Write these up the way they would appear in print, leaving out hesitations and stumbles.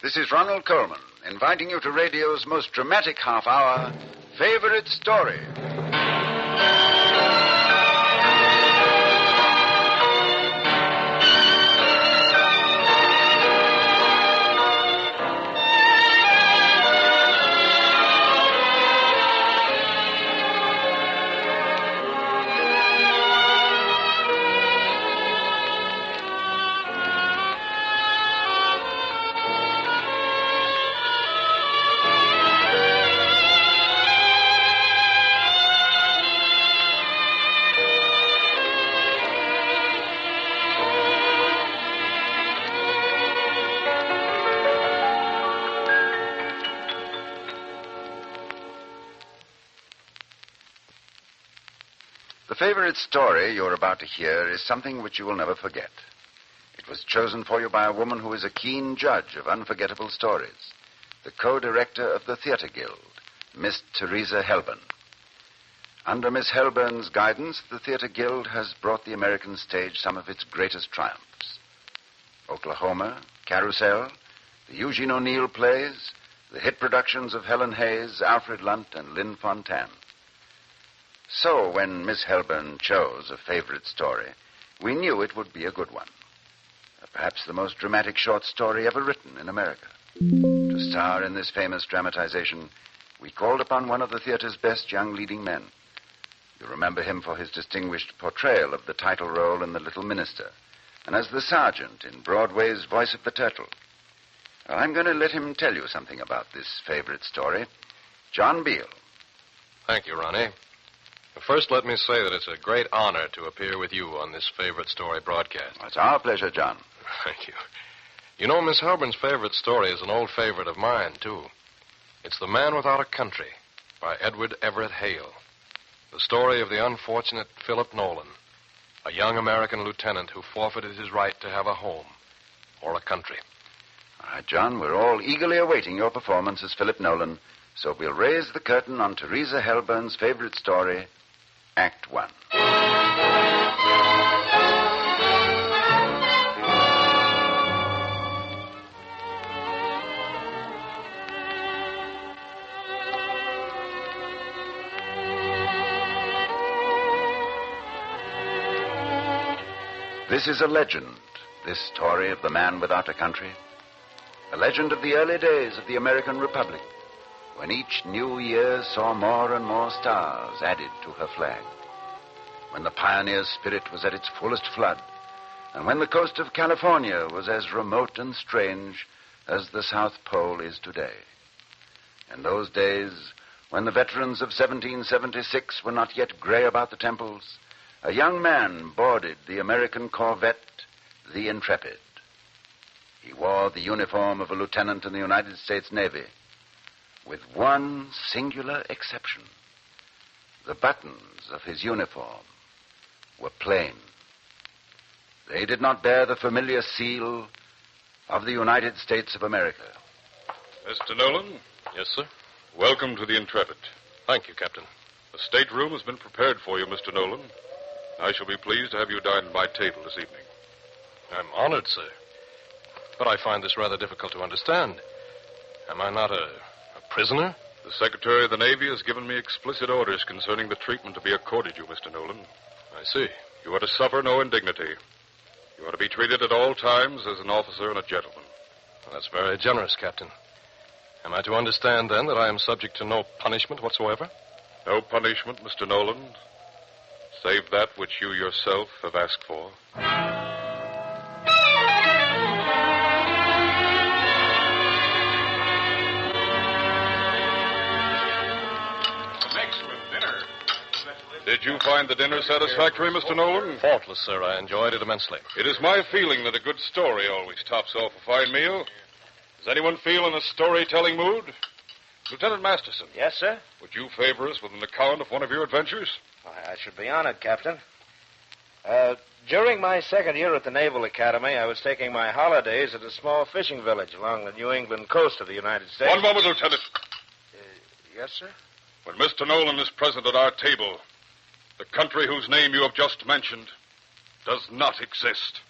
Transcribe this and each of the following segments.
This is Ronald Coleman, inviting you to radio's most dramatic half hour, Favorite Story. The favorite story you're about to hear is something which you will never forget. It was chosen for you by a woman who is a keen judge of unforgettable stories, the co-director of the Theater Guild, Miss Teresa Helburn. Under Miss Helburn's guidance, the Theater Guild has brought the American stage some of its greatest triumphs. Oklahoma, Carousel, the Eugene O'Neill plays, the hit productions of Helen Hayes, Alfred Lunt, and Lynn Fontanne. So, when Miss Helburn chose a favorite story, we knew it would be a good one. Perhaps the most dramatic short story ever written in America. To star in this famous dramatization, we called upon one of the theater's best young leading men. You remember him for his distinguished portrayal of the title role in The Little Minister, and as the sergeant in Broadway's Voice of the Turtle. Well, I'm going to let him tell you something about this favorite story. John Beale. Thank you, Ronnie. First, let me say that it's a great honor to appear with you on this favorite story broadcast. It's our pleasure, John. Thank you. You know, Miss Helburn's favorite story is an old favorite of mine, too. It's The Man Without a Country by Edward Everett Hale. The story of the unfortunate Philip Nolan, a young American lieutenant who forfeited his right to have a home or a country. All right, John, we're all eagerly awaiting your performance as Philip Nolan, so we'll raise the curtain on Teresa Helburn's favorite story, Act 1. This is a legend, this story of the man without a country. A legend of the early days of the American Republic, when each new year saw more and more stars added to her flag, when the pioneer spirit was at its fullest flood, and when the coast of California was as remote and strange as the South Pole is today. In those days, when the veterans of 1776 were not yet gray about the temples, a young man boarded the American corvette, the Intrepid. He wore the uniform of a lieutenant in the United States Navy, with one singular exception. The buttons of his uniform were plain. They did not bear the familiar seal of the United States of America. Mr. Nolan? Yes, sir? Welcome to the Intrepid. Thank you, Captain. The stateroom has been prepared for you, Mr. Nolan. I shall be pleased to have you dine at my table this evening. I'm honored, sir. But I find this rather difficult to understand. Am I not a prisoner? The Secretary of the Navy has given me explicit orders concerning the treatment to be accorded you, Mr. Nolan. I see. You are to suffer no indignity. You are to be treated at all times as an officer and a gentleman. Well, that's very generous, Captain. Am I to understand, then, that I am subject to no punishment whatsoever? No punishment, Mr. Nolan, save that which you yourself have asked for. Did you find the dinner satisfactory, Mr. Nolan? Faultless, sir. I enjoyed it immensely. It is my feeling that a good story always tops off a fine meal. Does anyone feel in a storytelling mood? Lieutenant Masterson. Yes, sir? Would you favor us with an account of one of your adventures? I should be honored, Captain. During my second year at the Naval Academy, I was taking my holidays at a small fishing village along the New England coast of the United States. One moment, Lieutenant. Yes, sir? When Mr. Nolan is present at our table, the country whose name you have just mentioned does not exist.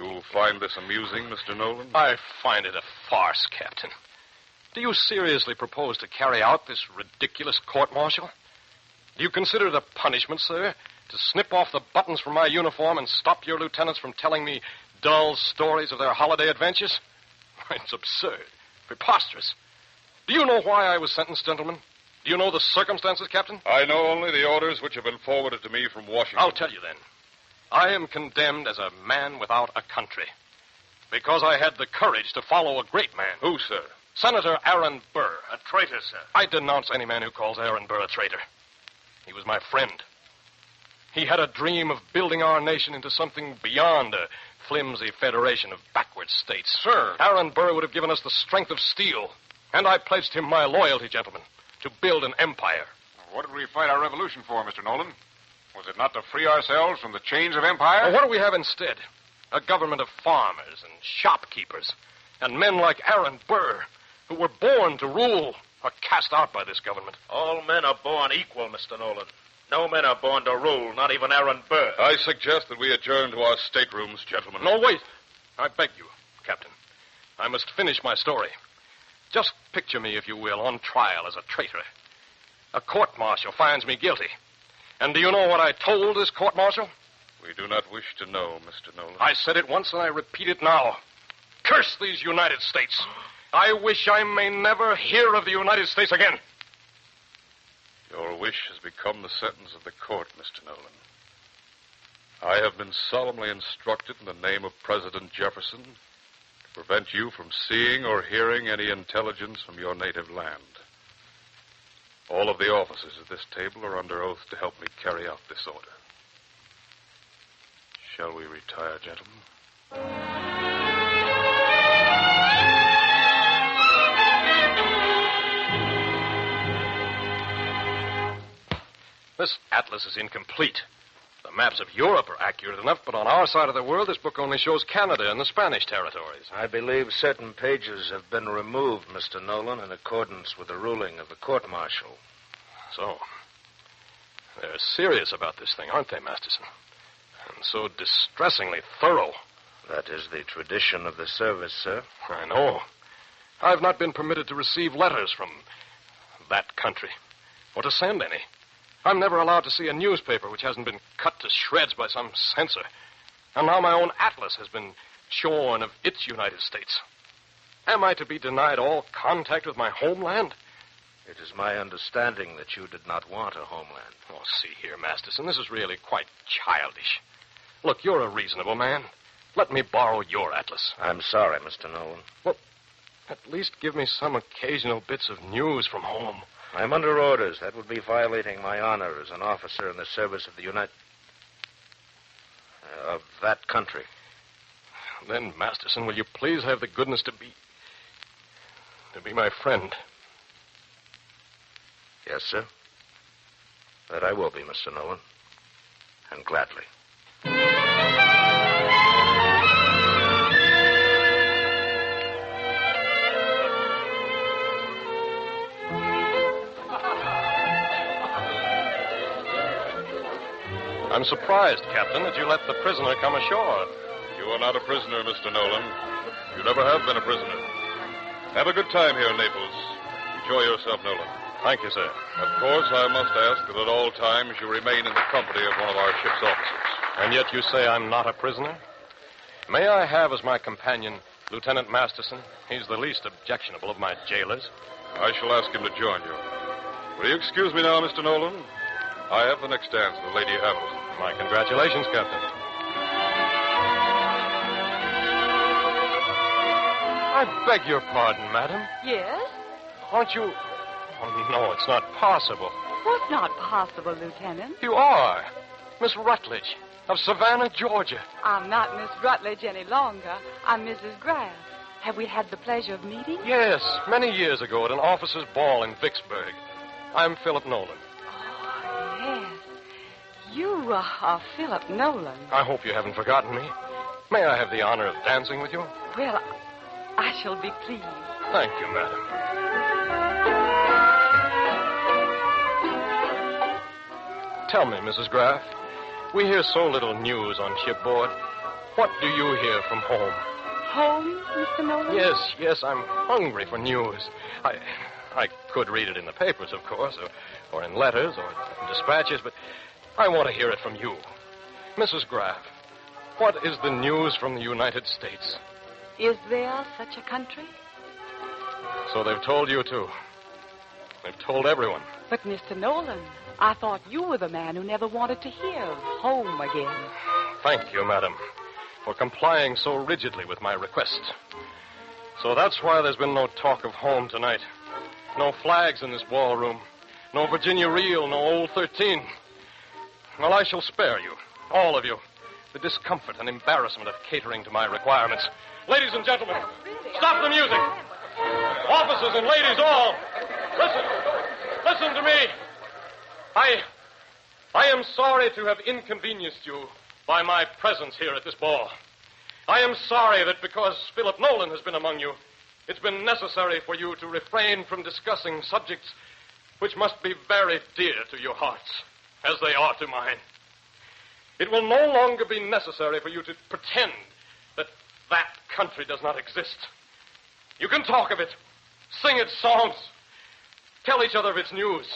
You find this amusing, Mr. Nolan? I find it a farce, Captain. Do you seriously propose to carry out this ridiculous court-martial? Do you consider it a punishment, sir, to snip off the buttons from my uniform and stop your lieutenants from telling me dull stories of their holiday adventures? It's absurd, preposterous. Do you know why I was sentenced, gentlemen? Do you know the circumstances, Captain? I know only the orders which have been forwarded to me from Washington. I'll tell you then. I am condemned as a man without a country because I had the courage to follow a great man. Who, sir? Senator Aaron Burr. A traitor, sir. I denounce any man who calls Aaron Burr a traitor. He was my friend. He had a dream of building our nation into something beyond a flimsy federation of backward states. Sir. Aaron Burr would have given us the strength of steel, and I pledged him my loyalty, gentlemen, to build an empire. What did we fight our revolution for, Mr. Nolan? Was it not to free ourselves from the chains of empire? Well, what do we have instead? A government of farmers and shopkeepers, and men like Aaron Burr, who were born to rule, are cast out by this government. All men are born equal, Mr. Nolan. No men are born to rule, not even Aaron Burr. I suggest that we adjourn to our staterooms, gentlemen. No, wait. I beg you, Captain. I must finish my story. Just picture me, if you will, on trial as a traitor. A court-martial finds me guilty. And do you know what I told this court-martial? We do not wish to know, Mr. Nolan. I said it once and I repeat it now. Curse these United States. I wish I may never hear of the United States again. Your wish has become the sentence of the court, Mr. Nolan. I have been solemnly instructed in the name of President Jefferson to prevent you from seeing or hearing any intelligence from your native land. All of the officers at this table are under oath to help me carry out this order. Shall we retire, gentlemen? This atlas is incomplete. The maps of Europe are accurate enough, but on our side of the world, this book only shows Canada and the Spanish territories. I believe certain pages have been removed, Mr. Nolan, in accordance with the ruling of the court-martial. So, they're serious about this thing, aren't they, Masterson? And so distressingly thorough. That is the tradition of the service, sir. I know. I've not been permitted to receive letters from that country, or to send any. I'm never allowed to see a newspaper which hasn't been cut to shreds by some censor. And now my own atlas has been shorn of its United States. Am I to be denied all contact with my homeland? It is my understanding that you did not want a homeland. Oh, see here, Masterson, this is really quite childish. Look, you're a reasonable man. Let me borrow your atlas. I'm sorry, Mr. Nolan. Well, at least give me some occasional bits of news from home. I'm under orders. That would be violating my honor as an officer in the service of the of that country. Then, Masterson, will you please have the goodness to be my friend? Yes, sir. That I will be, Mr. Nolan. And gladly. I'm surprised, Captain, that you let the prisoner come ashore. You are not a prisoner, Mr. Nolan. You never have been a prisoner. Have a good time here in Naples. Enjoy yourself, Nolan. Thank you, sir. Of course, I must ask that at all times you remain in the company of one of our ship's officers. And yet you say I'm not a prisoner? May I have as my companion Lieutenant Masterson? He's the least objectionable of my jailers. I shall ask him to join you. Will you excuse me now, Mr. Nolan? I have the next dance with Lady Hamilton. My congratulations, Captain. I beg your pardon, madam. Yes? Aren't you... Oh, no, it's not possible. What's not possible, Lieutenant? You are. Miss Rutledge of Savannah, Georgia. I'm not Miss Rutledge any longer. I'm Mrs. Graff. Have we had the pleasure of meeting? Yes, many years ago at an officers' ball in Vicksburg. I'm Philip Nolan. Oh, yes. You are Philip Nolan. I hope you haven't forgotten me. May I have the honor of dancing with you? Well, I shall be pleased. Thank you, madam. Tell me, Mrs. Graff, we hear so little news on shipboard. What do you hear from home? Home, Mr. Nolan? Yes, I'm hungry for news. I could read it in the papers, of course, or in letters, or in dispatches, but I want to hear it from you. Mrs. Graff, what is the news from the United States? Is there such a country? So they've told you, too. They've told everyone. But, Mr. Nolan, I thought you were the man who never wanted to hear of home again. Thank you, madam, for complying so rigidly with my request. So that's why there's been no talk of home tonight. No flags in this ballroom. No Virginia reel, no Old 13. Well, I shall spare you, all of you, the discomfort and embarrassment of catering to my requirements. Ladies and gentlemen, stop the music. Officers and ladies all, listen to me. I am sorry to have inconvenienced you by my presence here at this ball. I am sorry that because Philip Nolan has been among you, it's been necessary for you to refrain from discussing subjects which must be very dear to your hearts, as they are to mine. It will no longer be necessary for you to pretend that that country does not exist. You can talk of it, sing its songs, tell each other of its news.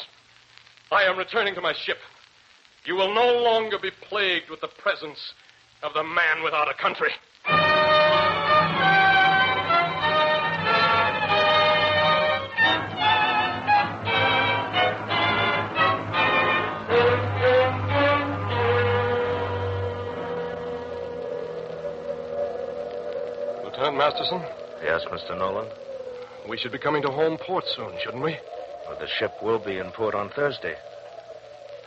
I am returning to my ship. You will no longer be plagued with the presence of the man without a country. Lieutenant Masterson? Yes, Mr. Nolan? We should be coming to home port soon, shouldn't we? Well, the ship will be in port on Thursday.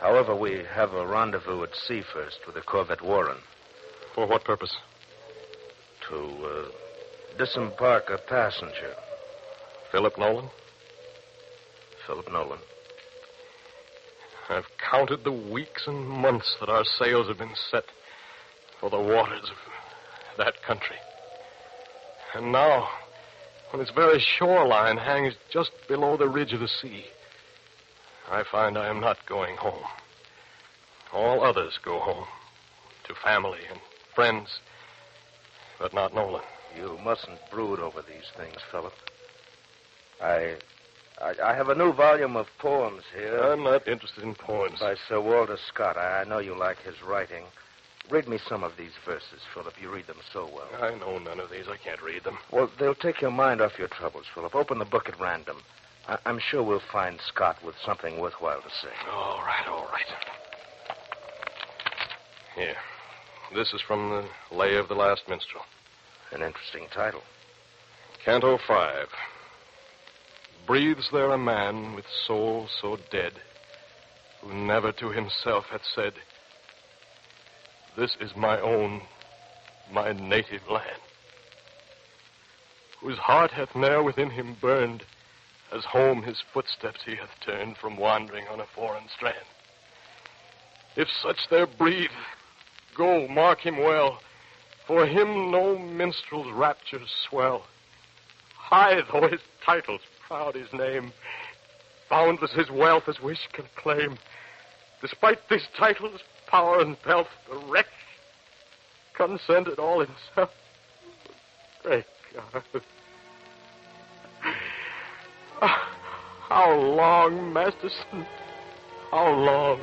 However, we have a rendezvous at sea first with the corvette Warren. For what purpose? To disembark a passenger. Philip Nolan? Philip Nolan. I've counted the weeks and months that our sails have been set for the waters of that country. And now, when its very shoreline hangs just below the ridge of the sea, I find I am not going home. All others go home, to family and friends, but not Nolan. You mustn't brood over these things, Philip. I have a new volume of poems here. I'm not interested in poems. By Sir Walter Scott. I know you like his writing. Read me some of these verses, Philip. You read them so well. I know none of these. I can't read them. Well, they'll take your mind off your troubles, Philip. Open the book at random. I'm sure we'll find Scott with something worthwhile to say. All right. Here. This is from the Lay of the Last Minstrel. An interesting title. Canto 5. Breathes there a man with soul so dead, who never to himself hath said, this is my own, my native land, whose heart hath ne'er within him burned, as home his footsteps he hath turned from wandering on a foreign strand. If such there breathe, go, mark him well, for him no minstrel's raptures swell. High though his titles, proud his name, boundless his wealth as wish can claim, despite these titles, power and pelf, the wretch consented all himself. Great God. How long, Masterson? How long?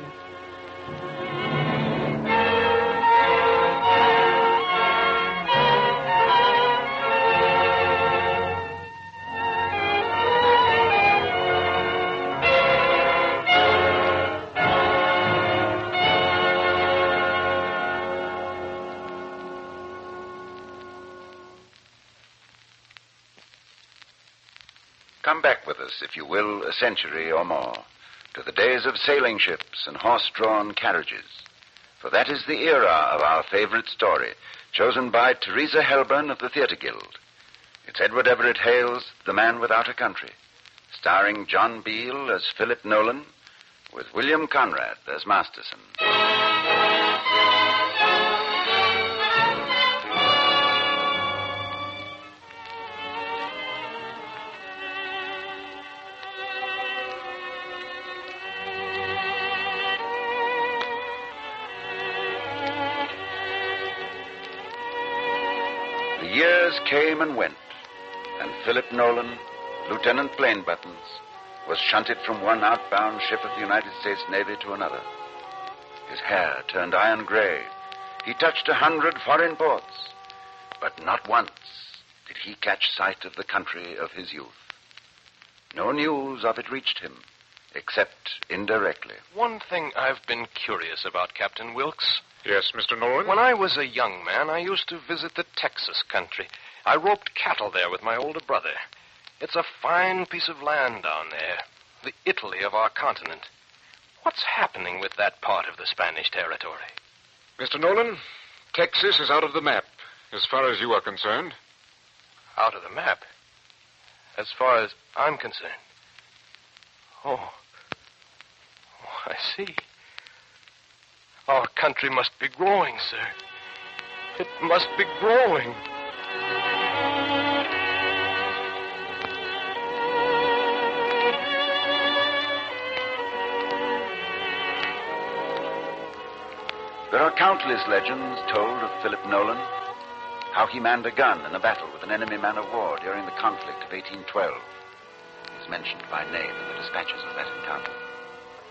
Come back with us, if you will, a century or more, to the days of sailing ships and horse-drawn carriages. For that is the era of our favorite story, chosen by Teresa Helburn of the Theatre Guild. It's Edward Everett Hale's The Man Without a Country, starring John Beale as Philip Nolan, with William Conrad as Masterson. years came and went, and Philip Nolan, Lieutenant Plain Buttons, was shunted from one outbound ship of the United States Navy to another. His hair turned iron gray. He touched 100 foreign ports, but not once did he catch sight of the country of his youth. No news of it reached him, except indirectly. One thing I've been curious about, Captain Wilkes. Yes, Mr. Nolan? When I was a young man, I used to visit the Texas country. I roped cattle there with my older brother. It's a fine piece of land down there, the Italy of our continent. What's happening with that part of the Spanish territory? Mr. Nolan, Texas is out of the map, as far as you are concerned. Out of the map? As far as I'm concerned. Oh, I see. Our country must be growing, sir. It must be growing. There are countless legends told of Philip Nolan, how he manned a gun in a battle with an enemy man of war during the conflict of 1812. He's mentioned by name in the dispatches of that encounter.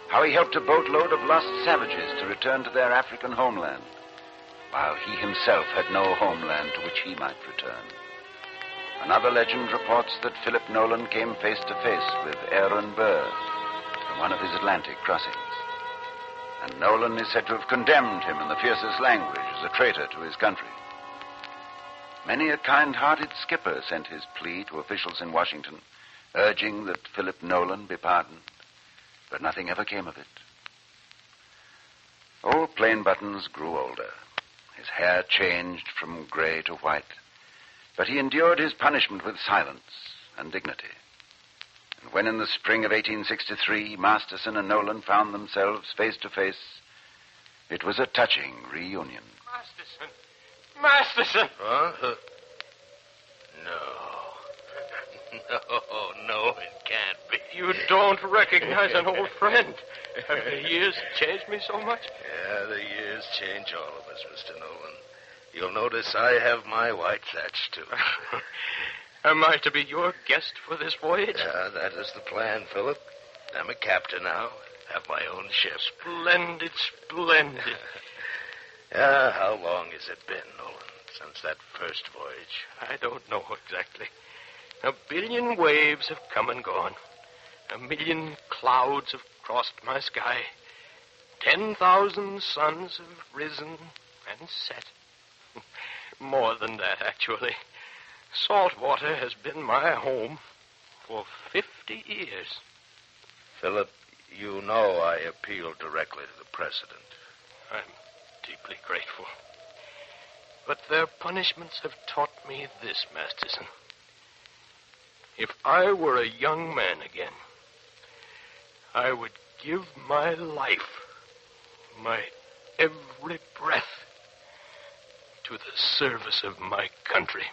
How he helped a boatload of lost savages to return to their African homeland, while he himself had no homeland to which he might return. Another legend reports that Philip Nolan came face to face with Aaron Burr in one of his Atlantic crossings. And Nolan is said to have condemned him in the fiercest language as a traitor to his country. Many a kind-hearted skipper sent his plea to officials in Washington, urging that Philip Nolan be pardoned, but nothing ever came of it. Old Plain Buttons grew older. His hair changed from gray to white, but he endured his punishment with silence and dignity. And when in the spring of 1863, Masterson and Nolan found themselves face to face, it was a touching reunion. Masterson! Huh? No, it can't be. You don't recognize an old friend. Have the years changed me so much? Yeah, the years change all of us, Mr. Nolan. You'll notice I have my white thatch, too. Am I to be your guest for this voyage? Yeah, that is the plan, Philip. I'm a captain now. Have my own ship. Splendid, splendid. Yeah, how long has it been, Nolan, since that first voyage? I don't know exactly. 1 billion waves have come and gone. 1 million clouds have crossed my sky. 10,000 suns have risen and set. More than that, actually. Salt water has been my home for 50 years. Philip, you know I appealed directly to the president. I'm deeply grateful. But their punishments have taught me this, Masterson. If I were a young man again, I would give my life, my every breath, to the service of my country.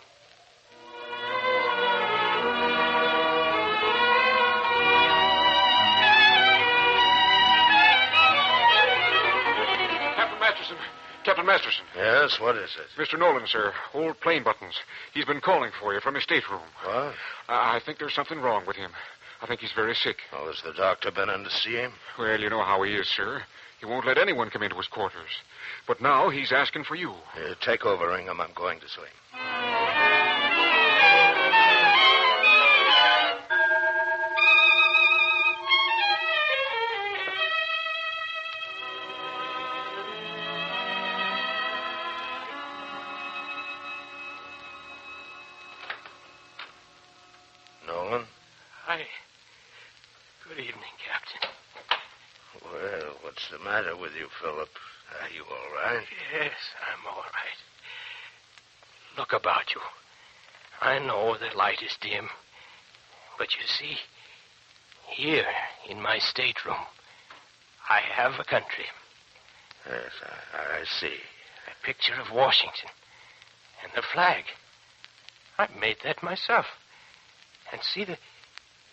Captain Masterson. Yes, what is it? Mr. Nolan, sir. Old Plain Buttons. He's been calling for you from his stateroom. What? I think there's something wrong with him. I think he's very sick. Oh, has the doctor been in to see him? Well, you know how he is, sir. He won't let anyone come into his quarters. But now he's asking for you. Take over, Ingham. I'm going to see him. Nolan? Hi. Good evening, Captain. Well, what's the matter with you, Philip? Are you all right? Yes, I'm all right. Look about you. I know the light is dim. But you see, here in my stateroom, I have a country. Yes, I see. A picture of Washington and the flag. I made that myself. And see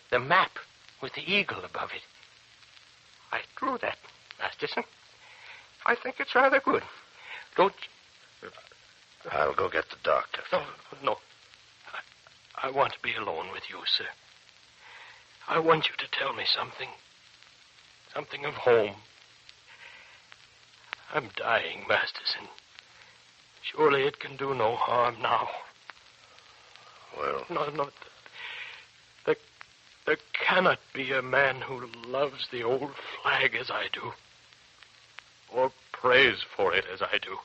the map with the eagle above it. I drew that, Masterson. I think it's rather good. Don't you? I'll go get the doctor. No. I want to be alone with you, sir. I want you to tell me something. Something of home. I'm dying, Masterson. Surely it can do no harm now. Well... No. There cannot be a man who loves the old flag as I do. Or prays for it as I do.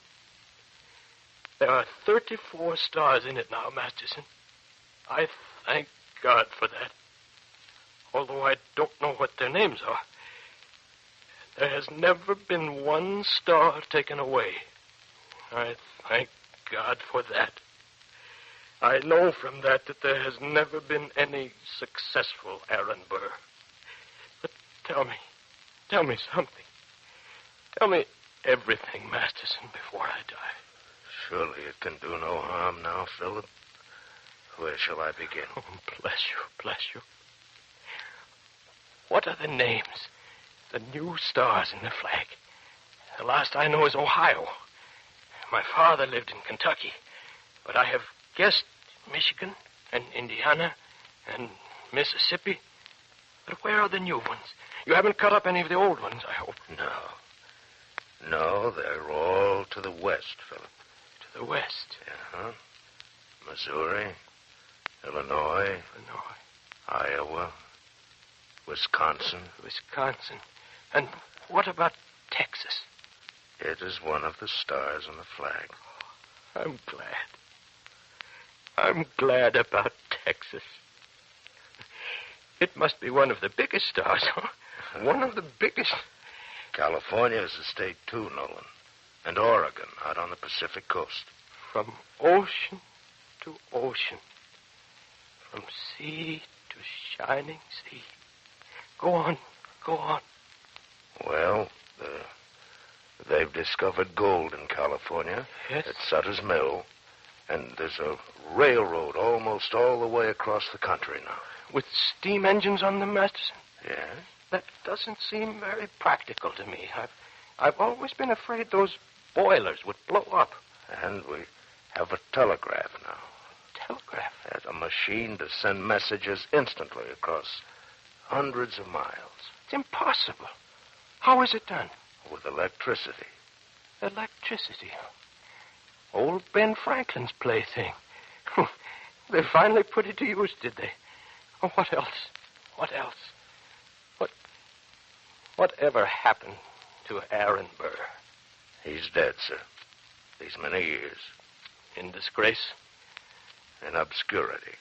There are 34 stars in it now, Masterson. I thank God for that. Although I don't know what their names are. There has never been one star taken away. I thank God for that. I know from that there has never been any successful Aaron Burr. But tell me something. Tell me everything, Masterson, before I die. Surely it can do no harm now, Philip. Where shall I begin? Oh, bless you. What are the names? The new stars in the flag. The last I know is Ohio. My father lived in Kentucky, but I have guessed Michigan and Indiana and Mississippi. But where are the new ones? You haven't cut up any of the old ones, I hope. No, they're all to the west, Philip. To the west? Uh-huh. Missouri, Illinois, Iowa, Wisconsin. And what about Texas? It is one of the stars on the flag. I'm glad. I'm glad about Texas. It must be one of the biggest stars, huh? One of the biggest. California is a state, too, Nolan. And Oregon, out on the Pacific coast. From ocean to ocean. From sea to shining sea. Go on. Well, they've discovered gold in California. Yes? At Sutter's Mill. And there's a railroad almost all the way across the country now. With steam engines on them, Masterson? Yeah? That doesn't seem very practical to me. I've always been afraid those boilers would blow up. And we have a telegraph now. Telegraph? There's a machine to send messages instantly across hundreds of miles. It's impossible. How is it done? With electricity. Electricity? Old Ben Franklin's plaything. They finally put it to use, did they? Oh, what else? Whatever happened to Aaron Burr? He's dead, sir. These many years. In disgrace? In obscurity.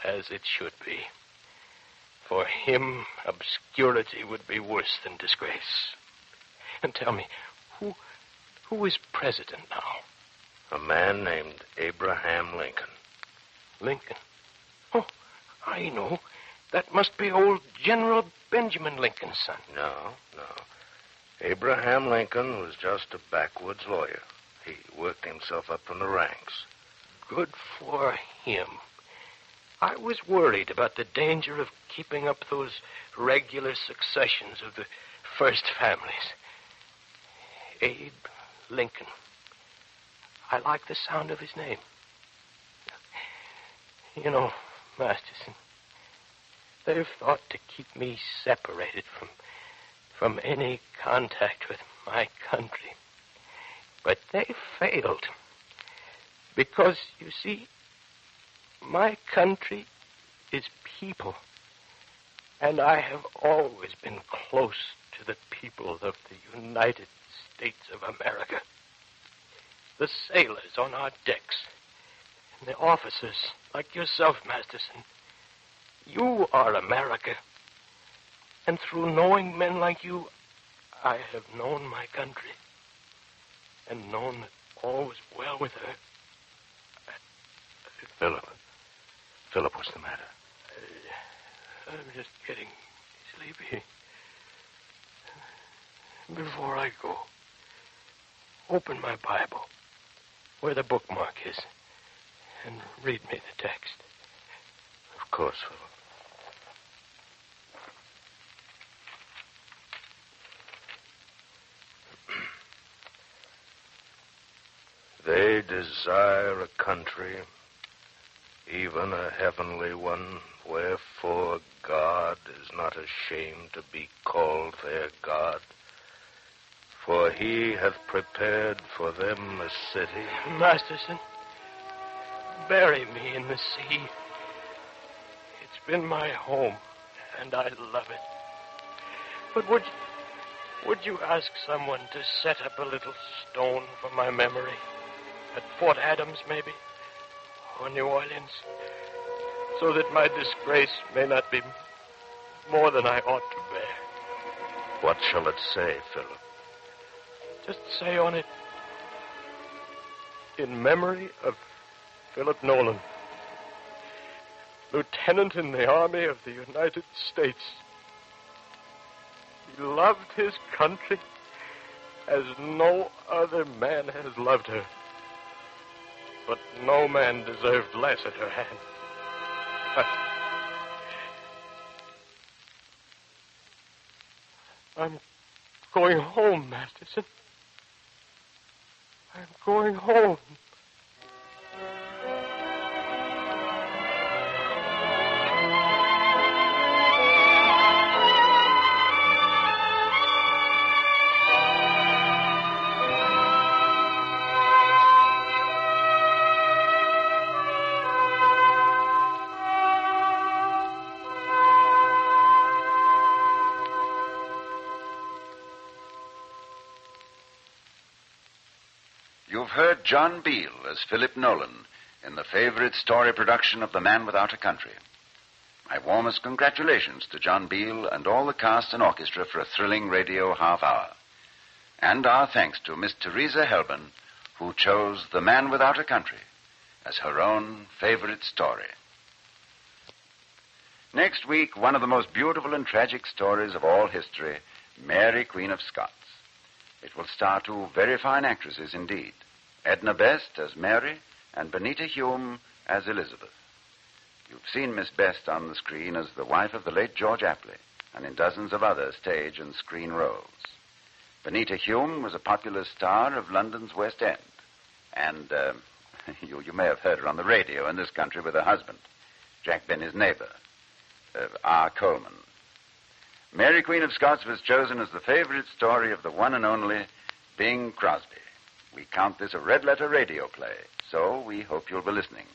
As it should be. For him, obscurity would be worse than disgrace. And tell me, who is president now? A man named Abraham Lincoln. Lincoln? Oh, I know. That must be old General Benjamin Lincoln's son. No. Abraham Lincoln was just a backwoods lawyer. He worked himself up from the ranks. Good for him. I was worried about the danger of keeping up those regular successions of the first families. Abe Lincoln. I like the sound of his name. You know, Masterson, they've thought to keep me separated from any contact with my country. But they failed. Because, you see, my country is people. And I have always been close to the people of the United States of America. The sailors on our decks. And the officers, like yourself, Masterson. You are America. And through knowing men like you, I have known my country. And known that all was well with her. Philip, what's the matter? I'm just getting sleepy. Before I go, open my Bible, where the bookmark is, and read me the text. Of course, Philip. They I desire a country, even a heavenly one, wherefore God is not ashamed to be called their God. For he hath prepared for them a city. Masterson, bury me in the sea. It's been my home, and I love it. But would you ask someone to set up a little stone for my memory? At Fort Adams, maybe? Or New Orleans? So that my disgrace may not be more than I ought to bear. What shall it say, Philip? Just say on it, in memory of Philip Nolan, Lieutenant in the Army of the United States. He loved his country as no other man has loved her. But no man deserved less at her hand. I'm going home, Masterson. I'm going home. You've heard John Beale as Philip Nolan in the favorite story production of The Man Without a Country. My warmest congratulations to John Beale and all the cast and orchestra for a thrilling radio half hour. And our thanks to Miss Teresa Helban, who chose The Man Without a Country as her own favorite story. Next week, one of the most beautiful and tragic stories of all history, Mary, Queen of Scots. It will star two very fine actresses indeed, Edna Best as Mary and Benita Hume as Elizabeth. You've seen Miss Best on the screen as the wife of the late George Apley and in dozens of other stage and screen roles. Benita Hume was a popular star of London's West End. And you may have heard her on the radio in this country with her husband, Jack Benny's neighbor, R. Coleman. Mary, Queen of Scots was chosen as the favorite story of the one and only Bing Crosby. We count this a red-letter radio play, so we hope you'll be listening.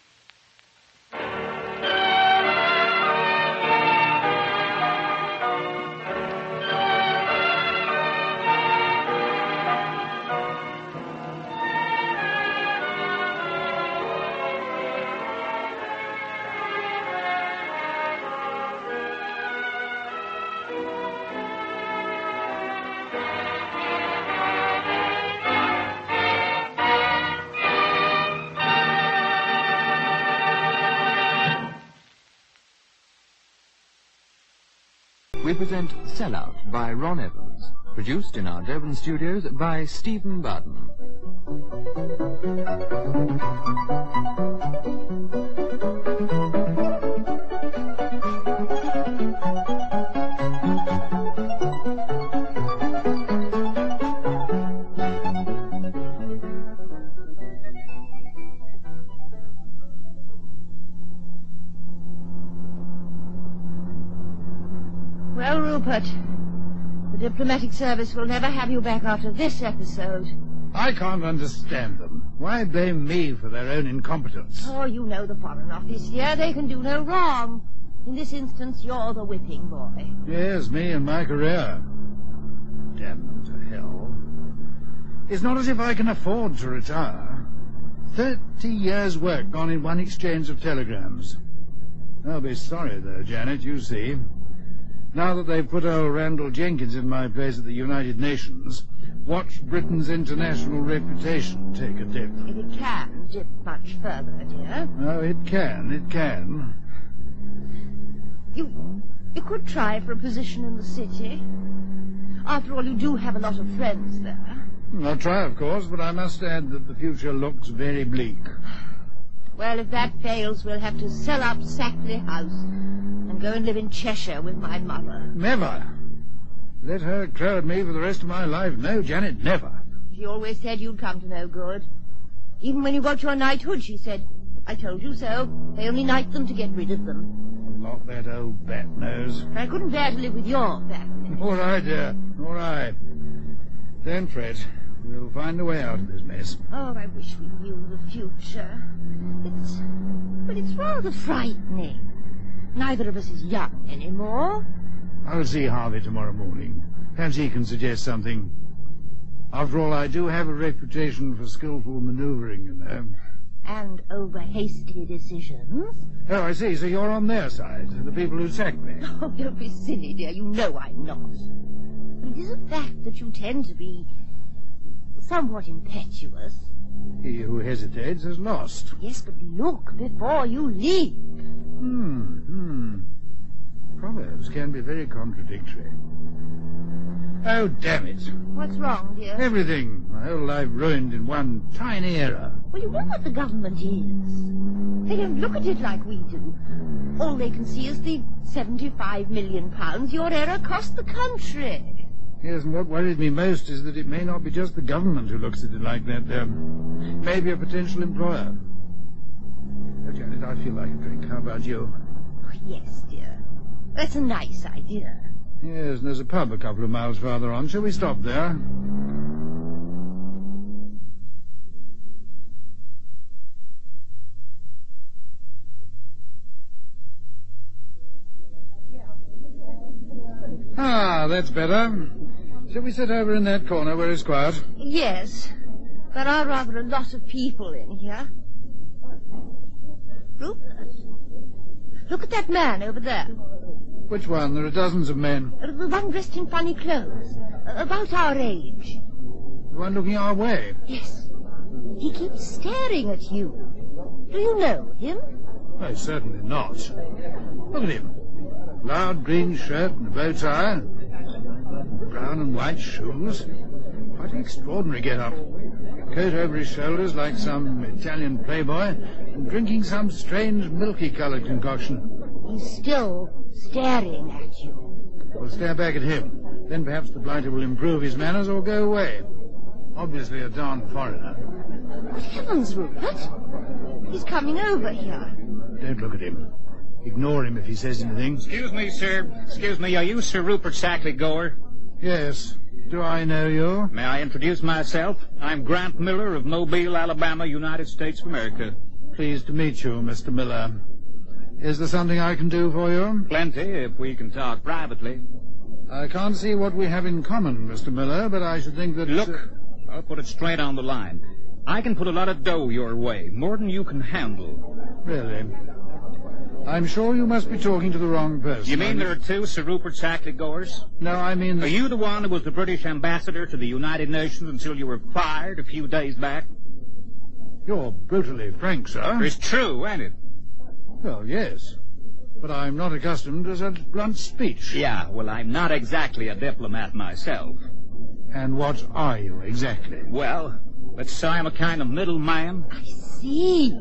We present Sellout by Ron Evans, produced in our Durban studios by Stephen Barton. Well, Rupert, the diplomatic service will never have you back after this episode. I can't understand them. Why blame me for their own incompetence? Oh, you know the Foreign Office here. They can do no wrong. In this instance, you're the whipping boy. Yes, me and my career. Damn them to hell. It's not as if I can afford to retire. 30 years' work gone in one exchange of telegrams. I'll be sorry, though, Janet, you see. Now that they've put old Randall Jenkins in my place at the United Nations, watch Britain's international reputation take a dip. If it can dip much further, dear. Oh, it can. You could try for a position in the city. After all, you do have a lot of friends there. I'll try, of course, but I must add that the future looks very bleak. Well, if that fails, we'll have to sell up Sackley House and go and live in Cheshire with my mother. Never. Let her crow at me for the rest of my life. No, Janet, never. She always said you'd come to no good. Even when you got your knighthood, she said, I told you so. They only knight them to get rid of them. Not that old bat nose. I couldn't bear to live with your family. All right, dear. All right. Don't fret. We'll find a way out of this mess. Oh, I wish we knew the future. It's rather frightening. Neither of us is young anymore. I'll see Harvey tomorrow morning. Perhaps he can suggest something. After all, I do have a reputation for skillful maneuvering, you know. And over hasty decisions. Oh, I see. So you're on their side, the people who sacked me. Oh, don't be silly, dear. You know I'm not. But it is a fact that you tend to be somewhat impetuous. He who hesitates is lost. Yes, but look before you leap. Proverbs can be very contradictory. Oh, damn it. What's wrong, dear? Everything. My whole life ruined in one tiny error. Well, you know what the government is. They don't look at it like we do. All they can see is the £75 million your error cost the country. Yes, and what worries me most is that it may not be just the government who looks at it like that. Maybe a potential employer. Oh, Janet, I feel like a drink. How about you? Oh, yes, dear. That's a nice idea. Yes, and there's a pub a couple of miles farther on. Shall we stop there? Ah, that's better. Shall we sit over in that corner where it's quiet? Yes. There are rather a lot of people in here. Rupert, look at that man over there. Which one? There are dozens of men. The one dressed in funny clothes. About our age. The one looking our way? Yes. He keeps staring at you. Do you know him? No, certainly not. Look at him. Loud green shirt and a bow tie. Brown and white shoes. Quite an extraordinary get-up. Coat over his shoulders like some Italian playboy, and drinking some strange milky-coloured concoction. He's still staring at you. We'll stare back at him. Then perhaps the blighter will improve his manners or go away. Obviously a darned foreigner. Good heavens, Rupert. He's coming over here. Don't look at him. Ignore him if he says anything. Excuse me, sir. Excuse me. Are you Sir Rupert Sackley Gower? Yes. Do I know you? May I introduce myself? I'm Grant Miller of Mobile, Alabama, United States of America. Pleased to meet you, Mr. Miller. Is there something I can do for you? Plenty, if we can talk privately. I can't see what we have in common, Mr. Miller, but I should think that... Look, I'll put it straight on the line. I can put a lot of dough your way, more than you can handle. Really? I'm sure you must be talking to the wrong person. You mean there are two Sir Rupert Sackley Goers? No, I mean... Are you the one who was the British ambassador to the United Nations until you were fired a few days back? You're brutally frank, sir. It's true, ain't it? Well, yes. But I'm not accustomed to such blunt speech. Yeah, well, I'm not exactly a diplomat myself. And what are you exactly? Well, let's say I'm a kind of middleman. I see.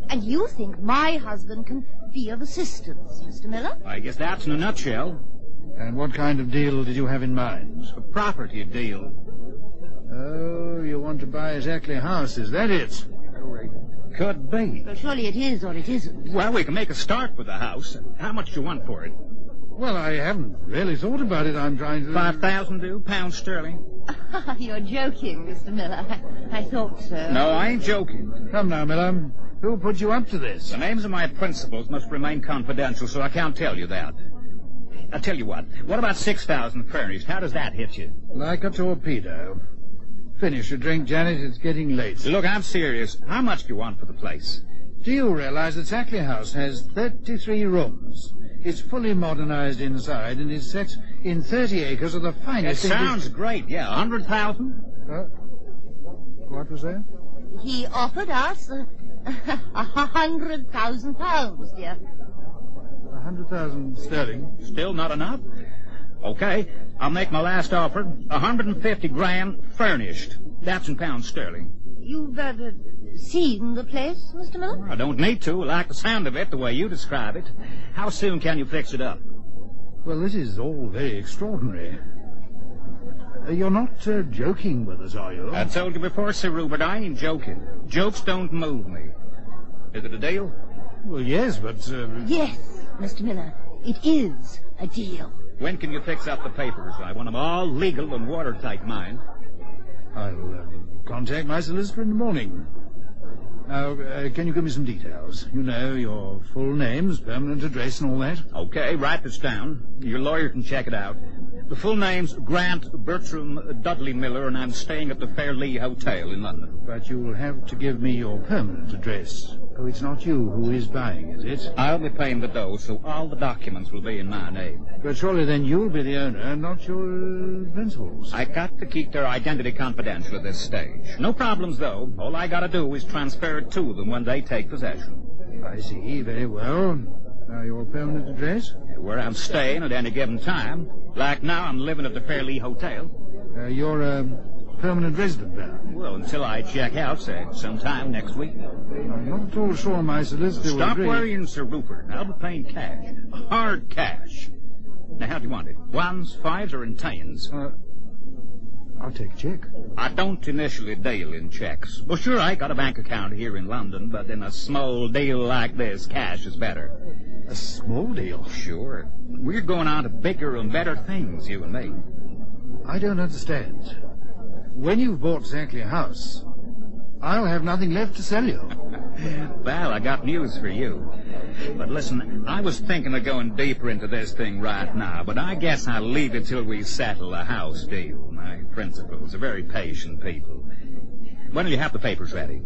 And you think my husband can be of assistance, Mr. Miller? I guess that's in a nutshell. And what kind of deal did you have in mind? A property deal. Oh, you want to buy Sackley House, is that it? Could be. Well, surely it is or it isn't. Well, we can make a start with the house. How much do you want for it? Well, I haven't really thought about it. I'm trying to... 5,000 do, pounds sterling. You're joking, Mr. Miller. I thought so. No, I ain't joking. Come now, Miller. Who put you up to this? The names of my principals must remain confidential, so I can't tell you that. I'll tell you what about 6,000 furnished? How does that hit you? Like a torpedo. Finish your drink, Janet. It's getting late. Look, I'm serious. How much do you want for the place? Do you realize that Sackley House has 33 rooms? It's fully modernized inside and is set in 30 acres of the finest... It sounds great, yeah. 100,000? What was that? He offered us £100,000, dear. 100,000 sterling? Still not enough? Okay, I'll make my last offer. 150 grand furnished. That's in pounds sterling. You've seen the place, Mr. Miller? I don't need to. I like the sound of it the way you describe it. How soon can you fix it up? Well, this is all very extraordinary. You're not joking with us, are you? I told you before, Sir Rupert, I ain't joking. Jokes don't move me. Is it a deal? Well, yes, but... Yes, Mr. Miller, it is a deal. When can you fix up the papers? I want them all legal and watertight, mind. I'll contact my solicitor in the morning. Now, can you give me some details? You know, your full names, permanent address and all that? Okay, write this down. Your lawyer can check it out. The full name's Grant Bertram Dudley Miller, and I'm staying at the Fairlea Hotel in London. But you'll have to give me your permanent address. Oh, it's not you who is buying, is it? I'll be paying the dough, so all the documents will be in my name. But surely then you'll be the owner, not your principals. I got to keep their identity confidential at this stage. No problems, though. All I gotta do is transfer it to them when they take possession. I see. Very well. Now, your permanent address? Where I'm staying at any given time. Like now, I'm living at the Fairlea Hotel. You're a permanent resident there? Well, until I check out, say, sometime next week. I'm not at all sure my solicitor will Stop agree. worrying, Sir Rupert. I'll be paying cash. Hard cash. Now, how do you want it? Ones, fives, or in tens? I'll take a check. I don't initially deal in checks. Well, sure, I got a bank account here in London, but in a small deal like this, cash is better. A small deal? Sure. We're going on to bigger and better things, you and me. I don't understand. When you've bought exactly a house, I'll have nothing left to sell you. Well, I got news for you. But listen, I was thinking of going deeper into this thing right now, but I guess I'll leave it till we settle a house deal. My principals are very patient people. When will you have the papers ready?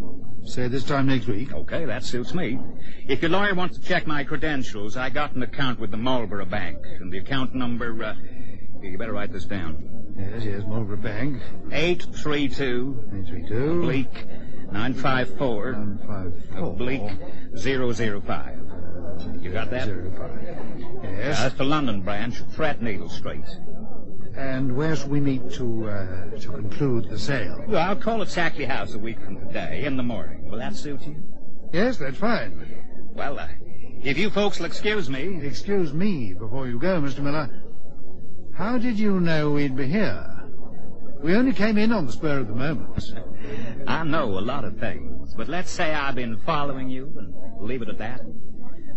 Say this time next week. Okay, that suits me. If your lawyer wants to check my credentials, I got an account with the Marlborough Bank, and the account number, you better write this down. Yes, Marlborough Bank. 832... 832... Oblique 954... 954... Oblique 005. You got that? 05. Yes. That's the London branch, Threadneedle Street. And where shall we meet to conclude the sale? Well, I'll call at Sackley House a week from today, in the morning. Will that suit you? Yes, that's fine. Well, if you folks will excuse me... Excuse me before you go, Mr. Miller. How did you know we'd be here? We only came in on the spur of the moment. I know a lot of things, but let's say I've been following you and leave it at that.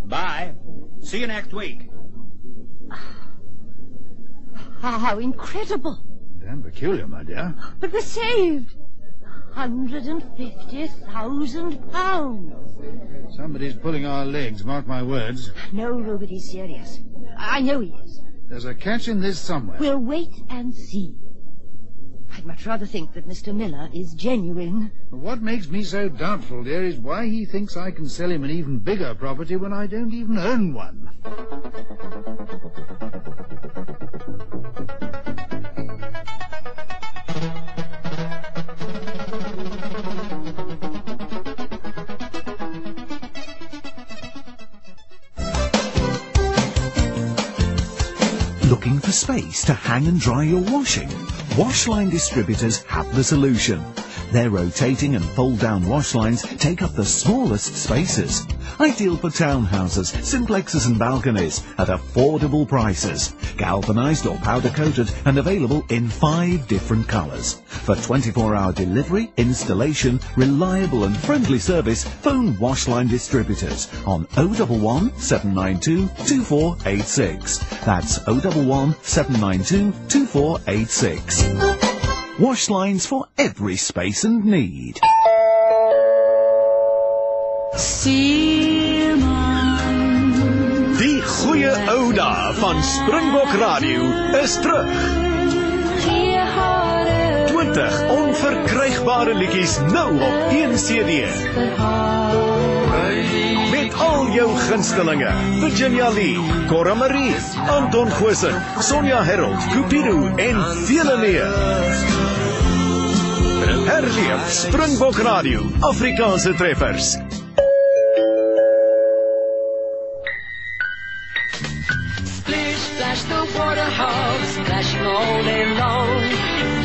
Bye. See you next week. How incredible. Damn peculiar, my dear. But we're saved. £150,000. Somebody's pulling our legs, mark my words. No, Rupert, he's serious. I know he is. There's a catch in this somewhere. We'll wait and see. I'd much rather think that Mr. Miller is genuine. What makes me so doubtful, dear, is why he thinks I can sell him an even bigger property when I don't even own one. Looking for space to hang and dry your washing? Washline distributors have the solution. Their rotating and fold-down wash lines take up the smallest spaces. Ideal for townhouses, simplexes and balconies at affordable prices. Galvanized or powder-coated and available in 5 different colors. For 24-hour delivery, installation, reliable and friendly service, phone Washline Distributors on 011 792 2486. That's 011 792 2486. Wash lines for every space and need. Die goeie ou dae van Springbok Radio is terug. 20 onverkrygbare liedjies nou op 1 CD. Met al jou gunstelinge: Virginia Lee, Cora Marie, Anton Goosen, Sonja Herold, Cupido en vele meer. Herleef Springbok Radio, Afrikaanse treffers. Splish, splash, the water hog, splashing all day long.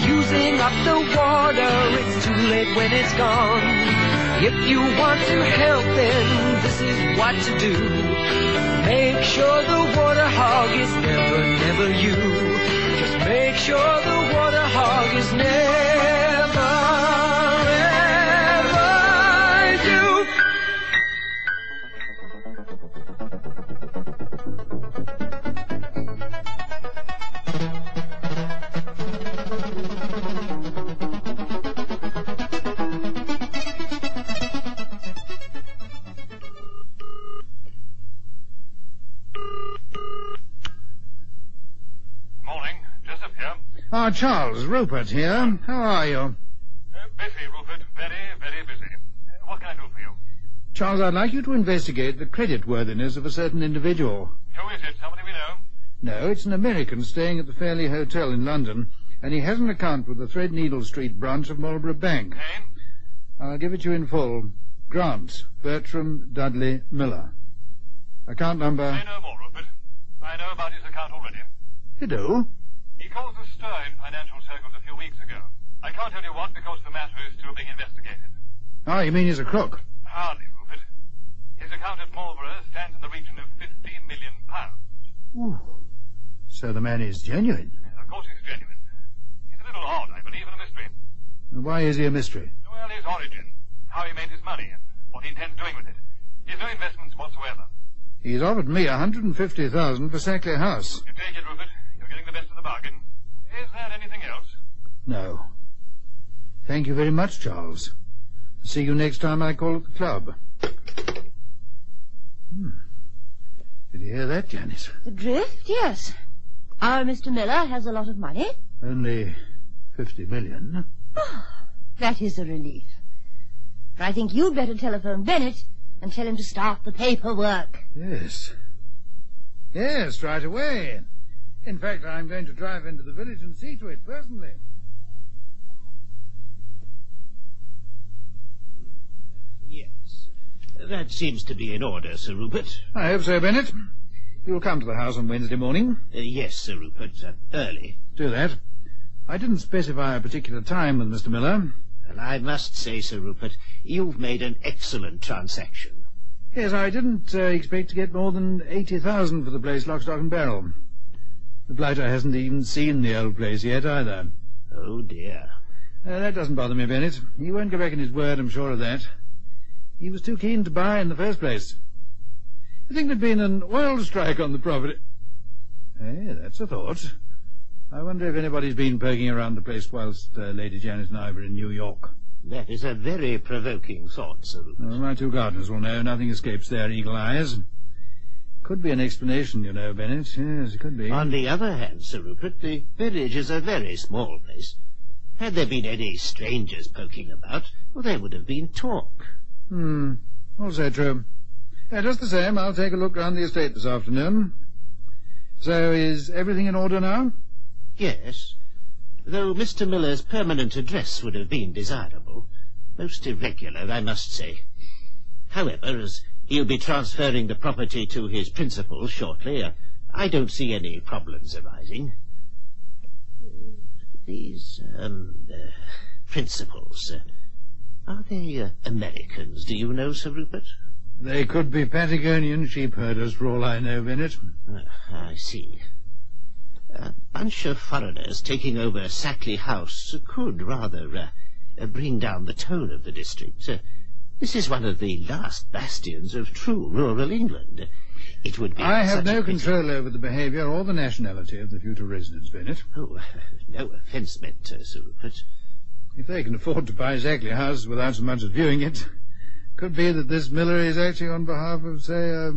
Using up the water, it's too late when it's gone. If you want to help, then this is what to do. Make sure the water hog is never, never you. Just make sure the water hog is never, ever you. Ah, Charles, Rupert here. How are you? Busy, Rupert. Very, very busy. What can I do for you? Charles, I'd like you to investigate the creditworthiness of a certain individual. Who is it? Somebody we know? No, it's an American staying at the Fairley Hotel in London, and he has an account with the Threadneedle Street branch of Marlborough Bank. Name? I'll give it you in full. Grant, Bertram Dudley Miller. Account number... Say no more, Rupert. I know about his account already. You do? He caused a stir in financial circles a few weeks ago. I can't tell you what because the matter is still being investigated. Ah, you mean he's a crook? Hardly, Rupert. His account at Marlborough stands in the region of £50 million. Ooh. So the man is genuine? Of course he's genuine. He's a little odd, I believe, and a mystery. And why is he a mystery? Well, his origin, how he made his money, and what he intends doing with it. He has no investments whatsoever. He's offered me $150,000 for Sackley House. You take it, Rupert. You're getting the best of the bargain. Is there anything else? No. Thank you very much, Charles. See you next time I call at the club. Did you hear that, Janice? The drift, yes. Our Mr. Miller has a lot of money. Only 50 million. Oh, that is a relief. But I think you'd better telephone Bennett and tell him to start the paperwork. Yes. Yes, right away. In fact, I'm going to drive into the village and see to it personally. Yes. That seems to be in order, Sir Rupert. I hope so, Bennett. You'll come to the house on Wednesday morning? Yes, Sir Rupert. Early. Do that. I didn't specify a particular time with Mr. Miller. And I must say, Sir Rupert, you've made an excellent transaction. Yes, I didn't expect to get more than 80,000 for the place, lock, stock and barrel. The blighter hasn't even seen the old place yet, either. Oh, dear. That doesn't bother me, Bennett. He won't go back in his word, I'm sure of that. He was too keen to buy in the first place. You think there'd been an oil strike on the property? Hey, that's a thought. I wonder if anybody's been poking around the place whilst Lady Janet and I were in New York. That is a very provoking thought, Sir Rupert. Well, my two gardeners will know. Nothing escapes their eagle eyes. Could be an explanation, you know, Bennett. Yes, it could be. On the other hand, Sir Rupert, the village is a very small place. Had there been any strangers poking about, well, there would have been talk. Also true. Just the same, I'll take a look round the estate this afternoon. So, is everything in order now? Yes. Though Mr. Miller's permanent address would have been desirable. Most irregular, I must say. However, as he'll be transferring the property to his principal shortly, I don't see any problems arising. These, principals, are they Americans, do you know, Sir Rupert? They could be Patagonian sheep herders, for all I know, Bennett. I see. A bunch of foreigners taking over Sackley House could rather bring down the tone of the district. This is one of the last bastions of true rural England. It would be... I have no control over the behaviour or the nationality of the future residents, Bennett. Oh, no offence meant, Sir Rupert. If they can afford to buy Sackley House without so much as viewing it, could be that this Miller is actually on behalf of, say, a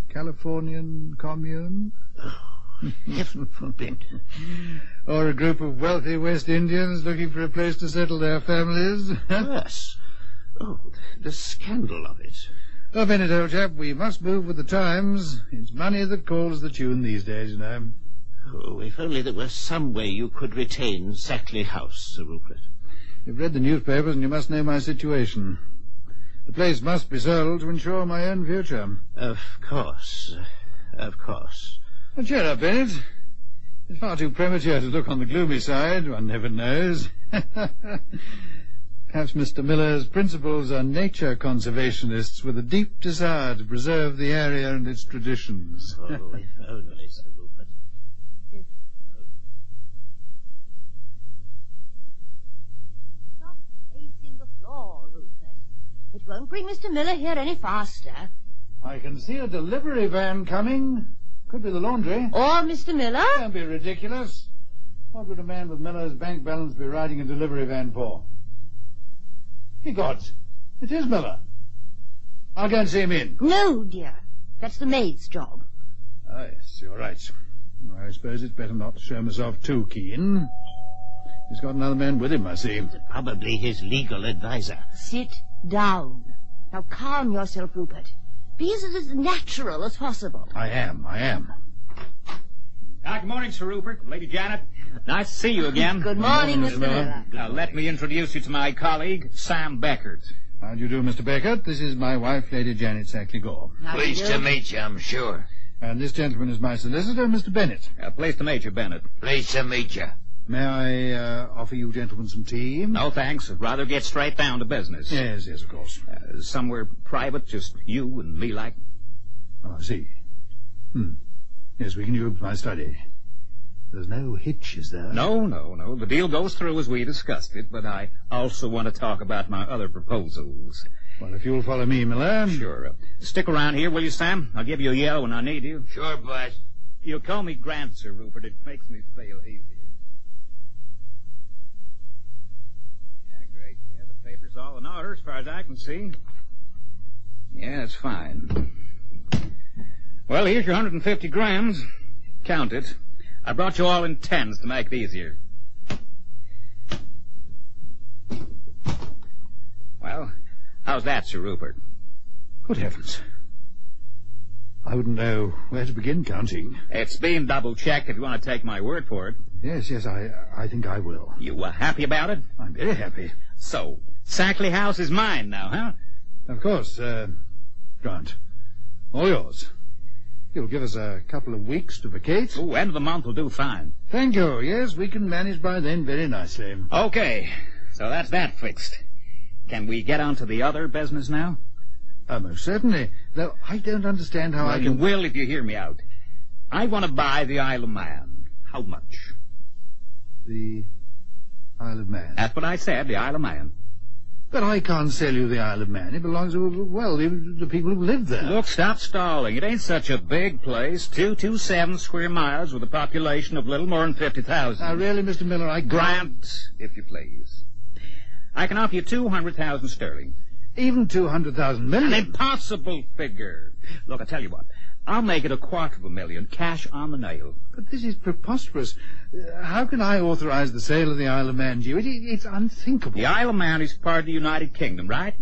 Californian commune. Heaven forbid. Or a group of wealthy West Indians looking for a place to settle their families. Yes. Oh, the scandal of it. Oh, Bennett, old chap, we must move with the times. It's money that calls the tune these days, you know. Oh, if only there were some way you could retain Sackley House, Sir Rupert. You've read the newspapers and you must know my situation. The place must be sold to ensure my own future. Of course. Of course. Well, cheer up, Bennett. It's far too premature to look on the gloomy side. One never knows. Perhaps Mr. Miller's principals are nature conservationists with a deep desire to preserve the area and its traditions. Oh, if only, Sir Rupert. If only. won't bring Mr. Miller here any faster. I can see a delivery van coming. Could be the laundry. Or Mr. Miller? Don't be ridiculous. What would a man with Miller's bank balance be riding a delivery van for? Ye gods, it is Miller. I'll go and see him in. No, dear. That's the maid's job. Ah, yes, you're right. I suppose it's better not to show myself too keen. He's got another man with him, I see. Probably his legal advisor. Sit down. Now calm yourself, Rupert. Be as natural as possible. I am. Good morning, Sir Rupert. Lady Janet. Nice to see you again. Good morning, Mr. Miller. Let me introduce you to my colleague, Sam Beckert. How do you do, Mr. Beckert? This is my wife, Lady Janet Sackley-Gore. Pleased to meet you, I'm sure. And this gentleman is my solicitor, Mr. Bennett. Pleased to meet you, Bennett. Pleased to meet you. May I offer you gentlemen some tea? No, thanks. I'd rather get straight down to business. Yes, of course. Somewhere private, just you and me like. Oh, I see. Yes, we can use my study. There's no hitch, is there? No. The deal goes through as we discussed it, but I also want to talk about my other proposals. Well, if you'll follow me, Miller. Sure. Stick around here, will you, Sam? I'll give you a yell when I need you. Sure, boss. You'll call me Grant, Sir Rupert. It makes me feel easier. Yeah, great. Yeah, the paper's all in order as far as I can see. Yeah, it's fine. Well, here's your 150 grams. Count it. I brought you all in tens to make it easier. Well, how's that, Sir Rupert? Good heavens. I wouldn't know where to begin counting. It's been double-checked if you want to take my word for it. Yes, I think I will. You happy about it? I'm very happy. So, Sackley House is mine now, huh? Of course, Grant. All yours. You'll give us a couple of weeks to vacate. Oh, end of the month will do fine. Thank you. Yes, we can manage by then very nicely. Okay, so that's that fixed. Can we get on to the other business now? Most certainly. Though I don't understand how I can... You will if you hear me out. I want to buy the Isle of Man. How much? The Isle of Man? That's what I said, the Isle of Man. But I can't sell you the Isle of Man. It belongs to, well, the people who live there. Look, stop stalling. It ain't such a big place. 227 square miles with a population of little more than 50,000. Now, really, Mr. Miller, I can't... Grant, if you please. I can offer you 200,000 sterling. Even 200,000 million? An impossible figure. Look, I tell you what. I'll make it $250,000, cash on the nail. But this is preposterous. How can I authorize the sale of the Isle of Man to you? It's unthinkable. The Isle of Man is part of the United Kingdom, right?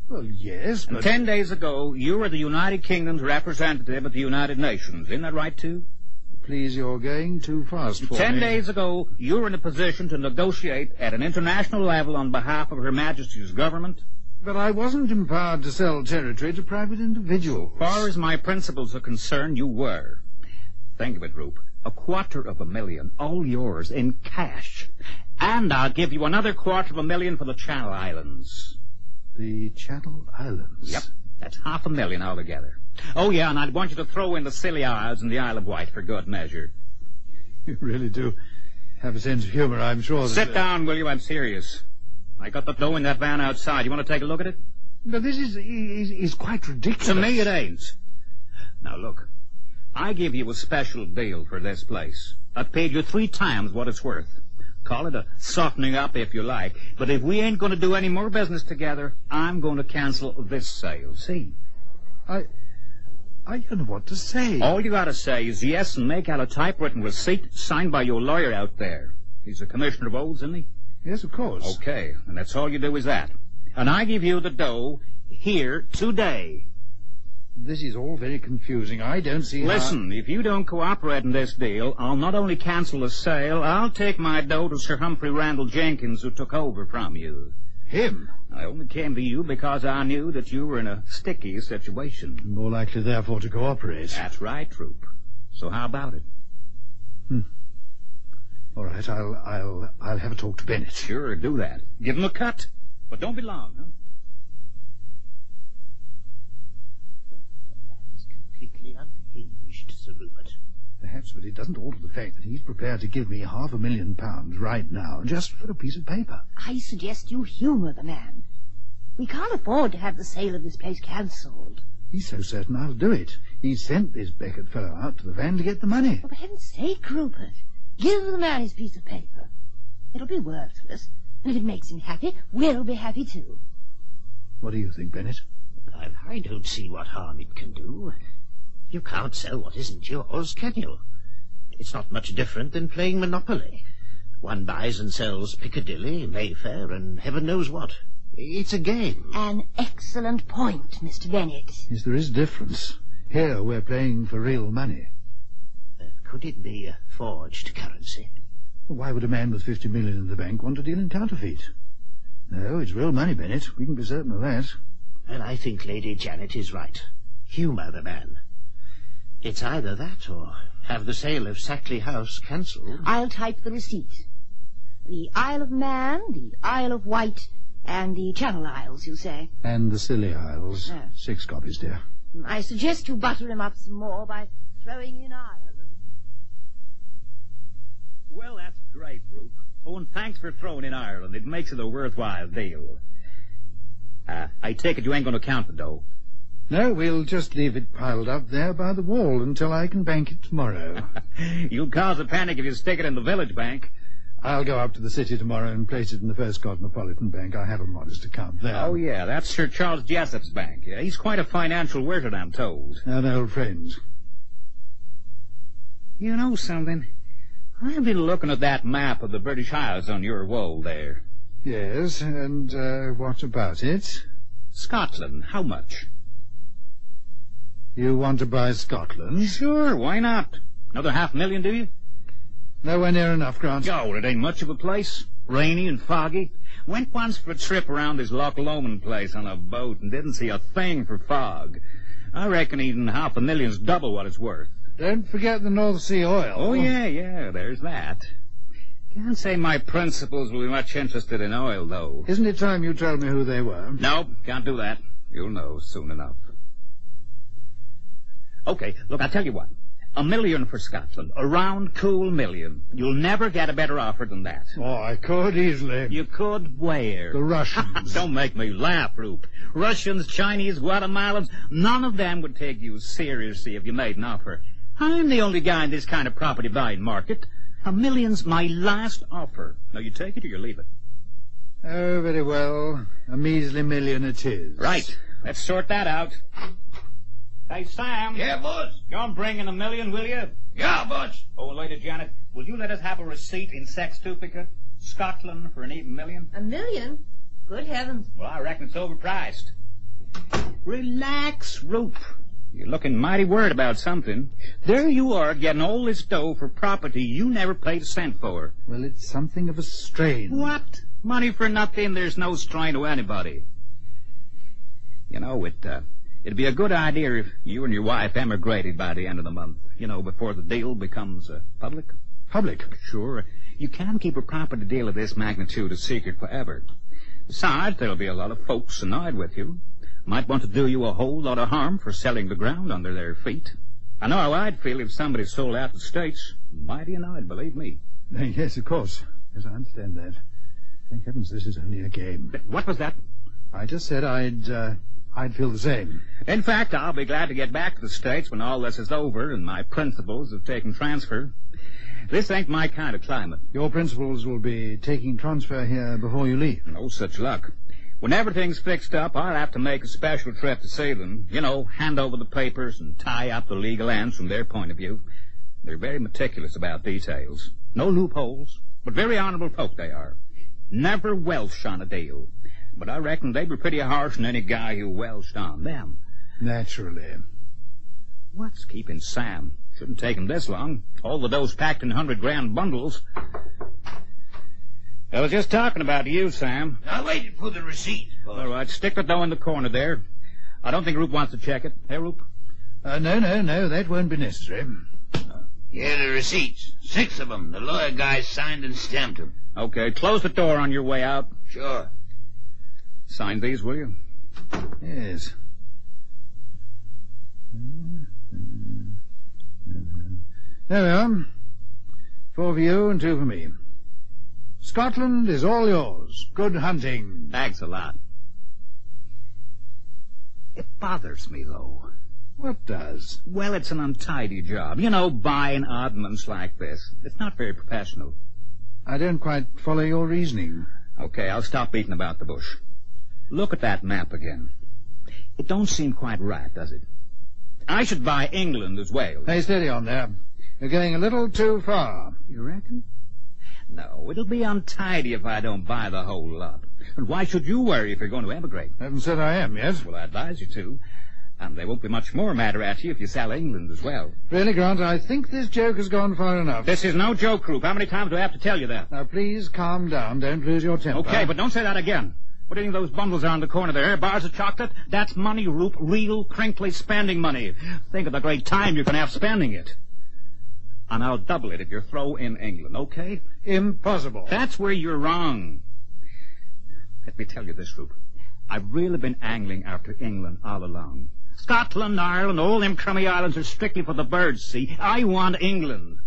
Well, yes, but... And 10 days ago, you were the United Kingdom's representative at the United Nations. Isn't that right, too? Please, you're going too fast for me. 10 days ago, you were in a position to negotiate at an international level on behalf of Her Majesty's government. But I wasn't empowered to sell territory to private individuals. As far as my principles are concerned, you were. Think of it, Roop. $250,000, all yours, in cash. And I'll give you another $250,000 for the Channel Islands. The Channel Islands? Yep. That's $500,000 altogether. Oh, yeah, and I'd want you to throw in the Scilly Isles and the Isle of Wight for good measure. You really do have a sense of humor, I'm sure. Sit down, will you? I'm serious. I got the dough in that van outside. You want to take a look at it? But this is quite ridiculous. To me, it ain't. Now, look. I give you a special deal for this place. I've paid you 3 times what it's worth. Call it a softening up if you like. But if we ain't going to do any more business together, I'm going to cancel this sale. See? I don't know what to say. All you got to say is yes and make out a typewritten receipt signed by your lawyer out there. He's a commissioner of olds, isn't he? Yes, of course. Okay, and that's all you do is that. And I give you the dough here today. This is all very confusing. I don't see Listen, if you don't cooperate in this deal, I'll not only cancel the sale, I'll take my dough to Sir Humphrey Randall Jenkins, who took over from you. Him? I only came to you because I knew that you were in a sticky situation. More likely, therefore, to cooperate. That's right, Troop. So how about it? All right, I'll have a talk to Bennett. Sure, do that. Give him a cut, but don't be long, huh? That is completely unhinged, Sir Rupert. Perhaps, but it doesn't alter the fact that he's prepared to give me £500,000 right now, just for a piece of paper. I suggest you humor the man. We can't afford to have the sale of this place cancelled. He's so certain I'll do it. He sent this Beckett fellow out to the van to get the money. For heaven's sake, Rupert, give the man his piece of paper. It'll be worthless, and if it makes him happy, we'll be happy too. What do you think, Bennett? I don't see what harm it can do. You can't sell what isn't yours, can you? It's not much different than playing Monopoly. One buys and sells Piccadilly, Mayfair, and heaven knows what. It's a game. An excellent point, Mr. Bennett. Yes, there is a difference. Here we're playing for real money. Could it be forged currency? Well, why would a man with 50 million in the bank want to deal in counterfeit? No, it's real money, Bennett. We can be certain of that. Well, I think Lady Janet is right. Humour the man. It's either that or have the sale of Sackley House cancelled. I'll type the receipt. The Isle of Man, the Isle of Wight, and the Channel Isles, you say? And the Scilly Isles. 6 copies, dear. I suggest you butter him up some more by throwing in Ireland. Well, that's great, Rupe. Oh, and thanks for throwing in Ireland. It makes it a worthwhile deal. I take it you ain't going to count the dough. No, we'll just leave it piled up there by the wall until I can bank it tomorrow. You'll cause a panic if you stick it in the village bank. I'll go up to the city tomorrow and place it in the First Cosmopolitan Bank. I have a modest account there. Oh, yeah, that's Sir Charles Jessop's bank. Yeah, he's quite a financial wizard, I'm told. An old friend. You know something? I've been looking at that map of the British Isles on your wall there. Yes, and what about it? Scotland, how much? You want to buy Scotland? Sure, why not? Another $500,000, do you? Nowhere near enough, Grant. Oh, it ain't much of a place. Rainy and foggy. Went once for a trip around this Loch Lomond place on a boat and didn't see a thing for fog. I reckon even $500,000's double what it's worth. Don't forget the North Sea oil. Oh, yeah, there's that. Can't say my principals will be much interested in oil, though. Isn't it time you told me who they were? No, can't do that. You'll know soon enough. Okay, look, I'll tell you what. $1 million for Scotland. A round, cool $1 million. You'll never get a better offer than that. Oh, I could easily. You could where? The Russians. Don't make me laugh, Roop. Russians, Chinese, Guatemalans, none of them would take you seriously if you made an offer. I'm the only guy in this kind of property buying market. $1 million's my last offer. Now, you take it or you leave it. Oh, very well. A measly $1 million it is. Right. Let's sort that out. Hey, Sam. Yeah, boss? Go and bring in $1 million, will you? Yeah, boss. Oh, and Lady Janet, will you let us have a receipt in sextuplicate? Scotland for an even $1 million? $1 million? Good heavens. Well, I reckon it's overpriced. Relax, Roop. You're looking mighty worried about something. There you are, getting all this dough for property you never paid a cent for. Well, it's something of a strain. What? Money for nothing? There's no strain to anybody. You know, it'd be a good idea if you and your wife emigrated by the end of the month. You know, before the deal becomes public. Public? Sure. You can't keep a property deal of this magnitude a secret forever. Besides, there'll be a lot of folks annoyed with you. Might want to do you a whole lot of harm for selling the ground under their feet. I know how I'd feel if somebody sold out the States. Mighty annoyed, believe me. Yes, of course. Yes, I understand that. Thank heavens this is only a game. What was that? I just said I'd feel the same. In fact, I'll be glad to get back to the States when all this is over and my principals have taken transfer. This ain't my kind of climate. Your principals will be taking transfer here before you leave. No such luck. When everything's fixed up, I'll have to make a special trip to see them. You know, hand over the papers and tie up the legal ends from their point of view. They're very meticulous about details. No loopholes, but very honorable folk they are. Never Welsh on a deal. But I reckon they'd be pretty harsh on any guy who Welshed on them. Naturally. What's keeping Sam? Shouldn't take him this long. All the dough's packed in 100-gram bundles. I was just talking about you, Sam. I waited for the receipt, boss. All right, stick the dough in the corner there. I don't think Roop wants to check it. Hey, Roop? No, that won't be necessary. Here are the receipts. 6 of them. The lawyer guy signed and stamped them. Okay, close the door on your way out. Sure. Sign these, will you? Yes. There we are. 4 for you and 2 for me. Scotland is all yours. Good hunting. Thanks a lot. It bothers me, though. What does? Well, it's an untidy job. You know, buying oddments like this. It's not very professional. I don't quite follow your reasoning. Okay, I'll stop beating about the bush. Look at that map again. It don't seem quite right, does it? I should buy England as Wales. Hey, steady on there. You're going a little too far. You reckon? No, it'll be untidy if I don't buy the whole lot. And why should you worry if you're going to emigrate? Haven't said I am yet. Well, I advise you to. And there won't be much more matter at you if you sell England as well. Really, Grant, I think this joke has gone far enough. This is no joke, Roop. How many times do I have to tell you that? Now, please calm down. Don't lose your temper. Okay, but don't say that again. What do you think those bundles are on the corner there? Bars of chocolate? That's money, Roop. Real, crinkly spending money. Think of the great time you can have spending it. And I'll double it if you throw in England, okay? Impossible. That's where you're wrong. Let me tell you this, Roop. I've really been angling after England all along. Scotland, Ireland, all them crummy islands are strictly for the birds, see? I want England.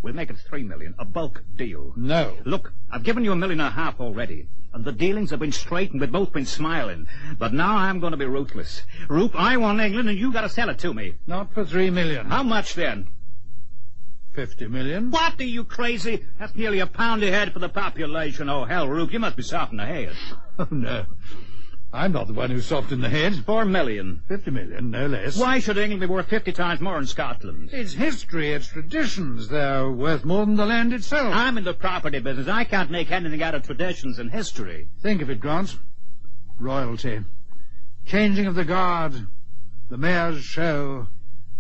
We'll make it $3 million, a bulk deal. No. Look, I've given you $1.5 million already, and the dealings have been straight and we've both been smiling. But now I'm going to be ruthless. Roop, I want England, and you got to sell it to me. Not for $3 million. How much then? $50 million. What, are you crazy? That's nearly a pound a head for the population. Oh, hell, Roop, you must be soft in the head. Oh, no. I'm not the one who's soft in the head. $4 million. $50 million, no less. Why should England be worth 50 times more in Scotland? It's history, it's traditions. They're worth more than the land itself. I'm in the property business. I can't make anything out of traditions and history. Think of it, Grant. Royalty. Changing of the guard. The mayor's show.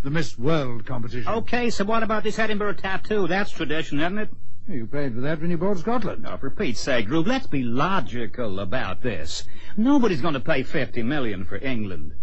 The Miss World competition. Okay, so what about this Edinburgh tattoo? That's tradition, isn't it? You paid for that when you bought Scotland. Now, for Pete's sake, Rube, let's be logical about this. Nobody's going to pay $50 million for England.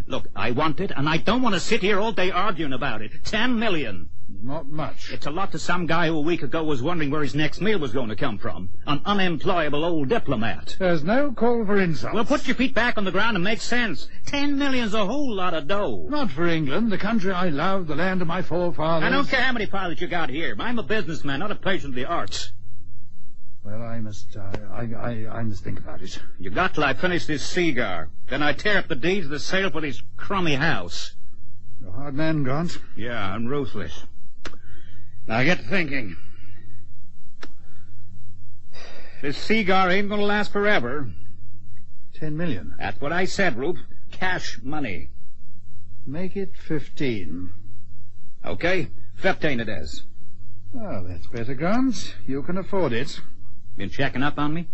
Look, I want it, and I don't want to sit here all day arguing about it. $10 million. Not much. It's a lot to some guy who a week ago was wondering where his next meal was going to come from. An unemployable old diplomat. There's no call for insults. Well, put your feet back on the ground and make sense. $10 million's a whole lot of dough. Not for England, the country I love, the land of my forefathers. I don't care how many pilots you got here. I'm a businessman, not a patient of the arts. Well, I must think about it. You got till I finish this cigar. Then I tear up the deeds of the sale for this crummy house. You're a hard man, Grant. Yeah, I'm ruthless. Now get to thinking. This cigar ain't gonna last forever. $10 million. That's what I said, Rube. Cash money. Make it 15. Okay, 15 it is. Oh, that's better, Grant. You can afford it. Been checking up on me?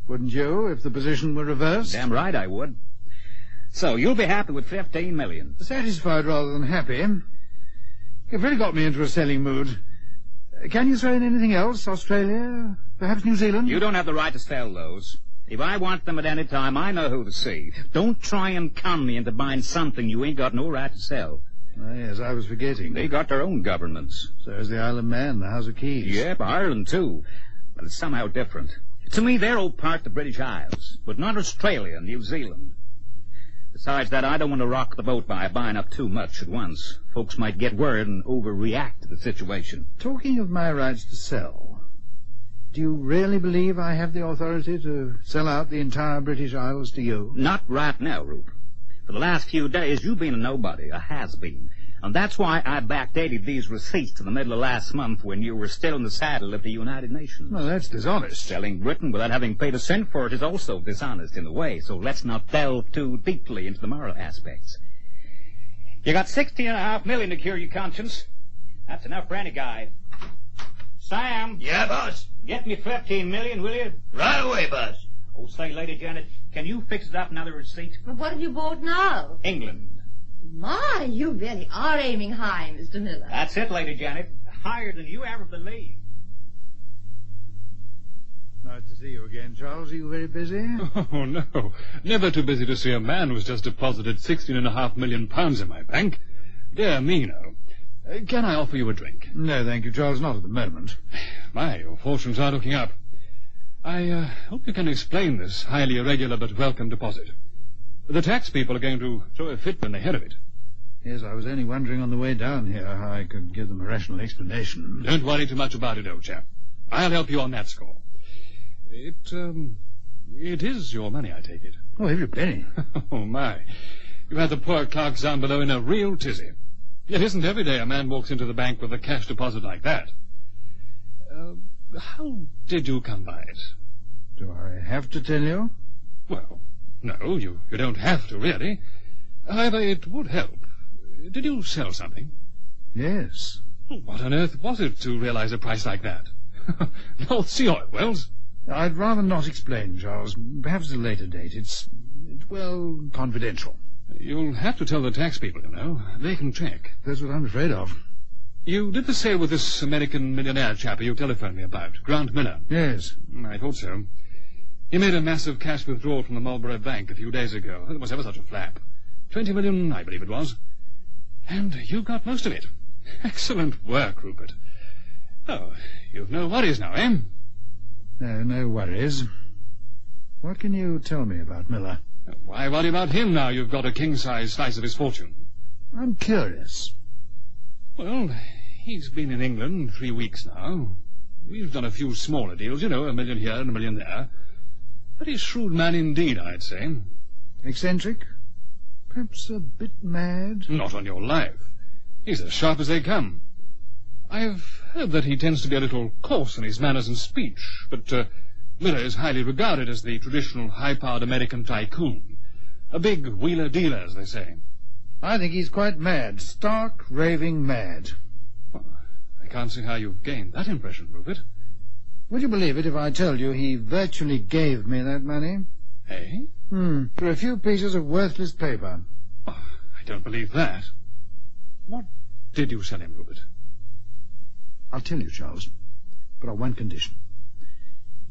Wouldn't you, if the position were reversed? Damn right I would. So, you'll be happy with $15 million. Satisfied rather than happy. You've really got me into a selling mood. Can you throw in anything else? Australia? Perhaps New Zealand? You don't have the right to sell those. If I want them at any time, I know who to see. Don't try and con me into buying something you ain't got no right to sell. Ah, yes, I was forgetting. They got their own governments. So is the Isle of Man, the House of Keys. Yep, Ireland, too. But it's somehow different. To me, they're all part of the British Isles, but not Australia and New Zealand. Besides that, I don't want to rock the boat by buying up too much at once. Folks might get worried and overreact to the situation. Talking of my rights to sell, do you really believe I have the authority to sell out the entire British Isles to you? Not right now, Rube. For the last few days, you've been a nobody, a has-been. And that's why I backdated these receipts to the middle of last month when you were still in the saddle at the United Nations. Well, that's dishonest. Selling Britain without having paid a cent for it is also dishonest in a way, so let's not delve too deeply into the moral aspects. You got $16.5 million to cure your conscience. That's enough for any guy. Sam! Yeah, boss? Get me $15 million, will you? Right away, boss. Oh, say, Lady Janet, can you fix it up another receipt? But what have you bought now? England. My, you really are aiming high, Mr. Miller. That's it, Lady Janet. Higher than you ever believed. Nice to see you again, Charles. Are you very busy? Oh, no. Never too busy to see a man who's just deposited £16.5 million in my bank. Dear me, no. Can I offer you a drink? No, thank you, Charles. Not at the moment. My, your fortunes are looking up. I hope you can explain this highly irregular but welcome deposit. The tax people are going to throw a fit when they hear of it. Yes, I was only wondering on the way down here how I could give them a rational explanation. Don't worry too much about it, old chap. I'll help you on that score. It It is your money, I take it. Oh, every penny. Oh, my. You had the poor clerks down below in a real tizzy. It isn't every day a man walks into the bank with a cash deposit like that. How did you come by it? Do I have to tell you? Well, no, you don't have to, really. However, it would help. Did you sell something? Yes. What on earth was it to realize a price like that? North Sea oil wells? I'd rather not explain, Charles. Perhaps at a later date. It's confidential. You'll have to tell the tax people, you know. They can check. That's what I'm afraid of. You did the sale with this American millionaire chap you telephoned me about, Grant Miller. Yes. I thought so. He made a massive cash withdrawal from the Marlborough Bank a few days ago. There was ever such a flap. 20 million, I believe it was. And you got most of it. Excellent work, Rupert. Oh, you've no worries now, eh? No worries. What can you tell me about Miller? Why worry about him now you've got a king-size slice of his fortune? I'm curious. Well, he's been in England 3 weeks now. We've done a few smaller deals, you know, $1 million here and $1 million there. Very shrewd man indeed, I'd say. Eccentric? Perhaps a bit mad? Not on your life. He's as sharp as they come. I've heard that he tends to be a little coarse in his manners and speech, but Miller is highly regarded as the traditional high-powered American tycoon. A big wheeler-dealer, as they say. I think he's quite mad. Stark, raving mad. Well, I can't see how you've gained that impression, Rupert. Would you believe it if I told you he virtually gave me that money? Eh? For a few pieces of worthless paper. Oh, I don't believe that. What did you sell him, Rupert? I'll tell you, Charles, but on one condition.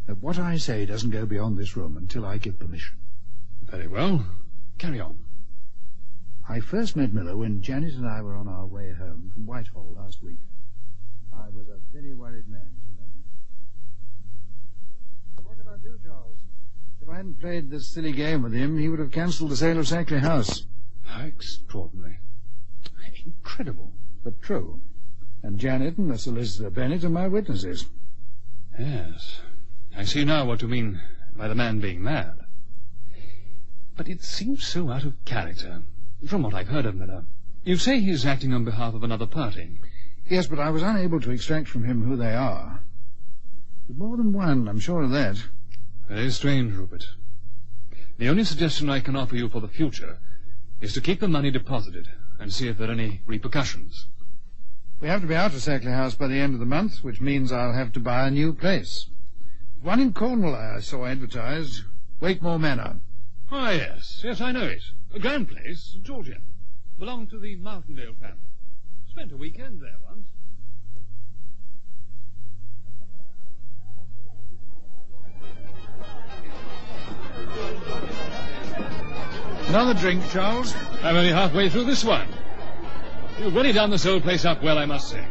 That what I say doesn't go beyond this room until I give permission. Very well. Carry on. I first met Miller when Janet and I were on our way home from Whitehall last week. I was a very worried man, you know. What could I do, Charles? If I hadn't played this silly game with him, he would have cancelled the sale of Sackley House. How extraordinary. Incredible. But true. And Janet and the solicitor Bennett are my witnesses. Yes. I see now what you mean by the man being mad. But it seems so out of character, from what I've heard of Miller. You say he's acting on behalf of another party. Yes, but I was unable to extract from him who they are. But more than one, I'm sure of that. Very strange, Rupert. The only suggestion I can offer you for the future is to keep the money deposited and see if there are any repercussions. We have to be out of Sackley House by the end of the month, which means I'll have to buy a new place. One in Cornwall I saw advertised. Wakemore Manor. Ah, yes. Yes, I know it. A grand place, Georgia. Belonged to the Martindale family. Spent a weekend there once. Another drink, Charles? I'm only halfway through this one. You've really done this old place up well, I must say.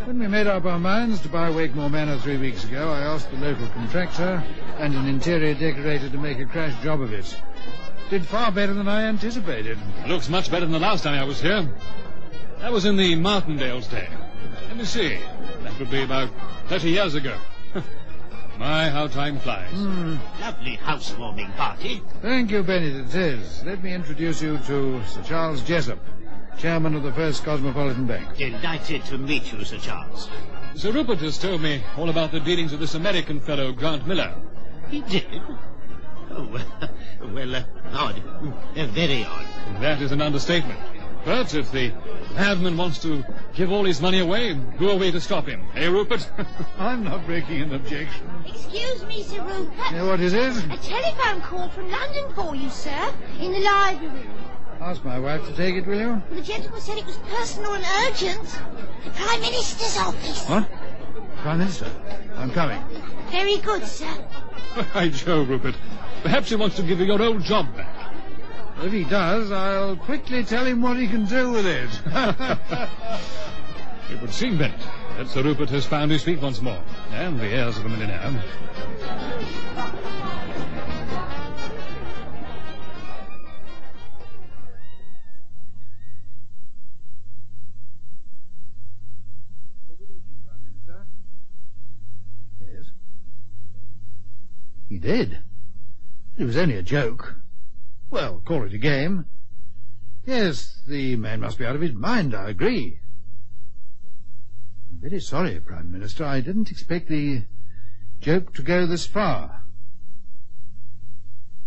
When we made up our minds to buy Wakemore Manor 3 weeks ago, I asked the local contractor and an interior decorator to make a crash job of it. Did far better than I anticipated. Looks much better than the last time I was here. That was in the Martindales' day. Let me see. That would be about 30 years ago. My, how time flies. Lovely housewarming party. Thank you, Bennett, it is. Let me introduce you to Sir Charles Jessup, chairman of the First Cosmopolitan Bank. Delighted to meet you, Sir Charles. Sir Rupert has told me all about the dealings of this American fellow, Grant Miller. He did? Oh, well, odd. Very odd. That is an understatement. But if the madman wants to give all his money away, who are we to stop him? Eh, Rupert? I'm not making an objection. Excuse me, Sir Rupert. Yeah, what is it? A telephone call from London for you, sir, in the library. Ask my wife to take it, will you? The gentleman said it was personal and urgent. The Prime Minister's office. What? Prime Minister? I'm coming. Very good, sir. By Jove, Rupert. Perhaps he wants to give you your old job back. If he does, I'll quickly tell him what he can do with it. It would seem, Bennett, that Sir Rupert has found his feet once more, and the heirs of a millionaire. He did. It was only a joke. Well, call it a game. Yes, the man must be out of his mind, I agree. I'm very sorry, Prime Minister. I didn't expect the joke to go this far.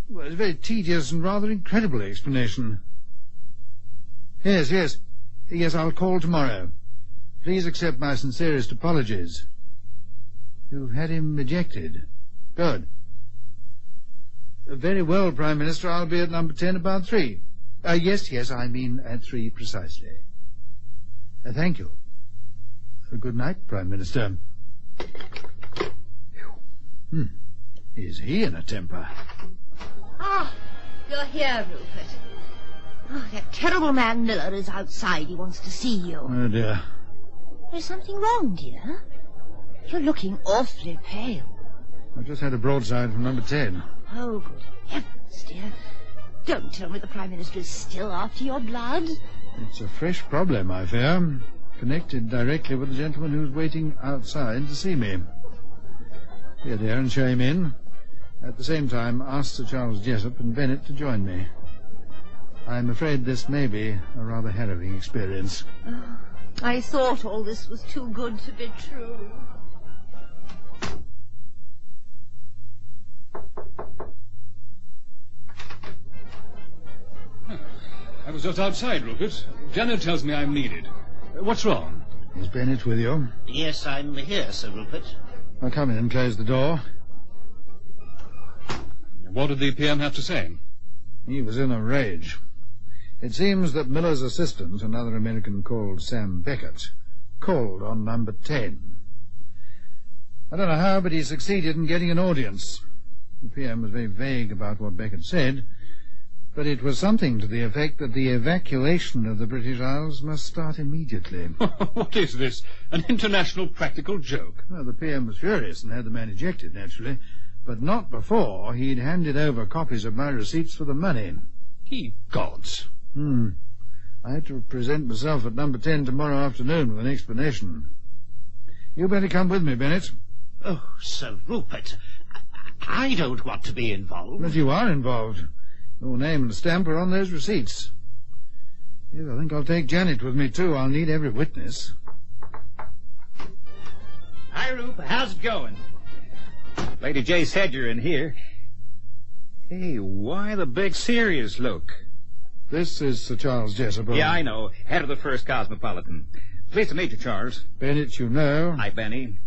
Well, it's a very tedious and rather incredible explanation. Yes, I'll call tomorrow. Please accept my sincerest apologies. You've had him ejected. Good. Very well, Prime Minister. I'll be at number 10 about 3. Yes, I mean at 3 precisely. Thank you. Good night, Prime Minister. Is he in a temper? Ah, you're here, Rupert. Oh, that terrible man Miller is outside. He wants to see you. Oh, dear. There's something wrong, dear. You're looking awfully pale. I've just had a broadside from number 10. Oh, good heavens, dear. Don't tell me the Prime Minister is still after your blood. It's a fresh problem, I fear. Connected directly with the gentleman who's waiting outside to see me. Here, dear, and show him in. At the same time, ask Sir Charles Jessup and Bennett to join me. I'm afraid this may be a rather harrowing experience. Oh, I thought all this was too good to be true. I was just outside, Rupert. Janet tells me I'm needed. What's wrong? Is Bennett with you? Yes, I'm here, Sir Rupert. I'll come in and close the door. What did the PM have to say? He was in a rage. It seems that Miller's assistant, another American called Sam Beckett, called on number 10. I don't know how, but he succeeded in getting an audience. The PM was very vague about what Beckett said, but it was something to the effect that the evacuation of the British Isles must start immediately. What is this? An international practical joke? Well, the PM was furious and had the man ejected, naturally, but not before he'd handed over copies of my receipts for the money. Ye gods. I had to present myself at number 10 tomorrow afternoon with an explanation. You better come with me, Bennett. Oh, Sir Rupert, I don't want to be involved. But you are involved. Your name and stamp are on those receipts. Yes, I think I'll take Janet with me, too. I'll need every witness. Hi, Rupert. How's it going? Lady J said you're in here. Hey, why the big serious look? This is Sir Charles Jessup. Yeah, I know. Head of the 1st Cosmopolitan. Pleased to meet you, Charles. Bennett, you know. Hi, Benny.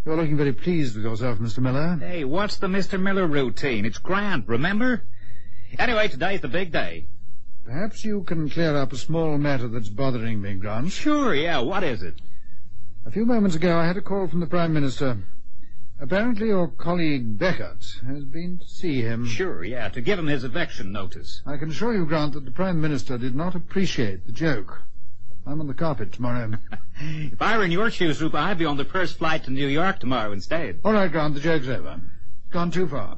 You're looking very pleased with yourself, Mr. Miller. Hey, what's the Mr. Miller routine? It's grand, remember? Anyway, today's the big day. Perhaps you can clear up a small matter that's bothering me, Grant. Sure, yeah. What is it? A few moments ago, I had a call from the Prime Minister. Apparently your colleague Beckett has been to see him. Sure, yeah, to give him his eviction notice. I can assure you, Grant, that the Prime Minister did not appreciate the joke. I'm on the carpet tomorrow. If I were in your shoes, Rupert, I'd be on the first flight to New York tomorrow instead. All right, Grant, the joke's over. Gone too far.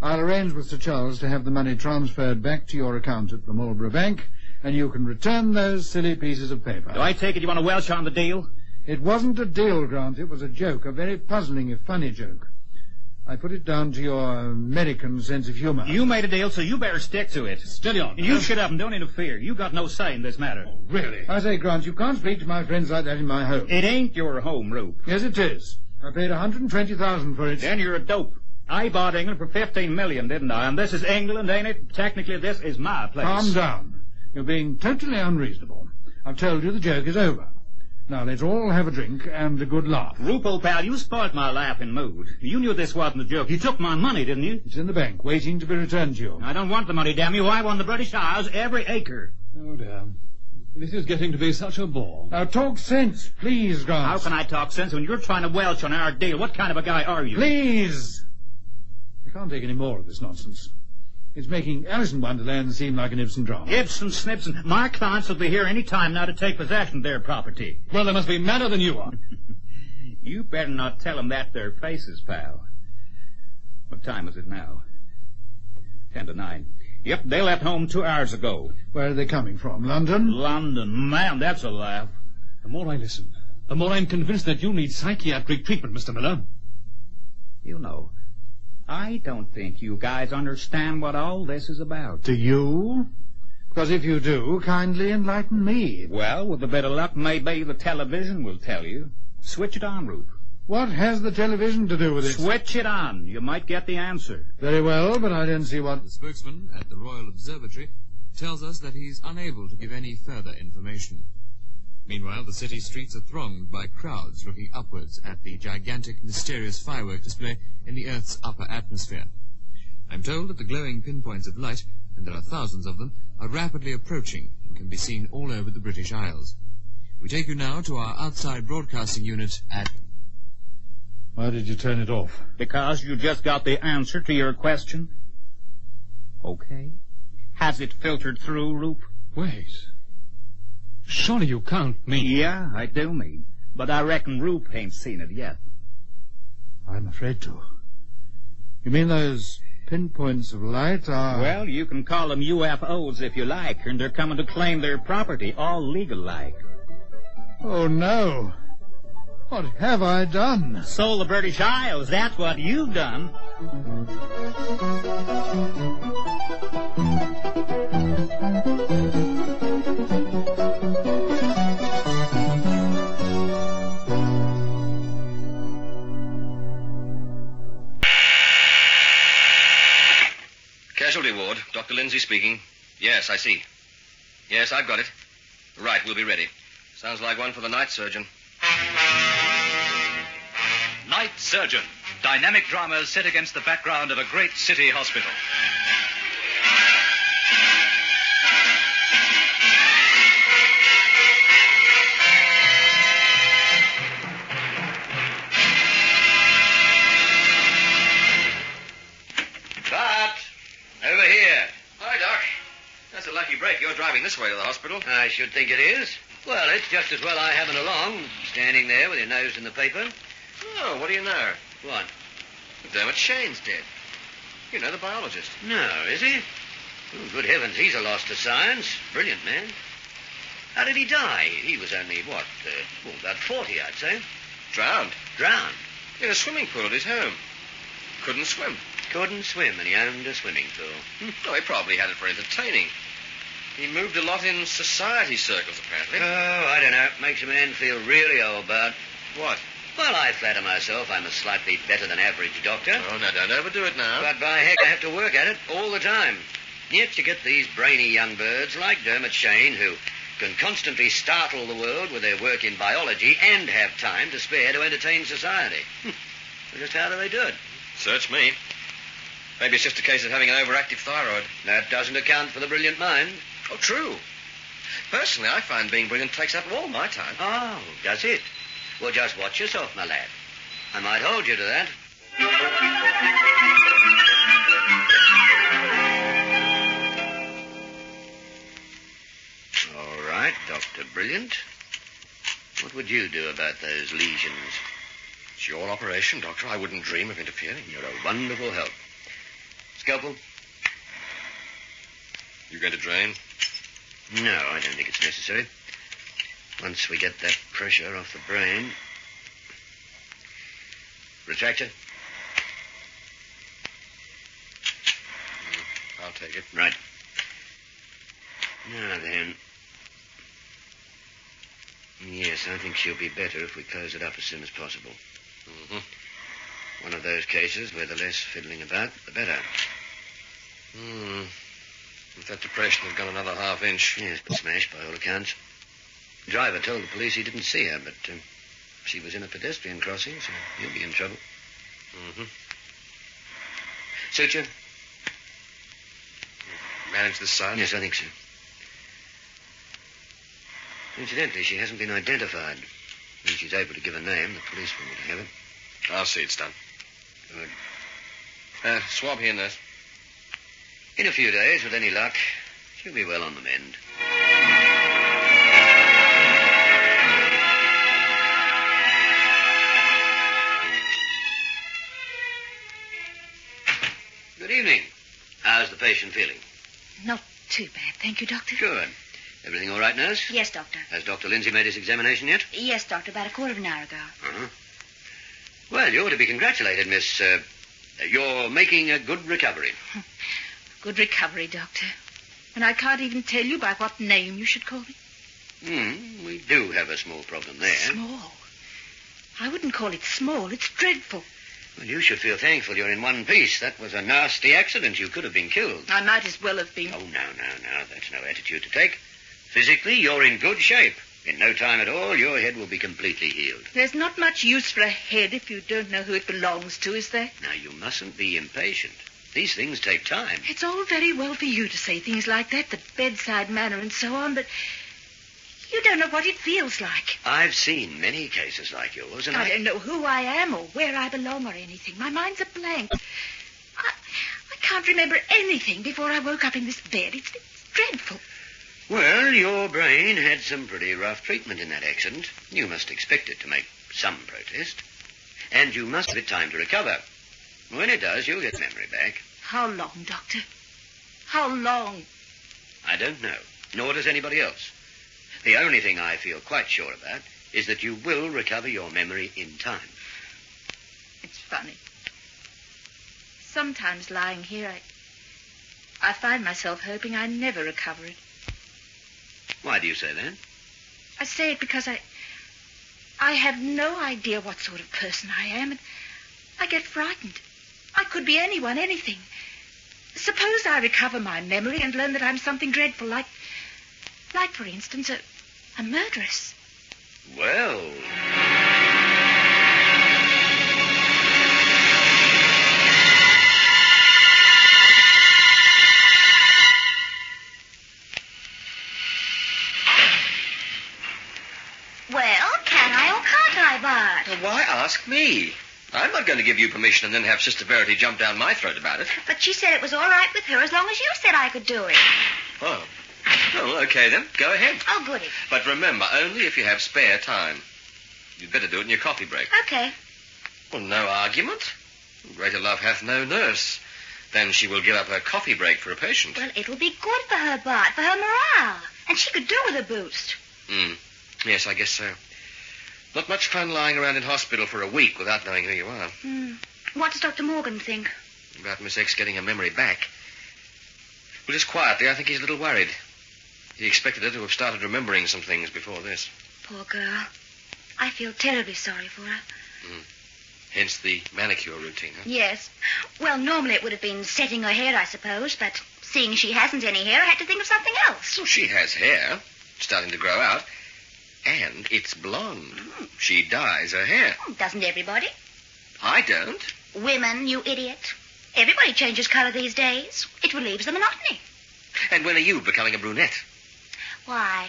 I'll arrange with Sir Charles to have the money transferred back to your account at the Marlborough Bank, and you can return those silly pieces of paper. Do I take it you want to welch on the deal? It wasn't a deal, Grant. It was a joke, a very puzzling, if funny joke. I put it down to your American sense of humor. You made a deal, so you better stick to it. Steady on. You shut up and don't interfere. You got no say in this matter. Oh, really? I say, Grant, you can't speak to my friends like that in my home. It ain't your home, Rube. Yes, it is. I paid $120,000 for it. Then you're a dope. I bought England for $15 million, didn't I? And this is England, ain't it? Technically, this is my place. Calm down. You're being totally unreasonable. I've told you the joke is over. Now, let's all have a drink and a good laugh. Roop, old pal, you spoilt my laughing mood. You knew this wasn't a joke. You took my money, didn't you? It's in the bank, waiting to be returned to you. I don't want the money, damn you. I want the British Isles, every acre. Oh, dear. This is getting to be such a bore. Now, talk sense, please, Grant. How can I talk sense when you're trying to welch on our deal? What kind of a guy are you? Please! I can't take any more of this nonsense. It's making Alice in Wonderland seem like an Ibsen drama. Ibsen, Snipson. My clients will be here any time now to take possession of their property. Well, they must be madder than you are. You better not tell them that to their faces, pal. What time is it now? 10 to 9. Yep, they left home 2 hours ago. Where are they coming from? London? London. Man, that's a laugh. The more I listen, the more I'm convinced that you need psychiatric treatment, Mr. Miller. You know, I don't think you guys understand what all this is about. Do you? Because if you do, kindly enlighten me. Well, with a bit of luck, maybe the television will tell you. Switch it on, Rube. What has the television to do with it? Switch it on. You might get the answer. Very well, but I don't see what... The spokesman at the Royal Observatory tells us that he's unable to give any further information. Meanwhile, the city streets are thronged by crowds looking upwards at the gigantic, mysterious firework display in the Earth's upper atmosphere. I'm told that the glowing pinpoints of light, and there are thousands of them, are rapidly approaching and can be seen all over the British Isles. We take you now to our outside broadcasting unit at... Why did you turn it off? Because you just got the answer to your question. Okay. Has it filtered through, Roop? Wait. Surely you can't mean... Yeah, I do mean. But I reckon Roop ain't seen it yet. I'm afraid to. You mean those pinpoints of light are... Well, you can call them UFOs if you like, and they're coming to claim their property, all legal-like. Oh, no. What have I done? Sold the British Isles, that's what you've done. Casualty ward, Dr. Lindsay speaking. Yes, I see. Yes, I've got it. Right, we'll be ready. Sounds like one for the night surgeon. Night Surgeon. Dynamic dramas set against the background of a great city hospital. Bart! Over here. Hi, Doc. That's a lucky break. You're driving this way to the hospital. I should think it is. Well, it's just as well I haven't along, standing there with your nose in the paper. Oh, what do you know? What? Dermot Shane's dead. You know, the biologist. No, is he? Oh, good heavens, he's a loss to science. Brilliant man. How did he die? He was only, about 40, I'd say. Drowned. Drowned? In a swimming pool at his home. Couldn't swim. Couldn't swim, and he owned a swimming pool. Oh, he probably had it for entertaining. He moved a lot in society circles, apparently. Oh, I don't know. Makes a man feel really old, Bart. What? Well, I flatter myself I'm a slightly better than average doctor. Oh, now, don't overdo it now. But by heck, I have to work at it all the time. Yet you get these brainy young birds like Dermot Shane who can constantly startle the world with their work in biology and have time to spare to entertain society. Well, just how do they do it? Search me. Maybe it's just a case of having an overactive thyroid. That doesn't account for the brilliant mind. Oh, true. Personally, I find being brilliant takes up all my time. Oh, does it? Well, just watch yourself, my lad. I might hold you to that. All right, Dr. Brilliant. What would you do about those lesions? It's your operation, Doctor. I wouldn't dream of interfering. You're a wonderful help. Scalpel? You going to drain? No, I don't think it's necessary. Once we get that pressure off the brain... Retractor? I'll take it. Right. Now then... Yes, I think she'll be better if we close it up as soon as possible. One of those cases where the less fiddling about, the better. If that depression had gone another half-inch. Yes, but smashed by all accounts. The driver told the police he didn't see her, but she was in a pedestrian crossing, so he'll be in trouble. Suture? Manage this side? Yes, I think so. Incidentally, she hasn't been identified. When she's able to give a name, the police will want to have it. I'll see it's done. Good. Swab here, nurse. In a few days, with any luck, she'll be well on the mend. Good evening. How's the patient feeling? Not too bad, thank you, Doctor. Good. Everything all right, nurse? Yes, Doctor. Has Dr. Lindsay made his examination yet? Yes, Doctor, about a quarter of an hour ago. Well, you ought to be congratulated, Miss... You're making a good recovery. Good recovery, Doctor. And I can't even tell you by what name you should call me. We do have a small problem there. Small? I wouldn't call it small. It's dreadful. Well, you should feel thankful you're in one piece. That was a nasty accident. You could have been killed. I might as well have been. Oh, no. That's no attitude to take. Physically, you're in good shape. In no time at all, your head will be completely healed. There's not much use for a head if you don't know who it belongs to, is there? Now, you mustn't be impatient. These things take time. It's all very well for you to say things like that, the bedside manner and so on, but you don't know what it feels like. I've seen many cases like yours, and I don't know who I am or where I belong or anything. My mind's a blank. I can't remember anything before I woke up in this bed. It's dreadful. Well, your brain had some pretty rough treatment in that accident. You must expect it to make some protest. And you must give it time to recover. When it does, you'll get memory back. How long, Doctor? How long? I don't know, nor does anybody else. The only thing I feel quite sure about is that you will recover your memory in time. It's funny. Sometimes lying here, I find myself hoping I never recover it. Why do you say that? I say it because I have no idea what sort of person I am, and I get frightened. I could be anyone, anything. Suppose I recover my memory and learn that I'm something dreadful, like for instance, a murderess. Well... Well, can I or can't I, Bart? Why ask me? I'm not going to give you permission and then have Sister Verity jump down my throat about it. But she said it was all right with her as long as you said I could do it. Oh. Oh, okay then. Go ahead. Oh, goody. But remember, only if you have spare time. You'd better do it in your coffee break. Okay. Well, no argument. Greater love hath no nurse. Then she will give up her coffee break for a patient. Well, it'll be good for her, Bart, for her morale. And she could do with a boost. Yes, I guess so. Not much fun lying around in hospital for a week without knowing who you are. What does Dr. Morgan think? About Miss X getting her memory back. Well, just quietly, I think he's a little worried. He expected her to have started remembering some things before this. Poor girl. I feel terribly sorry for her. Hence the manicure routine, huh? Yes. Well, normally it would have been setting her hair, I suppose, but seeing she hasn't any hair, I had to think of something else. Well, she has hair. Starting to grow out. And it's blonde. She dyes her hair. Doesn't everybody? I don't. Women, you idiot. Everybody changes colour these days. It relieves the monotony. And when are you becoming a brunette? Why?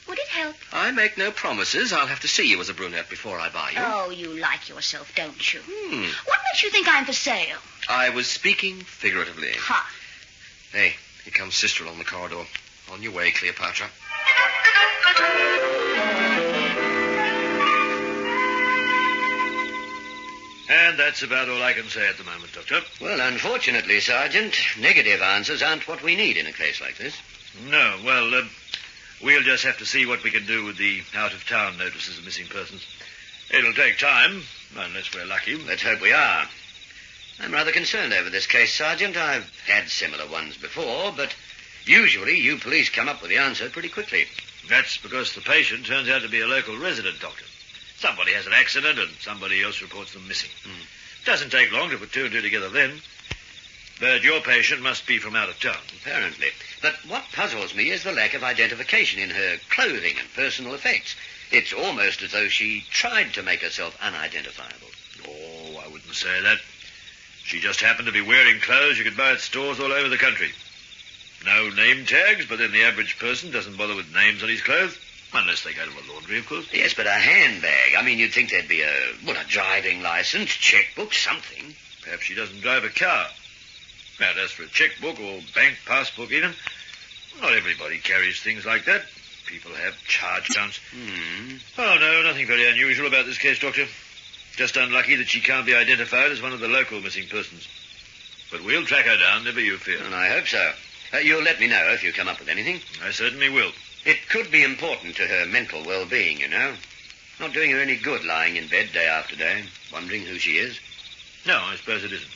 Would it help? I make no promises. I'll have to see you as a brunette before I buy you. Oh, you like yourself, don't you? What makes you think I'm for sale? I was speaking figuratively. Ha. Hey, here comes Sister along the corridor. On your way, Cleopatra. And that's about all I can say at the moment, Doctor. Well, unfortunately, Sergeant, negative answers aren't what we need in a case like this. No, well, we'll just have to see what we can do with the out-of-town notices of missing persons. It'll take time, unless we're lucky. Let's hope we are. I'm rather concerned over this case, Sergeant. I've had similar ones before, but usually you police come up with the answer pretty quickly. That's because the patient turns out to be a local resident, Doctor. Somebody has an accident and somebody else reports them missing. Doesn't take long to put two and two together then. But your patient must be from out of town. Apparently. But what puzzles me is the lack of identification in her clothing and personal effects. It's almost as though she tried to make herself unidentifiable. Oh, I wouldn't say that. She just happened to be wearing clothes you could buy at stores all over the country. No name tags, but then the average person doesn't bother with names on his clothes. Unless they go to a laundry, of course. Yes, but a handbag. I mean, you'd think there'd be a driving license, checkbook, something. Perhaps she doesn't drive a car. Now, as for a checkbook or bank passbook even, not everybody carries things like that. People have charge accounts. Oh, no, nothing very unusual about this case, Doctor. Just unlucky that she can't be identified as one of the local missing persons. But we'll track her down, never you fear. And I hope so. You'll let me know if you come up with anything. I certainly will. It could be important to her mental well-being, you know. Not doing her any good lying in bed day after day, wondering who she is. No, I suppose it isn't.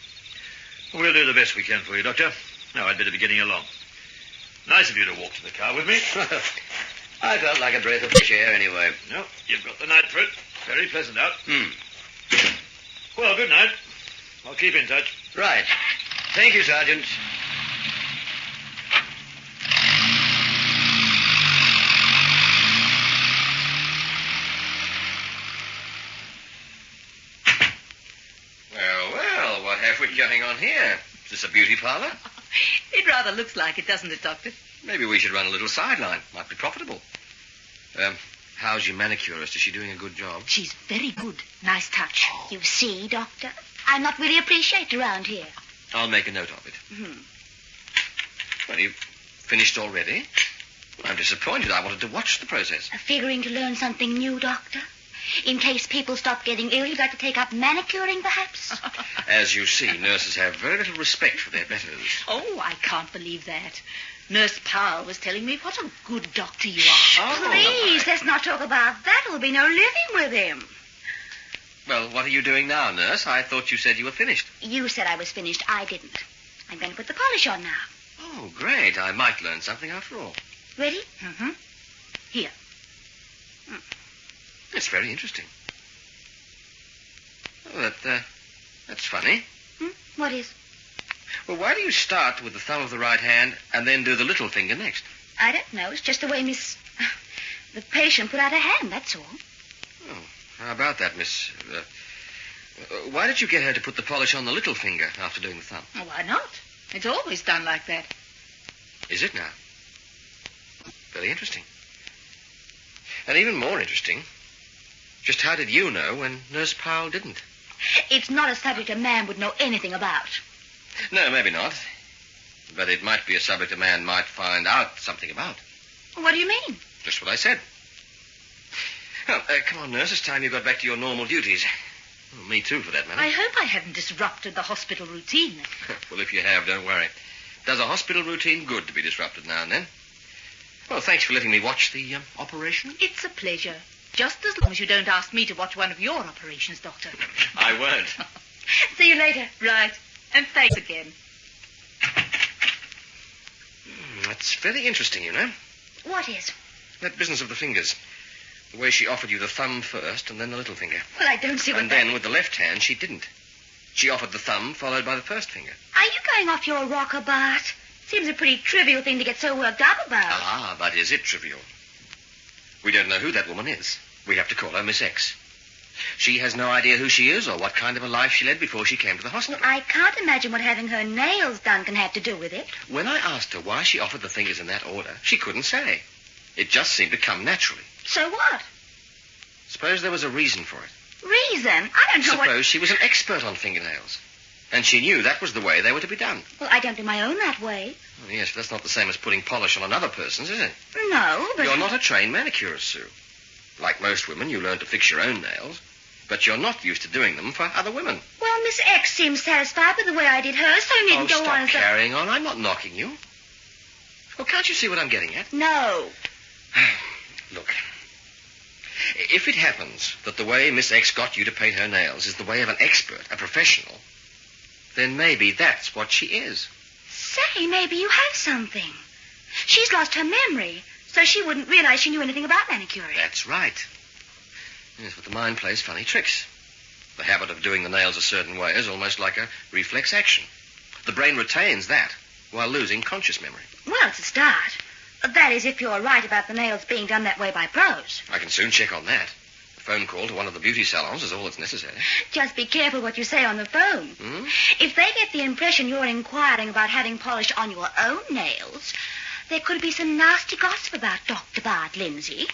We'll do the best we can for you, Doctor. Now, I'd better be getting along. Nice of you to walk to the car with me. I felt like a breath of fresh air anyway. No, you've got the night for it. Very pleasant out. Well, good night. I'll keep in touch. Right. Thank you, Sergeant. Well, what have we going on here? Is this a beauty parlor? It rather looks like it, doesn't it, Doctor? Maybe we should run a little sideline. Might be profitable. How's your manicurist? Is she doing a good job? She's very good. Nice touch. You see, Doctor, I'm not really appreciated around here. I'll make a note of it. Well, you've finished already? I'm disappointed. I wanted to watch the process. Figuring to learn something new, Doctor? In case people stop getting ill, you'd like to take up manicuring, perhaps? As you see, nurses have very little respect for their betters. Oh, I can't believe that. Nurse Powell was telling me what a good doctor you are. Please, let's not talk about that. There'll be no living with him. Well, what are you doing now, nurse? I thought you said you were finished. You said I was finished. I didn't. I'm going to put the polish on now. Oh, great. I might learn something after all. Ready? Here. It's very interesting. Oh, that's funny. What is? Well, why do you start with the thumb of the right hand and then do the little finger next? I don't know. It's just the way the patient put out her hand, that's all. Oh, how about that, miss? Why did you get her to put the polish on the little finger after doing the thumb? Oh, why not? It's always done like that. Is it now? Very interesting. And even more interesting, just how did you know when Nurse Powell didn't? It's not a subject a man would know anything about. No, maybe not. But it might be a subject a man might find out something about. What do you mean? Just what I said. Well, come on, nurse. It's time you got back to your normal duties. Well, me too, for that matter. I hope I haven't disrupted the hospital routine. Well, if you have, don't worry. Does a hospital routine good to be disrupted now and then? Well, thanks for letting me watch the operation. It's a pleasure. Just as long as you don't ask me to watch one of your operations, Doctor. I won't. See you later. Right. And thanks again. That's very interesting, you know. What is? That business of the fingers. The way she offered you the thumb first and then the little finger. Well, I don't see what And then with the left hand, she didn't. She offered the thumb followed by the first finger. Are you going off your rocker, Bart? Seems a pretty trivial thing to get so worked up about. Ah, but is it trivial? We don't know who that woman is. We have to call her Miss X. She has no idea who she is or what kind of a life she led before she came to the hospital. I can't imagine what having her nails done can have to do with it. When I asked her why she offered the fingers in that order, she couldn't say. It just seemed to come naturally. So what? Suppose there was a reason for it. Reason? I don't know Suppose she was an expert on fingernails. And she knew that was the way they were to be done. Well, I don't do my own that way. Oh, yes, but that's not the same as putting polish on another person's, is it? No, but... You're not a trained manicurist, Sue. Like most women, you learn to fix your own nails, but you're not used to doing them for other women. Well, Miss X seems satisfied with the way I did hers, so you needn't go stop on... carrying on. I'm not knocking you. Well, can't you see what I'm getting at? No. Look, if it happens that the way Miss X got you to paint her nails is the way of an expert, a professional, then maybe that's what she is. Say, maybe you have something. She's lost her memory, so she wouldn't realize she knew anything about manicuring. That's right. Yes, but the mind plays funny tricks. The habit of doing the nails a certain way is almost like a reflex action. The brain retains that while losing conscious memory. Well, it's a start. That is, if you're right about the nails being done that way by pros. I can soon check on that. A phone call to one of the beauty salons is all that's necessary. Just be careful what you say on the phone. If they get the impression you're inquiring about having polished on your own nails, there could be some nasty gossip about Dr. Bart Lindsay.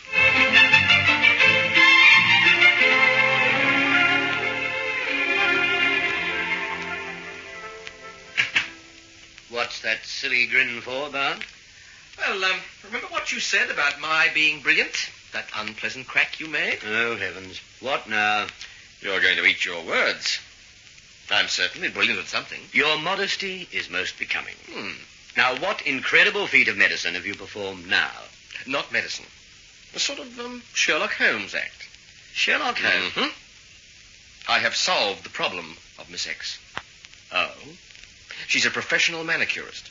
What's that silly grin for, Bart? Well, remember what you said about my being brilliant? That unpleasant crack you made? Oh, heavens. What now? You're going to eat your words. I'm certainly brilliant at something. Your modesty is most becoming. Now, what incredible feat of medicine have you performed now? Not medicine. A sort of Sherlock Holmes act. Sherlock Holmes? Mm-hmm. I have solved the problem of Miss X. Oh? She's a professional manicurist.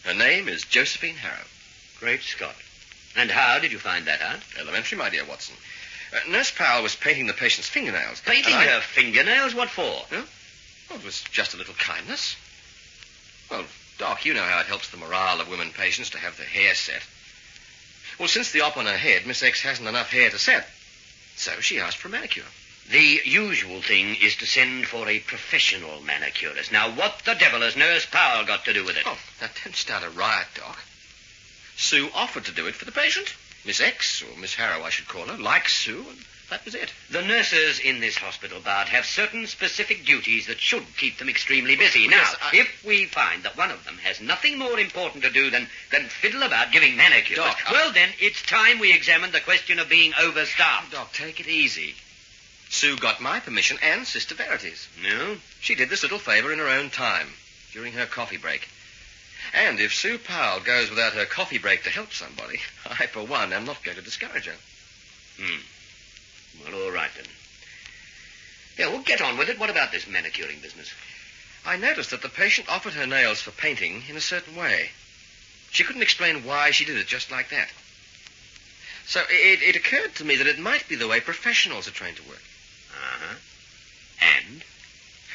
Her name is Josephine Harrow. Great Scott. And how did you find that out? Elementary, my dear Watson. Nurse Powell was painting the patient's fingernails. Painting her fingernails? What for? Huh? Well, it was just a little kindness. Well, Doc, you know how it helps the morale of women patients to have their hair set. Well, since the op on her head, Miss X hasn't enough hair to set. So she asked for a manicure. The usual thing is to send for a professional manicurist. Now, what the devil has Nurse Powell got to do with it? Oh, now don't start a riot, Doc. Sue offered to do it for the patient. Miss X, or Miss Harrow, I should call her, likes Sue, and that was it. The nurses in this hospital, Bart, have certain specific duties that should keep them extremely busy. Now, if we find that one of them has nothing more important to do than fiddle about giving manicures, Doc, well, then, it's time we examine the question of being overstaffed. Doc, take it easy. Sue got my permission and Sister Verity's. No? She did this little favor in her own time, during her coffee break. And if Sue Powell goes without her coffee break to help somebody, I, for one, am not going to discourage her. Well, all right, then. Yeah, we'll get on with it. What about this manicuring business? I noticed that the patient offered her nails for painting in a certain way. She couldn't explain why she did it just like that. So it occurred to me that it might be the way professionals are trained to work. Uh-huh. And?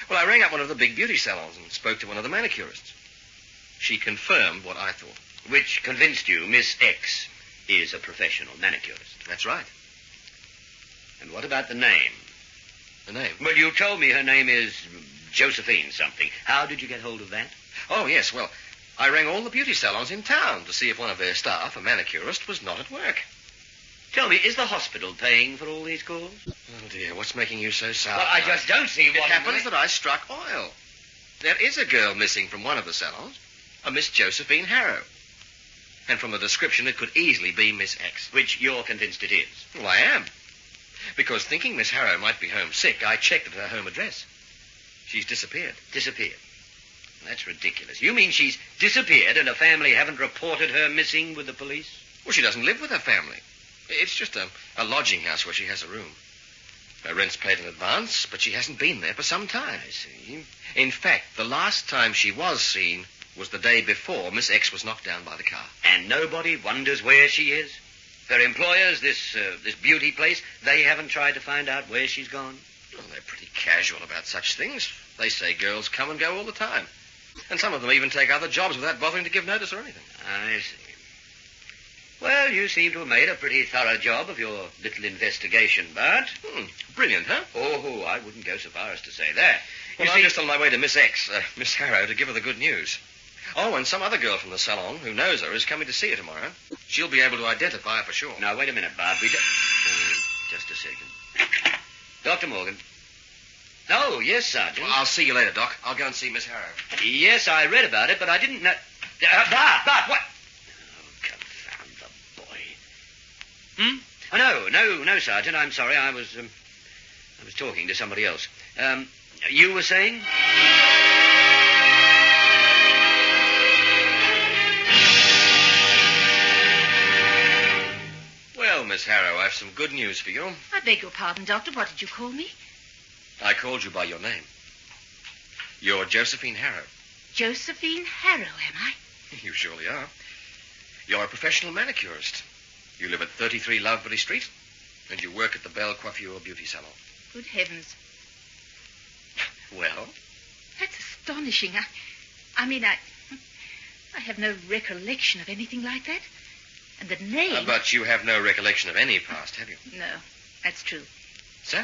Well, I rang up one of the big beauty salons and spoke to one of the manicurists. She confirmed what I thought. Which convinced you Miss X is a professional manicurist. That's right. And what about the name? The name? Well, you told me her name is Josephine something. How did you get hold of that? Oh, yes, well, I rang all the beauty salons in town to see if one of their staff, a manicurist, was not at work. Tell me, is the hospital paying for all these calls? Oh, dear, what's making you so sour? Well, I just don't see what... It happens that I struck oil. There is a girl missing from one of the salons, a Miss Josephine Harrow. And from the description, it could easily be Miss X. Which you're convinced it is? Well, I am. Because thinking Miss Harrow might be home sick, I checked at her home address. She's disappeared. Disappeared? That's ridiculous. You mean she's disappeared and her family haven't reported her missing with the police? Well, she doesn't live with her family. It's just a lodging house where she has a room. Her rent's paid in advance, but she hasn't been there for some time. I see. In fact, the last time she was seen was the day before Miss X was knocked down by the car. And nobody wonders where she is? Her employers, this beauty place, they haven't tried to find out where she's gone? Well, they're pretty casual about such things. They say girls come and go all the time. And some of them even take other jobs without bothering to give notice or anything. I see. Well, you seem to have made a pretty thorough job of your little investigation, Bart. Brilliant, huh? Oh, I wouldn't go so far as to say that. Well, I'm just on my way to Miss X, Miss Harrow, to give her the good news. Oh, and some other girl from the salon who knows her is coming to see her tomorrow. She'll be able to identify her for sure. Now, wait a minute, Bart. Just a second. Dr. Morgan. Oh, yes, Sergeant. Well, I'll see you later, Doc. I'll go and see Miss Harrow. Yes, I read about it, but I didn't know... Bart, what? Oh, confound the boy. Oh, no, Sergeant. I'm sorry. I was talking to somebody else. You were saying? Well, Miss Harrow, I've some good news for you. I beg your pardon, Doctor. What did you call me? I called you by your name. You're Josephine Harrow. Josephine Harrow, am I? You surely are. You're a professional manicurist. You live at 33 Lovebury Street, and you work at the Belle Coiffure Beauty Salon. Good heavens. Well? That's astonishing. I mean, I have no recollection of anything like that. And the name... But you have no recollection of any past, have you? No, that's true. So,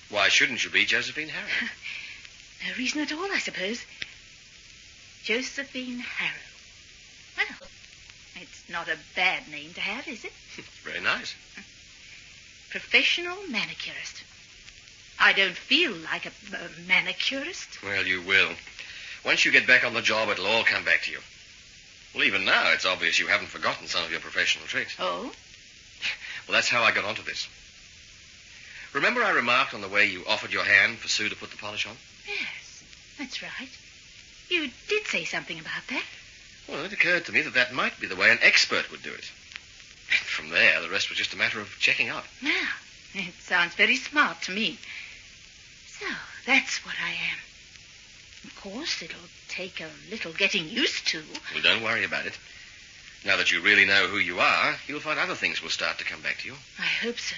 why shouldn't you be Josephine Harrow? No reason at all, I suppose. Josephine Harrow. Well, it's not a bad name to have, is it? Very nice. Professional manicurist. I don't feel like a manicurist. Well, you will. Once you get back on the job, it'll all come back to you. Well, even now, it's obvious you haven't forgotten some of your professional tricks. Oh? Well, that's how I got onto this. Remember I remarked on the way you offered your hand for Sue to put the polish on? Yes, that's right. You did say something about that. Well, it occurred to me that might be the way an expert would do it. And from there, the rest was just a matter of checking up. Yeah, it sounds very smart to me. So, that's what I am. Of course, it'll take a little getting used to. Well, don't worry about it. Now that you really know who you are, you'll find other things will start to come back to you. I hope so.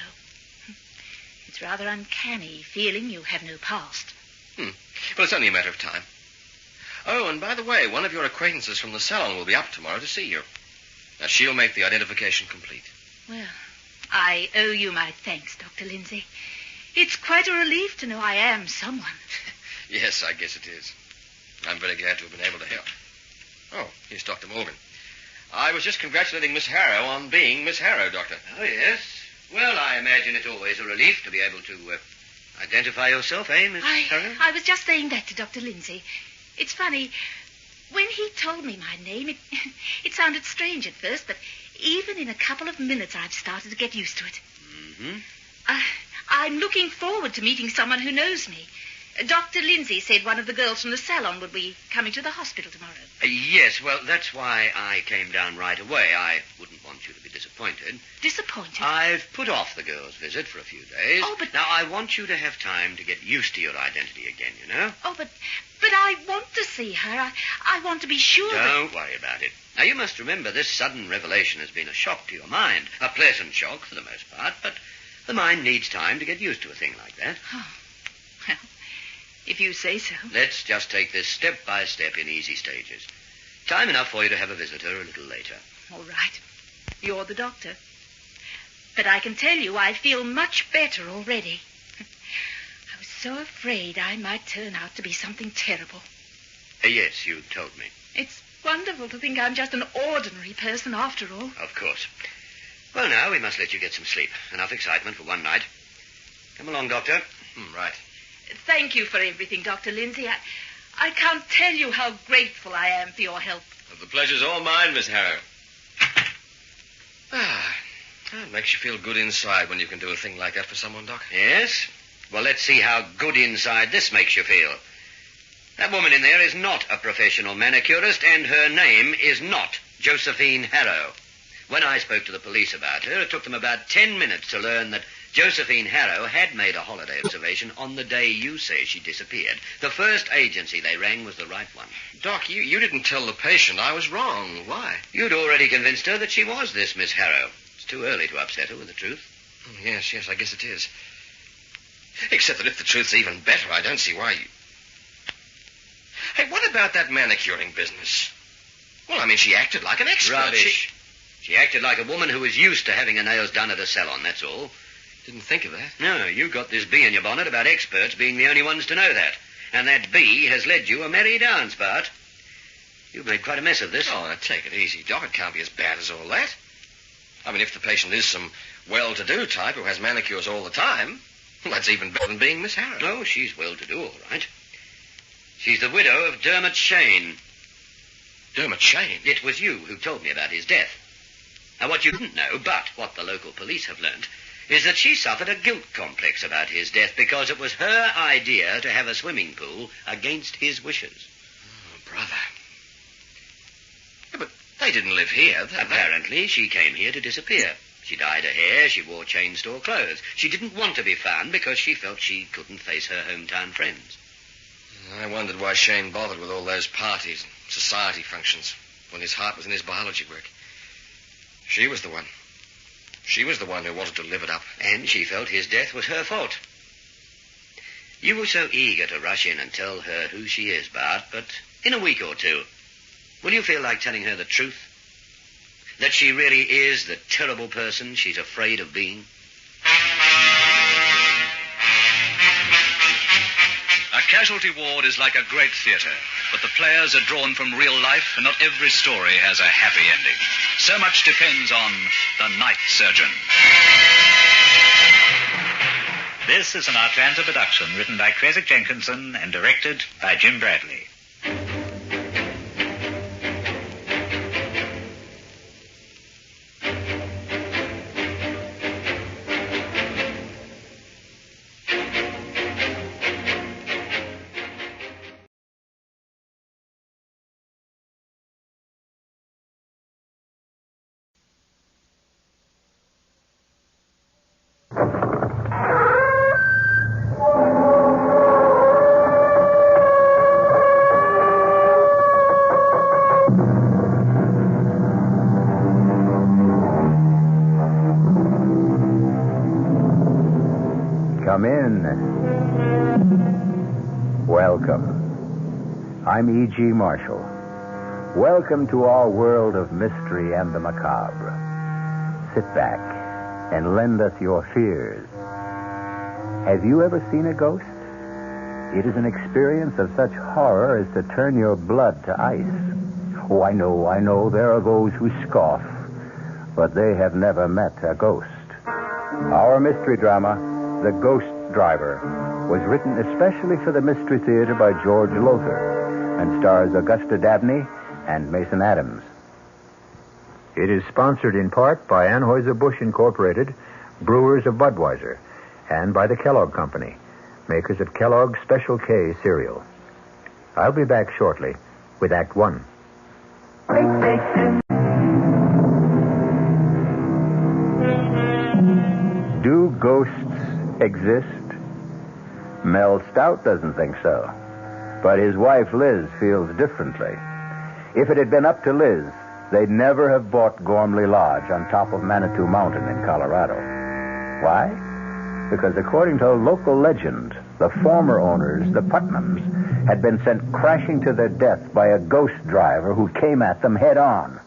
It's rather uncanny feeling you have no past. Well, it's only a matter of time. Oh, and by the way, one of your acquaintances from the salon will be up tomorrow to see you. Now, she'll make the identification complete. Well, I owe you my thanks, Dr. Lindsay. It's quite a relief to know I am someone. Yes, I guess it is. I'm very glad to have been able to help. Oh, here's Dr. Morgan. I was just congratulating Miss Harrow on being Miss Harrow, Doctor. Oh, yes. Well, I imagine it's always a relief to be able to identify yourself, eh, Miss Harrow? I was just saying that to Dr. Lindsay. It's funny. When he told me my name, it sounded strange at first, but even in a couple of minutes, I've started to get used to it. Mm-hmm. I'm looking forward to meeting someone who knows me. Dr. Lindsay said one of the girls from the salon would be coming to the hospital tomorrow. Yes, well, that's why I came down right away. I wouldn't want you to be disappointed. Disappointed? I've put off the girl's visit for a few days. Oh, but... Now, I want you to have time to get used to your identity again, you know? Oh, but I want to see her. I want to be sure Don't worry about it. Now, you must remember this sudden revelation has been a shock to your mind. A pleasant shock for the most part, but the mind needs time to get used to a thing like that. Oh, well... If you say so. Let's just take this step by step in easy stages. Time enough for you to have a visitor a little later. All right. You're the doctor. But I can tell you I feel much better already. I was so afraid I might turn out to be something terrible. Yes, you told me. It's wonderful to think I'm just an ordinary person after all. Of course. Well, now we must let you get some sleep. Enough excitement for one night. Come along, Doctor. Right. Thank you for everything, Dr. Lindsay. I can't tell you how grateful I am for your help. Well, the pleasure's all mine, Miss Harrow. It makes you feel good inside when you can do a thing like that for someone, Doc. Yes? Well, let's see how good inside this makes you feel. That woman in there is not a professional manicurist, and her name is not Josephine Harrow. When I spoke to the police about her, it took them about 10 minutes to learn that Josephine Harrow had made a holiday observation on the day you say she disappeared. The first agency they rang was the right one. Doc, you didn't tell the patient I was wrong. Why? You'd already convinced her that she was this Miss Harrow. It's too early to upset her with the truth. Yes, I guess it is. Except that if the truth's even better, I don't see why you... Hey, what about that manicuring business? Well, I mean, she acted like an expert. Rubbish. She acted like a woman who was used to having her nails done at a salon, that's all. Didn't think of that. No, you got this bee in your bonnet about experts being the only ones to know that. And that bee has led you a merry dance, Bart. You've made quite a mess of this. Oh, now take it easy, Doc. It can't be as bad as all that. I mean, if the patient is some well-to-do type who has manicures all the time, well, that's even better than being Miss Harrow. No, she's well-to-do, all right. She's the widow of Dermot Shane. Dermot Shane? It was you who told me about his death. Now, what you didn't know, but what the local police have learnt, is that she suffered a guilt complex about his death because it was her idea to have a swimming pool against his wishes. Oh, brother. Yeah, but they didn't live here. Apparently, she came here to disappear. She dyed her hair, she wore chain store clothes. She didn't want to be found because she felt she couldn't face her hometown friends. I wondered why Shane bothered with all those parties and society functions when his heart was in his biology work. She was the one. She was the one who wanted to live it up. And she felt his death was her fault. You were so eager to rush in and tell her who she is, Bart, but in a week or two, will you feel like telling her the truth? That she really is the terrible person she's afraid of being? A casualty ward is like a great theatre, but the players are drawn from real life, and not every story has a happy ending. So much depends on The Night Surgeon. This is an Atlanta production written by Craig Jenkinson and directed by Jim Bradley. Come in. Welcome. I'm E.G. Marshall. Welcome to our world of mystery and the macabre. Sit back and lend us your fears. Have you ever seen a ghost? It is an experience of such horror as to turn your blood to ice. Oh, I know, there are those who scoff, but they have never met a ghost. Our mystery drama, The Ghost Driver, was written especially for the Mystery Theater by George Lothar and stars Augusta Dabney and Mason Adams. It is sponsored in part by Anheuser-Busch Incorporated, brewers of Budweiser, and by the Kellogg Company, makers of Kellogg's Special K cereal. I'll be back shortly with Act One. Do ghosts exist? Mel Stout doesn't think so, but his wife Liz feels differently. If it had been up to Liz, they'd never have bought Gormley Lodge on top of Manitou Mountain in Colorado. Why? Because according to local legend, the former owners, the Putnams, had been sent crashing to their death by a ghost driver who came at them head on.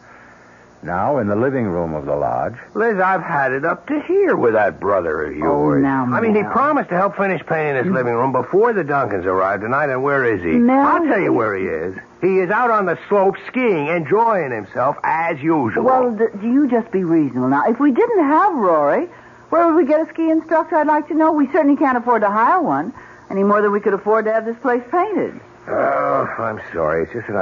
Now, in the living room of the lodge... Liz, I've had it up to here with that brother of yours. Oh, now, I mean, he Mel. promised to help finish painting this living room before the Duncans arrived tonight, and where is he? Mel. I'll tell you where he is. He is out on the slope skiing, enjoying himself as usual. Well, do you just be reasonable now. If we didn't have Rory, where would we get a ski instructor, I'd like to know? We certainly can't afford to hire one, any more than we could afford to have this place painted. Oh, I'm sorry. It's just that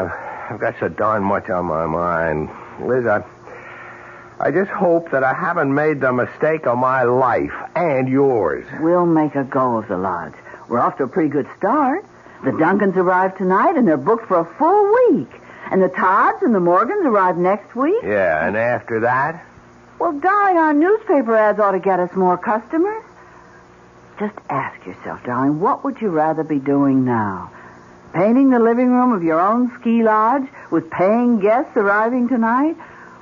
I've got so darn much on my mind. Liz, I just hope that I haven't made the mistake of my life and yours. We'll make a go of the lodge. We're off to a pretty good start. The Duncans arrive tonight, and they're booked for a full week. And the Todds and the Morgans arrive next week. Yeah, and after that? Well, darling, our newspaper ads ought to get us more customers. Just ask yourself, darling, what would you rather be doing now? Painting the living room of your own ski lodge with paying guests arriving tonight?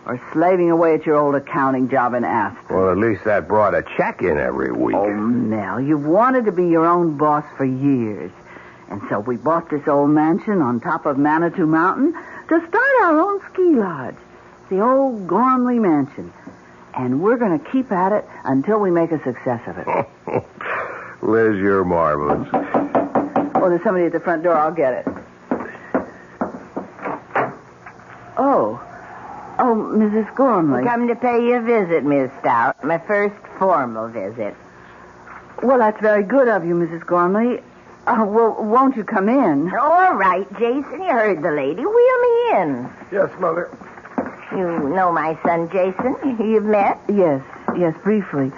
Or slaving away at your old accounting job in Aspen? Well, at least that brought a check in every week. Oh, Nell, you've wanted to be your own boss for years. And so we bought this old mansion on top of Manitou Mountain to start our own ski lodge. The old Gormley Mansion. And we're going to keep at it until we make a success of it. Liz, you're marvelous. Oh, there's somebody at the front door. I'll get it. Oh, Mrs. Gormley. Come to pay you a visit, Miss Stout. My first formal visit. Well, that's very good of you, Mrs. Gormley. Well, won't you come in? All right, Jason. You heard the lady. Wheel me in. Yes, Mother. You know my son, Jason? You've met? Yes, briefly.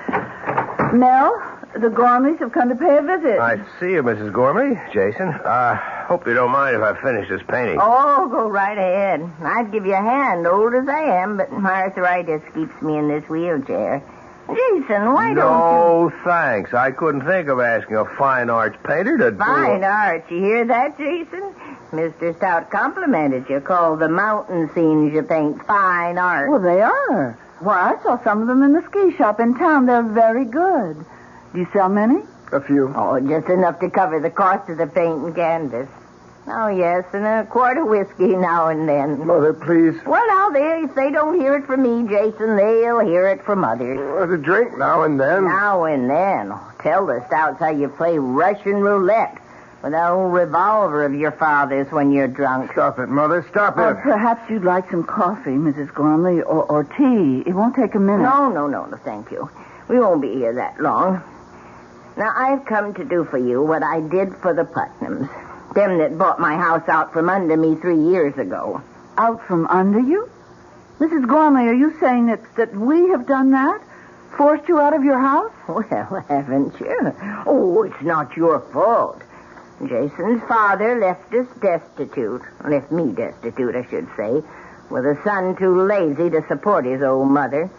Mel, the Gormleys have come to pay a visit. I see you, Mrs. Gormley. Jason, hope you don't mind if I finish this painting. Oh, go right ahead. I'd give you a hand, old as I am, but my arthritis keeps me in this wheelchair. Jason, why don't you... No, thanks. I couldn't think of asking a fine arts painter to do... Fine arts. You hear that, Jason? Mr. Stout complimented you. Called the mountain scenes you paint fine art. Well, they are. Why, I saw some of them in the ski shop in town. They're very good. Do you sell many? A few. Oh, just enough to cover the cost of the paint and canvas. Oh, yes, and a quart of whiskey now and then. Mother, please. Well, now, if they don't hear it from me, Jason, they'll hear it from others. A drink now and then. Now and then. Tell the Stouts how you play Russian roulette with that old revolver of your father's when you're drunk. Stop it, Mother. Stop it. Perhaps you'd like some coffee, Mrs. Gormley, or tea. It won't take a minute. No, thank you. We won't be here that long. Now, I've come to do for you what I did for the Putnams. Them that bought my house out from under me 3 years ago. Out from under you? Mrs. Gormley, are you saying that we have done that? Forced you out of your house? Well, haven't you? Oh, it's not your fault. Jason's father left us destitute. Left me destitute, I should say. With a son too lazy to support his old mother.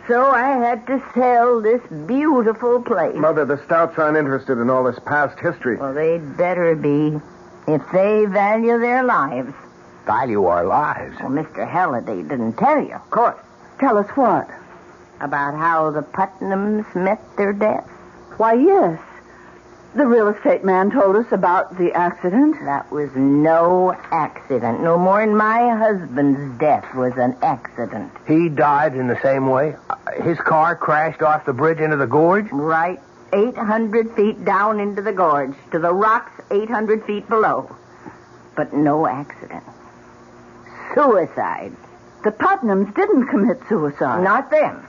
So I had to sell this beautiful place. Mother, the Stouts aren't interested in all this past history. Well, they'd better be. If they value their lives. Value our lives? Well, Mr. Halliday didn't tell you. Of course. Tell us what? About how the Putnams met their death. Why, yes. The real estate man told us about the accident. That was no accident. No more than my husband's death was an accident. He died in the same way? His car crashed off the bridge into the gorge? Right. 800 feet down into the gorge, to the rocks 800 feet below. But no accident. Suicide. The Putnams didn't commit suicide. Not them.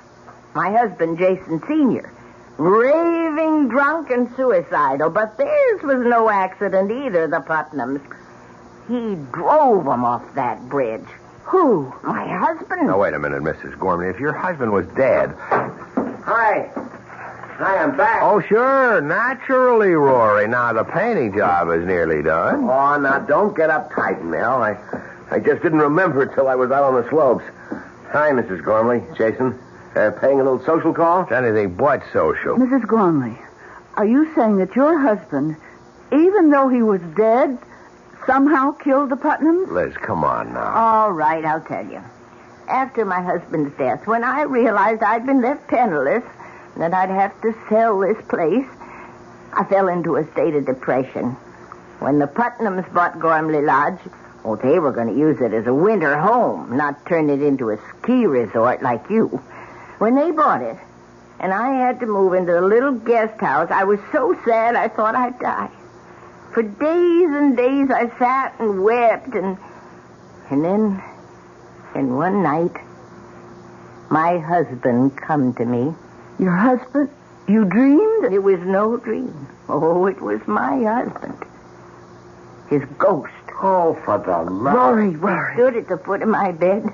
My husband, Jason Sr., raving drunk and suicidal, but theirs was no accident either, the Putnams. He drove them off that bridge. Who? My husband. Now, wait a minute, Mrs. Gormley. If your husband was dead... Hi, I'm back. Oh, sure. Naturally, Rory. Now, the painting job is nearly done. Oh, now, don't get uptight, Mel. I just didn't remember it till I was out on the slopes. Hi, Mrs. Gormley. Jason. Paying a little social call? It's anything but social. Mrs. Gormley, are you saying that your husband, even though he was dead, somehow killed the Putnams? Liz, come on now. All right, I'll tell you. After my husband's death, when I realized I'd been left penniless, and that I'd have to sell this place, I fell into a state of depression. When the Putnams bought Gormley Lodge, well, they were going to use it as a winter home, not turn it into a ski resort like you. When they bought it, and I had to move into a little guest house, I was so sad I thought I'd die. For days and days I sat and wept, and then one night, my husband come to me. Your husband? You dreamed? It was no dream. Oh, it was my husband. His ghost. Oh, for the love... Rory. He stood at the foot of my bed,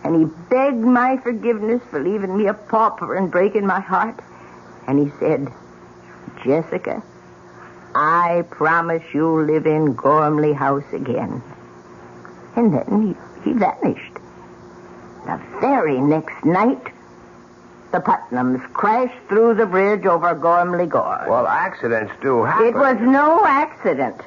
and he begged my forgiveness for leaving me a pauper and breaking my heart. And he said, Jessica, I promise you'll live in Gormley House again. And then he vanished. The very next night, the Putnams crashed through the bridge over Gormley Gorge. Well, accidents do happen. It was no accident.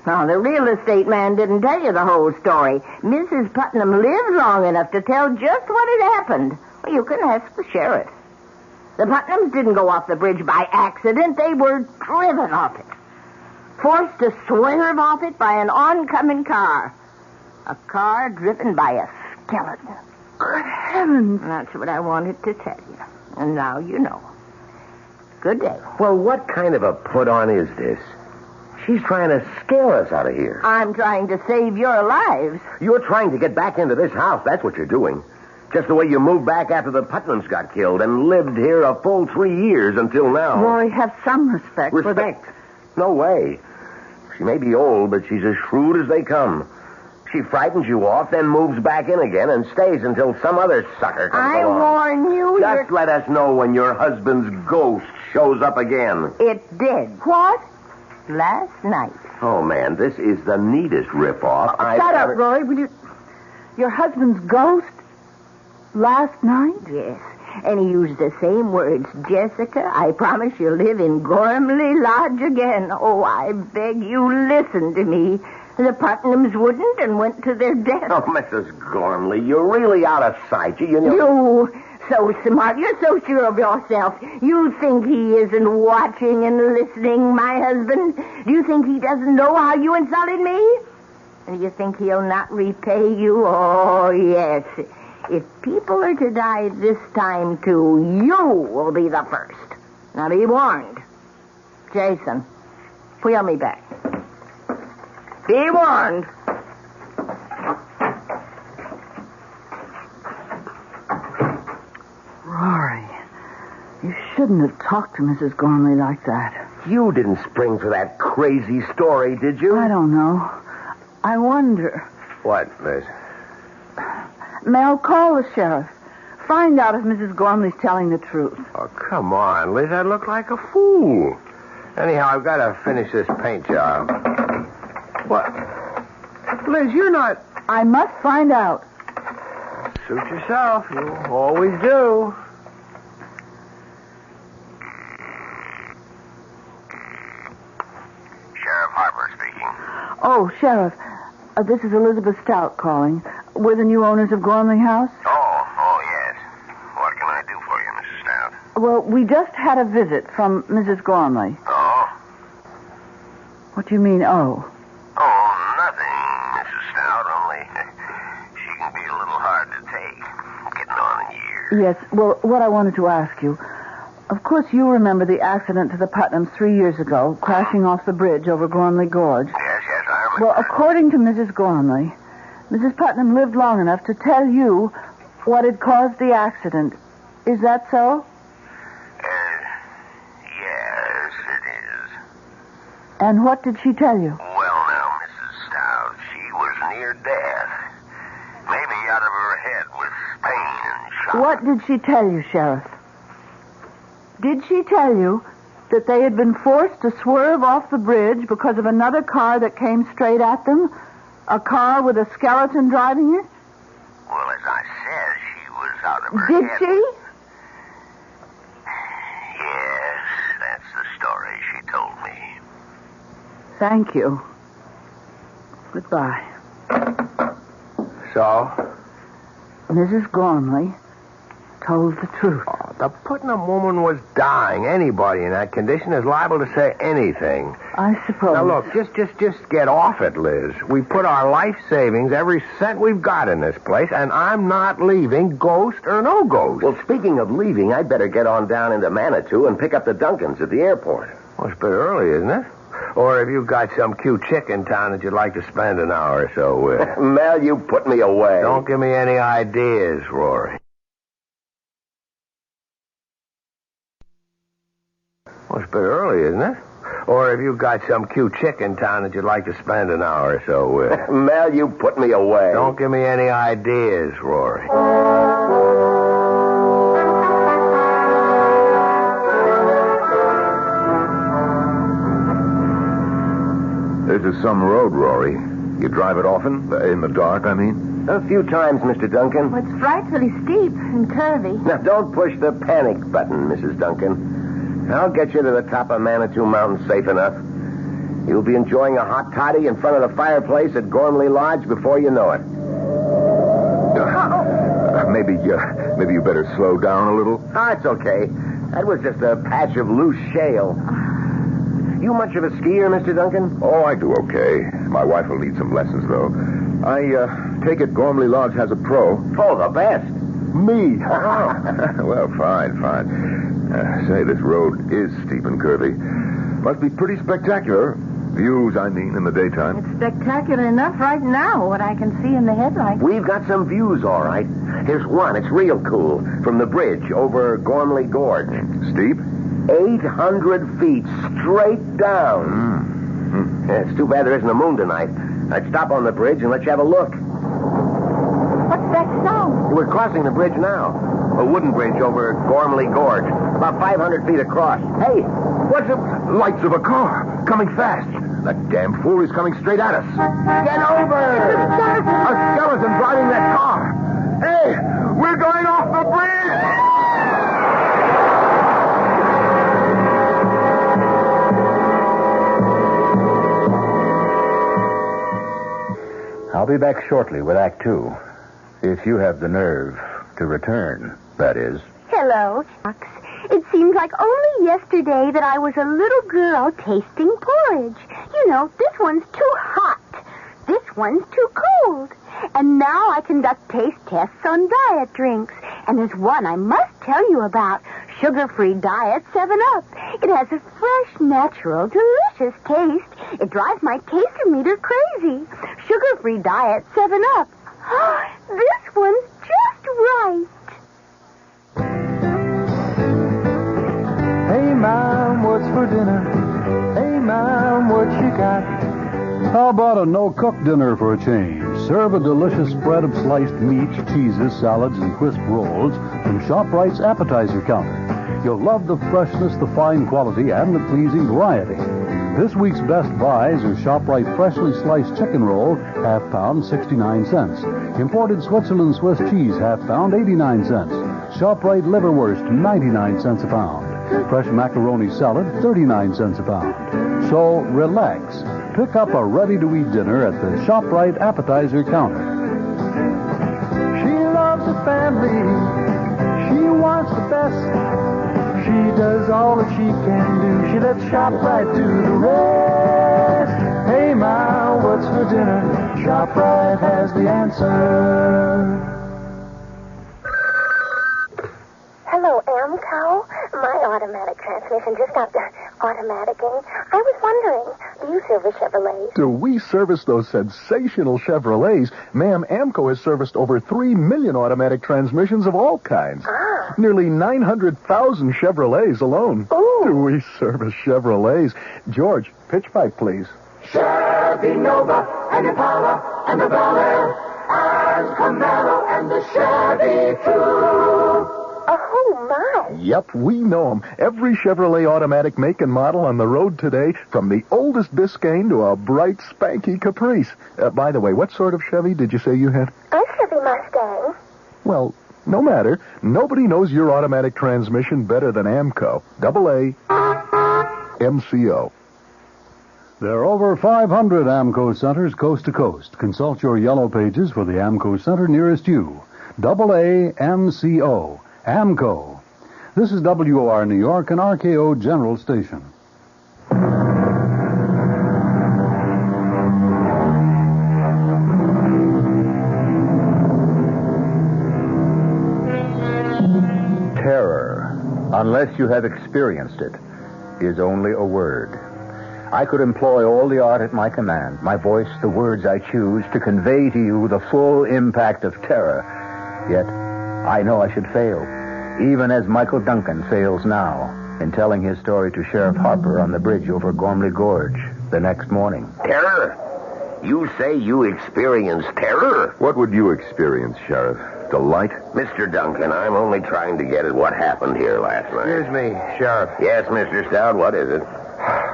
Now, the real estate man didn't tell you the whole story. Mrs. Putnam lived long enough to tell just what had happened. Well, you can ask the sheriff. The Putnams didn't go off the bridge by accident. They were driven off it. Forced to swerve off it by an oncoming car. A car driven by a skeleton. Good heavens. That's what I wanted to tell you. And now you know. Good day. Well, what kind of a put-on is this? She's trying to scare us out of here. I'm trying to save your lives. You're trying to get back into this house. That's what you're doing. Just the way you moved back after the Putnams got killed and lived here a full 3 years until now. Roy, have some respect. Respect? No way. She may be old, but she's as shrewd as they come. She frightens you off, then moves back in again and stays until some other sucker comes along. I warn you. Just let us know when your husband's ghost shows up again. It did. What? Last night. Oh, man, this is the neatest rip-off I've Shut ever... up, Roy. Will you... Your husband's ghost? Last night? Yes. And he used the same words. Jessica, I promise you'll live in Gormley Lodge again. Oh, I beg you, listen to me. The Putnams wouldn't and went to their death. Oh, Mrs. Gormley, you're really out of sight. You know... You, so smart. You're so sure of yourself. You think he isn't watching and listening, my husband? Do you think he doesn't know how you insulted me? And do you think he'll not repay you? Oh, yes. If people are to die this time, too, you will be the first. Now, be warned. Jason, wheel me back. Be warned. Rory, you shouldn't have talked to Mrs. Gormley like that. You didn't spring for that crazy story, did you? I don't know. I wonder. What, Liz? Mel, call the sheriff. Find out if Mrs. Gormley's telling the truth. Oh, come on, Liz. I look like a fool. Anyhow, I've got to finish this paint job. What? Liz, you're not... I must find out. Suit yourself. You always do. Sheriff Harper speaking. Oh, Sheriff, this is Elizabeth Stout calling. We're the new owners of Gormley House. Oh, yes. What can I do for you, Mrs. Stout? Well, we just had a visit from Mrs. Gormley. Oh? What do you mean, oh? Oh, nothing, Mrs. Stout, only she can be a little hard to take, getting on in years. Yes, well, what I wanted to ask you... Of course, you remember the accident to the Putnams 3 years ago, crashing off the bridge over Gormley Gorge. Yes, I remember. Well, according to Mrs. Gormley, Mrs. Putnam lived long enough to tell you what had caused the accident. Is that so? Yes, it is. And what did she tell you? Well, now, Mrs. Stout, she was near death. Maybe out of her head with pain and shock. What did she tell you, Sheriff? Did she tell you that they had been forced to swerve off the bridge because of another car that came straight at them? A car with a skeleton driving it? Well, as I said, she was out of her Did head. she? Yes, that's the story she told me. Thank you. Goodbye. So? Mrs. Gormley told the truth. Oh, the Putnam woman was dying. Anybody in that condition is liable to say anything. I suppose. Now, look, just get off it, Liz. We put our life savings, every cent we've got in this place, and I'm not leaving, ghost or no ghost. Well, speaking of leaving, I'd better get on down into Manitou and pick up the Duncans at the airport. Well, it's a bit early, isn't it? Or have you got some cute chick in town that you'd like to spend an hour or so with? Mel, you put me away. Don't give me any ideas, Rory. Well, it's a bit early, isn't it? Or have you got some cute chick in town that you'd like to spend an hour or so with? Mel, you put me away. Don't give me any ideas, Rory. This is some road, Rory. You drive it often? In the dark, I mean? A few times, Mr. Duncan. Well, it's frightfully steep and curvy. Now, don't push the panic button, Mrs. Duncan. I'll get you to the top of Manitou Mountain safe enough. You'll be enjoying a hot toddy in front of the fireplace at Gormley Lodge before you know it. Maybe you better slow down a little. Ah, it's okay. That was just a patch of loose shale. You much of a skier, Mr. Duncan? Oh, I do okay. My wife will need some lessons, though. I take it Gormley Lodge has a pro. Oh, the best. Me? Well, fine. Say, this road is steep and curvy. Must be pretty spectacular. Views, I mean, in the daytime. It's spectacular enough right now, what I can see in the headlights. We've got some views, all right. Here's one. It's real cool. From the bridge over Gormley Gorge. Steep? 800 feet straight down. Yeah, it's too bad there isn't a moon tonight. I'd stop on the bridge and let you have a look. What's that sound? We're crossing the bridge now. A wooden bridge over Gormley Gorge. About 500 feet across. Hey, what's it? Lights of a car. Coming fast. That damn fool is coming straight at us. Get over! A skeleton driving that car. Hey, we're going off the bridge! I'll be back shortly with Act Two. If you have the nerve to return, that is. Hello, Fox. It seems like only yesterday that I was a little girl tasting porridge. You know, this one's too hot. This one's too cold. And now I conduct taste tests on diet drinks. And there's one I must tell you about. Sugar-free diet 7-Up. It has a fresh, natural, delicious taste. It drives my taster meter crazy. Sugar-free diet 7-Up. This one's just right. Hey, Mom, what's for dinner? Hey, Mom, what you got? How about a no-cook dinner for a change? Serve a delicious spread of sliced meats, cheeses, salads, and crisp rolls from ShopRite's appetizer counter. You'll love the freshness, the fine quality, and the pleasing variety. This week's best buys are ShopRite freshly sliced chicken roll, half pound, 69 cents. Imported Switzerland Swiss cheese, half pound, 89 cents. ShopRite liverwurst, 99 cents a pound. Fresh macaroni salad, 39 cents a pound. So relax. Pick up a ready-to-eat dinner at the ShopRite appetizer counter. She loves the family. She wants the best. She does all that she can do. She lets ShopRite do the rest. Hey, Ma, what's for dinner? ShopRite has the answer. Hello, Amco. My automatic transmission just stopped automaticing. I was wondering, do you service Chevrolets? Do we service those sensational Chevrolets? Ma'am, Amco has serviced over 3 million automatic transmissions of all kinds. Ah. Nearly 900,000 Chevrolets alone. Ooh. Do we service Chevrolets? George, pitch pipe, please. Chevy Nova and Impala and the Bel Air and Camaro and the Chevy too. Oh, my. Yep, we know 'em. Every Chevrolet automatic make and model on the road today, from the oldest Biscayne to a bright, spanky Caprice. By the way, what sort of Chevy did you say you had? A Chevy Mustang. Well, no matter. Nobody knows your automatic transmission better than Amco. AA MCO. There are over 500 AMCO centers coast to coast. Consult your yellow pages for the AMCO center nearest you. AA MCO. AMCO. This is WOR New York and RKO General Station. Terror, unless you have experienced it, is only a word. I could employ all the art at my command, my voice, the words I choose, to convey to you the full impact of terror. Yet, I know I should fail, even as Michael Duncan fails now in telling his story to Sheriff Harper on the bridge over Gormley Gorge the next morning. Terror? You say you experienced terror? What would you experience, Sheriff? Delight? Mr. Duncan, I'm only trying to get at what happened here last night. Excuse me, Sheriff. Yes, Mr. Stout, what is it?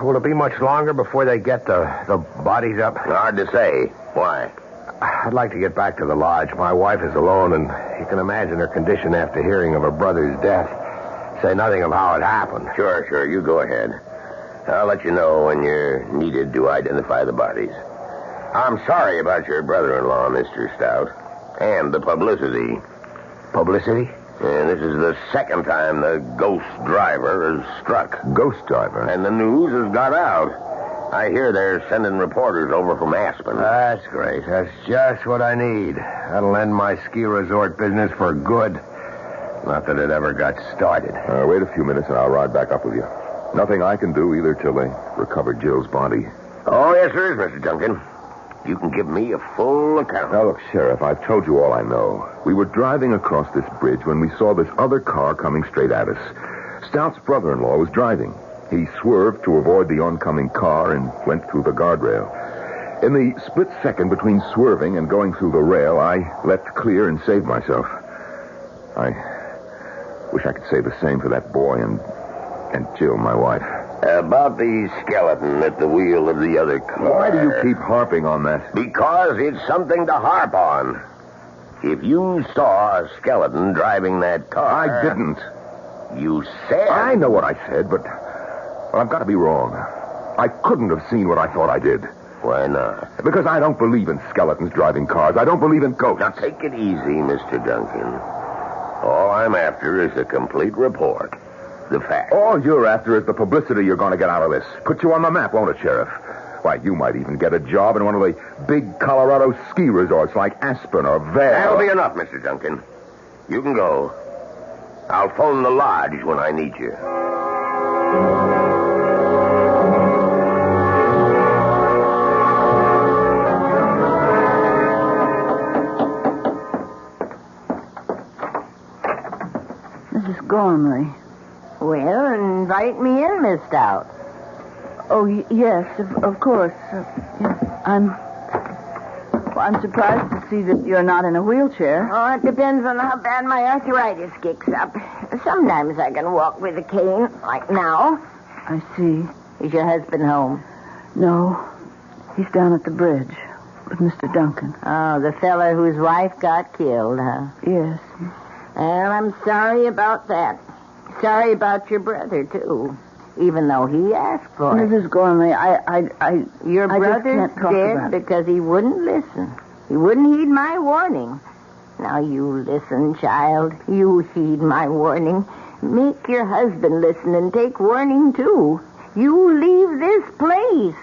Will it be much longer before they get the bodies up? Hard to say. Why? I'd like to get back to the lodge. My wife is alone, and you can imagine her condition after hearing of her brother's death. Say nothing of how it happened. Sure, you go ahead. I'll let you know when you're needed to identify the bodies. I'm sorry about your brother-in-law, Mr. Stout, and the publicity. Publicity? And this is the second time the ghost driver has struck. Ghost driver? And the news has got out. I hear they're sending reporters over from Aspen. That's great. That's just what I need. That'll end my ski resort business for good. Not that it ever got started. Wait a few minutes and I'll ride back up with you. Nothing I can do either till they recover Jill's body. Oh, yes, there is, Mr. Duncan. You can give me a full account. Now, look, Sheriff, I've told you all I know. We were driving across this bridge when we saw this other car coming straight at us. Stout's brother-in-law was driving. He swerved to avoid the oncoming car and went through the guardrail. In the split second between swerving and going through the rail, I leapt clear and saved myself. I wish I could say the same for that boy and Jill, my wife. About the skeleton at the wheel of the other car. Why do you keep harping on that? Because it's something to harp on. If you saw a skeleton driving that car... I didn't. You said... I know what I said, but I've got to be wrong. I couldn't have seen what I thought I did. Why not? Because I don't believe in skeletons driving cars. I don't believe in ghosts. Now, take it easy, Mr. Duncan. All I'm after is a complete report. The fact. All you're after is the publicity you're going to get out of this. Put you on the map, won't it, Sheriff? Why, you might even get a job in one of the big Colorado ski resorts like Aspen or Vail. That'll be enough, Mr. Duncan. You can go. I'll phone the lodge when I need you. Mrs. Gormley. Well, invite me in, Miss Stout. Oh, yes, of course. Yes, I'm surprised to see that you're not in a wheelchair. Oh, it depends on how bad my arthritis kicks up. Sometimes I can walk with a cane, like now. I see. Is your husband home? No, he's down at the bridge with Mr. Duncan. Oh, the fella whose wife got killed, huh? Yes. Well, I'm sorry about that. Sorry about your brother, too. Even though he asked for it. Mrs. Gormley, Your brother's dead because he wouldn't listen. He wouldn't heed my warning. Now, you listen, child. You heed my warning. Make your husband listen and take warning, too. You leave this place.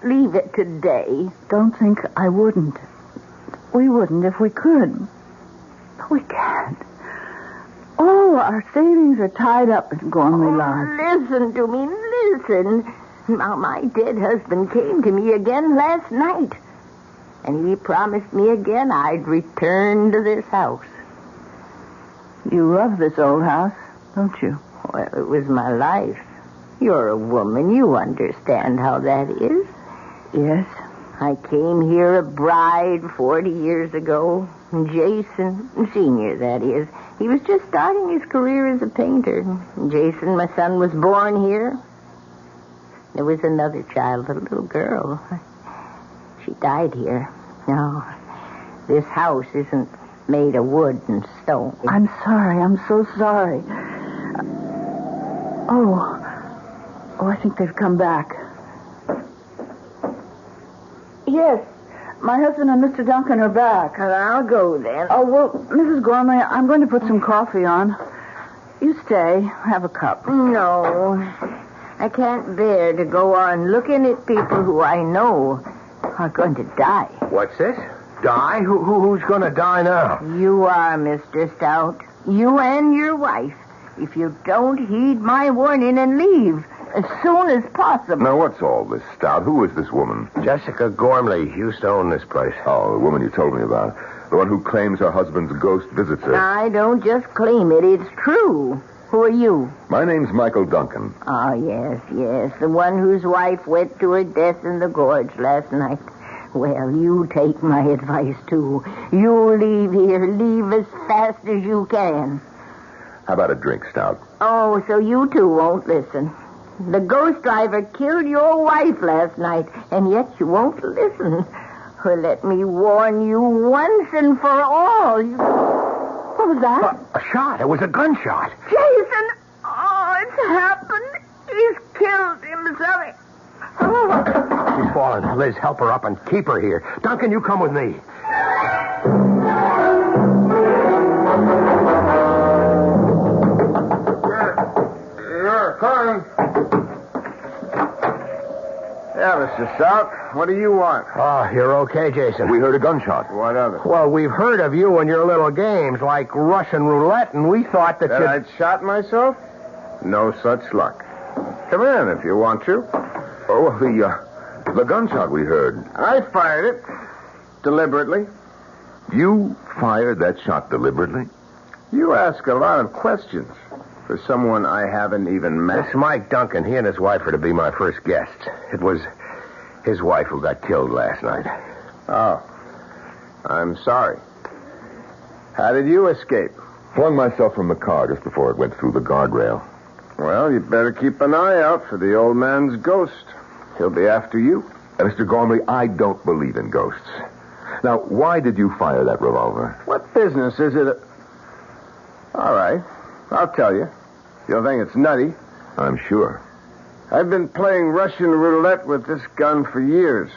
Leave it today. Don't think I wouldn't. We wouldn't if we could. But we can't. All our savings are tied up in Gormley Lodge. Listen to me, listen. Now, my dead husband came to me again last night. And he promised me again I'd return to this house. You love this old house, don't you? Well, it was my life. You're a woman. You understand how that is. Yes. I came here a bride 40 years ago. Jason, Senior, that is. He was just starting his career as a painter. Jason, my son, was born here. There was another child, a little girl. She died here. No, this house isn't made of wood and stone. I'm sorry. I'm so sorry. Oh, I think they've come back. Yes, my husband and Mr. Duncan are back. Well, I'll go then. Oh, well, Mrs. Gormley, I'm going to put some coffee on. You stay. Have a cup. No, I can't bear to go on looking at people who I know are going to die. What's this? Die? Who's going to die now? You are, Mr. Stout. You and your wife. If you don't heed my warning and leave as soon as possible. Now, what's all this, Stout? Who is this woman? Jessica Gormley used to own this place. Oh, the woman you told me about. The one who claims her husband's ghost visits her. I don't just claim it. It's true. Who are you? My name's Michael Duncan. Oh, yes. The one whose wife went to her death in the gorge last night. Well, you take my advice, too. You leave here. Leave as fast as you can. How about a drink, Stout? Oh, so you two won't listen. The ghost driver killed your wife last night, and yet you won't listen. Well, let me warn you once and for all. What was that? A shot. It was a gunshot. Jason! Oh, it's happened. He's killed himself. Oh. She's fallen. Liz, help her up and keep her here. Duncan, you come with me. Yeah, coming. Yeah, Mr. Stout, what do you want? Oh, you're okay, Jason. We heard a gunshot. What of it? Well, we've heard of you and your little games like Russian roulette, and we thought that I'd shot myself? No such luck. Come in if you want to. Oh, the gunshot we heard. I fired it. Deliberately. You fired that shot deliberately? You ask a lot of questions for someone I haven't even met. It's Mike Duncan. He and his wife are to be my first guests. It was his wife who got killed last night. Oh. I'm sorry. How did you escape? Flung myself from the car just before it went through the guardrail. Well, you'd better keep an eye out for the old man's ghost. He'll be after you. Mr. Gormley, I don't believe in ghosts. Now, why did you fire that revolver? What business is it? All right. I'll tell you. You'll think it's nutty. I'm sure. I've been playing Russian roulette with this gun for years.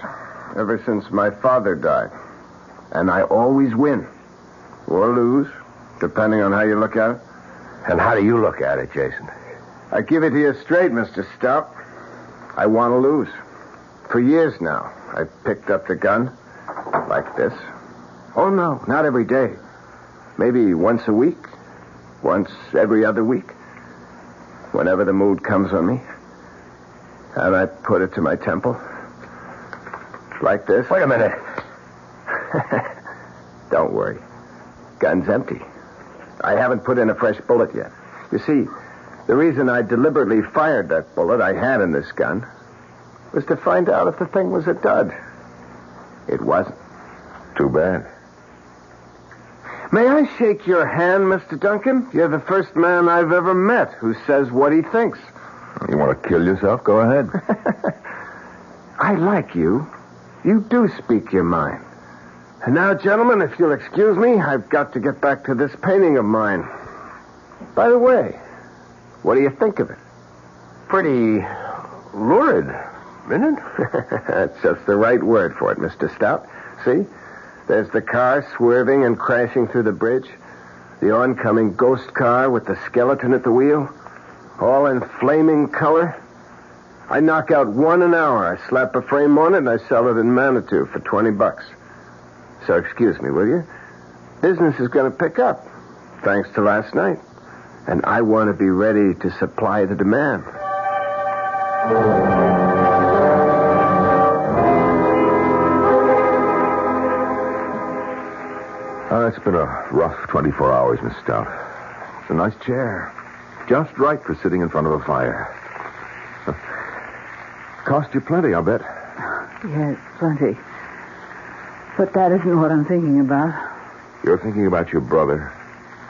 Ever since my father died. And I always win. Or lose, depending on how you look at it. And how do you look at it, Jason? I give it to you straight, Mr. Stout. I want to lose. For years now, I've picked up the gun like this. Oh, no, not every day. Maybe once a week. Once every other week. Whenever the mood comes on me. And I put it to my temple. Like this. Wait a minute. Don't worry. Gun's empty. I haven't put in a fresh bullet yet. You see, the reason I deliberately fired that bullet I had in this gun was to find out if the thing was a dud. It wasn't. Too bad. May I shake your hand, Mr. Duncan? You're the first man I've ever met who says what he thinks. You want to kill yourself? Go ahead. I like you. You do speak your mind. And now, gentlemen, if you'll excuse me, I've got to get back to this painting of mine. By the way, what do you think of it? Pretty lurid, isn't it? That's just the right word for it, Mr. Stout. See? There's the car swerving and crashing through the bridge. The oncoming ghost car with the skeleton at the wheel? All in flaming color? I knock out one an hour. I slap a frame on it and I sell it in Manitou for $20. So excuse me, will you? Business is going to pick up, thanks to last night. And I want to be ready to supply the demand. It's been a rough 24 hours, Miss Stout. It's a nice chair. Just right for sitting in front of a fire. Cost you plenty, I'll bet. Yes, plenty. But that isn't what I'm thinking about. You're thinking about your brother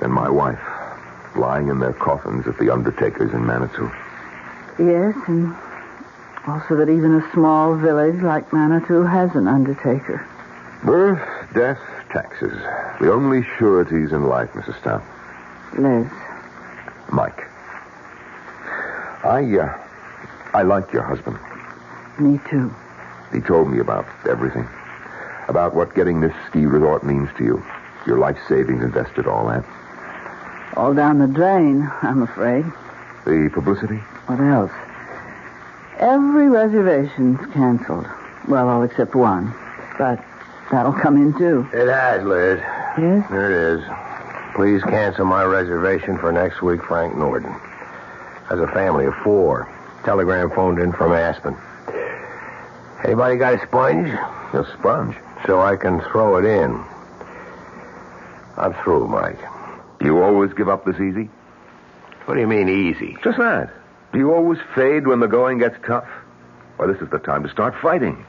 and my wife lying in their coffins at the undertaker's in Manitou. Yes, and also that even a small village like Manitou has an undertaker. Birth, death, taxes. The only sureties in life, Mrs. Stout. Liz. Mike. I like your husband. Me too. He told me about everything. About what getting this ski resort means to you. Your life savings invested, all that. All down the drain, I'm afraid. The publicity? What else? Every reservation's canceled. Well, all except one. But that'll come in, too. It has, Liz. Yes? There it is. Please cancel my reservation for next week, Frank Norton. Has a family of 4. Telegram phoned in from Aspen. Anybody got a sponge? A sponge? So I can throw it in. I'm through, Mike. You always give up this easy? What do you mean, easy? Just that. Do you always fade when the going gets tough? Well, this is the time to start fighting.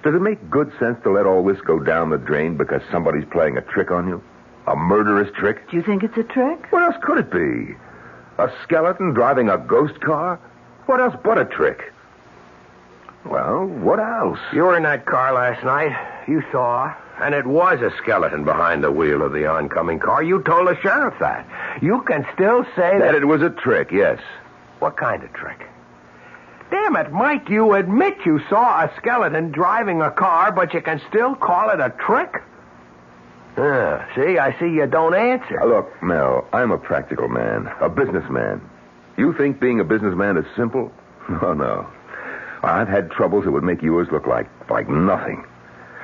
Does it make good sense to let all this go down the drain because somebody's playing a trick on you? A murderous trick? Do you think it's a trick? What else could it be? A skeleton driving a ghost car? What else but a trick? Well, what else? You were in that car last night. You saw. And it was a skeleton behind the wheel of the oncoming car. You told the sheriff that. You can still say that it was a trick, yes. What kind of trick? Damn it, Mike, you admit you saw a skeleton driving a car, but you can still call it a trick? See, I see you don't answer. Look, Mel, I'm a practical man, a businessman. You think being a businessman is simple? Oh, no. I've had troubles that would make yours look like nothing.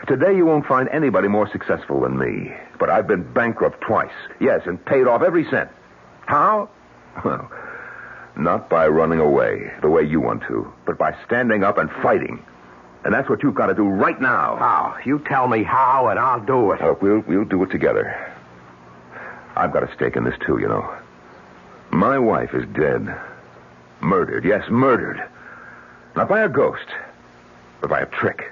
Today you won't find anybody more successful than me. But I've been bankrupt twice. Yes, and paid off every cent. How? Well, not by running away, the way you want to, but by standing up and fighting. And that's what you've got to do right now. How? You tell me how, and I'll do it. Look, we'll do it together. I've got a stake in this, too, you know. My wife is dead. Murdered. Yes, murdered. Not by a ghost, but by a trick.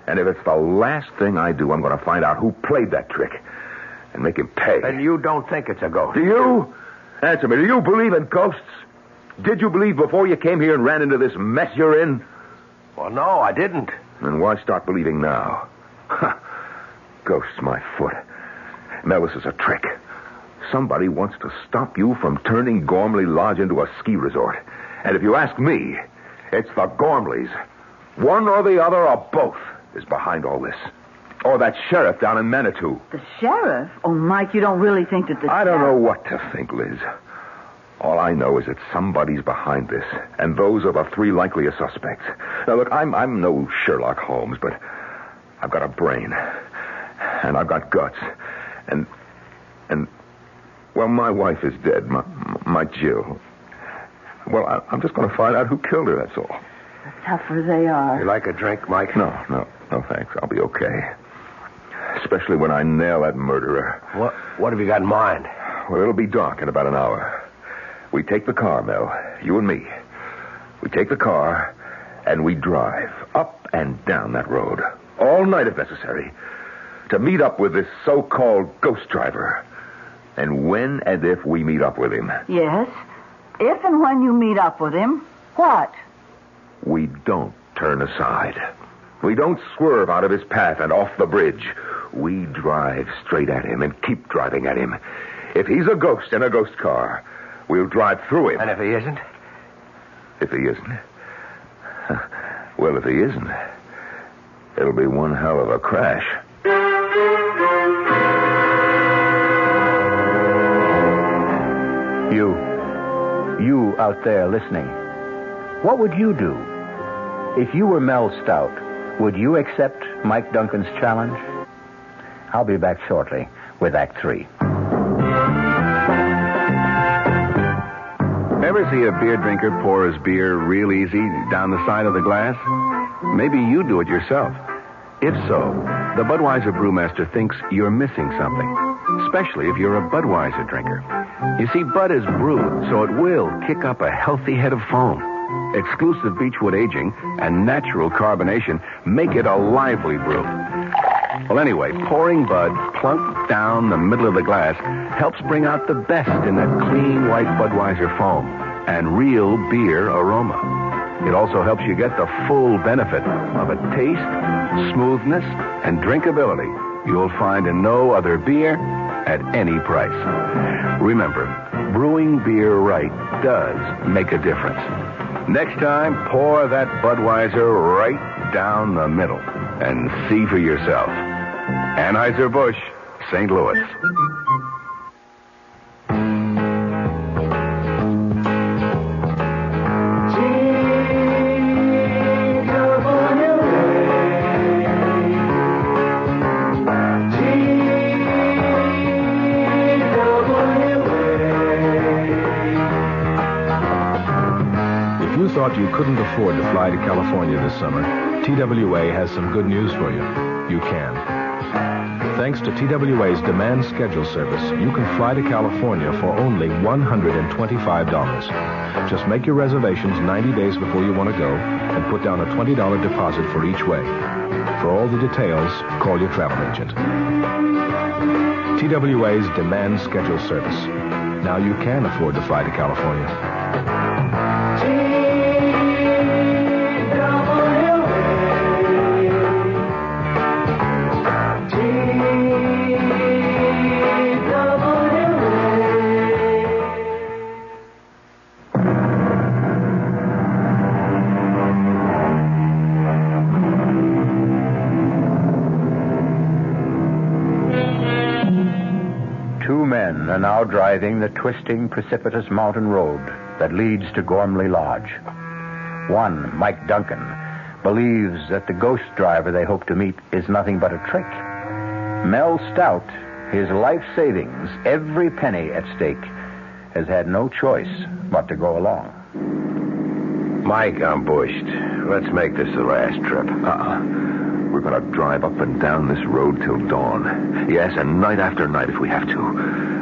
And if it's the last thing I do, I'm going to find out who played that trick and make him pay. And you don't think it's a ghost? Do you? Answer me. Do you believe in ghosts? Did you believe before you came here and ran into this mess you're in? Well, no, I didn't. Then why start believing now? Ghosts, my foot. Mel, this is a trick. Somebody wants to stop you from turning Gormley Lodge into a ski resort. And if you ask me, it's the Gormleys. One or the other or both is behind all this. Or that sheriff down in Manitou. The sheriff? Oh, Mike, you don't really think that the I don't know what to think, Liz. All I know is that somebody's behind this, and those are the 3 likeliest suspects. Now, look, I'm no Sherlock Holmes, but I've got a brain, and I've got guts, and well, my wife is dead, my Jill. Well, I'm just going to find out who killed her, that's all. The tougher they are. You like a drink, Mike? No, thanks. I'll be okay. Especially when I nail that murderer. What have you got in mind? Well, it'll be dark in about an hour. We take the car, Mel, you and me. We take the car, and we drive up and down that road, all night if necessary, to meet up with this so-called ghost driver. And when and if we meet up with him... Yes? If and when you meet up with him, what? We don't turn aside. We don't swerve out of his path and off the bridge. We drive straight at him and keep driving at him. If he's a ghost in a ghost car... we'll drive through him. And if he isn't? If he isn't? Well, if he isn't, it'll be one hell of a crash. you out there listening, what would you do? If you were Mel Stout, would you accept Mike Duncan's challenge? I'll be back shortly with Act 3. Ever see a beer drinker pour his beer real easy down the side of the glass? Maybe you do it yourself. If so, the Budweiser brewmaster thinks you're missing something, especially if you're a Budweiser drinker. You see, Bud is brewed, so it will kick up a healthy head of foam. Exclusive beechwood aging and natural carbonation make it a lively brew. Well, anyway, pouring Bud plunk down the middle of the glass helps bring out the best in that clean white Budweiser foam and real beer aroma. It also helps you get the full benefit of a taste, smoothness, and drinkability you'll find in no other beer at any price. Remember, brewing beer right does make a difference. Next time, pour that Budweiser right down the middle and see for yourself. Anheuser-Busch, St. Louis. Thought you couldn't afford to fly to California this summer, TWA has some good news for you. You can. Thanks to TWA's demand schedule service, you can fly to California for only $125. Just make your reservations 90 days before you want to go and put down a $20 deposit for each way. For all the details, call your travel agent. TWA's demand schedule service. Now you can afford to fly to California. Are now driving the twisting, precipitous mountain road that leads to Gormley Lodge. One, Mike Duncan, believes that the ghost driver they hope to meet is nothing but a trick. Mel Stout, his life savings, every penny at stake, has had no choice but to go along. Mike, I'm bushed. Let's make this the last trip. We're going to drive up and down this road till dawn. Yes, and night after night if we have to.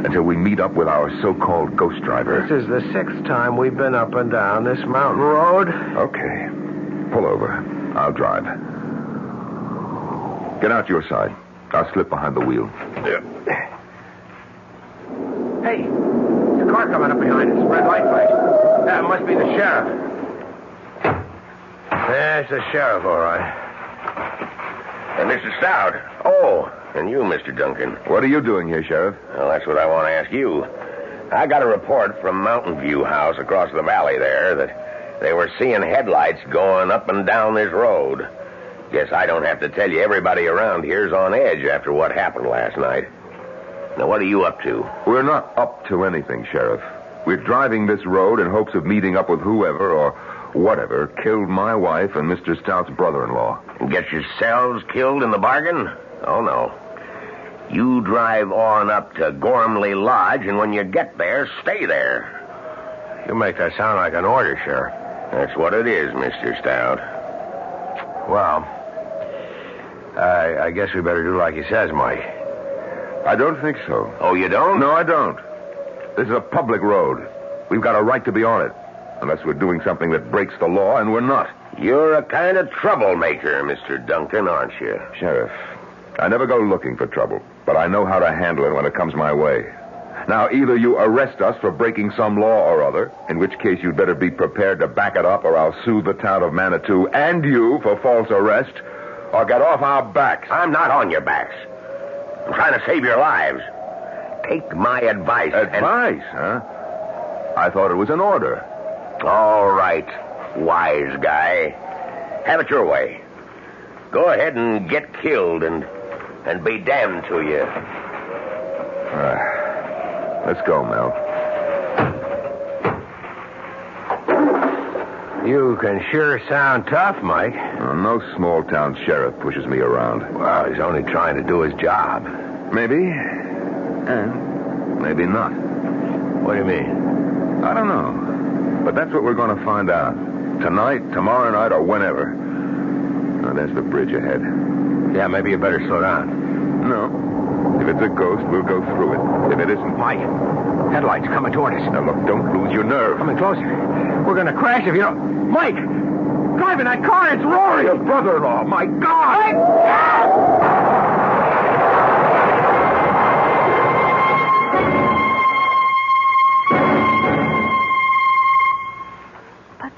Until we meet up with our so-called ghost driver. This is the 6th time we've been up and down this mountain road. Okay. Pull over. I'll drive. Get out your side. I'll slip behind the wheel. Yeah. Hey, there's a car coming up behind us. Red light flash. That must be the sheriff. There's the sheriff, all right. And Mr. Stout. Oh, and you, Mr. Duncan. What are you doing here, Sheriff? Well, that's what I want to ask you. I got a report from Mountain View House across the valley there that they were seeing headlights going up and down this road. Guess I don't have to tell you everybody around here's on edge after what happened last night. Now, what are you up to? We're not up to anything, Sheriff. We're driving this road in hopes of meeting up with whoever or whatever killed my wife and Mr. Stout's brother-in-law. And get yourselves killed in the bargain? Oh, no. You drive on up to Gormley Lodge, and when you get there, stay there. You make that sound like an order, Sheriff. That's what it is, Mr. Stout. Well, I guess we better do like he says, Mike. I don't think so. Oh, you don't? No, I don't. This is a public road. We've got a right to be on it. Unless we're doing something that breaks the law, and we're not. You're a kind of troublemaker, Mr. Duncan, aren't you? Sheriff, I never go looking for trouble, but I know how to handle it when it comes my way. Now, either you arrest us for breaking some law or other, in which case you'd better be prepared to back it up, or I'll sue the town of Manitou and you for false arrest, or get off our backs. I'm not on your backs. I'm trying to save your lives. Take my advice. Advice, huh? I thought it was an order. All right, wise guy. Have it your way. Go ahead and get killed and be damned to you. Let's go, Mel. You can sure sound tough, Mike. No small-town sheriff pushes me around. Well, he's only trying to do his job. Maybe. And maybe not. What do you mean? I don't know. But that's what we're going to find out. Tonight, tomorrow night, or whenever. Now, there's the bridge ahead. Yeah, maybe you better slow down. No. If it's a ghost, we'll go through it. If it isn't... Mike, headlights coming toward us. Now, look, don't lose your nerve. Coming closer. We're going to crash if you don't... Mike! Driving that car, it's Rory! Your brother-in-law, my God!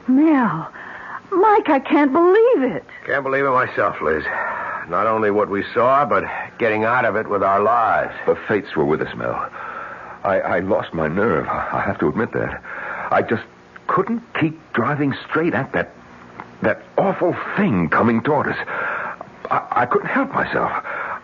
Mel. Mike, I can't believe it. Can't believe it myself, Liz. Not only what we saw, but getting out of it with our lives. The fates were with us, Mel. I lost my nerve. I have to admit that. I just couldn't keep driving straight at that awful thing coming toward us. I couldn't help myself.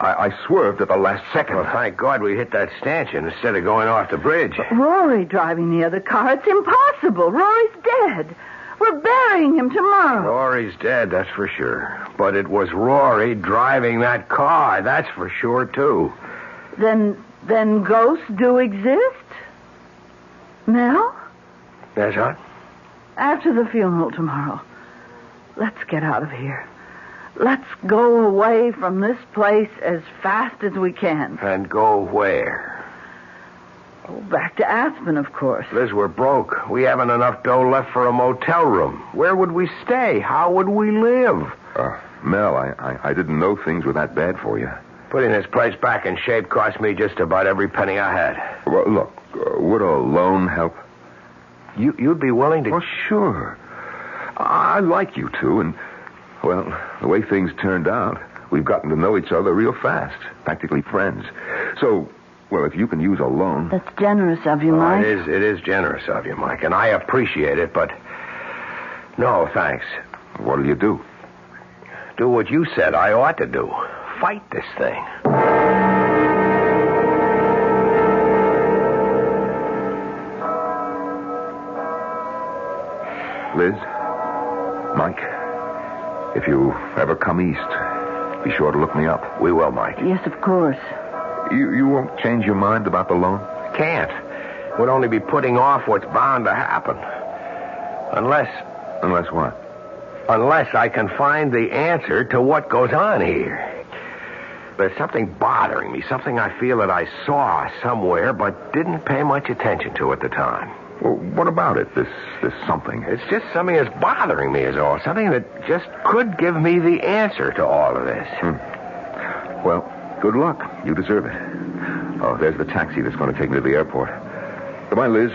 I swerved at the last second. Well, thank God we hit that stanchion instead of going off the bridge. But Rory driving the other car, it's impossible. Rory's dead. We're burying him tomorrow. Rory's dead, that's for sure. But it was Rory driving that car, that's for sure, too. Then ghosts do exist? Mel? Yes, hon? After the funeral tomorrow, let's get out of here. Let's go away from this place as fast as we can. And go where? Oh, back to Aspen, of course. Liz, we're broke. We haven't enough dough left for a motel room. Where would we stay? How would we live? Mel, I didn't know things were that bad for you. Putting this place back in shape cost me just about every penny I had. Well, look, would a loan help? You'd be willing to... Oh, sure. I like you two, and, well, the way things turned out, we've gotten to know each other real fast. Practically friends. So... Well, if you can use a loan... That's generous of you, Mike. It is generous of you, Mike, and I appreciate it, but... No, thanks. What'll you do? Do what you said I ought to do. Fight this thing. Liz, Mike, if you ever come east, be sure to look me up. We will, Mike. Yes, of course. You won't change your mind about the loan? Can't. Would only be putting off what's bound to happen. Unless... Unless what? Unless I can find the answer to what goes on here. There's something bothering me, something I feel that I saw somewhere but didn't pay much attention to at the time. Well, what about it, this something? It's just something that's bothering me is all. Something that just could give me the answer to all of this. Well... Good luck. You deserve it. Oh, there's the taxi that's going to take me to the airport. Goodbye, Liz.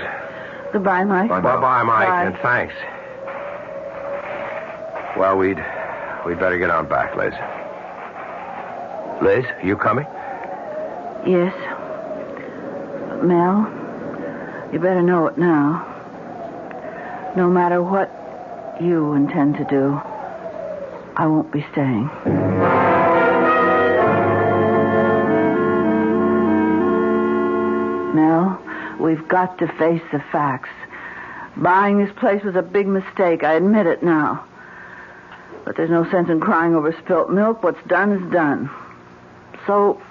Goodbye, Mike. Bye-bye, Mike, Bye. and thanks. Well, we'd better get on back, Liz. Liz, you coming? Yes. Mel, you better know it now. No matter what you intend to do, I won't be staying. Mel, we've got to face the facts. Buying this place was a big mistake. I admit it now. But there's no sense in crying over spilt milk. What's done is done. So,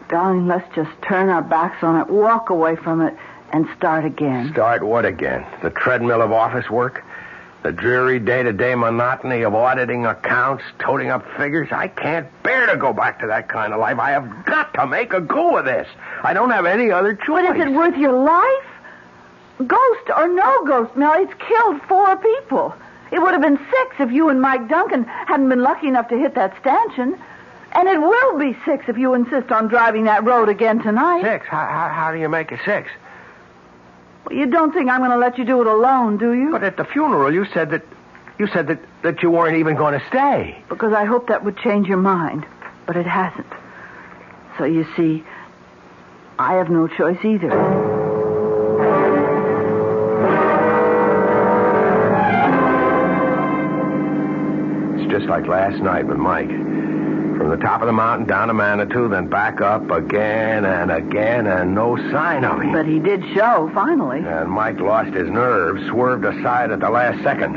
darling, let's just turn our backs on it, walk away from it, and start again. Start what again? The treadmill of office work? The dreary day-to-day monotony of auditing accounts, toting up figures? I can't bear to go back to that kind of life. I have got to make a go of this. I don't have any other choice. But is it worth your life? Ghost or no ghost, Mel, it's killed 4 people. It would have been 6 if you and Mike Duncan hadn't been lucky enough to hit that stanchion. And it will be 6 if you insist on driving that road again tonight. 6? How do you make it 6? Well, you don't think I'm going to let you do it alone, do you? But at the funeral, you said that you weren't even going to stay. Because I hoped that would change your mind. But it hasn't. So you see, I have no choice either. It's just like last night with Mike. From the top of the mountain down to Manitou, then back up again and again, and no sign of him. But he did show, finally. And Mike lost his nerve, swerved aside at the last second.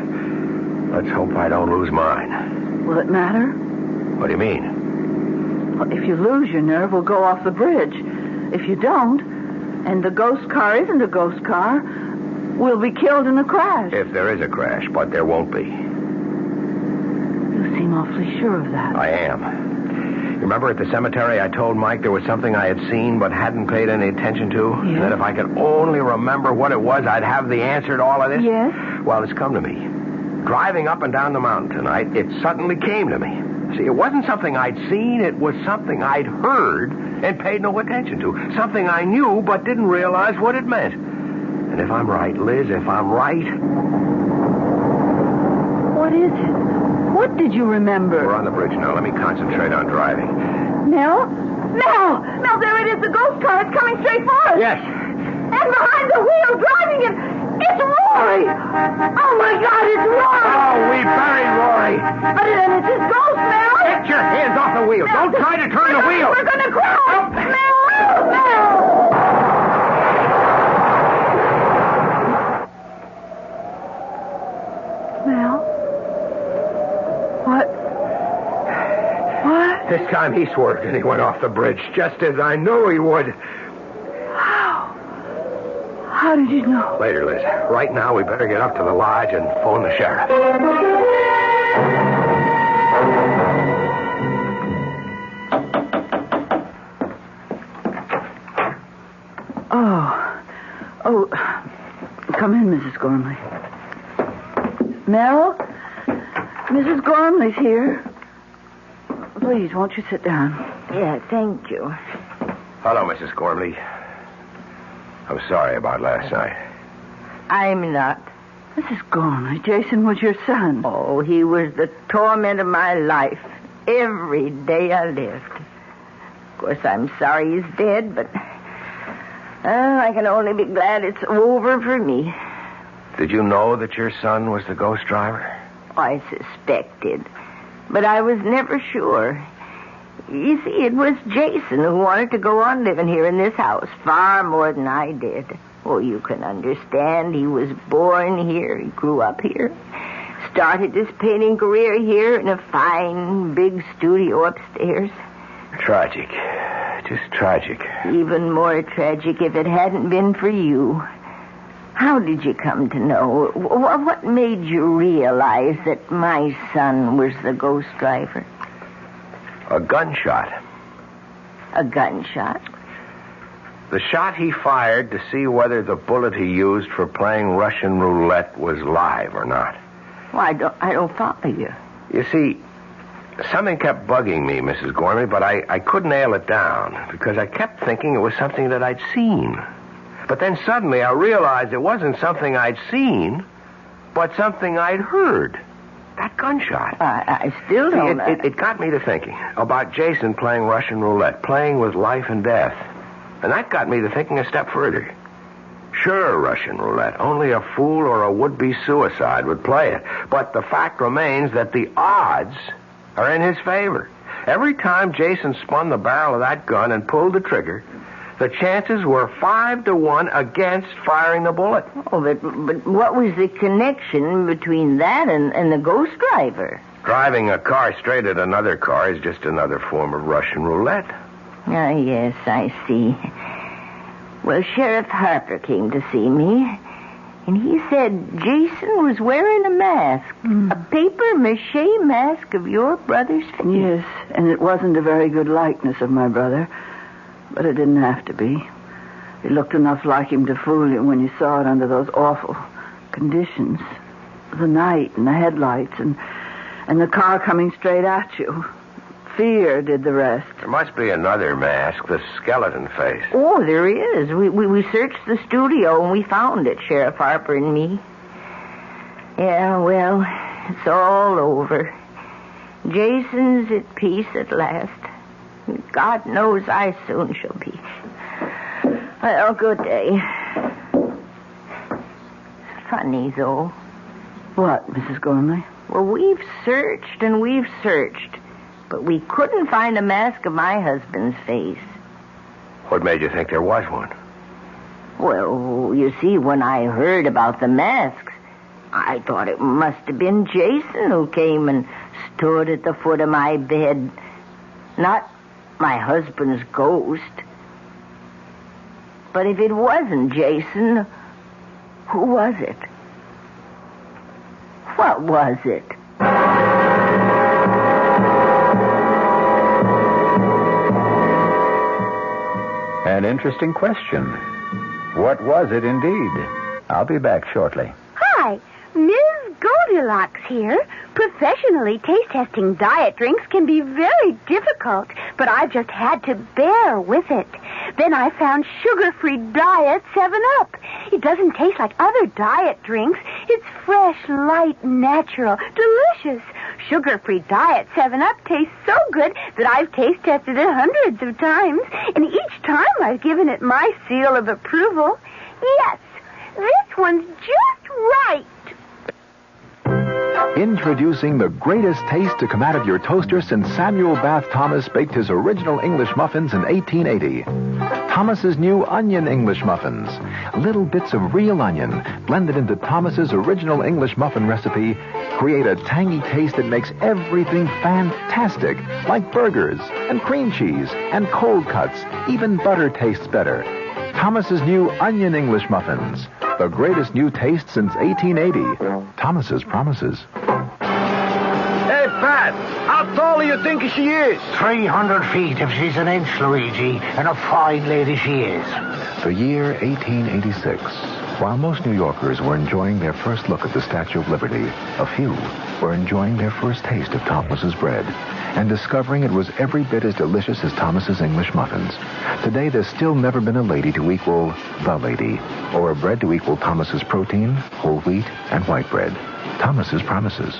Let's hope I don't lose mine. Will it matter? What do you mean? Well, if you lose your nerve, we'll go off the bridge. If you don't, and the ghost car isn't a ghost car, we'll be killed in a crash. If there is a crash, but there won't be. You seem awfully sure of that. I am. Remember at the cemetery I told Mike there was something I had seen but hadn't paid any attention to? Yes. And that if I could only remember what it was, I'd have the answer to all of this? Yes. Well, it's come to me. Driving up and down the mountain tonight, it suddenly came to me. See, it wasn't something I'd seen. It was something I'd heard and paid no attention to. Something I knew but didn't realize what it meant. And if I'm right, Liz, if I'm right... What is it? What did you remember? We're on the bridge now. Let me concentrate on driving. Mel? Mel! Mel, there it is, the ghost car. It's coming straight for us. Yes. And behind the wheel, driving it, it's Rory! Oh, my God, it's Rory! Oh, we buried Rory. But it's his ghost, Mel! Get your hands off the wheel. Don't try to turn the wheel. We're going to crash! Oh. Mel! Mel? What? This time he swerved and he went off the bridge, just as I knew he would. How? How did you know? Later, Liz. Right now, we better get up to the lodge and phone the sheriff. Oh, come in, Mrs. Gormley. Mel? Mrs. Gormley's here. Please, won't you sit down? Yeah, thank you. Hello, Mrs. Gormley. I'm sorry about last night. I'm not. Mrs. Gormley, Jason was your son. Oh, he was the torment of my life. Every day I lived. Of course, I'm sorry he's dead, but... I can only be glad it's over for me. Did you know that your son was the ghost driver? I suspected, but I was never sure. You see, it was Jason who wanted to go on living here in this house far more than I did. Oh, you can understand. He was born here. He grew up here. Started his painting career here in a fine, big studio upstairs. Tragic. Just tragic. Even more tragic if it hadn't been for you. How did you come to know? What made you realize that my son was the ghost driver? A gunshot. A gunshot? The shot he fired to see whether the bullet he used for playing Russian roulette was live or not. Well, I don't follow you. You see, something kept bugging me, Mrs. Gormley, but I couldn't nail it down because I kept thinking it was something that I'd seen. But then suddenly I realized it wasn't something I'd seen, but something I'd heard. That gunshot. I still don't know. It got me to thinking about Jason playing Russian roulette, playing with life and death. And that got me to thinking a step further. Sure, Russian roulette. Only a fool or a would-be suicide would play it. But the fact remains that the odds are in his favor. Every time Jason spun the barrel of that gun and pulled the trigger, the chances were 5-1 against firing the bullet. Oh, but what was the connection between that and the ghost driver? Driving a car straight at another car is just another form of Russian roulette. Ah, yes, I see. Well, Sheriff Harper came to see me, and he said Jason was wearing a mask, a papier-mâché mask of your brother's face. Yes, and it wasn't a very good likeness of my brother. But it didn't have to be. It looked enough like him to fool you when you saw it under those awful conditions. The night and the headlights and the car coming straight at you. Fear did the rest. There must be another mask, the skeleton face. Oh, there is. We searched the studio and we found it, Sheriff Harper and me. Yeah, well, it's all over. Jason's at peace at last. God knows I soon shall be. Well, good day. Funny, though. What, Mrs. Gormley? Well, we've searched and we've searched, but we couldn't find a mask of my husband's face. What made you think there was one? Well, you see, when I heard about the masks, I thought it must have been Jason who came and stood at the foot of my bed. Not my husband's ghost. But if it wasn't Jason, who was it? What was it? An interesting question. What was it indeed? I'll be back shortly. Hi, Ms. Goldilocks here. Professionally taste-testing diet drinks can be very difficult, but I've just had to bear with it. Then I found sugar-free Diet 7-Up. It doesn't taste like other diet drinks. It's fresh, light, natural, delicious. Sugar-free Diet 7-Up tastes so good that I've taste-tested it hundreds of times, and each time I've given it my seal of approval. Yes, this one's just right. Introducing the greatest taste to come out of your toaster since Samuel Bath Thomas baked his original English muffins in 1880. Thomas's new onion English muffins. Little bits of real onion blended into Thomas's original English muffin recipe create a tangy taste that makes everything fantastic, like burgers and cream cheese and cold cuts. Even butter tastes better. Thomas's new onion English muffins. The greatest new taste since 1880. Thomas's promises. Hey, Pat, how tall do you think she is? 300 feet if she's an inch, Luigi, and a fine lady she is. The year 1886. While most New Yorkers were enjoying their first look at the Statue of Liberty, a few were enjoying their first taste of Thomas's bread and discovering it was every bit as delicious as Thomas's English muffins. Today, there's still never been a lady to equal the lady, or a bread to equal Thomas's protein, whole wheat, and white bread. Thomas's promises.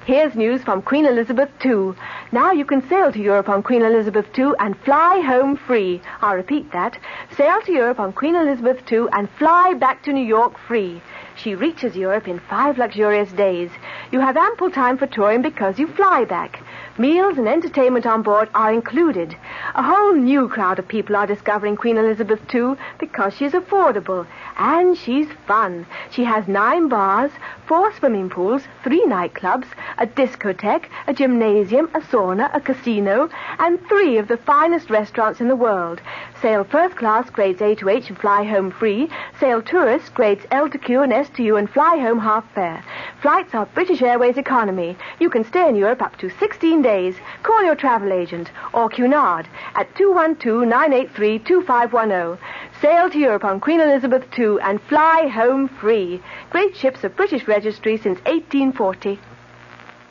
Here's news from Queen Elizabeth II. Now you can sail to Europe on Queen Elizabeth II and fly home free. I'll repeat that. Sail to Europe on Queen Elizabeth II and fly back to New York free. She reaches Europe in 5 luxurious days. You have ample time for touring because you fly back. Meals and entertainment on board are included. A whole new crowd of people are discovering Queen Elizabeth II because she's affordable and she's fun. She has 9 bars, 4 swimming pools, 3 nightclubs, a discotheque, a gymnasium, a sauna, a casino, and 3 of the finest restaurants in the world. Sail first class grades A to H and fly home free. Sail tourist grades L to Q and S to U and fly home half fare. Flights are British Airways economy. You can stay in Europe up to 16 days. Call your travel agent or Cunard at 212-983-2510. Sail to Europe on Queen Elizabeth II and fly home free. Great ships of British registry since 1840.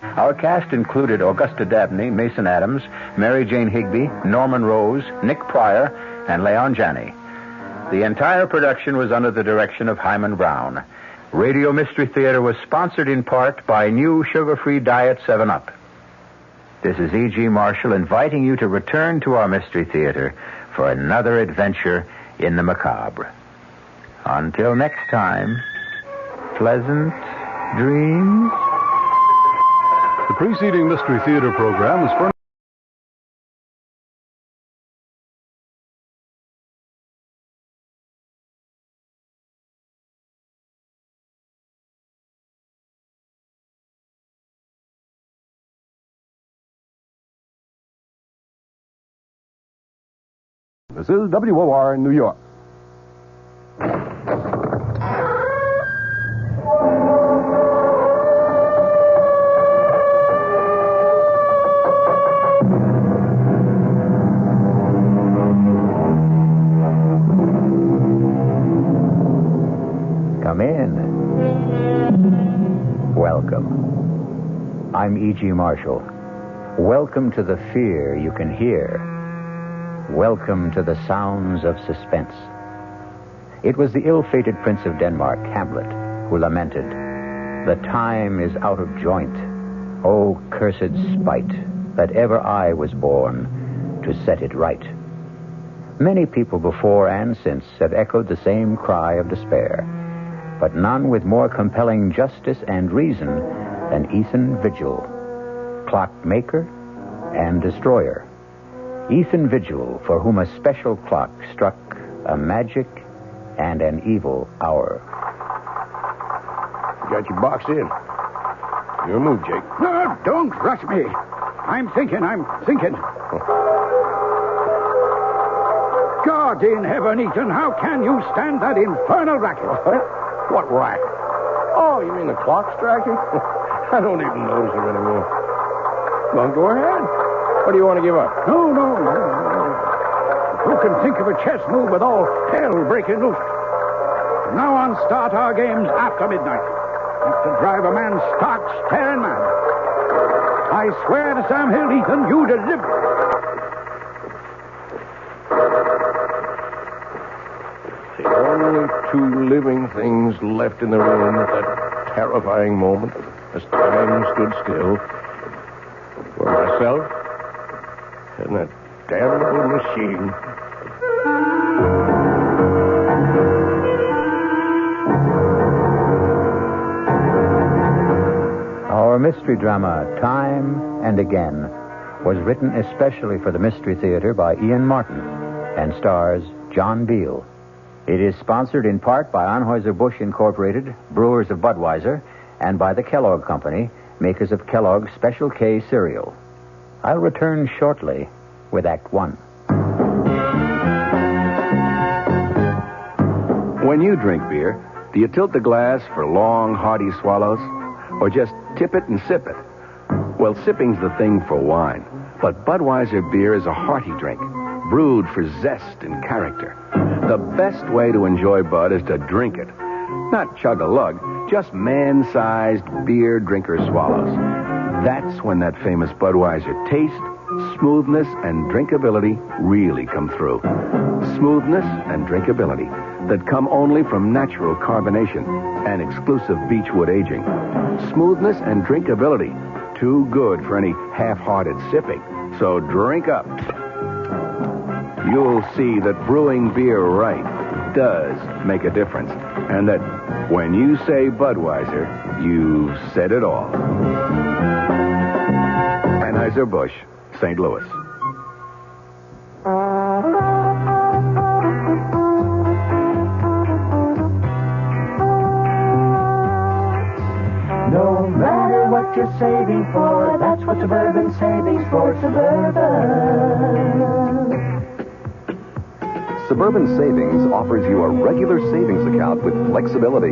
Our cast included Augusta Dabney, Mason Adams, Mary Jane Higby, Norman Rose, Nick Pryor, and Leon Janney. The entire production was under the direction of Hyman Brown. Radio Mystery Theater was sponsored in part by new sugar-free Diet 7-Up. This is E.G. Marshall inviting you to return to our Mystery Theater for another adventure in the macabre. Until next time, pleasant dreams. The preceding Mystery Theater program was furnished. This is WOR New York. Come in. Welcome. I'm E.G. Marshall. Welcome to the fear you can hear. Welcome to the sounds of suspense. It was the ill-fated Prince of Denmark, Hamlet, who lamented, "The time is out of joint. O cursed spite, that ever I was born to set it right." Many people before and since have echoed the same cry of despair, but none with more compelling justice and reason than Ethan Vigil, clockmaker and destroyer. Ethan Vigil, for whom a special clock struck a magic and an evil hour. Got you boxed in. Your move, Jake. No, don't rush me. I'm thinking. God in heaven, Ethan, how can you stand that infernal racket? What racket? Oh, you mean the clock striking? I don't even notice it anymore. Well, go ahead. What do you want to give up? No. Who can think of a chess move with all hell breaking loose? From now on, start our games after midnight. Have to drive a man stark, staring mad. I swear to Sam Hill, Ethan, you deliver. The only two living things left in the room at that terrifying moment, as time stood still, were myself and that damnable machine. Our mystery drama, Time and Again, was written especially for the Mystery Theater by Ian Martin and stars John Beale. It is sponsored in part by Anheuser-Busch Incorporated, brewers of Budweiser, and by the Kellogg Company, makers of Kellogg's Special K cereal. I'll return shortly with Act One. When you drink beer, do you tilt the glass for long, hearty swallows? Or just tip it and sip it? Well, sipping's the thing for wine. But Budweiser beer is a hearty drink, brewed for zest and character. The best way to enjoy Bud is to drink it. Not chug-a-lug, just man-sized beer drinker swallows. That's when that famous Budweiser taste, smoothness, and drinkability really come through. Smoothness and drinkability that come only from natural carbonation and exclusive beechwood aging. Smoothness and drinkability, too good for any half-hearted sipping. So drink up. You'll see that brewing beer right does make a difference. And that when you say Budweiser, you've said it all. Anheuser-Busch, St. Louis. No matter what you're saving for, that's what Suburban Savings for Suburban. Suburban Savings offers you a regular savings account with flexibility.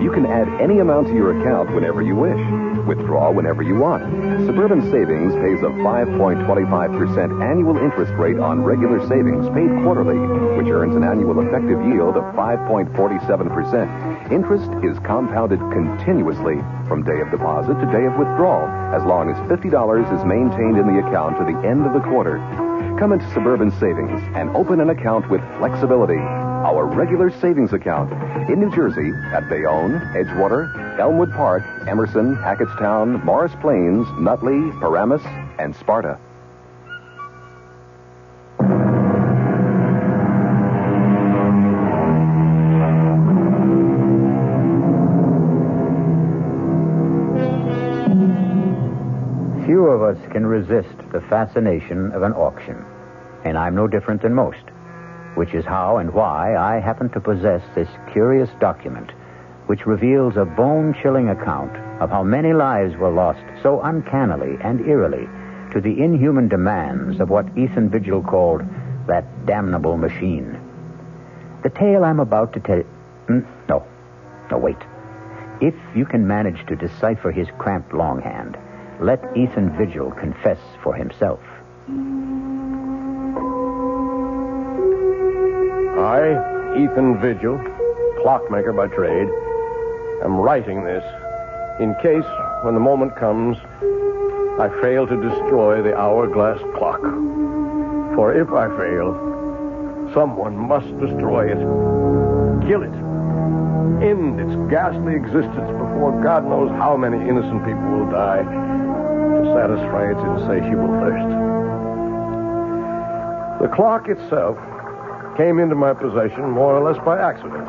You can add any amount to your account whenever you wish. Withdraw whenever you want. Suburban Savings pays a 5.25% annual interest rate on regular savings paid quarterly, which earns an annual effective yield of 5.47%. Interest is compounded continuously from day of deposit to day of withdrawal, as long as $50 is maintained in the account to the end of the quarter. Come into Suburban Savings and open an account with flexibility. Our regular savings account in New Jersey at Bayonne, Edgewater, Elmwood Park, Emerson, Hackettstown, Morris Plains, Nutley, Paramus, and Sparta. Few of us can resist the fascination of an auction, and I'm no different than most, which is how and why I happen to possess this curious document, which reveals a bone-chilling account of how many lives were lost so uncannily and eerily to the inhuman demands of what Ethan Vigil called that damnable machine. The tale I'm about to tell... No, wait. If you can manage to decipher his cramped longhand, let Ethan Vigil confess for himself. I, Ethan Vigil, clockmaker by trade, am writing this in case, when the moment comes, I fail to destroy the hourglass clock. For if I fail, someone must destroy it. Kill it. End its ghastly existence before God knows how many innocent people will die to satisfy its insatiable thirst. The clock itself came into my possession more or less by accident.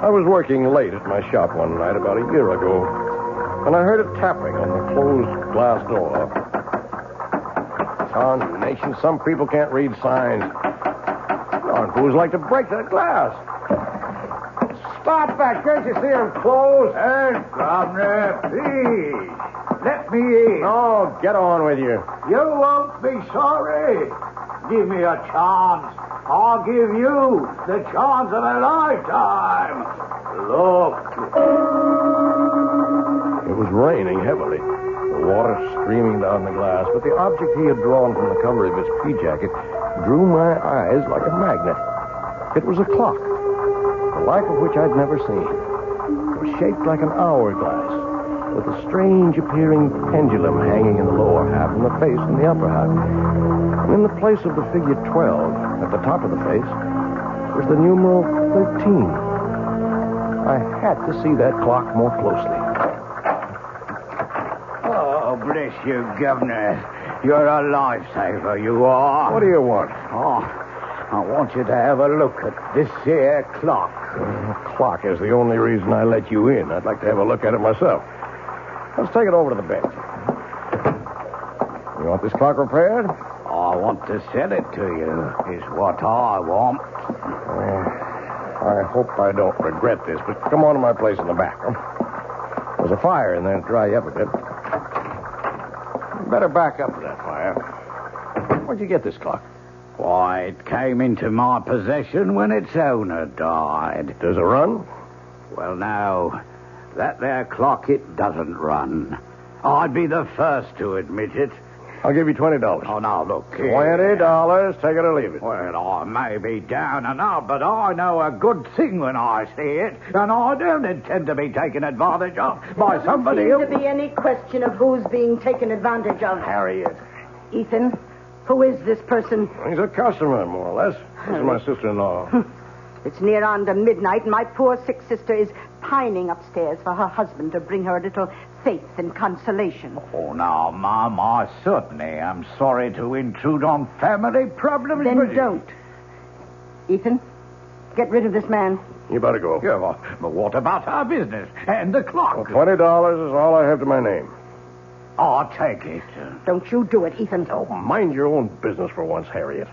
I was working late at my shop one night about a year ago, and I heard it tapping on the closed glass door. Nation, some people can't read signs. Darn fools like to break that glass. Stop that. Can't you see him close? And Governor, please. Let me in. Oh, get on with you. You won't be sorry. Give me a chance. I'll give you the chance of a lifetime. Look. It was raining heavily, the water streaming down the glass, but the object he had drawn from the cover of his pea jacket drew my eyes like a magnet. It was a clock, the like of which I'd never seen. It was shaped like an hourglass, with a strange appearing pendulum hanging in the lower half and the face in the upper half. And in the place of the figure 12, at the top of the face, was the numeral 13. I had to see that clock more closely. Oh, bless you, Governor. You're a lifesaver, you are. What do you want? Oh, I want you to have a look at this here clock. The clock is the only reason I let you in. I'd like to have a look at it myself. Let's take it over to the bench. You want this clock repaired? I want to sell it to you, is what I want. I hope I don't regret this, but come on to my place in the back. Huh? There's a fire in there to dry you up a bit. You better back up to that fire. Where'd you get this clock? Why, it came into my possession when its owner died. Does it run? Well, no. That there clock, it doesn't run. I'd be the first to admit it. I'll give you $20. Oh, now, look here. $20. Take it or leave it. Well, I may be down and out, but I know a good thing when I see it, and I don't intend to be taken advantage of by somebody else. Doesn't seem to be any question of who's being taken advantage of. Harriet. Ethan, who is this person? He's a customer, more or less. This is my sister-in-law. It's near on to midnight, and my poor sick sister is pining upstairs for her husband to bring her a little faith and consolation. Oh, now, Mom, I certainly am sorry to intrude on family problems. Then don't. Ethan, get rid of this man. You better go. Yeah, but what about our business and the clock? Well, $20 is all I have to my name. I'll take it. Don't you do it, Ethan. Oh, mind your own business for once, Harriet.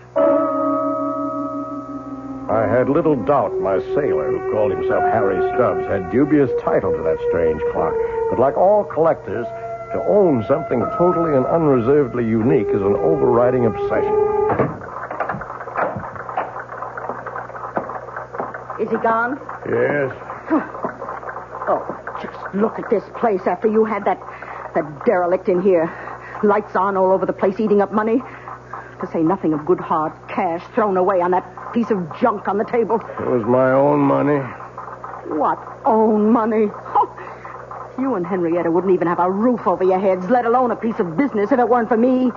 I had little doubt my sailor, who called himself Harry Stubbs, had dubious title to that strange clock. But like all collectors, to own something totally and unreservedly unique is an overriding obsession. Is he gone? Yes. Oh, just look at this place after you had that derelict in here. Lights on all over the place, eating up money. To say nothing of good hard cash thrown away on that piece of junk on the table. It was my own money. What own money? Oh, you and Henrietta wouldn't even have a roof over your heads, let alone a piece of business if it weren't for me.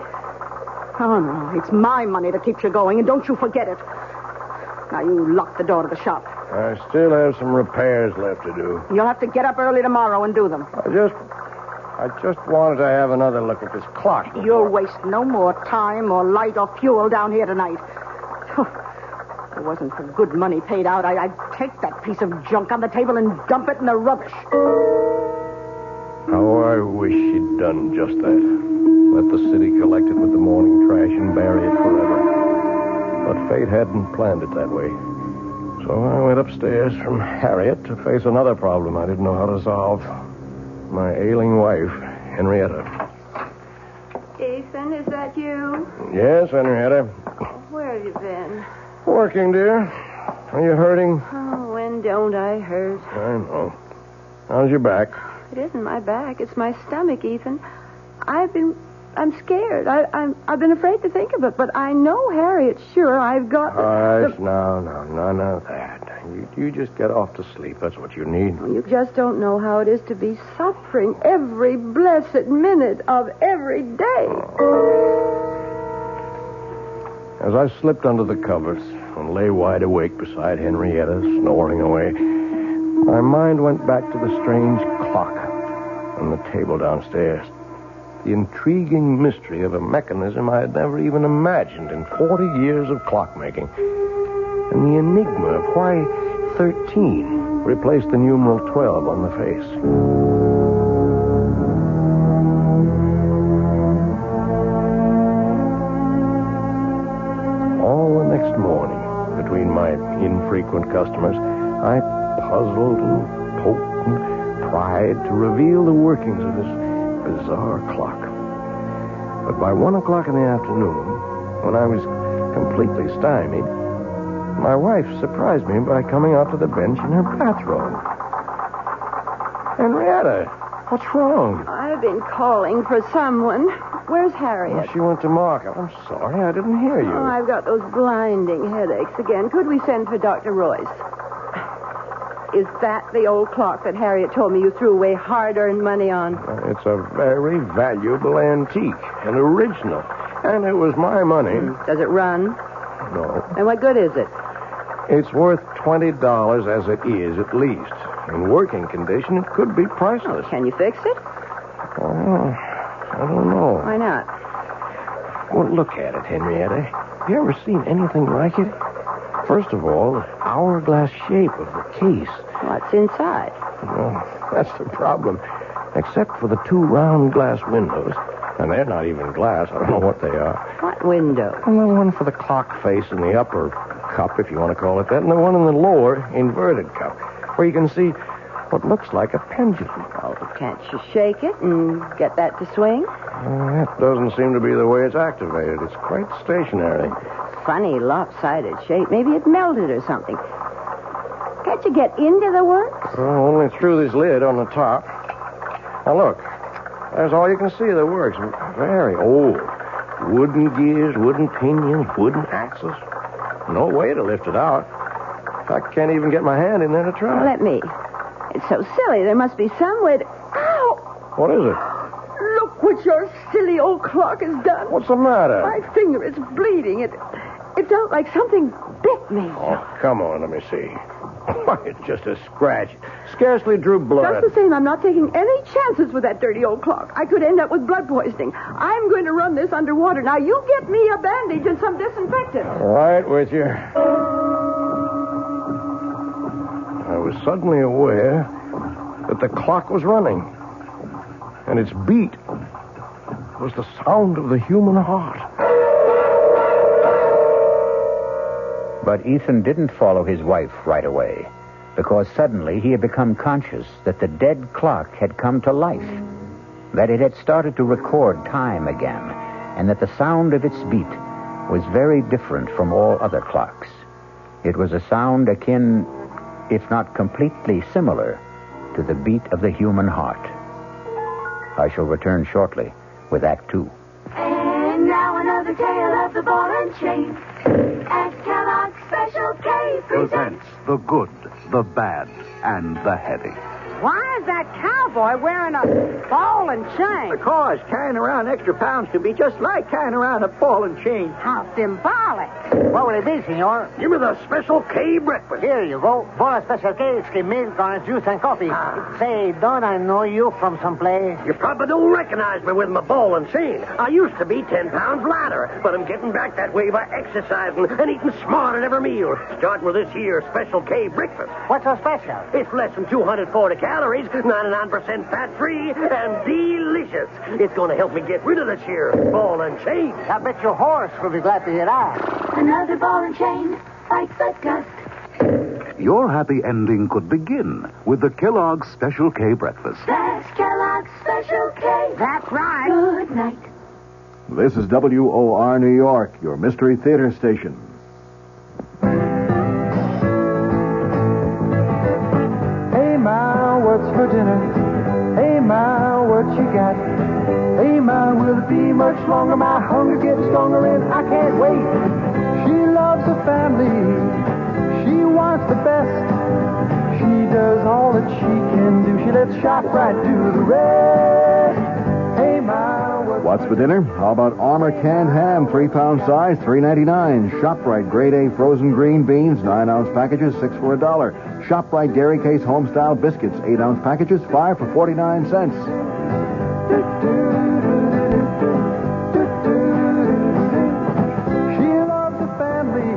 Oh, no, it's my money that keeps you going, and don't you forget it. Now, you lock the door to the shop. I still have some repairs left to do. You'll have to get up early tomorrow and do them. I just wanted to have another look at this clock. You'll waste no more time or light or fuel down here tonight. If it wasn't for good money paid out, I'd take that piece of junk on the table and dump it in the rubbish. How I wish she'd done just that. Let the city collect it with the morning trash and bury it forever. But fate hadn't planned it that way. So I went upstairs from Harriet to face another problem I didn't know how to solve. My ailing wife, Henrietta. Ethan, is that you? Yes, Henrietta. Where have you been? Working, dear. Are you hurting? Oh, when don't I hurt? I know. How's your back? It isn't my back. It's my stomach, Ethan. I'm scared. I've been afraid to think of it, but I know Harriet's sure I've got... Hush, no, none of that. You just get off to sleep. That's what you need. You just don't know how it is to be suffering every blessed minute of every day. As I slipped under the covers and lay wide awake beside Henrietta, snoring away, my mind went back to the strange clock on the table downstairs. The intriguing mystery of a mechanism I had never even imagined in 40 years of clockmaking. And the enigma of why 13 replaced the numeral 12 on the face. All the next morning, between my infrequent customers, I puzzled and poked and pried to reveal the workings of this bizarre clock. But by 1 o'clock in the afternoon, when I was completely stymied, my wife surprised me by coming out to the bench in her bathrobe. Henrietta, what's wrong? I've been calling for someone. Where's Harriet? Well, she went to market. I'm sorry, I didn't hear you. Oh, I've got those blinding headaches again. Could we send for Dr. Royce? Is that the old clock that Harriet told me you threw away hard-earned money on? It's a very valuable antique, an original. And it was my money. Does it run? No. And what good is it? It's worth $20 as it is, at least. In working condition, it could be priceless. Can you fix it? Oh, I don't know. Why not? Well, look at it, Henrietta. Have you ever seen anything like it? First of all, the hourglass shape of the case. What's inside? Well, that's the problem. Except for the 2 round glass windows. And they're not even glass. I don't know what they are. What window? Well, the one for the clock face in the upper cup, if you want to call it that, and the one in the lower inverted cup, where you can see what looks like a pendulum. Oh, can't you shake it and get that to swing? That doesn't seem to be the way it's activated. It's quite stationary. Funny lopsided shape. Maybe it melted or something. Can't you get into the works? Well, only through this lid on the top. Now, look. There's all you can see of the works. Very old. Wooden gears, wooden pinions, wooden axles. No way to lift it out. I can't even get my hand in there to try. Well, let me. It's so silly. There must be some way to... Ow! What is it? Look what your silly old clock has done. What's the matter? My finger is bleeding. It felt like something bit me. Oh, come on, let me see. Why, it's just a scratch. Scarcely drew blood. Just the same, I'm not taking any chances with that dirty old clock. I could end up with blood poisoning. I'm going to run this underwater. Now, you get me a bandage and some disinfectant. Right with you. I was suddenly aware that the clock was running. And its beat was the sound of the human heart. But Ethan didn't follow his wife right away, because suddenly he had become conscious that the dead clock had come to life, that it had started to record time again, and that the sound of its beat was very different from all other clocks. It was a sound akin, if not completely similar, to the beat of the human heart. I shall return shortly with Act 2. And now another tale of the ball and chain. At Kellogg's Special K presents the good, the bad, and the heavy. Why is that cowboy wearing a ball and chain? Because carrying around extra pounds can be just like carrying around a ball and chain. How symbolic. What will it be, senor? Give me the Special K breakfast. Here you go. For a Special K, skim milk, orange juice, and coffee. Say, don't I know you from someplace? You probably don't recognize me with my ball and chain. I used to be 10 pounds lighter, but I'm getting back that way by exercising and eating smart at every meal. Starting with this here Special K breakfast. What's so special? It's less than 240 calories, 99% fat-free, and delicious. It's going to help me get rid of the sheer ball and chain. I bet your horse will be glad to hear that. another ball and chain bites the dust. Your happy ending could begin with the Kellogg's Special K breakfast. That's Kellogg's Special K. That's right. Good night. This is WOR New York, your Mystery Theater station. Hey, Ma, what's for dinner? Hey, Ma, what you got? Hey, Ma, will it be much longer? My hunger gets stronger and I can't wait. She loves her family. She wants the best. She does all that she can do. She lets ShopRite do the rest. Hey, Ma, What's for dinner? How about Armour canned ham, 3-pound size, $3.99. ShopRite grade A frozen green beans, 9-ounce packages, 6 for $1. ShopRite Dairy Case Homestyle biscuits, 8-ounce packages, 5 for 49 cents. She loves her family.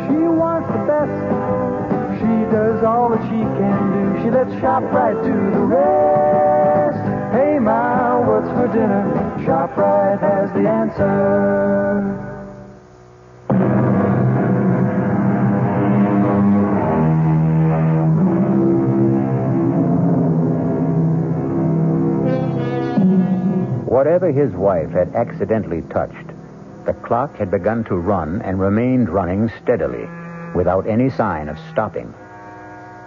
She wants the best. She does all that she can do. She lets ShopRite do the rest. Hey, Ma, what's for dinner? ShopRite has the answer. Whatever his wife had accidentally touched, the clock had begun to run and remained running steadily, without any sign of stopping.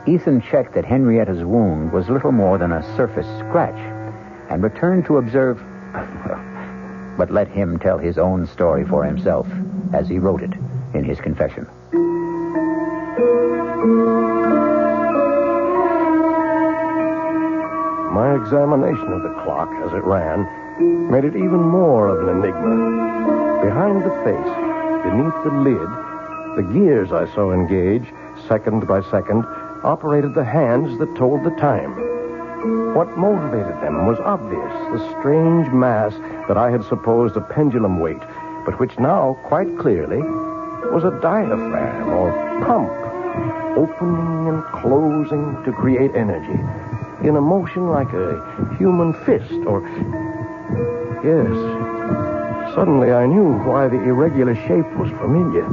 Ethan checked that Henrietta's wound was little more than a surface scratch, and returned to observe... But let him tell his own story for himself, as he wrote it in his confession. My examination of the clock as it ran made it even more of an enigma. Behind the face, beneath the lid, the gears I saw engage, second by second, operated the hands that told the time. What motivated them was obvious, the strange mass that I had supposed a pendulum weight, but which now, quite clearly, was a diaphragm or pump, opening and closing to create energy, in a motion like a human fist, or... Yes, suddenly I knew why the irregular shape was familiar,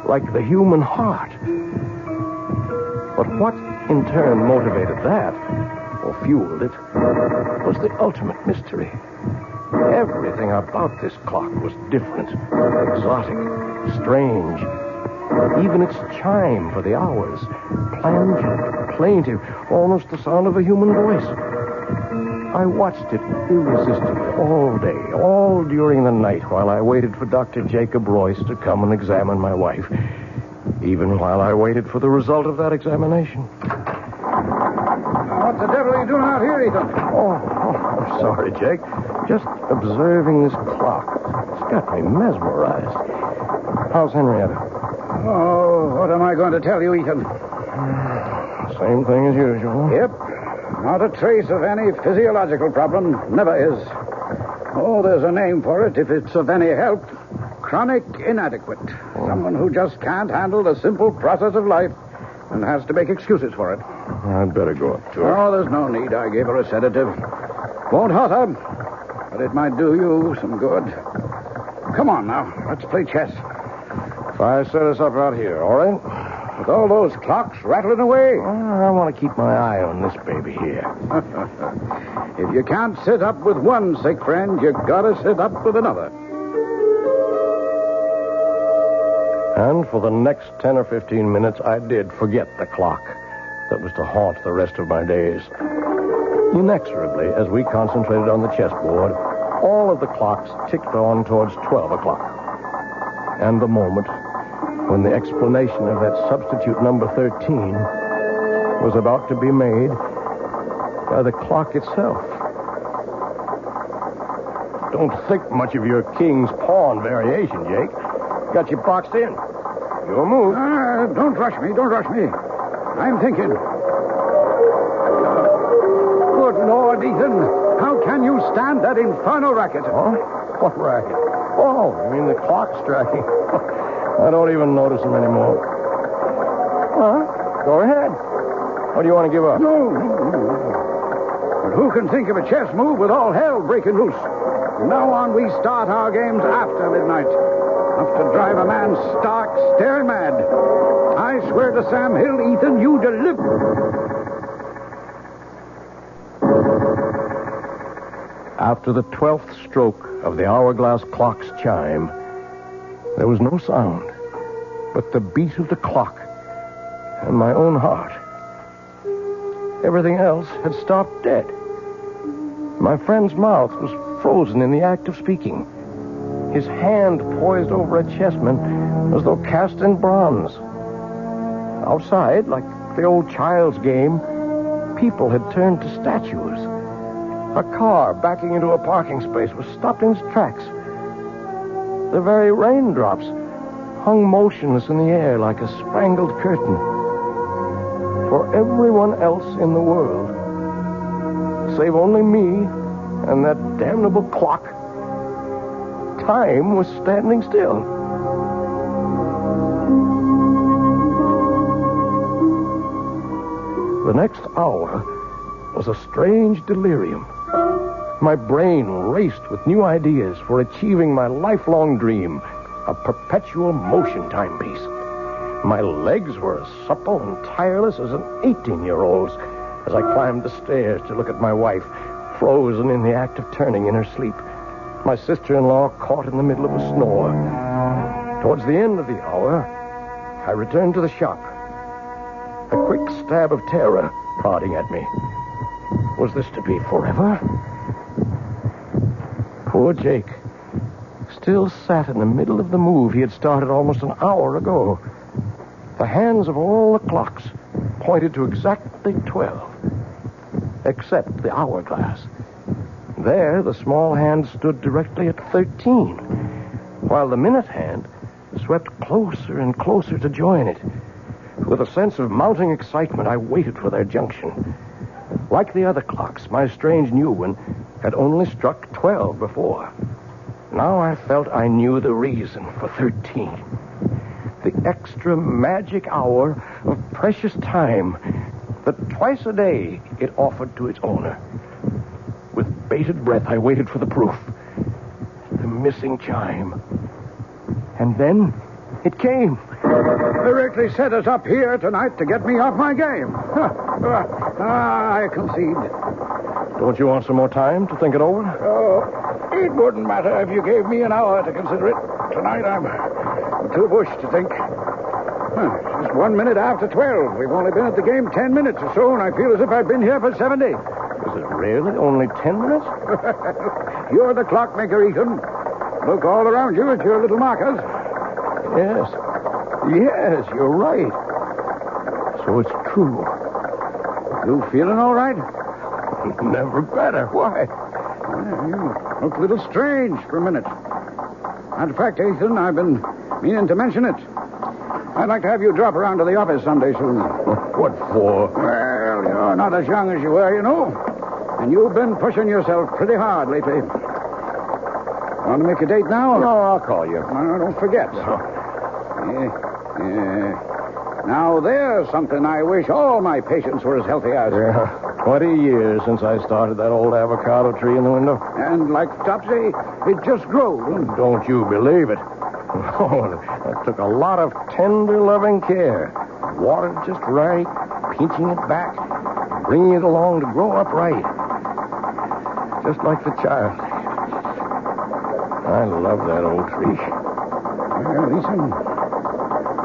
like the human heart. But what, in turn, motivated that, or fueled it, was the ultimate mystery. Everything about this clock was different, exotic, strange. Even its chime for the hours, plangent, plaintive, almost the sound of a human voice. I watched it irresistibly all day, all during the night, while I waited for Dr. Jacob Royce to come and examine my wife. Even while I waited for the result of that examination. What the devil are you doing out here, Ethan? Oh, I'm sorry, Jake. Just observing this clock. It's got me mesmerized. How's Henrietta? Oh, what am I going to tell you, Ethan? Same thing as usual. Yep. Not a trace of any physiological problem. Never is. Oh, there's a name for it if it's of any help. Chronic inadequate. Someone who just can't handle the simple process of life and has to make excuses for it. I'd better go up to her. Oh, there's no need. I gave her a sedative. Won't hurt her, but it might do you some good. Come on now. Let's play chess. If I set us up out here, all right? With all those clocks rattling away? I want to keep my eye on this baby here. If you can't sit up with one sick friend, you gotta sit up with another. And for the next 10 or 15 minutes, I did forget the clock that was to haunt the rest of my days. Inexorably, as we concentrated on the chessboard, all of the clocks ticked on towards 12 o'clock. And the moment when the explanation of that substitute number 13 was about to be made by the clock itself. Don't think much of your king's pawn variation, Jake. Got you boxed in. Your move. Don't rush me. Don't rush me. I'm thinking. Good Lord, Ethan. How can you stand that infernal racket? Huh? What racket? Oh, you mean the clock striking? I don't even notice them anymore. Huh? Go ahead. What do you want to give up? No. But who can think of a chess move with all hell breaking loose? From now on, we start our games after midnight. Enough to drive a man stark, staring mad. I swear to Sam Hill, Ethan, you deliver. After the 12th stroke of the hourglass clock's chime, there was no sound but the beat of the clock and my own heart. Everything else had stopped dead. My friend's mouth was frozen in the act of speaking. His hand poised over a chessman as though cast in bronze. Outside, like the old child's game, people had turned to statues. A car backing into a parking space was stopped in its tracks. The very raindrops hung motionless in the air like a spangled curtain. For everyone else in the world, save only me and that damnable clock, time was standing still. The next hour was a strange delirium. My brain raced with new ideas for achieving my lifelong dream, a perpetual motion timepiece. My legs were as supple and tireless as an 18-year-old's as I climbed the stairs to look at my wife, frozen in the act of turning in her sleep. My sister-in-law caught in the middle of a snore. Towards the end of the hour, I returned to the shop. A quick stab of terror prodding at me. Was this to be forever? Poor Jake still sat in the middle of the move he had started almost an hour ago. The hands of all the clocks pointed to exactly 12, except the hourglass. There, the small hand stood directly at 13, while the minute hand swept closer and closer to join it. With a sense of mounting excitement, I waited for their junction. Like the other clocks, my strange new one had only struck 12 before. Now I felt I knew the reason for 13. The extra magic hour of precious time that twice a day it offered to its owner. With bated breath, I waited for the proof. The missing chime. And then it came. Directly set us up here tonight to get me off my game. I concede. Don't you want some more time to think it over? Oh, it wouldn't matter if you gave me an hour to consider it. Tonight I'm too bushed to think. Just 1 minute after 12. We've only been at the game 10 minutes or so, and I feel as if I've been here for 70. Is it really only 10 minutes? You're the clockmaker, Ethan. Look all around you at your little markers. Yes, you're right. So it's true. You feeling all right? Never better. Why? Well, you look a little strange for a minute. Matter of fact, Ethan, I've been meaning to mention it. I'd like to have you drop around to the office someday soon. What for? Well, you're not as young as you were, you know. And you've been pushing yourself pretty hard lately. Want to make a date now? No, I'll call you. No, don't forget. Now, there's something I wish all my patients were as healthy as. 20 years since I started that old avocado tree in the window. And like Topsy, it just grew. Don't you believe it? Oh, that took a lot of tender, loving care. Watered just right, pinching it back, bringing it along to grow up right. Just like the child. I love that old tree. Well, Ethan,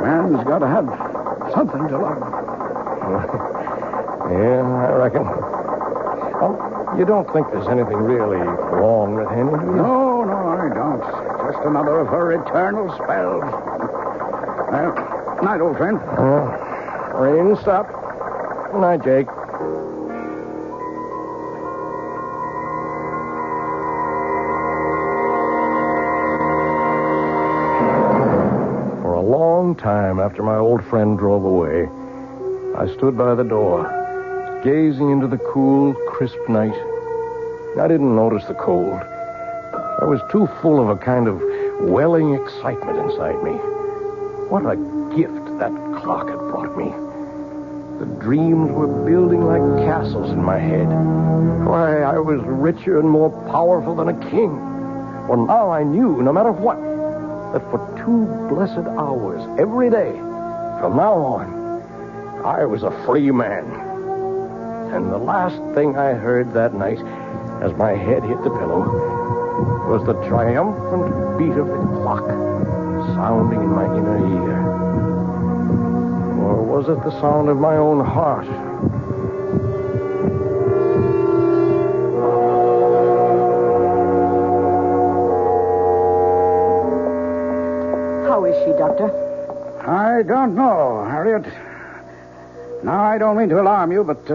man's got to have something to love. Yeah, I reckon. Oh, you don't think there's anything really wrong with Henry, do you? No, I don't. Just another of her eternal spells. Well, night, old friend. Rain, stop. Good night, Jake. For a long time after my old friend drove away, I stood by the door, gazing into the cool, crisp night. I didn't notice the cold. I was too full of a kind of welling excitement inside me. What a gift that clock had brought me. The dreams were building like castles in my head. Why, I was richer and more powerful than a king. Well, now I knew, no matter what, that for 2 blessed hours every day, from now on, I was a free man. And the last thing I heard that night, as my head hit the pillow, was the triumphant beat of the clock sounding in my inner ear. Or was it the sound of my own heart? How is she, Doctor? I don't know, Harriet. Now, I don't mean to alarm you, but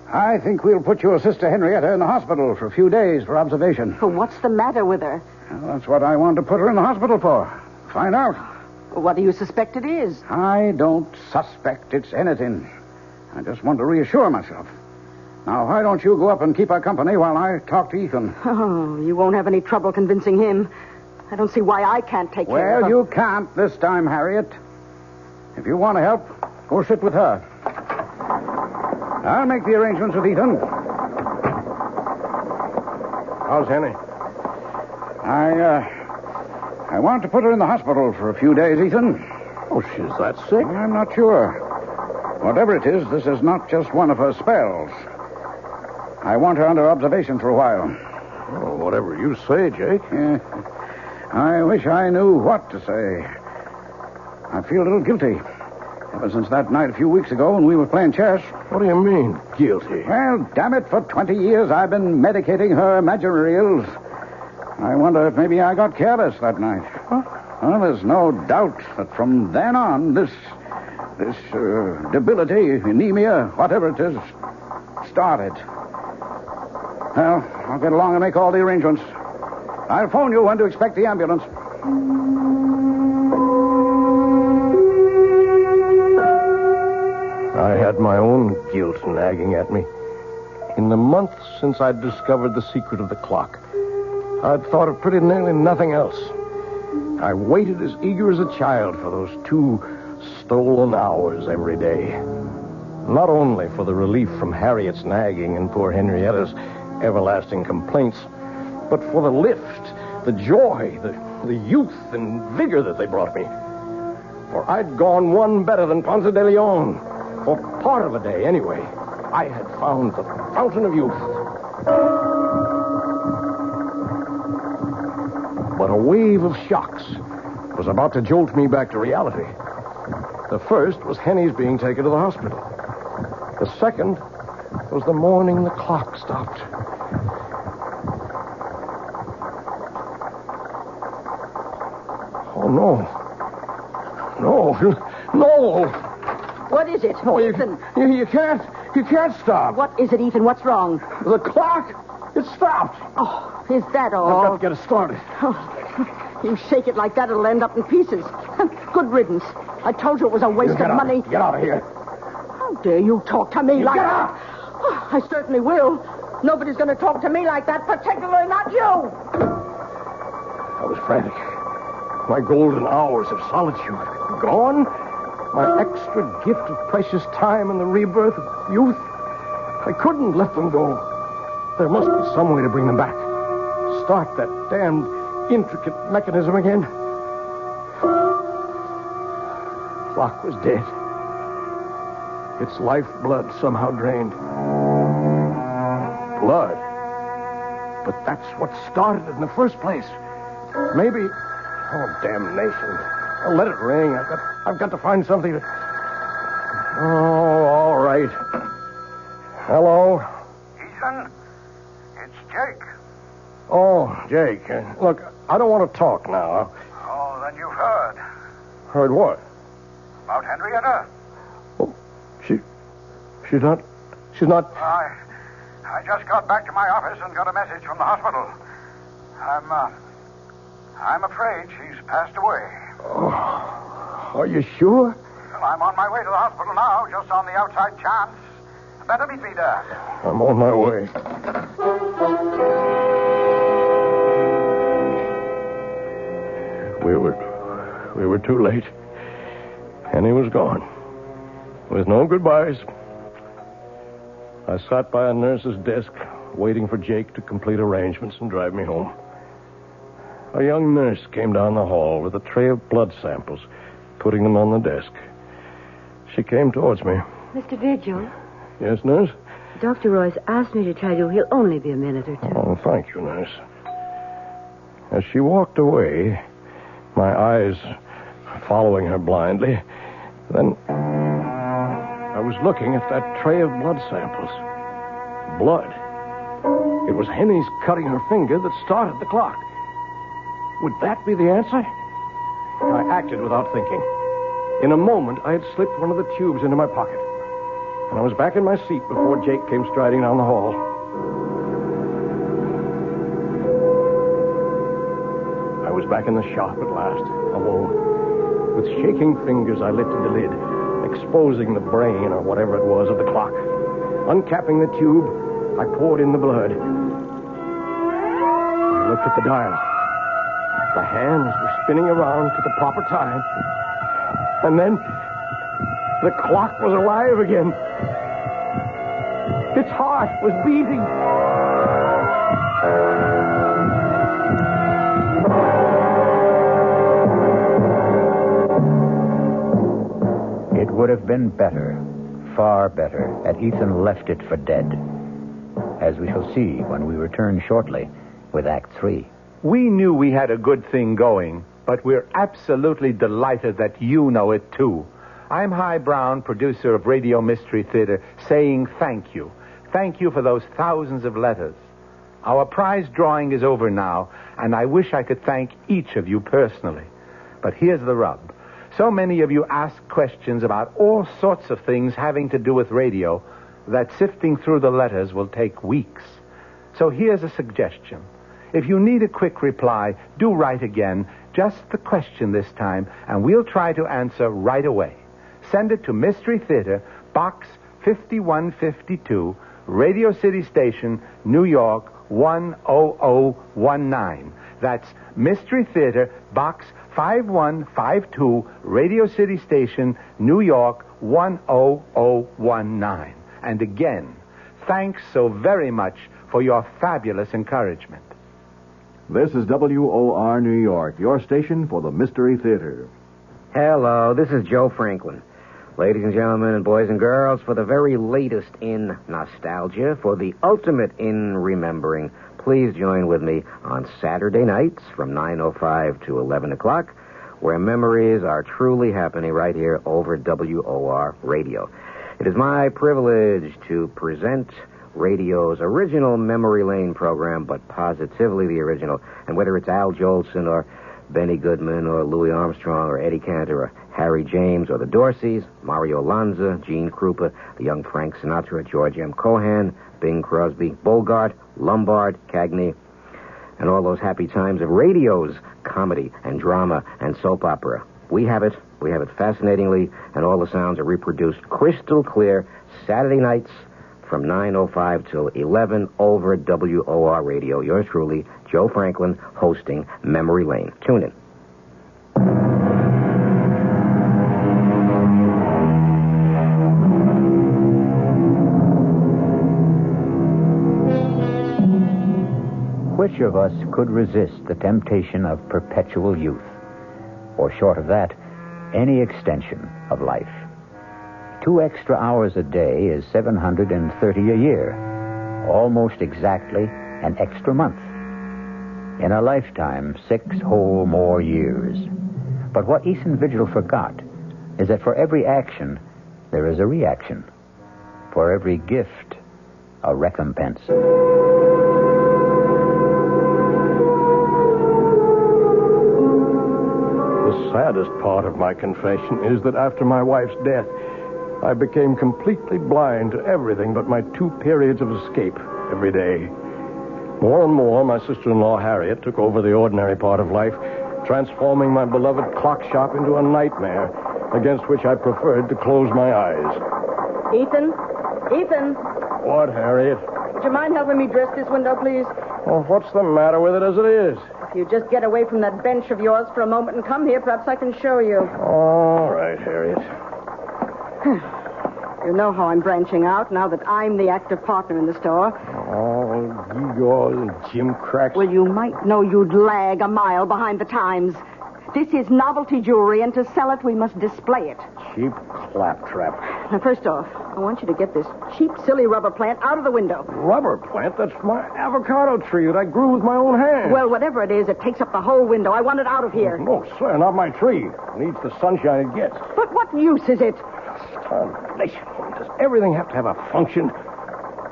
I think we'll put your sister Henrietta in the hospital for a few days for observation. Well, what's the matter with her? Well, that's what I wanted to put her in the hospital for. Find out. What do you suspect it is? I don't suspect it's anything. I just want to reassure myself. Now, why don't you go up and keep her company while I talk to Ethan? Oh, you won't have any trouble convincing him. I don't see why I can't take care of her. Well, you can't this time, Harriet. If you want to help, go sit with her. I'll make the arrangements with Ethan. How's Henny? I want to put her in the hospital for a few days, Ethan. Oh, she's that sick? I'm not sure. Whatever it is, this is not just one of her spells. I want her under observation for a while. Oh, whatever you say, Jake. Yeah. I wish I knew what to say. I feel a little guilty. Ever since that night a few weeks ago when we were playing chess. What do you mean, guilty? Well, damn it, for 20 years I've been medicating her imaginary ills. I wonder if maybe I got careless that night. Huh? Well, there's no doubt that from then on, this debility, anemia, whatever it is, started. Well, I'll get along and make all the arrangements. I'll phone you when to expect the ambulance. I had my own guilt nagging at me. In the month since I'd discovered the secret of the clock, I'd thought of pretty nearly nothing else. I waited as eager as a child for those 2 stolen hours every day. Not only for the relief from Harriet's nagging and poor Henrietta's everlasting complaints, but for the lift, the joy, the youth and vigor that they brought me. For I'd gone one better than Ponce de Leon. For part of a day, anyway. I had found the fountain of youth. But a wave of shocks was about to jolt me back to reality. The first was Henny's being taken to the hospital. The second was the morning the clock stopped. Oh, no. No. What is it? No, Ethan. You can't stop. What is it, Ethan? What's wrong? The clock, it stopped. Oh, is that all? I've got to get it started. Oh, you shake it like that, it'll end up in pieces. Good riddance. I told you it was a waste of money. Get out of here. How dare you talk to me like get that? out. Oh, I certainly will. Nobody's going to talk to me like that, particularly not you. I was frantic. My golden hours of solitude gone. My extra gift of precious time and the rebirth of youth. I couldn't let them go. There must be some way to bring them back. Start that damned intricate mechanism again. Clock was dead. Its lifeblood somehow drained. Blood. But that's what started it in the first place. Maybe... Oh, damnation. Oh, let it ring. I've got to find something to... Oh, all right. Hello? Ethan, it's Jake. Oh, Jake. Look, I don't want to talk now. Oh, then you've heard. Heard what? About Henrietta. Oh, she's not... I just got back to my office and got a message from the hospital. I'm afraid she's passed away. Oh, are you sure? Well, I'm on my way to the hospital now, just on the outside chance. Better meet me there. I'm on my way. We were too late. Henny was gone. With no goodbyes. I sat by a nurse's desk, waiting for Jake to complete arrangements and drive me home. A young nurse came down the hall with a tray of blood samples, putting them on the desk. She came towards me. Mr. Vigil? Yes, nurse? Dr. Royce asked me to tell you he'll only be a minute or two. Oh, thank you, nurse. As she walked away, my eyes following her blindly, then I was looking at that tray of blood samples. Blood. It was Henny's cutting her finger that started the clock. Would that be the answer? I acted without thinking. In a moment, I had slipped one of the tubes into my pocket. And I was back in my seat before Jake came striding down the hall. I was back in the shop at last, alone. With shaking fingers, I lifted the lid, exposing the brain or whatever it was of the clock. Uncapping the tube, I poured in the blood. I looked at the dial. The hands were spinning around to the proper time. And then the clock was alive again. Its heart was beating. It would have been better, far better, had Ethan left it for dead. as we shall see when we return shortly with Act 3. We knew we had a good thing going, but we're absolutely delighted that you know it, too. I'm Hy Brown, producer of Radio Mystery Theater, saying thank you. Thank you for those thousands of letters. Our prize drawing is over now, and I wish I could thank each of you personally. But here's the rub. So many of you ask questions about all sorts of things having to do with radio that sifting through the letters will take weeks. So here's a suggestion. If you need a quick reply, do write again, just the question this time, and we'll try to answer right away. Send it to Mystery Theater, Box 5152, Radio City Station, New York 10019. That's Mystery Theater, Box 5152, Radio City Station, New York 10019. And again, thanks so very much for your fabulous encouragement. This is WOR New York, your station for the Mystery Theater. Hello, this is Joe Franklin. Ladies and gentlemen and boys and girls, for the very latest in nostalgia, for the ultimate in remembering, please join with me on Saturday nights from 9:05 to 11 o'clock, where memories are truly happening right here over WOR Radio. It is my privilege to present radio's original Memory Lane program, but positively the original. And whether it's Al Jolson or Benny Goodman or Louis Armstrong or Eddie Cantor or Harry James or the Dorseys, Mario Lanza, Gene Krupa, the young Frank Sinatra, George M. Cohan, Bing Crosby, Bogart, Lombard, Cagney, and all those happy times of radio's comedy and drama and soap opera. We have it fascinatingly, and all the sounds are reproduced crystal clear Saturday nights from 9:05 till 11 over WOR Radio. Yours truly, Joe Franklin, hosting Memory Lane. Tune in. Which of us could resist the temptation of perpetual youth? Or short of that, any extension of life? 2 extra hours a day is 730 a year, almost exactly an extra month. In a lifetime, 6 whole more years. But what Ethan Vigil forgot is that for every action, there is a reaction. For every gift, a recompense. The saddest part of my confession is that after my wife's death, I became completely blind to everything but my 2 periods of escape every day. More and more, my sister-in-law, Harriet, took over the ordinary part of life, transforming my beloved clock shop into a nightmare, against which I preferred to close my eyes. Ethan? What, Harriet? Would you mind helping me dress this window, please? Oh, what's the matter with it as it is? If you just get away from that bench of yours for a moment and come here, perhaps I can show you. All right, Harriet. You know how I'm branching out now that I'm the active partner in the store. Oh, Igor and Jim Cracks. Well, you might know you'd lag a mile behind the times. This is novelty jewelry, and to sell it, we must display it. Cheap claptrap. Now, first off, I want you to get this cheap, silly rubber plant out of the window. Rubber plant? That's my avocado tree that I grew with my own hands. Well, whatever it is, it takes up the whole window. I want it out of here. No, sir, not my tree. It needs the sunshine it gets. But what use is it? Does everything have to have a function?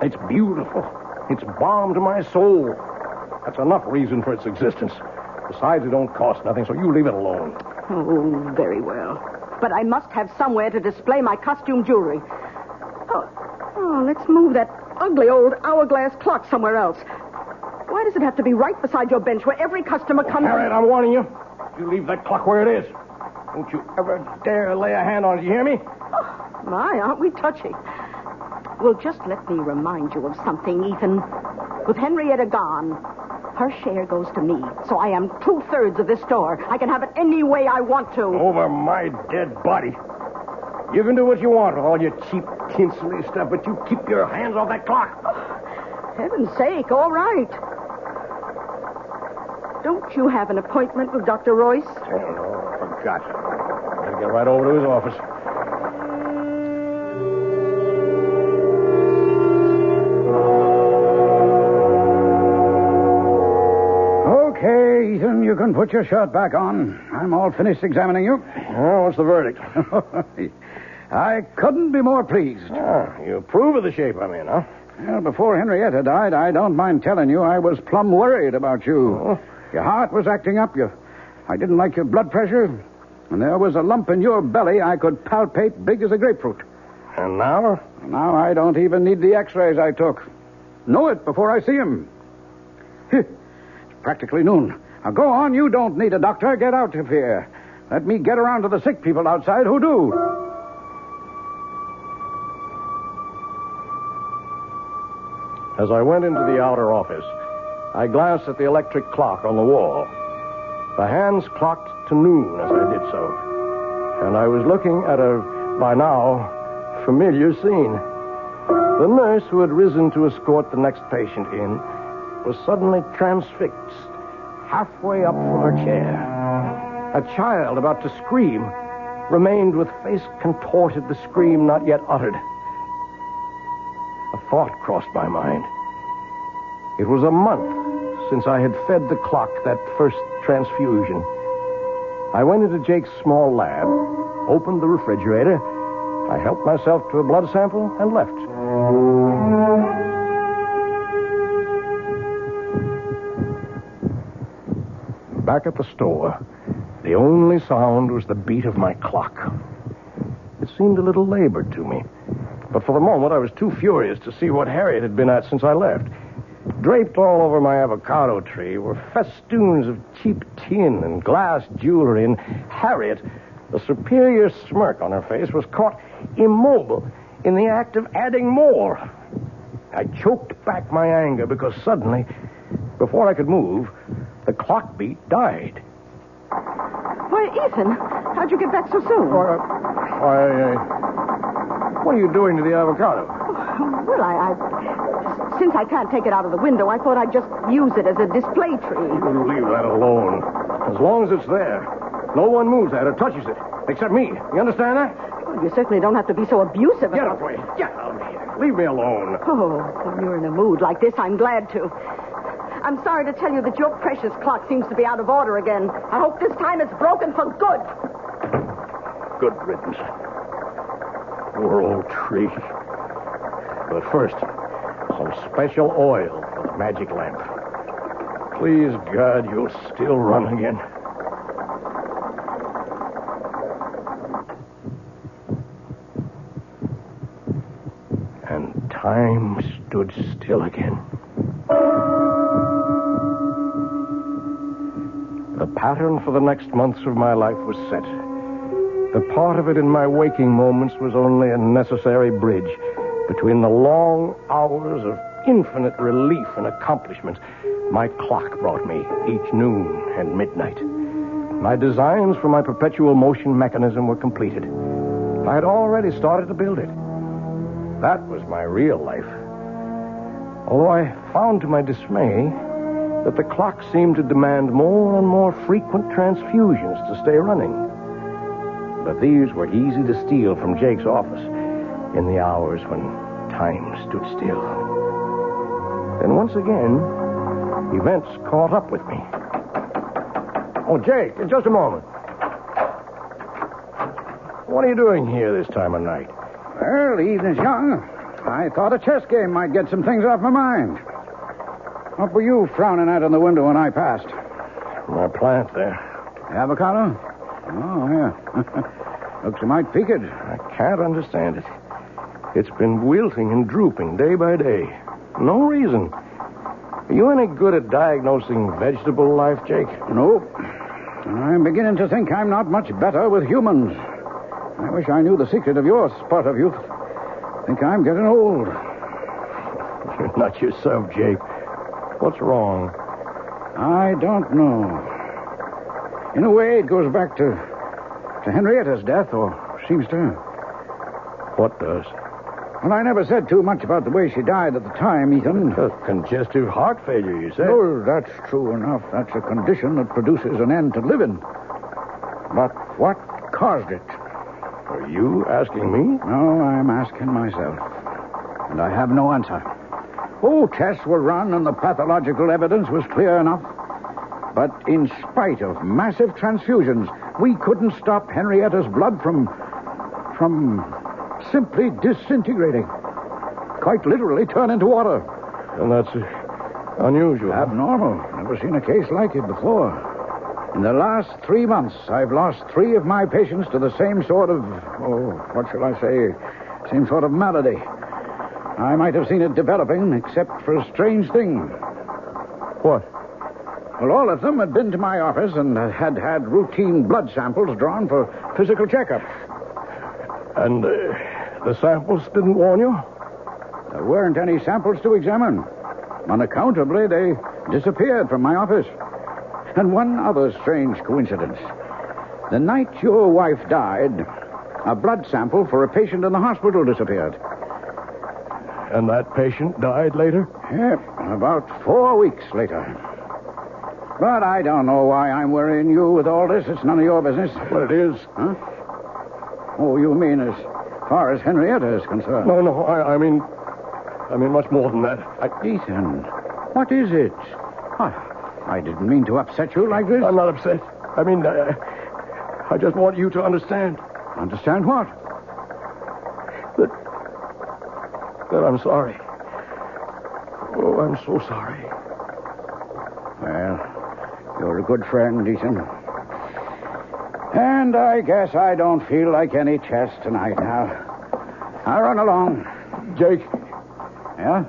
It's beautiful. It's balm to my soul. That's enough reason for its existence. Besides, it don't cost nothing, so you leave it alone. Oh, very well. But I must have somewhere to display my costume jewelry. Oh, let's move that ugly old hourglass clock somewhere else. Why does it have to be right beside your bench where every customer comes... Harriet, I'm warning you. You leave that clock where it is. Don't you ever dare lay a hand on it, you hear me? Oh, my, aren't we touchy? Well, just let me remind you of something, Ethan. With Henrietta gone, her share goes to me, so I am 2/3 of this store. I can have it any way I want to. Over my dead body. You can do what you want with all your cheap, tinselly stuff, but you keep your hands off that clock. Oh, heaven's sake, all right. Don't you have an appointment with Dr. Royce? Oh, no, I forgot. I'll get right over to his office. Ethan, put your shirt back on. I'm all finished examining you. Well, what's the verdict? I couldn't be more pleased. You approve of the shape I'm in, huh? Well, before Henrietta died, I don't mind telling you I was plumb worried about you. Oh. Your heart was acting up. I didn't like your blood pressure. And there was a lump in your belly I could palpate big as a grapefruit. And now? Now I don't even need the x-rays I took. Know it before I see him. It's practically noon. Now go on. You don't need a doctor. Get out of here. Let me get around to the sick people outside who do. As I went into the outer office, I glanced at the electric clock on the wall. The hands clocked to noon as I did so. And I was looking at a, by now, familiar scene. The nurse who had risen to escort the next patient in was suddenly transfixed, halfway up from her chair. A child about to scream remained with face contorted, the scream not yet uttered. A thought crossed my mind. It was a month since I had fed the clock that first transfusion. I went into Jake's small lab, opened the refrigerator, I helped myself to a blood sample and left. Back at the store, the only sound was the beat of my clock. It seemed a little labored to me, but for the moment I was too furious to see what Harriet had been at since I left. Draped all over my avocado tree were festoons of cheap tin and glass jewelry, and Harriet, the superior smirk on her face, was caught immobile in the act of adding more. I choked back my anger because suddenly, before I could move, the clock beat died. Why, Ethan, how'd you get back so soon? What are you doing to the avocado? Well, since I can't take it out of the window, I thought I'd just use it as a display tree. You leave that alone. As long as it's there, no one moves that or touches it, except me. You understand that? Well, you certainly don't have to be so abusive Get about away. Get out of here. Leave me alone. Oh, when you're in a mood like this, I'm glad to. I'm sorry to tell you that your precious clock seems to be out of order again. I hope this time it's broken for good. Good riddance. Poor old tree. But first, some special oil for the magic lamp. Please, God, you'll still run again. And time stood still again. The pattern for the next months of my life was set. The part of it in my waking moments was only a necessary bridge between the long hours of infinite relief and accomplishment my clock brought me each noon and midnight. My designs for my perpetual motion mechanism were completed. I had already started to build it. That was my real life. Although I found to my dismay that the clock seemed to demand more and more frequent transfusions to stay running. But these were easy to steal from Jake's office in the hours when time stood still. Then once again, events caught up with me. Oh, Jake, just a moment. What are you doing here this time of night? Well, the evening's young. I thought a chess game might get some things off my mind. What were you frowning at in the window when I passed? My plant there. Avocado? Oh, yeah. Looks a mite peaked. I can't understand it. It's been wilting and drooping day by day. No reason. Are you any good at diagnosing vegetable life, Jake? Nope. And I'm beginning to think I'm not much better with humans. I wish I knew the secret of your spurt of youth. Think I'm getting old. You're not yourself, Jake. What's wrong? I don't know. In a way, it goes back to Henrietta's death, or seems to. What does? Well, I never said too much about the way she died at the time, Ethan. Congestive heart failure, you said? Oh, that's true enough. That's a condition that produces an end to living. But what caused it? Are you asking me? No, I'm asking myself. And I have no answer. Oh, tests were run and the pathological evidence was clear enough. But in spite of massive transfusions, we couldn't stop Henrietta's blood from simply disintegrating. Quite literally turn into water. And that's unusual. Abnormal. Never seen a case like it before. In the last 3 months, I've lost 3 of my patients to the same sort of, what shall I say, same sort of malady. I might have seen it developing, except for a strange thing. What? Well, all of them had been to my office and had routine blood samples drawn for physical checkup. And the samples didn't warn you? There weren't any samples to examine. Unaccountably, they disappeared from my office. And one other strange coincidence. The night your wife died, a blood sample for a patient in the hospital disappeared. And that patient died later? Yep, about 4 weeks later. But I don't know why I'm worrying you with all this. It's none of your business. Well, it is. Huh? Oh, you mean as far as Henrietta is concerned? No, I mean much more than that. Ethan, what is it? I didn't mean to upset you like this. I'm not upset. I just want you to understand. Understand what? That I'm sorry. Oh, I'm so sorry. Well, you're a good friend, Ethan. And I guess I don't feel like any chess tonight now. I'll run along. Jake. Yeah?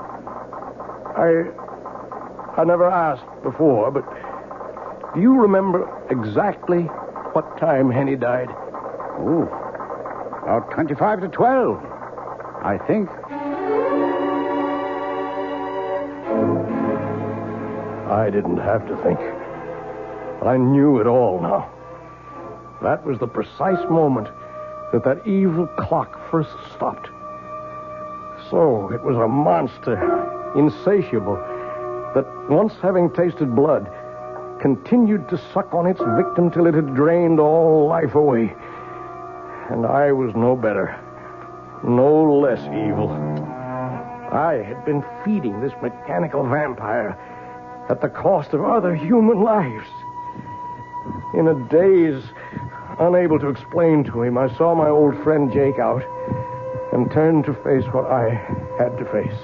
I never asked before, but do you remember exactly what time Henny died? Oh, about 25 to 12, I think. I didn't have to think. I knew it all now. That was the precise moment that evil clock first stopped. So it was a monster, insatiable, that once having tasted blood, continued to suck on its victim till it had drained all life away. And I was no better, no less evil. I had been feeding this mechanical vampire at the cost of other human lives. In a daze, unable to explain to him, I saw my old friend Jake out and turned to face what I had to face.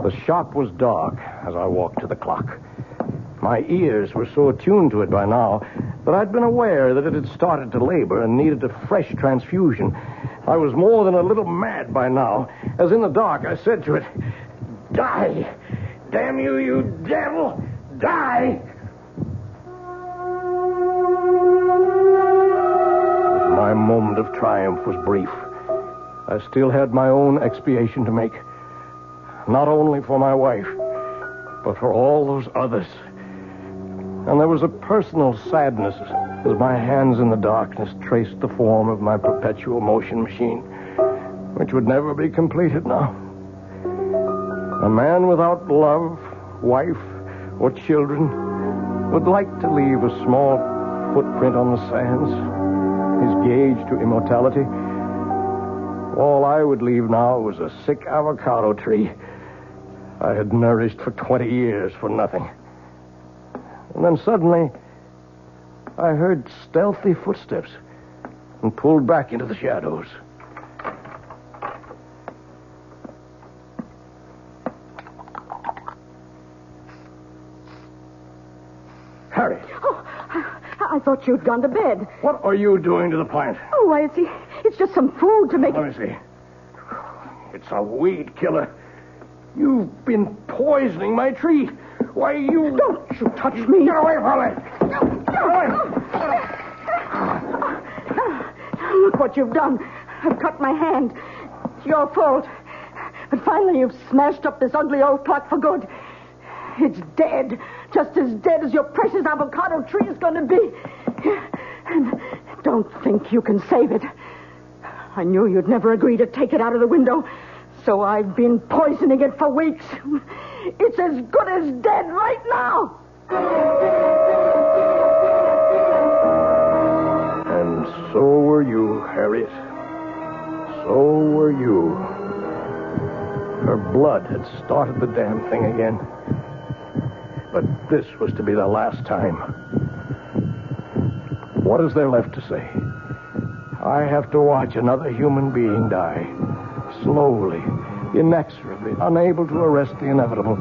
The shop was dark as I walked to the clock. My ears were so attuned to it by now that I'd been aware that it had started to labor and needed a fresh transfusion. I was more than a little mad by now, as in the dark I said to it, "Die! Damn you, you devil! Die!" My moment of triumph was brief. I still had my own expiation to make. Not only for my wife, but for all those others. And there was a personal sadness as my hands in the darkness traced the form of my perpetual motion machine, which would never be completed now. A man without love, wife, or children would like to leave a small footprint on the sands, his gauge to immortality. All I would leave now was a sick avocado tree I had nourished for 20 years for nothing. And then suddenly, I heard stealthy footsteps and pulled back into the shadows. Harriet. Oh, I thought you'd gone to bed. What are you doing to the plant? Oh, why, it's just some food to make Let me see. It's a weed killer. You've been poisoning my tree. Why, you... Don't you touch me. Get away from me. Get away. Look what you've done. I've cut my hand. It's your fault. But finally you've smashed up this ugly old clock for good. It's dead. Just as dead as your precious avocado tree is going to be. And don't think you can save it. I knew you'd never agree to take it out of the window. So I've been poisoning it for weeks. It's as good as dead right now. And so were you, Harriet. So were you. Her blood had started the damn thing again. But this was to be the last time. What is there left to say? I have to watch another human being die. Slowly, inexorably, unable to arrest the inevitable.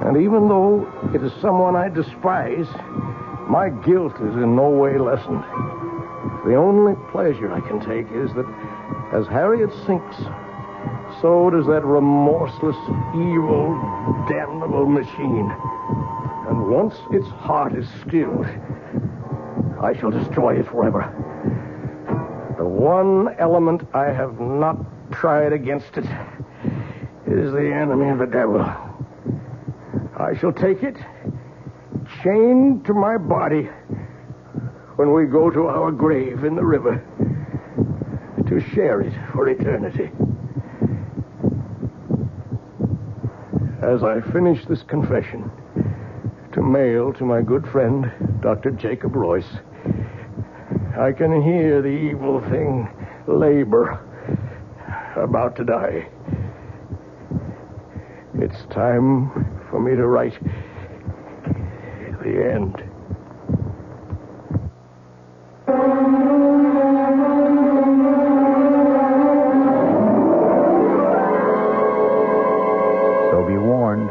And even though it is someone I despise, my guilt is in no way lessened. The only pleasure I can take is that as Harriet sinks, so does that remorseless, evil, damnable machine. And once its heart is stilled, I shall destroy it forever. The one element I have not tried against it is the enemy of the devil. I shall take it, chained to my body, when we go to our grave in the river, to share it for eternity. As I finish this confession, to mail to my good friend, Dr. Jacob Royce, I can hear the evil thing labor, about to die. It's time for me to write the end. So be warned.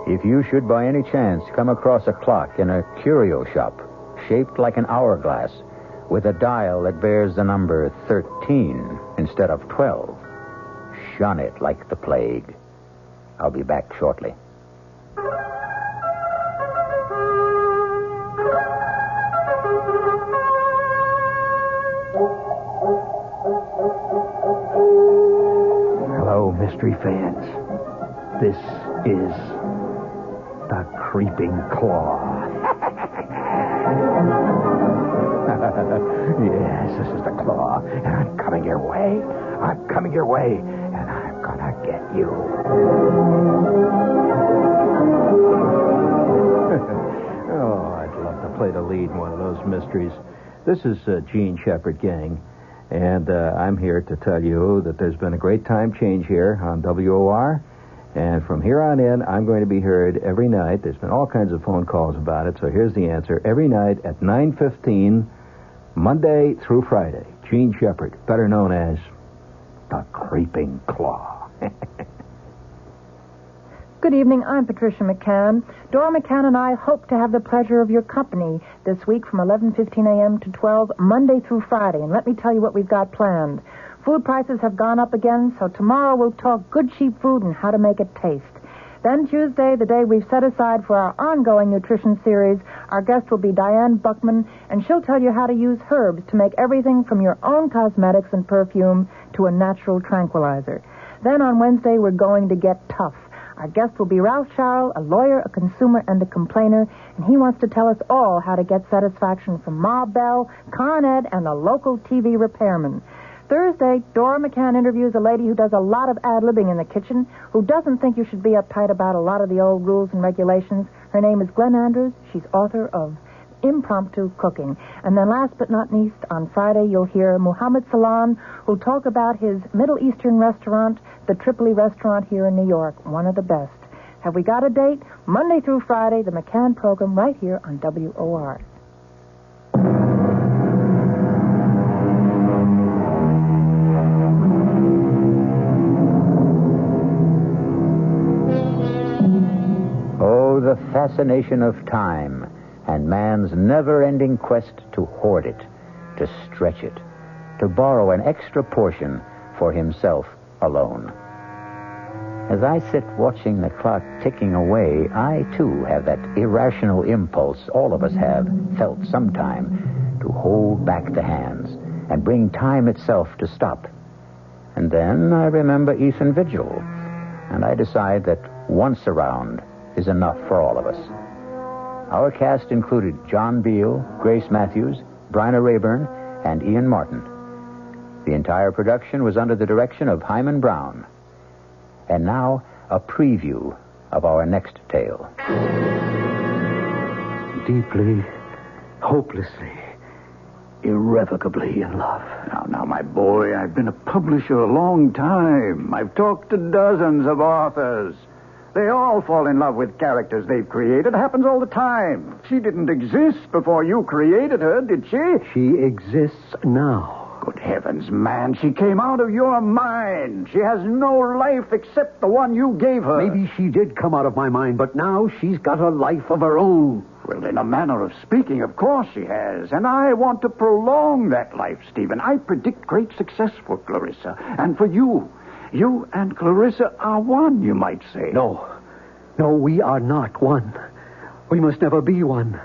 If you should by any chance come across a clock in a curio shop shaped like an hourglass with a dial that bears the number 13 instead of 12, shun it like the plague. I'll be back shortly. Hello, mystery fans. This is the Creeping Claw. Yes, this is the Claw, and I'm coming your way. I'm coming your way, and I'm gonna get you. Oh, I'd love to play the lead in one of those mysteries. This is Gene Shepherd, gang, and I'm here to tell you that there's been a great time change here on WOR, and from here on in, I'm going to be heard every night. There's been all kinds of phone calls about it, so here's the answer. Every night at 9:15, Monday through Friday, Gene Shepherd, better known as the Creeping Claw. Good evening. I'm Patricia McCann. Dora McCann and I hope to have the pleasure of your company this week from 11:15 a.m. to 12, Monday through Friday. And let me tell you what we've got planned. Food prices have gone up again, so tomorrow we'll talk good, cheap food and how to make it taste. Then Tuesday, the day we've set aside for our ongoing nutrition series, our guest will be Diane Buckman, and she'll tell you how to use herbs to make everything from your own cosmetics and perfume to a natural tranquilizer. Then on Wednesday, we're going to get tough. Our guest will be Ralph Sharrow, a lawyer, a consumer, and a complainer, and he wants to tell us all how to get satisfaction from Ma Bell, Con Ed, and the local TV repairman. Thursday, Dora McCann interviews a lady who does a lot of ad-libbing in the kitchen, who doesn't think you should be uptight about a lot of the old rules and regulations. Her name is Glenn Andrews. She's author of Impromptu Cooking. And then last but not least, on Friday, you'll hear Muhammad Salan, who'll talk about his Middle Eastern restaurant, the Tripoli restaurant here in New York, one of the best. Have we got a date? Monday through Friday, the McCann program right here on WOR. Oh, the fascination of time and man's never-ending quest to hoard it, to stretch it, to borrow an extra portion for himself alone. As I sit watching the clock ticking away, I, too, have that irrational impulse all of us have felt sometime to hold back the hands and bring time itself to stop. And then I remember Ethan Vigil, and I decide that once around is enough for all of us. Our cast included John Beal, Grace Matthews, Bryna Rayburn, and Ian Martin. The entire production was under the direction of Hyman Brown. And now, a preview of our next tale. Deeply, hopelessly, irrevocably in love. Now, my boy, I've been a publisher a long time. I've talked to dozens of authors. They all fall in love with characters they've created. It happens all the time. She didn't exist before you created her, did she? She exists now. Good heavens, man. She came out of your mind. She has no life except the one you gave her. Maybe she did come out of my mind, but now she's got a life of her own. Well, in a manner of speaking, of course she has. And I want to prolong that life, Stephen. I predict great success for Clarissa. And for you. You and Clarissa are one, you might say. No, we are not one. We must never be one.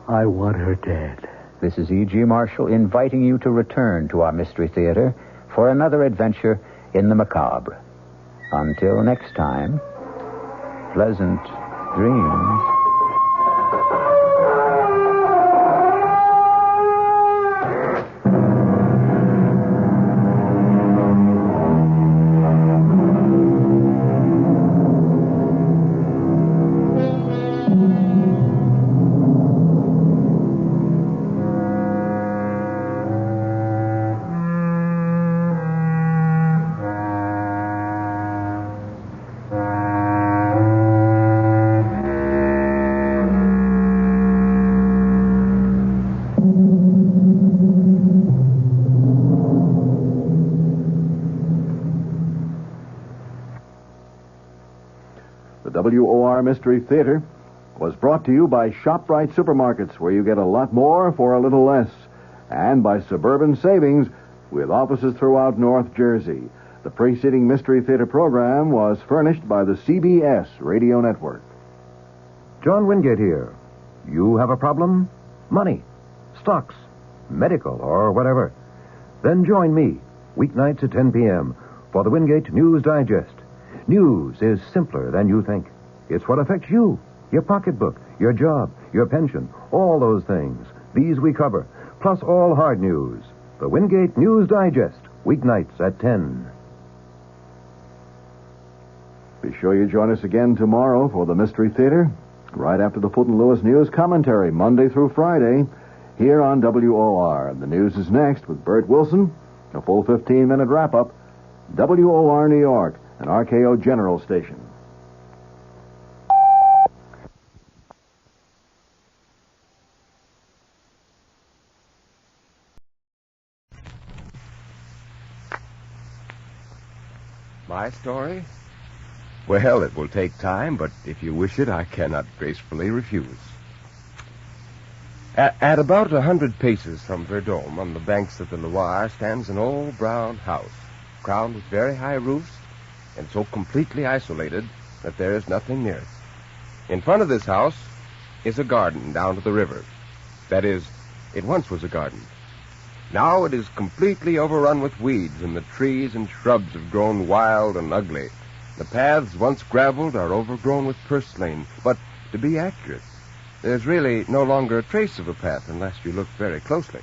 I want her dead. This is E.G. Marshall inviting you to return to our Mystery Theater for another adventure in the macabre. Until next time, pleasant dreams. WOR Mystery Theater was brought to you by ShopRite Supermarkets, where you get a lot more for a little less, and by Suburban Savings, with offices throughout North Jersey. The preceding Mystery Theater program was furnished by the CBS Radio Network. John Wingate here. You have a problem? Money, stocks, medical, or whatever. Then join me, weeknights at 10 p.m., for the Wingate News Digest. News is simpler than you think. It's what affects you, your pocketbook, your job, your pension, all those things. These we cover, plus all hard news. The Wingate News Digest, weeknights at 10. Be sure you join us again tomorrow for the Mystery Theater, right after the Fulton Lewis News Commentary, Monday through Friday, here on WOR. The news is next with Bert Wilson, a full 15-minute wrap-up. WOR New York, an RKO General station. My story? Well, it will take time, but if you wish it, I cannot gracefully refuse. At about 100 paces from Verdun, on the banks of the Loire, stands an old brown house, crowned with very high roofs, and so completely isolated that there is nothing near it. In front of this house is a garden down to the river. That is, it once was a garden. Now it is completely overrun with weeds, and the trees and shrubs have grown wild and ugly. The paths once graveled are overgrown with purslane, but to be accurate, there's really no longer a trace of a path unless you look very closely.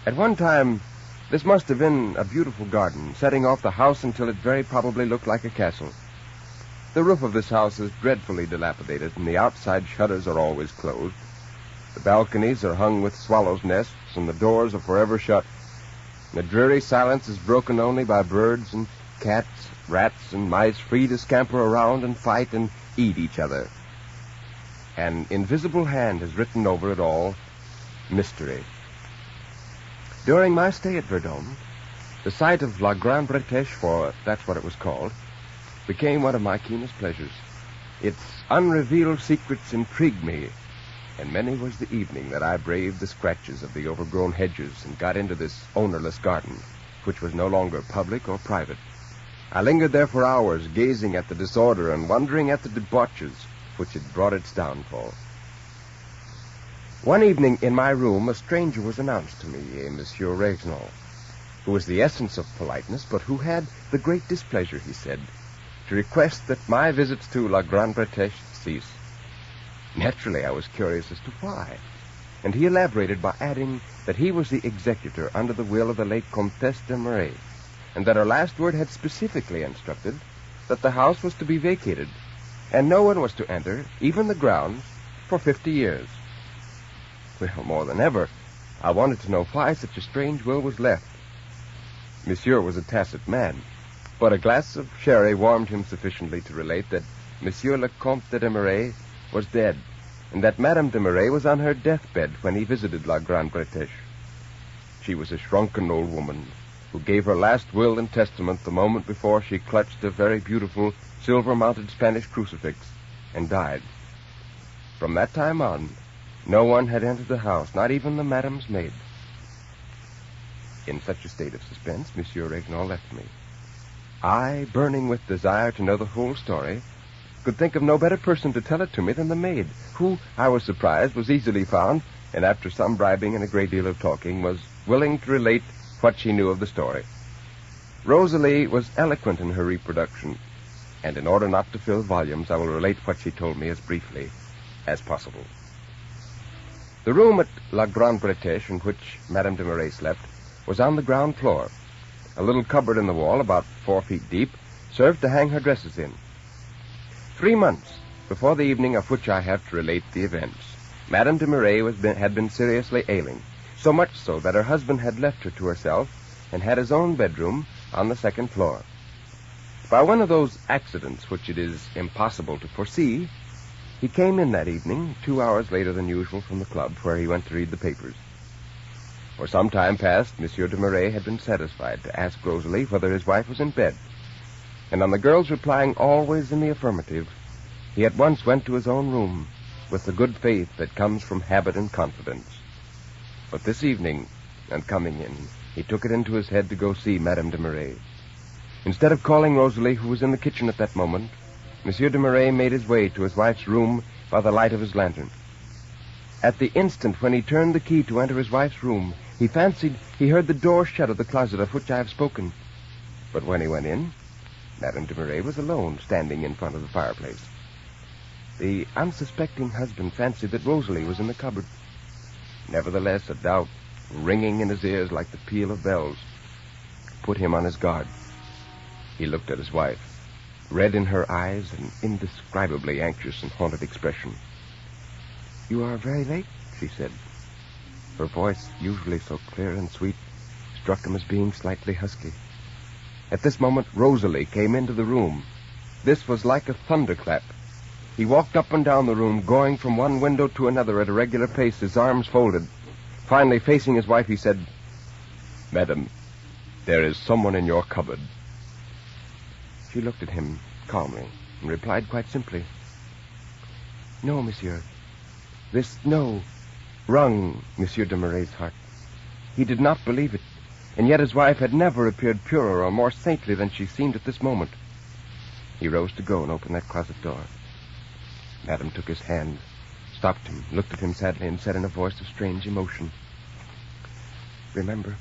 At one time, this must have been a beautiful garden, setting off the house until it very probably looked like a castle. The roof of this house is dreadfully dilapidated, and the outside shutters are always closed. The balconies are hung with swallows' nests, and the doors are forever shut. The dreary silence is broken only by birds and cats, rats and mice free to scamper around and fight and eat each other. An invisible hand has written over it all, mystery. During my stay at Verdun, the sight of La Grande Bretèche, for that's what it was called, became one of my keenest pleasures. Its unrevealed secrets intrigued me, and many was the evening that I braved the scratches of the overgrown hedges and got into this ownerless garden, which was no longer public or private. I lingered there for hours, gazing at the disorder and wondering at the debauches which had brought its downfall. One evening in my room, a stranger was announced to me, a Monsieur Regnault, who was the essence of politeness, but who had the great displeasure, he said, to request that my visits to La Grande Bretèche cease. Naturally, I was curious as to why, and he elaborated by adding that he was the executor under the will of the late Comtesse de Marais, and that her last word had specifically instructed that the house was to be vacated, and no one was to enter, even the grounds, for 50 years. Well, more than ever, I wanted to know why such a strange will was left. Monsieur was a tacit man, but a glass of sherry warmed him sufficiently to relate that Monsieur le Comte de Desmarais was dead, and that Madame Desmarais was on her deathbed when he visited La Grande Bretèche. She was a shrunken old woman who gave her last will and testament the moment before she clutched a very beautiful silver-mounted Spanish crucifix and died. From that time on, no one had entered the house, not even the madame's maid. In such a state of suspense, Monsieur Regnault left me. I, burning with desire to know the whole story, could think of no better person to tell it to me than the maid, who, I was surprised, was easily found, and after some bribing and a great deal of talking, was willing to relate what she knew of the story. Rosalie was eloquent in her reproduction, and in order not to fill volumes, I will relate what she told me as briefly as possible. The room at La Grande Bretèche in which Madame Desmarais slept was on the ground floor. A little cupboard in the wall, about 4 feet deep, served to hang her dresses in. 3 months before the evening of which I have to relate the events, Madame Desmarais had been seriously ailing, so much so that her husband had left her to herself and had his own bedroom on the 2nd floor. By one of those accidents which it is impossible to foresee, he came in that evening 2 hours later than usual from the club, where he went to read the papers. For some time past, Monsieur Desmarais had been satisfied to ask Rosalie whether his wife was in bed, and on the girl's replying always in the affirmative, he at once went to his own room with the good faith that comes from habit and confidence. But this evening, on coming in, he took it into his head to go see Madame Desmarais. Instead of calling Rosalie, who was in the kitchen at that moment, Monsieur Desmarais made his way to his wife's room by the light of his lantern. At the instant when he turned the key to enter his wife's room, he fancied he heard the door shut of the closet of which I have spoken. But when he went in, Madame Desmarais was alone, standing in front of the fireplace. The unsuspecting husband fancied that Rosalie was in the cupboard. Nevertheless, a doubt, ringing in his ears like the peal of bells, put him on his guard. He looked at his wife, read in her eyes an indescribably anxious and haunted expression. "You are very late," she said. Her voice, usually so clear and sweet, struck him as being slightly husky. At this moment, Rosalie came into the room. This was like a thunderclap. He walked up and down the room, going from one window to another at a regular pace, his arms folded. Finally, facing his wife, he said, "Madam, there is someone in your cupboard." She looked at him calmly and replied quite simply, "No, monsieur." This no wrung Monsieur Desmarais' heart. He did not believe it, and yet his wife had never appeared purer or more saintly than she seemed at this moment. He rose to go and open that closet door. Madame took his hand, stopped him, looked at him sadly, and said in a voice of strange emotion, "Remember,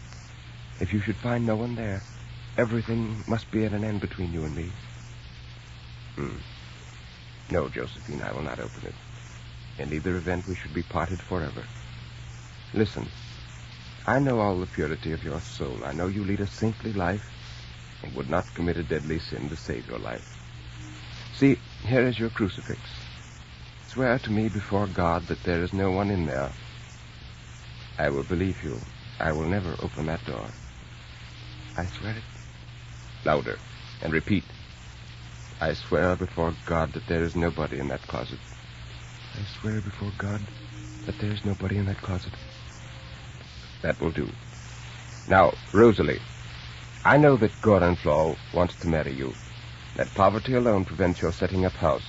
if you should find no one there, everything must be at an end between you and me." "No, Josephine, I will not open it. In either event, we should be parted forever. Listen, I know all the purity of your soul. I know you lead a saintly life and would not commit a deadly sin to save your life. See, here is your crucifix. Swear to me before God that there is no one in there. I will believe you. I will never open that door. I swear it." Louder, and repeat. "I swear before God that there is nobody in that closet. I swear before God that there is nobody in that closet." That will do. Now, Rosalie, I know that Gorenflot wants to marry you, that poverty alone prevents your setting up house,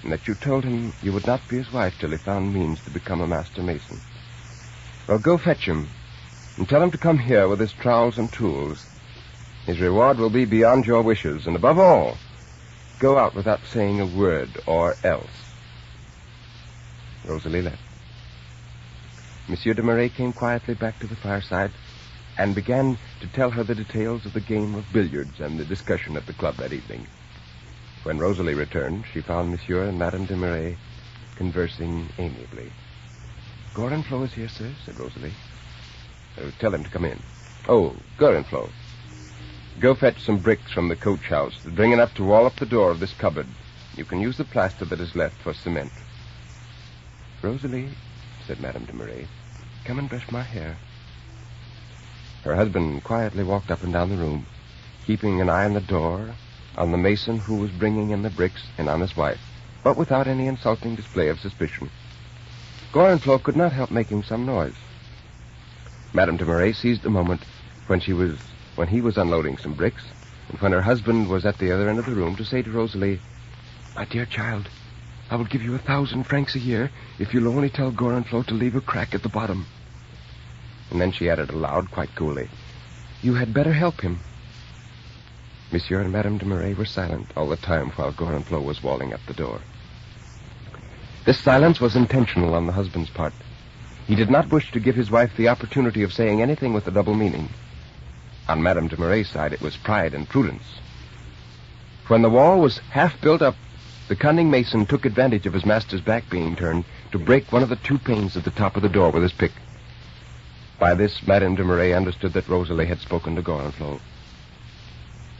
and that you told him you would not be his wife till he found means to become a master mason. Well, go fetch him, and tell him to come here with his trowels and tools. His reward will be beyond your wishes, and above all, go out without saying a word or else. Rosalie left. Monsieur Desmarais came quietly back to the fireside and began to tell her the details of the game of billiards and the discussion at the club that evening. When Rosalie returned, she found Monsieur and Madame Desmarais conversing amiably. "Gorenflot is here, sir," said Rosalie. "Tell him to come in." "Oh, Gorenflot. Go fetch some bricks from the coach house. Bring enough to wall up the door of this cupboard. You can use the plaster that is left for cement." Rosalie said Madame de Marais. "Come and brush my hair." Her husband quietly walked up and down the room, keeping an eye on the door, on the mason who was bringing in the bricks, and on his wife, but without any insulting display of suspicion. Gorenflot could not help making some noise. Madame de Marais seized the moment when he was unloading some bricks, and when her husband was at the other end of the room, to say to Rosalie, "My dear child, I will give you 1,000 francs a year if you'll only tell Gorenflot to leave a crack at the bottom." And then she added aloud, quite coolly, "You had better help him." Monsieur and Madame de Marais were silent all the time while Gorenflot was walling up the door. This silence was intentional on the husband's part. He did not wish to give his wife the opportunity of saying anything with a double meaning. On Madame de Marais' side, it was pride and prudence. When the wall was half built up, the cunning mason took advantage of his master's back being turned to break one of the 2 panes at the top of the door with his pick. By this, Madame de Marais understood that Rosalie had spoken to Gorenflot.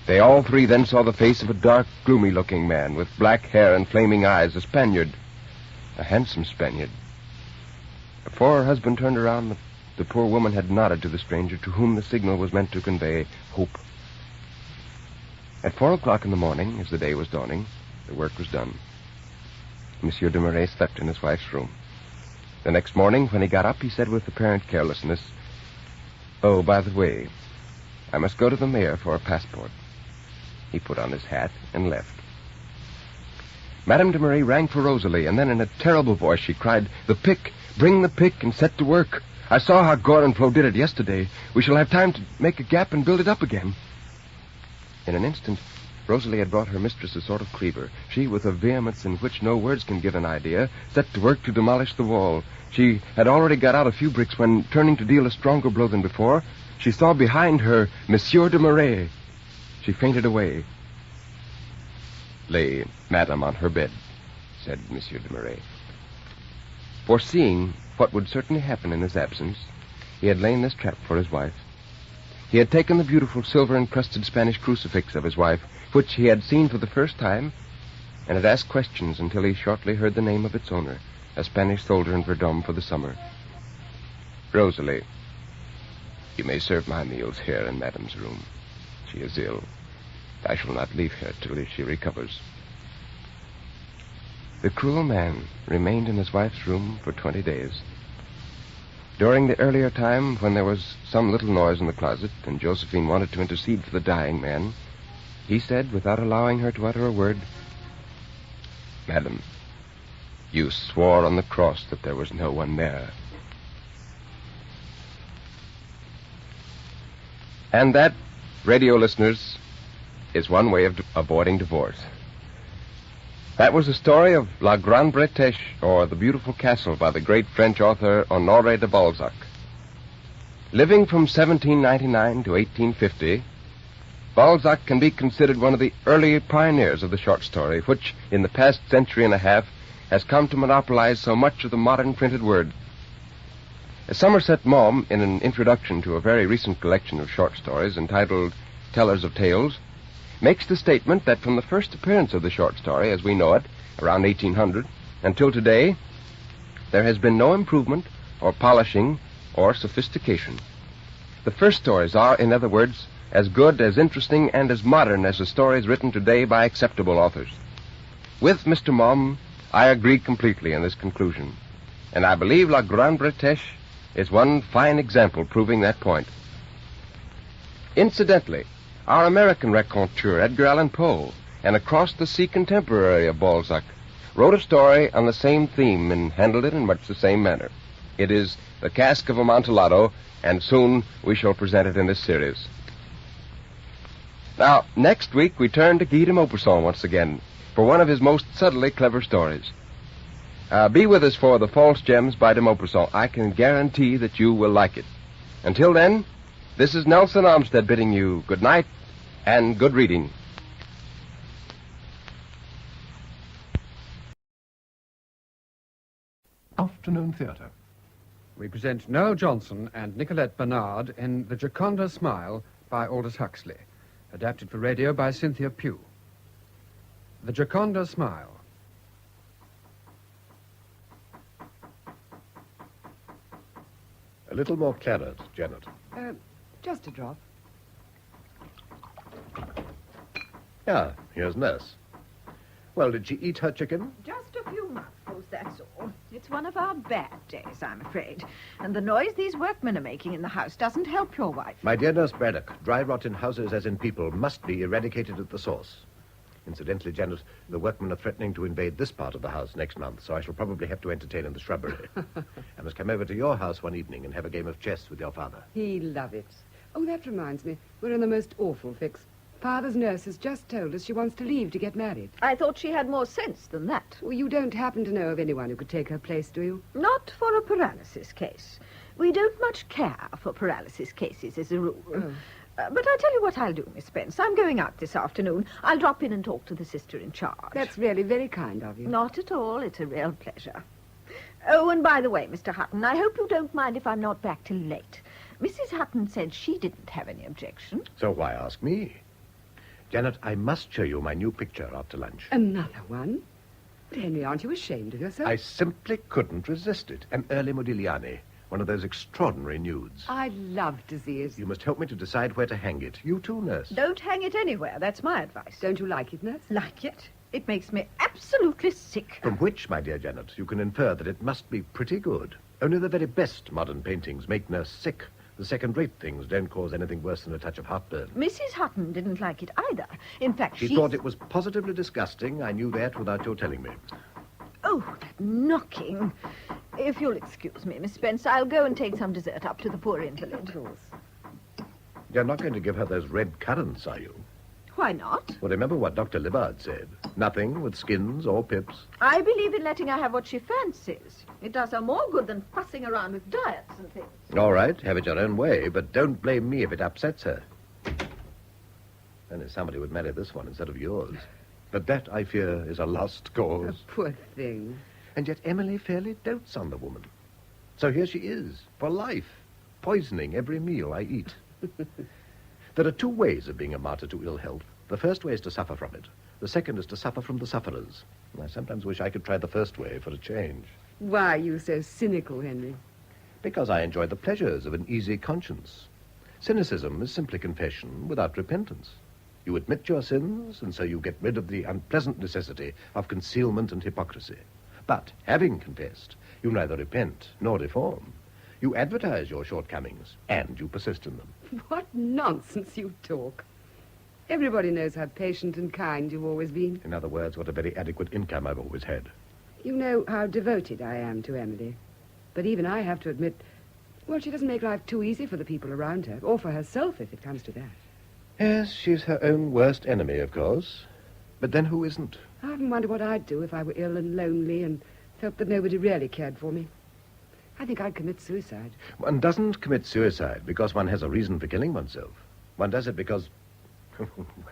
They all three then saw the face of a dark, gloomy-looking man with black hair and flaming eyes, a Spaniard, a handsome Spaniard. Before her husband turned around, the poor woman had nodded to the stranger, to whom the signal was meant to convey hope. At 4 o'clock in the morning, as the day was dawning, the work was done. Monsieur de Marais slept in his wife's room. The next morning, when he got up, he said with apparent carelessness, "Oh, by the way, I must go to the mayor for a passport." He put on his hat and left. Madame de Marais rang for Rosalie, and then in a terrible voice she cried, "The pick! Bring the pick and set to work. I saw how Gorenflot did it yesterday. We shall have time to make a gap and build it up again." In an instant, Rosalie had brought her mistress a sort of cleaver. She, with a vehemence in which no words can give an idea, set to work to demolish the wall. She had already got out a few bricks when, turning to deal a stronger blow than before, she saw behind her Monsieur de Marais. She fainted away. "Lay Madame on her bed," said Monsieur de Marais. Foreseeing what would certainly happen in his absence, he had laid this trap for his wife. He had taken the beautiful silver-encrusted Spanish crucifix of his wife, which he had seen for the first time, and had asked questions until he shortly heard the name of its owner, a Spanish soldier in Verdun for the summer. "Rosalie, you may serve my meals here in Madame's room. She is ill. I shall not leave her till she recovers." The cruel man remained in his wife's room for 20 days. During the earlier time, when there was some little noise in the closet, and Josephine wanted to intercede for the dying man, he said, without allowing her to utter a word, "Madam, you swore on the cross that there was no one there." And that, radio listeners, is one way of avoiding divorce. That was the story of La Grande Bretèche, or The Beautiful Castle, by the great French author Honoré de Balzac. Living from 1799 to 1850, Balzac can be considered one of the early pioneers of the short story, which, in the past century and a half, has come to monopolize so much of the modern printed word. Somerset Maugham, in an introduction to a very recent collection of short stories entitled Tellers of Tales, makes the statement that from the first appearance of the short story, as we know it, around 1800, until today, there has been no improvement or polishing or sophistication. The first stories are, in other words, as good, as interesting, and as modern as the stories written today by acceptable authors. With Mr. Maugham, I agree completely in this conclusion, and I believe La Grande Bretèche is one fine example proving that point. Incidentally, our American raconteur, Edgar Allan Poe, an across-the-sea contemporary of Balzac, wrote a story on the same theme and handled it in much the same manner. It is The Cask of Amontillado, and soon we shall present it in this series. Now, next week we turn to Guy de Maupassant once again for one of his most subtly clever stories. Be with us for The False Gems by de Maupassant. I can guarantee that you will like it. Until then, this is Nelson Armstead bidding you good night and good reading. Afternoon Theatre. We present Noel Johnson and Nicolette Bernard in The Gioconda Smile by Aldous Huxley, adapted for radio by Cynthia Pugh. The Gioconda Smile. little more claret, Janet. Just a drop. Yeah, here's Nurse. Well, did she eat her chicken? Just a few mouthfuls, that's all. It's one of our bad days, I'm afraid. And the noise these workmen are making in the house doesn't help your wife. My dear Nurse Braddock, dry rot in houses as in people must be eradicated at the source. Incidentally, Janet, the workmen are threatening to invade this part of the house next month, so I shall probably have to entertain in the shrubbery. I must come over to your house one evening and have a game of chess with your father. He'll love it. Oh, that reminds me. We're in the most awful fix. Father's nurse has just told us she wants to leave to get married. I thought she had more sense than that. Well, you don't happen to know of anyone who could take her place, do you? Not for a paralysis case. We don't much care for paralysis cases as a rule. Oh. But I tell you what I'll do, Miss Spence. I'm going out this afternoon. I'll drop in and talk to the sister in charge. That's really very kind of you. Not at all. It's a real pleasure. Oh, and by the way, Mr. Hutton, I hope you don't mind if I'm not back till late. Mrs. Hutton said she didn't have any objection. So why ask me? Janet, I must show you my new picture after lunch. Another one? But Henry, aren't you ashamed of yourself? I simply couldn't resist it. An early Modigliani. One of those extraordinary nudes. I'd love to see it. You must help me to decide where to hang it. You too, Nurse. Don't hang it anywhere. That's my advice. Don't you like it, Nurse? Like it? It makes me absolutely sick. From which, my dear Janet, you can infer that it must be pretty good. Only the very best modern paintings make Nurse sick. The second-rate things don't cause anything worse than a touch of heartburn. Mrs. Hutton didn't like it either. In fact, she thought it was positively disgusting. I knew that without your telling me. Oh, that knocking. If you'll excuse me, Miss Spence, I'll go and take some dessert up to the poor invalid. Of course. You're not going to give her those red currants, are you? Why not? Well, remember what Dr. Libbard said. Nothing with skins or pips. I believe in letting her have what she fancies. It does her more good than fussing around with diets and things. All right, have it your own way, but don't blame me if it upsets her. Only somebody would marry this one instead of yours. But that, I fear, is a lost cause. A poor thing. And yet Emily fairly dotes on the woman. So here she is, for life, poisoning every meal I eat. There are two ways of being a martyr to ill health. The first way is to suffer from it. The second is to suffer from the sufferers. I sometimes wish I could try the first way for a change. Why are you so cynical, Henry? Because I enjoy the pleasures of an easy conscience. Cynicism is simply confession without repentance. You admit your sins, and so you get rid of the unpleasant necessity of concealment and hypocrisy. But, having confessed, you neither repent nor reform. You advertise your shortcomings, and you persist in them. What nonsense you talk. Everybody knows how patient and kind you've always been. In other words, what a very adequate income I've always had. You know how devoted I am to Emily. But even I have to admit, well, she doesn't make life too easy for the people around her, or for herself, if it comes to that. Yes, she's her own worst enemy, of course. But then who isn't? I often wonder what I'd do if I were ill and lonely and felt that nobody really cared for me. I think I'd commit suicide. One doesn't commit suicide because one has a reason for killing oneself. One does it because...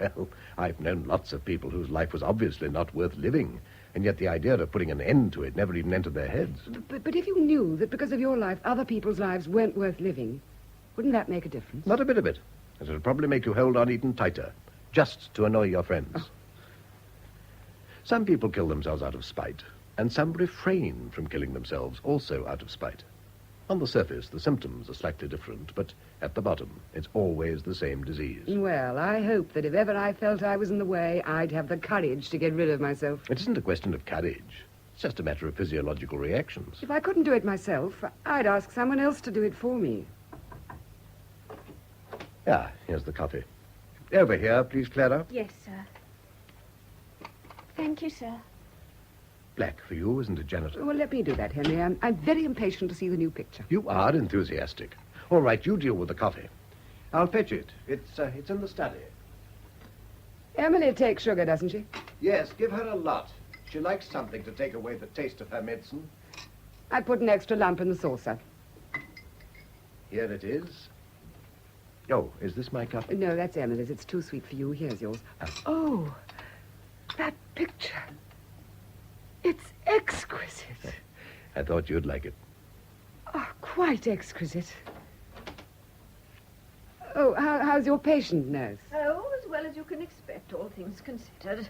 Well, I've known lots of people whose life was obviously not worth living, and yet the idea of putting an end to it never even entered their heads. But if you knew that because of your life, other people's lives weren't worth living, wouldn't that make a difference? Not a bit of it. It would probably make you hold on even tighter, just to annoy your friends. Oh. Some people kill themselves out of spite, and some refrain from killing themselves also out of spite. On the surface, the symptoms are slightly different, but at the bottom, it's always the same disease. Well, I hope that if ever I felt I was in the way, I'd have the courage to get rid of myself. It isn't a question of courage. It's just a matter of physiological reactions. If I couldn't do it myself, I'd ask someone else to do it for me. Ah, here's the coffee. Over here, please, Clara. Yes, sir. Thank you, sir. Black for you, isn't it, Janet? Well, let me do that, Henry. I'm very impatient to see the new picture. You are enthusiastic. All right, you deal with the coffee. I'll fetch it. It's in the study. Emily takes sugar, doesn't she? Yes, give her a lot. She likes something to take away the taste of her medicine. I'd put an extra lump in the saucer. Here it is. Oh, is this my cup? No, that's Emily's. It's too sweet for you. Here's yours. Oh, that picture. It's exquisite. I thought you'd like it. Oh, quite exquisite. Oh, how's your patient, nurse? Oh, as well as you can expect, all things considered.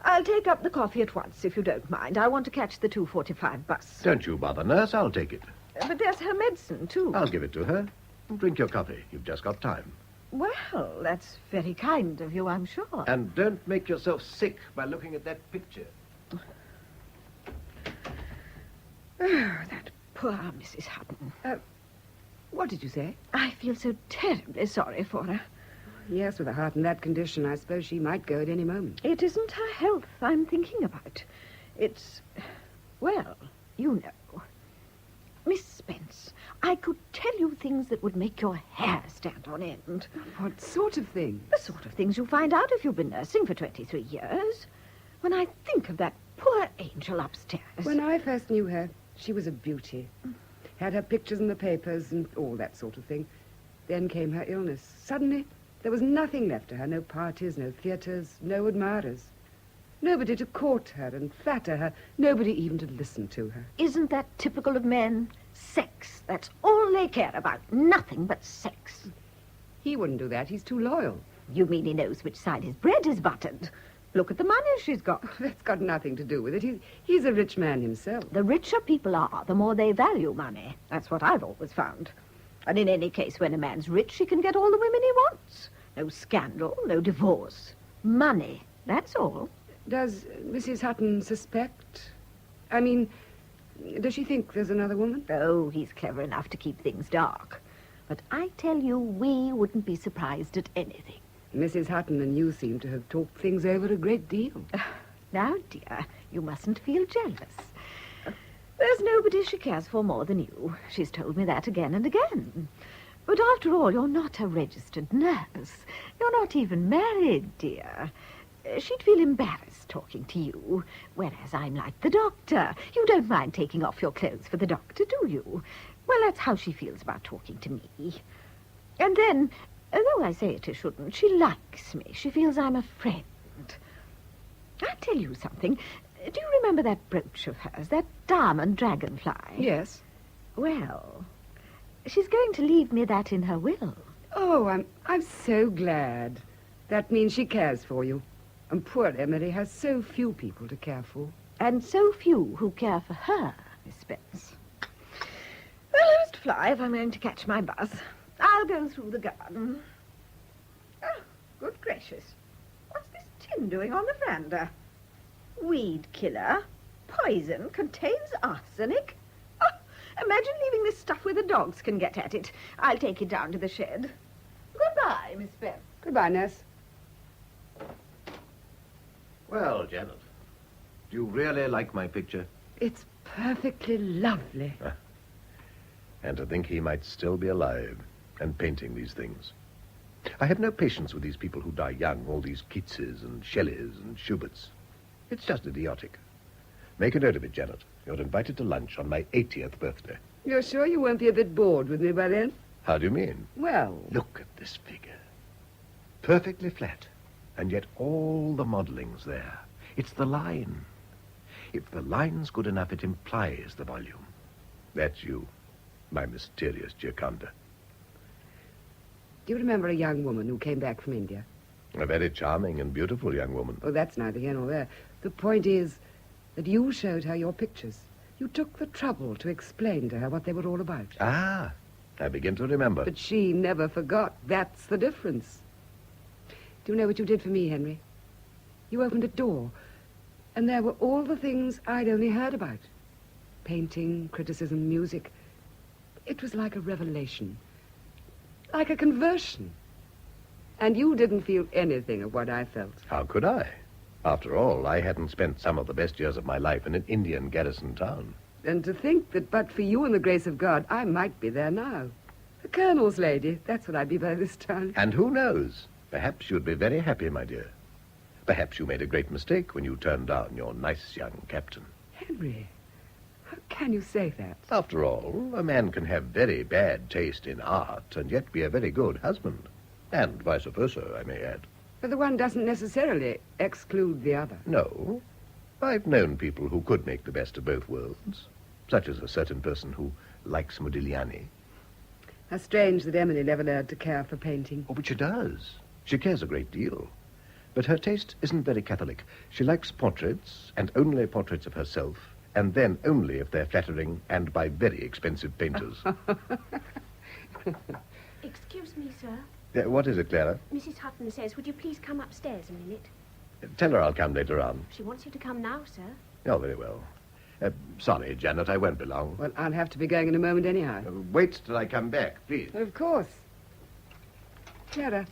I'll take up the coffee at once, if you don't mind. I want to catch the 2:45 bus. Don't you bother, nurse. I'll take it. But there's her medicine, too. I'll give it to her. Drink your coffee. You've just got time. Well, that's very kind of you, I'm sure. And don't make yourself sick by looking at that picture. Oh, that poor Mrs. Hutton. What did you say? I feel so terribly sorry for her. Yes, with a heart in that condition, I suppose she might go at any moment. It isn't her health I'm thinking about. It's, well, you know. Miss Spence, I could tell you things that would make your hair stand on end. What sort of things? The sort of things you find out if you've been nursing for 23 years. When I think of that poor angel upstairs. When I first knew her, she was a beauty. Had her pictures in the papers and all that sort of thing. Then came her illness. Suddenly, there was nothing left to her. No parties, no theatres, no admirers. Nobody to court her and flatter her. Nobody even to listen to her. Isn't that typical of men? Sex. That's all they care about. Nothing but sex. He wouldn't do that. He's too loyal. You mean he knows which side his bread is buttered? Look at the money she's got. That's got nothing to do with it. He's a rich man himself. The richer people are, the more they value money. That's what I've always found. And in any case, when a man's rich, he can get all the women he wants. No scandal, no divorce. Money, that's all. Does Mrs. Hutton suspect? I mean, does she think there's another woman? Oh, he's clever enough to keep things dark. But I tell you, we wouldn't be surprised at anything. Mrs. Hutton and you seem to have talked things over a great deal. Now, dear, you mustn't feel jealous. There's nobody she cares for more than you. She's told me that again and again. But after all, you're not a registered nurse. You're not even married, dear. She'd feel embarrassed talking to you, whereas I'm like the doctor. You don't mind taking off your clothes for the doctor, do you? Well, that's how she feels about talking to me. And then, though I say it as shouldn't, she likes me. She feels I'm a friend. I'll tell you something. Do you remember that brooch of hers, that diamond dragonfly? Yes. Well, she's going to leave me that in her will. Oh, I'm so glad. That means she cares for you. And poor Emily has so few people to care for. And so few who care for her, Miss Spence. Well, I must fly if I'm going to catch my bus. I'll go through the garden. Oh, good gracious. What's this tin doing on the veranda? Weed killer. Poison. Contains arsenic. Oh, imagine leaving this stuff where the dogs can get at it. I'll take it down to the shed. Goodbye, Miss Spence. Goodbye, nurse. Well, Janet, do you really like my picture? It's perfectly lovely. And to think he might still be alive and painting these things. I have no patience with these people who die young, all these Keatses and Shelleys and Schuberts. It's just idiotic. Make a note of it, Janet. You're invited to lunch on my 80th birthday. You're sure you won't be a bit bored with me by then? How do you mean? Well... Look at this figure. Perfectly flat. And yet all the modelling's there. It's the line. If the line's good enough, it implies the volume. That's you, my mysterious Gioconda. Do you remember a young woman who came back from India? A very charming and beautiful young woman. Oh, that's neither here nor there. The point is that you showed her your pictures. You took the trouble to explain to her what they were all about. Ah, I begin to remember. But she never forgot. That's the difference. Do you know what you did for me, Henry? You opened a door, and there were all the things I'd only heard about. Painting, criticism, music. It was like a revelation. Like a conversion. And you didn't feel anything of what I felt. How could I? After all, I hadn't spent some of the best years of my life in an Indian garrison town. And to think that but for you and the grace of God, I might be there now. A colonel's lady, that's what I'd be by this time. And who knows? Perhaps you'd be very happy, my dear. Perhaps you made a great mistake when you turned down your nice young captain. Henry, how can you say that? After all, a man can have very bad taste in art and yet be a very good husband. And vice versa, I may add. But the one doesn't necessarily exclude the other. No. I've known people who could make the best of both worlds, such as a certain person who likes Modigliani. How strange that Emily never learned to care for painting. Oh, but she does. She cares a great deal. But her taste isn't very Catholic. She likes portraits, and only portraits of herself, and then only if they're flattering and by very expensive painters. Excuse me, sir. What is it, Clara? Mrs. Hutton says, would you please come upstairs a minute? Tell her I'll come later on. She wants you to come now, sir. Oh, very well. Sorry, Janet, I won't be long. Well, I'll have to be going in a moment anyhow. Wait till I come back, please. Of course. Clara,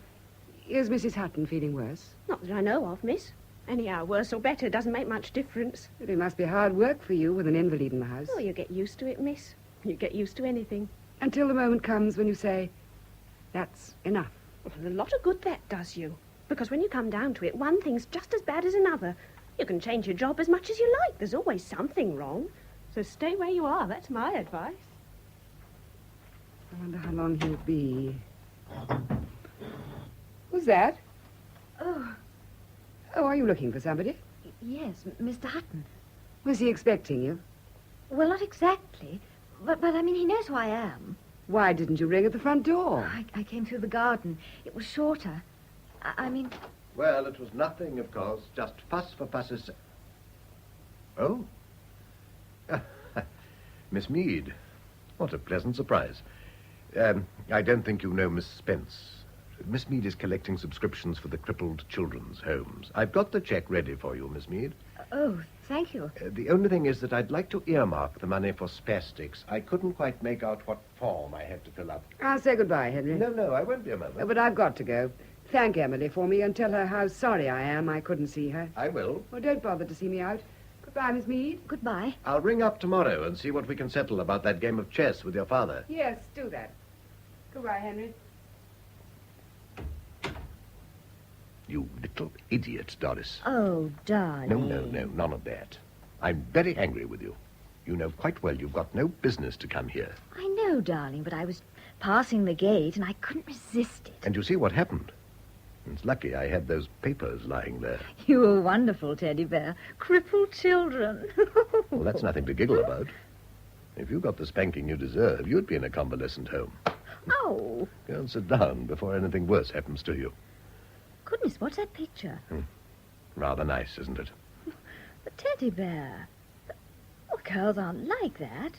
is Mrs. Hutton feeling worse? Not that I know of, miss. Anyhow, worse or better doesn't make much difference. It must be hard work for you with an invalid in the house. Oh, you get used to it, miss. You get used to anything. Until the moment comes when you say, that's enough. Well, a lot of good that does you. Because when you come down to it, one thing's just as bad as another. You can change your job as much as you like. There's always something wrong. So stay where you are. That's my advice. I wonder how long he'll be. Who's that? Oh. Oh, are you looking for somebody? Yes, Mr. Hutton. Was he expecting you? Well, not exactly. But I mean, he knows who I am. Why didn't you ring at the front door? I came through the garden. It was shorter. I mean... Well, it was nothing, of course. Just fuss for fuss's sake. Oh? Miss Mead. What a pleasant surprise. I don't think you know Miss Spence. Miss Mead is collecting subscriptions for the crippled children's homes. I've got the check ready for you, Miss Mead. Oh, thank you. The only thing is that I'd like to earmark the money for spastics. I couldn't quite make out what form I had to fill up. I'll say goodbye, Henry. No, I won't be a moment. But I've got to go. Thank Emily for me and tell her how sorry I am I couldn't see her. I will. Well, don't bother to see me out. Goodbye, Miss Mead. Goodbye. I'll ring up tomorrow and see what we can settle about that game of chess with your father. Yes, do that. Goodbye, Henry. You little idiot, Doris. Oh, darling. No, none of that. I'm very angry with you. You know quite well you've got no business to come here. I know, darling, but I was passing the gate and I couldn't resist it. And you see what happened. It's lucky I had those papers lying there. You were wonderful, Teddy Bear. Crippled children. Well, that's nothing to giggle about. If you got the spanking you deserve, you'd be in a convalescent home. Oh. Go and sit down before anything worse happens to you. Goodness, what's that picture? Rather nice, isn't it? The Teddy Bear. Well, girls aren't like that.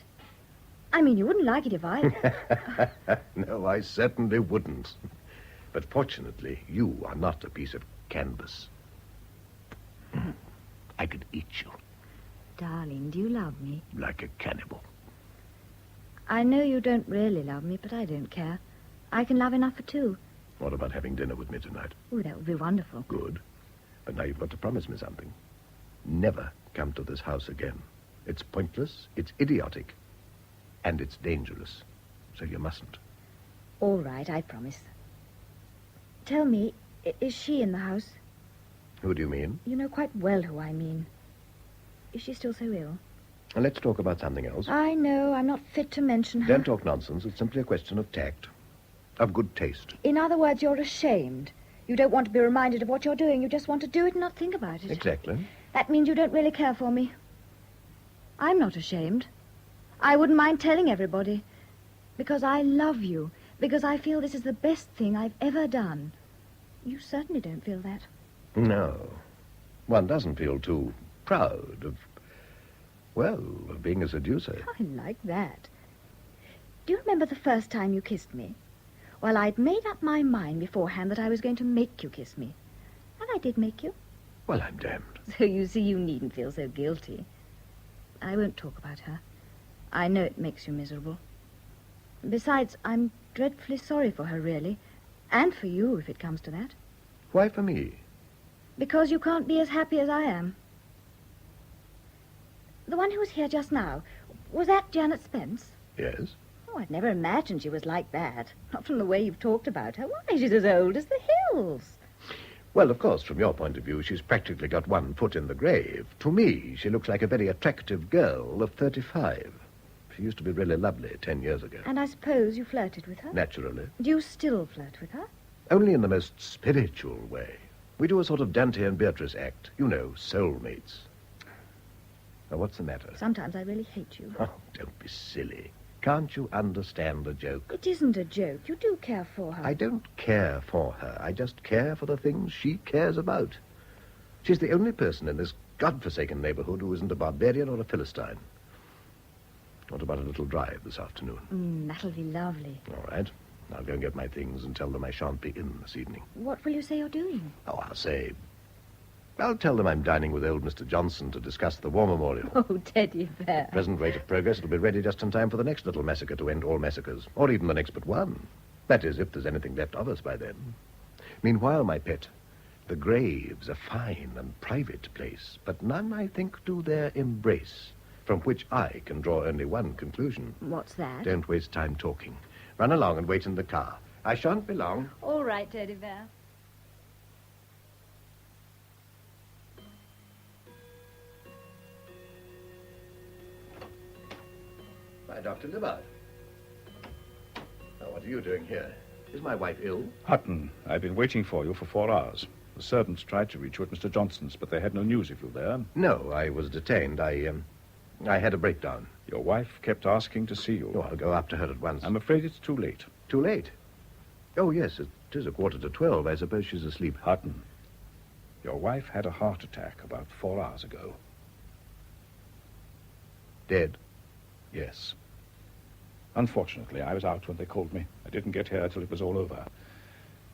I mean, you wouldn't like it if I... No, I certainly wouldn't. But fortunately, you are not a piece of canvas. I could eat you. Darling, do you love me? Like a cannibal. I know you don't really love me, but I don't care. I can love enough for two. What about having dinner with me tonight? Oh, that would be wonderful. Good. But now you've got to promise me something. Never come to this house again. It's pointless, it's idiotic, and it's dangerous. So you mustn't. All right, I promise. Tell me, is she in the house? Who do you mean? You know quite well who I mean. Is she still so ill? Let's talk about something else. I know, I'm not fit to mention her. Don't talk nonsense. It's simply a question of tact. Of good taste. In other words, you're ashamed. You don't want to be reminded of what you're doing. You just want to do it and not think about it. Exactly. That means you don't really care for me. I'm not ashamed. I wouldn't mind telling everybody. Because I love you. Because I feel this is the best thing I've ever done. You certainly don't feel that. No. One doesn't feel too proud of being a seducer. I like that. Do you remember the first time you kissed me? Well, I'd made up my mind beforehand that I was going to make you kiss me. And I did make you. Well, I'm damned. So you see, you needn't feel so guilty. I won't talk about her. I know it makes you miserable. Besides, I'm dreadfully sorry for her, really. And for you, if it comes to that. Why for me? Because you can't be as happy as I am. The one who was here just now, was that Janet Spence? Yes. Oh, I'd never imagined she was like that. Not from the way you've talked about her. Why, she's as old as the hills. Well, of course, from your point of view, she's practically got one foot in the grave. To me, she looks like a very attractive girl of 35. She used to be really lovely 10 years ago. And I suppose you flirted with her? Naturally. Do you still flirt with her? Only in the most spiritual way. We do a sort of Dante and Beatrice act. You know, soulmates. Now, what's the matter? Sometimes I really hate you. Oh, don't be silly. Can't you understand a joke? It isn't a joke. You do care for her. I don't care for her. I just care for the things she cares about. She's the only person in this godforsaken neighborhood who isn't a barbarian or a Philistine. What about a little drive this afternoon? That'll be lovely. All right. I'll go and get my things and tell them I shan't be in this evening. What will you say you're doing? Oh, I'll tell them I'm dining with old Mr. Johnson to discuss the war memorial. Oh, Teddy Bear. Present rate of progress, it'll be ready just in time for the next little massacre to end all massacres, or even the next but one. That is, if there's anything left of us by then. Meanwhile, my pet, the grave's a fine and private place, but none, I think, do their embrace, from which I can draw only one conclusion. What's that? Don't waste time talking. Run along and wait in the car. I shan't be long. All right, Teddy Bear. Why, Dr. Libbard. Now, what are you doing here? Is my wife ill? Hutton, I've been waiting for you for 4 hours. The servants tried to reach you at Mr. Johnson's, but they had no news of you there. No, I was detained. I had a breakdown. Your wife kept asking to see you. Oh, I'll go up to her at once. I'm afraid it's too late. Too late? Oh, yes, it is 11:45. I suppose she's asleep. Hutton, your wife had a heart attack about 4 hours ago. Dead? Yes. Unfortunately, I was out when they called me. I didn't get here till it was all over.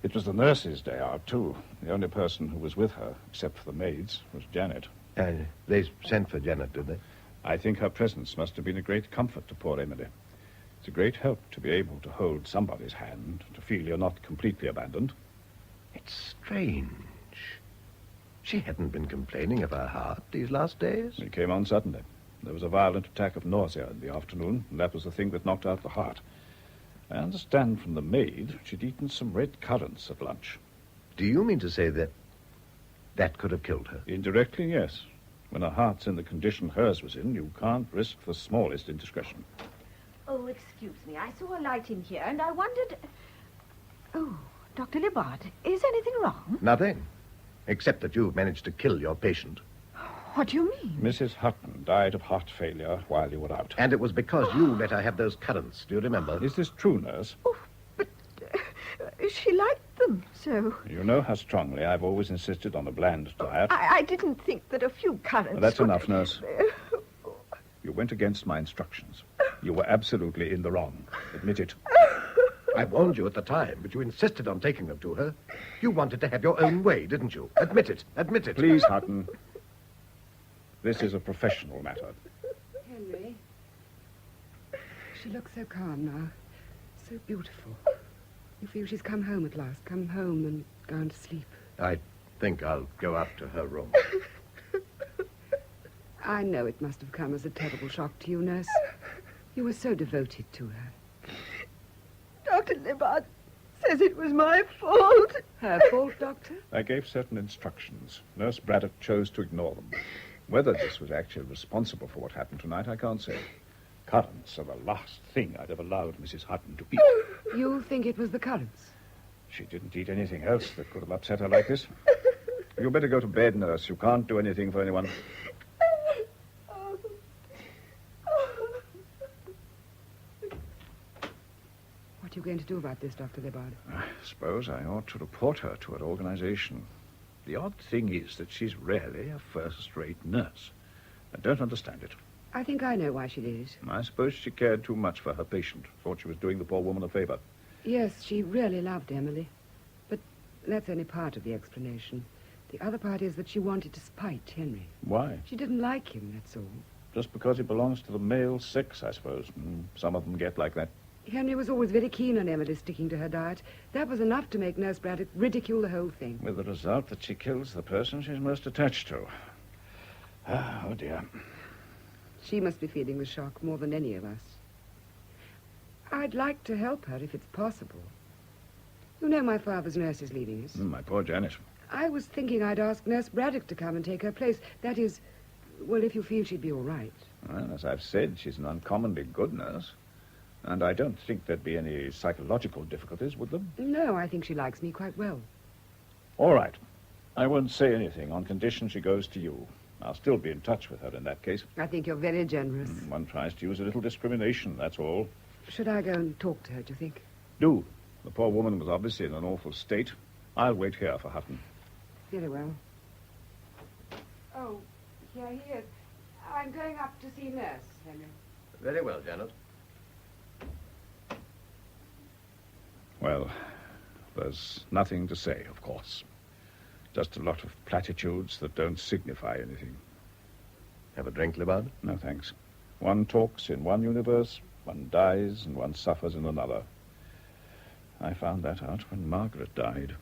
It was the nurse's day out, too. The only person who was with her, except for the maids, was Janet. They sent for Janet, did they? I think her presence must have been a great comfort to poor Emily. It's a great help to be able to hold somebody's hand, to feel you're not completely abandoned. It's strange. She hadn't been complaining of her heart these last days. It came on suddenly. There was a violent attack of nausea in the afternoon, and that was the thing that knocked out the heart. I understand from the maid she'd eaten some red currants at lunch. Do you mean to say that could have killed her? Indirectly, yes. When a heart's in the condition hers was in, you can't risk the smallest indiscretion. Oh, excuse me. I saw a light in here, and I wondered... Oh, Dr. Libbard, is anything wrong? Nothing, except that you've managed to kill your patient. What do you mean? Mrs. Hutton died of heart failure while you were out. And it was because you let her have those currants. Do you remember? Is this true, nurse? Oh, but she liked them, so... You know how strongly I've always insisted on a bland diet. I didn't think that a few currants... Well, that's enough, nurse. You went against my instructions. You were absolutely in the wrong. Admit it. I warned you at the time, but you insisted on taking them to her. You wanted to have your own way, didn't you? Admit it. Admit it. Please, Hutton. This is a professional matter. Henry. She looks so calm now. So beautiful. You feel she's come home at last. Come home and gone to sleep. I think I'll go up to her room. I know it must have come as a terrible shock to you, nurse. You were so devoted to her. Dr. Libbard says it was my fault. Her fault, Doctor? I gave certain instructions. Nurse Braddock chose to ignore them. Whether this was actually responsible for what happened tonight, I can't say. Currants are the last thing I'd have allowed Mrs. Hutton to eat. You think it was the currants? She didn't eat anything else that could have upset her like this. You better go to bed, nurse. You can't do anything for anyone. What are you going to do about this, Dr. Libbard? I suppose I ought to report her to an organization. The odd thing is that she's really a first-rate nurse. I don't understand it. I think I know why she did it. I suppose she cared too much for her patient. Thought she was doing the poor woman a favor. Yes, she really loved Emily. But that's only part of the explanation. The other part is that she wanted to spite Henry. Why? She didn't like him, that's all. Just because he belongs to the male sex, I suppose. Some of them get like that. Henry was always very keen on Emily sticking to her diet. That was enough to make Nurse Braddock ridicule the whole thing. With the result that she kills the person she's most attached to. Oh, dear. She must be feeling the shock more than any of us. I'd like to help her if it's possible. You know my father's nurse is leaving us. My poor Janet. I was thinking I'd ask Nurse Braddock to come and take her place. That is, well, if you feel she'd be all right. Well, as I've said, she's an uncommonly good nurse. And I don't think there'd be any psychological difficulties, would there? No, I think she likes me quite well. All right. I won't say anything on condition she goes to you. I'll still be in touch with her in that case. I think you're very generous. One tries to use a little discrimination, that's all. Should I go and talk to her, do you think? Do. The poor woman was obviously in an awful state. I'll wait here for Hutton. Very well. Oh, Yeah, he is. I'm going up to see Nurse, Henry. Very well, Janet. Well, there's nothing to say, of course. Just a lot of platitudes that don't signify anything. Have a drink, Libard? No, thanks. One talks in one universe, one dies, and one suffers in another. I found that out when Margaret died.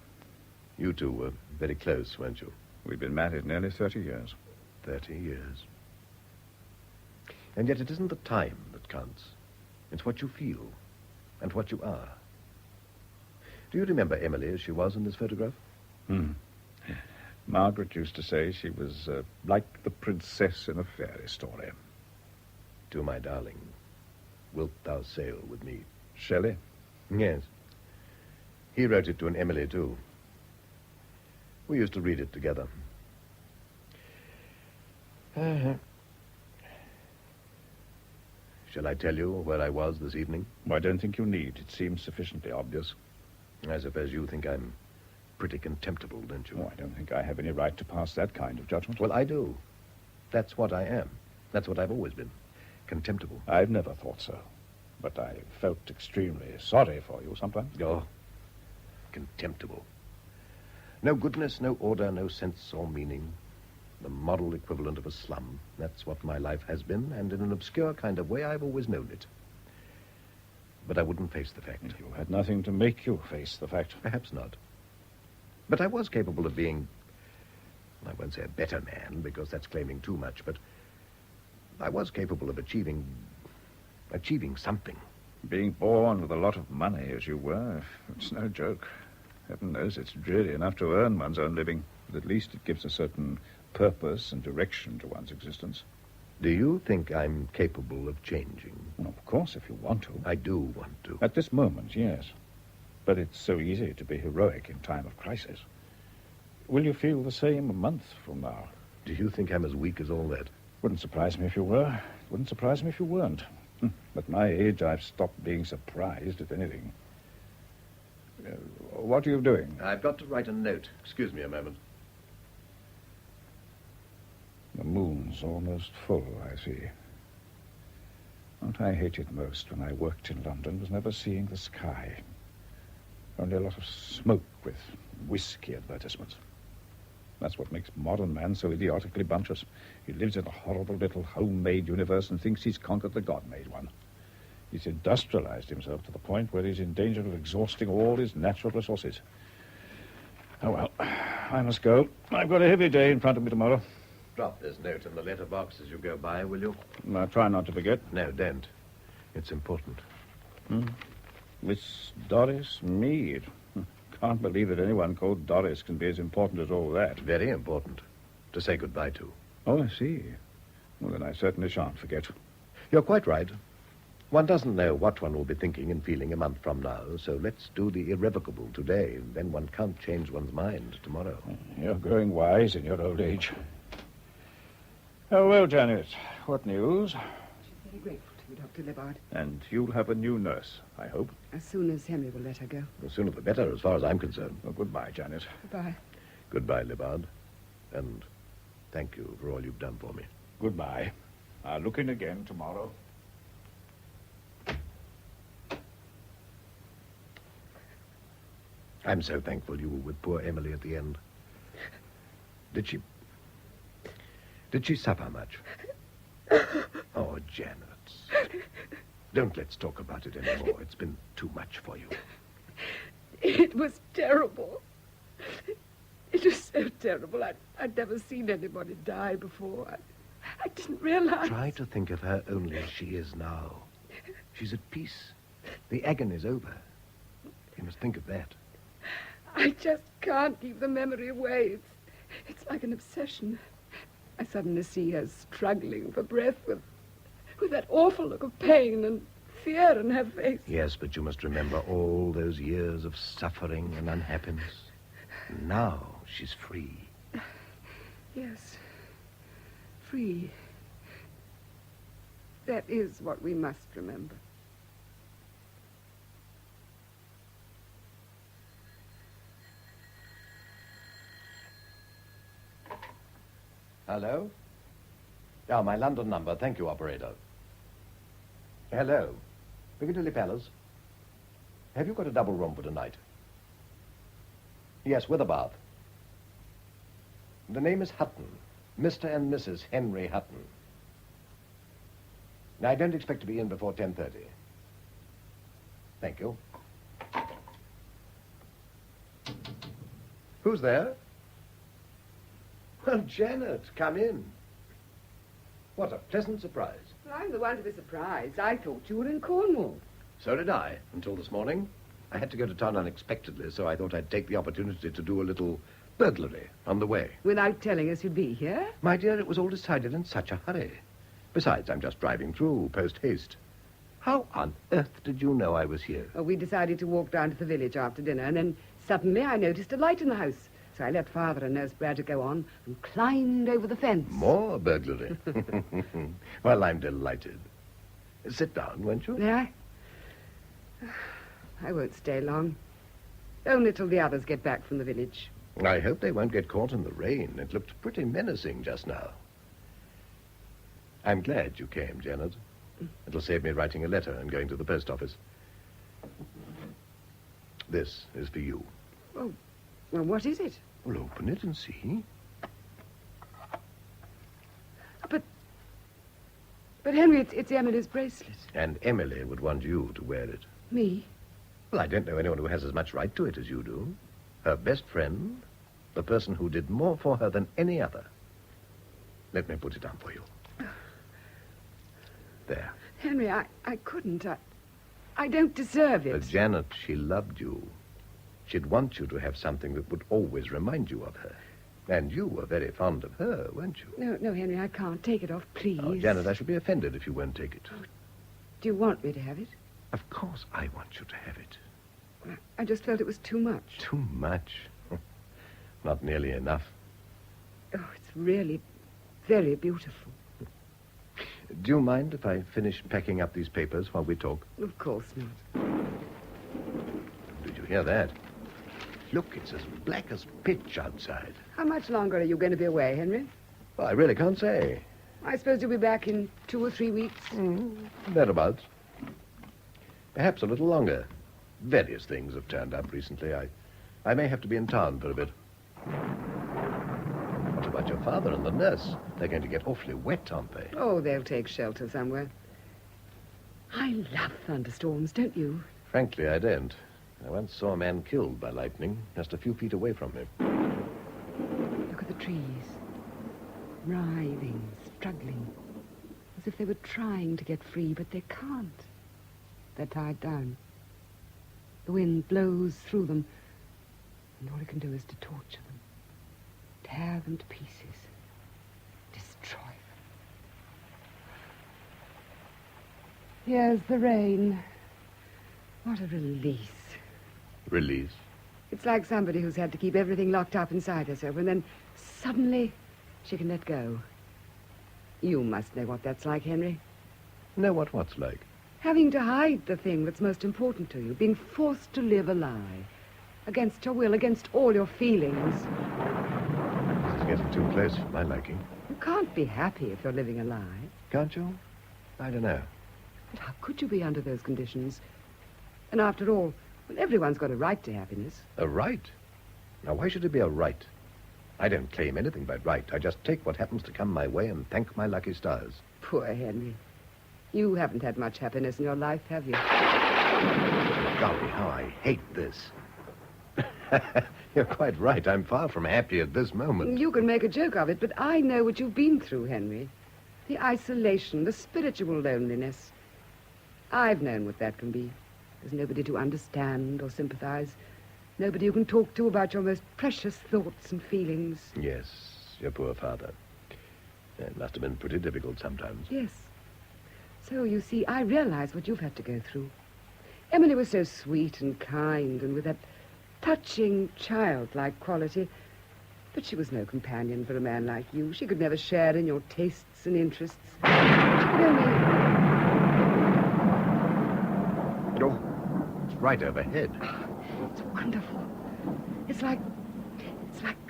You two were very close, weren't you? We've been married nearly 30 years. 30 years. And yet it isn't the time that counts. It's what you feel and what you are. Do you remember Emily as she was in this photograph? Margaret used to say she was like the princess in a fairy story. To my darling, wilt thou sail with me? Shelley? Yes. He wrote it to an Emily, too. We used to read it together. Shall I tell you where I was this evening? I don't think you need. It seems sufficiently obvious. I suppose you think I'm pretty contemptible, don't you? Oh, I don't think I have any right to pass that kind of judgment. Well, I do. That's what I am. That's what I've always been. Contemptible. I've never thought so. But I felt extremely sorry for you sometimes. Oh, contemptible. No goodness, no order, no sense or meaning. The model equivalent of a slum. That's what my life has been, and in an obscure kind of way, I've always known it. But I wouldn't face the fact. You had nothing to make you face the fact. Perhaps not. But I was capable of being, I won't say a better man, because that's claiming too much, but I was capable of achieving something. Being born with a lot of money, as you were, it's no joke. Heaven knows it's dreary enough to earn one's own living, but at least it gives a certain purpose and direction to one's existence. Do you think I'm capable of changing? Well, of course, if you want to. I do want to. At this moment, yes. But it's so easy to be heroic in time of crisis. Will you feel the same a month from now? Do you think I'm as weak as all that? Wouldn't surprise me if you were. Wouldn't surprise me if you weren't. At my age, I've stopped being surprised, if anything. What are you doing? I've got to write a note. Excuse me a moment. The moon's almost full, I see. What I hated most when I worked in London was never seeing the sky. Only a lot of smoke with whiskey advertisements. That's what makes modern man so idiotically bumptious. He lives in a horrible little homemade universe and thinks he's conquered the God-made one. He's industrialized himself to the point where he's in danger of exhausting all his natural resources. Oh, well, I must go. I've got a heavy day in front of me tomorrow. Drop this note in the letterbox as you go by, will you? I'll try not to forget. No, don't. It's important. Miss Doris Mead. Can't believe that anyone called Doris can be as important as all that. Very important. To say goodbye to. Oh, I see. Well, then I certainly shan't forget. You're quite right. One doesn't know what one will be thinking and feeling a month from now, so let's do the irrevocable today. Then one can't change one's mind tomorrow. You're growing wise in your old age. Oh, well, Janet, what news? She's very grateful to you, Dr. Libard. And you'll have a new nurse, I hope. As soon as Henry will let her go. The sooner the better, as far as I'm concerned. Well, goodbye, Janet. Goodbye. Goodbye, Libard. And thank you for all you've done for me. Goodbye. I'll look in again tomorrow. I'm so thankful you were with poor Emily at the end. Did she suffer much? Oh, Janet. Don't let's talk about it anymore. It's been too much for you. It was terrible. It was so terrible. I'd never seen anybody die before. I didn't realize. Try to think of her only as she is now. She's at peace. The agony's over. You must think of that. I just can't keep the memory away. It's like an obsession. I suddenly see her struggling for breath with that awful look of pain and fear in her face. Yes, but you must remember all those years of suffering and unhappiness. Now she's free. Yes. Free. That is what we must remember. Hello? Yeah, my London number. Thank you, operator. Hello. Piccadilly Palace. Have you got a double room for tonight? Yes, with a bath. The name is Hutton. Mr. and Mrs. Henry Hutton. Now, I don't expect to be in before 10:30. Thank you. Who's there? Well, Janet, come in. What a pleasant surprise. Well, I'm the one to be surprised. I thought you were in Cornwall. So did I, until this morning. I had to go to town unexpectedly, so I thought I'd take the opportunity to do a little burglary on the way. Without telling us you'd be here? My dear, it was all decided in such a hurry. Besides, I'm just driving through, post-haste. How on earth did you know I was here? Well, we decided to walk down to the village after dinner, and then suddenly I noticed a light in the house. So I let Father and Nurse Brad go on and climbed over the fence. More burglary. Well, I'm delighted. Sit down, won't you? Yeah. I won't stay long. Only till the others get back from the village. I hope they won't get caught in the rain. It looked pretty menacing just now. I'm glad you came, Janet. It'll save me writing a letter and going to the post office. This is for you. Oh, well, what is it? Well, open it and see. But Henry, it's Emily's bracelet. And Emily would want you to wear it. Me? Well, I don't know anyone who has as much right to it as you do. Her best friend, the person who did more for her than any other. Let me put it on for you. There. Henry, I couldn't. I don't deserve it. But Janet, she loved you. She'd want you to have something that would always remind you of her. And you were very fond of her, weren't you? No, Henry, I can't. Take it off, please. Oh, Janet, I should be offended if you won't take it. Do you want me to have it? Of course I want you to have it. I just felt it was too much. Too much? Not nearly enough. Oh, it's really very beautiful. Do you mind if I finish packing up these papers while we talk? Of course not. Did you hear that? Look, it's as black as pitch outside. How much longer are you going to be away, Henry? Well, I really can't say. I suppose you'll be back in 2 or 3 weeks. Thereabouts. Perhaps a little longer. Various things have turned up recently. I may have to be in town for a bit. What about your father and the nurse? They're going to get awfully wet, aren't they? Oh, they'll take shelter somewhere. I love thunderstorms, don't you? Frankly, I don't. I once saw a man killed by lightning just a few feet away from me. Look at the trees. Writhing, struggling. As if they were trying to get free, but they can't. They're tied down. The wind blows through them, and all it can do is to torture them. Tear them to pieces. Destroy them. Here's the rain. What a release. Release? It's like somebody who's had to keep everything locked up inside herself, and then suddenly she can let go. You must know what that's like, Henry. Know what's like? Having to hide the thing that's most important to you, being forced to live a lie. Against your will, against all your feelings. This is getting too close for my liking. You can't be happy if you're living a lie. Can't you? I don't know. But how could you be under those conditions? And after all, well, everyone's got a right to happiness. A right? Now, why should it be a right? I don't claim anything by right. I just take what happens to come my way and thank my lucky stars. Poor Henry. You haven't had much happiness in your life, have you? Golly, how I hate this. You're quite right. I'm far from happy at this moment. You can make a joke of it, but I know what you've been through, Henry. The isolation, the spiritual loneliness. I've known what that can be. There's nobody to understand or sympathize. Nobody you can talk to about your most precious thoughts and feelings. Yes, your poor father. It must have been pretty difficult sometimes. Yes. So, you see, I realize what you've had to go through. Emily was so sweet and kind and with that touching, childlike quality. But she was no companion for a man like you. She could never share in your tastes and interests. She could only... Oh, it's right overhead. It's wonderful. It's like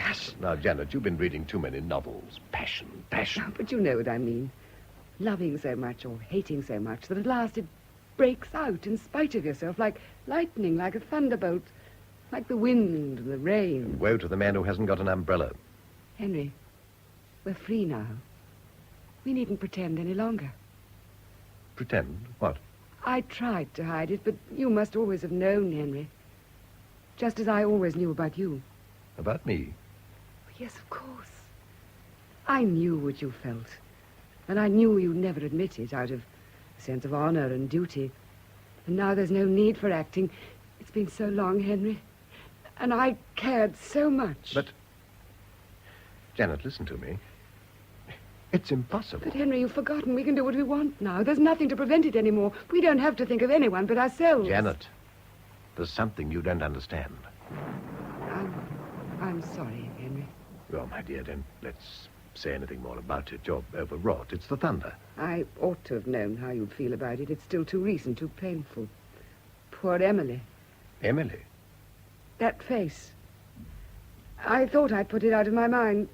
passion. Now, Janet, you've been reading too many novels. Passion. Oh, but you know what I mean. Loving so much or hating so much that at last it breaks out in spite of yourself, like lightning, like a thunderbolt, like the wind and the rain. And woe to the man who hasn't got an umbrella. Henry, we're free now. We needn't pretend any longer. Pretend? What? I tried to hide it, but you must always have known, Henry. Just as I always knew about you. About me? Yes, of course. I knew what you felt. And I knew you'd never admit it out of a sense of honor and duty. And now there's no need for acting. It's been so long, Henry. And I cared so much. But, Janet, listen to me. It's impossible. But, Henry, you've forgotten. We can do what we want now. There's nothing to prevent it anymore. We don't have to think of anyone but ourselves. Janet, there's something you don't understand. I'm sorry, Henry. Well, my dear, don't let's say anything more about it. You're overwrought. It's the thunder. I ought to have known how you'd feel about it. It's still too recent, too painful. Poor Emily. Emily? That face. I thought I'd put it out of my mind.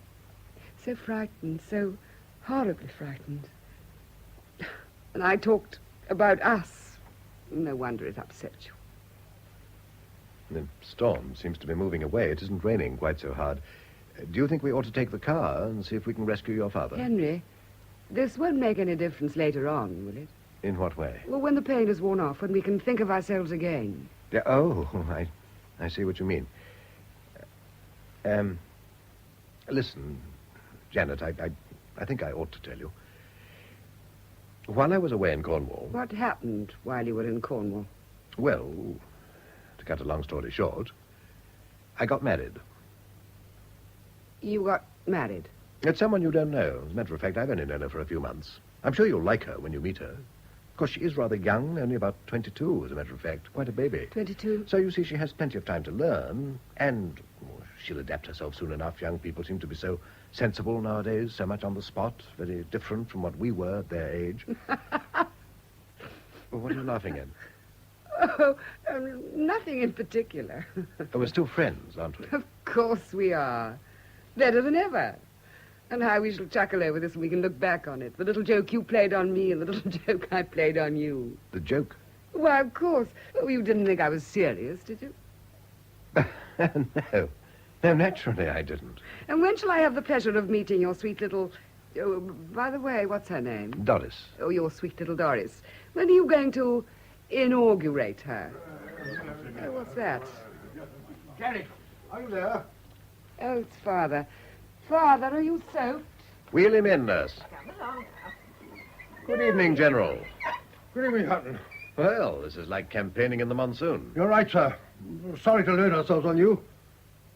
So frightened, so horribly frightened. And I talked about us. No wonder it upset you. The storm seems to be moving away. It isn't raining quite so hard. Do you think we ought to take the car and see if we can rescue your father? Henry, this won't make any difference later on, will it? In what way? Well, when the pain is worn off, when we can think of ourselves again. Yeah, oh, I see what you mean. Listen, Janet, I think I ought to tell you. While I was away in Cornwall... What happened while you were in Cornwall? Well, to cut a long story short, I got married. You got married? It's someone you don't know. As a matter of fact, I've only known her for a few months. I'm sure you'll like her when you meet her. Of course, she is rather young, only about 22, as a matter of fact. Quite a baby. 22? So, you see, she has plenty of time to learn, and she'll adapt herself soon enough. Young people seem to be so sensible nowadays, so much on the spot, very different from what we were at their age. Well, what are you laughing at? Oh, nothing in particular. Oh, we're still friends, aren't we? Of course we are. Better than ever. And how we shall chuckle over this when we can look back on it. The little joke you played on me and the little joke I played on you. The joke? Why, of course. Oh, you didn't think I was serious, did you? No. No, naturally I didn't. And when shall I have the pleasure of meeting your sweet little... Oh, by the way, what's her name? Doris. Oh, your sweet little Doris. When are you going to inaugurate her? Oh, what's that? Janet, are you there? Oh, it's Father. Father, are you soaked? Wheel him in, nurse. Good evening, General. Good evening, Hutton. Well, this is like campaigning in the monsoon. You're right, sir. Sorry to load ourselves on you.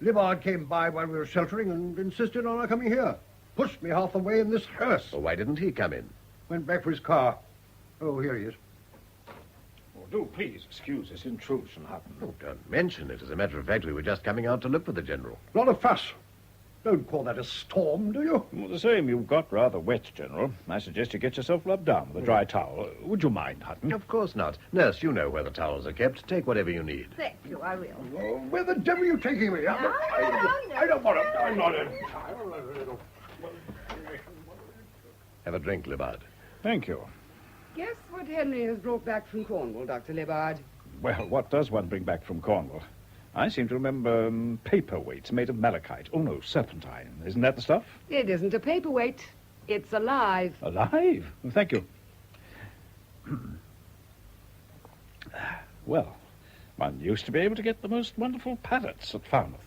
Libbard came by while we were sheltering and insisted on our coming here. Pushed me half the way in this hearse. Well, why didn't he come in? Went back for his car. Oh, here he is. Oh, do please excuse this intrusion, Hutton. Oh, don't mention it. As a matter of fact, we were just coming out to look for the General. Lot of fuss. Don't call that a storm, do you? Well, the same. You've got rather wet, General. I suggest you get yourself rubbed down with a dry towel. Would you mind, Hutton? Of course not. Nurse, you know where the towels are kept. Take whatever you need. Thank you, I will. Oh, where the devil are you taking me? I don't want to. I'm not in. Have a drink, Libbard. Thank you. Guess what Henry has brought back from Cornwall, Dr. Libbard? Well, what does one bring back from Cornwall? I seem to remember paperweights made of malachite. Oh, no, serpentine. Isn't that the stuff? It isn't a paperweight. It's alive. Alive? Well, thank you. Well, one used to be able to get the most wonderful parrots at Falmouth.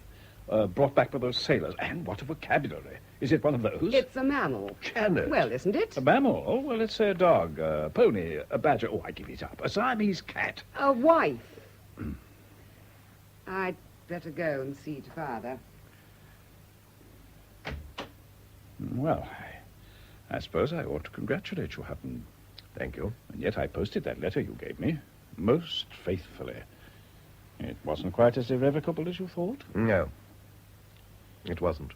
Brought back by those sailors. And what a vocabulary. Is it one of those? It's a mammal. Janet. Well, isn't it? A mammal? Oh, well, it's a dog, a pony, a badger. Oh, I give it up. A Siamese cat. A wife. I'd better go and see to Father. Well, I suppose I ought to congratulate you, Hutton. Thank you. And yet I posted that letter you gave me most faithfully. It wasn't quite as irrevocable as you thought? No, it wasn't.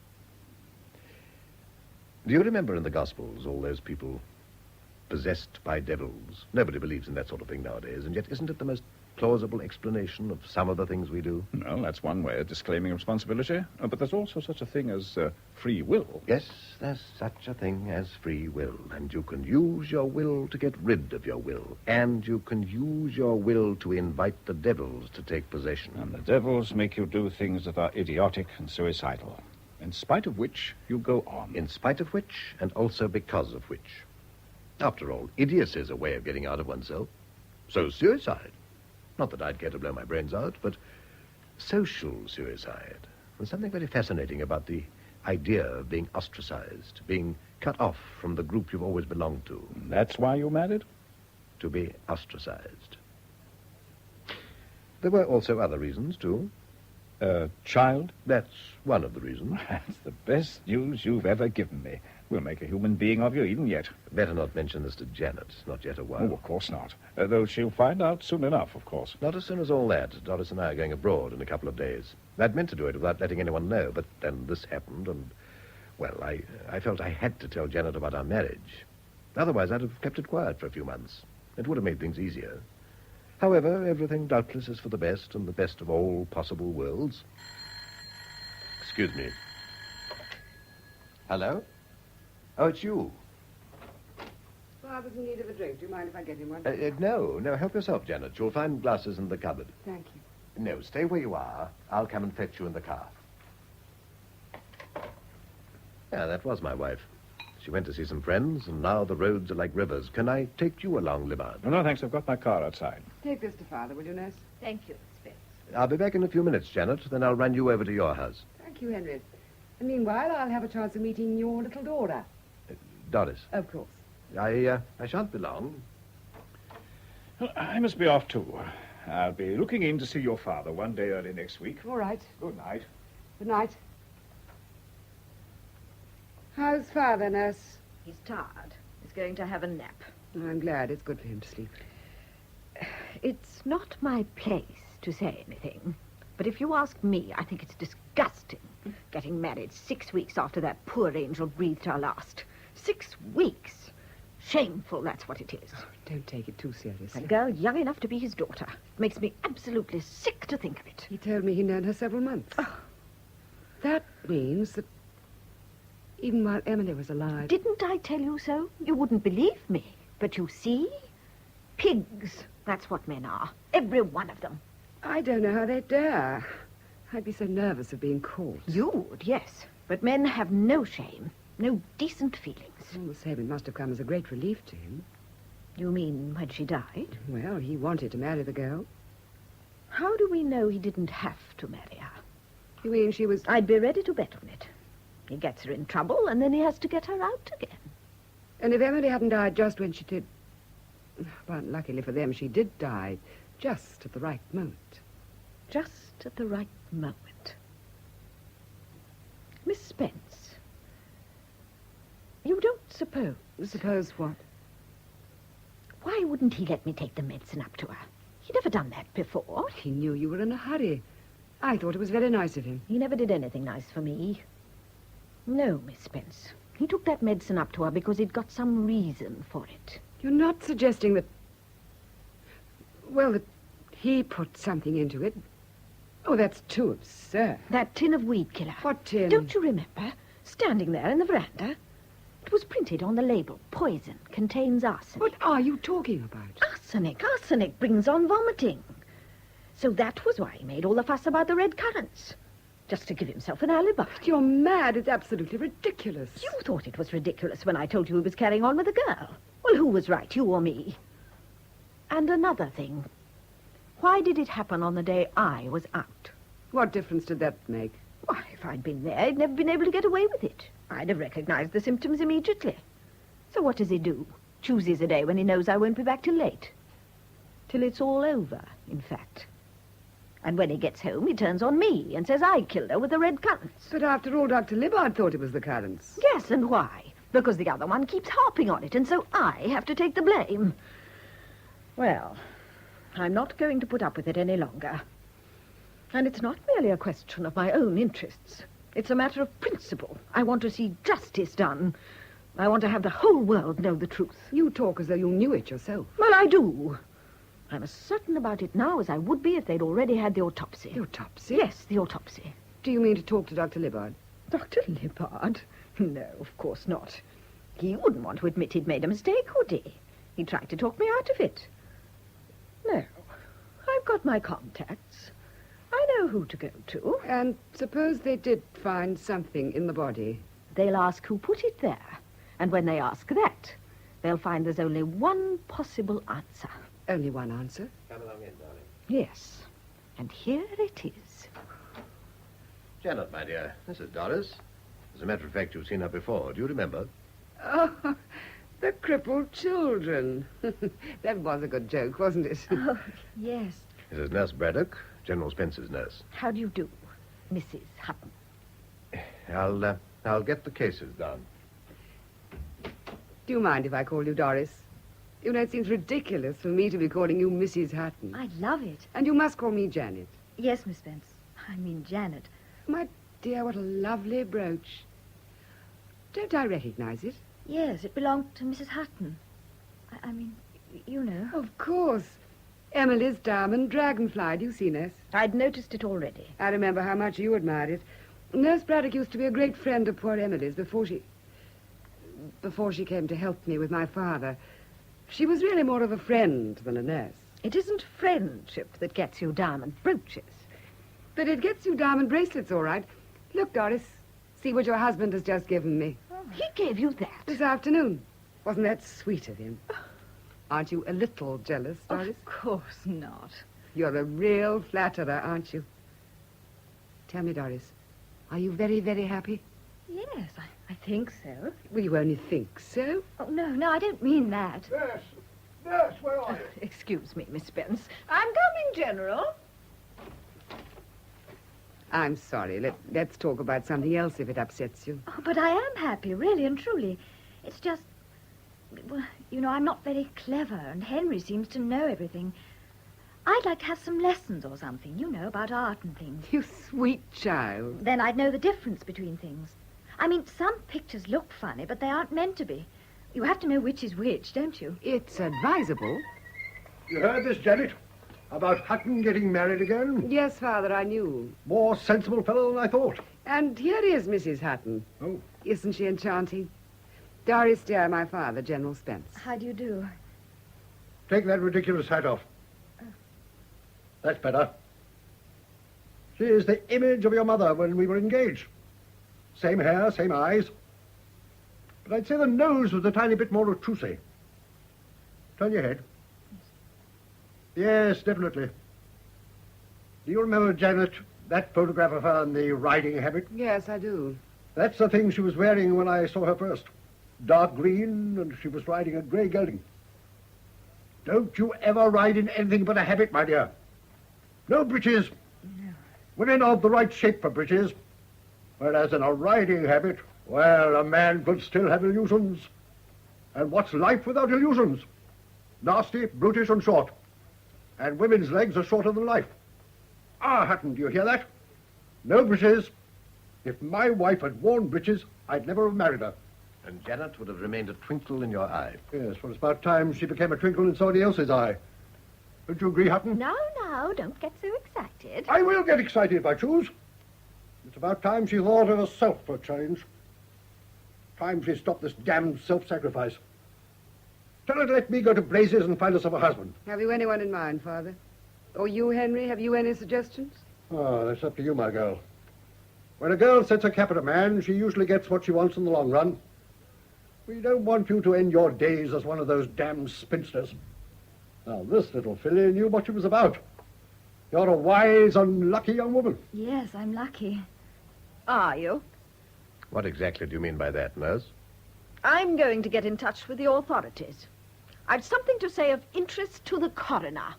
Do you remember in the Gospels all those people possessed by devils? Nobody believes in that sort of thing nowadays, and yet isn't it the most plausible explanation of some of the things we do? Well, that's one way of disclaiming responsibility. But there's also such a thing as free will. Yes, there's such a thing as free will, and you can use your will to get rid of your will, and you can use your will to invite the devils to take possession. And the devils make you do things that are idiotic and suicidal, in spite of which you go on. In spite of which, and also because of which. After all, idiocy is a way of getting out of oneself. So suicide. Not that I'd care to blow my brains out, but social suicide. There's something very fascinating about the idea of being ostracized, being cut off from the group you've always belonged to. That's why you married? To be ostracized. There were also other reasons, too. Child? That's one of the reasons. That's the best news you've ever given me. We'll make a human being of you even yet. Better not mention this to Janet. Not yet a while. Oh, of course not. Though she'll find out soon enough, of course. Not as soon as all that. Doris and I are going abroad in a couple of days. I'd meant to do it without letting anyone know, but then this happened, and, well, I felt I had to tell Janet about our marriage. Otherwise, I'd have kept it quiet for a few months. It would have made things easier. However, everything doubtless is for the best, and the best of all possible worlds. Excuse me. Hello? Oh, it's you. Father's in need of a drink. Do you mind if I get him one? No, help yourself, Janet. You'll find glasses in the cupboard. Thank you. No, stay where you are. I'll come and fetch you in the car. Yeah, that was my wife. She went to see some friends, and now the roads are like rivers. Can I take you along, Libbard? No, thanks. I've got my car outside. Take this to Father, will you, nurse? Thank you, Spence. I'll be back in a few minutes, Janet. Then I'll run you over to your house. Thank you, Henry. And meanwhile, I'll have a chance of meeting your little daughter. Doris. Of course. I shan't be long. Well, I must be off, too. I'll be looking in to see your father one day early next week. All right. Good night. Good night. How's Father, nurse? He's tired. He's going to have a nap. I'm glad. It's good for him to sleep. It's not my place to say anything, but if you ask me, I think it's disgusting getting married 6 weeks after that poor angel breathed her last. 6 weeks. Shameful, that's what it is. Oh, don't take it too seriously. A girl young enough to be his daughter. It makes me absolutely sick to think of it. He told me he'd known her several months. Oh. That means that even while Emily was alive... Didn't I tell you so? You wouldn't believe me. But you see? Pigs. That's what men are. Every one of them. I don't know how they dare. I'd be so nervous of being caught. You would, yes. But men have no shame. No decent feelings. All the same, it must have come as a great relief to him. You mean when she died? Well, he wanted to marry the girl. How do we know he didn't have to marry her? You mean she was... I'd be ready to bet on it. He gets her in trouble, and then he has to get her out again. And if Emily hadn't died just when she did... Well, luckily for them, she did die just at the right moment. Just at the right moment. Miss Spence, you don't suppose... Suppose what? Why wouldn't he let me take the medicine up to her? He'd never done that before. He knew you were in a hurry. I thought it was very nice of him. He never did anything nice for me. No, Miss Spence. He took that medicine up to her because he'd got some reason for it. You're not suggesting that... Well, that he put something into it. Oh, that's too absurd. That tin of weed killer. What tin? Don't you remember? Standing there in the veranda. It was printed on the label. Poison contains arsenic. What are you talking about? Arsenic. Arsenic brings on vomiting. So that was why he made all the fuss about the red currants. Just to give himself an alibi. But you're mad. It's absolutely ridiculous. You thought it was ridiculous when I told you he was carrying on with a girl. Well, who was right, you or me? And another thing. Why did it happen on the day I was out? What difference did that make? Why, if I'd been there, I'd never been able to get away with it. I'd have recognized the symptoms immediately. So what does he do? Chooses a day when he knows I won't be back till late. Till it's all over, in fact. And when he gets home, he turns on me and says I killed her with the red currants. But after all, Dr. Libbard thought it was the currants. Yes, and why? Because the other one keeps harping on it, and so I have to take the blame. Well, I'm not going to put up with it any longer. And it's not merely a question of my own interests. It's a matter of principle. I want to see justice done. I want to have the whole world know the truth. You talk as though you knew it yourself. Well, I do. I'm as certain about it now as I would be if they'd already had the autopsy. The autopsy? Yes, the autopsy. Do you mean to talk to Dr. Libbard? Dr. Libbard? No, of course not. He wouldn't want to admit he'd made a mistake, would he? He tried to talk me out of it. No, I've got my contacts. I know who to go to. And suppose they did find something in the body? They'll ask who put it there. And when they ask that, they'll find there's only one possible answer. Only one answer? Come along in, darling. Yes. And here it is. Janet, my dear, this is Doris. As a matter of fact, you've seen her before. Do you remember? Oh, the crippled children. That was a good joke, wasn't it? Oh, yes. This is Nurse Braddock, General Spencer's nurse. How do you do, Mrs. Hutton? I'll get the cases done. Do you mind if I call you Doris? You know, it seems ridiculous for me to be calling you Mrs. Hutton. I love it. And you must call me Janet. Yes, Miss Spence. I mean Janet. My dear, what a lovely brooch. Don't I recognize it? Yes, it belonged to Mrs. Hutton. I mean, you know. Of course. Emily's diamond dragonfly. Have you seen it? I'd noticed it already. I remember how much you admired it. Nurse Braddock used to be a great friend of poor Emily's before she came to help me with my father. She was really more of a friend than a nurse. It isn't friendship that gets you diamond brooches. But it gets you diamond bracelets, all right. Look, Doris, see what your husband has just given me. Oh, he gave you that? This afternoon. Wasn't that sweet of him? Aren't you a little jealous, Doris? Of course not. You're a real flatterer, aren't you? Tell me, Doris, are you very, very happy? Yes, I think so. Well, you only think so? Oh, no, I don't mean that. Nurse, where are you? Excuse me, Miss Spence. I'm coming, General. I'm sorry. Let's talk about something else if it upsets you. Oh, but I am happy, really and truly. It's just, well, you know, I'm not very clever, and Henry seems to know everything. I'd like to have some lessons or something, you know, about art and things. You sweet child. Then I'd know the difference between things. I mean, some pictures look funny, but they aren't meant to be. You have to know which is which, don't you? It's advisable. You heard this, Janet? About Hutton getting married again? Yes, Father, I knew. More sensible fellow than I thought. And here is Mrs. Hutton. Oh. Isn't she enchanting? Doris, dear, my father, General Spence. How do you do? Take that ridiculous hat off. That's better. She is the image of your mother when we were engaged. Same hair, same eyes. But I'd say the nose was a tiny bit more obtrusive. Turn your head. Yes, definitely. Do you remember, Janet, that photograph of her in the riding habit? Yes, I do. That's the thing she was wearing when I saw her first. Dark green, and she was riding a grey gelding. Don't you ever ride in anything but a habit, my dear. No breeches. No. Women are the right shape for breeches. Whereas in a riding habit, well, a man could still have illusions. And what's life without illusions? Nasty, brutish, and short. And women's legs are shorter than life. Ah, Hutton, do you hear that? No breeches. If my wife had worn breeches, I'd never have married her. And Janet would have remained a twinkle in your eye. Yes, well, it's about time she became a twinkle in somebody else's eye. Don't you agree, Hutton? Now, don't get so excited. I will get excited if I choose. It's about time she thought of herself for a change. Time she stopped this damned self-sacrifice. Tell her to let me go to blazes and find herself a husband. Have you anyone in mind, Father? Or you, Henry, have you any suggestions? Oh, that's up to you, my girl. When a girl sets her cap at a man, she usually gets what she wants in the long run. We don't want you to end your days as one of those damned spinsters. Now, this little filly knew what she was about. You're a wise, unlucky young woman. Yes, I'm lucky. Are you? What exactly do you mean by that, nurse? I'm going to get in touch with the authorities. I've something to say of interest to the coroner.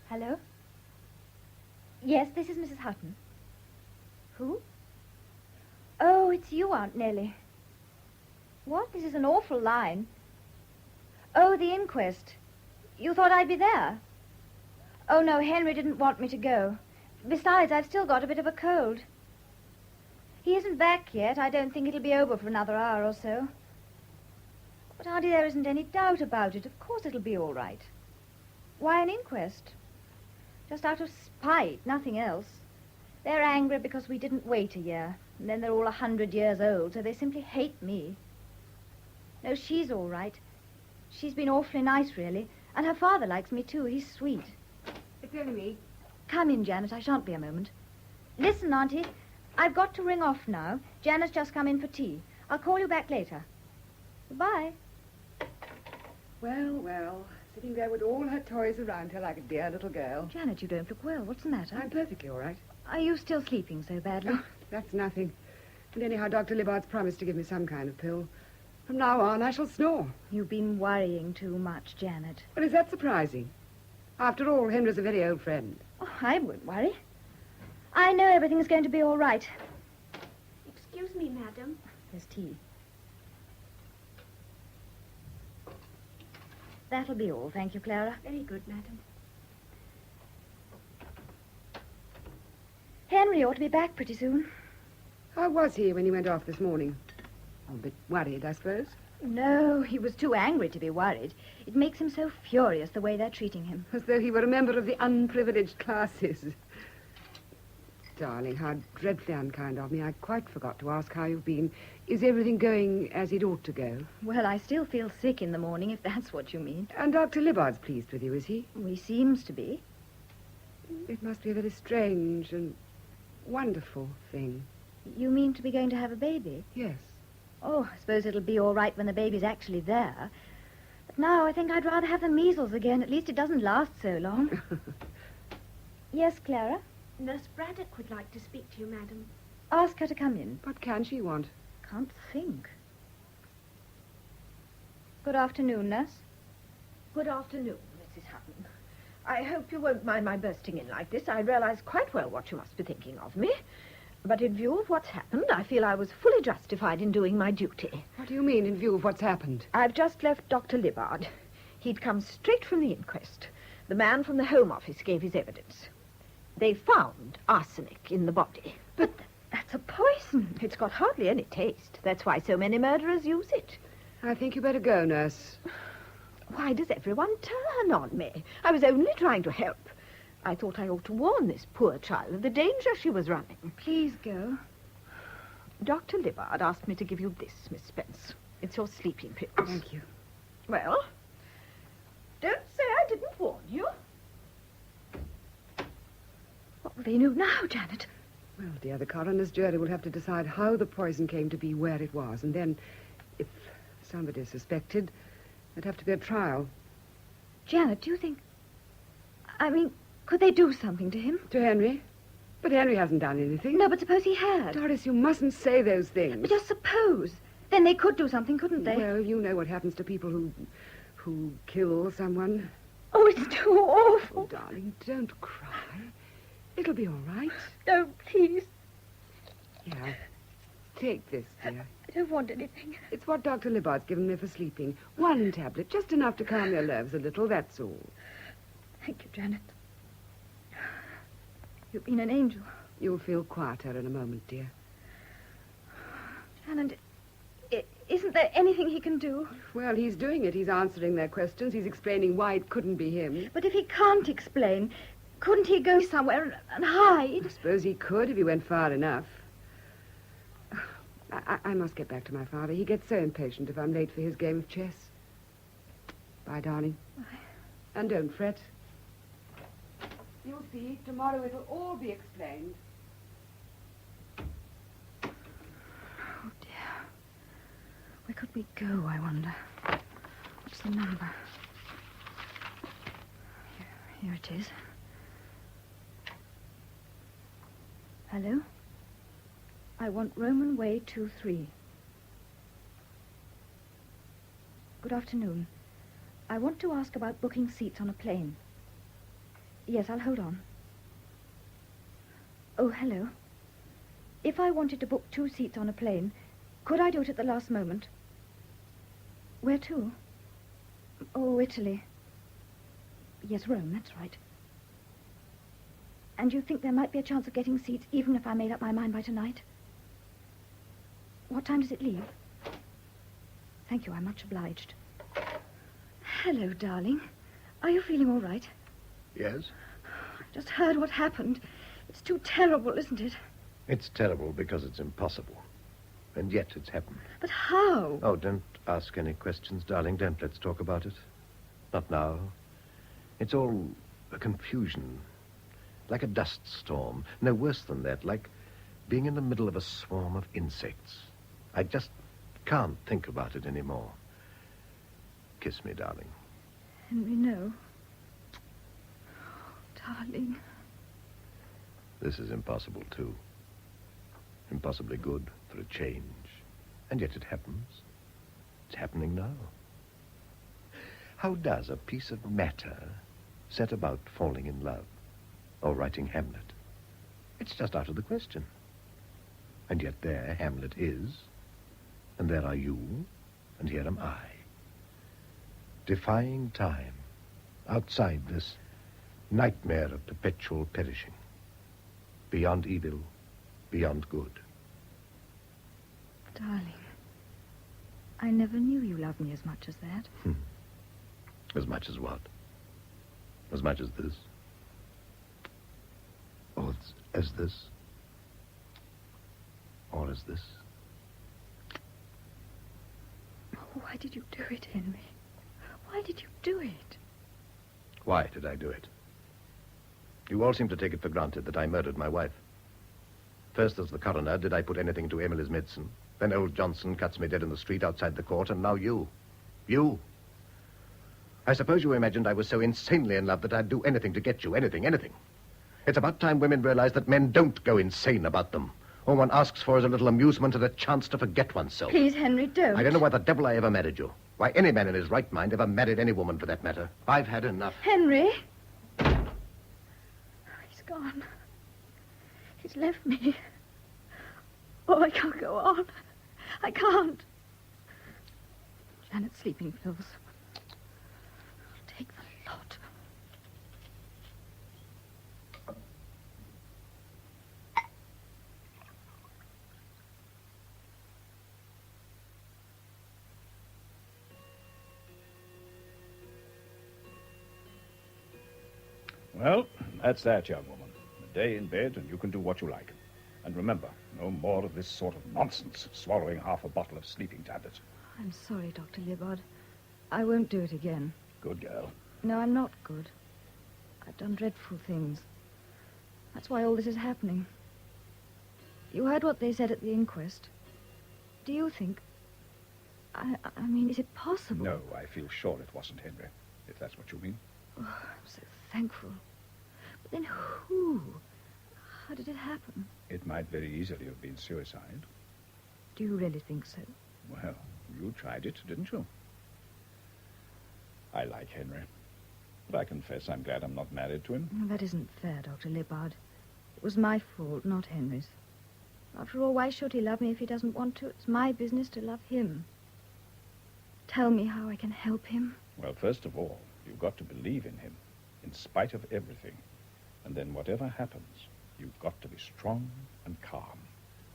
Hello? Yes, this is Mrs. Hutton. Who? Oh, it's you, Aunt Nellie. What? This is an awful line. Oh, the inquest. You thought I'd be there? Oh, no, Henry didn't want me to go. Besides, I've still got a bit of a cold. He isn't back yet. I don't think it'll be over for another hour or so. But, Auntie, there isn't any doubt about it. Of course it'll be all right. Why an inquest? Just out of spite, nothing else. They're angry because we didn't wait a year. And then they're all 100 years old, so they simply hate me. No, she's all right. She's been awfully nice, really. And her father likes me, too. He's sweet. It's only me. Come in, Janet. I shan't be a moment. Listen, Auntie. I've got to ring off now. Janet's just come in for tea. I'll call you back later. Goodbye. Well, well. Sitting there with all her toys around her like a dear little girl. Janet, you don't look well. What's the matter? I'm perfectly all right. Are you still sleeping so badly? Oh, that's nothing. And anyhow, Dr. Libbard's promised to give me some kind of pill. From now on, I shall snore. You've been worrying too much, Janet. Well, is that surprising? After all, Henry's a very old friend. Oh, I won't worry. I know everything's going to be all right. Excuse me, madam. There's tea. That'll be all, thank you, Clara. Very good, madam. Henry ought to be back pretty soon. How was he when he went off this morning? A bit worried, I suppose. No, he was too angry to be worried. It makes him so furious the way they're treating him. As though he were a member of the unprivileged classes. Darling, how dreadfully unkind of me. I quite forgot to ask how you've been. Is everything going as it ought to go? Well, I still feel sick in the morning, if that's what you mean. And Dr. Libbard's pleased with you, is he? He seems to be. It must be a very strange and wonderful thing. You mean to be going to have a baby? Yes. Oh, I suppose it'll be all right when the baby's actually there. But now I think I'd rather have the measles again. At least it doesn't last so long. Yes, Clara? Nurse Braddock would like to speak to you, madam. Ask her to come in. What can she want? Can't think. Good afternoon, nurse. Good afternoon, Mrs. Hutton. I hope you won't mind my bursting in like this. I realize quite well what you must be thinking of me. But in view of what's happened, I feel I was fully justified in doing my duty. What do you mean, in view of what's happened? I've just left Dr. Libbard. He'd come straight from the inquest. The man from the Home Office gave his evidence. They found arsenic in the body. But that's a poison. It's got hardly any taste. That's why so many murderers use it. I think you better go, nurse. Why does everyone turn on me? I was only trying to help. I thought I ought to warn this poor child of the danger she was running. Please go. Dr. Libbard asked me to give you this, Miss Spence. It's your sleeping pills. Thank you. Well, don't say I didn't warn you. What will they do now, Janet? Well, dear, the coroner's jury will have to decide how the poison came to be, where it was, and then, if somebody is suspected, there'd have to be a trial. Janet, do you think... I mean, could they do something to him? To Henry? But Henry hasn't done anything. No, but suppose he had. Doris, you mustn't say those things. But just suppose. Then they could do something, couldn't they? Well, you know what happens to people who kill someone. Oh, it's too awful. Oh, darling, don't cry. It'll be all right. No, please. Yeah. Take this, dear. I don't want anything. It's what Dr. Libbard's given me for sleeping. One tablet, just enough to calm your nerves a little, that's all. Thank you, Janet. You've been an angel. You'll feel quieter in a moment, dear. Janet, isn't there anything he can do? Well, he's doing it. He's answering their questions. He's explaining why it couldn't be him. But if he can't explain, couldn't he go somewhere and hide? I suppose he could if he went far enough. I must get back to my father. He gets so impatient if I'm late for his game of chess. Bye, darling. Bye. And don't fret. You'll see, tomorrow it'll all be explained. Oh, dear. Where could we go, I wonder? What's the number? Here it is. Hello? I want Roman Way 23. Good afternoon. I want to ask about booking seats on a plane. Yes, I'll hold on. Oh, hello. If I wanted to book 2 seats on a plane, could I do it at the last moment? Where to? Oh, Italy. Yes, Rome, that's right. And you think there might be a chance of getting seats even if I made up my mind by tonight? What time does it leave? Thank you, I'm much obliged. Hello, darling. Are you feeling all right? Yes? I've just heard what happened. It's too terrible, isn't it? It's terrible because it's impossible. And yet it's happened. But how? Oh, don't ask any questions, darling. Don't let's talk about it. Not now. It's all a confusion. Like a dust storm. No, worse than that. Like being in the middle of a swarm of insects. I just can't think about it anymore. Kiss me, darling. Henry, no. Oh, darling. This is impossible, too. Impossibly good for a change. And yet it happens. It's happening now. How does a piece of matter set about falling in love or writing Hamlet? It's just out of the question. And yet there Hamlet is, and there are you, and here am I. Defying time, outside this nightmare of perpetual perishing. Beyond evil, beyond good. Darling, I never knew you loved me as much as that. As much as what? As much as this? Or as this? Or as this? Why did you do it, Henry? Why did you do it? Why did I do it? You all seem to take it for granted that I murdered my wife. First, as the coroner, did I put anything into Emily's medicine? Then old Johnson cuts me dead in the street outside the court, and now you. You. I suppose you imagined I was so insanely in love that I'd do anything to get you. Anything. It's about time women realize that men don't go insane about them. All one asks for is a little amusement and a chance to forget oneself. Please, Henry, don't. I don't know why the devil I ever married you. Why any man in his right mind ever married any woman, for that matter. I've had enough. Henry? He's gone. He's left me. Oh, I can't go on. I can't. Janet's sleeping pills. I'll take the lot. Well, that's that, young woman. A day in bed, and you can do what you like. And remember, no more of this sort of nonsense, swallowing half a bottle of sleeping tablets. I'm sorry, Dr. Libbard. I won't do it again. Good girl. No, I'm not good. I've done dreadful things. That's why all this is happening. You heard what they said at the inquest. Do you think... I mean, is it possible? No, I feel sure it wasn't Henry, if that's what you mean. Oh, I'm so thankful. But then who? How did it happen? It might very easily have been suicide. Do you really think so? Well, you tried it, didn't you? I like Henry. But I confess I'm glad I'm not married to him. Well, that isn't fair, Dr. Libbard. It was my fault, not Henry's. After all, why should he love me if he doesn't want to? It's my business to love him. Tell me how I can help him. Well, first of all, you've got to believe in him, in spite of everything. And then whatever happens, you've got to be strong and calm.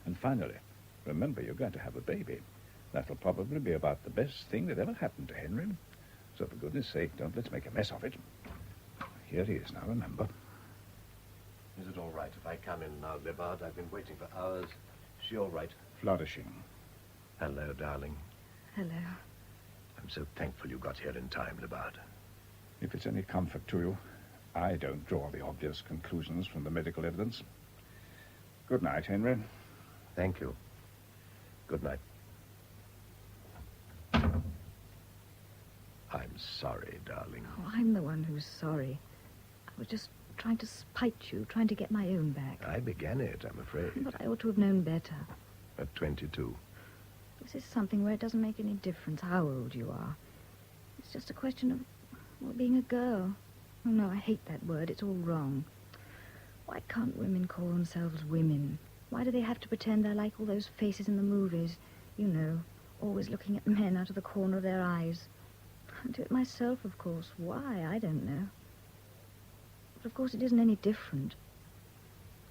And finally, remember you're going to have a baby. That'll probably be about the best thing that ever happened to Henry. So for goodness sake, don't let's make a mess of it. Here he is now, remember. Is it all right if I come in now, Libbard? I've been waiting for hours. Is she all right? Flourishing. Hello, darling. Hello. I'm so thankful you got here in time, Libbard. If it's any comfort to you, I don't draw the obvious conclusions from the medical evidence. Good night, Henry. Thank you. Good night. I'm sorry, darling. Oh, I'm the one who's sorry. I was just trying to spite you, trying to get my own back. I began it, I'm afraid. But I ought to have known better. At 22. This is something where it doesn't make any difference how old you are. It's just a question of, well, being a girl. Oh, no, I hate that word. It's all wrong. Why can't women call themselves women? Why do they have to pretend they're like all those faces in the movies? You know, always looking at men out of the corner of their eyes. I do it myself, of course. Why? I don't know. But, of course, it isn't any different.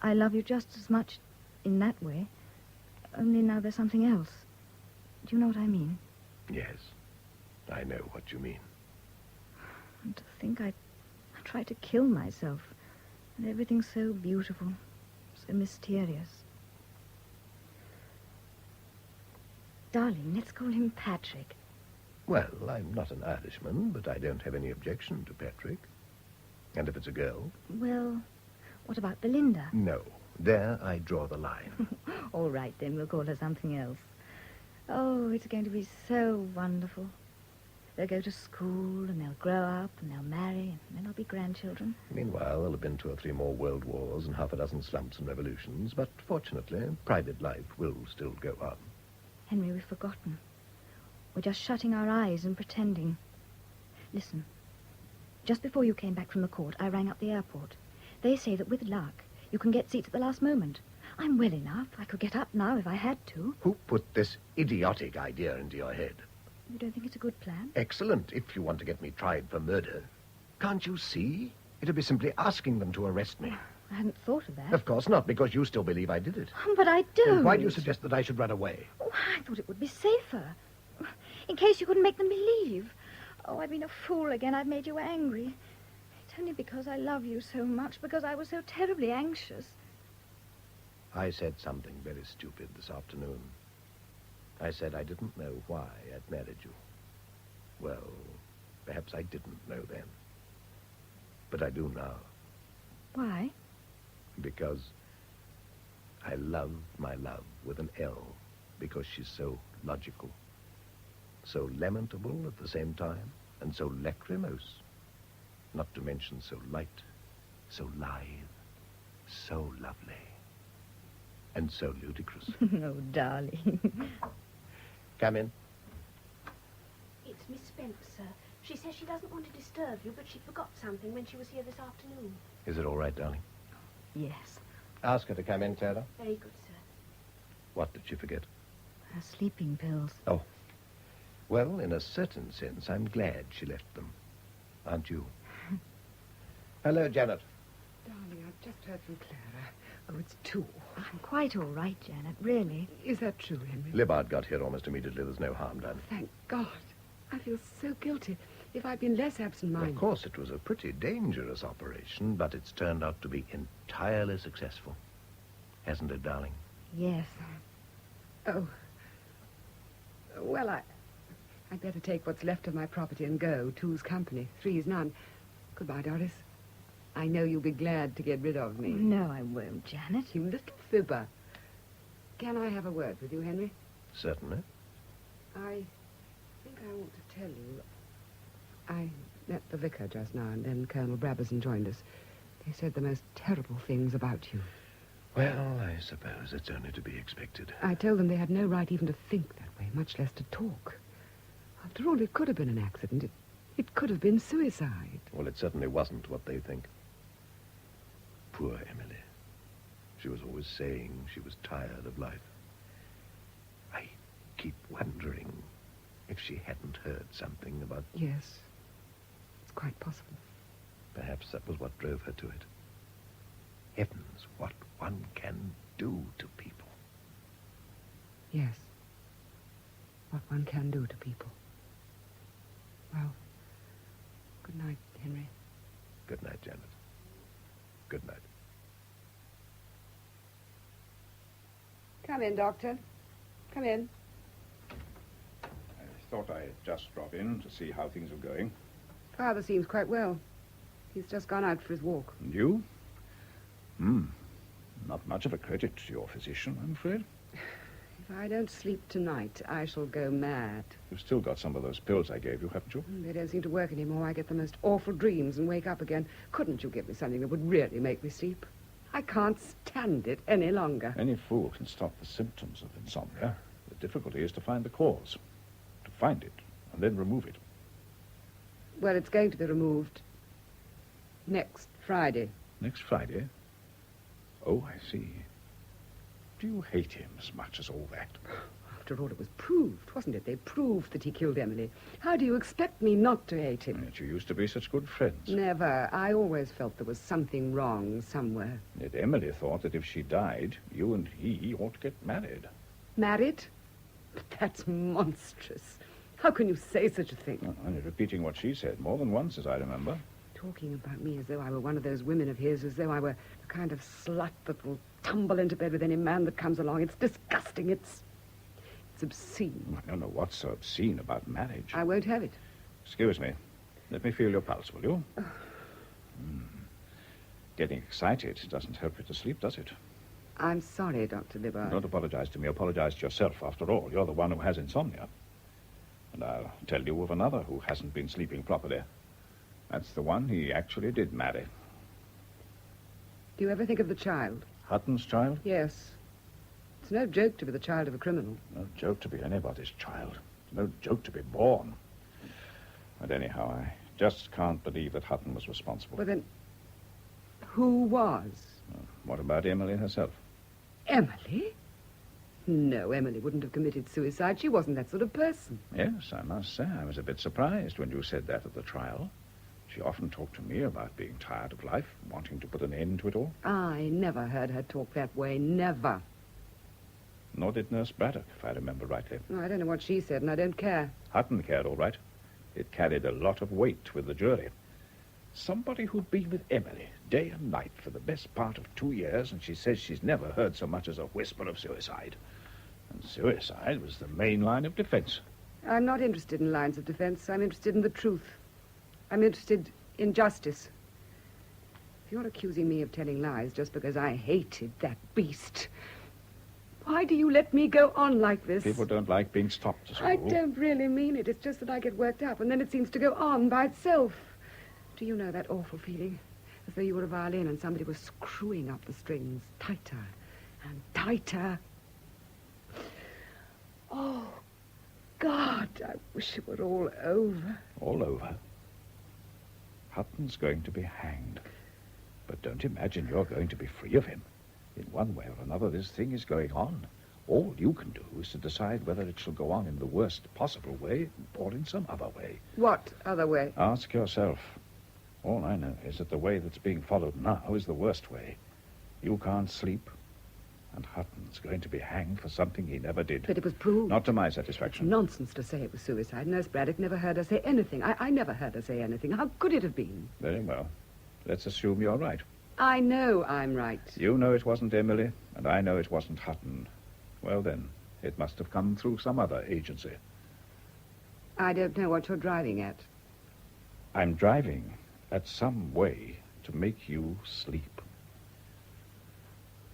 I love you just as much in that way Only now there's something else. Do you know what I mean? Yes, I know what you mean. And to think I tried to kill myself. And everything's so beautiful, so mysterious. Darling, let's call him Patrick. Well, I'm not an Irishman, but I don't have any objection to Patrick. And if it's a girl? Well, what about Belinda? No. There I draw the line. All right, then we'll call her something else. Oh, it's going to be so wonderful. They'll go to school, and they'll grow up, and they'll marry, and then there'll be grandchildren. Meanwhile, there'll have been 2 or 3 more world wars and half a dozen slumps and revolutions, but fortunately, private life will still go on. Henry, we've forgotten. We're just shutting our eyes and pretending. Listen. Just before you came back from the court, I rang up the airport. They say that with luck, you can get seats at the last moment. I'm well enough. I could get up now if I had to. Who put this idiotic idea into your head? You don't think it's a good plan? Excellent, if you want to get me tried for murder. Can't you see? It'd be simply asking them to arrest me. I hadn't thought of that. Of course not, because you still believe I did it. But I don't. Then why do you suggest that I should run away? Oh, I thought it would be safer. In case you couldn't make them believe. Oh, I've been a fool again. I've made you angry. It's only because I love you so much, because I was so terribly anxious. I said something very stupid this afternoon. I said I didn't know why I'd married you. Well, perhaps I didn't know then. But I do now. Why? Because I love my love with an L, because she's so logical, so lamentable at the same time, and so lachrymose, not to mention so light, so lithe, so lovely, and so ludicrous. Oh, darling. Come in. It's Miss Spencer. She says she doesn't want to disturb you, but she forgot something when she was here this afternoon. Is it all right, darling? Yes. Ask her to come in, Clara. Very good, sir. What did she forget? Her sleeping pills. Oh. Well, in a certain sense, I'm glad she left them. Aren't you? Hello, Janet. Darling, I've just heard from Clara. Oh, it's 2. I'm quite all right, Janet, really. Is that true, Henry? Libbard got here almost immediately. There's no harm done. Thank God. I feel so guilty. If I'd been less absent-minded... Of course, it was a pretty dangerous operation, but it's turned out to be entirely successful. Hasn't it, darling? Yes. Oh. Well, I'd better take what's left of my property and go. 2's company, 3's none. Goodbye, Doris. I know you'll be glad to get rid of me. No, I won't, Janet. You little fibber. Can I have a word with you, Henry? Certainly. I think I want to tell you. I met the vicar just now, and then Colonel Brabazon joined us. They said the most terrible things about you. Well, I suppose it's only to be expected. I told them they had no right even to think that way, much less to talk. After all, it could have been an accident. It could have been suicide. Well, it certainly wasn't what they think. Poor Emily. She was always saying she was tired of life. I keep wondering if she hadn't heard something about... Yes, it's quite possible. Perhaps that was what drove her to it. Heavens, what one can do to people. Yes, what one can do to people. Well, good night, Henry. Good night, Janet. Good night. Come in, Doctor. Come in. I thought I'd just drop in to see how things are going. Father seems quite well. He's just gone out for his walk. And you? Not much of a credit to your physician, I'm afraid. If I don't sleep tonight, I shall go mad. You've still got some of those pills I gave you, haven't you? They don't seem to work anymore. I get the most awful dreams and wake up again. Couldn't you give me something that would really make me sleep? I can't stand it any longer. Any fool can stop the symptoms of insomnia. The difficulty is to find the cause. To find it, and then remove it. Well, it's going to be removed next Friday. Next Friday? Oh, I see. Do you hate him as much as all that? After all, it was proved, wasn't it? They proved that he killed Emily. How do you expect me not to hate him? Yet you used to be such good friends. Never. I always felt there was something wrong somewhere. Yet Emily thought that if she died, you and he ought to get married. Married? But that's monstrous. How can you say such a thing? Well, only repeating what she said more than once, as I remember. Talking about me as though I were one of those women of his, as though I were the kind of slut that will tumble into bed with any man that comes along. It's disgusting. It's obscene. I don't know what's so obscene about marriage. I won't have it. Excuse me. Let me feel your pulse, will you? Getting excited doesn't help you to sleep, does it? I'm sorry, Dr. Libbard. Don't apologize to me. Apologize to yourself. After all, you're the one who has insomnia. And I'll tell you of another who hasn't been sleeping properly. That's the one he actually did marry. Do you ever think of the child? Hutton's child? Yes. It's no joke to be the child of a criminal. No joke to be anybody's child. It's no joke to be born. But anyhow, I just can't believe that Hutton was responsible. Well, then, who was? What about Emily herself? Emily? No, Emily wouldn't have committed suicide. She wasn't that sort of person. Yes, I must say, I was a bit surprised when you said that at the trial. She often talked to me about being tired of life, wanting to put an end to it all. I never heard her talk that way, never. Nor did Nurse Braddock, if I remember rightly. Oh, I don't know what she said, and I don't care. Hutton cared, all right. It carried a lot of weight with the jury. Somebody who'd been with Emily day and night for the best part of 2 years, and she says she's never heard so much as a whisper of suicide. And suicide was the main line of defense. I'm not interested in lines of defense. I'm interested in the truth. I'm interested in justice. If you're accusing me of telling lies just because I hated that beast, why do you let me go on like this? People don't like being stopped, as a I rule. don't really mean it. It's just that I get worked up, and then it seems to go on by itself. Do you know that awful feeling? As though you were a violin and somebody was screwing up the strings tighter and tighter. Oh, God, I wish it were all over. All over? Hutton's going to be hanged. But don't imagine you're going to be free of him. In one way or another, this thing is going on. All you can do is to decide whether it shall go on in the worst possible way or in some other way. What other way? Ask yourself. All I know is that the way that's being followed now is the worst way. You can't sleep, and Hutton's going to be hanged for something he never did. But it was proved. Not to my satisfaction. Nonsense to say it was suicide. Nurse Braddock never heard her say anything. I never heard her say anything. How could it have been? Very well. Let's assume you're right. I know I'm right. You know it wasn't Emily, and I know it wasn't Hutton. Well, then, it must have come through some other agency. I don't know what you're driving at. I'm driving at some way to make you sleep.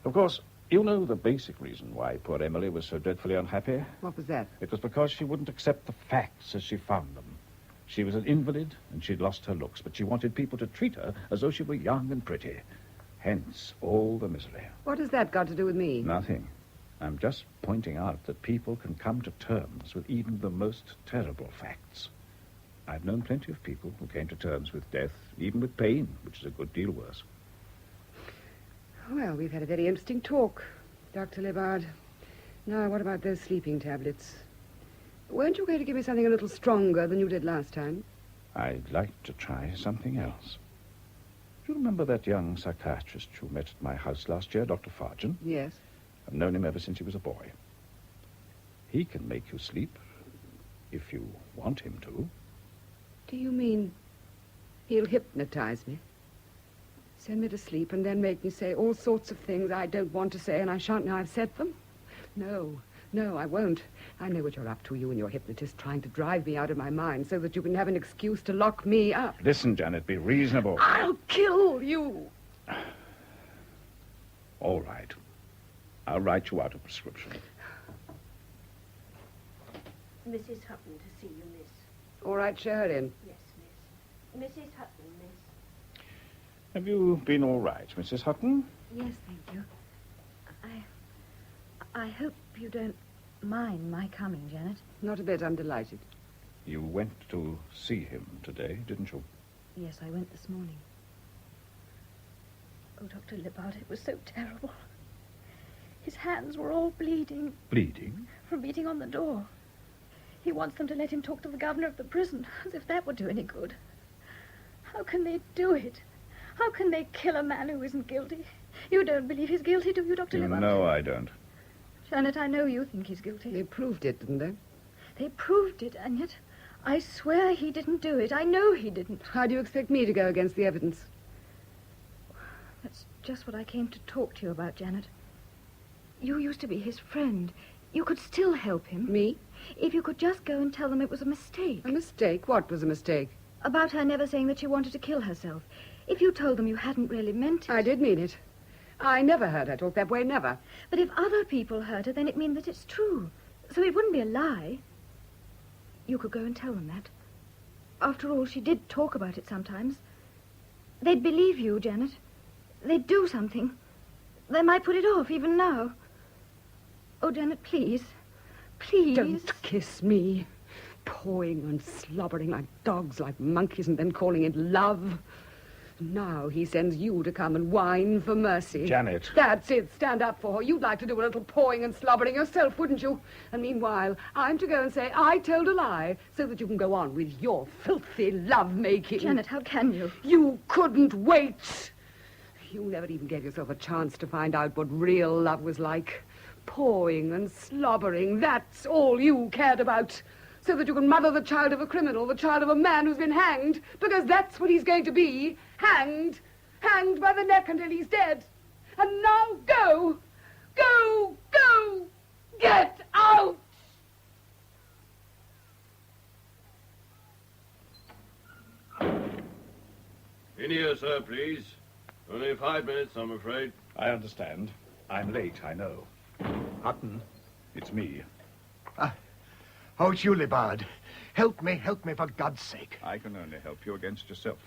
Of course, you know the basic reason why poor Emily was so dreadfully unhappy. What was that? It was because she wouldn't accept the facts as she found them. She was an invalid, and she'd lost her looks, but she wanted people to treat her as though she were young and pretty. Hence, all the misery. What has that got to do with me? Nothing. I'm just pointing out that people can come to terms with even the most terrible facts. I've known plenty of people who came to terms with death, even with pain, which is a good deal worse. Well, we've had a very interesting talk, Dr. Libbard. Now, what about those sleeping tablets? Weren't you going to give me something a little stronger than you did last time? I'd like to try something else. Do you remember that young psychiatrist you met at my house last year, Dr. Fargen? Yes. I've known him ever since he was a boy. He can make you sleep, if you want him to. Do you mean he'll hypnotize me? Send me to sleep and then make me say all sorts of things I don't want to say and I shan't know I've said them? No, I won't. I know what you're up to, you and your hypnotist, trying to drive me out of my mind so that you can have an excuse to lock me up. Listen, Janet, be reasonable. I'll kill you. All right. I'll write you out a prescription. Mrs. Hutton to see you, miss. All right, show her in. Yes, miss. Mrs. Hutton, miss. Have you been all right, Mrs. Hutton? Yes, thank you. I hope you don't mind my coming, Janet. Not a bit. I'm delighted. You went to see him today, didn't you? Yes, I went this morning. Oh, Dr. Libbard, it was so terrible. His hands were all bleeding. Bleeding? From beating on the door. He wants them to let him talk to the governor of the prison, as if that would do any good. How can they do it? How can they kill a man who isn't guilty? You don't believe he's guilty, do you, Dr. Libbard? No, I don't. Janet, I know you think he's guilty. They proved it, didn't they? They proved it, and yet I swear he didn't do it. I know he didn't. How do you expect me to go against the evidence? That's just what I came to talk to you about, Janet. You used to be his friend. You could still help him. Me? If you could just go and tell them it was a mistake. A mistake? What was a mistake? About her never saying that she wanted to kill herself. If you told them you hadn't really meant it. I did mean it. I never heard her talk that way, never. But if other people heard her, then it means that it's true. So it wouldn't be a lie. You could go and tell them that. After all, she did talk about it sometimes. They'd believe you, Janet. They'd do something. They might put it off, even now. Oh, Janet, please. Please. Don't kiss me. Pawing and slobbering like dogs, like monkeys, and then calling it love. Now he sends you to come and whine for mercy. Janet. That's it. Stand up for her. You'd like to do a little pawing and slobbering yourself, wouldn't you? And meanwhile, I'm to go and say I told a lie so that you can go on with your filthy love-making. Janet, how can you? You couldn't wait. You never even gave yourself a chance to find out what real love was like. Pawing and slobbering, that's all you cared about. So that you can mother the child of a criminal, the child of a man who's been hanged, because that's what he's going to be. Hanged. Hanged by the neck until he's dead. And now go. Go. Go. Get out. In here, sir, please. Only 5 minutes, I'm afraid. I understand. I'm late, I know. Hutton, it's me. Oh, it's you, Libard. Help me, for God's sake. I can only help you against yourself.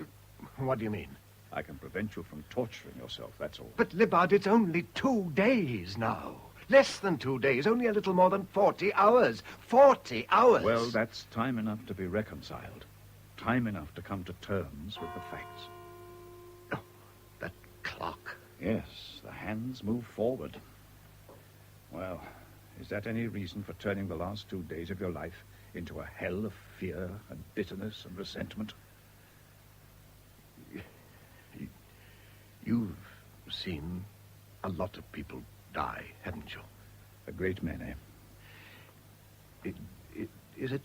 What do you mean? I can prevent you from torturing yourself, that's all. But, Libard, it's only 2 days now. Less than 2 days, only a little more than 40 hours. 40 hours! Well, that's time enough to be reconciled. Time enough to come to terms with the facts. Oh, that clock. Yes, the hands move forward. Well, is that any reason for turning the last 2 days of your life into a hell of fear and bitterness and resentment? You've seen a lot of people die, haven't you? A great many. Is it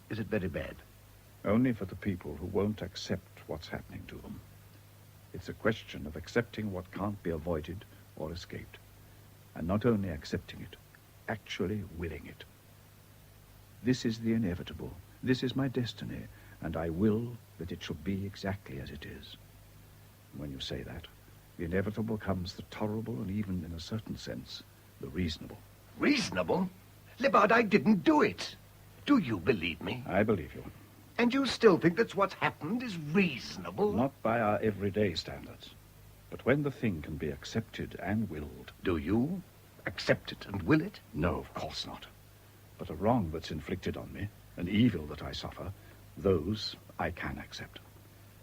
very bad? Only for the people who won't accept what's happening to them. It's a question of accepting what can't be avoided or escaped. And not only accepting it, actually willing it. This is the inevitable. This is my destiny, and I will that it shall be exactly as it is. When you say that, the inevitable comes the tolerable and even, in a certain sense, the reasonable. Reasonable? Libard, I didn't do it. Do you believe me? I believe you. And you still think that what's happened is reasonable? Not by our everyday standards. But when the thing can be accepted and willed. Do you accept it and will it? No, of course not. But a wrong that's inflicted on me, an evil that I suffer, those I can accept.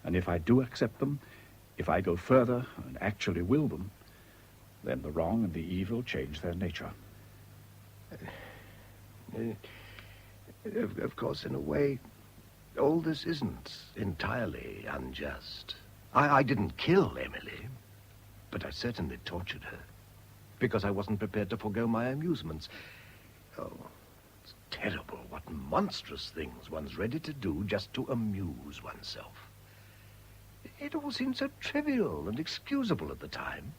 And if I do accept them, if I go further and actually will them, then the wrong and the evil change their nature. Of course, in a way, all this isn't entirely unjust. I didn't kill Emily, but I certainly tortured her, because I wasn't prepared to forego my amusements. Oh, it's terrible what monstrous things one's ready to do just to amuse oneself. It all seemed so trivial and excusable at the time.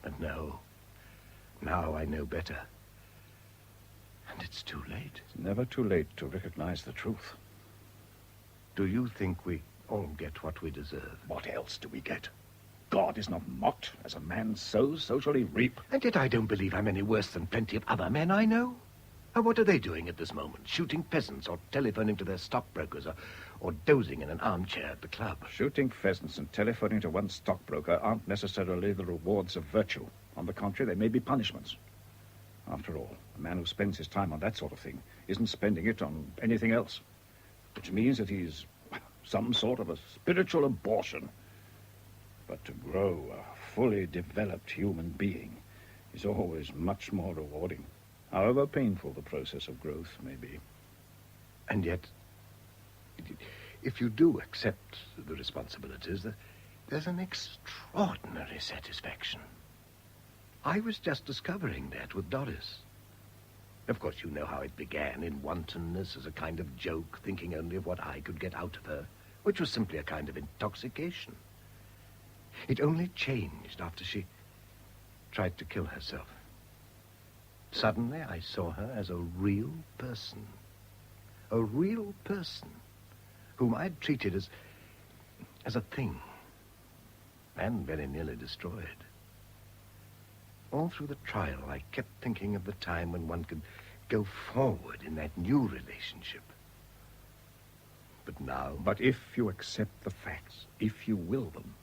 But no, now I know better. And it's too late. It's never too late to recognize the truth. Do you think we all get what we deserve? What else do we get? God is not mocked. As a man sows, so shall he reap. And yet I don't believe I'm any worse than plenty of other men I know. And what are they doing at this moment? Shooting pheasants or telephoning to their stockbrokers or dozing in an armchair at the club? Shooting pheasants and telephoning to one stockbroker aren't necessarily the rewards of virtue. On the contrary, they may be punishments. After all, a man who spends his time on that sort of thing isn't spending it on anything else. Which means that he's some sort of a spiritual abortion. But to grow a fully developed human being is always much more rewarding, however painful the process of growth may be. And yet, if you do accept the responsibilities, there's an extraordinary satisfaction. I was just discovering that with Doris. Of course, you know how it began, in wantonness, as a kind of joke, thinking only of what I could get out of her, which was simply a kind of intoxication. It only changed after she tried to kill herself. Suddenly, I saw her as a real person. A real person whom I'd treated as a thing, and very nearly destroyed. All through the trial, I kept thinking of the time when one could go forward in that new relationship. But now... But if you accept the facts, if you will them...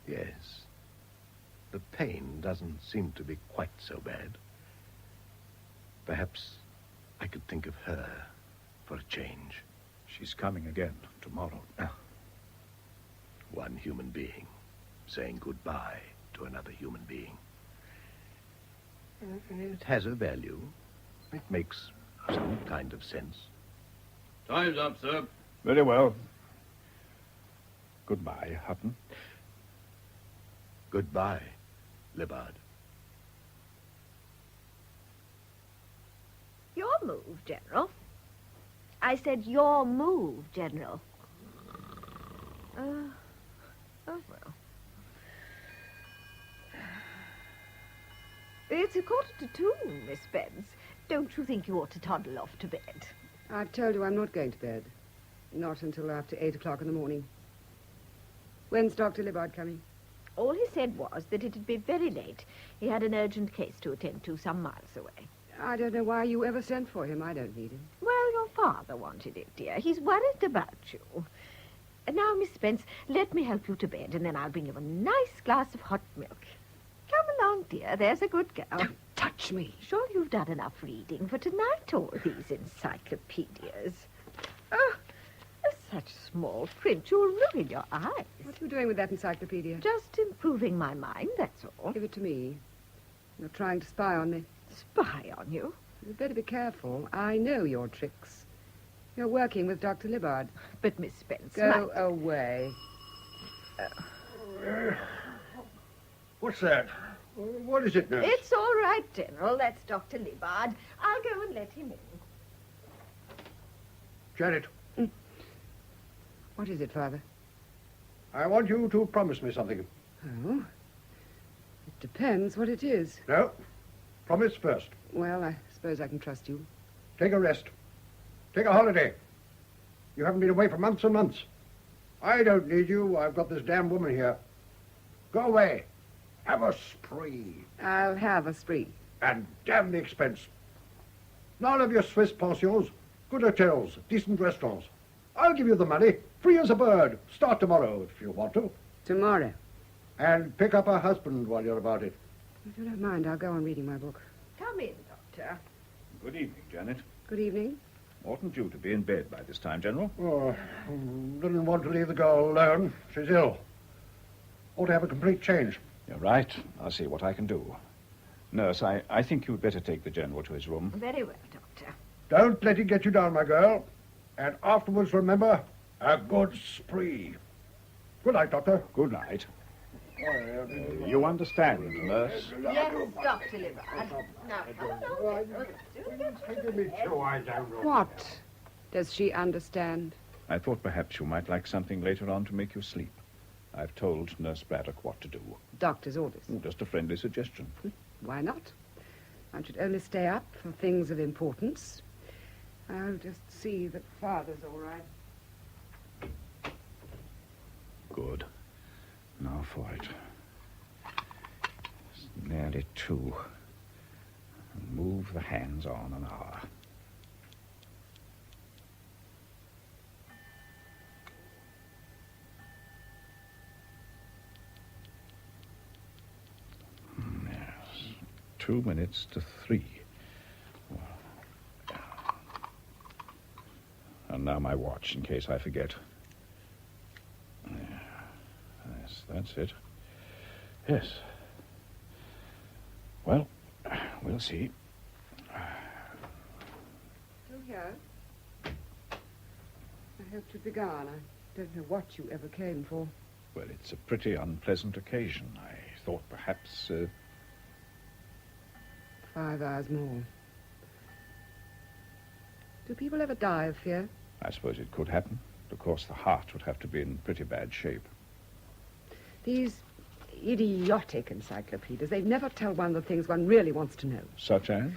Yes. The pain doesn't seem to be quite so bad. Perhaps I could think of her for a change. She's coming again tomorrow. One human being saying goodbye to another human being. It has a value. It makes some kind of sense. Time's up, sir. Very well. Goodbye, Hutton. Goodbye, Libbard. Your move, General. I said your move, General. Oh, well. It's 1:45, Miss Spence. Don't you think you ought to toddle off to bed? I've told you I'm not going to bed. Not until after 8 o'clock in the morning. When's Dr. Libbard coming? All he said was that it'd be very late. He had an urgent case to attend to some miles away. I don't know why you ever sent for him. I don't need him. Well, your father wanted it, dear. He's worried about you. Now, Miss Spence, let me help you to bed, and then I'll bring you a nice glass of hot milk. Come along, dear. There's a good girl. Don't touch me. Sure you've done enough reading for tonight, all these encyclopedias. Oh, such small print. You'll ruin your eyes. What are you doing with that encyclopedia? Just improving my mind, that's all. Give it to me. You're trying to spy on me. Spy on you? You'd better be careful. I know your tricks. You're working with Dr. Libbard. But, Miss Spence... Go away. What's that? What is it, nurse? It's all right, General. That's Dr. Libbard. I'll go and let him in. Janet. What is it, Father? I want you to promise me something. Oh? It depends what it is. No. Promise first. Well, I suppose I can trust you. Take a rest. Take a holiday. You haven't been away for months and months. I don't need you. I've got this damn woman here. Go away. Have a spree. I'll have a spree. And damn the expense. None of your Swiss pensions, good hotels, decent restaurants. I'll give you the money, free as a bird. Start tomorrow if you want to. Tomorrow? And pick up a husband while you're about it. If you don't mind, I'll go on reading my book. Come in, Doctor. Good evening, Janet. Good evening. Oughtn't you to be in bed by this time, General? Oh, didn't want to leave the girl alone. She's ill. Ought to have a complete change. You're right. I'll see what I can do. Nurse, I think you'd better take the General to his room. Very well, Doctor. Don't let it get you down, my girl. And afterwards, remember, a good spree. Good night, Doctor. Good night. You understand, nurse? Yes, Dr. Libbard. Now, What does she understand? I thought perhaps you might like something later on to make you sleep. I've told Nurse Braddock what to do. Doctor's orders. Just a friendly suggestion. Why not? One should only stay up for things of importance. I'll just see that Father's all right. Good. Now for it. It's nearly 2. Move the hands on an hour. Yes. 2 minutes to 3. And now my watch, in case I forget. Yes, that's it. Yes. Well, we'll see. Still here? I hoped you'd be gone. I don't know what you ever came for. Well, it's a pretty unpleasant occasion. I thought perhaps... 5 hours more. Do people ever die of fear? I suppose it could happen. Of course, the heart would have to be in pretty bad shape. These idiotic encyclopedias, they never tell one the things one really wants to know. Such as?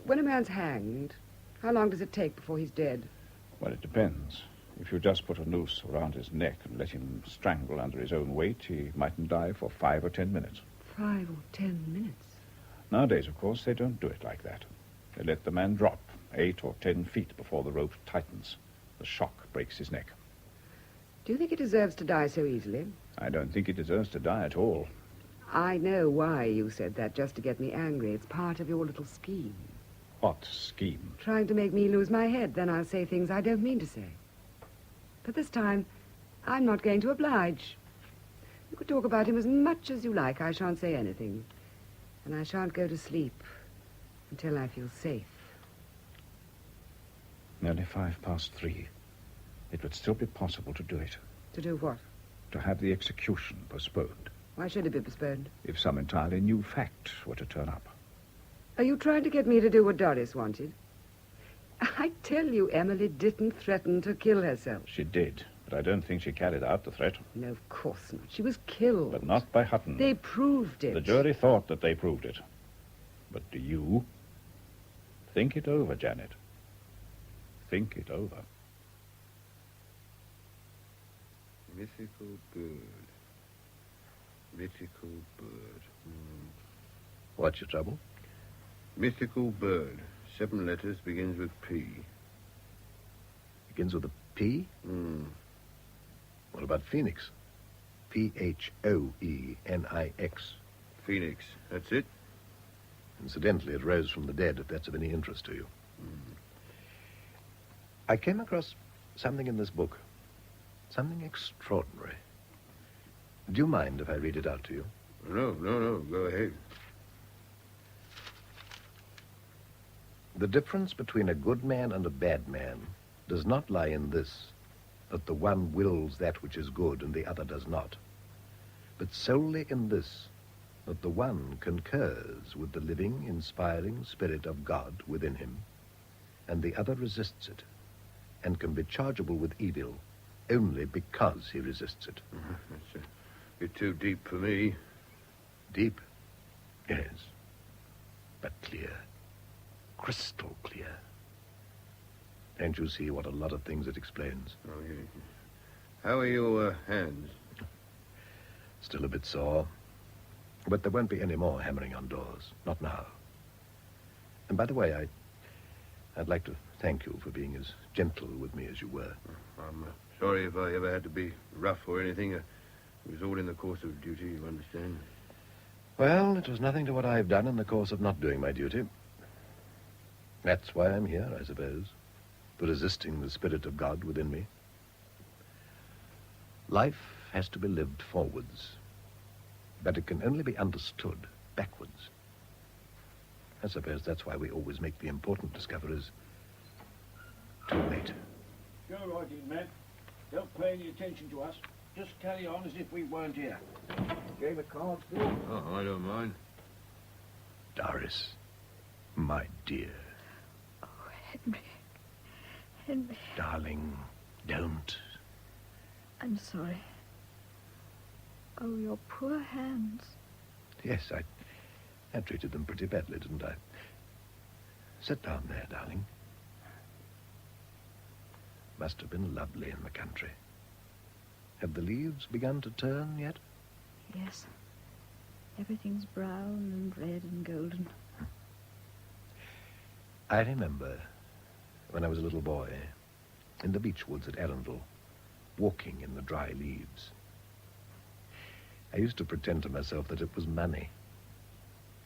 When a man's hanged, how long does it take before he's dead? Well, it depends. If you just put a noose around his neck and let him strangle under his own weight, he mightn't die for 5 or 10 minutes. 5 or 10 minutes? Nowadays, of course, they don't do it like that. They let the man drop 8 or 10 feet before the rope tightens. The shock breaks his neck. Do you think he deserves to die so easily? I don't think he deserves to die at all. I know why you said that, just to get me angry. It's part of your little scheme. What scheme? Trying to make me lose my head, then I'll say things I don't mean to say. But this time, I'm not going to oblige. You could talk about him as much as you like. I shan't say anything. And I shan't go to sleep until I feel safe. Nearly 3:05. It would still be possible to do it. To do what? To have the execution postponed. Why should it be postponed? If some entirely new fact were to turn up. Are you trying to get me to do what Doris wanted? I tell you, Emily didn't threaten to kill herself. She did, but I don't think she carried out the threat. No, of course not. She was killed. But not by Hutton. They proved it. The jury thought that they proved it. But do you? Think it over, Janet. Think it over. Mythical bird. Mythical bird. What's your trouble? Mythical bird. 7 letters, begins with P. Begins with a P? What about Phoenix? Phoenix. Phoenix. That's it? Incidentally, it rose from the dead, if that's of any interest to you. I came across something in this book. Something extraordinary. Do you mind if I read it out to you? No. Go ahead. The difference between a good man and a bad man does not lie in this, that the one wills that which is good and the other does not, but solely in this, that the one concurs with the living, inspiring spirit of God within him, and the other resists it, and can be chargeable with evil only because he resists it. That's a bit too deep for me. Deep? Yes. But clear. Crystal clear. Don't you see what a lot of things it explains? Oh, yeah. How are your hands? Still a bit sore. But there won't be any more hammering on doors. Not now. And by the way, I'd like to thank you for being as gentle with me as you were. I'm sorry if I ever had to be rough or anything. It was all in the course of duty, you understand? Well, it was nothing to what I've done in the course of not doing my duty. That's why I'm here, I suppose, for resisting the spirit of God within me. Life has to be lived forwards, but it can only be understood backwards. I suppose that's why we always make the important discoveries too late. Go right in, man. Don't pay any attention to us. Just carry on as if we weren't here. Game of cards, Bill? Oh, I don't mind. Doris, my dear. Henry. Darling, don't. I'm sorry. Oh, your poor hands. Yes, I treated them pretty badly, didn't I? Sit down there, darling. Must have been lovely in the country. Have the leaves begun to turn yet? Yes. Everything's brown and red and golden. I remember when I was a little boy, in the beech woods at Arundel, walking in the dry leaves. I used to pretend to myself that it was money,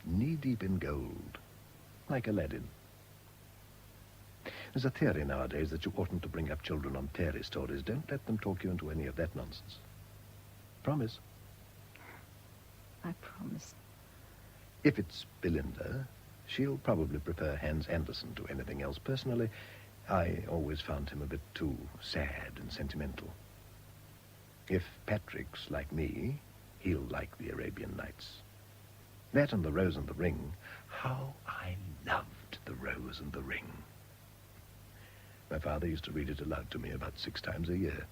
knee-deep in gold, like Aladdin. There's a theory nowadays that you oughtn't to bring up children on fairy stories. Don't let them talk you into any of that nonsense. Promise. I promise. If it's Belinda, she'll probably prefer Hans Andersen to anything else. Personally, I always found him a bit too sad and sentimental. If Patrick's like me, he'll like the Arabian Nights. That and The Rose and the Ring. How I loved The Rose and the Ring. My father used to read it aloud to me about 6 times a year.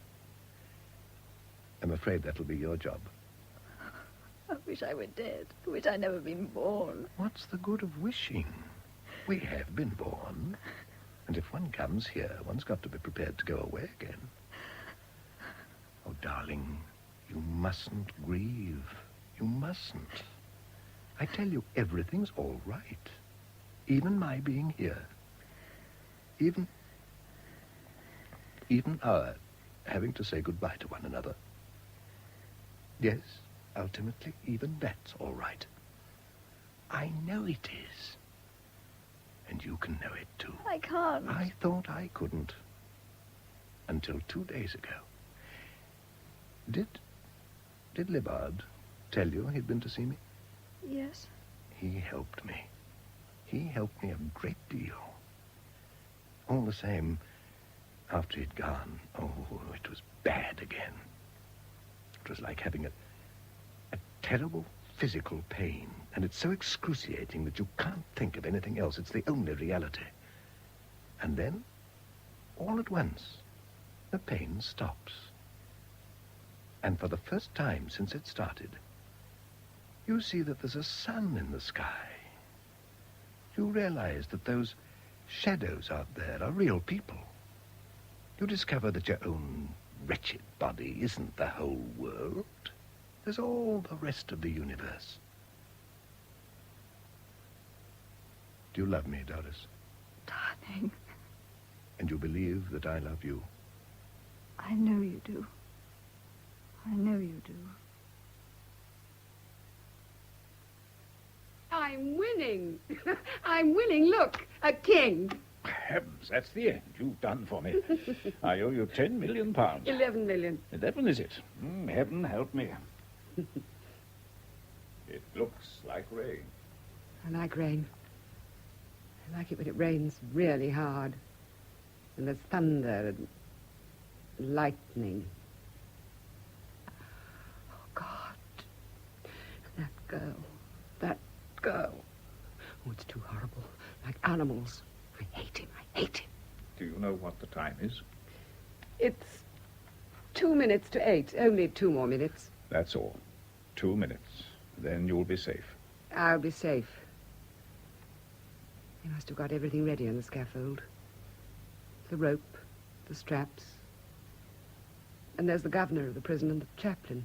I'm afraid that'll be your job. I wish I were dead. I wish I'd never been born. What's the good of wishing? We have been born. And if one comes here, one's got to be prepared to go away again. Oh, darling, you mustn't grieve. You mustn't. I tell you, everything's all right. Even my being here. Even our having to say goodbye to one another. Yes, ultimately, even that's all right. I know it is. And you can know it, too. I can't. I thought I couldn't. Until 2 days ago. Did Libbard tell you he'd been to see me? Yes. He helped me. He helped me a great deal. All the same, after he'd gone, it was bad again. It was like having a terrible physical pain, and it's so excruciating that you can't think of anything else. It's the only reality. And then, all at once, the pain stops. And for the first time since it started, you see that there's a sun in the sky. You realize that those shadows out there are real people. You discover that your own wretched body isn't the whole world. There's all the rest of the universe. Do you love me, Doris? Darling, And you believe that I love you? I know you do. I know you do. I'm winning. I'm winning. Look, a king. Heavens, that's the end. You've done for me. I owe you 10 million pounds. 11 million. 11, is it? Heaven help me. It looks like rain. I like rain. I like it when it rains really hard. And there's thunder and lightning. Oh, God. That girl. That girl. Oh, it's too horrible. Like animals. I hate him. I hate him. Do you know what the time is? It's 2 minutes to 8. Only 2 more minutes. That's all. 2 minutes. Then you'll be safe. I'll be safe. They must have got everything ready on the scaffold. The rope, the straps. And there's the governor of the prison and the chaplain.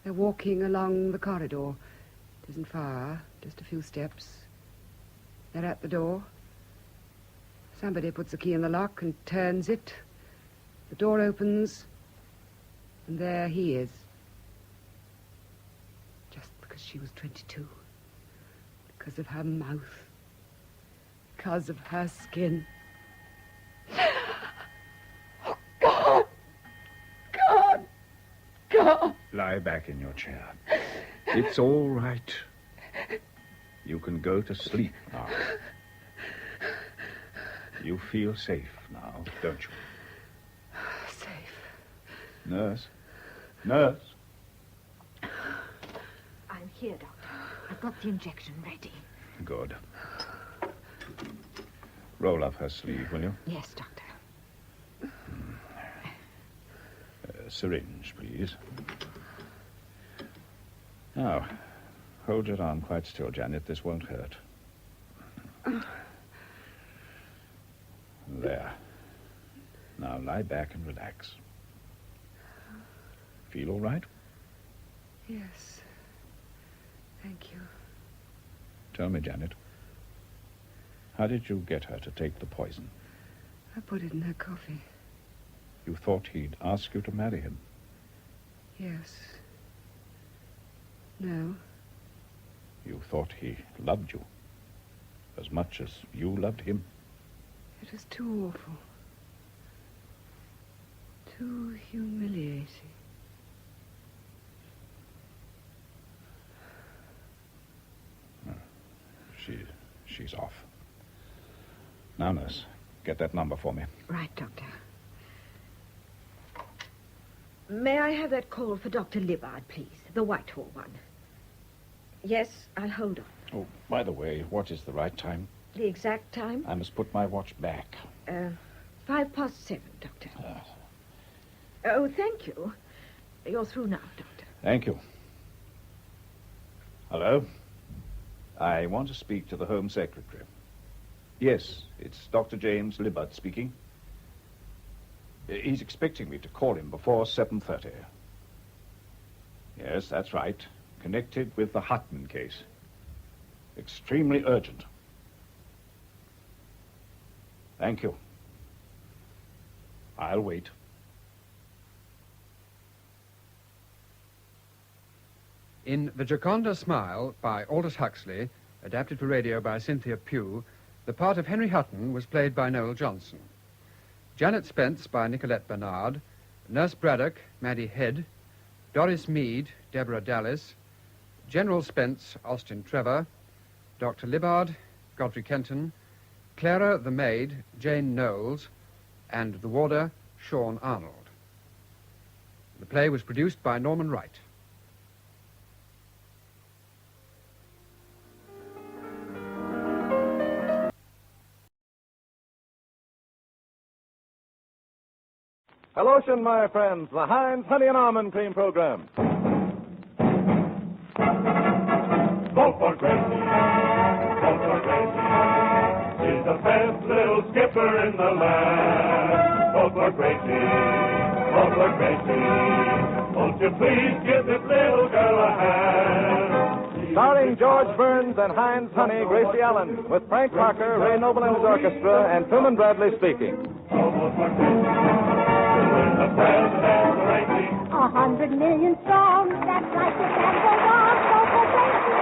They're walking along the corridor. It isn't far, just a few steps. They're at the door. Somebody puts the key in the lock and turns it. The door opens, and there he is. Just because she was 22. Because of her mouth. Because of her skin. Oh, God! God! God! Lie back in your chair. It's all right. You can go to sleep now. You feel safe now, don't you? Safe. Nurse? Nurse? I'm here, Doctor. I've got the injection ready. Good. Roll up her sleeve, will you? Yes, Doctor. Syringe, please. Now, hold your arm quite still, Janet. This won't hurt. There. Now lie back and relax. Feel all right? Yes. Thank you. Tell me, Janet. How did you get her to take the poison? I put it in her coffee. You thought he'd ask you to marry him? Yes. No. You thought he loved you as much as you loved him? It was too awful. Too humiliating. She's off. Now, nurse, get that number for me. Right, Doctor. May I have that call for Dr. Libbard, please? The Whitehall one. Yes, I'll hold on. Oh, by the way, what is the right time? The exact time? I must put my watch back. 7:05, Doctor. Oh, thank you. You're through now, Doctor. Thank you. Hello? I want to speak to the Home Secretary. Yes, it's Dr. James Libbard speaking. He's expecting me to call him before 7:30. Yes, that's right. Connected with the Hutton case. Extremely urgent. Thank you. I'll wait. In The Gioconda Smile by Aldous Huxley, adapted for radio by Cynthia Pugh, the part of Henry Hutton was played by Noel Johnson. Janet Spence by Nicolette Bernard, Nurse Braddock, Maddie Head, Doris Mead, Deborah Dallas, General Spence, Austin Trevor, Dr. Libbard, Godfrey Kenton, Clara the maid, Jane Knowles, and the warder, Sean Arnold. The play was produced by Norman Wright. Hellotion, my friends, the Heinz Honey and Almond Cream Program. Vote for Gracie. Vote for Gracie. She's the best little skipper in the land. Vote for Gracie. Vote for Gracie. Won't you please give this little girl a hand? Starring George Burns and Heinz Honey, Gracie Allen, with Frank Parker, Ray Noble and his orchestra, and Truman Bradley speaking. Vote for Gracie. 100 million strong, that's right, you can't go wrong. Go for Gracie,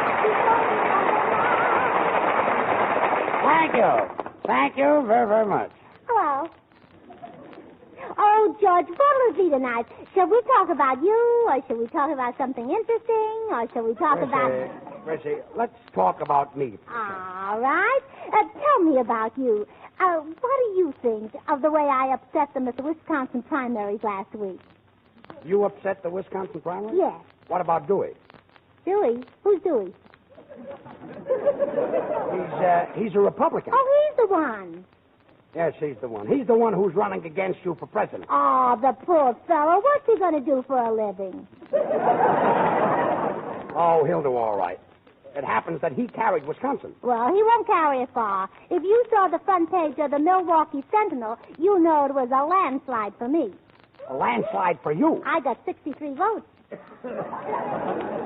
Thank you very, very much. Hello. Oh, George, what'll it be tonight? Shall we talk about you, or shall we talk about something interesting, or shall we talk about... Gracie, let's talk about me. All right. Tell me about you. What do you think of the way I upset them at the Wisconsin primaries last week? You upset the Wisconsin primary? Yes. What about Dewey? Dewey? Who's Dewey? He's a Republican. Oh, he's the one. Yes, he's the one. He's the one who's running against you for president. Oh, the poor fellow. What's he going to do for a living? Oh, he'll do all right. It happens that he carried Wisconsin. Well, he won't carry it far. If you saw the front page of the Milwaukee Sentinel, you know it was a landslide for me. A landslide for you? I got 63 votes.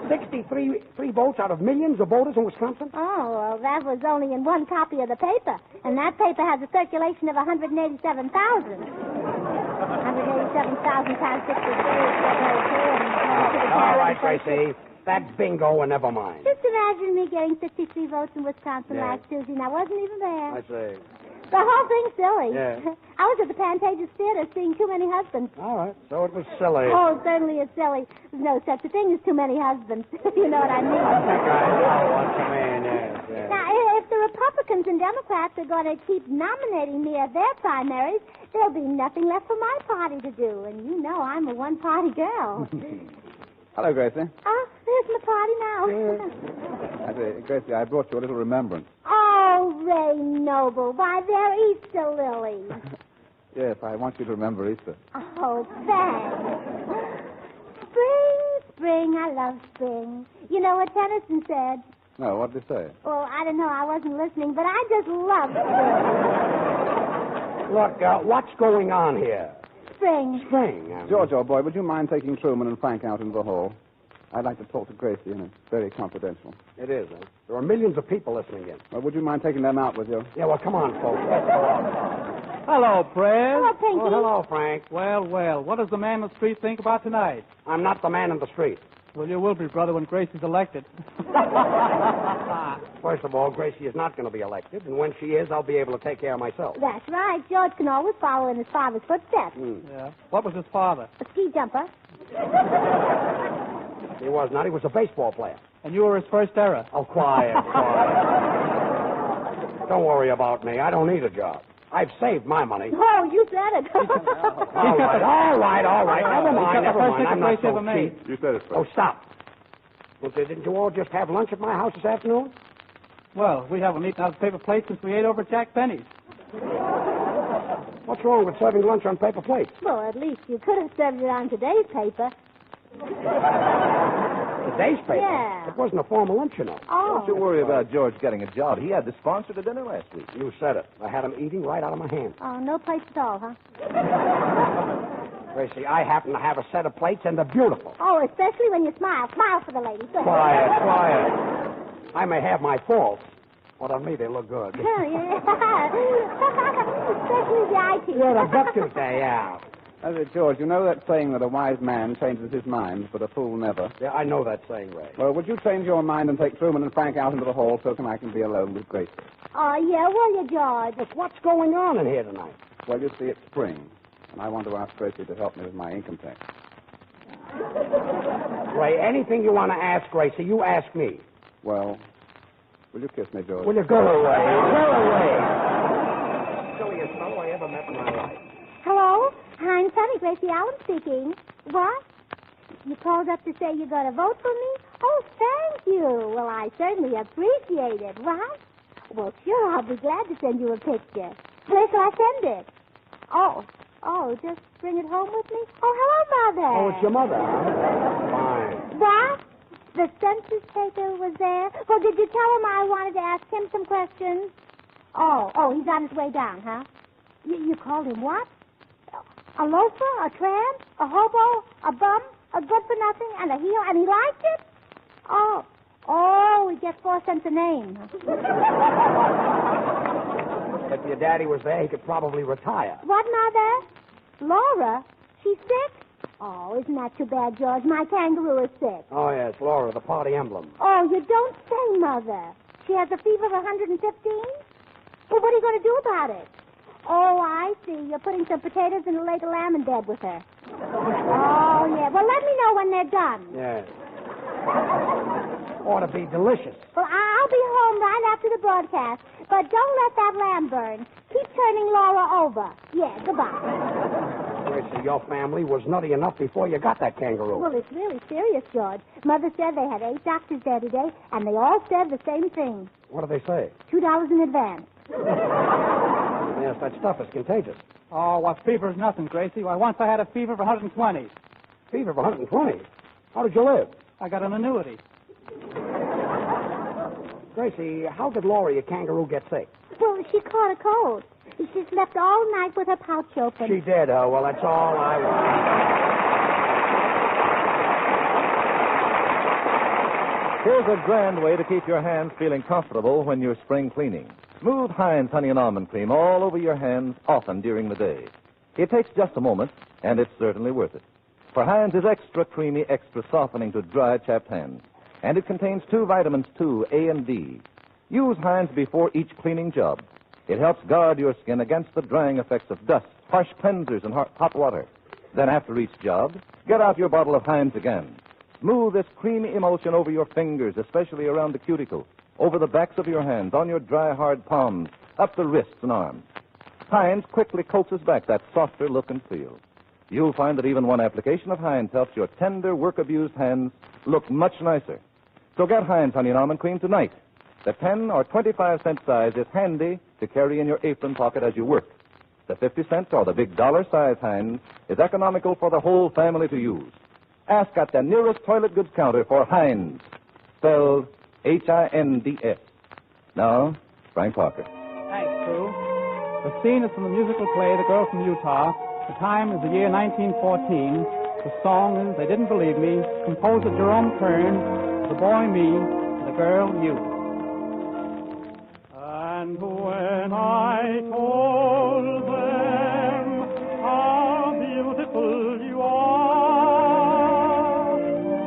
63 votes out of millions of voters in Wisconsin? Oh, well, that was only in one copy of the paper. And that paper has a circulation of 187,000. 187,000 times 63 is all right, Gracie. That's bingo and never mind. Just imagine me getting 63 votes in Wisconsin last Tuesday, and I wasn't even there. I see. The whole thing's silly. Yeah. I was at the Pantages Theater seeing Too Many Husbands. All right, so it was silly. Oh, certainly it's silly. There's no such a thing as too many husbands. You know what I mean? I think I know what you mean, yes. Now, if the Republicans and Democrats are going to keep nominating me at their primaries, there'll be nothing left for my party to do. And you know I'm a one-party girl. Hello, Gracie. Oh, there's my party now. I say, Gracie, I brought you a little remembrance. Oh, Ray Noble. Why, they're Easter lilies. Yes, I want you to remember Easter. Oh, thanks. Spring, spring, I love spring. You know what Tennyson said? No, what did he say? Well, I don't know. I wasn't listening, but I just love spring. Look, what's going on here? Spring. George, old boy, would you mind taking Truman and Frank out into the hall? I'd like to talk to Gracie, and it's very confidential. It is, huh? There are millions of people listening in. Well, would you mind taking them out with you? Yeah, well, come on, folks. Let's go on. Hello, Fred. Hello, Pinky. Oh, hello, Frank. Well, what does the man on the street think about tonight? I'm not the man in the street. Well, you will be, brother, when Gracie's elected. First of all, Gracie is not going to be elected, and when she is, I'll be able to take care of myself. That's right. George can always follow in his father's footsteps. Yeah. What was his father? A ski jumper. He was not. He was a baseball player. And you were his first error. Oh, quiet. Don't worry about me. I don't need a job. I've saved my money. Oh, you said it. All right. Never mind. I'm not so cheap. You said it first. Oh, stop. Well, didn't you all just have lunch at my house this afternoon? Well, we haven't eaten out of paper plates since we ate over at Jack Benny's. What's wrong with serving lunch on paper plates? Well, at least you could have served it on today's paper. Today's paper? Yeah. It wasn't a formal lunch, you know. Oh. Don't you worry about George getting a job. He had to sponsor the dinner last week. You said it. I had him eating right out of my hand. Oh, no plates at all, huh? Gracie, I happen to have a set of plates, and they're beautiful. Oh, especially when you smile. Smile for the ladies. Go ahead. Quiet. I may have my faults, but on me they look good. Yeah. Especially the eye teeth. Yeah, the buck-tooth there, yeah. That's it, George. You know that saying that a wise man changes his mind, but a fool never? Yeah, I know that saying, Ray. Well, would you change your mind and take Truman and Frank out into the hall so I can be alone with Gracie? Oh, yeah, will you, George? Look, what's going on in here tonight? Well, you see, it's spring, and I want to ask Gracie to help me with my income tax. Ray, anything you want to ask Gracie, you ask me. Well, will you kiss me, George? Will you go away? Go away. Silliest fellow I ever met in my life. Hello? I'm Sonny, Gracie Allen speaking. What? You called up to say you're going to vote for me? Oh, thank you. Well, I certainly appreciate it, right? Well, sure, I'll be glad to send you a picture. Where shall I send it? Oh, just bring it home with me? Oh, hello, Mother. Oh, it's your mother, huh? Fine. What? The census taker was there? Well, did you tell him I wanted to ask him some questions? Oh, he's on his way down, huh? You called him what? A loafer, a tramp, a hobo, a bum, a good-for-nothing, and a heel, and he liked it? Oh, we get 4 cents a name. If your daddy was there, he could probably retire. What, Mother? Laura? She's sick? Oh, isn't that too bad, George? My kangaroo is sick. Oh, yes, Laura, the party emblem. Oh, you don't say, Mother. She has a fever of 115? Well, what are you going to do about it? Oh, I see. You're putting some potatoes and a leg of lamb in bed with her. Oh, yeah. Well, let me know when they're done. Yes. Ought to be delicious. Well, I'll be home right after the broadcast. But don't let that lamb burn. Keep turning Laura over. Yeah, goodbye. Gracie, your family was nutty enough before you got that kangaroo. Well, it's really serious, George. Mother said they had 8 doctors there today, and they all said the same thing. What do they say? $2 in advance. Yes, that stuff is contagious. Oh, what fever is nothing, Gracie. Why, once I had a fever of 120. Fever of 120? How did you live? I got an annuity. Gracie, how did Laura, your kangaroo, get sick? Well, she caught a cold. She slept all night with her pouch open. She did, well, that's all I want. Here's a grand way to keep your hands feeling comfortable when you're spring cleaning. Smooth Heinz Honey and Almond Cream all over your hands often during the day. It takes just a moment, and it's certainly worth it. For Heinz is extra creamy, extra softening to dry, chapped hands. And it contains 2 vitamins, too, A and D. Use Heinz before each cleaning job. It helps guard your skin against the drying effects of dust, harsh cleansers, and hot water. Then after each job, get out your bottle of Heinz again. Smooth this creamy emulsion over your fingers, especially around the cuticle, over the backs of your hands, on your dry, hard palms, up the wrists and arms. Heinz quickly coaxes back that softer look and feel. You'll find that even one application of Heinz helps your tender, work-abused hands look much nicer. So get Heinz Honey and Almond Cream tonight. The 10 or 25-cent size is handy to carry in your apron pocket as you work. The 50-cent or the big dollar-size Heinz is economical for the whole family to use. Ask at the nearest toilet goods counter for Heinz, spelled H-I-N-D-S. Now, Frank Parker. Thanks, Sue. The scene is from the musical play The Girl from Utah. The time is the year 1914. The song is They Didn't Believe Me, composer Jerome Kern, the boy me, the girl you. And when I told them how beautiful you are,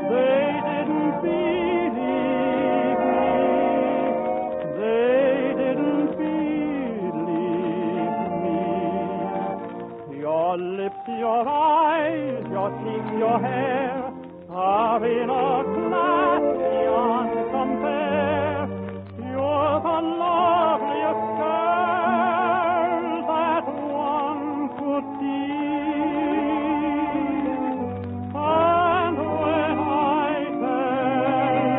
they didn't believe me. They didn't believe me. Your lips, your eyes, your cheeks, your hair are in a class beyond compare. You're the loveliest girl that one could see. And when I tell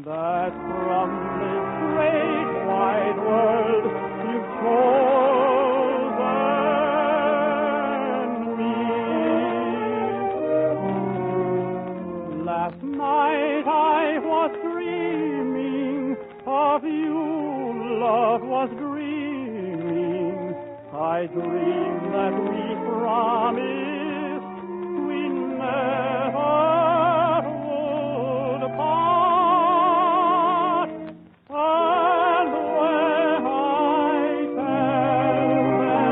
that from this great wide world you've chosen me. Last night I was dreaming of you, love was dreaming. I dreamed that we promised we never would part. And when I tell them,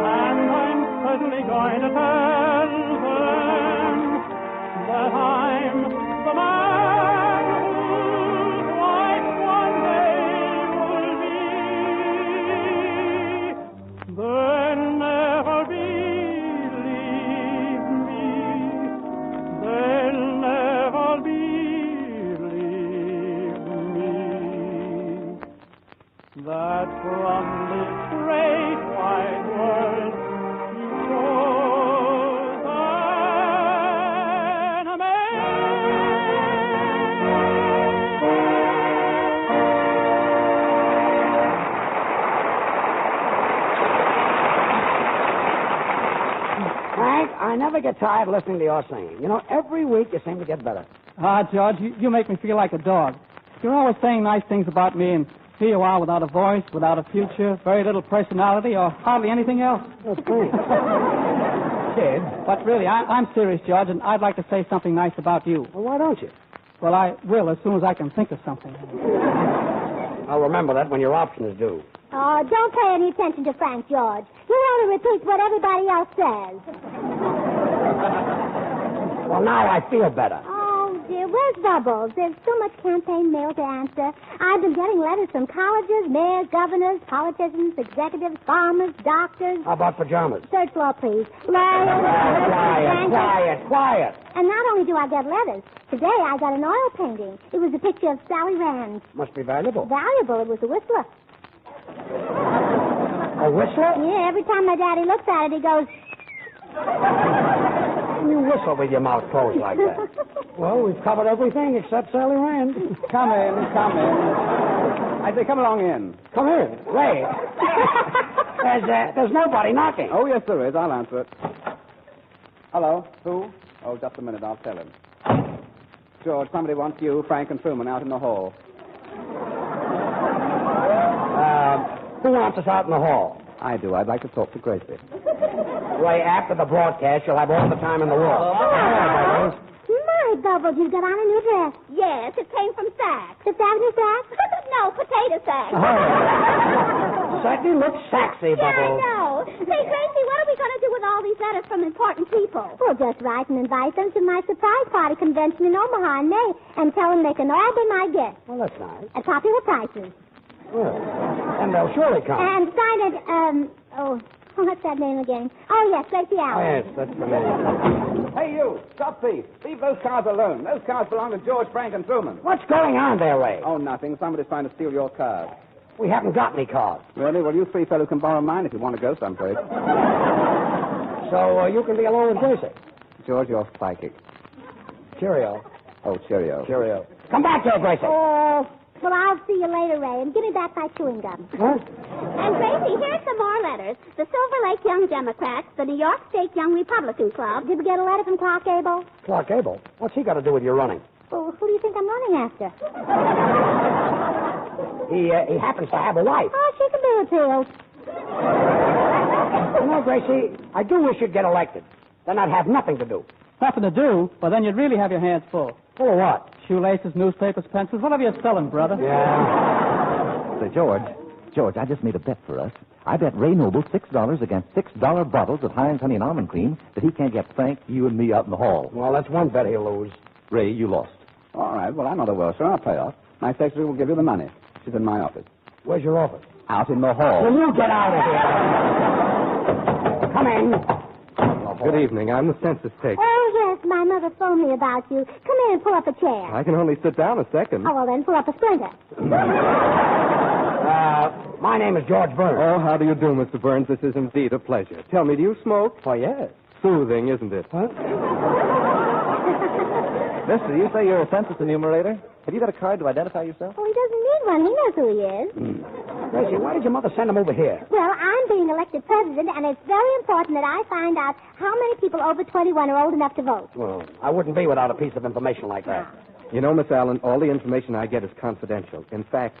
and I'm certainly going to tell them that I'm the man whose wife one day will be, they'll never believe me. They'll never believe me. That from this great wide world you chosen me. Frank, I never get tired listening to your singing. You know, every week you seem to get better. George, you make me feel like a dog. You're always saying nice things about me, and here you are without a voice, without a future, very little personality, or hardly anything else. That's great. Kid. But really, I'm serious, George, and I'd like to say something nice about you. Well, why don't you? Well, I will as soon as I can think of something. I'll remember that when your option is due. Oh, don't pay any attention to Frank, George. He only repeats what everybody else says. Well, now I feel better. Oh, dear, where's Bubbles? There's so much campaign mail to answer. I've been getting letters from colleges, mayors, governors, politicians, executives, farmers, doctors. How about pajamas? Third floor, please. Lawyers. Quiet. And not only do I get letters, today I got an oil painting. It was a picture of Sally Rand. Must be valuable. Valuable. It was a whistler. A whistler? Yeah, every time my daddy looks at it, he goes... You whistle with your mouth closed like that. Well, we've covered everything except Sally Rand. Come in. I say, come along in. Come in. Ray. There's nobody knocking. Oh, yes, there is. I'll answer it. Hello? Who? Oh, just a minute. I'll tell him. George, somebody wants you, Frank, and Truman out in the hall. Who wants us out in the hall? I do. I'd like to talk to Gracie. Ray, after the broadcast, you'll have all the time in the world. My, Bubbles, you've got on a new dress. Yes, it came from Saks. The Avenue Saks? No, Potato Saks. Certainly looks sexy, Yeah, I Bubbles. know. Say, Gracie, what are we going to do with all these letters from important people? We'll just write and invite them to my surprise party convention in Omaha in May and tell them they can all be my guests. Well, that's nice. At popular prices. Well, and they'll surely come. And sign it, what's that name again? Oh, yes, Gracie Allen. Yes, that's the name. Hey, you. Stop thief. Leave those cars alone. Those cars belong to George, Frank, and Truman. What's going on there, Ray? Oh, nothing. Somebody's trying to steal your cars. We haven't got any cars. Really? Well, you three fellows can borrow mine if you want to go someplace. So you can be alone with Gracie. George, you're psychic. Cheerio. Oh, cheerio. Cheerio. Come back here, Gracie. Oh, well, I'll see you later, Ray, and give me back my chewing gum. Huh? And, Gracie, here's some more letters. The Silver Lake Young Democrats, the New York State Young Republican Club. Did we get a letter from Clark Gable? Clark Gable? What's he got to do with your running? Well, who do you think I'm running after? He happens to have a wife. Oh, she can be appealed. You know, Gracie, I do wish you'd get elected. Then I'd have nothing to do. Nothing to do? Well, then you'd really have your hands full. Full of what? Shoelaces, newspapers, pencils, whatever you're selling, brother. Yeah. Say, George, I just made a bet for us. I bet Ray Noble $6 against $6 bottles of Heinz Honey and Almond Cream that he can't get Frank, you, and me out in the hall. Well, that's one bet he'll lose. Ray, you lost. All right. Well, I'm not a worser. I'll pay off. My secretary will give you the money. She's in my office. Where's your office? Out in the hall. Will you get out of here? Come in. Good evening. I'm the census taker. Oh, yes, my mother phoned me about you. Come in and pull up a chair. I can only sit down a second. Oh, well, then pull up a splinter. My name is George Burns. Oh, how do you do, Mr. Burns? This is indeed a pleasure. Tell me, do you smoke? Oh, yes. Soothing, isn't it? Huh? Mister, you say you're a census enumerator? Have you got a card to identify yourself? Oh, he doesn't need one. He knows who he is. Gracie, why did your mother send him over here? Well, I'm being elected president, and it's very important that I find out how many people over 21 are old enough to vote. Well, I wouldn't be without a piece of information like that. You know, Miss Allen, all the information I get is confidential. In fact,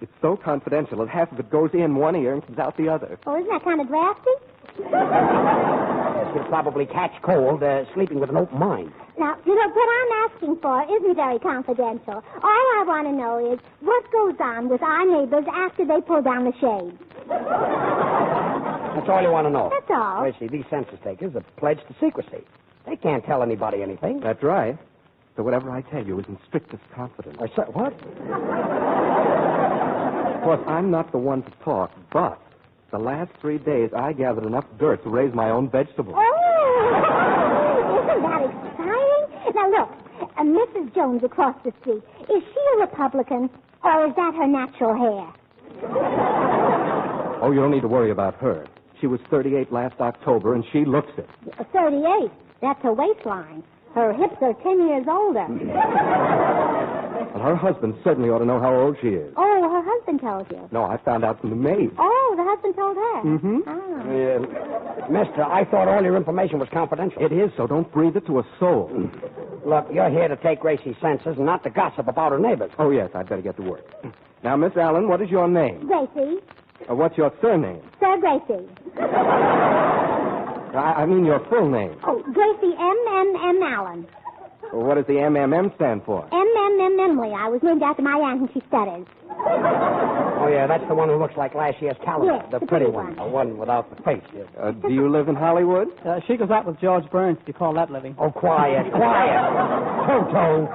it's so confidential that half of it goes in one ear and comes out the other. Oh, isn't that kind of drafty? Yes, he'll probably catch cold sleeping with an open mind. Now, you know, what I'm asking for isn't very confidential. All I want to know is what goes on with our neighbors after they pull down the shades. That's all you want to know. That's all. Gracie, these census takers are pledged to secrecy. They can't tell anybody anything. That's right. So whatever I tell you is in strictest confidence. What? Of course, I'm not the one to talk, but the last 3 days I gathered enough dirt to raise my own vegetables. Oh! Isn't that exciting? Now, look, Mrs. Jones across the street, is she a Republican, or is that her natural hair? Oh, you don't need to worry about her. She was 38 last October, and she looks it. 38. That's her waistline. Her hips are 10 years older. Well, her husband certainly ought to know how old she is. Oh, her husband tells you. No, I found out from the maid. Oh, the husband told her. Mm-hmm. Oh. Mister, I thought all your information was confidential. It is, so don't breathe it to a soul. Look, you're here to take Gracie's census and not to gossip about her neighbors. Oh, yes, I'd better get to work. Now, Miss Allen, what is your name? Gracie. What's your surname? Sir Gracie. I mean your full name. Oh, Gracie M. Allen. Well, what does the MMM stand for? Emily. I was named after my aunt and she stutters. Oh, yeah, that's the one who looks like last year's calendar. Yes, the pretty one. The one without the face. Yes. Do you live in Hollywood? She goes out with George Burns, if you call that living. Oh, quiet. Toto.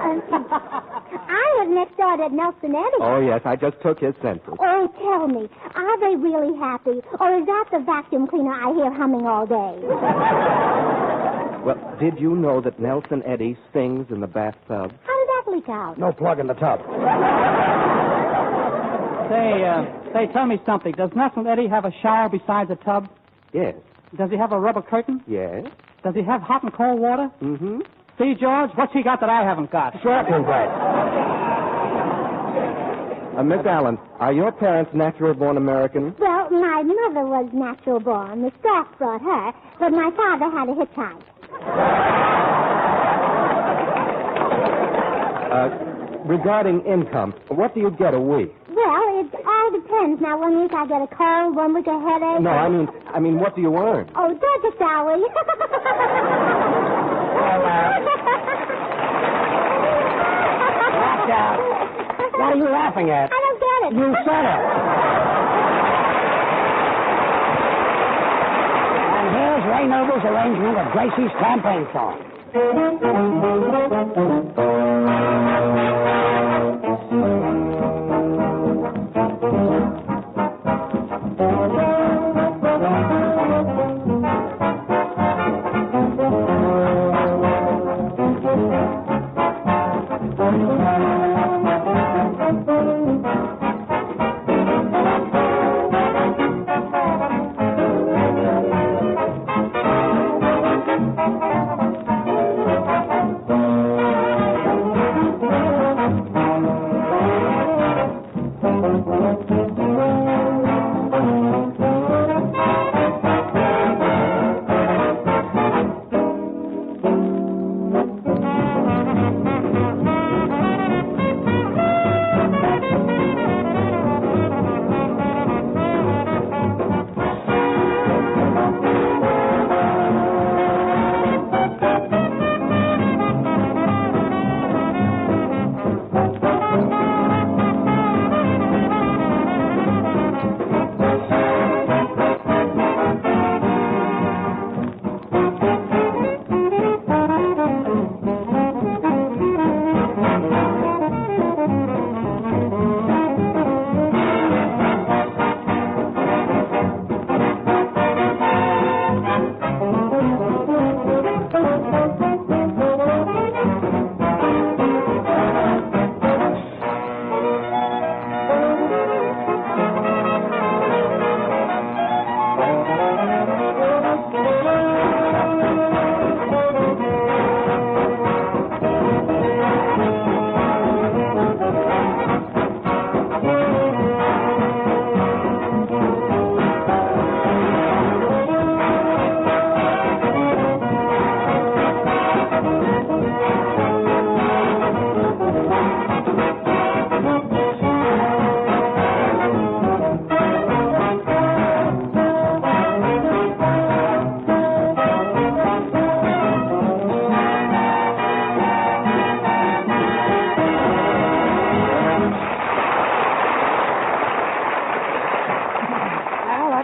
I live next door to Nelson Eddy. Oh, yes, I just took his census. Oh, tell me, are they really happy, or is that the vacuum cleaner I hear humming all day? Well, did you know that Nelson Eddy sings in the bathtub? How did that leak out? No plug in the tub. Say, tell me something. Does Nelson Eddy have a shower besides a tub? Yes. Does he have a rubber curtain? Yes. Does he have hot and cold water? Mm-hmm. See, George, what's he got that I haven't got? Shortening bread. Miss Allen, are your parents natural-born Americans? Well, my mother was natural born. The staff brought her, but my father had a hitchhike. Regarding income, what do you get a week? Well, it all depends. Now, 1 week I get a cold, 1 week a headache. No, I mean, what do you earn? Oh, George a salary. Watch out. What are you laughing at? I don't get it. You said it. And here's Ray Noble's arrangement of Gracie's campaign song.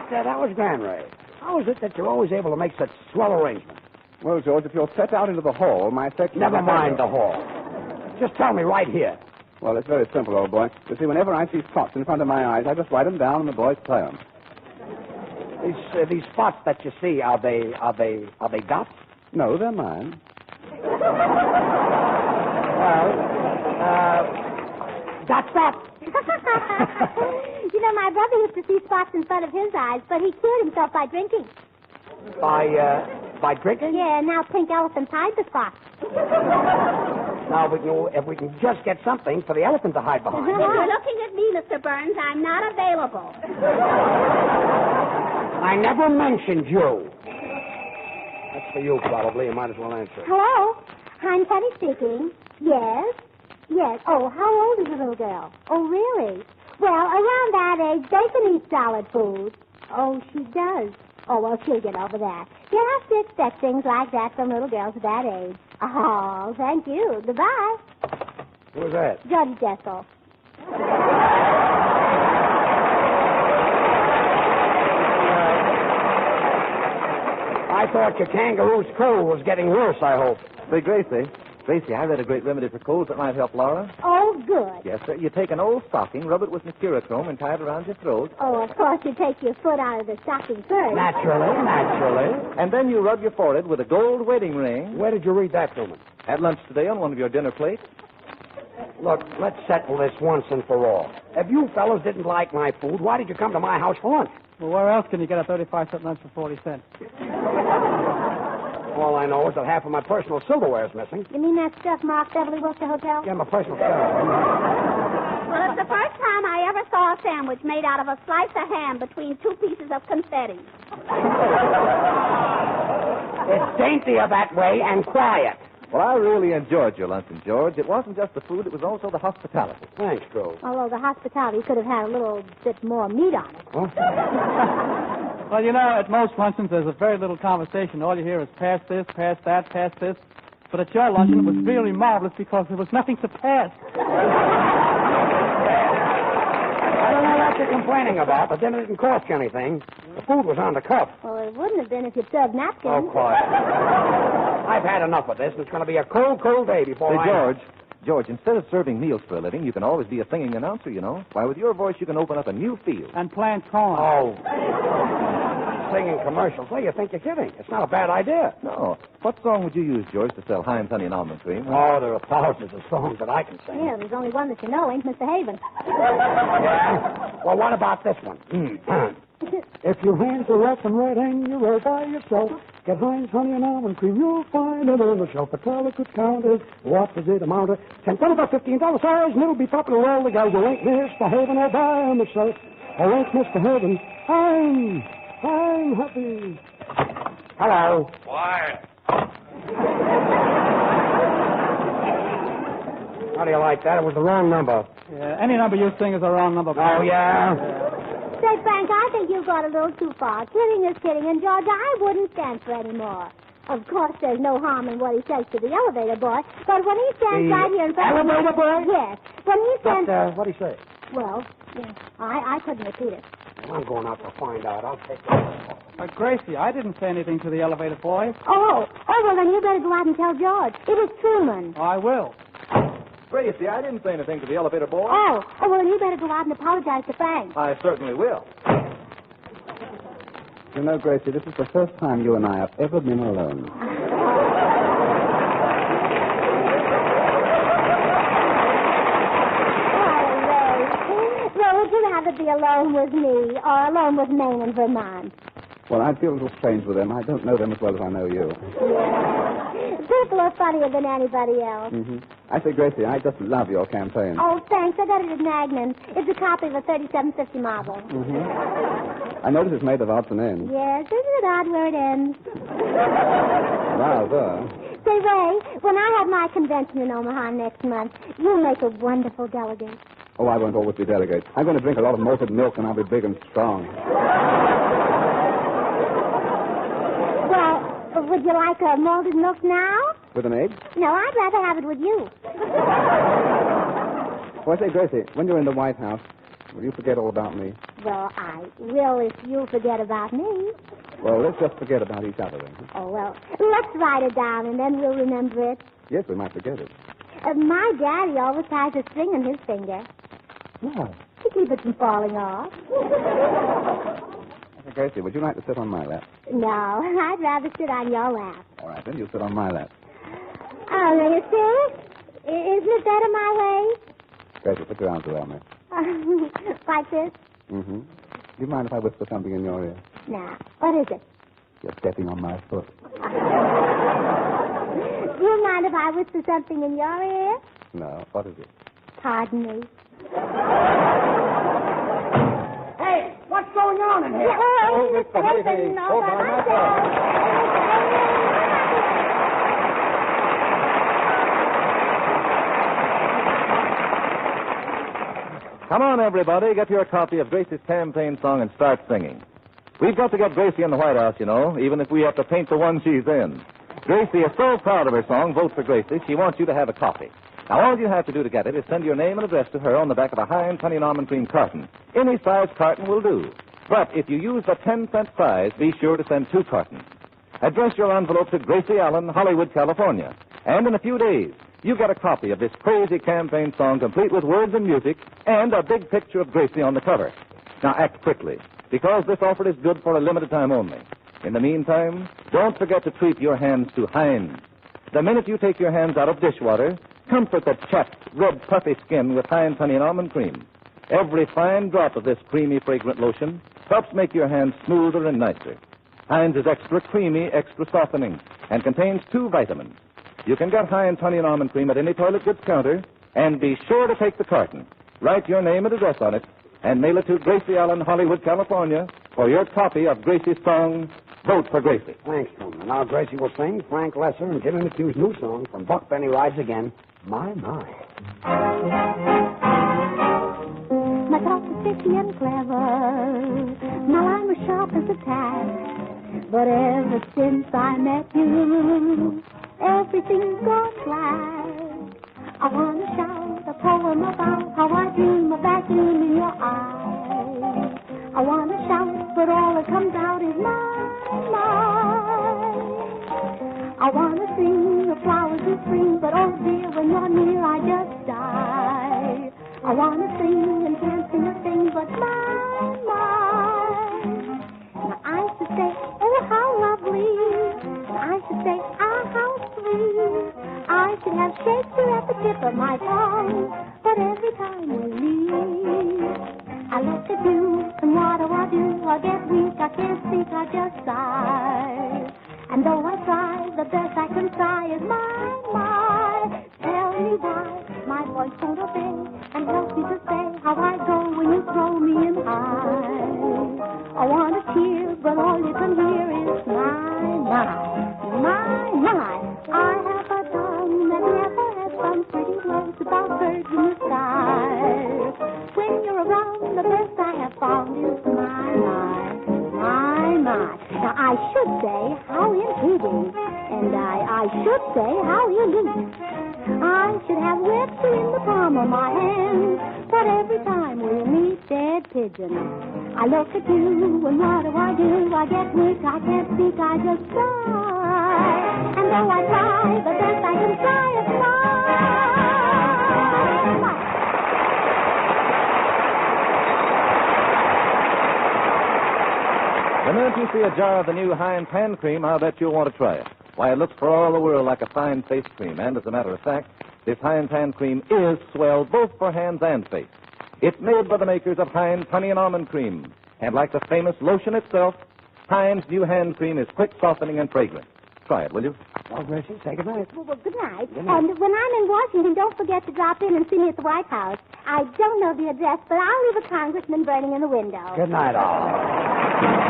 That was grand, Ray. How is it that you're always able to make such swell arrangements? Well, George, if you'll step out into the hall, my section... Never mind the hall. Just tell me right here. Well, it's very simple, old boy. You see, whenever I see spots in front of my eyes, I just write them down and the boys play them. These spots that you see, are they dots? No, they're mine. Dot. You know, my brother used to see spots in front of his eyes, but he cured himself by drinking. By drinking? Yeah, now pink elephants hide the spots. Now, if we can just get something for the elephant to hide behind. If you're looking at me, Mr. Burns, I'm not available. I never mentioned you. That's for you, probably. You might as well answer. Hello? I'm Penny speaking. Yes? Yes. Oh, how old is the little girl? Oh, really? Well, around that age, they can eat solid food. Oh, she does. Oh, well, she'll get over that. You have to expect things like that from little girls at that age. Oh, thank you. Goodbye. Who's that? Judge Jessel. I thought your kangaroo's cold was getting worse, I hope. Say, Gracie, I read a great remedy for colds that might help Laura. Oh, good. Yes, sir. You take an old stocking, rub it with mercurochrome, and tie it around your throat. Oh, of course, you take your foot out of the stocking first. Naturally. And then you rub your forehead with a gold wedding ring. Where did you read that, Truman? At lunch today on one of your dinner plates. Look, let's settle this once and for all. If you fellows didn't like my food, why did you come to my house for lunch? Well, where else can you get a 35-cent lunch for 40 cents? All I know is that half of my personal silverware is missing. You mean that stuff marked Beverly Wilshire Hotel? Yeah, my personal stuff. Well, it's the first time I ever saw a sandwich made out of a slice of ham between two pieces of confetti. It's daintier that way and quiet. Well, I really enjoyed your luncheon, George. It wasn't just the food, it was also the hospitality. Thanks, Joe. Although the hospitality could have had a little bit more meat on it. Huh? Well, you know, at most luncheons, there's a very little conversation. All you hear is pass this, pass that, pass this. But at your luncheon, it was really marvelous because there was nothing to pass. I don't know what you're complaining about, but then it didn't cost you anything. The food was on the cup. Well, it wouldn't have been if you'd served napkins. Oh, quiet. I've had enough of this, and it's going to be a cold, cold day before George, instead of serving meals for a living, you can always be a singing announcer, you know. Why, with your voice, you can open up a new field. And plant corn. Oh. Singing commercials. Well, you think you're kidding. It's not a bad idea. No. What song would you use, George, to sell Heinz Honey and Almond Cream? Oh, there are thousands of songs that I can sing. Yeah, there's only one that you know, ain't Mr. Haven. Yeah? Well, what about this one? If your hands are rough and red and you're all by yourself, get Heinz Honey and Almond Cream. You'll find it on the shelf. A color could count it. What does it amount to? $10, $12, $15 size, and it'll be popular with all the guys. You ain't Mr. Haven all by yourself. I ain't Mr. Haven. I'm happy. Hello. Quiet. How do you like that? It was the wrong number. Yeah, any number you sing is a wrong number. Oh, yeah? Say, Frank, I think you've got a little too far. Kidding is kidding, and George, I wouldn't stand for any more. Of course, there's no harm in what he says to the elevator boy, but when he stands right here in front of me... Elevator boy? Yes. When he stands... What'd he say? Well, yeah, I couldn't repeat it. I'm going out to find out. I'll take it. Gracie, I didn't say anything to the elevator boy. Oh, well, then you better go out and tell George. It was Truman. I will. Gracie, I didn't say anything to the elevator boy. Oh, well, then you better go out and apologize to Frank. I certainly will. You know, Gracie, this is the first time you and I have ever been alone. Well, would you rather be alone with me or alone with Maine and Vermont? Well, I'd feel a little strange with them. I don't know them as well as I know you. People are funnier than anybody else. Mm-hmm. I say, Gracie, I just love your campaign. Oh, thanks. I got it at Magnan. It's a copy of a 3750 model. Mm-hmm. I notice it's made of odds and ends. Yes, isn't it odd where it ends? Rather. Say, Ray, when I have my convention in Omaha next month, you'll make a wonderful delegate. Oh, I won't always be delegate. I'm going to drink a lot of malted milk, and I'll be big and strong. Well, would you like a malted milk now? With an egg? No, I'd rather have it with you. Oh, I say, Gracie, when you're in the White House, will you forget all about me? Well, I will if you'll forget about me. Well, let's just forget about each other, then. Oh, well, let's write it down, and then we'll remember it. Yes, we might forget it. My daddy always ties a string on his finger. What? To keep it from falling off. Okay, Gracie, would you like to sit on my lap? No, I'd rather sit on your lap. All right, then you sit on my lap. Oh, now you see? Isn't it better my way? Gracie, put your arms around me. Like this? Mm-hmm. Do you mind if I whisper something in your ear? No. What is it? You're stepping on my foot. Do you mind if I whisper something in your ear? No. What is it? Pardon me. Hey, what's going on in here? Oh, Mr. Hayden, all by myself. Come on, everybody. Get your copy of Gracie's campaign song and start singing. We've got to get Gracie in the White House, you know, even if we have to paint the one she's in. Gracie is so proud of her song, Vote for Gracie, she wants you to have a copy. Now, all you have to do to get it is send your name and address to her on the back of a Heinz Honey and Almond Cream carton. Any size carton will do. But if you use the 10-cent size, be sure to send 2 cartons. Address your envelope to Gracie Allen, Hollywood, California. And in a few days, you get a copy of this crazy campaign song complete with words and music and a big picture of Gracie on the cover. Now, act quickly, because this offer is good for a limited time only. In the meantime, don't forget to treat your hands to Heinz. The minute you take your hands out of dishwater, comfort the chapped, red, puffy skin with Heinz Honey and Almond Cream. Every fine drop of this creamy, fragrant lotion helps make your hands smoother and nicer. Heinz is extra creamy, extra softening, and contains 2 vitamins. You can get Heinz Honey and Almond Cream at any toilet goods counter, and be sure to take the carton. Write your name and address on it, and mail it to Gracie Allen, Hollywood, California, for your copy of Gracie's song, Vote for Gracie. Thanks, Truman. Now Gracie will sing Frank Lesser and Jimmy McHugh's new song from Buck Benny Rides Again, My, My. My talk is fishy and clever. My line was sharp as a tack. But ever since I met you, everything's gone black. I want to shout a poem about how I dream of that gleam in your eyes. I want to shout, but all that comes out is my. I want to sing the flowers in spring, but oh dear, when you're near, I just die. I want to sing and can't sing a thing, but my. Now I should say, oh how lovely. I should say, ah how sweet. I should have Shakespeare at the tip of my tongue, but every time we leave, I look at you, and what do? I get weak, I can't speak, I just sigh. And though I try, the best I can try is my. Tell me why my voice won't obey, and help me to say how I go when you throw me in high. I want to cheer, but all you can hear is my. I have a tongue that never had some pretty words about birds in the sky. When you're around, the best I have found is my. Now, I should say how intriguing, and I should say how unique. I should have Webster in the palm of my hand, but every time we meet, dead pigeon. I look at you, and what do? I get weak, I can't speak, I just sigh. And though I try, the best I can try is The minute you see a jar of the new Heinz hand cream, I'll bet you'll want to try it. Why, it looks for all the world like a fine face cream, and as a matter of fact, this Heinz hand cream is swell both for hands and face. It's made by the makers of Heinz Honey and Almond Cream, and like the famous lotion itself, Heinz new hand cream is quick, softening, and fragrant. Try it, will you? Well, Gracie, say good night. Well, good night. And when I'm in Washington, don't forget to drop in and see me at the White House. I don't know the address, but I'll leave a congressman burning in the window. Good night, all.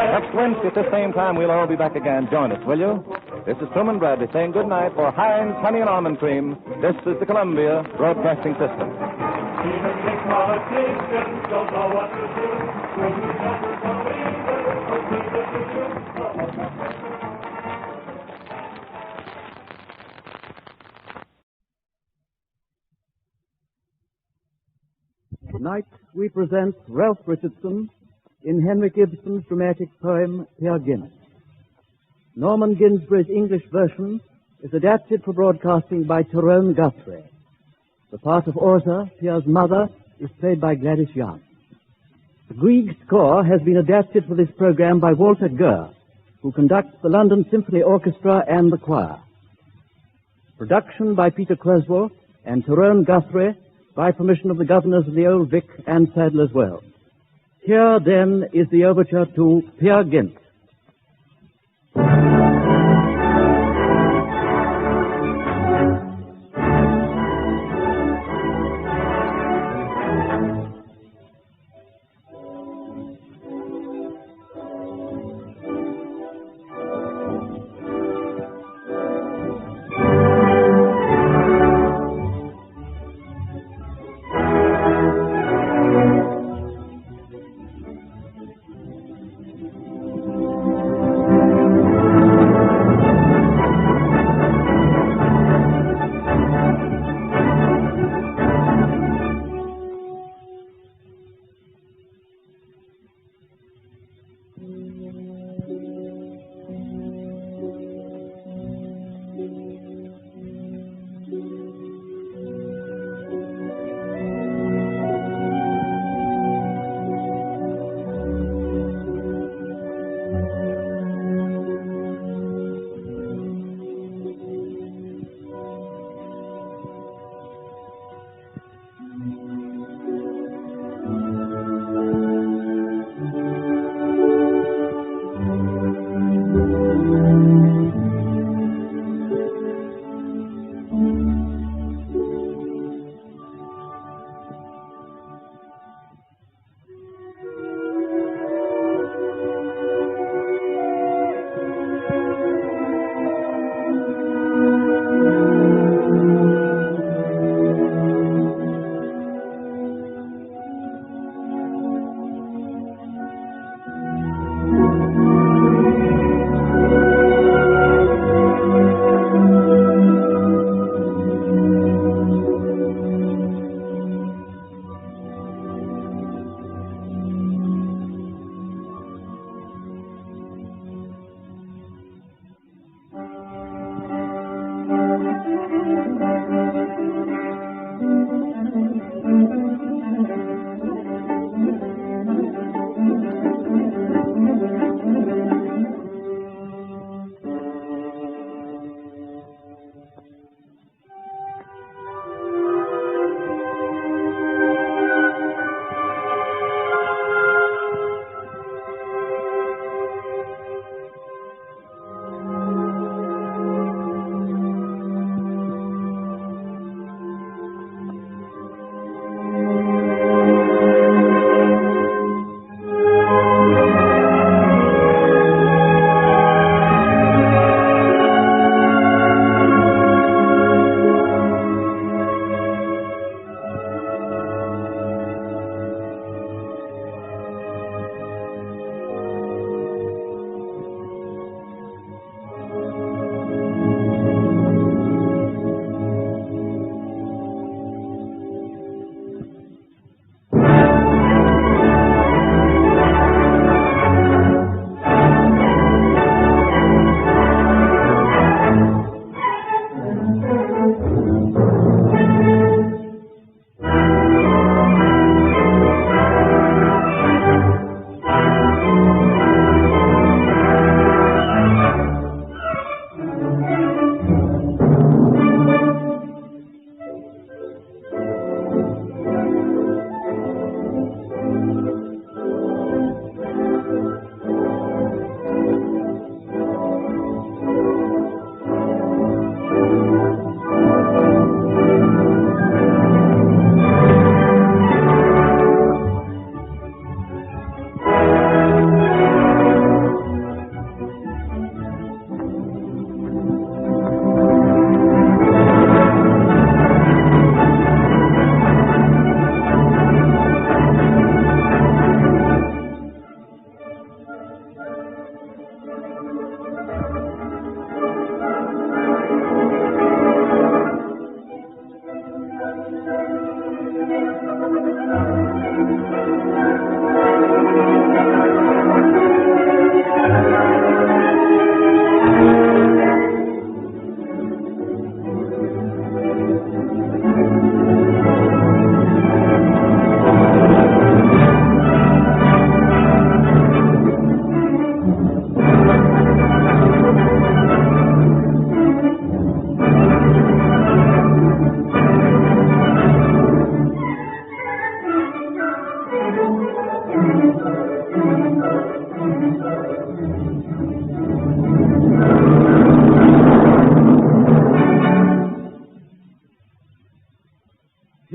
Next Wednesday at the same time, we'll all be back again. Join us, will you? This is Truman Bradley saying good night for Heinz Honey and Almond Cream. This is the Columbia Broadcasting System. Even big politicians don't know what to do. When you never believe it, believe it to you. Tonight we present Ralph Richardson in Henry Gibson's dramatic poem, Peer Gynt. Norman Ginsberg's English version is adapted for broadcasting by Tyrone Guthrie. The part of Orza, Pierre's mother, is played by Gladys Young. The Grieg score has been adapted for this program by Walter Gurr, who conducts the London Symphony Orchestra and the choir. Production by Peter Creswell and Tyrone Guthrie, by permission of the governors of the Old Vic and Sadler's Wells. Here, then, is the overture to Peer Gynt.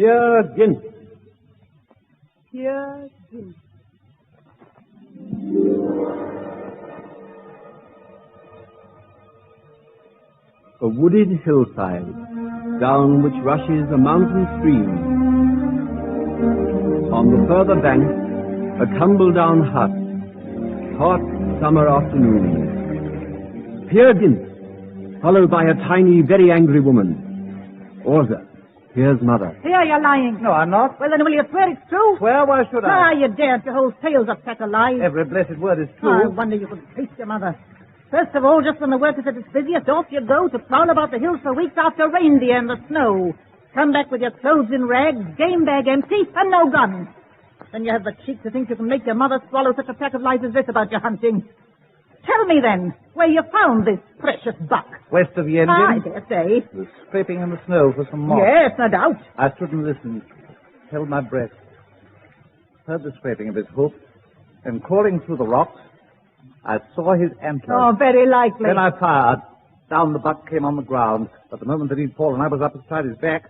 Peer Gynt. Peer Gynt. A wooded hillside, down which rushes a mountain stream. On the further bank, a tumble-down hut. Hot summer afternoon. Peer Gynt, followed by a tiny, very angry woman. Orza, Peer's mother. Here you're lying. No, I'm not. Well, then will you swear it's true? Swear? Why should I? You dared to hold tales of such a lie. Every blessed word is true. I wonder you could face your mother. First of all, just when the work is at its busiest, off you go to prowl about the hills for weeks after reindeer in the snow. Come back with your clothes in rags, game bag empty, and no gun. Then you have the cheek to think you can make your mother swallow such a pack of lies as this about your hunting. Tell me, then, where you found this precious buck. West of Yendin. I dare say. Was scraping in the snow for some moss. Yes, no doubt. I stood and listened, held my breath, heard the scraping of his hoof, and crawling through the rocks, I saw his antlers. Oh, very likely. Then I fired. Down the buck came on the ground. But the moment that he'd fallen, I was up beside his back,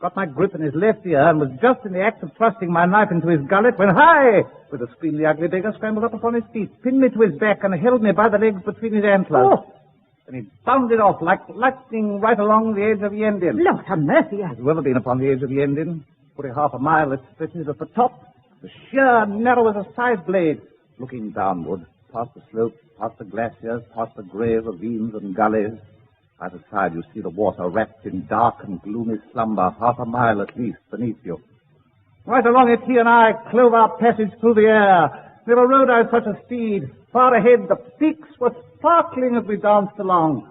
got my grip in his left ear, and was just in the act of thrusting my knife into his gullet when, hi! With a scream, the ugly beggar scrambled up upon his feet, pinned me to his back, and held me by the legs between his antlers. Oh. And he bounded off like lightning right along the edge of Yendin. Lord have mercy. Have you ever been upon the edge of Yendin? Fully half a mile it stretches at the top, the sheer narrow as a scythe blade, looking downward, past the slopes, past the glaciers, past the grey ravines and gullies. Either side you see the water wrapped in dark and gloomy slumber, half a mile at least beneath you. Right along it he and I clove our passage through the air. Never rode I such a steed. Far ahead the peaks were sparkling as we danced along.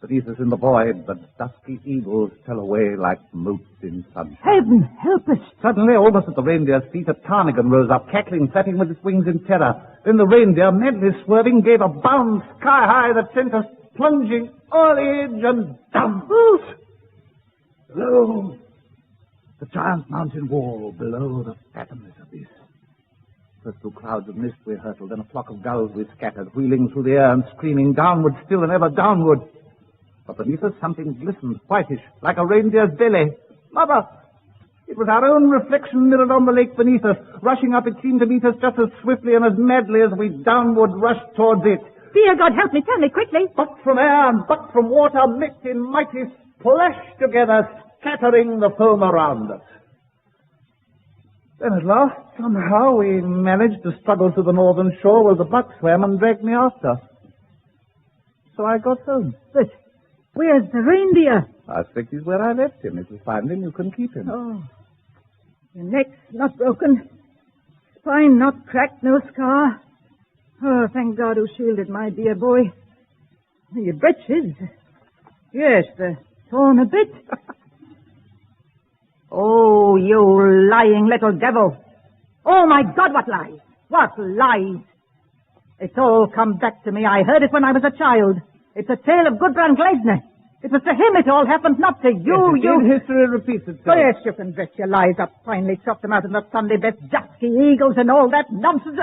Beneath us in the void, the dusky eagles fell away like motes in sunshine. Heaven help us. Suddenly, almost at the reindeer's feet, a ptarmigan rose up, cackling, flapping with its wings in terror. Then the reindeer, madly swerving, gave a bound sky high that sent us plunging o'er the edge and down. Below, the giant mountain wall, below the fathomless abyss. First through clouds of mist we hurtled, then a flock of gulls we scattered, wheeling through the air and screaming downward still and ever downward. But beneath us something glistened, whitish, like a reindeer's belly. Mother! It was our own reflection mirrored on the lake beneath us. Rushing up, it seemed to meet us just as swiftly and as madly as we downward rushed towards it. Dear God, help me, tell me quickly. Buck from air and buck from water met in mighty splash together, scattering the foam around us. Then at last, somehow, we managed to struggle to the northern shore where the buck swam and dragged me after. So I got home. But where's the reindeer? I expect he's where I left him. If you find him, you can keep him. Oh, your neck's not broken, spine not cracked, no scar. Oh, thank God who shielded my dear boy. Your breeches, yes, they're torn a bit. Oh, you lying little devil. Oh, my God, what lies? What lies? It's all come back to me. I heard it when I was a child. It's a tale of Gudbrand Gleisner. It was to him it all happened, not to you, yes, history repeats itself. Oh, yes, you can dress your lies up finely, chop them out in the Sunday best dusky eagles and all that nonsense.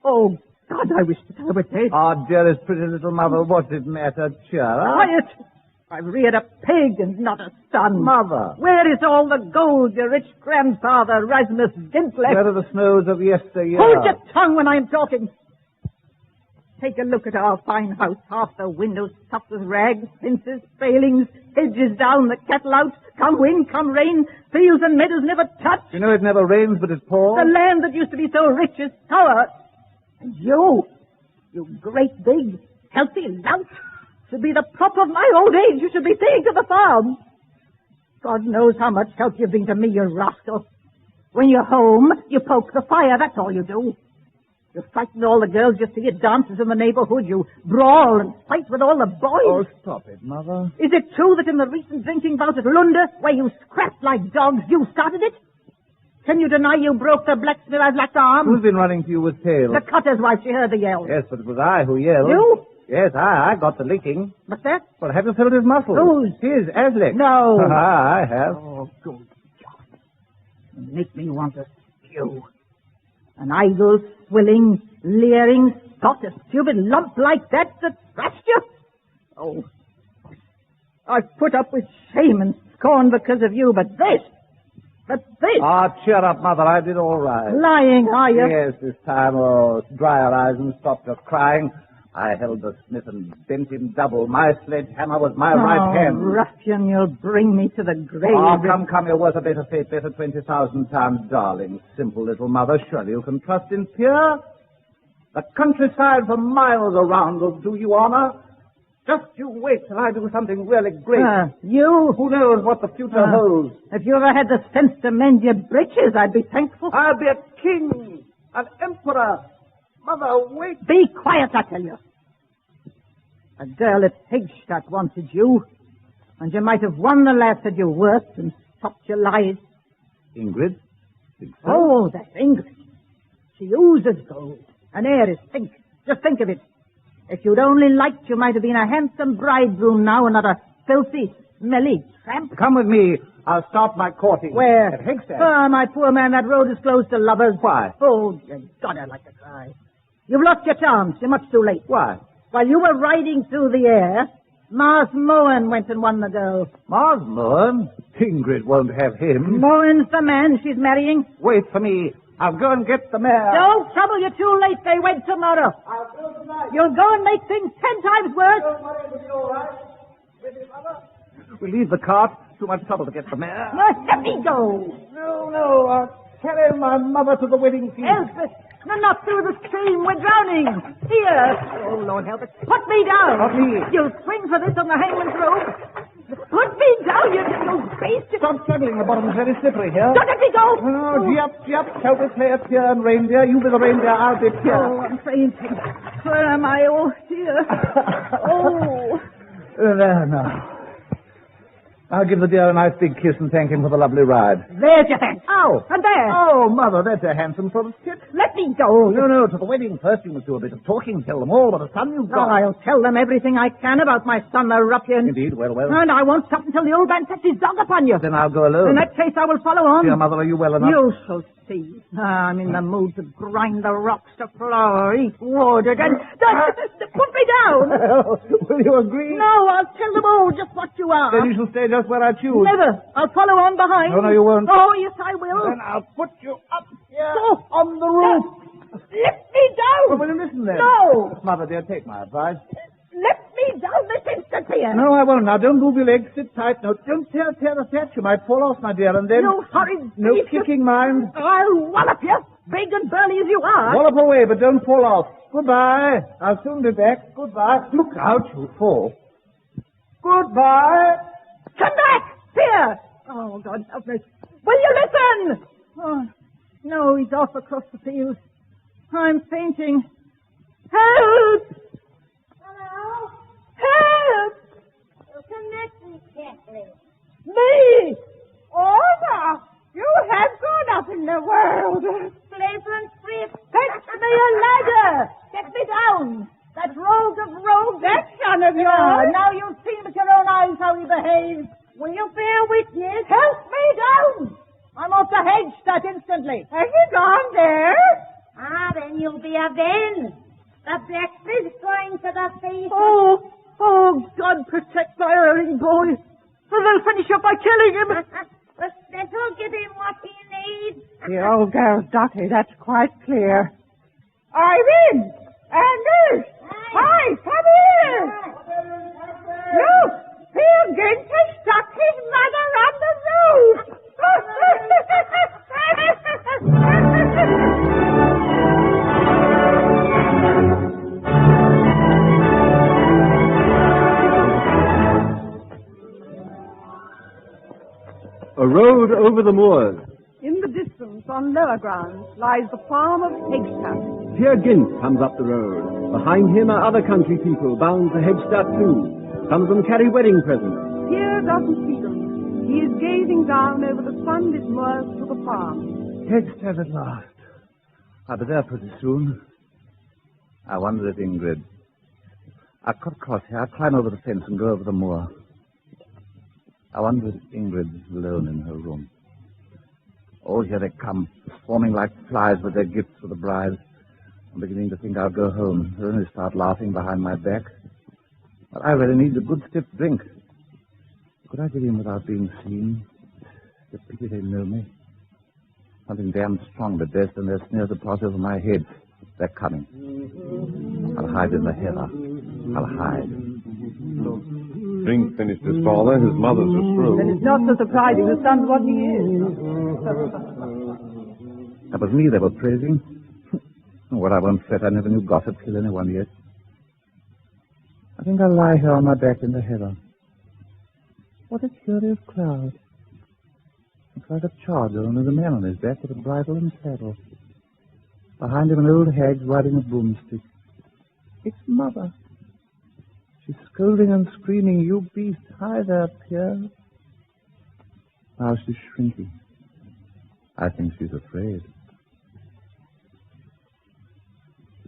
Oh, God, I wish that I were dead. Oh, dearest pretty little mother, what's it matter? Cheer up. Quiet! I've reared a pig and not a son. Mother. Where is all the gold your rich grandfather, Rasmus Gynt, left? Where are the snows of yesteryear? Hold your tongue when I'm talking. Take a look at our fine house. Half the windows stuffed with rags, fences, palings, hedges down, the cattle out. Come wind, come rain, fields and meadows never touch. You know it never rains, but it pours. The land that used to be so rich is sour. And you great big, healthy lout, should be the prop of my old age. You should be staying to the farm. God knows how much help you've been to me, you rascal. When you're home, you poke the fire, that's all you do. You frighten all the girls you see at dances in the neighborhood. You brawl and fight with all the boys. Oh, stop it, Mother. Is it true that in the recent drinking bout at Lunda, where you scrapped like dogs, you started it? Can you deny you broke the blacksmith's left arm? Who's been running to you with tales? The cutter's wife, she heard the yell. Yes, but it was I who yelled. You? Yes, I got the licking. What's that? Well, have you felt his muscles? Whose? His, Aslick. No. I have. Oh, good God. You make me want to spew. An idle, swilling, leering, sot, a stupid lump like that thrashed you? Oh, I've put up with shame and scorned because of you, but this. Ah, cheer up, Mother. I did all right. Lying, are you? Yes, this time. Oh, dry her eyes and stop your crying. I held the smith and bent him double. My sledgehammer was my right hand. Ruffian, you'll bring me to the grave. Oh, come, you're worth a better fate, better 20,000 times, darling. Simple little mother, surely you can trust in Pierre. The countryside for miles around will do you honor. Just you wait till I do something really great. You? Who knows what the future holds? If you ever had the sense to mend your breeches, I'd be thankful. I'll be a king, an emperor. Mother, wait. Be quiet, I tell you. A girl at Hegstadt wanted you, and you might have won the lass that you worked and stopped your lies. Ingrid? Think so? Oh, that's Ingrid. She oozes gold. An heir is think. Just think of it. If you'd only liked, you might have been a handsome bridegroom now and not a filthy, smelly tramp. Come with me. I'll start my courting. Where? At Hegstadt. Ah, my poor man, that road is closed to lovers. Why? Oh, God, I'd like to cry. You've lost your chance. You're much too late. Why? While you were riding through the air, Mars Moen went and won the girl. Mars Moen? Ingrid won't have him. Moen's the man she's marrying. Wait for me. I'll go and get the mare. Don't trouble, you're too late. They wed tomorrow. I'll go tonight. You'll go and make things 10 times worse. We'll leave the cart. Too much trouble to get the mare. Let me go. No. I'll carry my mother to the wedding feast. Elspeth, no, not through the stream. We're drowning. Here. Oh, Lord help us. Put me down. Not me. You'll swing for this on the hangman's rope. Put me down, you beast. Stop struggling. The bottom is very slippery here. Don't let me go. Oh, gee up. Shall we play at Pierre and reindeer? You be the reindeer, I'll be Pierre. Oh, I'm fainting. Where am I? Oh, dear. Oh. There now. I'll give the dear a nice big kiss and thank him for the lovely ride. There's your thanks. Ow! And there. Oh, Mother, that's a handsome sort of tit. Let me go. No, to the wedding first. You must do a bit of talking. Tell them all what a son you've got. Oh, I'll tell them everything I can about my son, the ruffian. Indeed, well. And I won't stop until the old man sets his dog upon you. Then I'll go alone. In that case, I will follow on. Dear Mother, are you well enough? You shall see. I'm in the mood to grind the rocks to flour, eat wood, and... Put me down! Will you agree? No, I'll tell them all just what you are. Then you shall stay just where I choose. Never. I'll follow on behind. No, you won't. Oh, yes, I will. Then I'll put you up here on the roof. Let me down. Well, will you listen then? No. Mother, dear, take my advice. Let me down this instant here. No, I won't. Now, don't move your legs. Sit tight. No, don't tear the thatch. You might fall off, my dear, and then... You horrid No beast. kicking, mind. I'll wallop you, big and burly as you are. Wallop away, but don't fall off. Goodbye. I'll soon be back. Goodbye. Look out, you'll fall. Goodbye. Come back. Here. Oh, God help me. Will you listen? Oh, no, he's off across the field. I'm fainting. Help! Hello? Help! Who can that be, Kathleen? Me! Oh, now, you have gone up in the world. Pleasant trip. Fetch me a ladder! Get me down! That rogue of rogues! That son of yours. Now you've seen with your own eyes how he behaves. Will you bear witness? Help me down! I'm off the Hegstadt instantly. Have you gone there? Ah, then you'll be avenged. The blacksmith's going to the feast. Oh, God protect my erring boy. Or they'll finish up by killing him. The smith will give him what he needs. The old girl's dotty, that's quite clear. Irene! Anders! Hi, come here! Look! Peer Gynt has stuck his mother on the roof! A road over the moors. In the distance, on lower ground, lies the farm of Hegstadt. Peer Gynt comes up the road. Behind him are other country people bound for Hegstadt too. Some of them carry wedding presents. Pierre doesn't see them. He is gazing down over the sunlit moors to the farm. Hegstadt at last. I'll be there pretty soon. I wonder if Ingrid... I'll cut across here. I'll climb over the fence and go over the moor. I wonder if Ingrid's alone in her room. Oh, here they come, swarming like flies with their gifts for the bride. I'm beginning to think I'll go home. They'll only start laughing behind my back. But I really need a good stiff drink. Could I get in without being seen? It's a pity they know me. Something damn strong but there's and their snares will pass over my head. They're coming. I'll hide in the heather. I'll hide. Drink finished his father. His mother's a shrew. Then it's not so surprising. The son's what he is. That was me they were praising. Well, I won't fret. I never knew gossip kill anyone yet. I think I'll lie here on my back in the heather. What a curious cloud. Looks like a charger, and there's a man on his back with a bridle and saddle. Behind him, an old hag riding a broomstick. It's Mother. She's scolding and screaming, "You beast, hi there, Pierre." Now she's shrinking. I think she's afraid.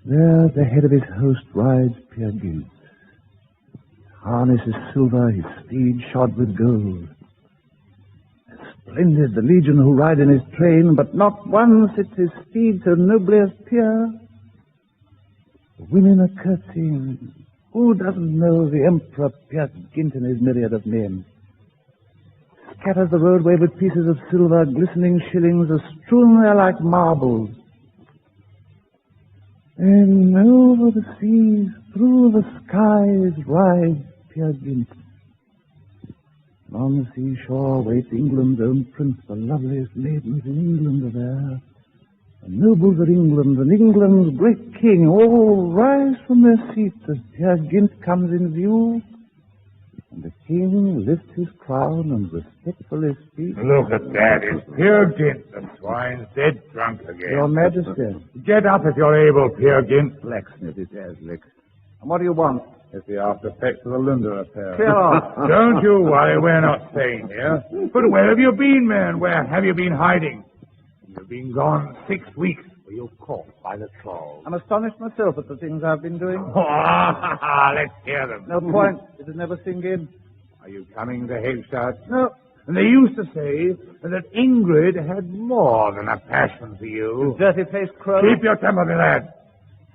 There, at the head of his host, rides Pierre Gynt. His harness is silver, his steed shod with gold. Splendid, the legion who ride in his train, but not one sits his steed so nobly as Pierre. The women are curtsying. Who doesn't know the Emperor Pierre Gynt and his myriad of men? Scatters the roadway with pieces of silver, glistening shillings are strewn there like marbles. And over the seas, through the skies, rides Pierre Gynt. On the seashore waits England's own prince. The loveliest maidens in England are there. The nobles of England and England's great king all rise from their seats as Pierre Gynt comes in view. And the king lifts his crown and respectfully speaks. Look at that. It's Pierre Gynt. The swine's dead drunk again. Your Majesty. Get up if you're able, Pierre Gynt. Blacksmith is Aslick. And what do you want? It's the after effects of the Lunder affair. Clear off. Don't you worry, we're not staying here. But where have you been, man? Where have you been hiding? You've been gone 6 weeks. Were you caught by the trolls? I'm astonished myself at the things I've been doing. Let's hear them. No point. It'll never sink in. Are you coming to Hagstadt? No. And they used to say that Ingrid had more than a passion for you. Dirty-faced crow. Keep your temper, my lad.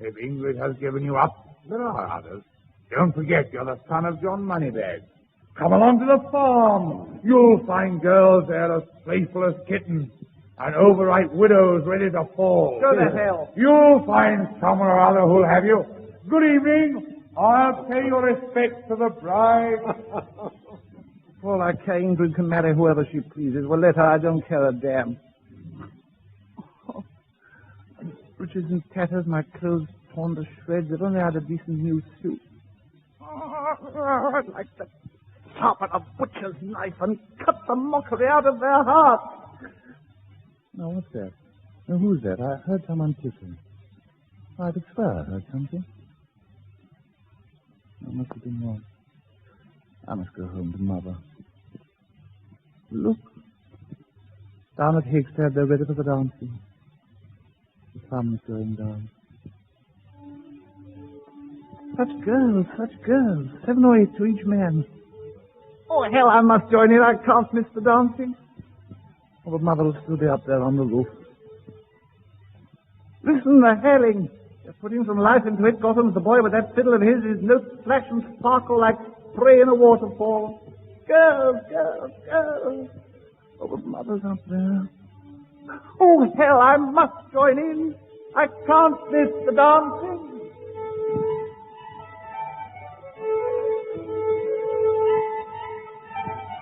If Ingrid has given you up, there are others. Don't forget, you're the son of John Moneybags. Come along to the farm. You'll find girls there as playful as kittens, and overripe widows ready to fall. Go to hell. You'll find someone or other who'll have you. Good evening. I'll pay your respects to the bride. For all I care, Ingrid can marry whoever she pleases. Well, let her. I don't care a damn. Oh, breeches in tatters, my clothes torn to shreds. If only I had a decent new suit. I'd like to sharpen a butcher's knife and cut the mockery out of their hearts. Now, what's that? Now, who's that? I heard someone kissing. I could swear I heard something. I must have been wrong. I must go home to Mother. Look. Down at Hagstead, they're ready for the dancing. The sun's going down. Such girls, 7 or 8 to each man. Oh, hell, I must join in. I can't miss the dancing. Oh, but Mother will still be up there on the roof. Listen, the hailing. They're putting some life into it. Gotham's the boy with that fiddle of his. His notes flash and sparkle like spray in a waterfall. Girls, girls, girls. Oh, but Mother's up there. Oh, hell, I must join in. I can't miss the dancing.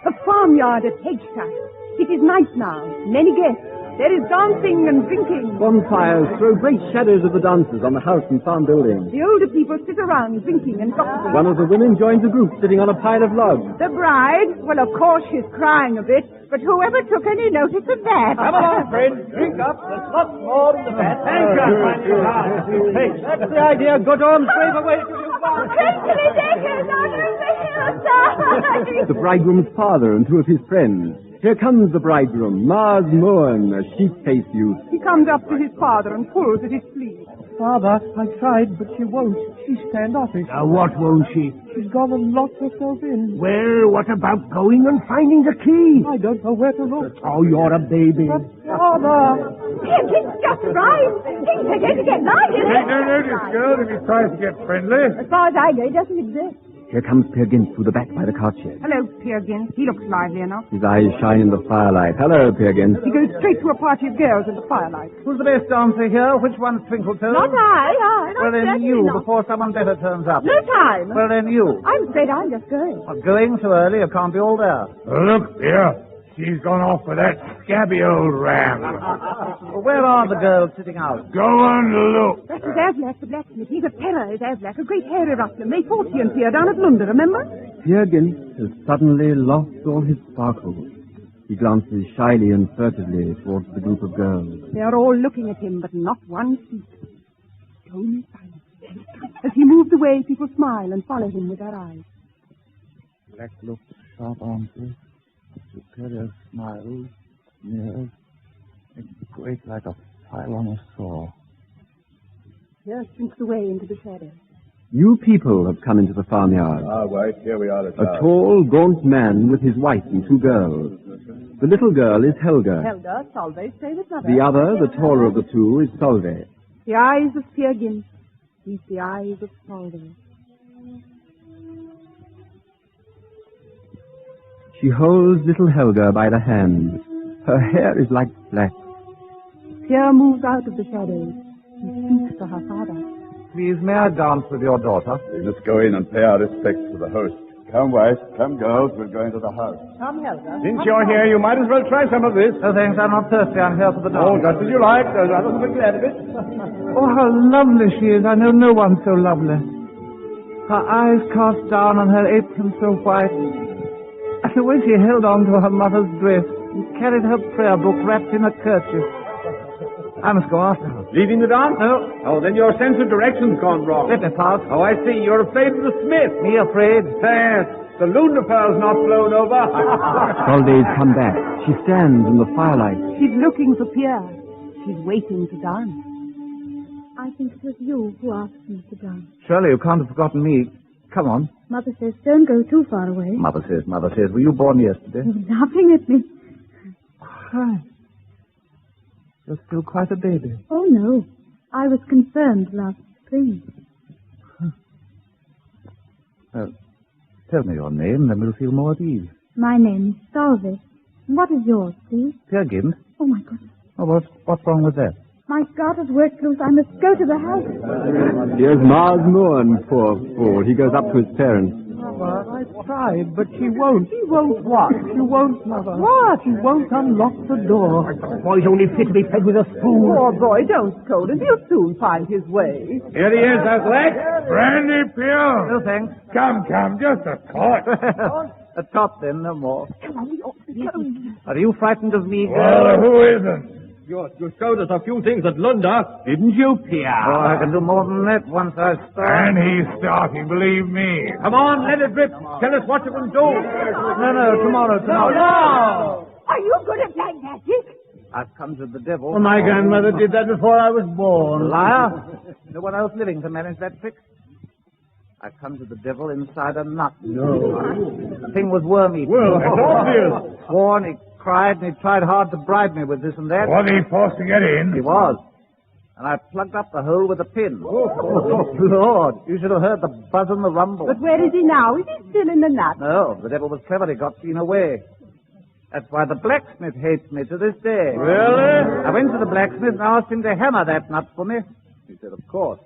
The farmyard at Hagstadt. It is night now. Many guests. There is dancing and drinking. Bonfires throw great shadows of the dancers on the house and farm buildings. The older people sit around drinking and gossiping. One of the women joins a group sitting on a pile of logs. The bride, well, of course she's crying a bit, but whoever took any notice of that? Come along, friends. Drink up. There's lots more in the vat. Thank you. Hey, that's the idea. Good on. Brave away to you. Prince Deckers on the hillside. The bridegroom's father and 2 of his friends. Here comes the bridegroom, Mars Mohan, a sheep-faced youth. He comes up to his father and pulls at his sleeve. Father, I tried, but she won't. She's standoffish. Now, what won't she? She's got to lock herself in. Well, what about going and finding the key? I don't know where to look. Oh, you're a baby. But, Father... It's just right. Things are going to get lighter. Take no notice, girl, if he tries to get friendly. As far as I know, he doesn't exist. Here comes Peer Gynt through the back by the cart shed. Hello, Peer Gynt. He looks lively enough. His eyes shine in the firelight. Hello, Peer Gynt. He goes straight to a party of girls in the firelight. Who's the best dancer here? Which one's Twinkletoes? Not I. Well, then you, before someone better turns up. No time. Well, then you. I'm afraid I'm just going. Well, going so early, you can't be all there. Look, dear. She's gone off with that scabby old ram. Well, where are the girls sitting out? Go and look. That is Aslak, the blacksmith. He's a terror, is Aslak. A great hairy rustler. Made fortune here down at London, remember? Peer Gynt has suddenly lost all his sparkle. He glances shyly and furtively towards the group of girls. They are all looking at him, but not one speaks. Stony silence. As he moves away, people smile and follow him with their eyes. Black looks, sharp answers. Superior smiles, sneers, great like a file on a saw. Pierre sinks away into the shadow. New people have come into the farmyard. Ah, White, here we are at A tall, gaunt man with his wife and two girls. The little girl is Helga. Helga, Solveig, stay with mother. The other, the taller of the two, is Solveig. The eyes of Peer Gynt meet the eyes of Solveig. She holds little Helga by the hand. Her hair is like flax. Pierre moves out of the shadows. He speaks to her father. Please, may I dance with your daughter? Let's go in and pay our respects to the host. Come, White. Come, girls. We're going to the house. Come, Helga. Since you're here, you might as well try some of this. No, thanks. I'm not thirsty. I'm here for the dance. Oh, just as you like. Those others will be glad of it. Oh, how lovely she is. I know no one so lovely. Her eyes cast down and her apron so white. And the way she held on to her mother's dress and carried her prayer book wrapped in a kerchief. I must go after her. Leaving the dance? No. Oh, then your sense of direction's gone wrong. Let me pass. Oh, I see. You're afraid of the smith. Me afraid? Yes. The lunar pearl's not blown over. Solveig's come back. She stands in the firelight. She's looking for Pierre. She's waiting to dance. I think it was you who asked me to dance. Surely you can't have forgotten me. Come on. Mother says don't go too far away. Mother says. Were you born yesterday? You're laughing at me. Hi. You're still quite a baby. Oh, no. I was confirmed last spring. Tell me your name, then we'll feel more at ease. My name is Solveig. What is yours, please? Peer Gynt. Oh, my goodness. Oh, what's wrong with that? My garter's worked loose. I must go to the house. Here's Mars Moore, poor fool. He goes up to his parents. Mother, I tried, but she won't. She won't what? She won't, Mother. What? She won't unlock the door. The boy's only fit to be fed with a spoon. Poor boy, don't scold him. He'll soon find his way. Here he is, Aslak. Brandy, Pierre. No, thanks. Come, just a tot. A tot, then, no more. Come on, we ought to be going. Are you frightened of me, Well, girl? who isn't? You showed us a few things at Lunda, didn't you, Pierre? Oh, I can do more than that once I start. And he's starting, believe me. Come on, let it rip. Tell us what you can do. No, tomorrow. No! Are you good at black magic? I've conjured the devil. Well, my grandmother did that before I was born. Liar. No one else living can manage that trick. I conjured the devil inside a nut. No. The thing was wormy. Well, that's obvious. Sworn, he cried, and he tried hard to bribe me with this and that. Was he forced to get in? He was. And I plugged up the hole with a pin. Oh, Lord, you should have heard the buzz and the rumble. But where is he now? Is he still in the nut? No, the devil was clever. He got clean away. That's why the blacksmith hates me to this day. Really? I went to the blacksmith and asked him to hammer that nut for me. He said, of course.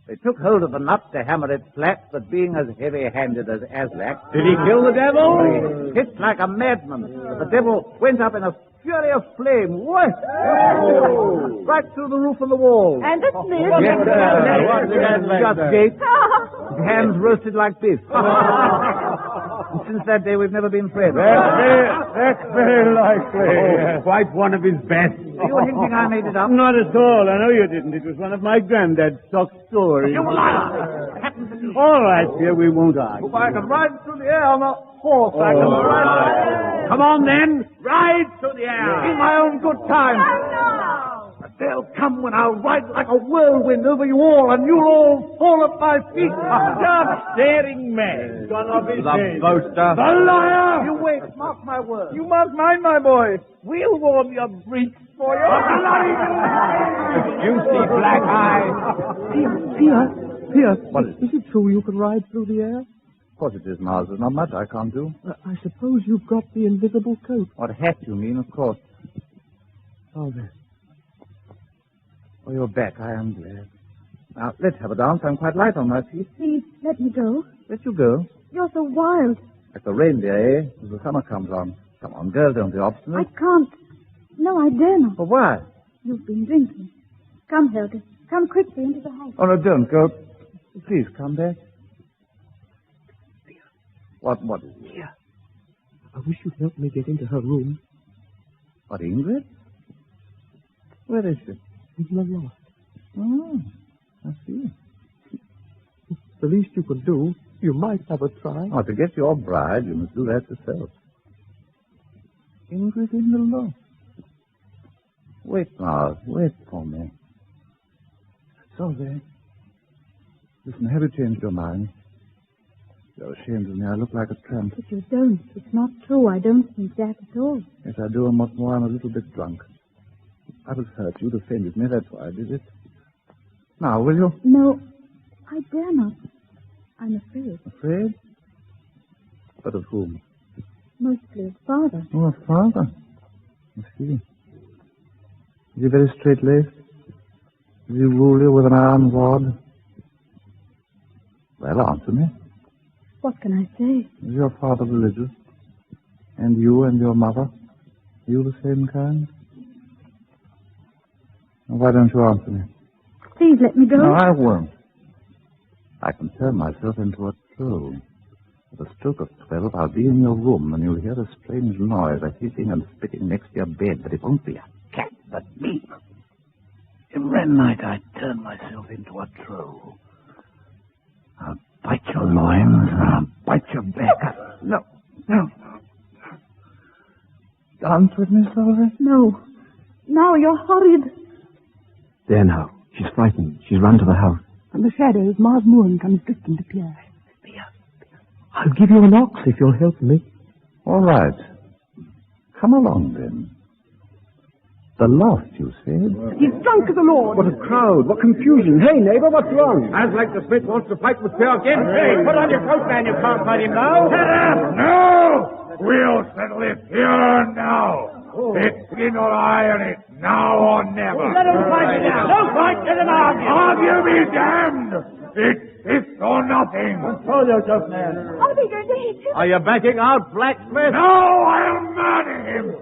They took hold of the nut to hammer it flat, but being as heavy-handed as Aslak... Did he kill the devil? He hit like a madman. But the devil went up in a fury of flame. What? Oh. Right through the roof and the wall. And the smith? Yes, just gaped. His hands roasted like beef. And since that day, we've never been friends. That's very likely. Quite one of his best. Are you hinting I made it up? Not at all. I know you didn't. It was one of my granddad's stock stories. You liar! It happened to me. All right, dear, we won't argue. If I can ride through the air on a horse, I can ride. Come on, then. Ride through the air. In my own good time. But they'll come when I'll ride like a whirlwind over you all, and you'll all fall at my feet. Just staring man. Son of his the boaster. The liar! You wait, mark my words. You must mind, my boy. We'll warm your breech for you. Juicy black eye. Pierre, is it true you can ride through the air? Of course it is, Miles. There's not much I can't do. I suppose you've got the invisible coat. What hat you mean, of course. Oh, there. Oh, you're back. I am glad. Now, let's have a dance. I'm quite light on my feet. Please, let me go. Let you go. You're so wild. Like the reindeer, eh? As the summer comes on. Come on, girl, don't be obstinate. I can't. No, I dare not. But why? You've been drinking. Come, Helga. Come quickly into the house. Oh, no, don't go. Please, come back. What is it? Here. I wish you'd help me get into her room. What, Ingrid? Where is she? In the loft. Oh, I see. The least you could do, you might have a try. Oh, to get your bride, you must do that yourself. Ingrid in the loft. Wait, Miles, wait for me. So there. Listen, have you changed your mind? You're ashamed of me. I look like a tramp. But you don't. It's not true. I don't think that at all. Yes, I do, and what's more, I'm a little bit drunk. I was hurt. You'd offended me. That's why I did it. Now, will you? No, I dare not. I'm afraid. Afraid? But of whom? Mostly of Father. Oh, of Father. I see. Is he very straight-laced? Does he rule you with an iron rod? Well, answer me. What can I say? Is your father religious? And you and your mother? Are you the same kind? Now, why don't you answer me? Please let me go. No, I won't. I can turn myself into a troll. At a stroke of 12, I'll be in your room, and you'll hear a strange noise, a hissing and spitting next to your bed, but it won't be a cat, but me. Every night I turn myself into a troll. I'll bite your loins, and I'll bite your back. No. Dance with me, Sylvie? No. Now you're horrid. There now. She's frightened. She's run to the house. From the shadows, Mars Moon comes drifting to Pierre. I'll give you an ox if you'll help me. All right. Come along, then. The loft, you said? He's drunk as a lord. What a crowd. What confusion. Hey, neighbor, what's wrong? Sounds like the Smith wants to fight with Pierre again. Hey, put on your coat, man. You can't fight him now. Shut up! No! We'll settle it here now. It's in or iron it, now or never. Let him fight now. No fight, let him argue. Argue be damned! It's this or nothing. Control yourself, man. Oh, you're dead. Are you backing out, blacksmith? No, I'll murder him.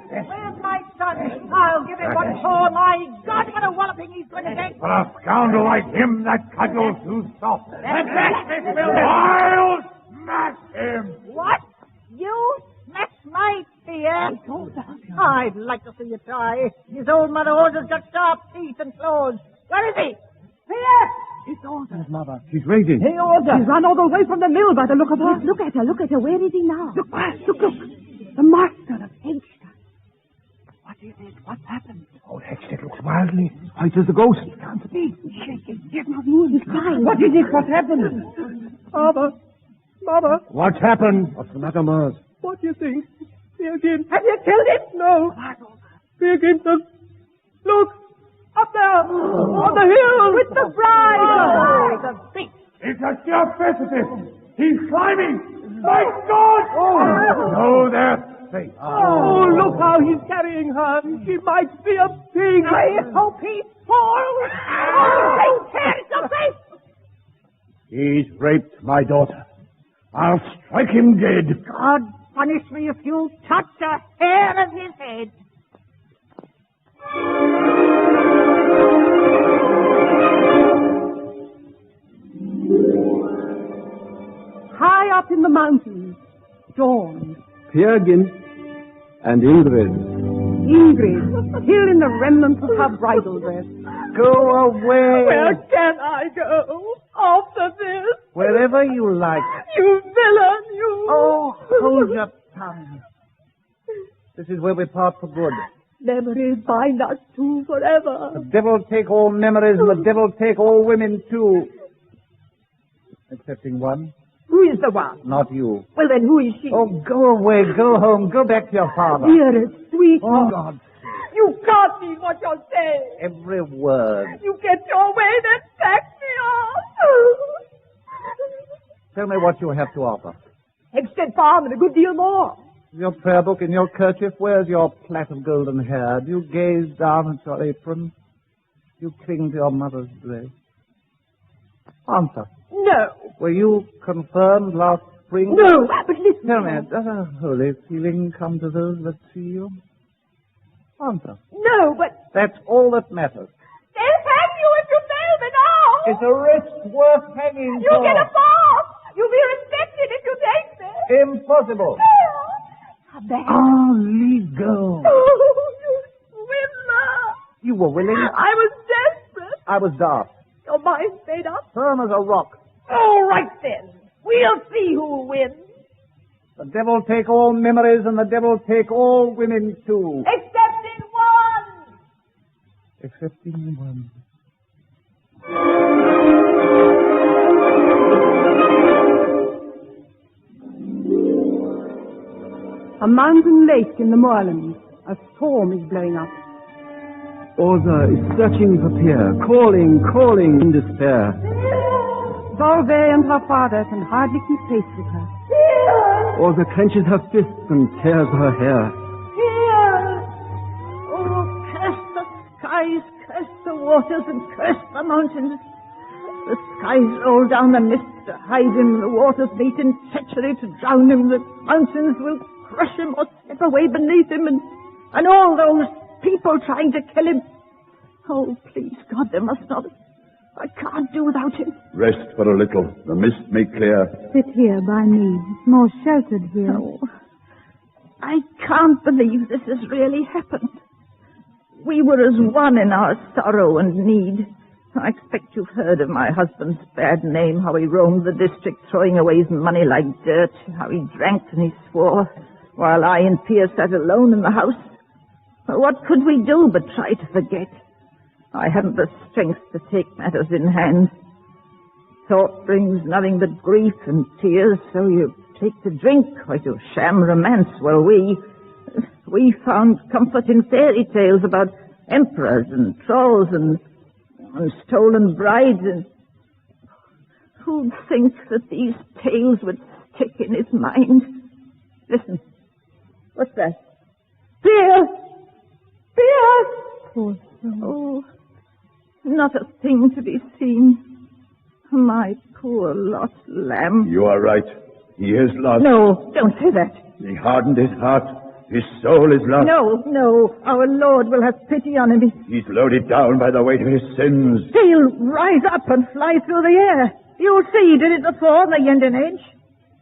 Where's my son? I'll give him one for my God, what a walloping he's going to get. For a scoundrel like him, that cudgel's too soft. That blacksmith will... I'll smash him. What? You smash my Pierre? I'd like to see you try. His old mother horse got sharp teeth and claws. Where is he? Pierre! It's Order, Mother. She's raging. Hey, Order. She's run all the way from the mill by the look of her. Look at her. Look at her. Where is he now? Look. The master of Hegstad. What is it? What's happened? Old Hegstad looks wildly. White as a ghost. It can't be. He's shaking. He's not moving. He's crying. What is it? What's happened? Mother. What's happened? What's the matter, Mars? What do you think? Peer Gynt. Have you killed him? No. Peer Gynt, look. Up there. On the hill. With the bride. The beast. It's a sheer precipice. He's climbing. My God! No, they're safe. Oh, look how he's carrying her. She might be a pig. I hope he falls. Oh, tears the face. He's raped my daughter. I'll strike him dead. God punish me if you touch a hair of his head. High up in the mountains. Dawn. Peer Gynt and Ingrid. Ingrid, still in the remnants of her bridal dress. Go away. Where can I go after this? Wherever you like. You villain, you. Oh, hold your tongue. This is where we part for good. Memories bind us two forever. The devil take all memories and the devil take all women too. Excepting one. Who is the one? Not you. Well, then who is she? Oh, go away. Go home. Go back to your father. Dearest, sweet. Oh, God. You can't mean what you're saying. Every word. You get your way, then sack me off. Tell me what you have to offer. Hegstead Farm and a good deal more. Your prayer book in your kerchief. Where's your plait of golden hair? Do you gaze down at your apron? Do you cling to your mother's dress? Answer. No. Were you confirmed last spring? No, but listen. Tell me, does a holy feeling come to those that see you? Answer. No, but... That's all that matters. They'll hang you if you fail me now. It's a risk worth hanging You for. get a farm. You'll be respected if you take me. Impossible. Bad. Oh, leave go. Oh, you swindler. You were willing. I was desperate. I was daft. Your mind's made up. Firm as a rock. All right, then. We'll see who wins. The devil take all memories and the devil take all women, too. Excepting one. Excepting one. A mountain lake in the moorlands. A storm is blowing up. Orza is searching for Pierre, calling in despair. Solveig and her father can hardly keep pace with her. Orza clenches her fists and tears her hair. Oh, curse the skies, curse the waters, and curse the mountains. The skies roll down the mist to hide him. The waters meet in treachery to drown him. The mountains will crush him or slip away beneath him. And all those people trying to kill him. Oh, please, God, they must not. I can't do without him. Rest for a little. The mist may clear. Sit here by me. It's more sheltered here. No. I can't believe this has really happened. We were as one in our sorrow and need. I expect you've heard of my husband's bad name, how he roamed the district throwing away his money like dirt, how he drank and he swore, while I and Pierre sat alone in the house. Well, what could we do but try to forget? I hadn't the strength to take matters in hand. Thought brings nothing but grief and tears, so you take to drink or you sham romance. Well, we found comfort in fairy tales about emperors and trolls and stolen brides. And who'd think that these tales would stick in his mind? Listen. What's that? Pierre! Pierre! Poor soul. Oh, not a thing to be seen. My poor lost lamb. You are right. He is lost. No, don't say that. He hardened his heart. His soul is lost. No. Our Lord will have pity on him. He's loaded down by the weight of his sins. He'll rise up and fly through the air. You'll see he did it before in the Indian age.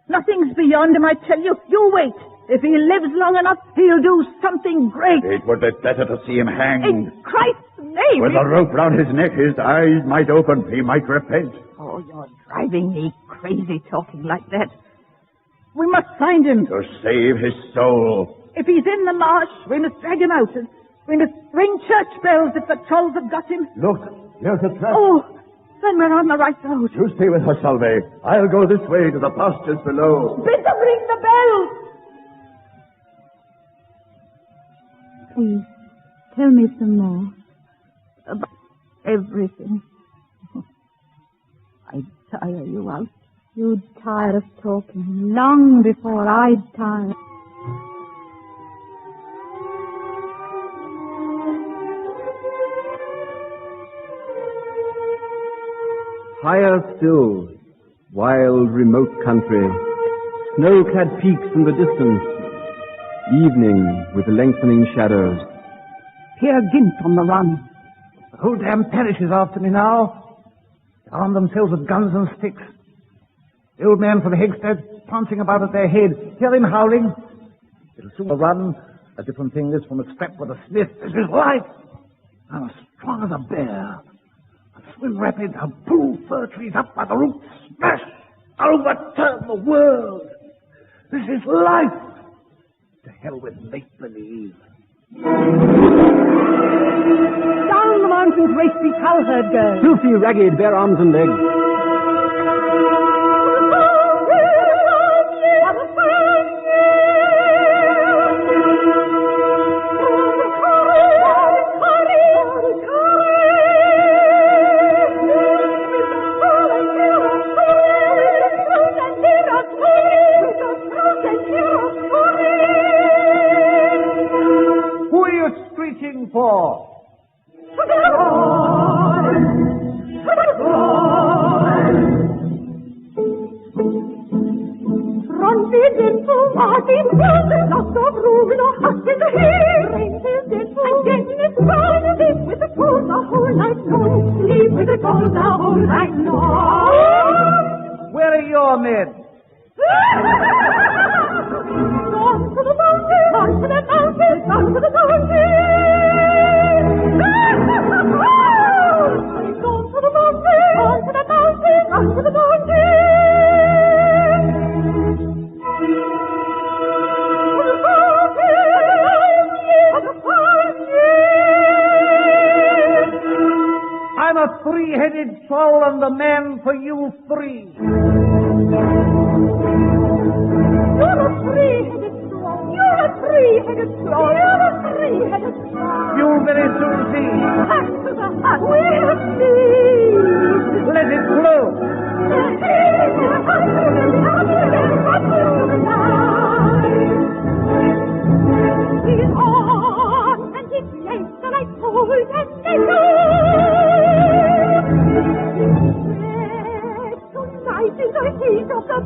Nothing's beyond him, I tell you. You wait. If he lives long enough, he'll do something great. It would be better to see him hanged. In Christ's name. With a rope round his neck, his eyes might open. He might repent. Oh, you're driving me crazy talking like that. We must find him. To save his soul. If he's in the marsh, we must drag him out. We must ring church bells if the trolls have got him. Look, there's a trap. Oh, then we're on the right road. You stay with her, Solveig. I'll go this way to the pastures below. Bid them ring the bells. Please, tell me some more. About everything. I'd tire you out. You'd tire of talking long before I'd tire. Higher still, wild, remote country, snow-clad peaks in the distance, evening with lengthening shadows. Peer Gynt on the run. The whole damn parish is after me now. They arm themselves with guns and sticks. The old man from Hegstead prancing about at their head. Hear him howling. It'll soon run. A different thing this from a strap with a smith. This is life. I'm as strong as a bear. A swim rapid, a pull fir trees up by the roots. Smash! Overturn the world. This is life. To hell with make-believe. Down the mountains race the cowherd girls. Filthy, ragged, bare arms and legs. for? Front is in for Martin, lots of room in a hut in the hill. Range is in for again is gone. Sleep with the cold the whole night long. Sleep with the cold the whole night long. Where are your men? On to the mountain, on to the mountain, on to the mountain. He's on to the mountain, on to the mountain, on to the mountain. I'm a three-headed troll and the man for you three. You're a three-headed troll. You're a three-headed troll. You're a three-headed troll. You'll very soon see. Back to the hut. We'll see. Let it flow. He's on, and he plays the light cold and they go. Tonight in the heat of the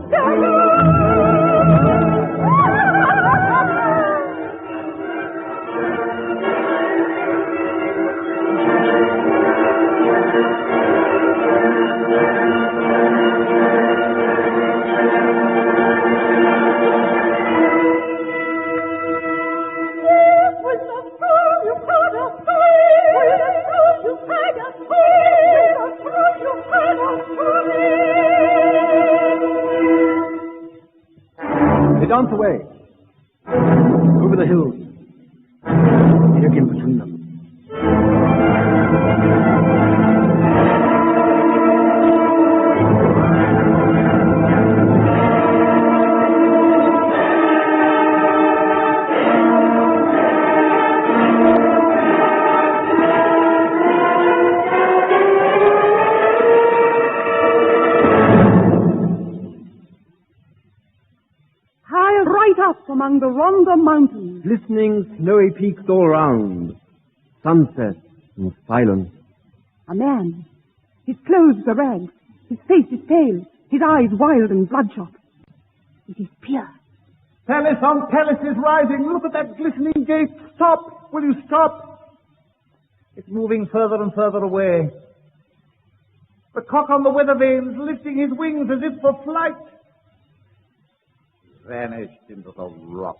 They dance away. Over the hills. Here again between them. Among the Rhondda Mountains. Glistening snowy peaks all round. Sunset and silence. A man. His clothes are rags. His face is pale. His eyes wild and bloodshot. It is Pierre. Palace on palace is rising. Look at that glistening gate. Stop. Will you stop? It's moving further and further away. The cock on the weather vane's lifting his wings as if for flight. Vanished into the rock,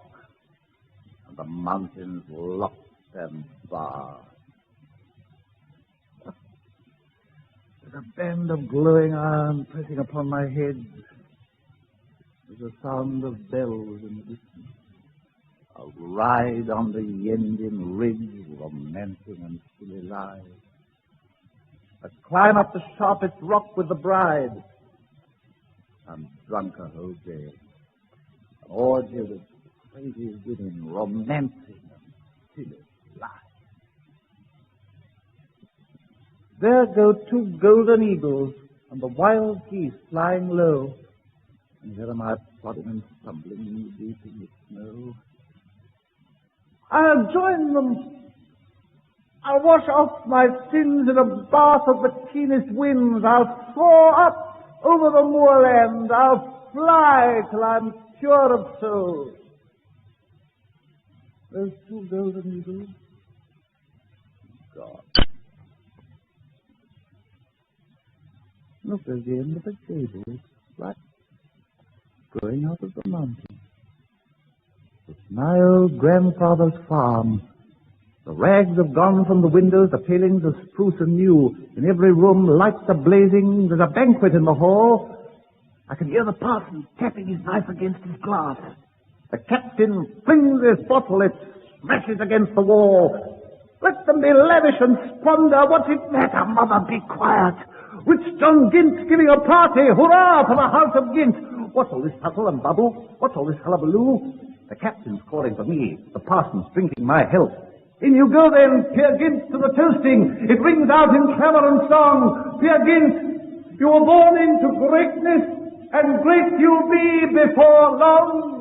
and the mountains locked and barred. There's a band of glowing iron pressing upon my head. There's a sound of bells in the distance. A ride on the Yendin Ridge, romancing and silly lies. A climb up the sharpest rock with the bride. I'm drunk a whole day. An orgy with crazy women, romancing and silly lies. There go two golden eagles and the wild geese flying low. And here am I plodding and stumbling knee deep in the snow. I'll join them. I'll wash off my sins in a bath of the keenest winds. I'll soar up over the moorland. I'll fly till I'm pure of soul. Those two golden eagles. God. Look, there's the end of the gable, right going out of the mountain. It's my old grandfather's farm. The rags have gone from the windows, the palings are spruce and new. In every room, lights are blazing. There's a banquet in the hall. I can hear the parson tapping his knife against his glass. The captain flings his bottle. It smashes against the wall. Let them be lavish and squander. What's it matter, mother? Be quiet. Rich John Gint's giving a party. Hurrah for the house of Gint. What's all this hustle and bubble? What's all this hullabaloo? The captain's calling for me. The parson's drinking my health. In you go then, Peer Gint, to the toasting. It rings out in clamour and song. Peer Gint, you were born into greatness, and great you'll be before long.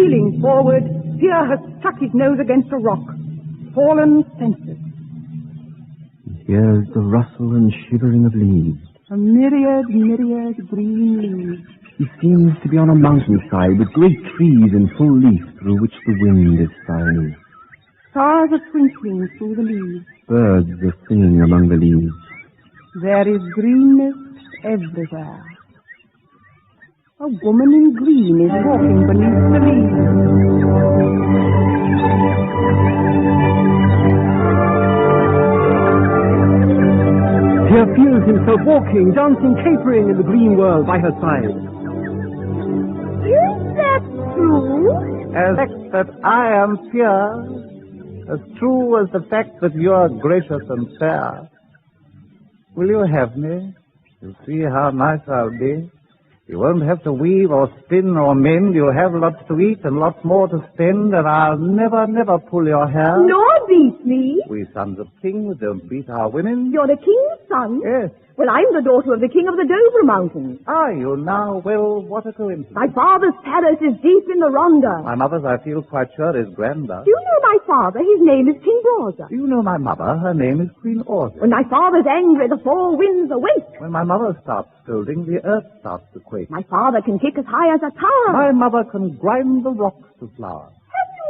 reeling forward, fear has struck his nose against a rock. Fallen senses. Here's the rustle and shivering of leaves. A myriad green leaves. He seems to be on a mountainside with great trees in full leaf through which the wind is sighing. Stars are twinkling through the leaves. Birds are singing among the leaves. There is greenness everywhere. A woman in green is walking beneath the leaves. He feels himself walking, dancing, capering in the green world by her side. Is that true? As the fact that I am pure, as true as the fact that you are gracious and fair. Will you have me? You'll see how nice I'll be. You won't have to weave or spin or mend. You'll have lots to eat and lots more to spend, and I'll never pull your hair. Nor beat me. We sons of kings don't beat our women. You're the king's son? Yes. Well, I'm the daughter of the king of the Dover Mountains. Are you now? Well, what a coincidence. My father's palace is deep in the Rhondda. My mother's, I feel quite sure, is grander. Do you know my father? His name is King Borza. Do you know my mother? Her name is Queen Orza. When my father's angry, the four winds awake. When my mother starts scolding, the earth starts to quake. My father can kick as high as a tower. My mother can grind the rocks to flour.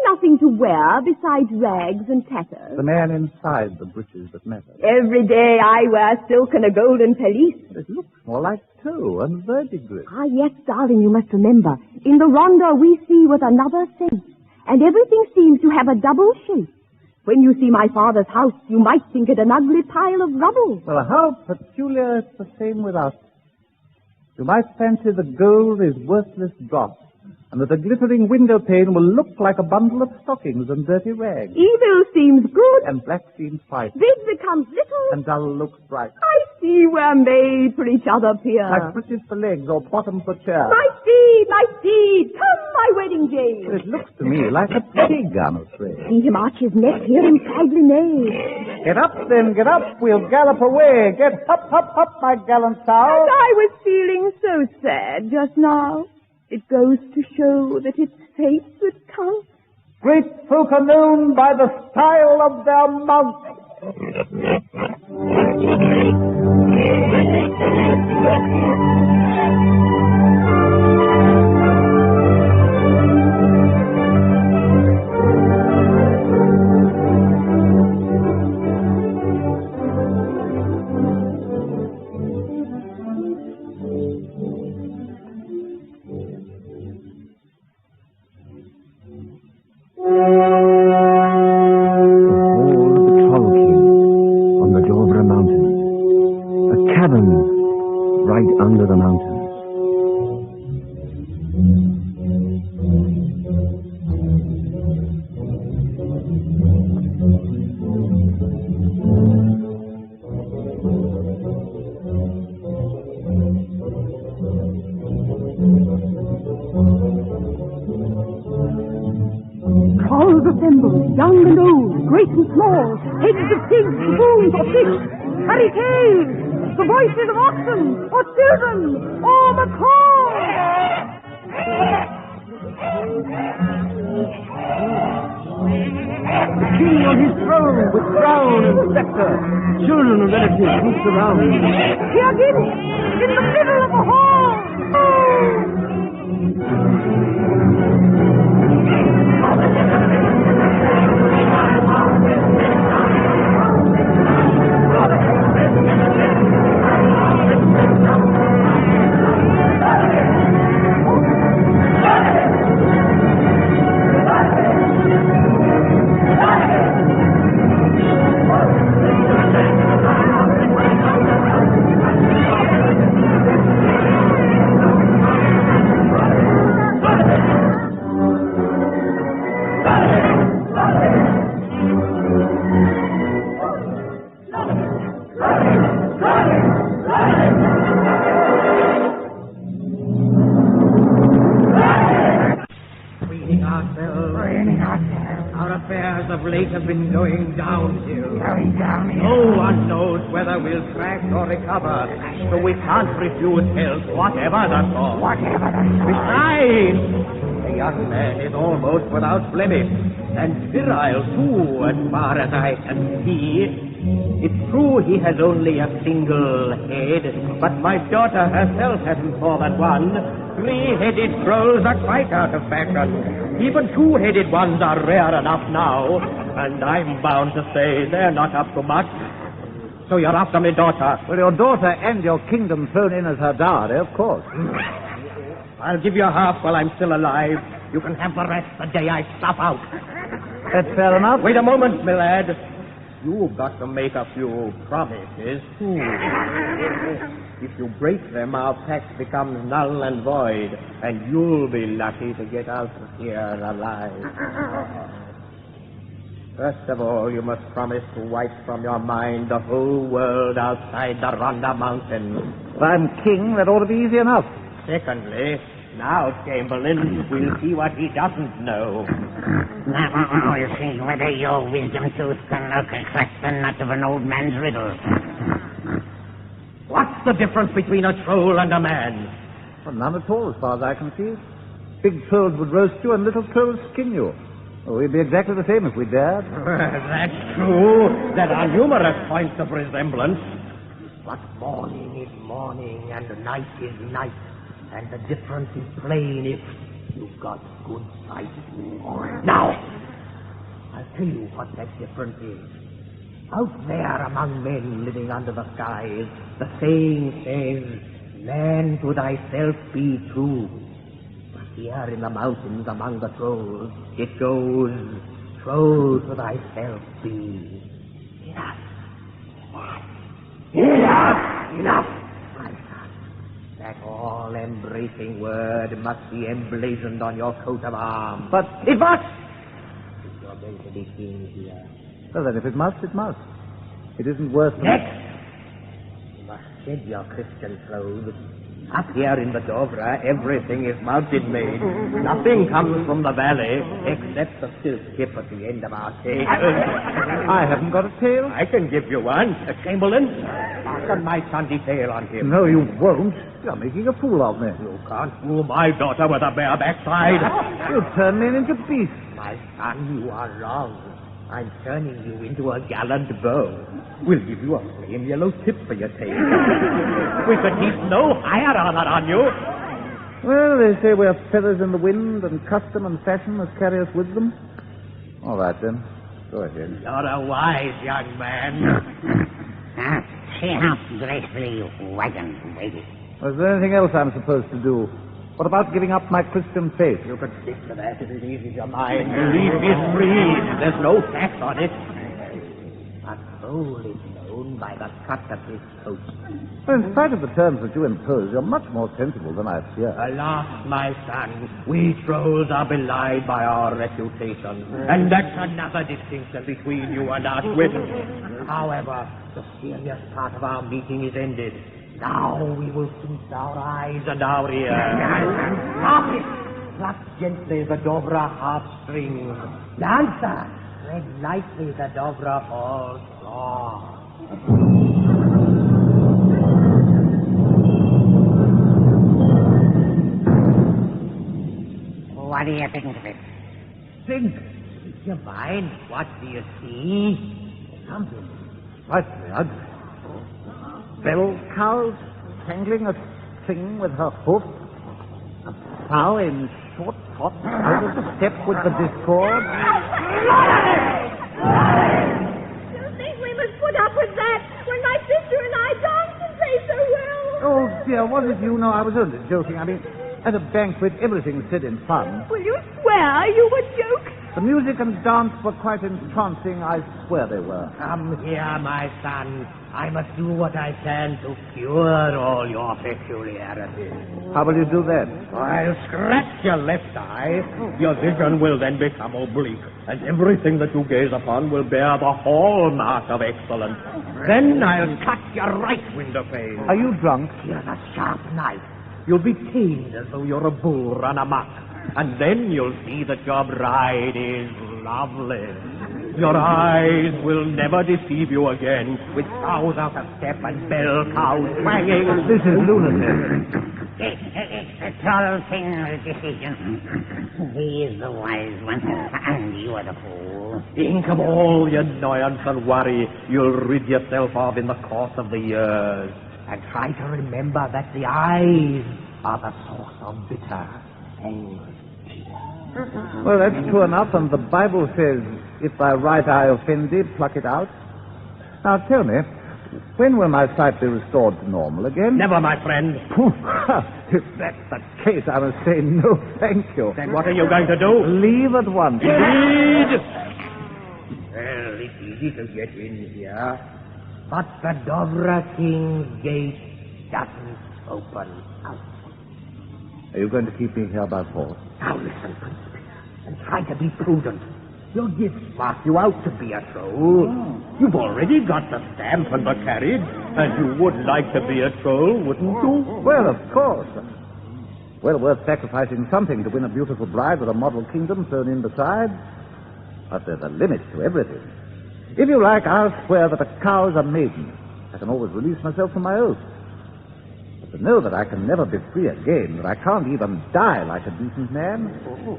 Nothing to wear besides rags and tatters. The man inside the breeches that matter. Every day I wear silk and a golden pelisse. It looks more like tow and verdigris. Ah, yes, darling, you must remember. In the Rhondda we see with another sense, and everything seems to have a double shape. When you see my father's house, you might think it an ugly pile of rubble. Well, how peculiar it's the same with us. You might fancy the gold is worthless dross, and that the glittering window pane will look like a bundle of stockings and dirty rags. Evil seems good, and black seems white. Big becomes little, and dull looks bright. I see we're made for each other, Pierre. Like breeches for legs or bottoms for chairs. My steed, come, my wedding jade. It looks to me like a pig, I'm afraid. See him arch his neck, hear him proudly neigh. Get up, then, get up, we'll gallop away. Get up, my gallant sow. And I was feeling so sad just now. It goes to show that it's fate that counts. Great folk are known by the style of their mouth. Under the mountains. Crowds assembled, young and old, great and small, heads of pigs, spoons of fish, hurricanes, the voices of oxen, or children, or macaws. The king on his throne with crown and scepter, children and relatives grouped around. Here again, in the middle of the hall. Have been going downhill. No one knows whether we'll crash or recover, so we can't refuse help, whatever the cost. Besides, young man is almost without blemish, and virile too, as far as I can see. It's true he has only a single head, but my daughter herself hasn't more than one. Three-headed trolls are quite out of fashion. Even two-headed ones are rare enough now, and I'm bound to say they're not up to much. So you're after me, daughter. Well, your daughter and your kingdom thrown in as her dowry, of course. I'll give you half while I'm still alive. You can have the rest the day I stop out. That's fair enough. Wait a moment, my lad. You've got to make a few promises, too. If you break them, our pact becomes null and void, and you'll be lucky to get out of here alive. First of all, you must promise to wipe from your mind the whole world outside the Rhondda Mountains. If I'm king, that ought to be easy enough. Secondly, now, Chamberlain, we'll see what he doesn't know. Now, we'll see whether your wisdom tooth can crack the nut of an old man's riddle. What's the difference between a troll and a man? Well, none at all, as far as I can see. Big trolls would roast you and little trolls skin you. Oh, we'd be exactly the same if we dared. That's true. There are numerous points of resemblance. But morning is morning and night is night. And the difference is plain if you've got good sight. Now, I'll tell you what that difference is. Out there among men living under the skies, the saying says, man to thyself be true. But here in the mountains among the trolls, it goes, troll to thyself be. Enough. My son, that all-embracing word must be emblazoned on your coat of arms. But it must! If you're going to be king here. Well, then, if it must, it must. It isn't worth... Next! You must shed your Christian clothes. Up here in the Dovra, everything is mountain-made. Nothing comes from the valley, except the silk tip at the end of our tail. I haven't got a tail. I can give you one. Chamberlain, fasten my Sunday tail on him. No, you won't. You're making a fool of me. You can't fool my daughter with a bare backside. You turn men into beasts. My son, you are wrong. I'm turning you into a gallant beau. We'll give you a plain yellow tip for your tail. We could heap no higher honor on you. Well, they say we're feathers in the wind, and custom and fashion must carry us with them. All right, then. Go ahead. You're a wise young man. See how gracefully you wagon waited. Was there anything else I'm supposed to do? What about giving up my Christian faith? You could stick to that if it eases your mind. Belief is free. There's no tax on it. A soul is known by the cut of his coat. Well, in spite of the terms that you impose, you're much more sensible than I fear. Alas, my son, we trolls are belied by our reputation. And that's another distinction between you and us, Whittle. However, the serious part of our meeting is ended. Now we will feast our eyes and our ears. Stop it! Pluck gently the Dovra heartstrings. Dancer, tread lightly the Dovra falls floor. What do you think of it? Think? Do you mind? What do you see? Something Frightfully ugly. Bell cows tangling a thing with her hoof. A sow in short tops out of step with the discord. You think we must put up with that when my sister and I dance and play so well? Oh, dear, what did you know? I was only joking. I mean, at a banquet, everything's said in fun. Will you swear you were joking? The music and dance were quite entrancing. I swear they were. Come here, my son. I must do what I can to cure all your peculiarities. How will you do that? I'll scratch your left eye. Your vision will then become oblique, and everything that you gaze upon will bear the hallmark of excellence. Then I'll cut your right window pane. Are you drunk? Here's a sharp knife. You'll be tamed as though you're a bull run amok. And then you'll see that your bride is lovely. Your eyes will never deceive you again, with cows out of step and bell cows twanging. This is lunacy. It's a troll thing decision. He is the wise one, and you are the fool. Think of all your annoyance and worry you'll rid yourself of in the course of the years. And try to remember that the eyes are the source of bitter anguish. Well, that's true enough, and the Bible says, if thy right eye offend thee, pluck it out. Now, tell me, when will my sight be restored to normal again? Never, my friend. If that's the case, I must say no, thank you. Then what are you going to do? Leave at once. Indeed. Well, it's easy to get in here, but the Dovra King's gate doesn't open out. Are you going to keep me here by force? Now listen, Prince Peter, and try to be prudent. Your gifts mark you out to be a troll. You've already got the stamp and the carriage, and you would like to be a troll, wouldn't you? Well, of course. Well worth sacrificing something to win a beautiful bride with a model kingdom thrown in besides. But there's a limit to everything. If you like, I'll swear that a cow is a maiden. I can always release myself from my oath. But to know that I can never be free again, that I can't even die like a decent man,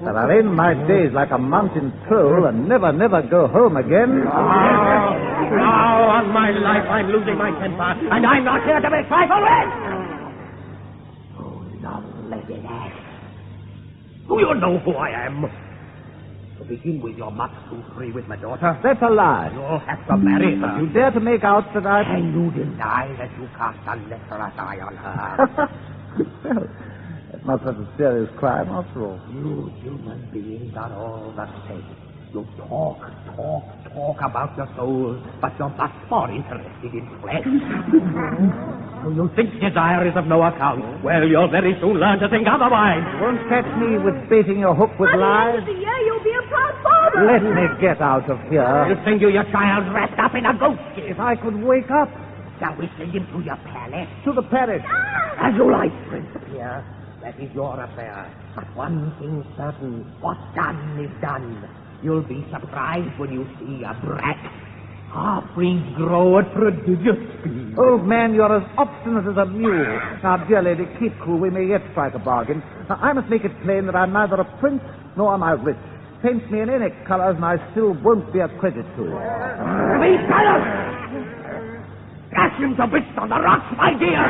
that I'll end my days like a mountain troll and never go home again. Now, on my life, I'm losing my temper, and I'm not here to be trifled with! Oh, love-legged ass. Do you know who I am? To begin with, you're much too free with my daughter. That's a lie. You'll have to marry her. You dare to make out that I... Can you deny that you cast a lecherous eye on her? Well, that's not such a serious crime, after all. You human beings are all the same. You talk about your soul, but you're much more interested in flesh. So you think desire is of no account? Well, you'll very soon learn to think otherwise. You won't catch me with baiting your hook with lies. At the end of the year, you'll be a proud father. Let me get out of here. You think your child wrapped up in a goat skin? If I could wake up. Shall we send him to your palace? To the palace. As you like, Prince Pierre. That is your affair. But one thing's certain. What's done is done. You'll be surprised when you see a brat. Half-breeds grow at prodigious speed. Old man, you're as obstinate as a mule. Now, dear lady, keep cool. We may yet strike a bargain. Now, I must make it plain that I'm neither a prince nor am I rich. Paint me in any colors and I still won't be a credit to you. These colors! Dash him to bits on the rocks, my dear!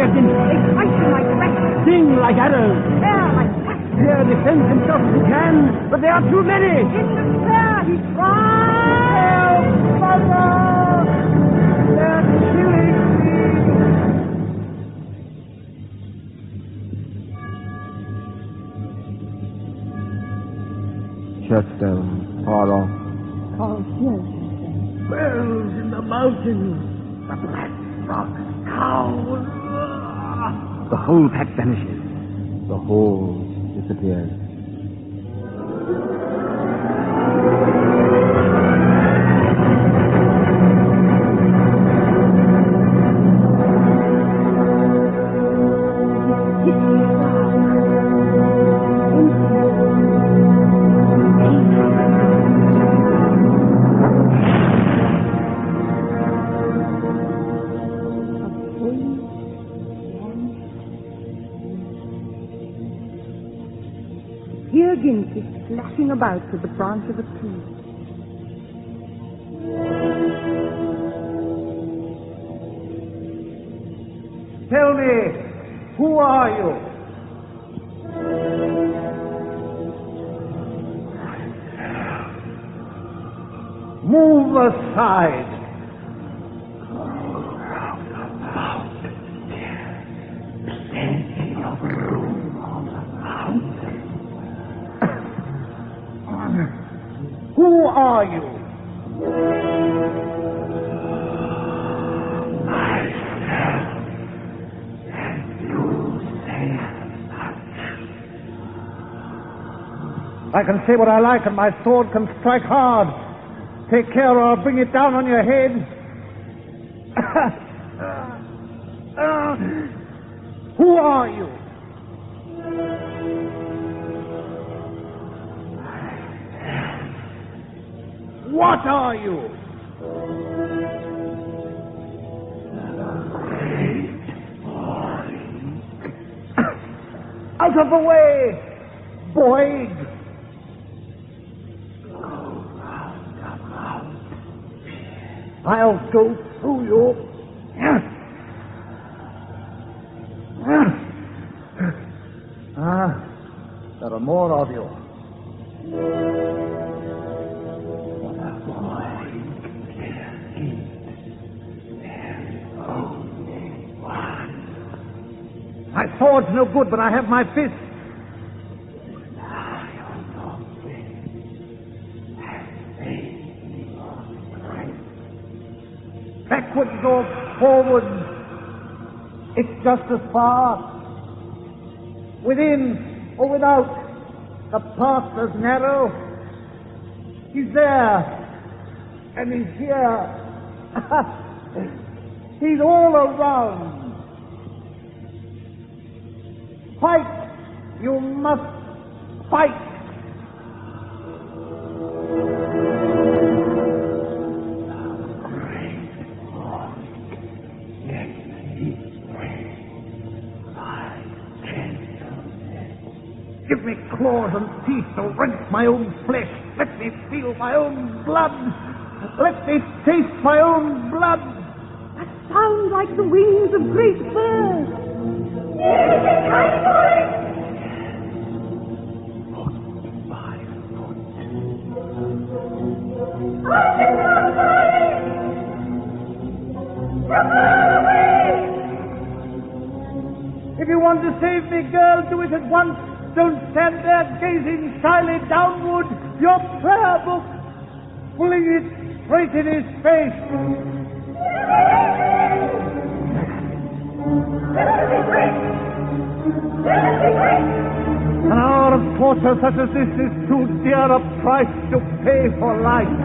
They fight like rats. Sting like arrows. Tear like cats. Pierre defends himself as he can, but there are too many. It's unfair. He cries. Mother! They're killing me. Chesterton, far off. Oh, yes. Wells in the mountains. The black rock. Cows. The whole pack vanishes. The whole disappears. Flashing about with the branch of a tree. Tell me, who are you? Move aside. Plenty of room on the mountain. Who are you? Myself. And you say such. I can say what I like, and my sword can strike hard. Take care, or I'll bring it down on your head. Who are you? What are you? Out of the way, Boyd! I'll go through you. There are more of you. My sword's no good, but I have my fist. Backwards or forwards, it's just as far. Within or without, the path is narrow. He's there, and he's here. He's all around. Fight! You must fight! Give me claws and teeth to rend my own flesh. Let me feel my own blood. Let me taste my own blood. That sounds like the wings of great birds. If you want to save me, girl, do it at once. Don't stand there gazing shyly downward. Your prayer book, pulling it straight in his face. An hour of torture such as this is too dear a price to pay for life.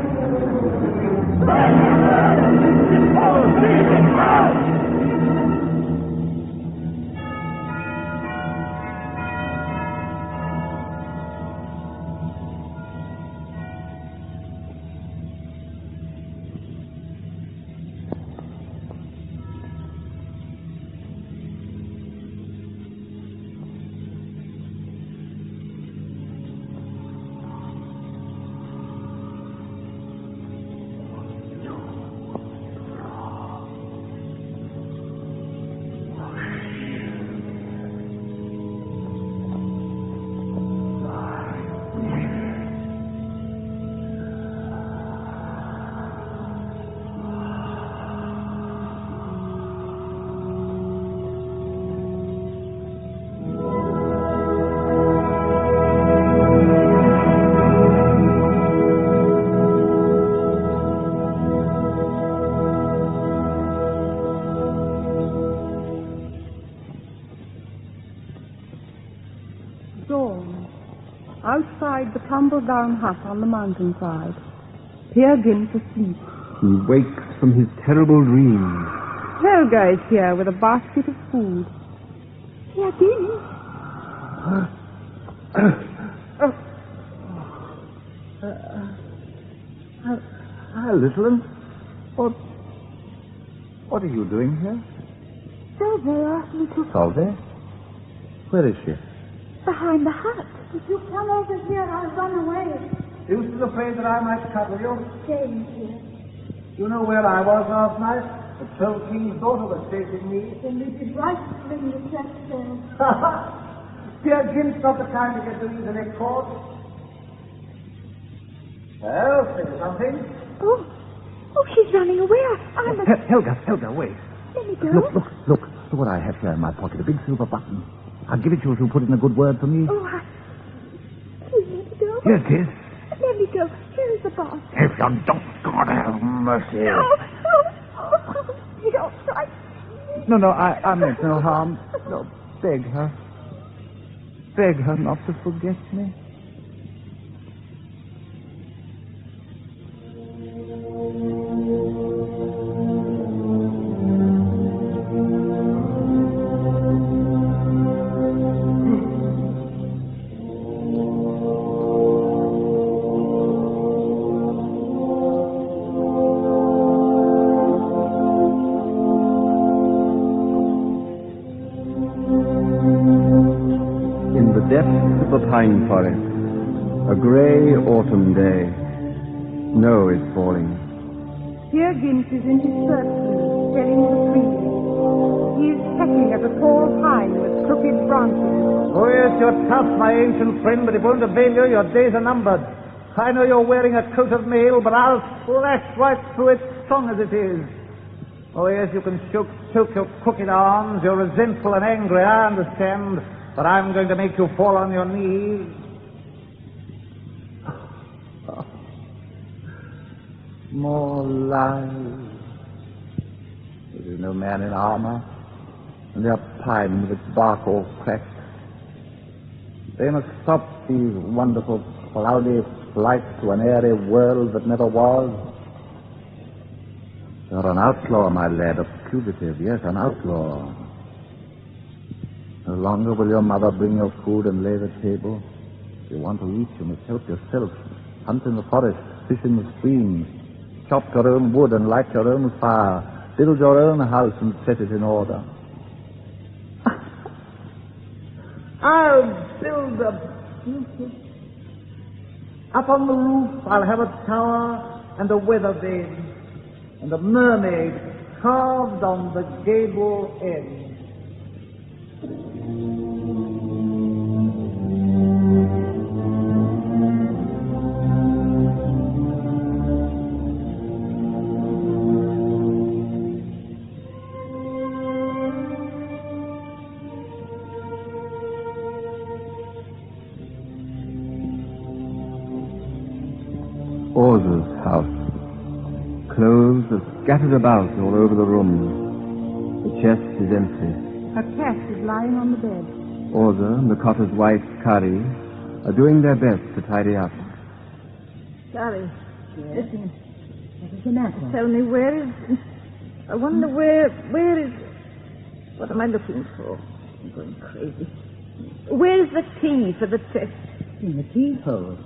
Outside the tumble-down hut on the mountainside, Peer Gynt asleep. He wakes from his terrible dream. Helga is here with a basket of food. Peer Gynt? Hi, little one. What are you doing here? Sylvia, little... Sylvia? Where is she? Behind the hut. If you come over here, I'll run away. You still afraid that I might cuddle you? James here. You know where I was last night? The 12 King's daughter was chasing me. Then we did right to bring the Chesterton. Peer Gynt's not the kind to get to easily caught. Well, say something. Oh, she's running away. I must... Helga, wait. Let me go. Look what I have here in my pocket. A big silver button. I'll give it to you if you put in a good word for me. Oh, please let me go. Yes, yes. Let me go. Here is the boss. If you don't, God have mercy. No. You don't try. No, I meant no harm. No, beg her. Beg her not to forget me. depths of the pine forest. A gray autumn day. Snow is falling. Peer Gynt is in his shirt sleeves, telling the trees. He is pecking at a tall pine with crooked branches. Oh, yes, you're tough, my ancient friend, but it won't avail you. Your days are numbered. I know you're wearing a coat of mail, but I'll slash right through it, strong as it is. Oh, yes, you can choke your crooked arms. You're resentful and angry, I understand. But I'm going to make you fall on your knees. More lies. There is no man in armor, and their pine with its bark all cracked. They must stop these wonderful cloudy flights to an airy world that never was. You're an outlaw, my lad, a fugitive, yes, an outlaw. No longer will your mother bring your food and lay the table. If you want to eat, you must help yourself. Hunt in the forest, fish in the streams, chop your own wood and light your own fire, build your own house and set it in order. I'll build a beauty. Up on the roof I'll have a tower and a weather vane, and a mermaid carved on the gable end. Orza's house. Clothes are scattered about all over the room. The chest is empty. A cat is lying on the bed. Orza and the cotter's wife, Kari, are doing their best to tidy up. Kari, listen. What is the matter? Tell me, where is... I wonder where is... What am I looking for? I'm going crazy. Where's the key for the chest? In the keyhole.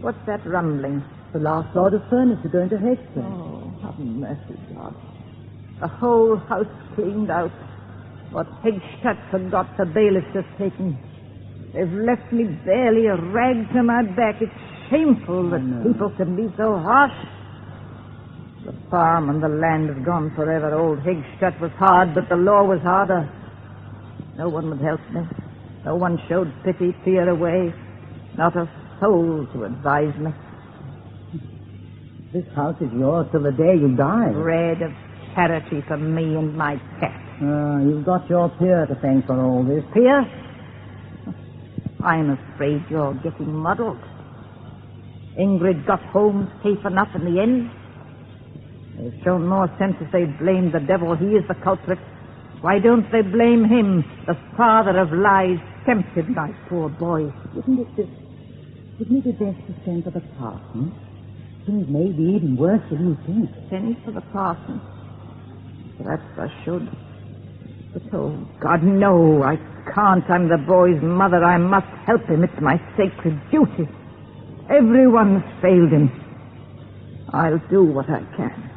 What's that rumbling? The last load of furniture going to Chesterton. Oh, have mercy, God. The whole house cleaned out. What Hegstat forgot, the bailiffs have taken. They've left me barely a rag to my back. It's shameful that people can be so harsh. The farm and the land have gone forever. Old Hegstat was hard, but the law was harder. No one would help me. No one showed pity, fear away. Not a soul to advise me. This house is yours till the day you die. Bread of charity for me and my cat. You've got your peer to thank for all this. Peer? I'm afraid you're getting muddled. Ingrid got home safe enough in the end. They've shown more sense if they blame the devil. He is the culprit. Why don't they blame him, the father of lies, tempted my poor boy? Wouldn't it be best to send for the parson? Things may be even worse than you think. Send for the parson? Perhaps I should. But, oh, God, no, I can't. I'm the boy's mother. I must help him. It's my sacred duty. Everyone's failed him. I'll do what I can.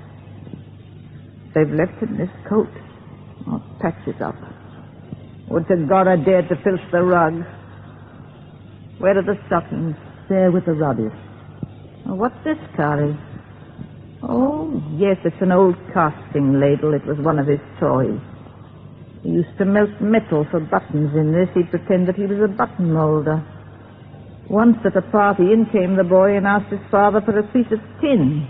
They've left him this coat. I'll patch it up. Would to God I dared to filch the rug. Where are the stockings? There with the rubbish. Oh, what's this, Kari? Oh, yes, it's an old casting ladle. It was one of his toys. He used to melt metal for buttons in this. He'd pretend that he was a button molder. Once at a party, in came the boy and asked his father for a piece of tin.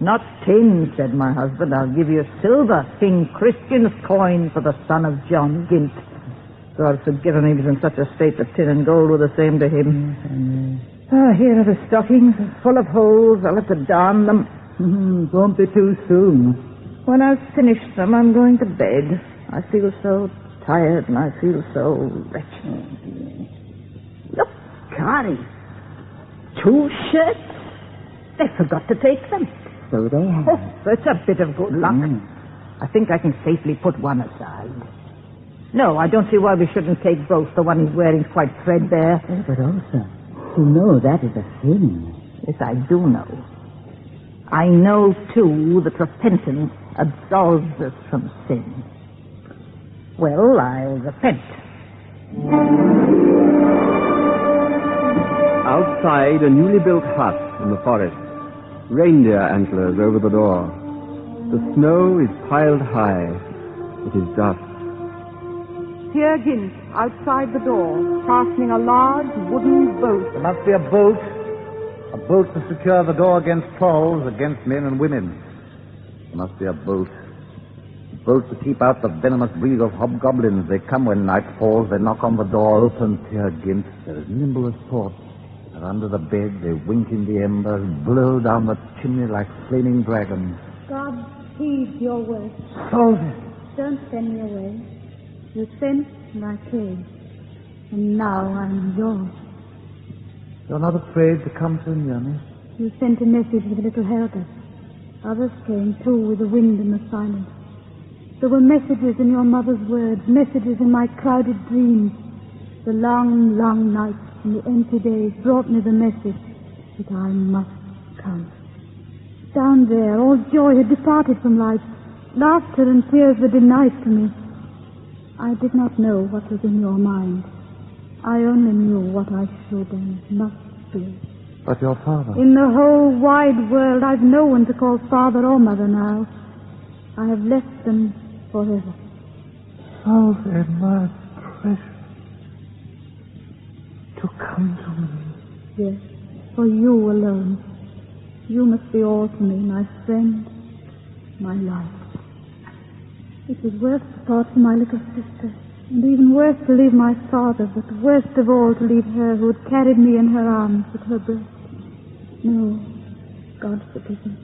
Not tin, said my husband. I'll give you silver, King Christian's coin for the son of John Gynt. God forgive him, he was in such a state that tin and gold were the same to him. Here are the stockings, full of holes. I'll have to darn them. Won't be too soon. When I've finished them, I'm going to bed. I feel so tired and I feel so wretched. Look, Kari. 2 shirts. They forgot to take them. So they have. Oh, that's a bit of good luck. I think I can safely put one aside. No, I don't see why we shouldn't take both. The one he's wearing's quite threadbare. Oh, but also, you know that is a sin. Yes, I do know. I know, too, that repentance absolves us from sin. Well, I'll repent. Outside, a newly built hut in the forest. Reindeer antlers over the door. The snow is piled high. It is dusk. Peer Gynt, outside the door, fastening a large wooden boat. There must be a boat. A boat to secure the door against trolls, against men and women. There must be a boat. A boat to keep out the venomous breed of hobgoblins. They come when night falls. They knock on the door. Open, Peer Gynt. They're as nimble as thought. They're under the bed. They wink in the embers, blow down the chimney like flaming dragons. God heeds your work. Solve it. Don't send me away. You sent and I came. And now I'm yours. You're not afraid to come so near me? You sent a message with little Helga. Others came, too, with the wind and the silence. There were messages in your mother's words, messages in my crowded dreams. The long, long nights and the empty days brought me the message that I must come. Down there, all joy had departed from life. Laughter and tears were denied to me. I did not know what was in your mind. I only knew what I should and must do. But your father? In the whole wide world, I've no one to call father or mother now. I have left them forever. Oh, then, my precious, to come to me. Yes, for you alone. You must be all to me, my friend, my life. It was worse to part from my little sister, and even worse to leave my father, but worst of all to leave her who had carried me in her arms at her breast. No, God forgive me.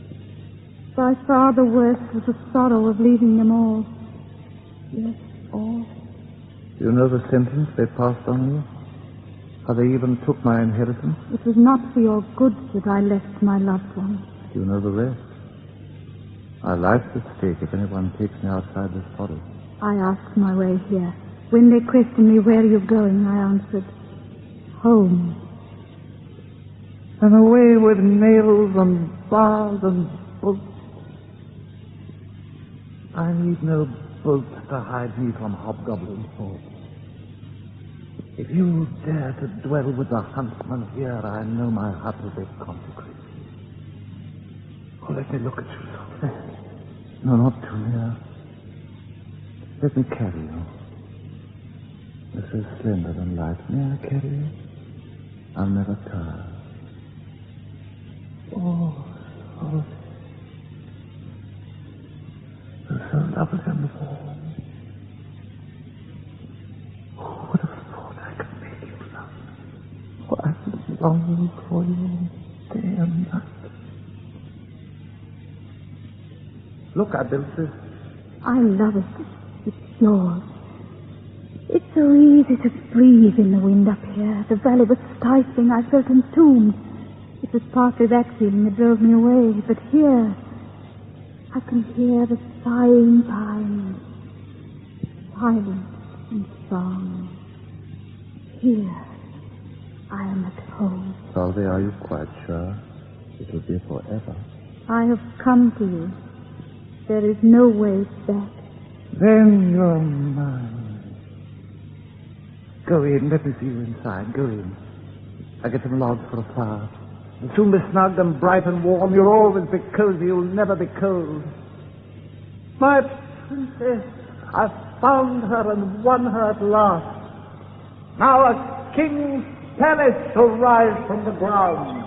By far the worst was the sorrow of leaving them all. Yes, all. Do you know the sentence they passed on you? How they even took my inheritance? It was not for your good that I left my loved one. Do you know the rest? My life's at stake if anyone takes me outside this forest. I asked my way here. When they questioned me, where are you going, I answered, home. And away with nails and bars and bolts. I need no bolts to hide me from hobgoblin thoughts. If you dare to dwell with the huntsman here, I know my heart will be consecrated. Oh, let me look at you softly. No, not too near. Let me carry you. You're so slender and light. May I carry you? I'll never tire. Oh, oh. You're so lovely and warm. Who would have thought I could make you love? Oh, I've longed for you day and night. Look, I built this. I love it. It's yours. It's so easy to breathe in the wind up here. The valley was stifling. I felt entombed. It was partly that feeling that drove me away. But here, I can hear the sighing pines, silence and song. Here, I am at home. Solvay, are you quite sure? It will be forever. I have come to you. There is no way back. Then you're mine. Go in. Let me see you inside. Go in. I get some logs for a fire. You'll soon be snug and bright and warm. You'll always be cozy. You'll never be cold. My princess, I've found her and won her at last. Now a king's palace shall rise from the ground.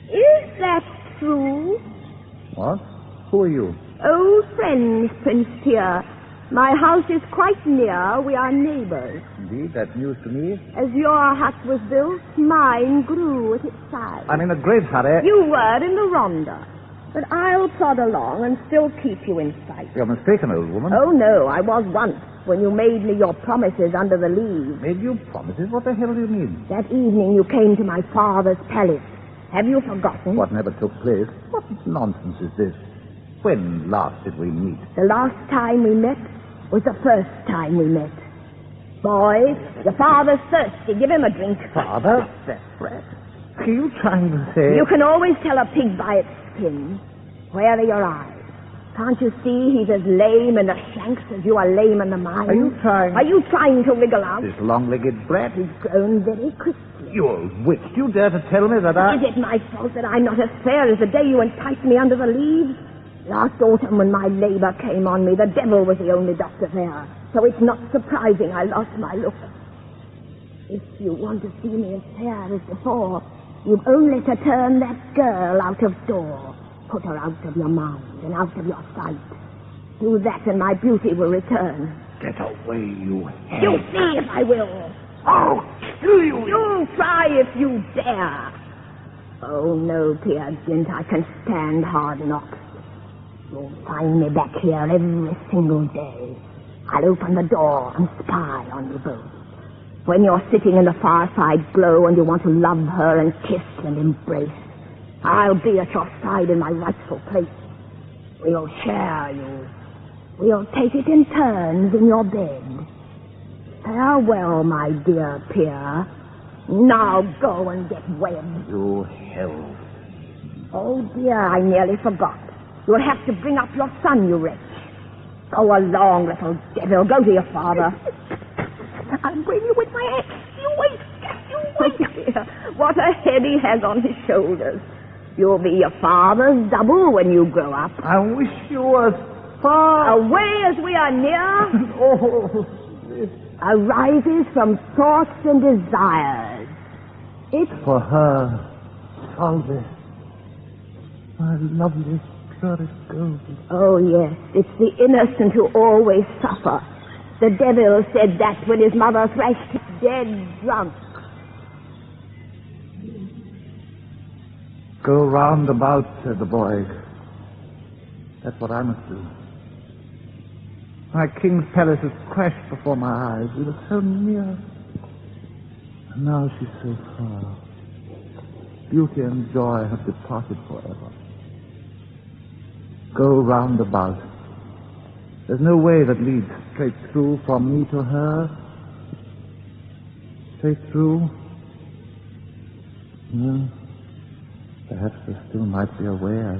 Is that true? What? Who are you? Old friends, Prince Peer. My house is quite near. We are neighbors. Indeed, that's news to me. As your hut was built, mine grew at its side. I'm in a great hurry. You were in the Ronda. But I'll plod along and still keep you in sight. You're mistaken, old woman. Oh, no, I was once, when you made me your promises under the leaves. Made you promises? What the hell do you mean? That evening you came to my father's palace. Have you forgotten? What never took place? What nonsense is this? When last did we meet? The last time we met was the first time we met. Boy, your father's thirsty. Give him a drink. Father? That brat. What are you trying to say? You can always tell a pig by its skin. Where are your eyes? Can't you see he's as lame in the shanks as you are lame in the mind? Are you trying to wriggle out? This long-legged brat? He's grown very crisply. You old witch, do you dare to tell me that I... Is it my fault that I'm not as fair as the day you enticed me under the leaves? Last autumn, when my labor came on me, the devil was the only doctor there. So it's not surprising I lost my look. If you want to see me as fair as before, you've only to turn that girl out of door. Put her out of your mind and out of your sight. Do that and my beauty will return. Get away, you hag. You'll see if I will. I'll kill you. You'll try if you dare. Oh, no, Peer Gynt, I can stand hard knocks. You'll find me back here every single day. I'll open the door and spy on you both. When you're sitting in the fireside glow and you want to love her and kiss and embrace, I'll be at your side in my rightful place. We'll share you. We'll take it in turns in your bed. Farewell, my dear Peer. Now go and get wed. You hell. Oh, dear, I nearly forgot. You'll have to bring up your son, you wretch. Go along, little devil. Go to your father. I'll bring you with my axe. You wait. You wait. Dear, what a head he has on his shoulders. You'll be your father's double when you grow up. I wish you were far away as we are near. Oh, arises from thoughts and desires. It's for her, Salve, my lovely, purest girl. Oh, yes, it's the innocent who always suffer. The devil said that when his mother thrashed him dead drunk. Go round about, said the boy. That's what I must do. My king's palace has crashed before my eyes. We were so near. And now she's so far. Beauty and joy have departed forever. Go round about. There's no way that leads straight through from me to her. Straight through? No. Perhaps there still might be a way. I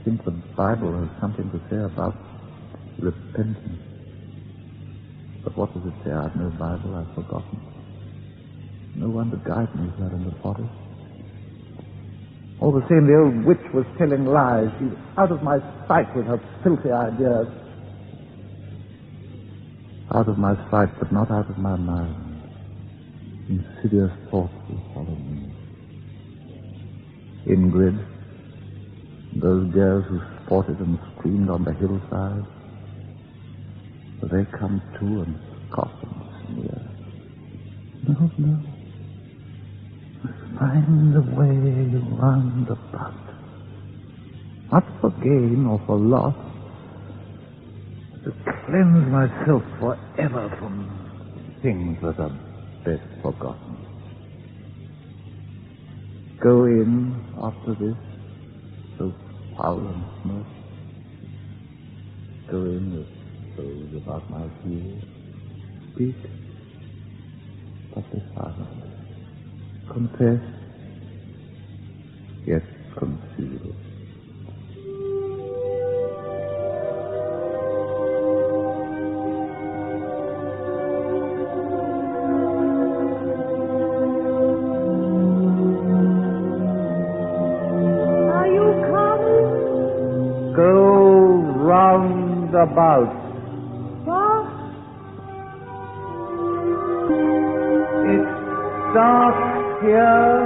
think the Bible has something to say about repentance. But what does it say? I've no Bible. I've forgotten. No one to guide me there in the forest. All the same, the old witch was telling lies. She's out of my sight with her filthy ideas. Out of my sight, but not out of my mind. Insidious thoughts will follow me. Ingrid, those girls who sported and screamed on the hillside, they come too and scoff and sneer. No, no. Find a way round about. Not for gain or for loss, but to cleanse myself forever from things that are best forgotten. Go in after this, so foul and smoke. Go in with those about my heels. Speak, but be silent. Confess, yet conceal. Are you coming? Go round about. What? It's dark here,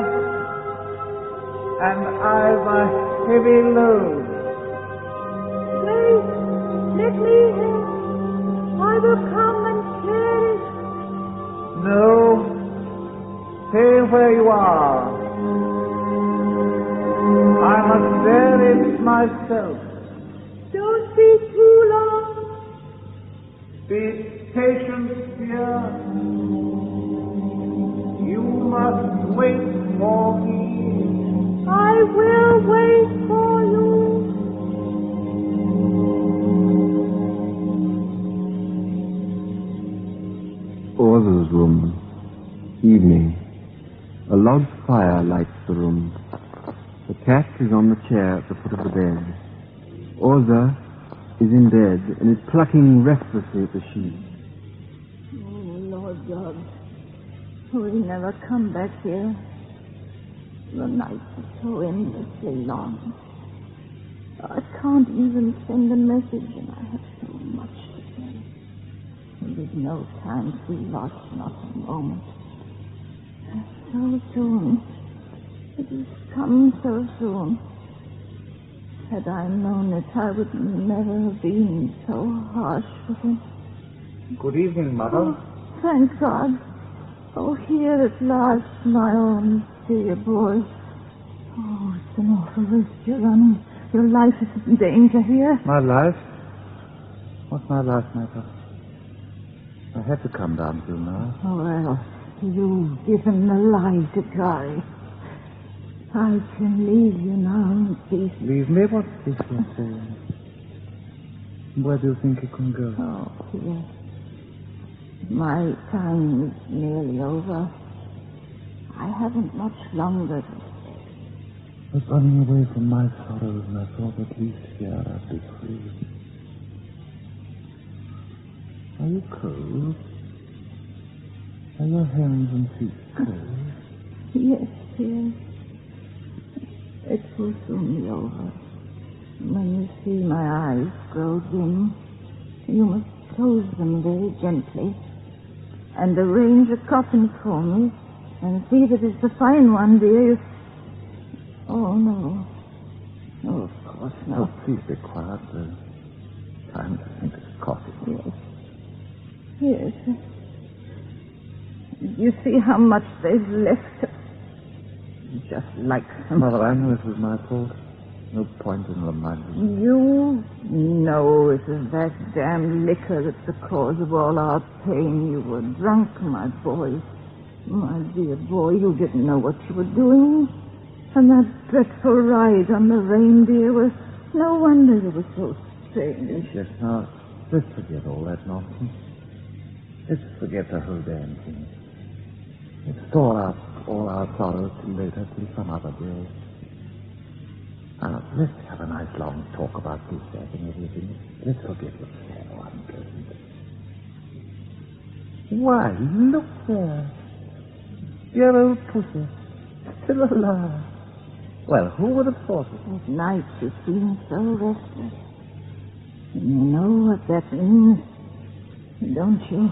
and I've a heavy load. Wait, let me help. I will come and carry it. No, stay where you are. I must bear it myself. Don't be too long. Be patient here. You must wait for me. I will wait for you. Orza's room. Evening. A log fire lights the room. The cat is on the chair at the foot of the bed. Orza is in bed and is plucking restlessly at the sheet. Oh, Lord God. We never come back here. The nights are so endlessly long. I can't even send a message, and I have so much to say. There's no time to be lost, not a moment. So soon. It has come so soon. Had I known it, I would never have been so harsh with him. Good evening, Mother. Oh, thank God. Oh, here at last, my own dear boy. Oh, it's an awful risk you're running. Your life is in danger here. My life? What's my life matter? I had to come down to you now. Oh, well, you've given the lie to try. I can leave you now in peace. Leave me? What's this you're saying? Where do you think you can go? Oh, yes. My time is nearly over. I haven't much longer to stay. I was running away from my sorrows, and I thought at least here I'd be free. Are you cold? Are your hands and feet cold? Yes, yes. It will soon be over. When you see my eyes grow dim, you must close them very gently and arrange a coffin for me and see that it's a fine one, dear. Oh, no. No, of course not. Oh, please be quiet. Time to think of coffee. Yes. Yes. You see how much they've left. Just like some... Mother, I know it was my fault. No point in reminding me. You know it was that damn liquor that's the cause of all our pain. You were drunk, my boy. My dear boy, you didn't know what you were doing. And that dreadful ride on the reindeer was... No wonder you were so strange. Yes, now, let's forget all that nonsense. Let's forget the whole damn thing. Let's store up all our sorrows till later, till some other day. Now, let's have a nice long talk about this, that, and everything. Let's forget what's so unpleasant. Why, look there. Dear old pussy. Still alive. Well, who would have thought it? At night you seem so restless. And you know what that means, don't you?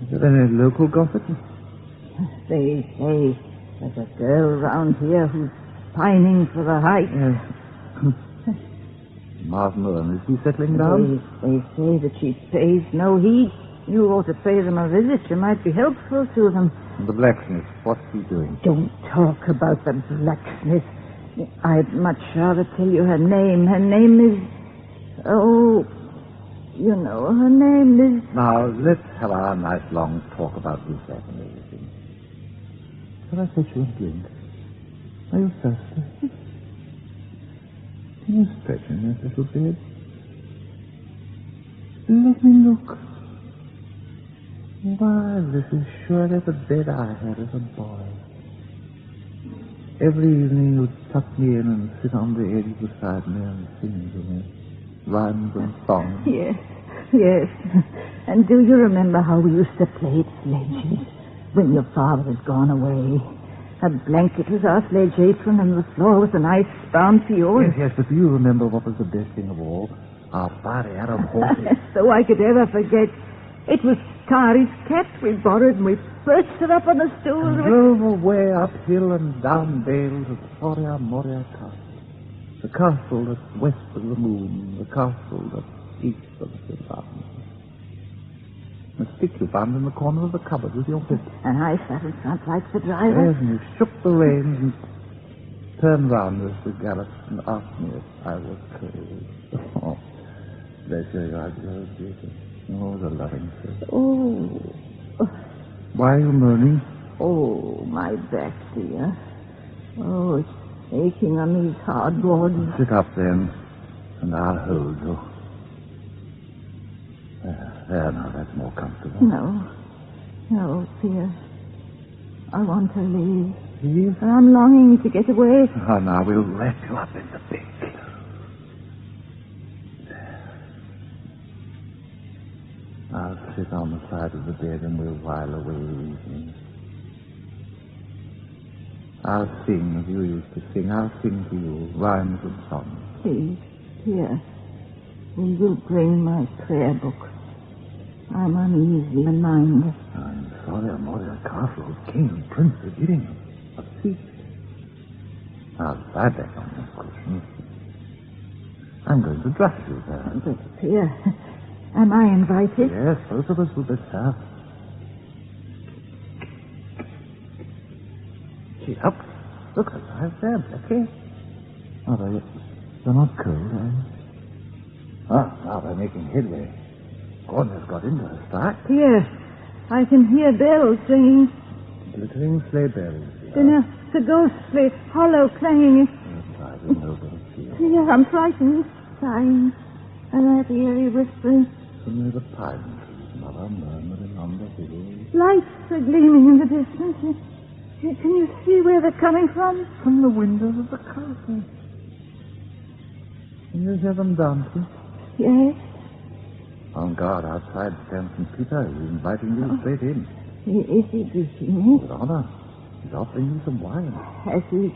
Is there any local gossip? They say there's a girl round here who's pining for the height. Martin Owen, is he settling down? They say that she pays no heed. You ought to pay them a visit. You might be helpful to them. And the blacksmith, what's he doing? Don't talk about the blacksmith. I'd much rather tell you her name. Her name is... Oh, you know, her name is... Now, let's have a nice long talk about this, that, and everything. Shall I fetch you a drink? Are you thirsty? Can you stretch in this little bed? Let me look. Why, this is surely the bed I had as a boy. Every evening you'd tuck me in and sit on the edge beside me and sing to me rhymes and songs. Yes, yes. And do you remember how we used to play at sledges when your father had gone away? A blanket was our sledge apron and the floor was an ice-bound fiord. Yes, but do you remember what was the best thing of all? Our fiery Arab horses. So I could ever forget. It was Tari's cat we borrowed, and we perched it up on the stool. And drove away uphill and down dales of Soria Moria Castle. The castle that's west of the moon, the castle that's east of the sun. The stick you found in the corner of the cupboard with your fist. And I sat in front like the driver. Yes, and you shook the reins and turned round as we galloped and asked me if I was crazy. Oh, bless your eyes, Jesus. Oh, the loving face. Oh. Why are you moaning? Oh, my back, dear. Oh, it's aching on these hard boards. Sit up then, and I'll hold you. There, now, that's more comfortable. No, dear. I want to leave. Leave? I'm longing to get away. Oh, now, we'll wrap you up in the big. I'll sit on the side of the bed and we'll while away the evening. I'll sing as you used to sing. I'll sing to you rhymes and songs. Please, dear, will you bring my prayer book? I'm uneasy in mind. I'm sorry, Amoria Castle, king and prince are getting a feast. I'll lie back on this cushion. I'm going to dress you there. But, dear, am I invited? Yes, both of us will be there. Get up. Look alive there, Blackie. Oh, they're not cold, eh? Now they're making headway. Gordon's got into her start. Yes, I can hear bells ringing. Glittering sleigh bells. Then the ghostly, hollow clanging. I don't know what it feels. Dear, I'm frightened, sighing, and that eerie whispering. Somewhere the pine trees, Mother, murmuring on the hills. Lights are gleaming in the distance. Can you see where they're coming from? From the windows of the castle. Can you hear them dancing? Yes. On guard outside stands St. Peter. He's inviting you straight in. Is he greeting me? With honor. He's offering you some wine. Has he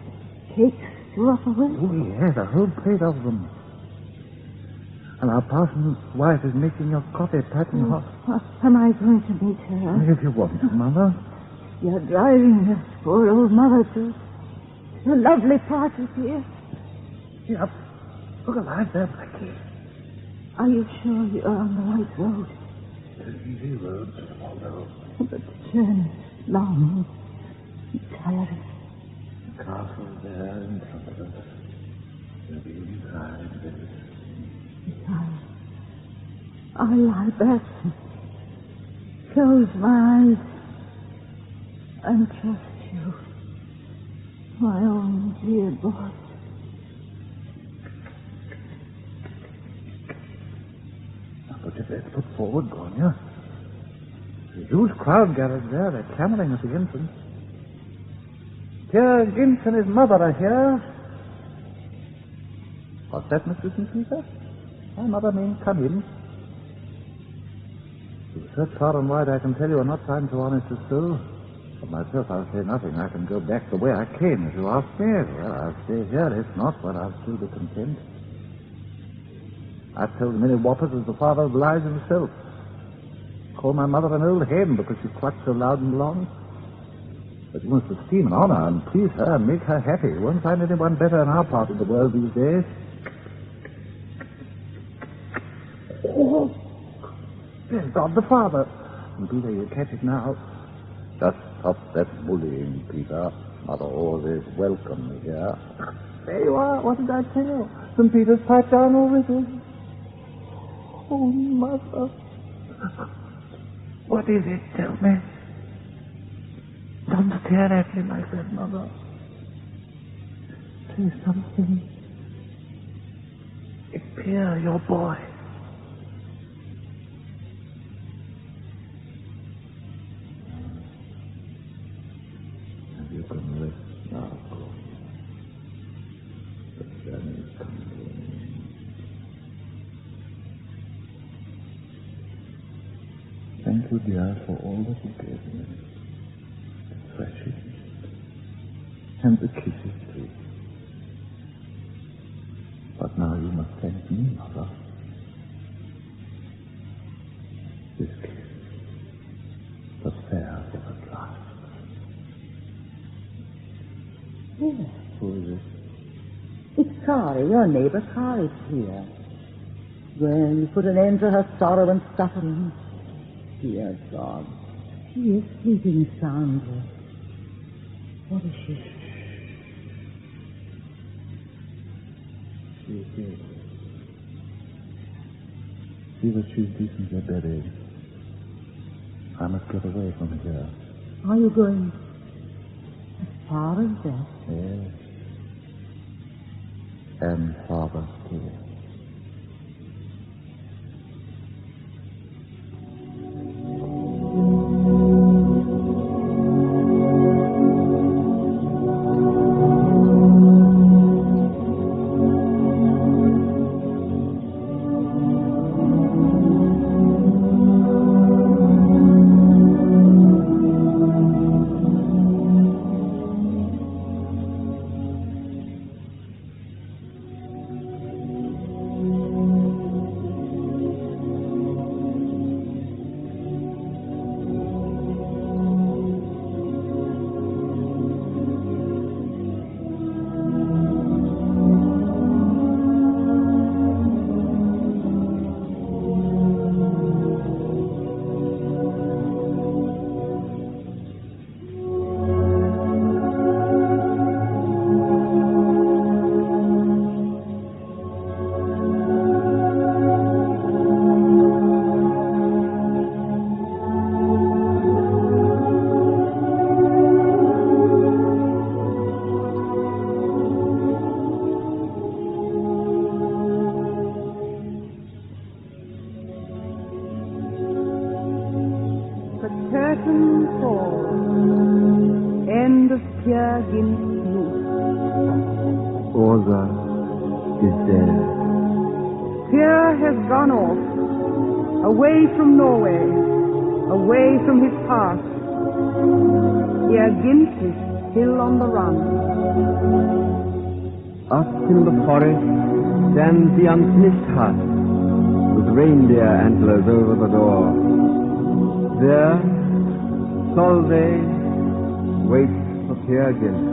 cakes to offer with? Oh, yes, a whole plate of them. And our parson's wife is making your coffee piping hot. Am I going to meet her? If you want to, Mother. You're driving this poor old mother to a lovely party, dear. Yep. Look alive there, Blackie. Are you sure you're on the right road? It's an easy road to follow. But the journey is long and tiring. The castle there in front of us. We'll be inside very soon. I lie back and close my eyes and trust you, my own dear boy. But if let's put forward, Gonya. There's a huge crowd gathered there. They're clamoring at the entrance. Pierre Gins and his mother are here. What's that, Mr. St. Peter? My mother means come in. You've searched far and wide, I can tell you are not trying to honest as so. For myself, I'll say nothing. I can go back the way I came. If you ask me, well, I'll stay here. If not, well, I'll still be content. I've told many whoppers as the father of lies himself. Call my mother an old hen because she clucks so loud and long. But you must esteem and honor and please her and make her happy. You won't find anyone better in our part of the world these days. Oh, there's God the Father. And Peter, you catch it now. Just stop that bullying, Peter. Mother always welcome me here. There you are. What did I tell you? St. Peter's pipe down already. Oh, Mother. What is it? Tell me. Don't stare at me like that, Mother. Say something. It's Pierre, your boy. You can rest now, the journey is coming to an end. Thank you, dear, for all that you gave me. The precious and the kisses, too. But now you must thank me, Mother. This kiss was fair for the last. Yes. Who is it? It's Carrie, your neighbor Carrie's here. Well, you put an end to her sorrow and suffering. Dear God, she is sleeping soundly. What is she? She is dead. See that she's decently buried. I must get away from here. Are you going as far as that? Yes. And farther still. curtain falls. End of Peer Gynt's youth. Orza is dead. Peer has gone off, away from Norway, away from his past. Peer Gynt is still on the run. Up in the forest stands the unfinished hut, with reindeer antlers over the door. There, Solveig waits for Peer Gynt.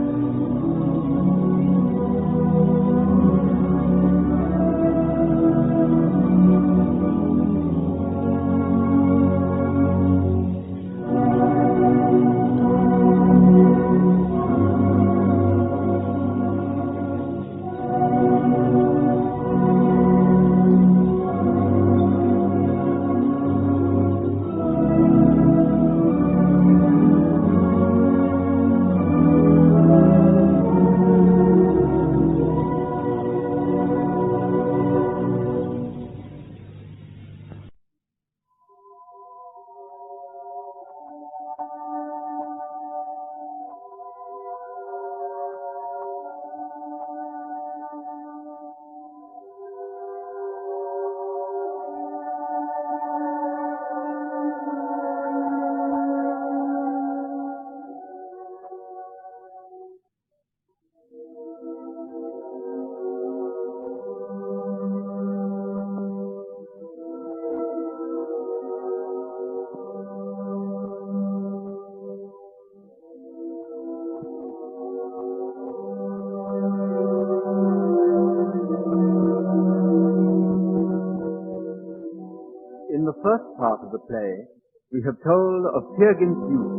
In the first part of the play, we have told of Peer Gynt's youth.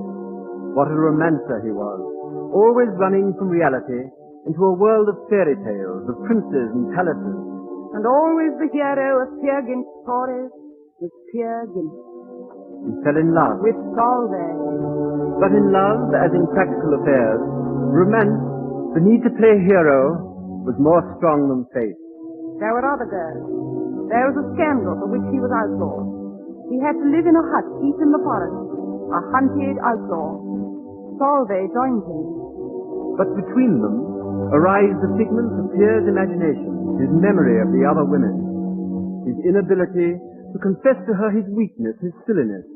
What a romancer he was, always running from reality into a world of fairy tales, of princes and palaces. And always the hero of Peer Gynt's stories was Peer Gynt. He fell in love. With Solveig. But in love, as in practical affairs, romance, the need to play hero, was more strong than fate. There were other girls. There was a scandal for which he was outlawed. He had to live in a hut deep in the forest, a hunted outlaw. Solveig joined him. But between them arise the figments of Peer's imagination, his memory of the other women, his inability to confess to her his weakness, his silliness,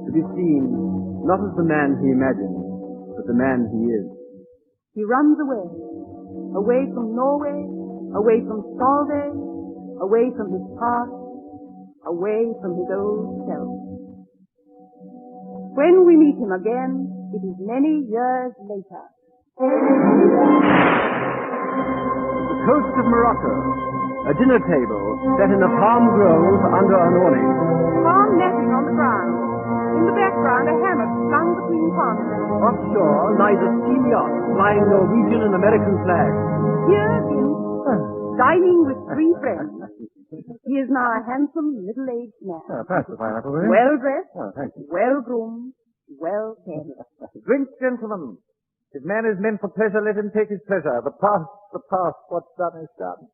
to be seen not as the man he imagined, but the man he is. He runs away, away from Norway, away from Solveig, away from his past, away from his old self. When we meet him again, it is many years later. The coast of Morocco, a dinner table set in a palm grove under an awning. Palm netting on the ground. In the background, a hammock slung between palms. Offshore lies a steam yacht flying Norwegian and American flags. Here is dining with three friends. He is now a handsome, middle-aged man. Pass the pineapple, will you? Well-dressed, thank you. well-groomed, well-fed. Drink, gentlemen. If man is meant for pleasure, let him take his pleasure. The past, what's done is done.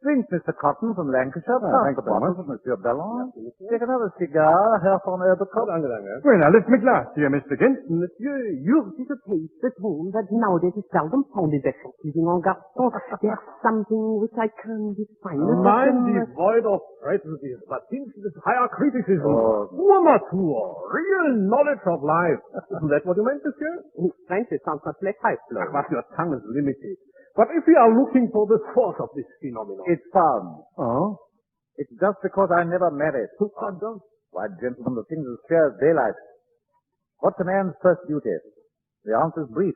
Drink, Mr. Cotton from Lancashire. Pass the bottle to Monsieur Bellon. Take another cigar, Herr von Erbekopf. Well, now, lift me glass here, Mr. Gint. You see the taste at home that nowadays is seldom found in the shopping en garçon. There's something which I can't define. Mind devoid of prejudice, but infinite higher criticism. Mature, real knowledge of life. Isn't that what you meant, monsieur? French sounds much like high flow. But your tongue is limited. But if we are looking for the source of this phenomenon... It's found. Oh? It's just because I never married. Why, gentlemen, the thing is clear as daylight. What's a man's first duty? The answer is brief.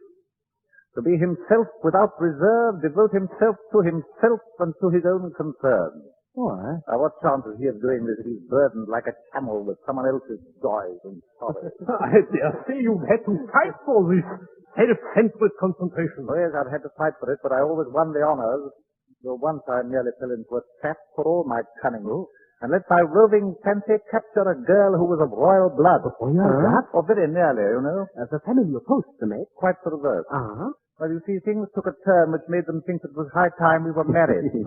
To be himself without reserve, devote himself to himself and to his own concerns. Why? What chance is he of doing this if he's burdened like a camel with someone else's joys and sorrows? I dare say you've had to fight for this self-senseless concentration. Oh, yes, I've had to fight for it, but I always won the honors. Though once I nearly fell into a trap for all my cunning, and let my roving fancy capture a girl who was of royal blood. Oh, yeah? Or very nearly, you know. As a family opposed to me. Quite the reverse. Uh-huh. Well, you see, things took a turn which made them think it was high time we were married. To be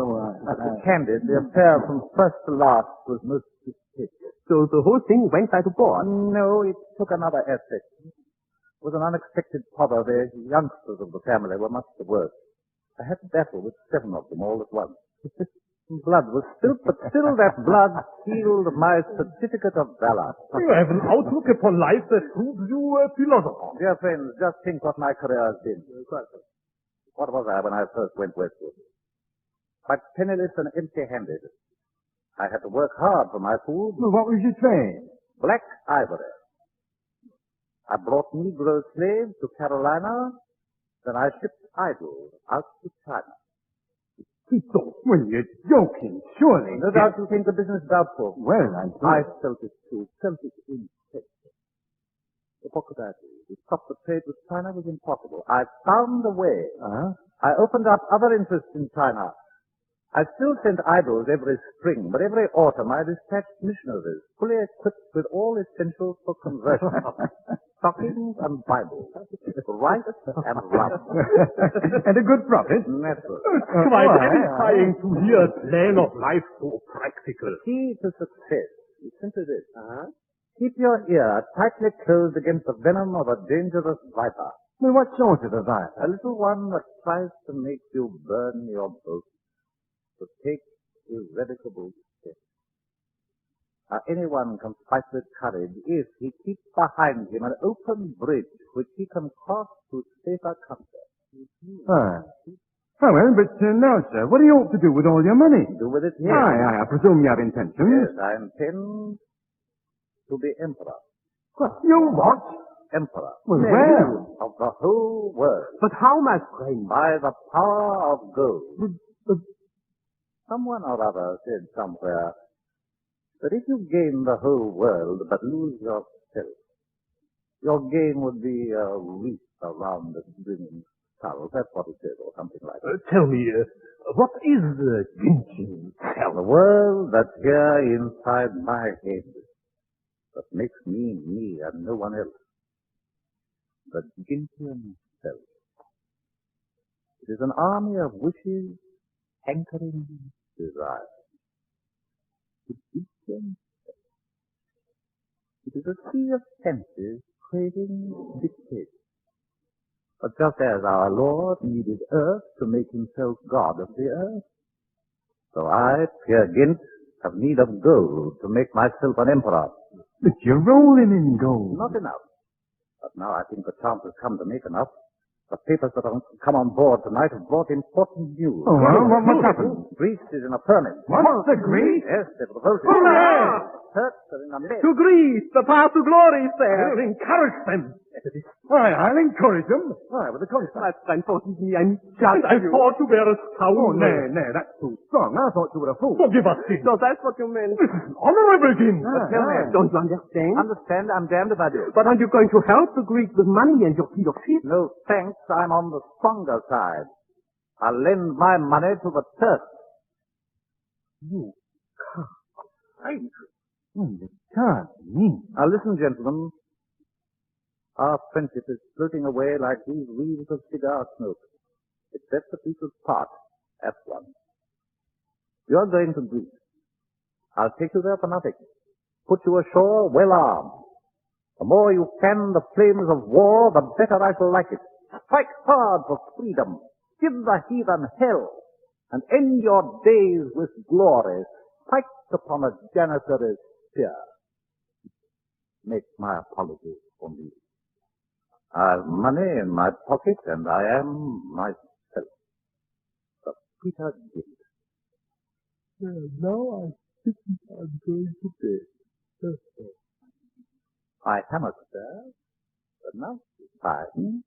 candid, the affair from first to last was most suspicious. So the whole thing went by the board? No, it took another aspect. With an unexpected pother, the youngsters of the family were much the worst. I had to battle with 7 of them all at once. Blood was spilt, but still that blood sealed my certificate of valor. You have an outlook upon life that proves you a philosopher. Dear friends, just think what my career has been. What was I when I first went westward? Quite penniless and empty-handed. I had to work hard for my food. Well, what was your trade? Black ivory. I brought Negro slaves to Carolina, then I shipped idols out to China. Tito, well, you're joking, surely. No doubt you think the business doubtful. Well, I felt it too. Felt it insane. What could I do? To stop the trade with China was impossible. I found a way. I opened up other interests in China. I still sent idols every spring, but every autumn I dispatched missionaries, fully equipped with all essentials for conversion. Stockings and Bibles, rice and rum. And a good profit? Naturally. It's quite edifying to hear a plan of life so practical. Key to success is simply this. Keep your ear tightly closed against the venom of a dangerous viper. Well, what sort of a viper? A little one that tries to make you burn your boat. To take irrevocable steps. Anyone can fight with courage if he keeps behind him an open bridge which he can cross to safer comfort. Oh, well, but now, sir, what do you hope to do with all your money? Do with it here? I presume you have intentions. Yes, I intend to be emperor. What? You what? Emperor. Well, where? Of the whole world. But how, my friend? By the power of gold. Someone or other said somewhere that if you gain the whole world but lose yourself, your gain would be a wreath around the grinning skull. That's what it said, or something like that. Tell me, what is the Ginchen? The world that's here inside my head that makes me me and no one else. The Ginchen self. It is an army of wishes, hankering, desire. It is a sea of senses, craving, dictate. But just as our Lord needed earth to make himself God of the earth, so I, Peer Gynt, have need of gold to make myself an emperor. But you're rolling in gold. Not enough. But now I think the chance has come to make enough. The papers that have come on board tonight have brought important news. Oh, well, what's happened? Greece is in a ferment. What? The Greece? Yes, they've revolted. Turks are in a mess. To Greece, the path to glory, sir. I'll encourage them. Why, I'll encourage them. Why, with the contract. My friend thought me I'm just... I thought you were a scoundrel. Oh, no, that's too strong. I thought you were a fool. Forgive us, King. So that's what you meant. Honorable King. Tell me. Don't you understand? Understand? I'm damned if I do. But aren't you going to help the Greeks with money and your fleet of ships? No, thanks. I'm on the stronger side. I'll lend my money to the Turks. You can't. You can't mean. Now listen, gentlemen. Our friendship is floating away like these wreaths of cigar smoke. It's best that we should part at once. You're going to Greece. I'll take you there for nothing. Put you ashore well armed. The more you fan the flames of war, the better I shall like it. Strike hard for freedom. Give the heathen hell. And end your days with glory. Spiked upon a janitor's spear. Make my apologies for me. I have money in my pocket, and I am myself. The Peter Gynt. Now I think I'm going to bed. I hammock, sir. But now it's fine.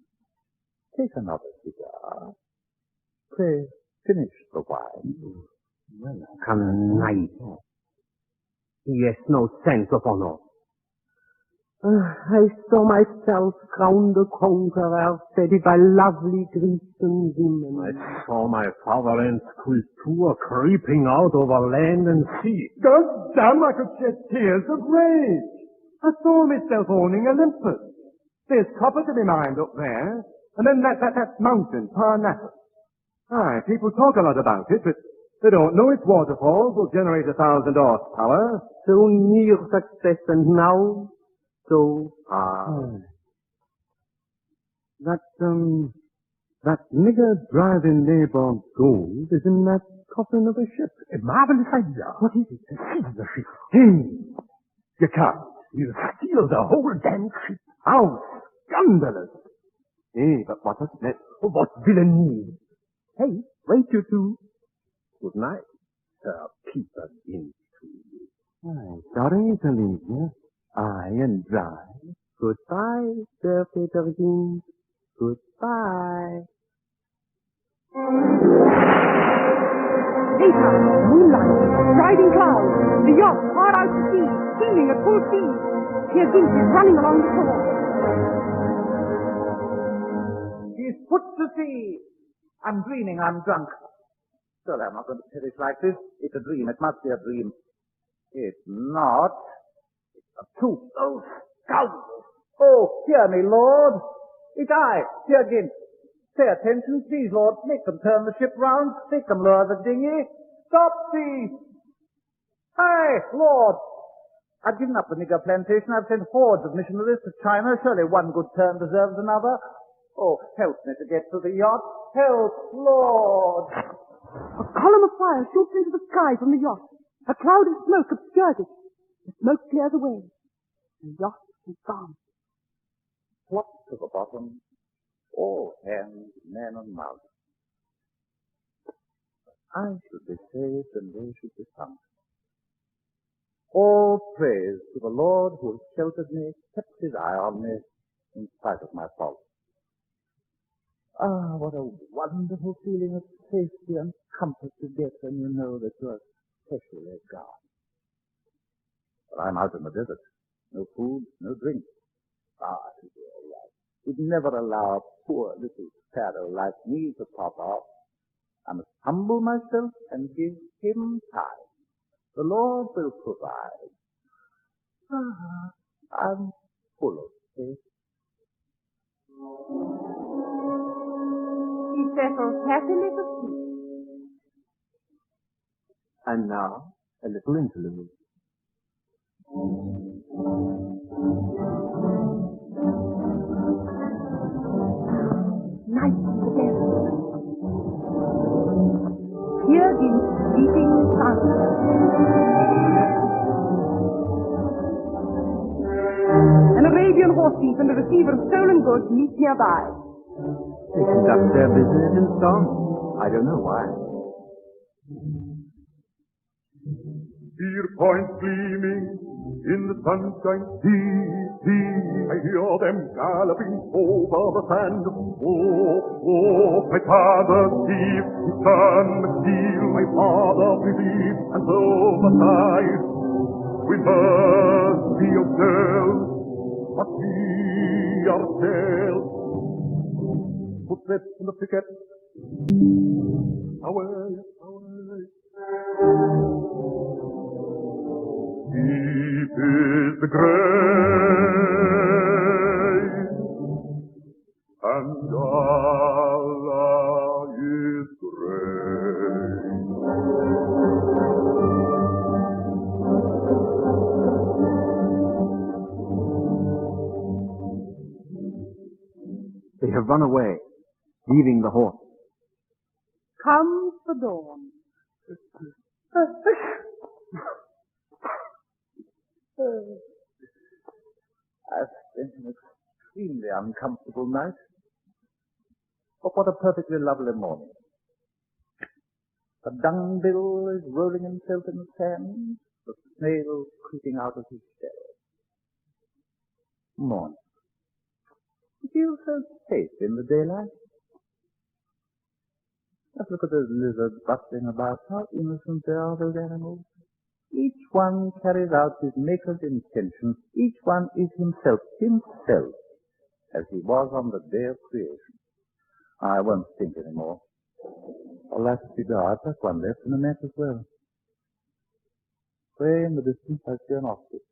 Take another cigar. Pray, finish the wine. Well, night. He has no sense of honor. I saw myself crowned a conqueror, steadied by lovely Grecian women. I saw my fatherland's sculpture creeping out over land and sea. God damn, I could shed tears of rage. I saw myself owning Olympus. There's copper to be mined up there. And then that mountain, Parnassus. Aye, people talk a lot about it, but They don't know its waterfalls will generate 1,000 horsepower. So near success and now so far. That nigger driving Nabob gold is in that coffin of a ship. A marvelous idea. What is it? Seize the ship. Hey! You can't. You'll steal the whole damn ship. How scandalous! Hey, but what a net. What villainy. Hey, wait, you two. Good night, Sir Peter Ginch. I'm sorry to leave you. I and dry. Goodbye, Sir Peter Ginch. Goodbye. Daytime, moonlight, driving clouds, the yacht far out to sea, steaming at full speed. Peer Gynt is running along the shore. He's put to sea. I'm dreaming, I'm drunk. Still, I'm not going to perish like this. It's a dream. It must be a dream. It's not. It's a truth. Oh, scoundrels. Oh, hear me, Lord. It's I, Peer Gynt. Pay attention, please, Lord. Make them turn the ship round. Make them lower the dinghy. Stop, please. Hi, Lord. I've given up the nigger plantation. I've sent hordes of missionaries to China. Surely one good turn deserves another. Oh, help me to get to the yacht. Help, Lord. A column of fire shoots into the sky from the yacht. A cloud of smoke obscures it. The smoke clears away. The yacht is gone. Plop to the bottom. All hands, man and mouse. I should be saved and they should be sunk. All praise to the Lord who has sheltered me, kept his eye on me, in spite of my faults. Ah, what a wonderful feeling of safety and comfort you get when you know that you are specially God. But I'm out in the desert. No food, no drink. Ah, it is all right. We'd never allow a poor little sparrow like me to pop off. I must humble myself and give him time. The Lord will provide. Ah, I'm full of faith. He settles happily to sleep. And now, a little interlude. Night again. Peer Gynt sleeping soundly. An Arabian horse thief and a receiver of stolen goods meet nearby. They conduct their business in song. I don't know why. Deer points gleaming in the sunshine, see, see, I hear them galloping over the sand. Oh, oh, my father thief, his son McNeil, my father believe, and so must I. We must be ourselves, but be ourselves. Footsteps in the thicket, away, away. Deep is the grave, and Allah is great. They have run away, leaving the horse. Comes the dawn. I've spent an extremely uncomfortable night. But what a perfectly lovely morning. The dung-bill is rolling himself in the sand, the snail creeping out of his shell. Morning. It feels so safe in the daylight. Just look at those lizards bustling about. How innocent they are, those animals. Each one carries out his maker's intention. Each one is himself, as he was on the day of creation. I won't think any more. I'll light a cigar. I've got one left and a match as well. Way in the distance I see an ostrich.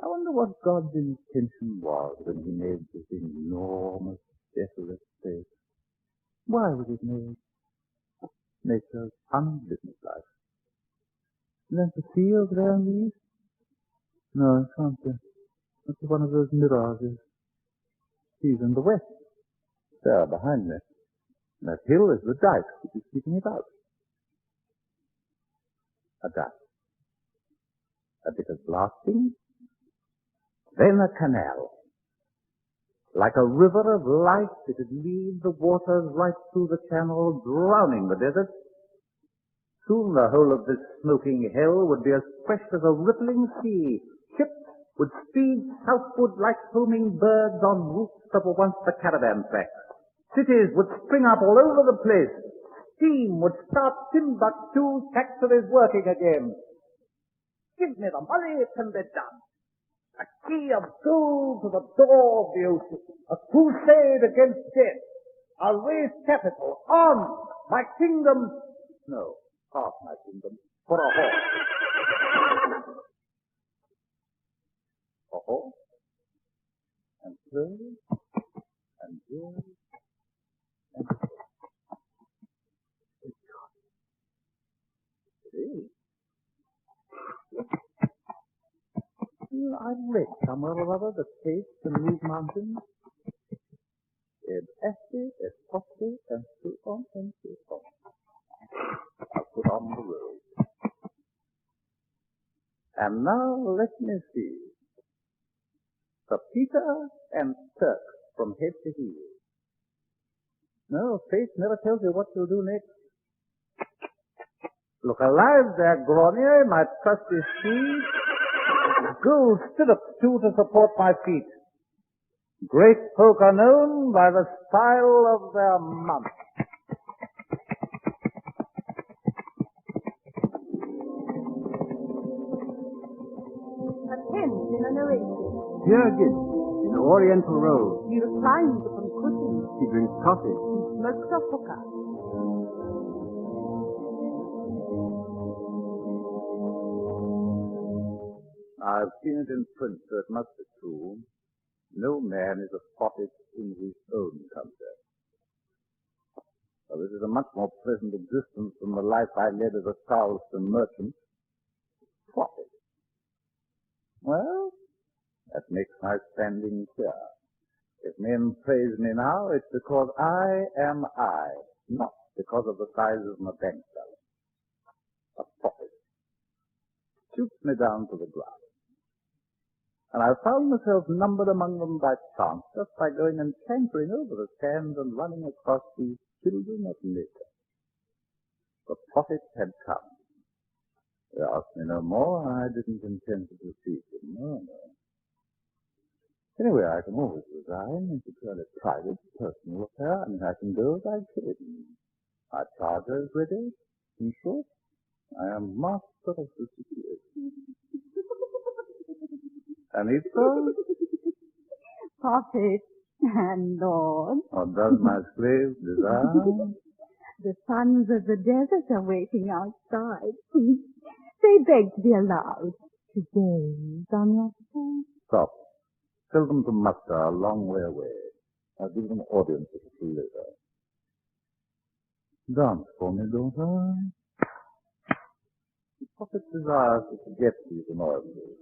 I wonder what God's intention was when he made this enormous, desolate space. Why was it made? Nature's unbusinesslike. And then the sea over there in the east? No, it can't be. It's one of those mirages. Sea's in the west. There, behind me. That hill is the dike which is keeping it out. A dike. A bit of blasting. Then a canal. Like a river of light, it would lead the waters right through the channel, drowning the desert. Soon the whole of this smoking hell would be as fresh as a rippling sea. Ships would speed southward like homing birds on routes that were once the caravan tracks. Cities would spring up all over the place. Steam would start Timbuktu's factories working again. Give me the money, it can be done. A key of gold to the door of the ocean. A crusade against death. I'll raise capital. On my kingdom. No, half my kingdom. For a horse. A horse. And clothes. And jewels. And I've read somewhere or other that faith can move mountains. Ed Esti, Ed Posti, and so on and so on. I'll put on the road. And now let me see. The Peter and Turk from head to heel. No, faith never tells you what you'll do next. Look alive there, Gronier, my trusty steed. Gold stirrups, too, to support my feet. Great folk are known by the style of their mount. A tent in an oasis. Here again, in the Oriental Road. He reclines upon cushions. He drinks coffee. He smokes a hookah. I've seen it in print, so it must be true. No man is a prophet in his own country. Well, this is a much more pleasant existence than the life I led as a Charleston merchant. Prophet. Well, that makes my standing clear. If men praise me now, it's because I am I, not because of the size of my bank balance. A prophet. Shoots me down to the ground. And I found myself numbered among them by chance, just by going and campering over the sand and running across these children of nature. The prophet had come. They asked me no more, and I didn't intend to deceive them. No. Anyway, I can always resign. It's a purely private, personal affair, and I can go as I came. My charger is ready. In short, I am master of the situation. Anita? Prophet and Lord. What does my slave desire? The sons of the desert are waiting outside. They beg to be allowed to gaze on your face. Stop. Tell them to muster a long way away. I'll give them audience a little later. Dance for me, don't I? The prophet desires to forget these annoyances.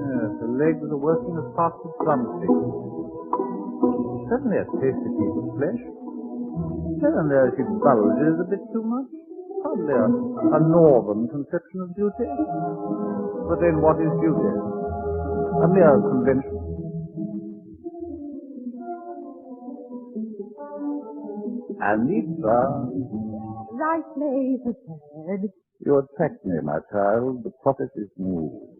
Yes, the legs are working as fast as drumsticks. Certainly a tasty piece of flesh. Here and there she bulges a bit too much. Hardly a northern conception of beauty. But then what is beauty? A mere convention. Anita. Rightly prepared. You attract me, my child. The prophet is moved.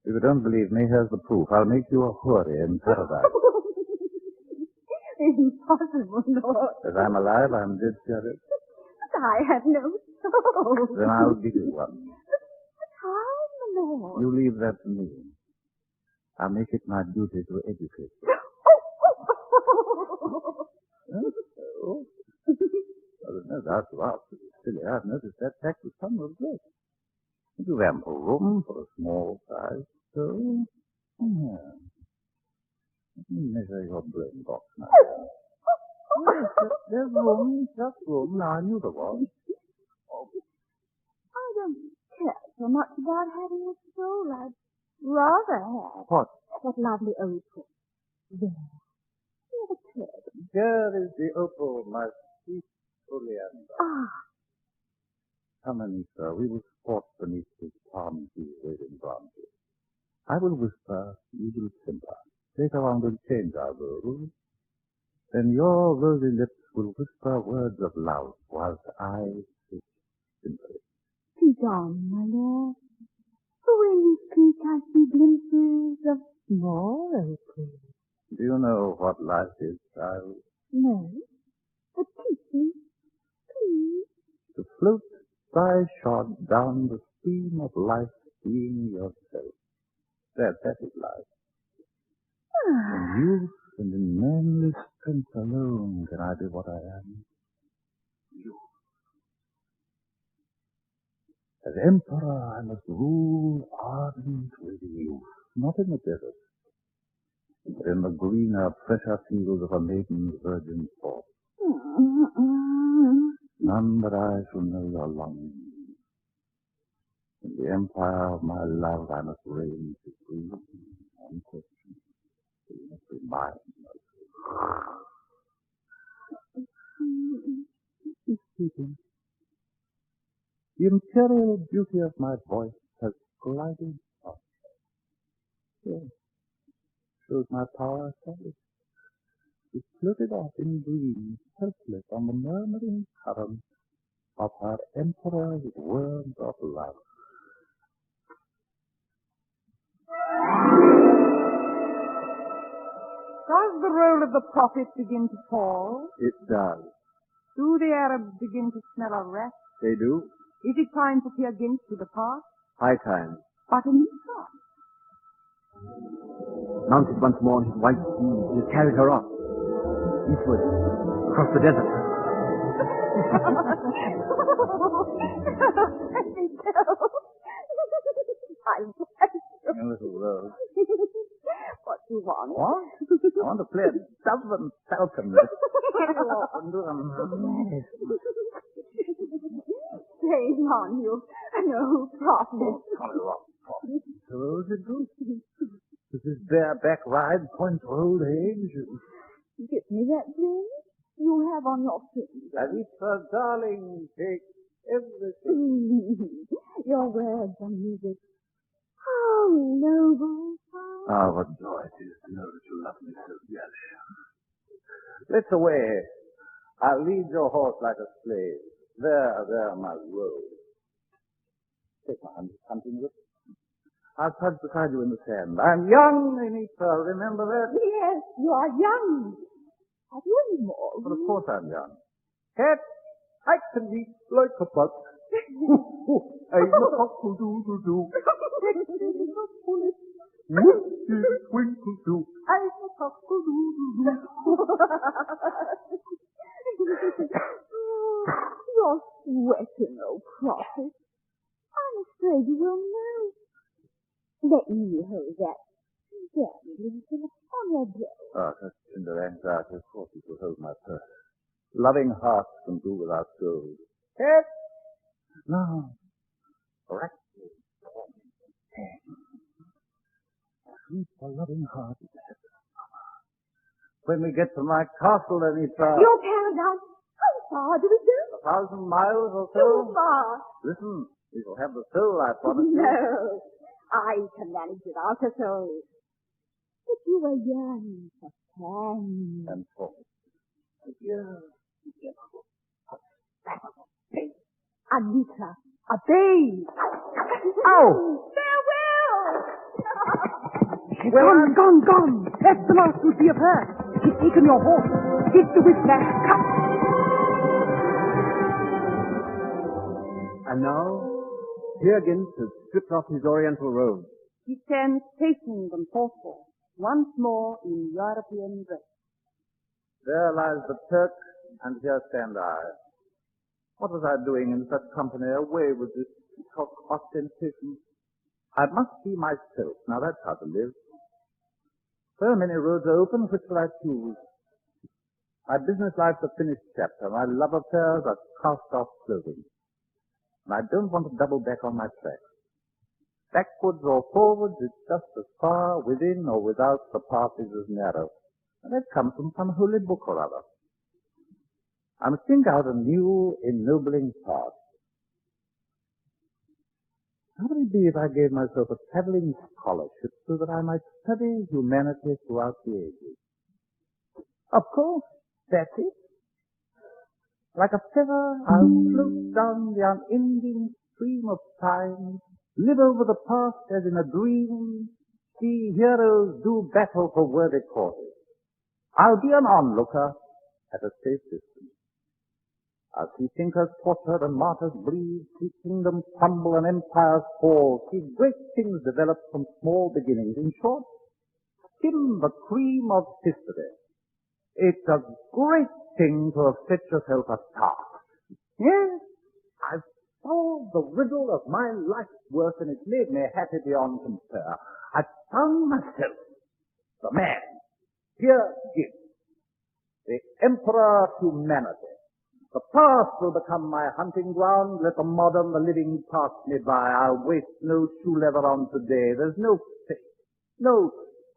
If you don't believe me, here's the proof. I'll make you a houri in paradise. Impossible, Lord. As I'm alive, I'm dead serious. But I have no soul. Then I'll give you one. But how, Lord? You leave that to me. I'll make it my duty to educate you. Oh. Well, there's no doubt you are pretty silly. I've noticed that fact with some regret. You've ample room for a small size. so? Yeah. Let me measure your brain box now. Yes, there's room, just room. Now, I knew there was. I don't care so much about having a soul. I'd rather have What? that lovely opal. There. Near the curtain. Here is the opal, my sweet oleander. Ah, Come, Anita, we will sport beneath his palm tree waving branches. I will whisper, you will simper. Later on we'll change our roles. Then your rosy lips will whisper words of love, whilst I sit simply. speak on, my love. For when you speak, I see glimpses of more opal. Do you know what life is, child? No, but teach me, please. To float sky-shod down the stream of life, being yourself. That is life. In youth and in manly strength alone can I be what I am. Youth. As emperor, I must rule ardent with youth, not in the desert, but in the greener, fresher fields of a maiden's virgin thought. None but I shall know your longing. In the empire of my love, I must reign supreme, unquestioned. You must be mine. He's speaking. The imperial beauty of my voice has glided up. Yes, shows my power established. She floated off in dreams, helpless on the murmuring current of her emperor's words of love. Does the roll of the prophet begin to fall? It does. Do the Arabs begin to smell a rat? They do. Is it time for Peer Gynt to depart? High time. But Anita. Mounted once more on his white steed, he has carried her off. Eastward, across the desert. A little rose. What do you want? What? I want to play a stubborn falconry. Shame on you, an old prophet. Suppose it goes. Does this bareback ride point to old age? Give me that ring you have on your finger. Alisa, darling, take everything. Your words are music. How noble. Ah, what joy it is to know that you love me so dearly. Let's away. I'll lead your horse like a slave. There, my robe. Take my hunting whip. I'll trudge beside you in the sand. I'm young, Anita, remember that? Yes, you are young. Have you any more? But of course I'm young. Cat, I can leap like a buck. I'm a cock-a-doodle-doo. Twinkle-too. I'm a cock-a-doodle-doo. You're sweating, old prophet. I'm afraid you will know. Let me hold that gambling on your belly. Ah, such tender anxiety, of course it will hold my purse. Loving hearts can do without gold. Yes. No. Correctly. Sweet, a loving heart is heaven. When we get to my castle, Anita. Your paradise. How far do we go? 1,000 miles or so. Too far. Listen, we shall have the soul, I promise you. No. I can manage without a soul. But you are young for fun. And for Anita, a babe. Ow! Farewell! Gone. That's the last we'll see of her. She's taken your horse. Hit the whiplash. Cut! And now, Peer Gynt has stripped off his oriental robe. He stands chastened and thoughtful, once more in European dress. There lies the Turk, and here stand I. What was I doing in such company? Away with this peacock ostentation. I must be myself. Now that's how to live. So many roads are open, which will I choose? My business life's a finished chapter. My love affairs are cast-off clothing. And I don't want to double back on my tracks. Backwards or forwards, it's just as far within or without the path is as narrow. And that comes from some holy book or other. I must think out a new, ennobling path. How would it be if I gave myself a traveling scholarship so that I might study humanity throughout the ages? Of course, that's it. Like a feather, I'll float down the unending stream of time, live over the past as in a dream, see heroes do battle for worthy causes. I'll be an onlooker at a safe distance. I'll see thinkers tortured and martyrs bleed, see kingdoms crumble and empires fall, see great things develop from small beginnings. In short, skim the cream of history. It's a great thing to have set yourself a task. Yes, I've solved the riddle of my life's work, and it's made me happy beyond compare. I've found myself, the man, Pierre Gibbs, the Emperor of Humanity. The past will become my hunting ground. Let the modern, the living pass me by. I'll waste no shoe leather on today. There's no faith, no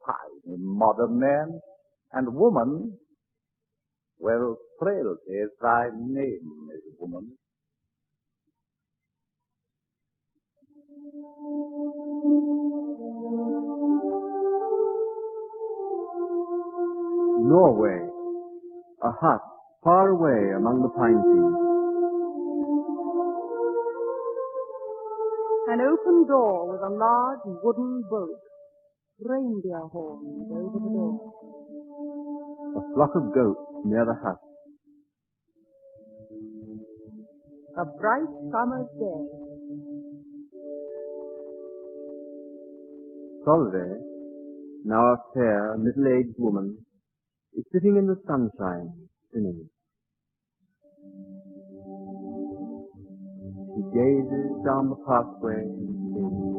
time in modern man. And woman, well, frailty is thy name, is woman. Norway, a hut far away among the pine trees. An open door with a large wooden boat. Reindeer horns over the door. A flock of goats near the hut. A bright summer's day. Solveig, now a fair, middle-aged woman, is sitting in the sunshine, spinning. She gazes down the pathway and sings.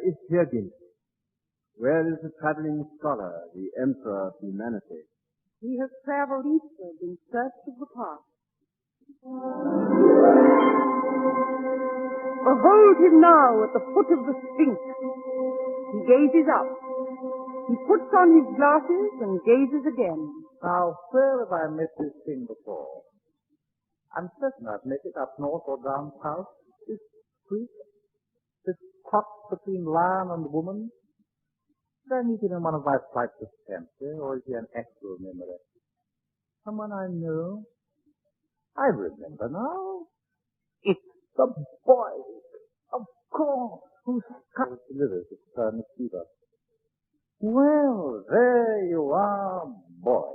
is Peer Gynt? Where is the traveling scholar, the emperor of humanity? He has traveled eastward in search of the past. Behold him now at the foot of the Sphinx. He gazes up. He puts on his glasses and gazes again. Now, where have I met this thing before? I'm certain I've met it up north or down south. This creek, this cross between lion and woman. Did I meet him in one of my flights of fancy, or is he an actual memory? Someone I know? I remember now. It's the boy, of course, who delivers his son fever. Well, there you are, boy.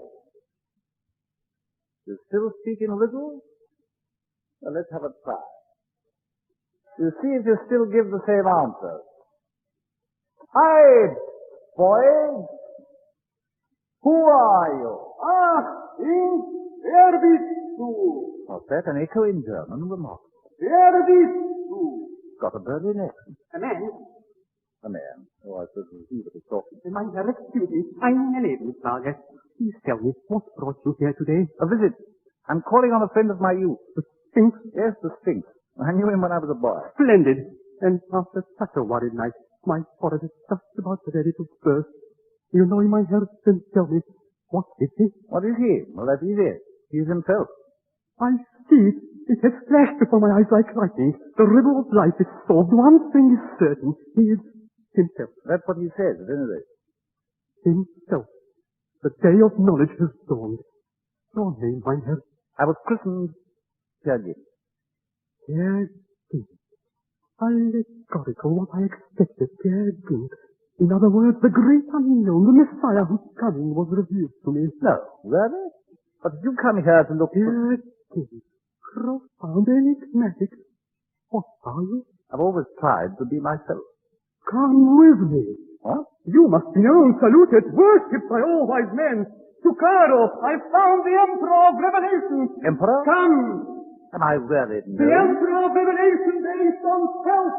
You still speaking a little? Well, let's have a try. You see if you still give the same answer. Hi, boy. Who are you? Wer bist du? What's that? An echo in German? Remarkable. Wer bist du? Got a Berlin accent. A man. A man. Oh, I suppose it was he that was talking. Mein Herr, excuse me. Eine Lebensfrage. Please tell me, what brought you here today? A visit. I'm calling on a friend of my youth. The Sphinx? Yes, the Sphinx. I knew him when I was a boy. Splendid. And after such a worried night, my forehead is just about ready to burst. You know, my Herr, then tell me, what is he? What is he? Well, that is it. He is himself. I see it. It has flashed before my eyes like lightning. The riddle of life is solved. One thing is certain. He is himself. That's what he says, isn't it? Himself. The day of knowledge has dawned. Your name, my Herr? I was christened Peer Gynt. Peer Gynt. Allegorical, what I expected, Peer Gynt. In other words, the great unknown, the Messiah whose coming was revealed to me. No, really? But did you come here to look Peer Gynt. Profound, enigmatic. What are you? I've always tried to be myself. Come with me. What? You must be known, saluted, worshipped by all wise men. To Cairo, I found the Emperor of Revelation. Emperor? Come. Am I really known? The Emperor of Revelation based on self.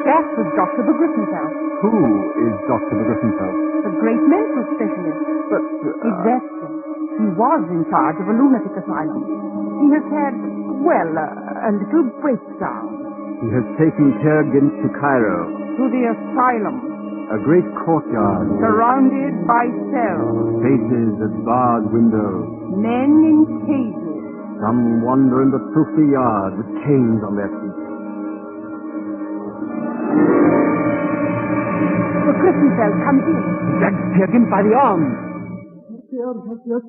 That was Dr. Begriffenfeld. Who is Dr. Begriffenfeld? The great mental specialist. But, Exactly. He was in charge of a lunatic asylum. He has had, well, a little breakdown. He has taken Peer Gynt to Cairo. To the asylum. A great courtyard. Surrounded by cells. Faces at barred windows. Men in cages. Some wander in the filthy yard with chains on their feet. The Begriffenfeld comes in. That's Peer Gynt by the arm. The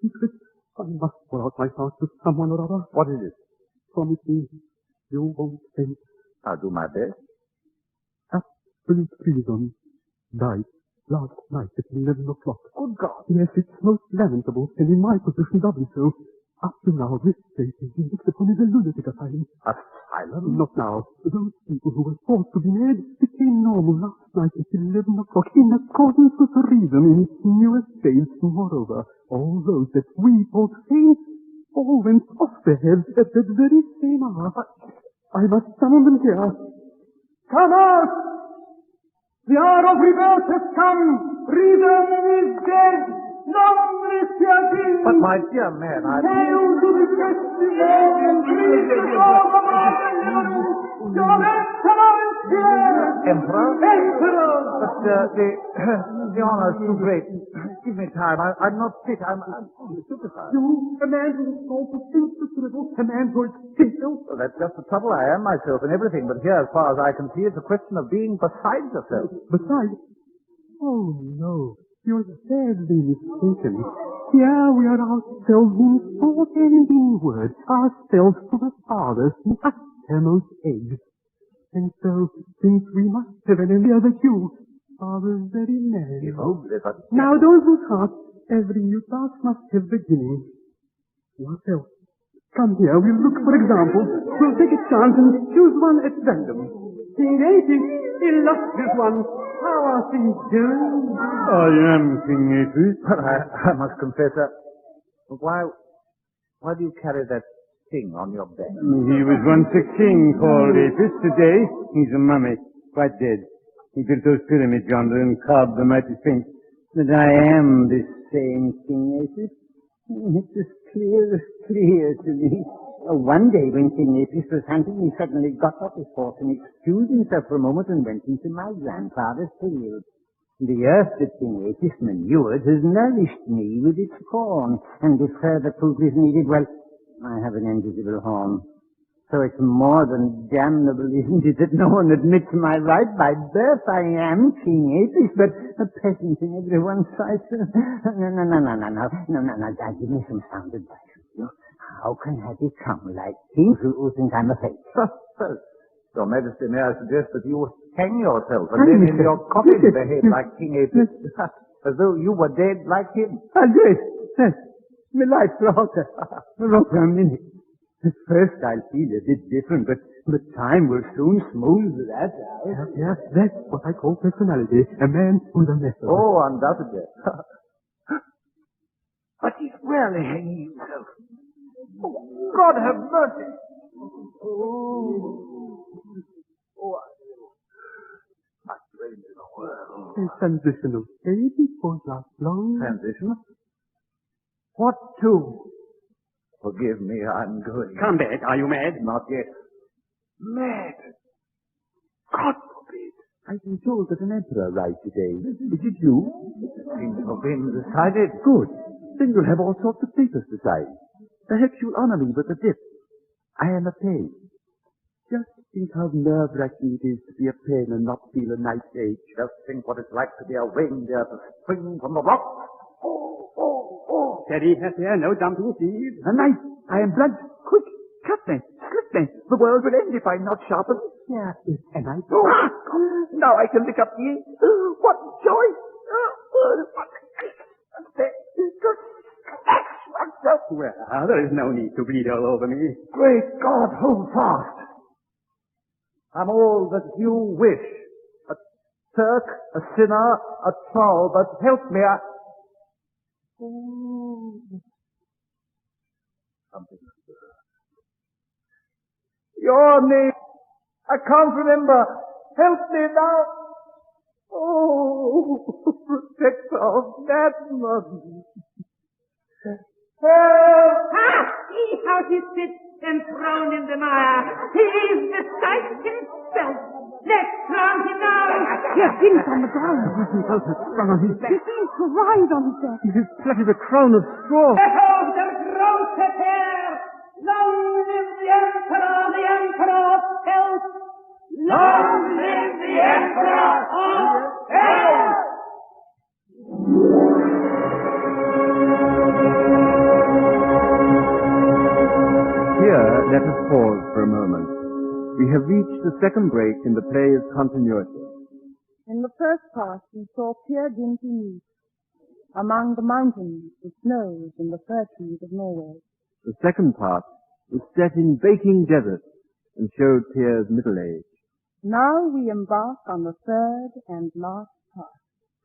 secret. I must pour out my heart to someone or other. What is it? Promise me you won't faint. I'll do my best. Absolute freedom. Died last night at 11 o'clock. Good God. Yes, it's most lamentable, and in my position doubly so. Up to now, this place has been looked upon as a lunatic asylum. Asylum? Not now. Those people who were forced to be mad became normal last night at 11 o'clock in accordance with the reason in its newest stage. Moreover, all those that we thought sane all went off their heads at that very same hour. I must summon them here. Come out! The hour of rebirth has come! Reason is dead! Non rischiati! But my dear man, I... Hail to the Christian! Jesus of the Lord! Your Excellence here! Emperor? Emperor! But the honor is too great. Give me time. I'm not fit. I'm stupefied. You, a man who is called to think the riddle, a man who is himself. Well, that's just the trouble. I am myself in everything, but here, as far as I can see, it's a question of being beside yourself. Besides? Oh, no. You're sadly mistaken. Here we are ourselves in thought and in word, ourselves to the farthest and uttermost edge. And so, since we must have an end, the you are the very man. Now, those whose hearts every new task must have beginning. What else? Come here, we'll look for examples. We'll take a chance and choose one at random. King 80, illustrious one. How are things doing? I am King 80. But I must confess that. Why do you carry that king on your bed. He was once a king called Apis. Today, he's a mummy, quite dead. He built those pyramids yonder and carved the mighty sphinx. That I am this same King Apis. It's as clear to me. One day when King Apis was hunting, he suddenly got off his horse and excused himself for a moment and went into my grandfather's field. The earth that King Apis manured has nourished me with its corn, and if further proof is needed, well, I have an invisible horn. So it's more than damnable, isn't it, that no one admits my right by birth. I am King Apis, but a peasant in everyone's sight. No. Give me some sound advice. How can I become like kings who think I'm a fake? Your Majesty, may I suggest that you hang yourself and then in your coffin behave like King Apis, as though you were dead like him. Yes. My life's altar. For a minute. At first I'll feel a bit different, but time will soon smooth that out. Yes, that's what I call personality. A man with a method. Oh, undoubtedly. But he's rarely hanging himself. Oh, God have mercy. My brain is a whirl. Transitional. It won't last long. Transition? What to? Forgive me, I'm going. Come back. Are you mad? Not yet. Mad? God forbid. I've been told that an emperor arrived today. Is it you? It seems to have been decided. Good. Then you'll have all sorts of papers to sign. Perhaps you'll honor me with a gift. I am a pain. Just think how nerve-wracking it is to be a pain and not feel a nice age. Just think what it's like to be a reindeer to spring from the rocks. Steady, here, no jumping, please. A knife. I am blunt. Quick, cut me, slit me. The world will end if I'm not sharpened. Yeah, a knife. Now I can lick up the ink. What joy! Well, there is no need to bleed all over me. Great God, hold fast. I'm all that you wish. A Turk, a sinner, a troll, but help me, Something. Your name, I can't remember. Help me now. Oh, protector of madmen. Help! See how he sits enthroned in the mire. He is beside himself. Let's drown him now. Yes, he is on the ground. Sprung on his back. He seems to rise on his back. He has plaited a crown of straw. Behold the grocer here. Long live the emperor of health. Long live the emperor of health. Here, let us pause for a moment. We have reached the second break in the play's continuity. In the first part, we saw Peer Gynt meet among the mountains, the snows, and the fir trees of Norway. The second part was set in baking desert and showed Pierre's middle age. Now we embark on the third and last part.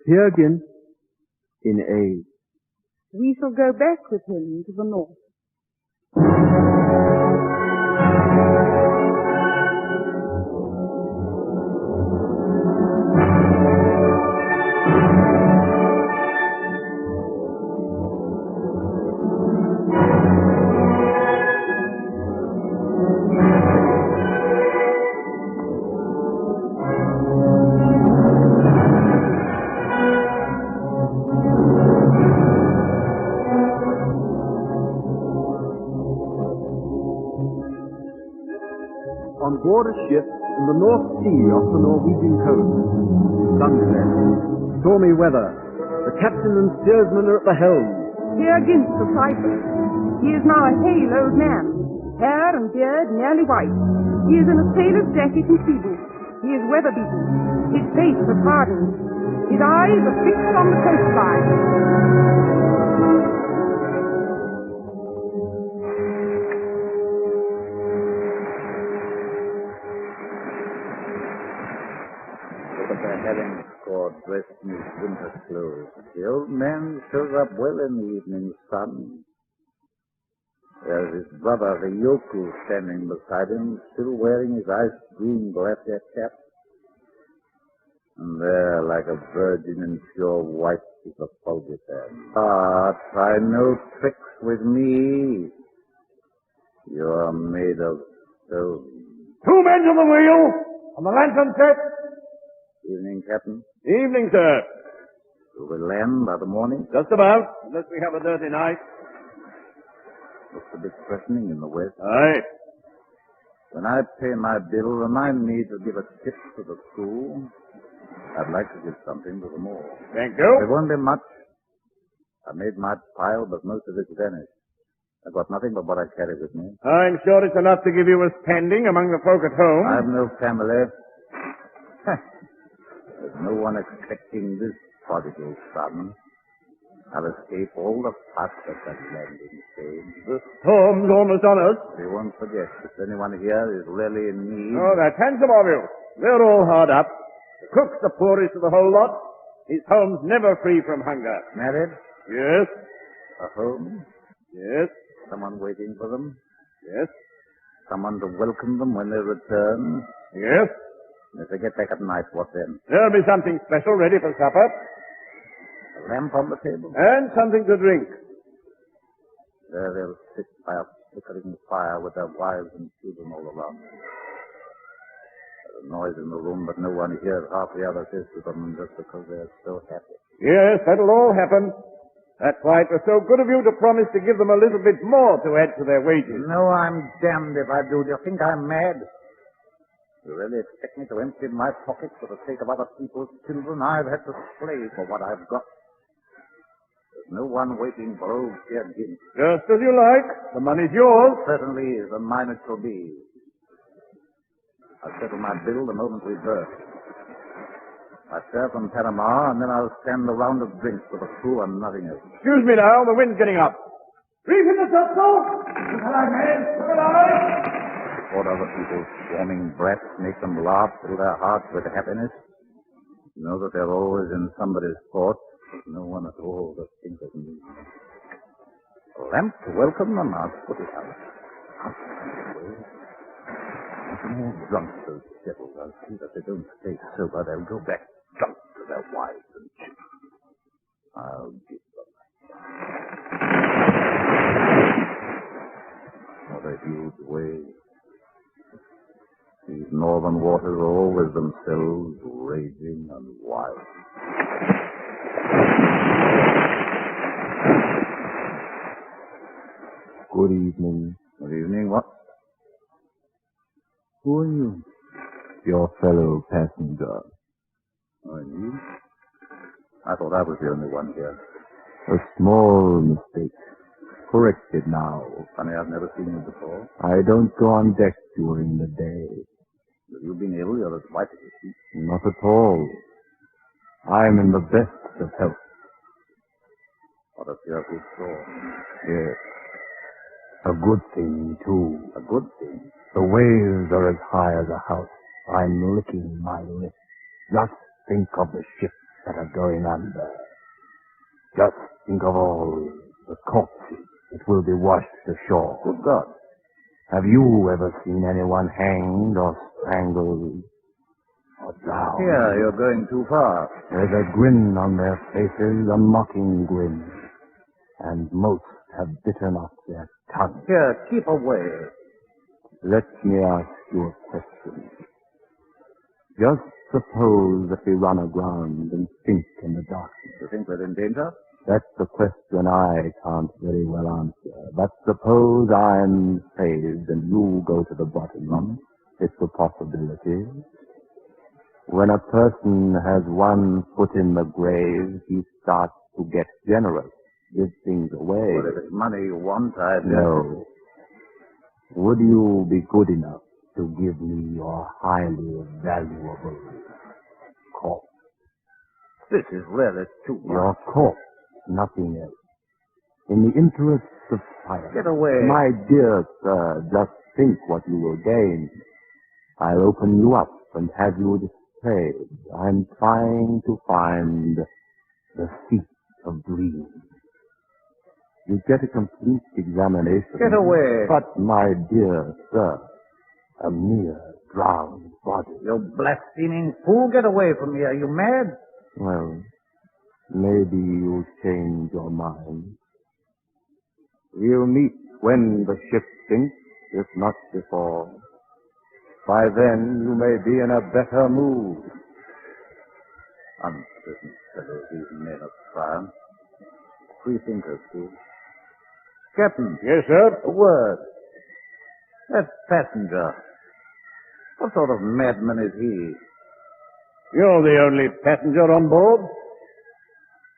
Peer Gynt in age. We shall go back with him to the north. On board a ship in the North Sea off the Norwegian coast. Sunset. Stormy weather. The captain and steersman are at the helm. Peer Gynt beside us. He is now a hale old man, hair and beard nearly white. He is in a sailor's jacket and sea-boots. He is weather-beaten. His face has hardened. His eyes are fixed on the coastline. Having scored dressed in his winter clothes. The old man shows up well in the evening sun. There's his brother, the yokel, standing beside him, still wearing his ice green glacier cap. And there, like a virgin in pure white, is the Fulgitan. Ah, try no tricks with me. You're made of stone. 2 men to the wheel! On the lantern set! Evening, Captain. Evening, sir. Will we land by the morning? Just about, unless we have a dirty night. Looks a bit threatening in the west. Aye. When I pay my bill, remind me to give a tip to the crew. I'd like to give something to them all. Thank you. There won't be much. I made my pile, but most of it's vanished. I've got nothing but what I carry with me. I'm sure it's enough to give you a standing among the folk at home. I've no family. There's no one expecting this prodigal son. I'll escape all the fuss at that landing stage. The storm's almost on us. We won't forget. If anyone here is really in need... Oh, that's handsome of you. We're all hard up. The cook's the poorest of the whole lot. His home's never free from hunger. Married? Yes. A home? Yes. Someone waiting for them? Yes. Someone to welcome them when they return? Yes. If they get back at night, what then? There'll be something special ready for supper. A lamp on the table? And something to drink. There they'll sit by a flickering fire with their wives and children all around them. There's a noise in the room, but no one hears half the other says to them just because they're so happy. Yes, that'll all happen. That's why it was so good of you to promise to give them a little bit more to add to their wages. No, I'm damned if I do. Do you think I'm mad? You really expect me to empty my pockets for the sake of other people's children? I've had to slave for what I've got. There's no one waiting for old Peer Gynt. Just as you like. The money's yours. Certainly is, and mine it shall be. I'll settle my bill the moment we berth. I serve from Panama, and then I'll stand a round of drinks for the crew and nothing else. Excuse me now, the wind's getting up. Reef in the topsail! Look alive, man! Look alive! What other people's swarming brats make them laugh, fill their hearts with happiness. You know that they're always in somebody's thoughts. There's no one at all that thinks of me. A lamp to welcome them, I'll put it out. Some more drunk, those devils. I'll see that they don't stay sober. They'll go back drunk to their wives and children. I'll give them. What a huge wave. These northern waters are always themselves raging and wild. Good evening. Good evening. What? Who are you? Your fellow passenger. Oh, you? I thought I was the only one here. A small mistake. Corrected now. Funny, I've never seen you before. I don't go on deck during the day. Have you been ill? You're as white as a sheet. Not at all. I'm in the best of health. What a fearful storm. Yes. A good thing, too. A good thing? The waves are as high as a house. I'm licking my lips. Just think of the ships that are going under. Just think of all the corpses that will be washed ashore. Good God. Have you ever seen anyone hanged or strangled or drowned? Here, you're going too far. There's a grin on their faces, a mocking grin. And most have bitten off their tongues. Here, keep away. Let me ask you a question. Just suppose that we run aground and sink in the darkness. You think we're in danger? That's the question I can't very well answer. But suppose I'm saved and you go to the bottom. It's a possibility. When a person has one foot in the grave, he starts to get generous, give things away. Well, if it's money you want, I'd... No. Would you be good enough to give me your highly valuable corpse? This is really too much. Your corpse, nothing else. In the interests of science. Get away. My dear sir, just think what you will gain. I'll open you up and have you displayed. I'm trying to find the seat of dreams. You get a complete examination. Get away. But, my dear sir, a mere drowned body. You blaspheming fool, get away from me. Are you mad? Well, maybe you'll change your mind. We'll meet when the ship sinks, if not before. By then, you may be in a better mood. Unpleasant fellows, these men of France. Free thinkers, too. Captain. Yes, sir? A word. That passenger. What sort of madman is he? You're the only passenger on board?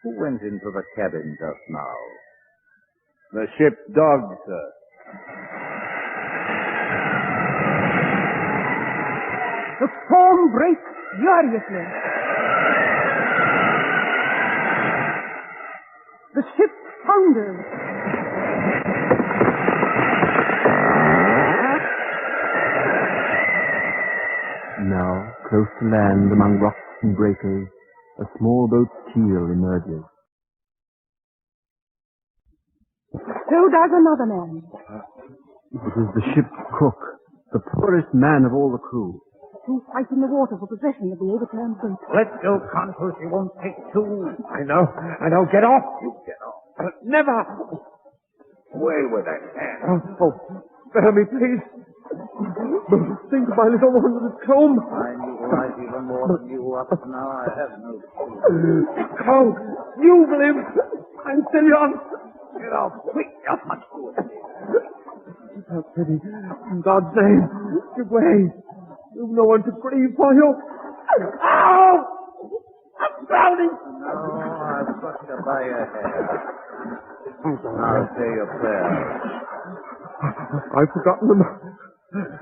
Who went into the cabin just now? The ship's dog, sir. The storm breaks furiously. The ship founders. Now, close to land among rocks and breakers, a small boat's keel emerges. So does another man. It is the ship's cook, the poorest man of all the crew. Two fight in the water for possession of the overturned boat. Let go, Constance. You won't take two. I know. Get off. You get off. Never. Away with that hand. Oh, spare me, please. Think of my little one with its comb. I utilize even more than you up to now. I have no clue. Count, you live. I'm still young. Get off quick. You're much good. Have pity. In God's name, give way. You've no one to grieve for you. Ow! I'm drowning. No, I've got you by your hair. Now say your prayers. I've forgotten them.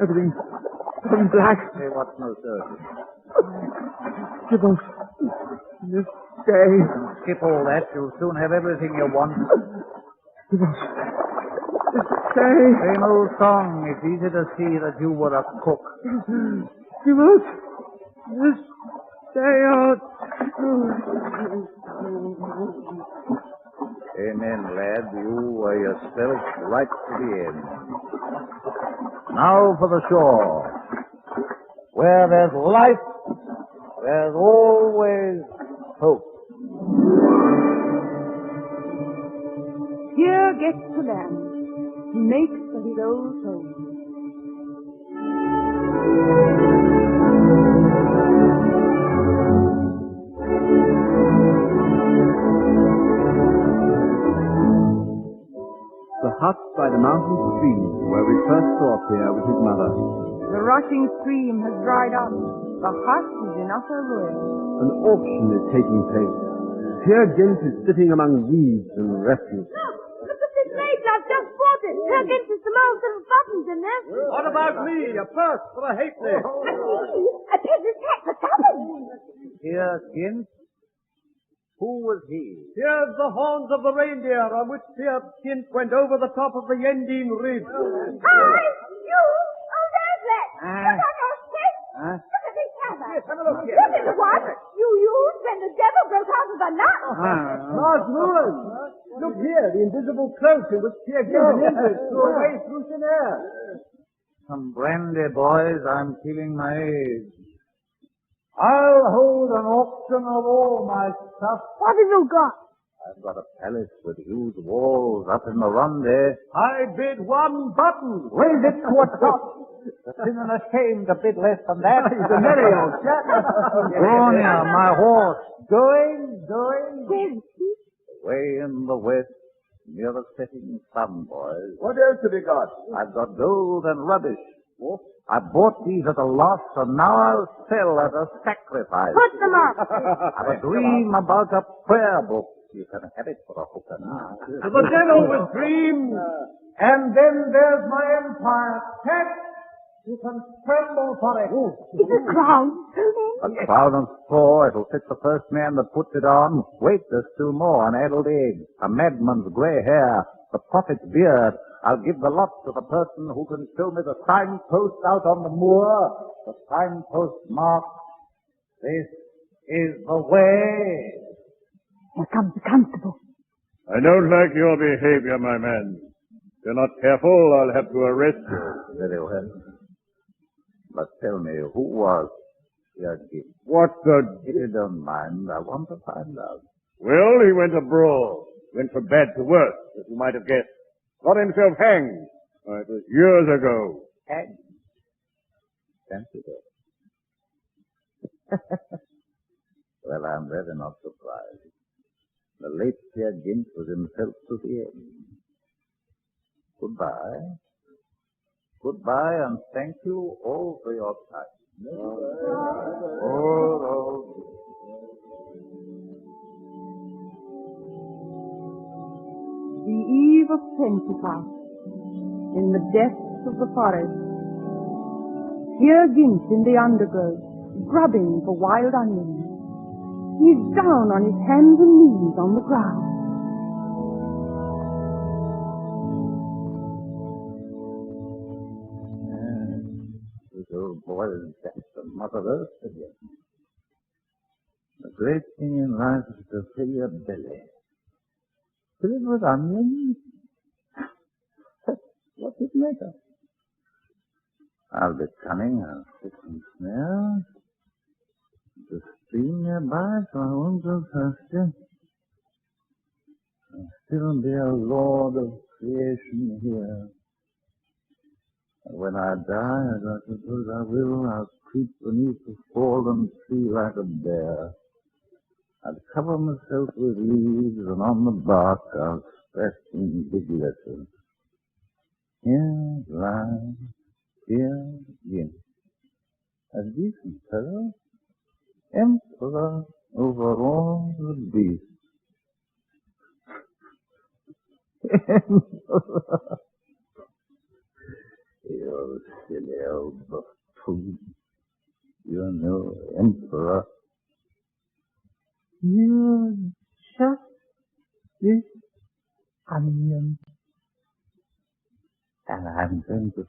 Everything's gone black. Say what's most urgent. Give us this day. Skip all that. You'll soon have everything you want. Give us this day. Same old song. It's easy to see that you were a cook. Give us this day out. Amen, lad. You were yourself right to the end. Now for the shore. Where there's life, there's always hope. Here gets to land. He makes for his old home. The hut by the mountain stream where we first saw Pierre with his mother. The rushing stream has dried up. The hut is in utter ruin. An auction is taking place. Pierre Gint is sitting among weeds and refuse. Look at this lace. I've just bought it. Look into some old little buttons in there. What about me? A purse for a halfpenny. A peasant's hat for tuppence. Here, Gint. Who was he? Here's the horns of the reindeer on which Pierre Gint went over the top of the Yendine Ridge. Hi, you. Oh, there's that. Look on your stick. Look at this cover. Yes, have a look here. Look at the one you used when the devil broke out of the nut. Lars Mullin. Look here, the invisible cloak in which Pierre Gint threw away through thin air. Some brandy, boys. I'm feeling my age. I'll hold an auction of all my stuff. What have you got? I've got a palace with huge walls up in the Ronde. I bid one button. Raise it to a top. The sin and a shame to bid less than that. He's a merry old chap. Bronia, my horse. Going. Where is he? Way in the west, near the setting sun, boys. What else have you got? I've got gold and rubbish. I bought these at a loss, and now I'll sell at a sacrifice. Put them up. I've a dream about a prayer book. You can have it for a hooker now. The devil with dreams. And then there's my empire. Cat, you can tremble for it. Is the crown so A crown of straw. It'll fit the first man that puts it on. Wait, there's still more. An addled egg. A madman's grey hair. The prophet's beard. I'll give the lot to the person who can show me the signpost out on the moor. The signpost marks, "This is the way." Here comes the constable. I don't like your behavior, my man. If you're not careful, I'll have to arrest you. Very well. But tell me, who was your gift? What the... If you don't mind, I want to find out. Well, he went abroad. Went from bad to worse, as you might have guessed. Got himself hanged. It was years ago. Hanged? Fancy that. Well, I'm very not surprised. The late Peer Gynt was himself to the end. Goodbye. Goodbye, and thank you all for your time. The eve of Pentecost, in the depths of the forest, Peer Gynt in the undergrowth, grubbing for wild onions. He's down on his hands and knees on the ground. This old boy is just the Mother Earth again. The great thing in life is to fill your belly. Fill it with onions? What is the matter? I'll be cunning, I'll fix some snares. The stream nearby, so I won't go thirsty. I'll still be a lord of creation here. And when I die, as I suppose I will, I'll creep beneath the fallen tree like a bear. I'll cover myself with leaves, and on the bark I'll scratch in big letters. Here lies Peer Gynt, a decent fellow, emperor over all the beasts. Emperor! You silly old buffoon. You're no emperor. You're just this onion. And I'm going to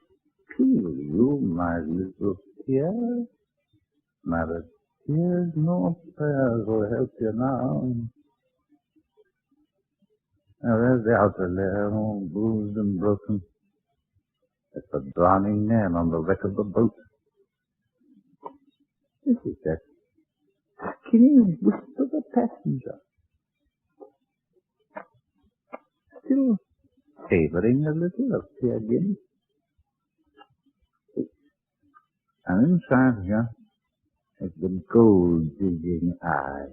peel you, my little Peer. Neither tears nor prayers will help you now. Now there's the outer layer, all bruised and broken. It's a drowning man on the wreck of the boat. This is that skinny wisp of a passenger. Still savoring a little of Peer Gynt. And inside here is the gold-digging eye.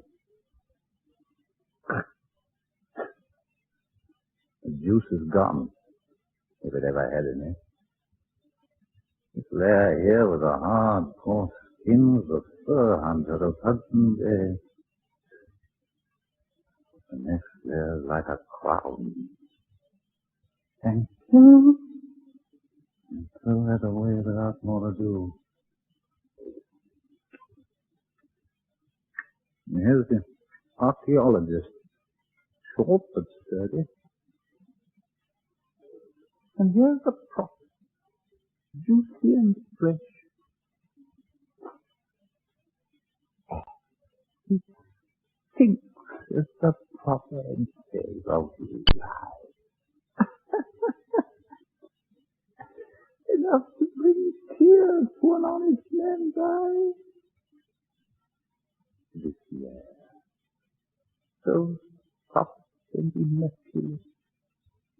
The juice is gone, if it ever had any. This layer here with the hard, coarse skin was the fur hunter of Hudson Bay. The next layer is like a crown. Thank you. And throw that away without more ado. And here's the archaeologist, short but sturdy. And here's the prophet, juicy and fresh. He thinks it's the prophet and says of lies. Enough to bring tears to an honest man's eyes. This year, so soft and immaculate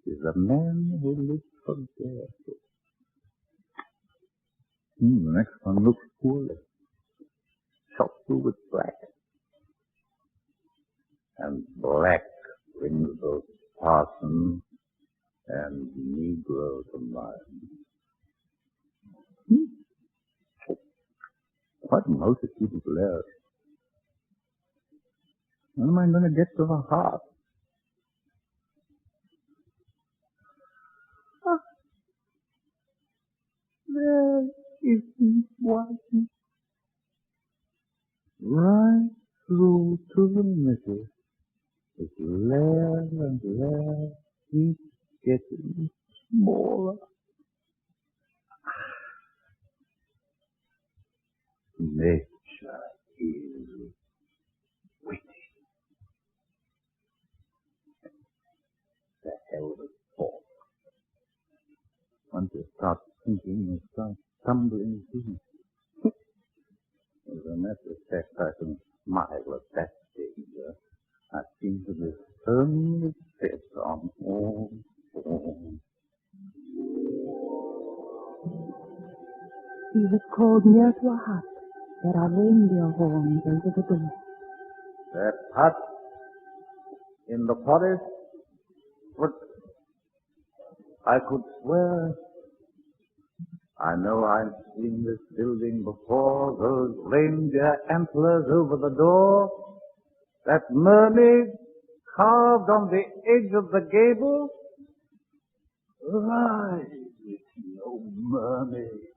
is the man who lives for death. The next one looks poorly, shot through with black. And black brings both parson and Negro to mind. What a multitude of layers. When am I going to get to the heart? There isn't one. Right through to the middle. It's layer and layer, keep getting smaller. Nature is witty. Once you start thinking, you start stumbling too. As a matter of fact, I can smile at that danger. I seem to be firmly set on all fours. He was called near to a hut. There are reindeer horns over the door. That hut in the forest, but I could swear I know I've seen this building before, those reindeer antlers over the door, that mermaid carved on the edge of the gable. Why, it's no mermaid.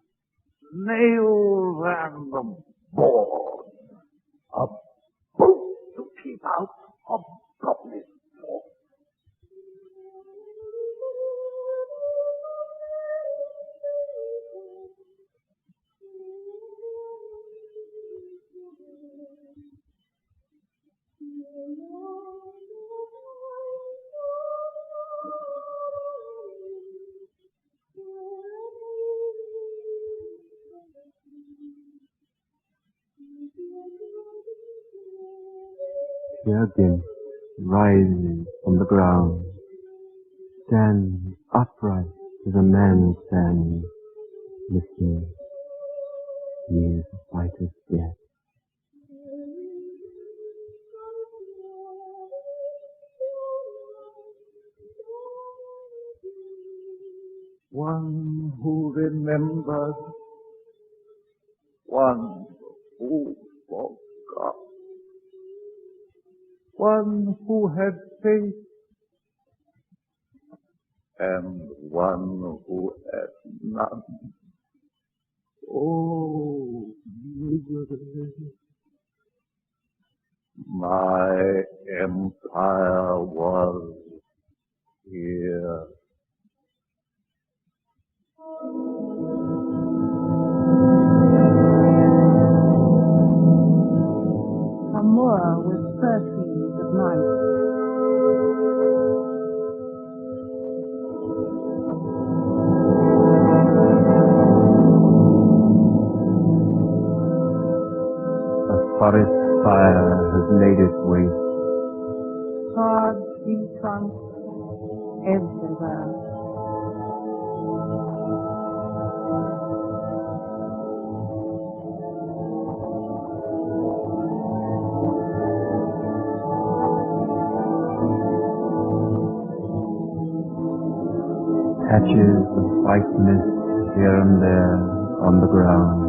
Nails and the board. A boat to keep out of goblins. Again rises from the ground, stands upright as a man stands, listening. He is white as death. One who remembers, one who forgot. One who had faith, and one who had none. Oh, misery. My empire was here. A moor with perfumes of night. A forest fire has laid its waste. Charred tree trunks everywhere. Patches of white mist here and there on the ground.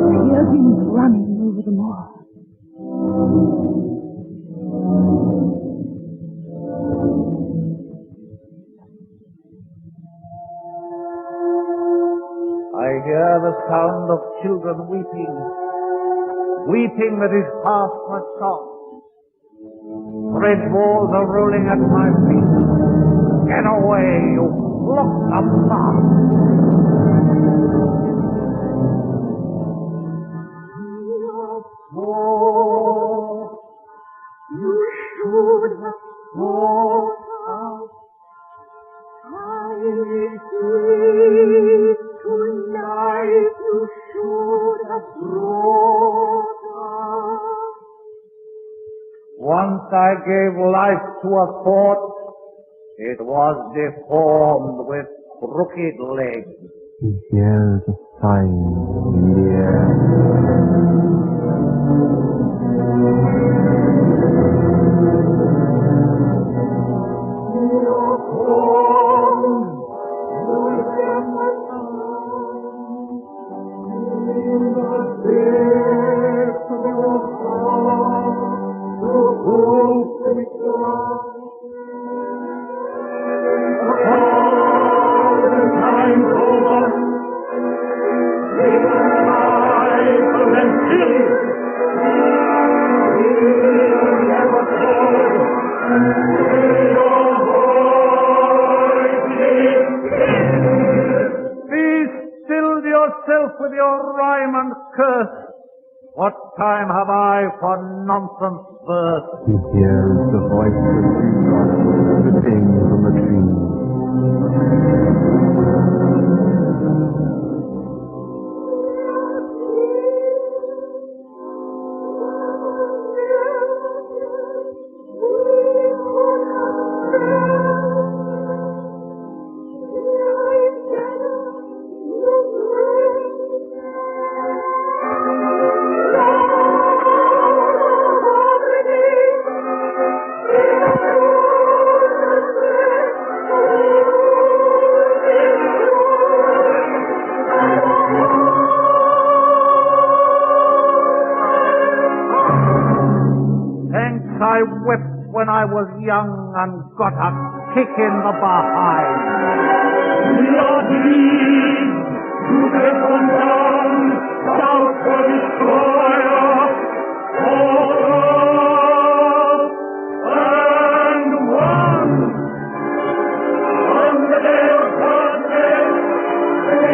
I hear him running over the moor. I hear the sound of children weeping, weeping that is half a song. Red walls are rolling at my feet. Get away, you flock of fire. You should have thought of tonight. You should have brought us. Once I gave life to a thought. It was deformed with crooked legs. He hears a sign in the air. with your rhyme and curse. What time have I for nonsense verse? He hears the voice of the treetop dripping from the trees. I wept when I was young and got a kick in the behind. We are dreams to make one down, south for destroyer, all and one. On the day of darkness, we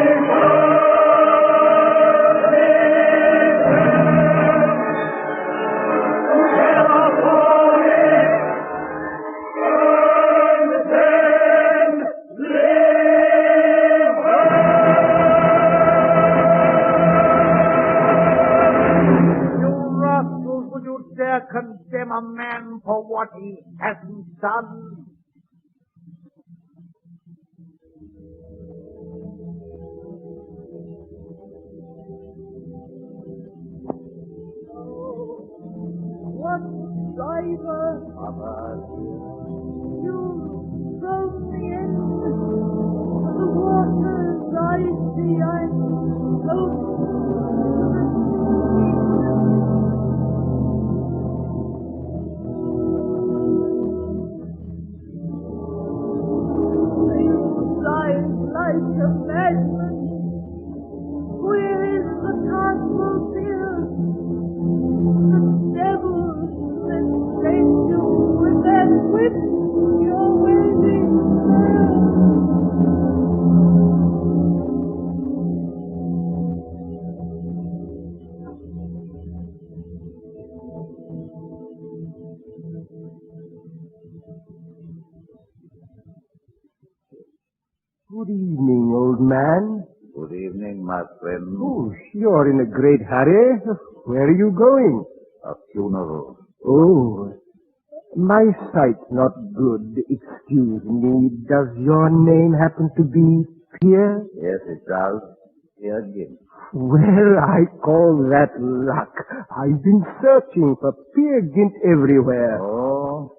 condemn a man for what he hasn't done. What driver? You throw me in the waters I see. I'm close to the like a madman. Where is the castle dear? The devil that sent you with that whip you're waving there. Good evening, old man. Good evening, my friend. Oh, you're in a great hurry. Where are you going? A funeral. Oh, my sight's not good. Excuse me. Does your name happen to be Pierre? Yes, it does. Pierre Gint. Well, I call that luck. I've been searching for Pierre Gint everywhere. Oh,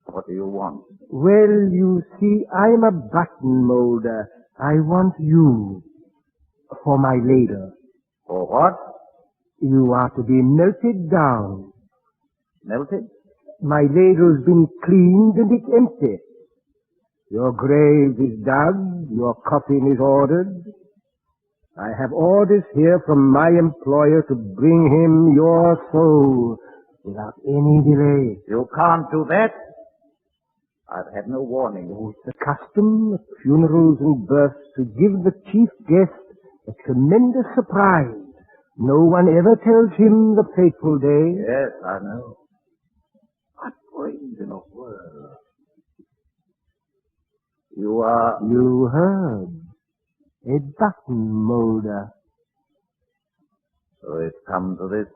what do you want? Well, you see, I'm a button molder. I want you for my ladle. For what? You are to be melted down. Melted? My ladle's been cleaned and it's empty. Your grave is dug, your coffin is ordered. I have orders here from my employer to bring him your soul without any delay. You can't do that. I've had no warning. Oh, it's the custom at funerals and births to give the chief guest a tremendous surprise. No one ever tells him the fateful day. Yes, I know. What brains in the world? You heard. A button molder. So it's come to this,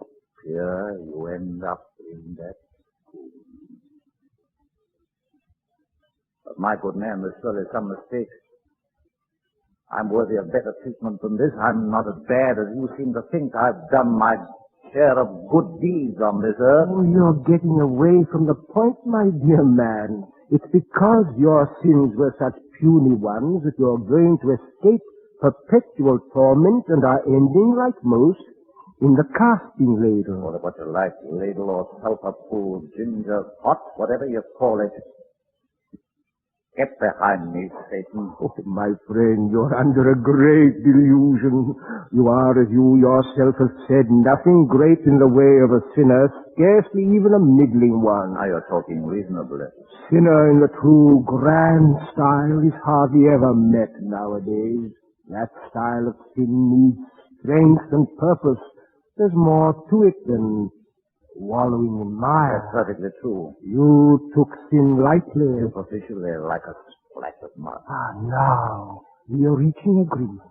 Pierre. You end up in that school. But my good man, there's surely some mistake. I'm worthy of better treatment than this. I'm not as bad as you seem to think. I've done my share of good deeds on this earth. Oh, you're getting away from the point, my dear man. It's because your sins were such puny ones that you're going to escape perpetual torment and are ending, like most, in the casting ladle. What about you like, ladle or sulphur pool, ginger pot, whatever you call it. Get behind me, Satan. Oh, my friend, you're under a great delusion. You are, as you yourself have said, nothing great in the way of a sinner, scarcely even a middling one. Now you're talking reasonably. Sinner in the true grand style is hardly ever met nowadays. That style of sin needs strength and purpose. There's more to it than wallowing in mire. That's perfectly true. You took sin lightly. Superficially, like a splash of mud. Now we are reaching agreement.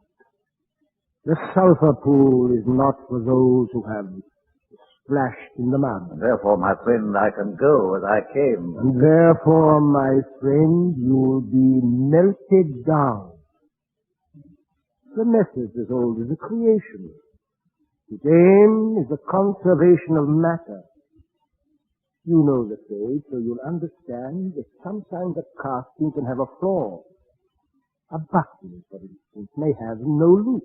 The sulphur pool is not for those who have splashed in the mud. And therefore, my friend, I can go as I came. And therefore, my friend, you'll be melted down. The method is as old as the creation. Its aim is the conservation of matter. You know the trade, so you'll understand that sometimes a casting can have a flaw. A button, for instance, may have no loop.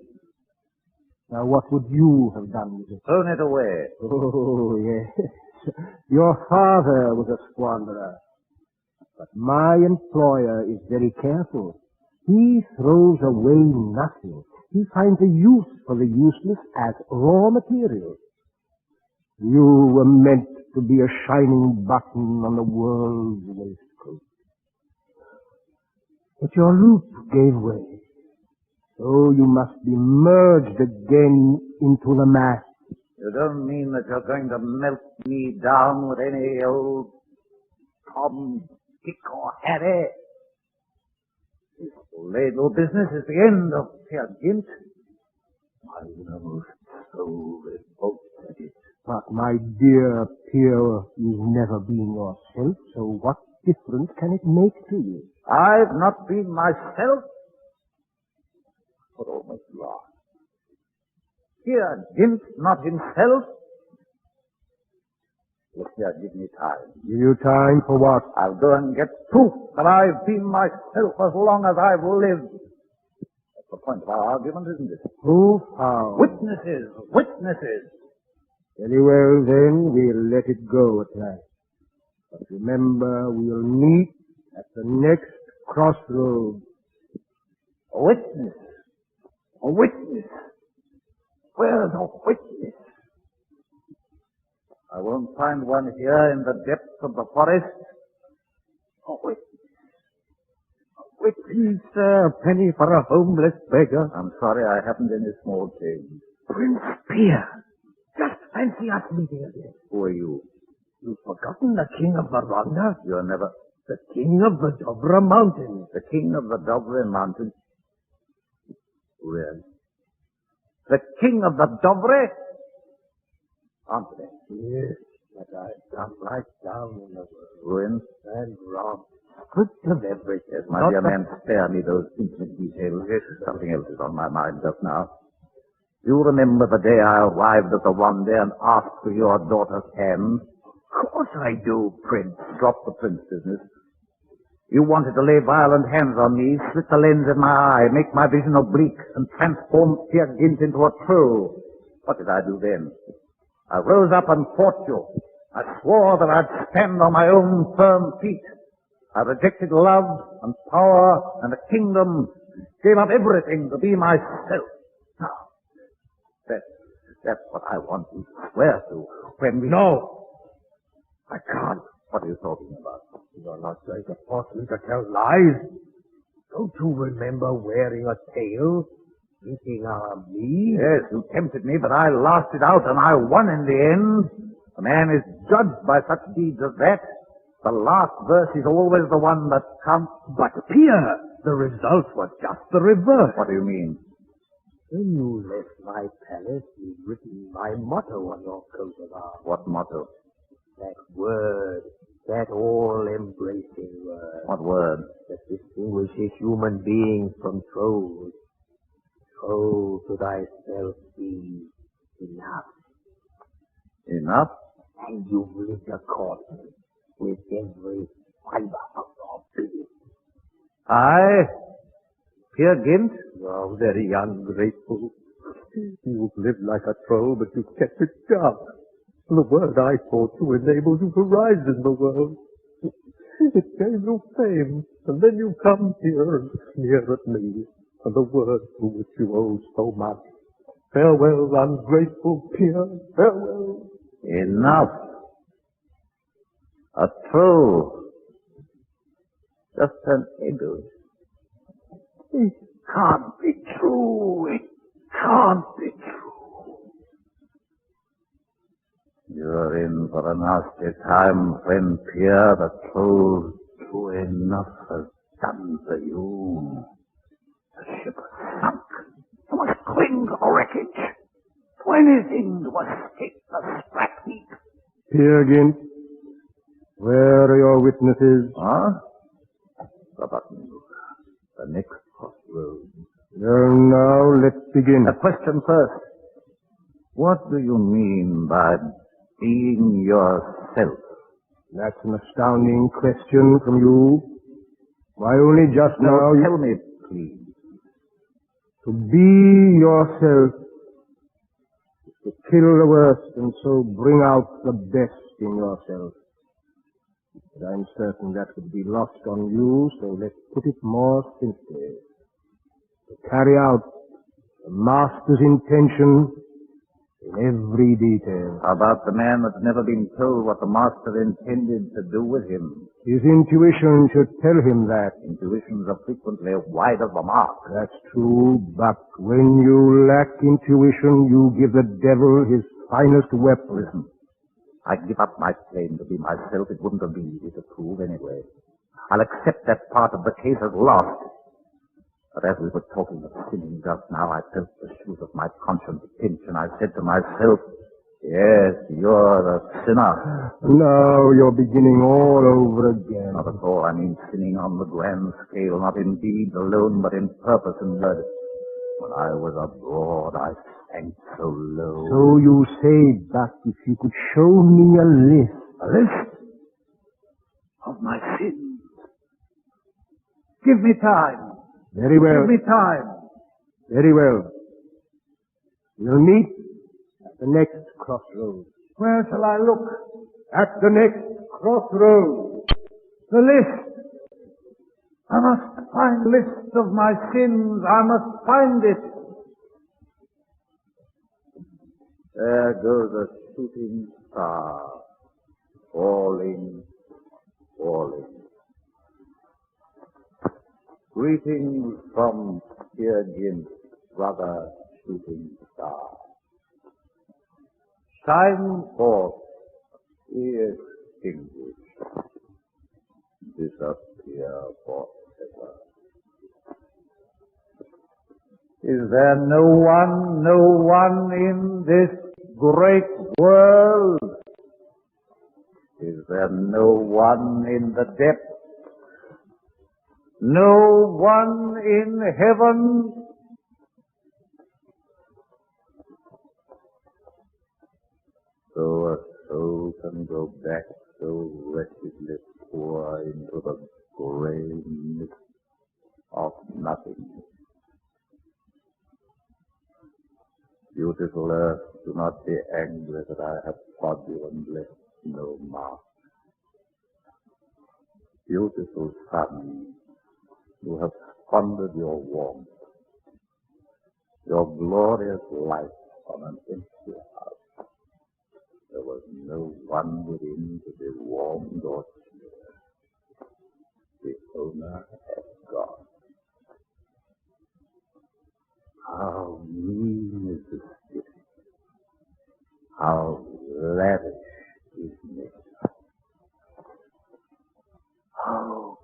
Now, what would you have done with it? Thrown it away. Oh, yes. Your father was a squanderer. But my employer is very careful. He throws away nothing. He finds a use for the useless as raw material. You were meant to be a shining button on the world's waistcoat. But your loop gave way. So you must be merged again into the mass. You don't mean that you're going to melt me down with any old Tom, Dick, or Harry? This ladle business is the end of Peer Gynt. My innermost soul revolts at it. But, my dear Pierre, you've never been yourself, so what difference can it make to you? I've not been myself? What almost lost. Peer Gynt not himself? Look here, give me time. Give you time for what? I'll go and get proof that I've been myself as long as I've lived. That's the point of our argument, isn't it? Proof how? Witnesses! Witnesses! Very well, then, we'll let it go at last. But remember, we'll meet at the next crossroads. A witness! A witness! Where's a witness? I won't find one here in the depths of the forest. A witness. A witness. Please, sir, a penny for a homeless beggar. I'm sorry, I haven't any small change. Prince Pierre, just fancy us meeting again. Who are you? You've forgotten the king of Verona? You're never... The king of the Dobra Mountains. The king of the Dobra Mountains? Really? The king of the Dobra? Aren't they? Yes, but I've come right down in the world. Ruined? And robbed. Stripped of everything. Yes, my dear man, spare me those intimate details. Something else is on my mind just now. You remember the day I arrived at the Wanda and asked for your daughter's hand? Of course I do, Prince. Drop the prince business. You wanted to lay violent hands on me, slit the lens in my eye, make my vision oblique, and transform Peer Gynt into a troll. What did I do then? I rose up and fought you. I swore that I'd stand on my own firm feet. I rejected love and power and a kingdom, gave up everything to be myself. Now, that's what I want you to swear to when we... No, I can't. What are you talking about? You're not going to force me to tell lies. Don't you remember wearing a tail? Thinking of me? Yes, you tempted me, but I lasted out and I won in the end. A man is judged by such deeds as that. The last verse is always the one that counts. But, Pierre, the result was just the reverse. What do you mean? When you left my palace, you'd written my motto on your coat of arms. What motto? That word, that all-embracing word. What word? That distinguishes human beings from trolls. Troll to thyself be enough. Enough? And you've lived accordingly with every fiber of your being. I? Peer Gynt? You're very ungrateful. You've lived like a troll, but you've kept it dark. The word I taught you enabled you to rise in the world. It gave you fame, and then you come here and sneer at me and the word to which you owe so much. Farewell, ungrateful Pierre, farewell. Enough. A troll. Just an egoist. It can't be true. It can't be true. You're in for a nasty time, friend Pierre. The troll, true enough, has done for you. The ship has sunk. You must cling to the wreckage. To anything to escape the scrap heap. Peer Gynt, where are your witnesses? Huh? Forgotten. The next crossroads. Well, now, let's begin. A question first. What do you mean by being yourself? That's an astounding question from you. Why, only just now... Tell me, please. To be yourself is to kill the worst and so bring out the best in yourself. But I'm certain that would be lost on you, so let's put it more simply. To carry out the master's intention in every detail. How about the man that's never been told what the master intended to do with him? His intuition should tell him that. Intuitions are frequently wide of the mark. That's true, but when you lack intuition, you give the devil his finest weapon. Listen, I give up my claim to be myself. It wouldn't have been easy to prove anyway. I'll accept that part of the case as lost. But as we were talking of sinning just now, I felt the shoes of my conscience pinch, and I said to myself, yes, you're a sinner. Now you're beginning all over again. Not at all. I mean sinning on the grand scale, not in deeds alone, but in purpose and blood. When I was abroad, I sank so low. So you say, but if you could show me a list. A list? Of my sins. Give me time. Very well. Give me time. Very well. We'll meet at the next crossroads. Where shall I look? At the next crossroads. The list. I must find the list of my sins. I must find it. There goes a shooting star. Falling, falling. Greetings from Peer Gynt, brother shooting star. Shine forth, be extinguished, disappear forever. Is there no one in this great world? Is there no one in the depths? No one in heaven? So a soul can go back so wretchedly poor into the grey mist of nothingness. Beautiful earth, do not be angry that I have trod you and left no mark. Beautiful sun, you have squandered your warmth, your glorious light on an empty house. There was no one within to be warmed or cheered. The owner had gone. How mean is the city? How lavish is nature? How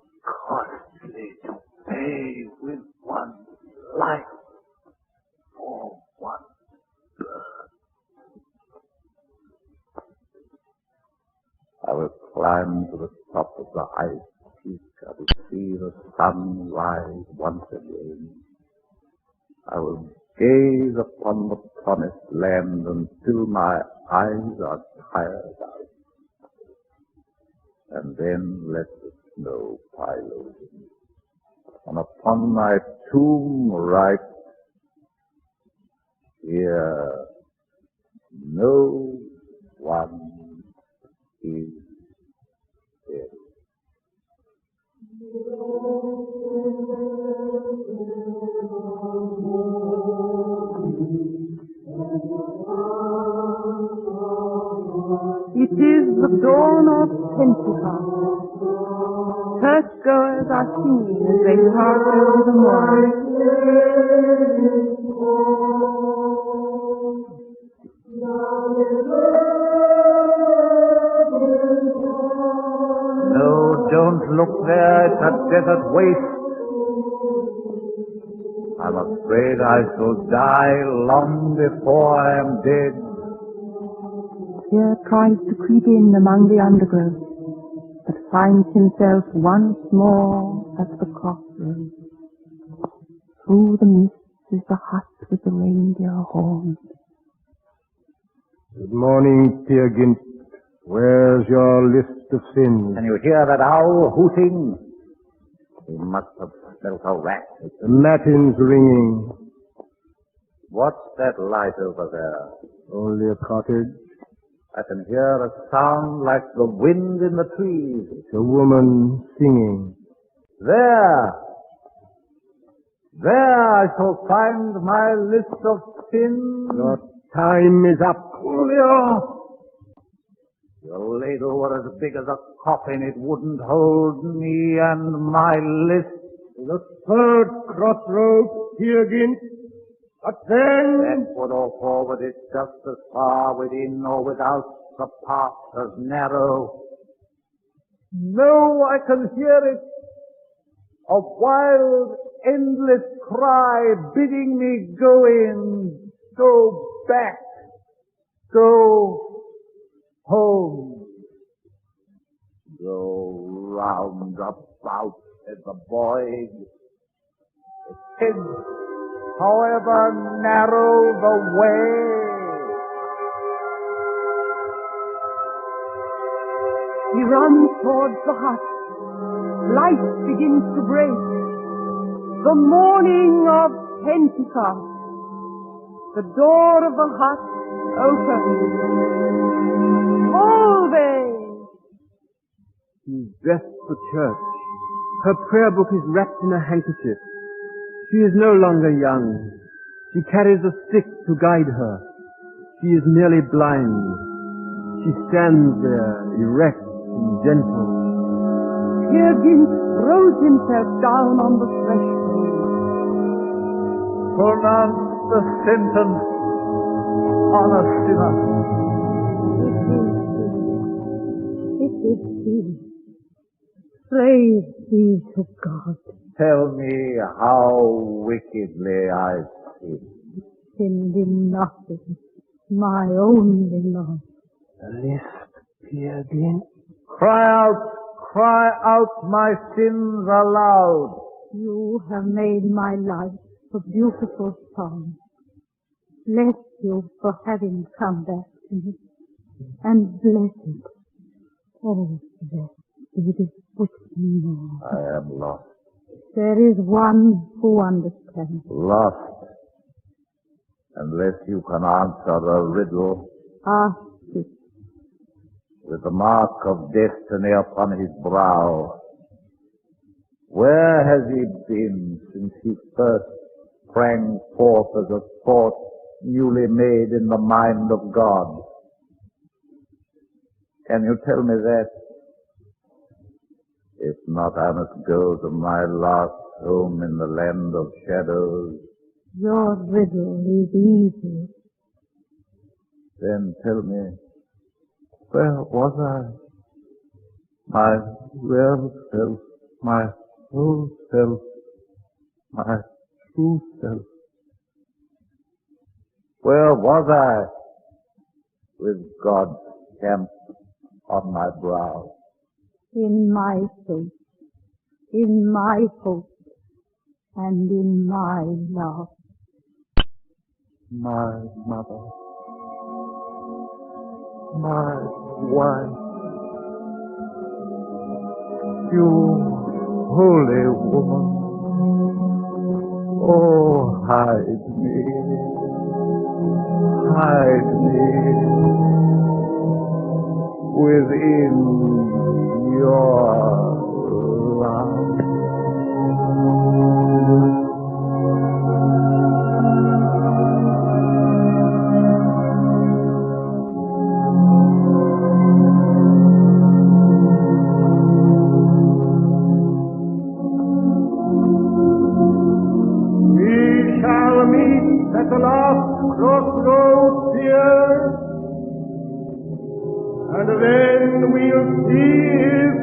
costly to pay with one's life for one bird. I will climb to the top of the ice peak. I will see the sun rise once again. I will gaze upon the promised land until my eyes are tired out. And then let the snow pile over me. And upon my tomb write, here no one is dead. It is the dawn of Pentecost. Churchgoers are singing as they pass over the moor. don't look there. It's a desert waste. I'm afraid I shall die long before I am dead. Fear tries to creep in among the undergrowth, but finds himself once more at the crossroads. Through the mist is the hut with the reindeer horns. Good morning, Peer Gynt. Where's your list of sins? Can you hear that owl hooting? He must have smelt a rat. The matin's ringing. What's that light over there? Only a cottage. I can hear a sound like the wind in the trees. It's a woman singing. There I shall find my list of sins. Your time is up. Julio! Your ladle were as big as a coffin. It wouldn't hold me and my list. The third crossroads, Peer Gynt. But then... Backward or forward, it's just as far within or without, the path as narrow. No, I can hear it. A wild, endless cry bidding me go in, go back, go home. Go round about as the boy. It is, however narrow the way. He runs towards the hut. Light begins to break. The morning of Pentecost. The door of the hut opens. Ove! She's dressed for church. Her prayer book is wrapped in a handkerchief. She is no longer young. She carries a stick to guide her. She is nearly blind. She stands there, erect and gentle. Peer Gynt throws himself down on the threshold. Pronounce the sentence on a sinner. It is he. Praise be to God. Tell me how wickedly I sinned. Sinned in nothing, my only love. The list, Peer Gynt. Cry out my sins aloud. You have made my life a beautiful song. Bless you for having come back to me. And blessed, oh, blessed be this witching Lord. I am lost. There is one who understands. Lost. Unless you can answer the riddle. Ask it. With the mark of destiny upon his brow. Where has he been since he first sprang forth as a thought newly made in the mind of God? Can you tell me that? If not, I must go to my last home in the land of shadows. Your riddle is easy. Then tell me, where was I? My real self, my whole self, my true self. Where was I? With God's stamp on my brow. In my faith, in my hope, and in my love. My mother, my wife, you holy woman, oh, hide me within your love. At the last crossroads here, and then we'll see if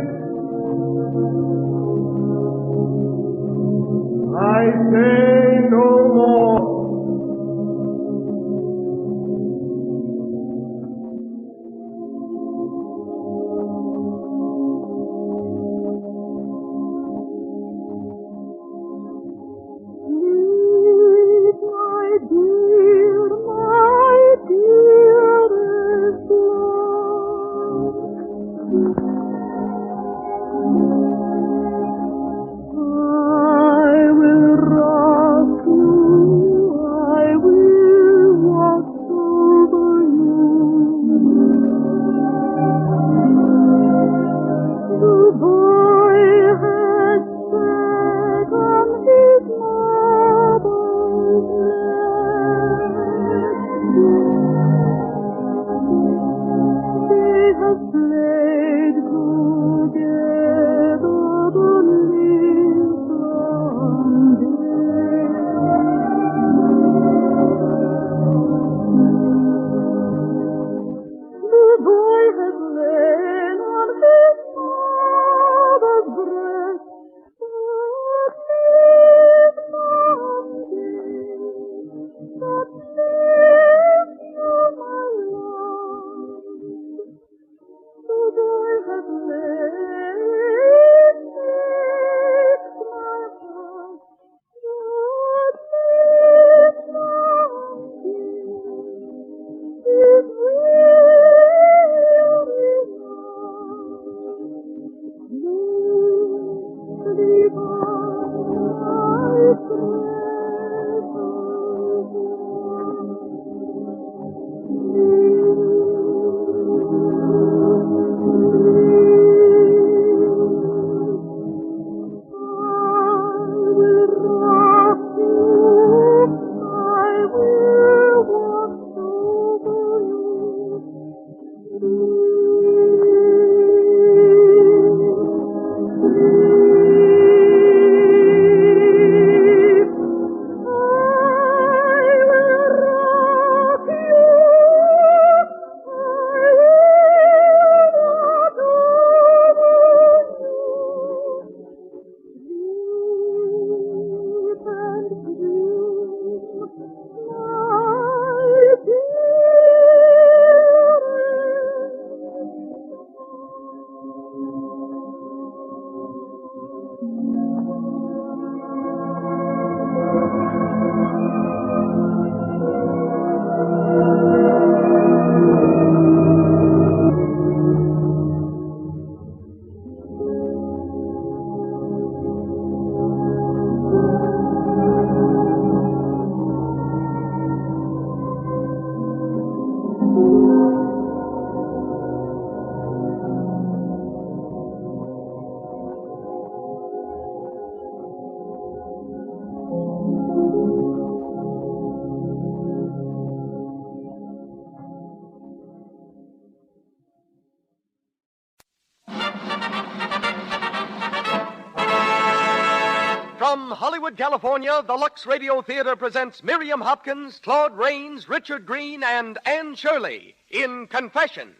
From Hollywood, California, the Lux Radio Theater presents Miriam Hopkins, Claude Rains, Richard Green, and Anne Shirley in Confession.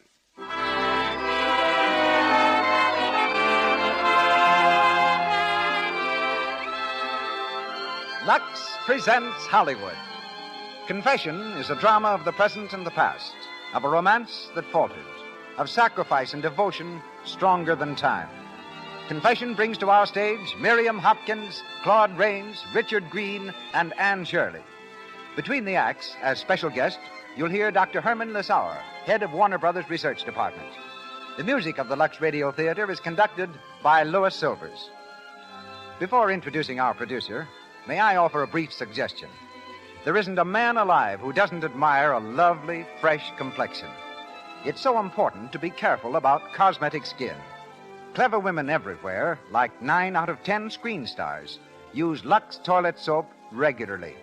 Lux presents Hollywood. Confession is a drama of the present and the past, of a romance that faltered, of sacrifice and devotion stronger than time. Confession brings to our stage Miriam Hopkins, Claude Rains, Richard Green, and Anne Shirley. Between the acts, as special guest, you'll hear Dr. Herman Lissauer, head of Warner Brothers Research Department. The music of the Lux Radio Theater is conducted by Louis Silvers. Before introducing our producer, may I offer a brief suggestion? There isn't a man alive who doesn't admire a lovely, fresh complexion. It's so important to be careful about cosmetic skin. Clever women everywhere, like 9 out of 10 screen stars, use Lux toilet soap regularly.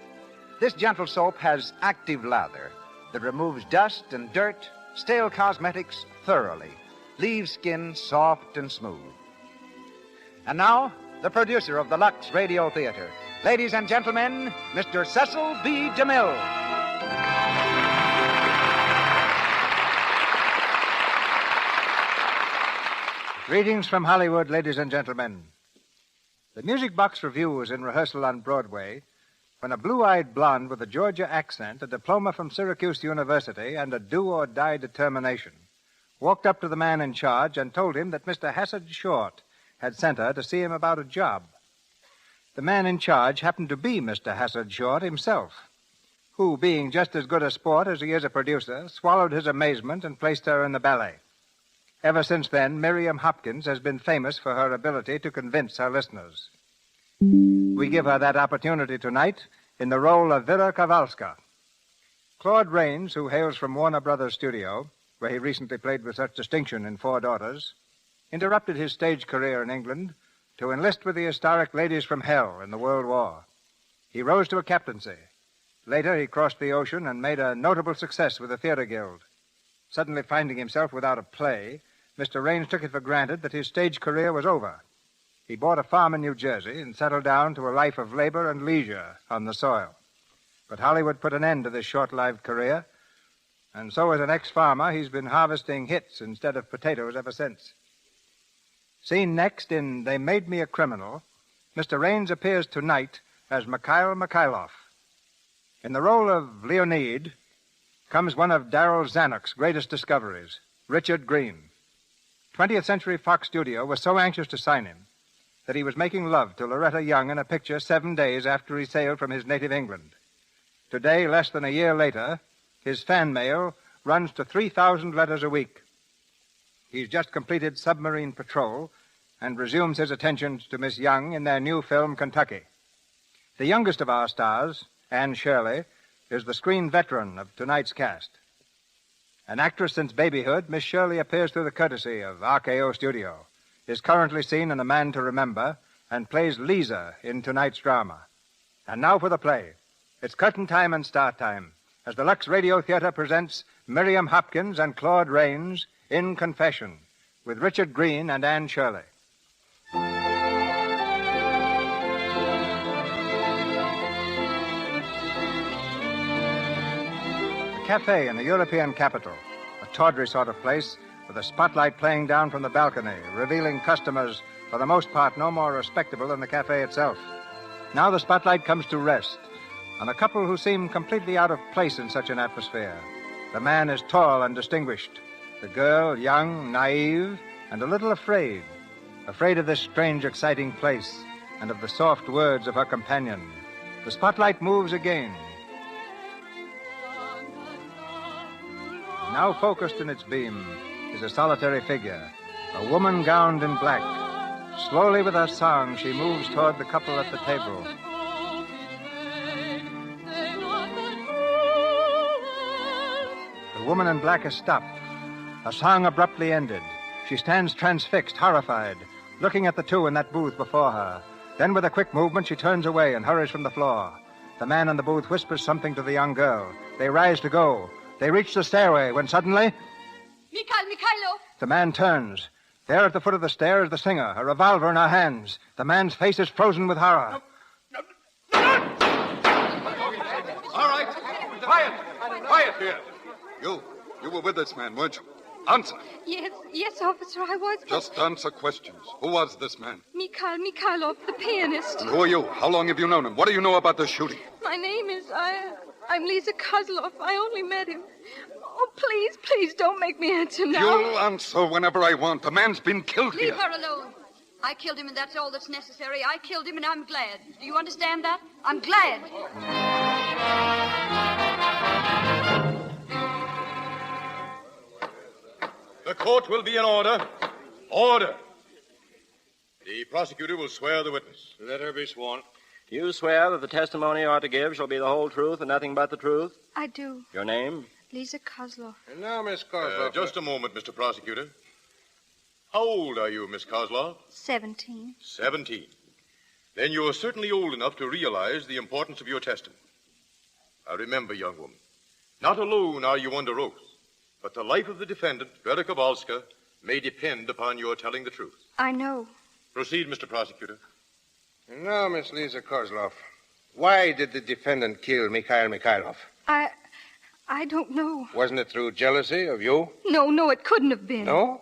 This gentle soap has active lather that removes dust and dirt, stale cosmetics thoroughly, leaves skin soft and smooth. And now, the producer of the Lux Radio Theater. Ladies and gentlemen, Mr. Cecil B. DeMille. Greetings from Hollywood, ladies and gentlemen. The Music Box Review was in rehearsal on Broadway when a blue-eyed blonde with a Georgia accent, a diploma from Syracuse University, and a do-or-die determination walked up to the man in charge and told him that Mr. Hassard Short had sent her to see him about a job. The man in charge happened to be Mr. Hassard Short himself, who, being just as good a sport as he is a producer, swallowed his amazement and placed her in the ballet. Ever since then, Miriam Hopkins has been famous for her ability to convince her listeners. We give her that opportunity tonight in the role of Vera Kowalska. Claude Rains, who hails from Warner Brothers Studio, where he recently played with such distinction in Four Daughters, interrupted his stage career in England to enlist with the historic Ladies from Hell in the World War. He rose to a captaincy. Later, he crossed the ocean and made a notable success with the Theater Guild. Suddenly finding himself without a play, Mr. Rains took it for granted that his stage career was over. He bought a farm in New Jersey and settled down to a life of labor and leisure on the soil. But Hollywood put an end to this short-lived career, and so as an ex-farmer, he's been harvesting hits instead of potatoes ever since. Seen next in They Made Me a Criminal, Mr. Rains appears tonight as Mikhail Mikhailoff. In the role of Leonid comes one of Darryl Zanuck's greatest discoveries, Richard Green. 20th Century Fox Studio was so anxious to sign him that he was making love to Loretta Young in a picture 7 days after he sailed from his native England. Today, less than a year later, his fan mail runs to 3,000 letters a week. He's just completed Submarine Patrol and resumes his attentions to Miss Young in their new film, Kentucky. The youngest of our stars, Anne Shirley, is the screen veteran of tonight's cast. An actress since babyhood, Miss Shirley appears through the courtesy of RKO Studio, is currently seen in A Man to Remember, and plays Lisa in tonight's drama. And now for the play. It's curtain time and start time, as the Lux Radio Theater presents Miriam Hopkins and Claude Rains in Confession, with Richard Green and Anne Shirley. Cafe in a European capital, a tawdry sort of place with a spotlight playing down from the balcony, revealing customers, for the most part, no more respectable than the cafe itself. Now the spotlight comes to rest on a couple who seem completely out of place in such an atmosphere. The man is tall and distinguished. The girl, young, naive, and a little afraid. Afraid of this strange, exciting place and of the soft words of her companion. The spotlight moves again. Now focused in its beam is a solitary figure, a woman gowned in black. Slowly with her song, she moves toward the couple at the table. The woman in black has stopped. Her song abruptly ended. She stands transfixed, horrified, looking at the two in that booth before her. Then with a quick movement, she turns away and hurries from the floor. The man in the booth whispers something to the young girl. They rise to go. They reach the stairway when suddenly... Mikhailo! The man turns. There at the foot of the stairs, the singer, a revolver in her hands. The man's face is frozen with horror. Quiet! Quiet here! You were with this man, weren't you? Answer. Yes, officer, I was. Just answer questions. Who was this man? Mikhailov, the pianist. And who are you? How long have you known him? What do you know about the shooting? My name is, I'm Lisa Kozlov. I only met him. Oh, please don't make me answer now. You'll answer whenever I want. The man's been killed here. Leave her alone. I killed him, and that's all that's necessary. I killed him, and I'm glad. Do you understand that? I'm glad. The court will be in order. Order. The prosecutor will swear the witness. Let her be sworn. You swear that the testimony you are to give shall be the whole truth and nothing but the truth? I do. Your name? Lisa Kozlov. And now, Miss Kozlov. Just a moment, Mr. Prosecutor. How old are you, Miss Kozlov? 17. 17. Then you are certainly old enough to realize the importance of your testimony. Now remember, young woman, not alone are you under oath, but the life of the defendant, Vera Kowalska, may depend upon your telling the truth. I know. Proceed, Mr. Prosecutor. And now, Miss Lisa Kozlov, why did the defendant kill Mikhail Mikhailov? I don't know. Wasn't it through jealousy of you? No, it couldn't have been. No?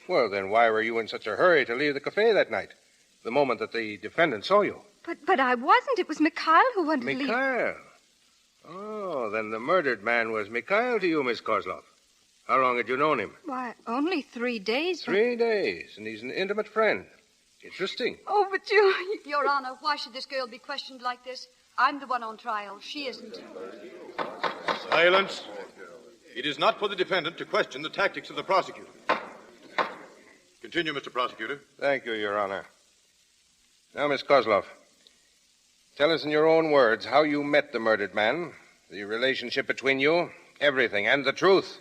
Well, then why were you in such a hurry to leave the cafe that night, the moment that the defendant saw you? But I wasn't. It was Mikhail who wanted to leave. Mikhail? Oh, then the murdered man was Mikhail to you, Miss Kozlov. How long had you known him? Why, only 3 days. 3 days, and he's an intimate friend. Interesting. Oh, but you... Your Honor, why should this girl be questioned like this? I'm the one on trial. She isn't. Silence. It is not for the defendant to question the tactics of the prosecutor. Continue, Mr. Prosecutor. Thank you, Your Honor. Now, Miss Kozlov, tell us in your own words how you met the murdered man, the relationship between you, everything, and the truth.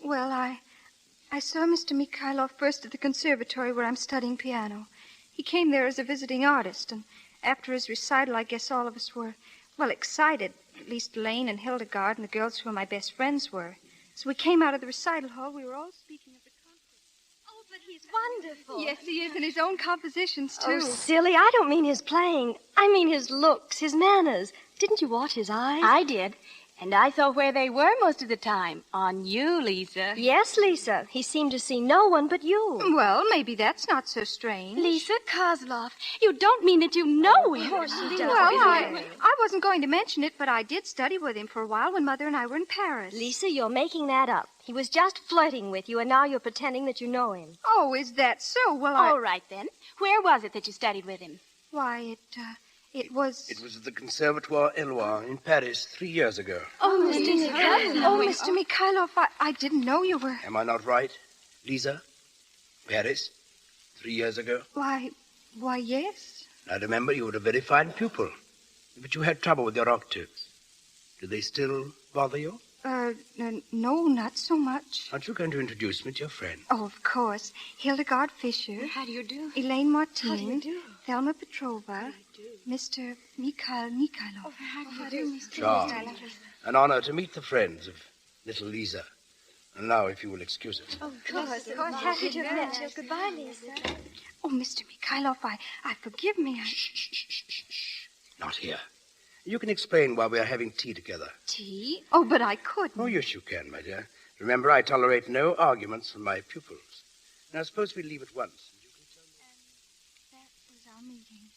Well, I saw Mr. Mikhailov first at the conservatory where I'm studying piano. He came there as a visiting artist, and after his recital, I guess all of us were, well, excited. At least Lane and Hildegard and the girls who were my best friends were. So we came out of the recital hall. We were all speaking of the concert. Oh, but he's wonderful. Yes, he is, and his own compositions, too. Oh, silly, I don't mean his playing. I mean his looks, his manners. Didn't you watch his eyes? I did. And I saw where they were most of the time. On you, Lisa. Yes, Lisa. He seemed to see no one but you. Well, maybe that's not so strange. Lisa Kozlov, you don't mean that you know him. Of course he does. Well, I wasn't going to mention it, but I did study with him for a while when Mother and I were in Paris. Lisa, you're making that up. He was just flirting with you, and now you're pretending that you know him. Oh, is that so? Well, All right, then. Where was it that you studied with him? Why, it was... It was at the Conservatoire Éloigh in Paris 3 years ago. Oh, Mr. Mikhailov. Oh, Mr. Mikhailov, I didn't know you were... Am I not right, Lisa? Paris, 3 years ago? Why, yes. I remember you were a very fine pupil, but you had trouble with your octaves. Do they still bother you? No, not so much. Aren't you going to introduce me to your friend? Oh, of course. Hildegard Fisher. How do you do? Elaine Martin. How do you do? Thelma Petrova. Mr. Mikhail Mikhailov. Oh, how do you do, Mr. Charmed. An honor to meet the friends of little Lisa. And now, if you will excuse us. Oh, of course. Happy to have met you. Goodbye, Lisa. Oh, Mr. Mikhailov, I forgive me. Shh. Not here. You can explain why we are having tea together. Tea? Oh, but I couldn't. Oh, yes, you can, my dear. Remember, I tolerate no arguments from my pupils. Now, suppose we leave at once. That was our meeting.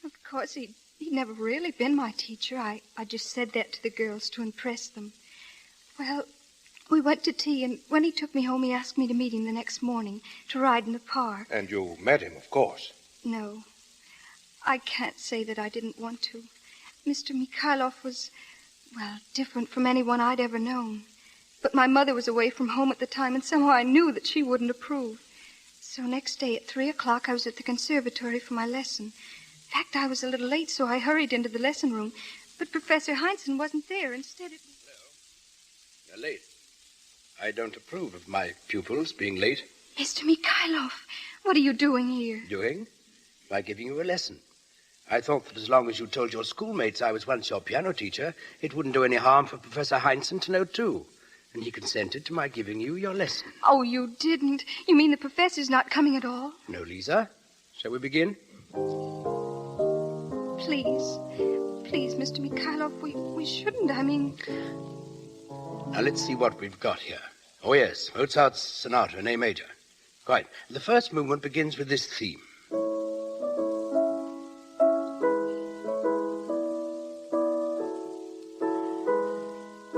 Of course, he'd never really been my teacher. I just said that to the girls to impress them. Well, we went to tea, and when he took me home, he asked me to meet him the next morning to ride in the park. And you met him, of course. No. I can't say that I didn't want to. Mr. Mikhailov was, well, different from anyone I'd ever known. But my mother was away from home at the time, and somehow I knew that she wouldn't approve. So next day at 3 o'clock, I was at the conservatory for my lesson. In fact, I was a little late, so I hurried into the lesson room. But Professor Heinzen wasn't there. Instead, it was... You're late. I don't approve of my pupils being late. Mr. Mikhailov, what are you doing here? Doing? By giving you a lesson. I thought that as long as you told your schoolmates I was once your piano teacher, it wouldn't do any harm for Professor Heinzen to know, too. And he consented to my giving you your lesson. Oh, you didn't? You mean the professor's not coming at all? No, Lisa. Shall we begin? Please. Please, Mr. Mikhailov, we shouldn't. I mean... Now, let's see what we've got here. Oh, yes, Mozart's Sonata in A major. Quite. The first movement begins with this theme.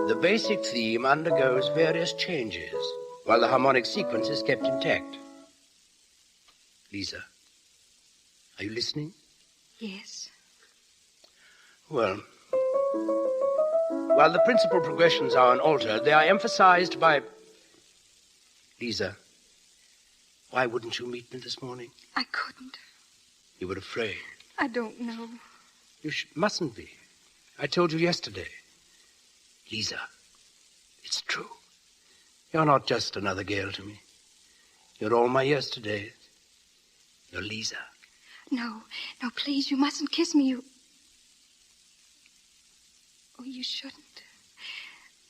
The basic theme undergoes various changes, while the harmonic sequence is kept intact. Lisa, are you listening? Yes. Well, while the principal progressions are unaltered, they are emphasized by... Lisa, why wouldn't you meet me this morning? I couldn't. You were afraid. I don't know. You mustn't be. I told you yesterday. Lisa, it's true. You're not just another girl to me. You're all my yesterdays. You're Lisa. No, please, you mustn't kiss me. Oh, you shouldn't.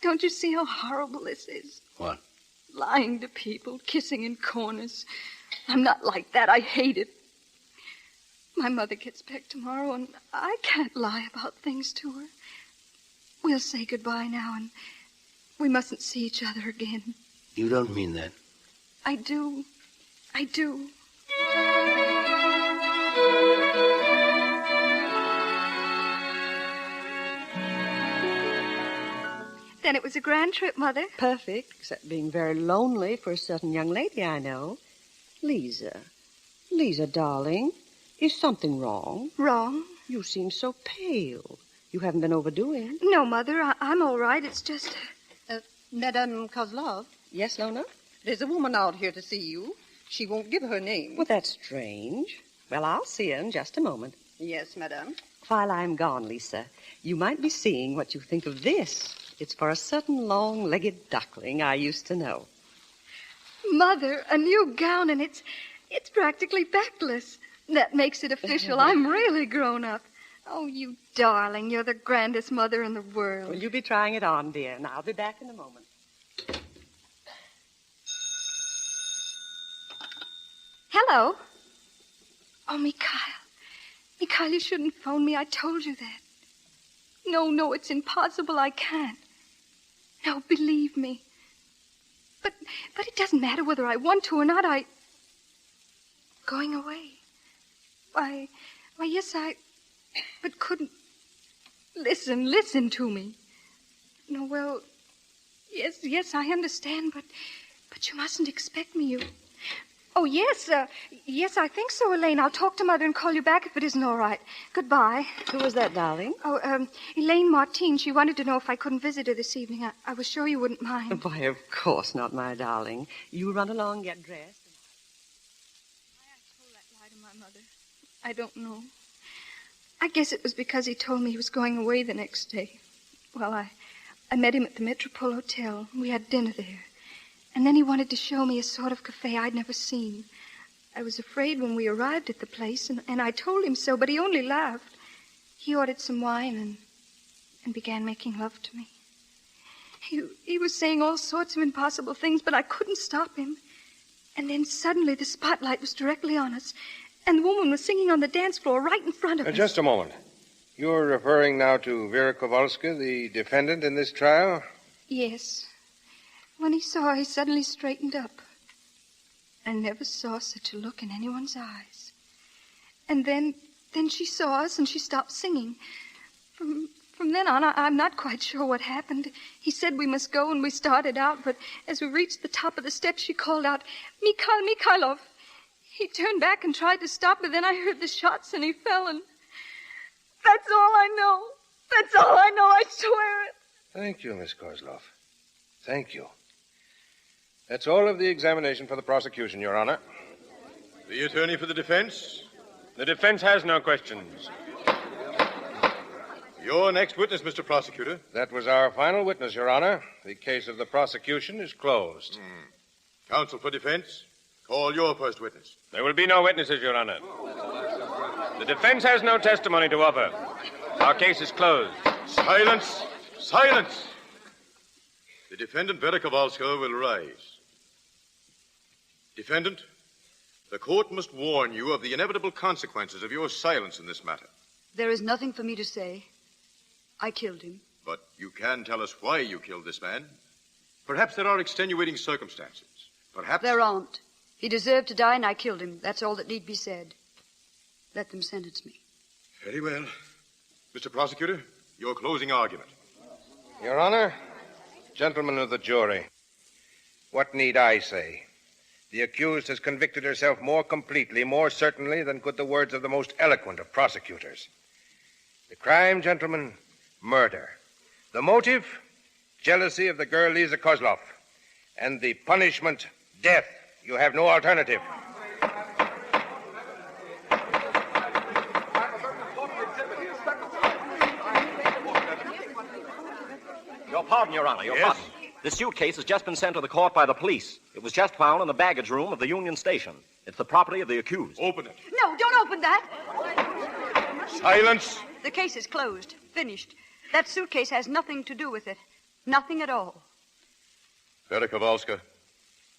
Don't you see how horrible this is? What? Lying to people, kissing in corners. I'm not like that. I hate it. My mother gets back tomorrow, and I can't lie about things to her. We'll say goodbye now, and we mustn't see each other again. You don't mean that. I do. I do. Then it was a grand trip, Mother. Perfect, except being very lonely for a certain young lady I know. Lisa, darling, is something wrong? Wrong? You seem so pale. You haven't been overdoing. No, Mother, I'm all right. It's just... Madame Kozlov? Yes, Lona? There's a woman out here to see you. She won't give her name. Well, that's strange. Well, I'll see her in just a moment. Yes, madame. While I'm gone, Lisa, you might be seeing what you think of this. It's for a certain long-legged duckling I used to know. Mother, a new gown, and it's practically backless. That makes it official. I'm really grown up. Oh, you darling, you're the grandest mother in the world. Well, you be trying it on, dear, and I'll be back in a moment. Hello. Oh, Mikhail. Mikhail, you shouldn't phone me. I told you that. No, it's impossible. I can't. No, believe me. But it doesn't matter whether I want to or not. Going away. Why, yes, but couldn't... Listen to me. No, well, yes, I understand, but you mustn't expect me. Oh, yes, I think so, Elaine. I'll talk to Mother and call you back if it isn't all right. Goodbye. Who was that, darling? Oh, Elaine Martine. She wanted to know if I couldn't visit her this evening. I was sure you wouldn't mind. Why, of course not, my darling. You run along, get dressed. Why I told that lie to my mother, I don't know. I guess it was because he told me he was going away the next day. Well, I met him at the Metropole Hotel. We had dinner there. And then he wanted to show me a sort of cafe I'd never seen. I was afraid when we arrived at the place, and I told him so, but he only laughed. He ordered some wine and began making love to me. He was saying all sorts of impossible things, but I couldn't stop him. And then suddenly the spotlight was directly on us, and the woman was singing on the dance floor right in front of us. Just a moment. You're referring now to Vera Kowalska, the defendant in this trial? Yes. When he saw her, he suddenly straightened up. I never saw such a look in anyone's eyes. And then she saw us, and she stopped singing. From then on, I'm not quite sure what happened. He said we must go, and we started out, but as we reached the top of the steps, she called out, "Mikhail Mikhailov." He turned back and tried to stop, but then I heard the shots, and he fell, and that's all I know. That's all I know, I swear it. Thank you, Miss Kozlov. Thank you. That's all of the examination for the prosecution, Your Honor. The attorney for the defense? The defense has no questions. Your next witness, Mr. Prosecutor. That was our final witness, Your Honor. The case of the prosecution is closed. Counsel for defense, call your first witness. There will be no witnesses, Your Honor. The defense has no testimony to offer. Our case is closed. Silence! Silence! The defendant, Vera Kowalska, will rise. Defendant, the court must warn you of the inevitable consequences of your silence in this matter. There is nothing for me to say. I killed him. But you can tell us why you killed this man. Perhaps there are extenuating circumstances. Perhaps... There aren't. He deserved to die, and I killed him. That's all that need be said. Let them sentence me. Very well. Mr. Prosecutor, your closing argument. Your Honor, gentlemen of the jury, what need I say? The accused has convicted herself more completely, more certainly than could the words of the most eloquent of prosecutors. The crime, gentlemen, murder. The motive, jealousy of the girl Lisa Kozlov. And the punishment, death. You have no alternative. Your pardon, Your Honor, your pardon. This suitcase has just been sent to the court by the police. It was just found in the baggage room of the Union Station. It's the property of the accused. Open it. No, don't open that. Silence. The case is closed. Finished. That suitcase has nothing to do with it. Nothing at all. Vera Kowalska,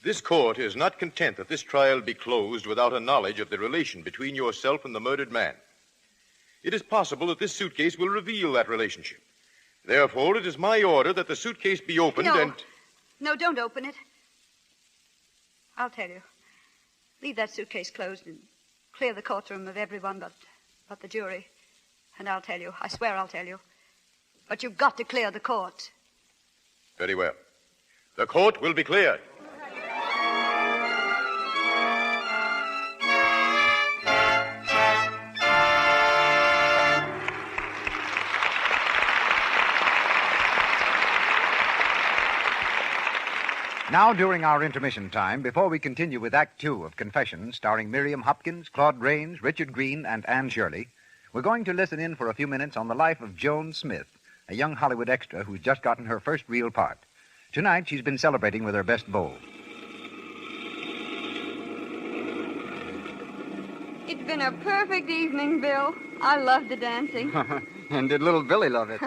this court is not content that this trial be closed without a knowledge of the relation between yourself and the murdered man. It is possible that this suitcase will reveal that relationship. Therefore, it is my order that the suitcase be opened and... No, don't open it. I'll tell you. Leave that suitcase closed and clear the courtroom of everyone but the jury. And I'll tell you. I swear I'll tell you. But you've got to clear the court. Very well. The court will be cleared. Now, during our intermission time, before we continue with Act Two of Confession, starring Miriam Hopkins, Claude Rains, Richard Green, and Anne Shirley, we're going to listen in for a few minutes on the life of Joan Smith, a young Hollywood extra who's just gotten her first real part. Tonight, she's been celebrating with her best beau. It's been a perfect evening, Bill. I love the dancing. And did little Billy love it?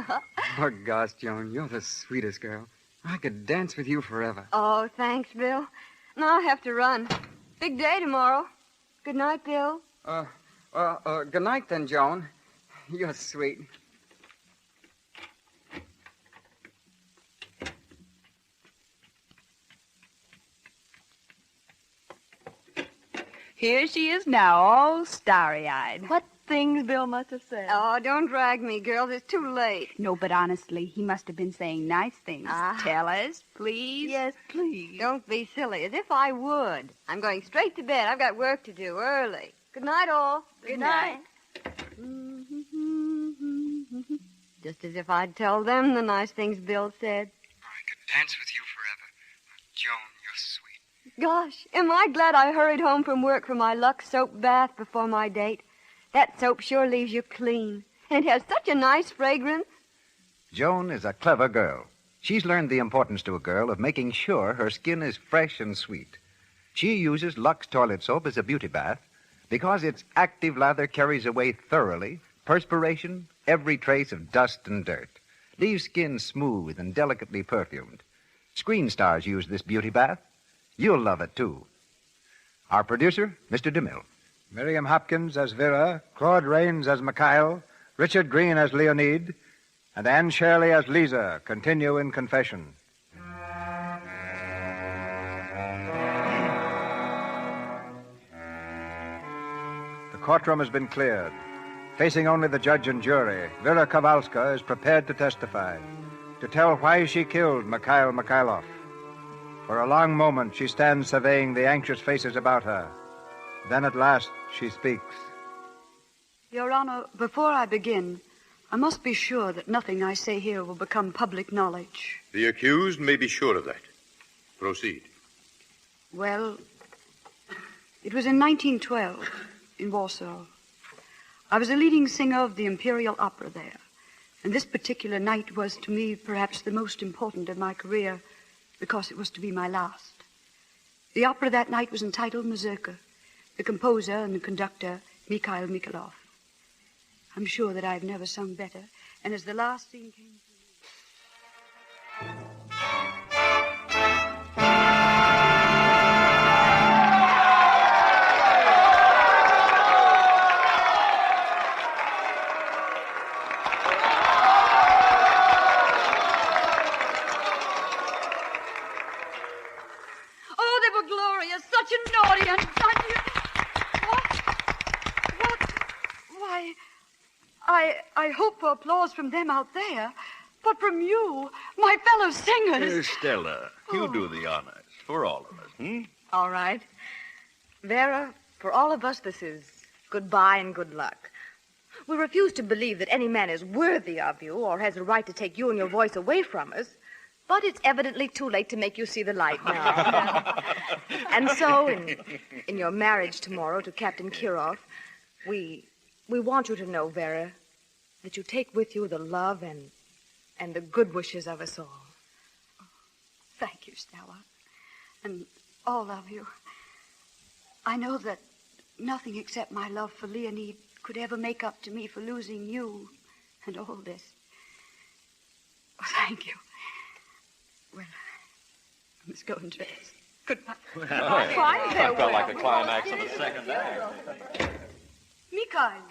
Oh, gosh, Joan, you're the sweetest girl. I could dance with you forever. Oh, thanks, Bill. Now I have to run. Big day tomorrow. Good night, Bill. Good night then, Joan. You're sweet. Here she is now, all starry-eyed. What things Bill must have said. Oh, don't drag me, girls. It's too late. No, but honestly, he must have been saying nice things. Tell us, please. Yes, please. Don't be silly, as if I would. I'm going straight to bed. I've got work to do early. Good night, all. Good night. Just as if I'd tell them the nice things Bill said. I could dance with you forever. Joan, you're sweet. Gosh, am I glad I hurried home from work for my Lux soap bath before my date. That soap sure leaves you clean. And it has such a nice fragrance. Joan is a clever girl. She's learned the importance to a girl of making sure her skin is fresh and sweet. She uses Lux toilet soap as a beauty bath because its active lather carries away thoroughly perspiration, every trace of dust and dirt, leaves skin smooth and delicately perfumed. Screen stars use this beauty bath. You'll love it, too. Our producer, Mr. DeMille. Miriam Hopkins as Vera, Claude Rains as Mikhail, Richard Green as Leonid, and Anne Shirley as Lisa continue in Confession. The courtroom has been cleared. Facing only the judge and jury, Vera Kowalska is prepared to testify, to tell why she killed Mikhail Mikhailov. For a long moment, she stands surveying the anxious faces about her. Then at last, she speaks. Your Honor, before I begin, I must be sure that nothing I say here will become public knowledge. The accused may be sure of that. Proceed. Well, it was in 1912 in Warsaw. I was a leading singer of the Imperial Opera there, and this particular night was to me perhaps the most important of my career because it was to be my last. The opera that night was entitled Mazurka. The composer and the conductor, Mikhail Mikhailov. I'm sure that I've never sung better, and as the last scene came to me... I hope for applause from them out there, but from you, my fellow singers. Stella, you do the honors for all of us, All right. Vera, for all of us, this is goodbye and good luck. We refuse to believe that any man is worthy of you or has a right to take you and your voice away from us, but it's evidently too late to make you see the light now. And so, in your marriage tomorrow to Captain Kirov, we want you to know, Vera, that you take with you the love and the good wishes of us all. Thank you, Stella. And all of you. I know that nothing except my love for Leonid could ever make up to me for losing you and all this. Oh, thank you. Well, I must go and dress. Goodbye. I felt like a climax of the second act. Mikhail.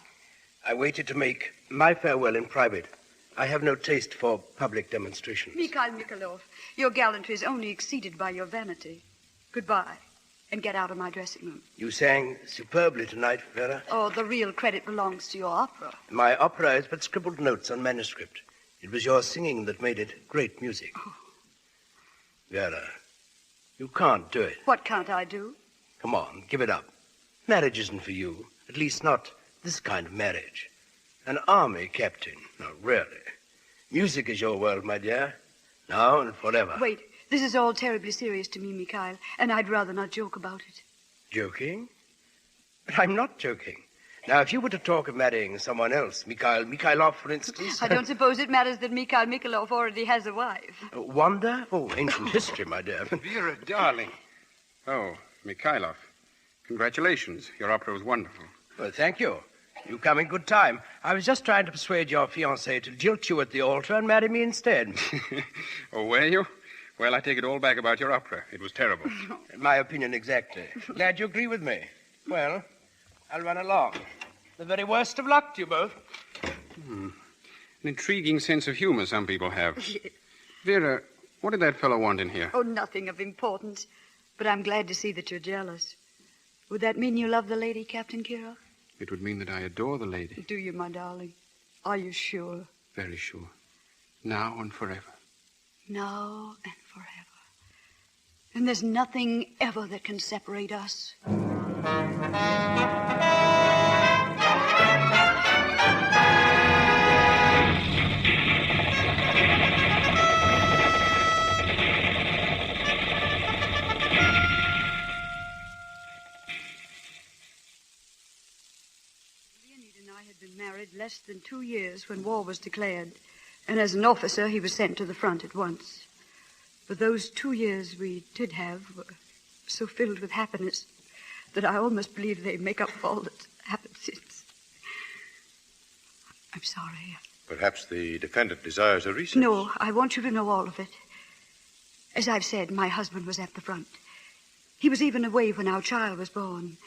I waited to make my farewell in private. I have no taste for public demonstrations. Mikhail Mikhailov, your gallantry is only exceeded by your vanity. Goodbye, and get out of my dressing room. You sang superbly tonight, Vera. Oh, the real credit belongs to your opera. My opera is but scribbled notes on manuscript. It was your singing that made it great music. Oh. Vera, you can't do it. What can't I do? Come on, give it up. Marriage isn't for you. At least not this kind of marriage. An army captain. No, really. Music is your world, my dear. Now and forever. Wait, this is all terribly serious to me, Mikhail, and I'd rather not joke about it. Joking? But I'm not joking. Now, if you were to talk of marrying someone else, Mikhail Mikhailov, for instance... I don't suppose it matters that Mikhail Mikhailov already has a wife. Wonder? Oh, ancient history, my dear. Vera, darling. Oh, Mikhailov. Congratulations. Your opera was wonderful. Well, thank you. You come in good time. I was just trying to persuade your fiancée to jilt you at the altar and marry me instead. Oh, were you? Well, I take it all back about your opera. It was terrible. My opinion exactly. Glad you agree with me. Well, I'll run along. The very worst of luck to you both. An intriguing sense of humor some people have. Vera, what did that fellow want in here? Oh, nothing of importance. But I'm glad to see that you're jealous. Would that mean you love the lady, Captain Kirov? It would mean that I adore the lady. Do you, my darling? Are you sure? Very sure. Now and forever. Now and forever. And there's nothing ever that can separate us. Married less than 2 years when war was declared, and as an officer he was sent to the front at once. But those 2 years we did have were so filled with happiness that I almost believe they make up for all that's happened since. I'm sorry. Perhaps the defendant desires a recess. No, I want you to know all of it. As I've said, my husband was at the front. He was even away when our child was born.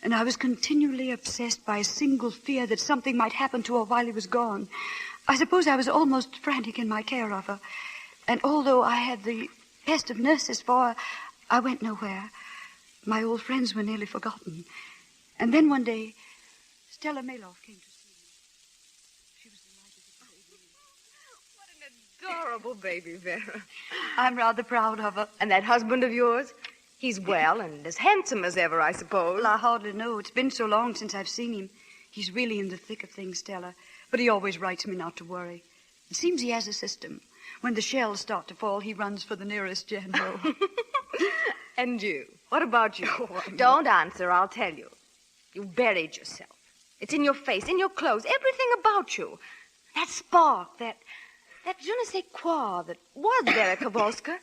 And I was continually obsessed by a single fear that something might happen to her while he was gone. I suppose I was almost frantic in my care of her. And although I had the best of nurses for her, I went nowhere. My old friends were nearly forgotten. And then one day, Stella Melov came to see me. She was delighted to What an adorable baby, Vera. I'm rather proud of her. And that husband of yours? He's well and as handsome as ever, I suppose. Well, I hardly know. It's been so long since I've seen him. He's really in the thick of things, Stella. But he always writes me not to worry. It seems he has a system. When the shells start to fall, he runs for the nearest general. And you? What about you? Oh, don't answer, I'll tell you. You buried yourself. It's in your face, in your clothes, everything about you. That spark, that je ne sais quoi that was Vera Kowalska.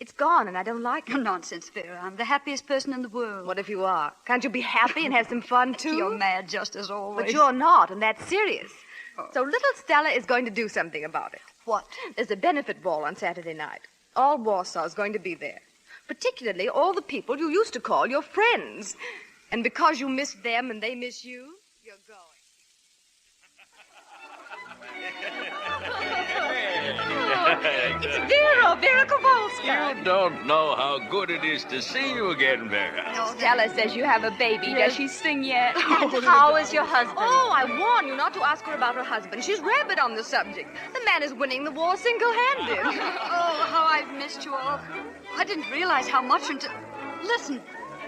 It's gone, and I don't like it. Nonsense, Vera. I'm the happiest person in the world. What if you are? Can't you be happy and have some fun, too? You're mad just as always. But you're not, and that's serious. Oh. So little Stella is going to do something about it. What? There's a benefit ball on Saturday night. All Warsaw is going to be there. Particularly all the people you used to call your friends. And because you miss them and they miss you, you're going. It's Vera Kowalska. You don't know how good it is to see you again, Vera. Stella says you have a baby. Does she sing yet? And how is your husband? Oh, I warn you not to ask her about her husband. She's rabid on the subject. The man is winning the war single-handed. Oh, how I've missed you all. I didn't realize how much until... Listen,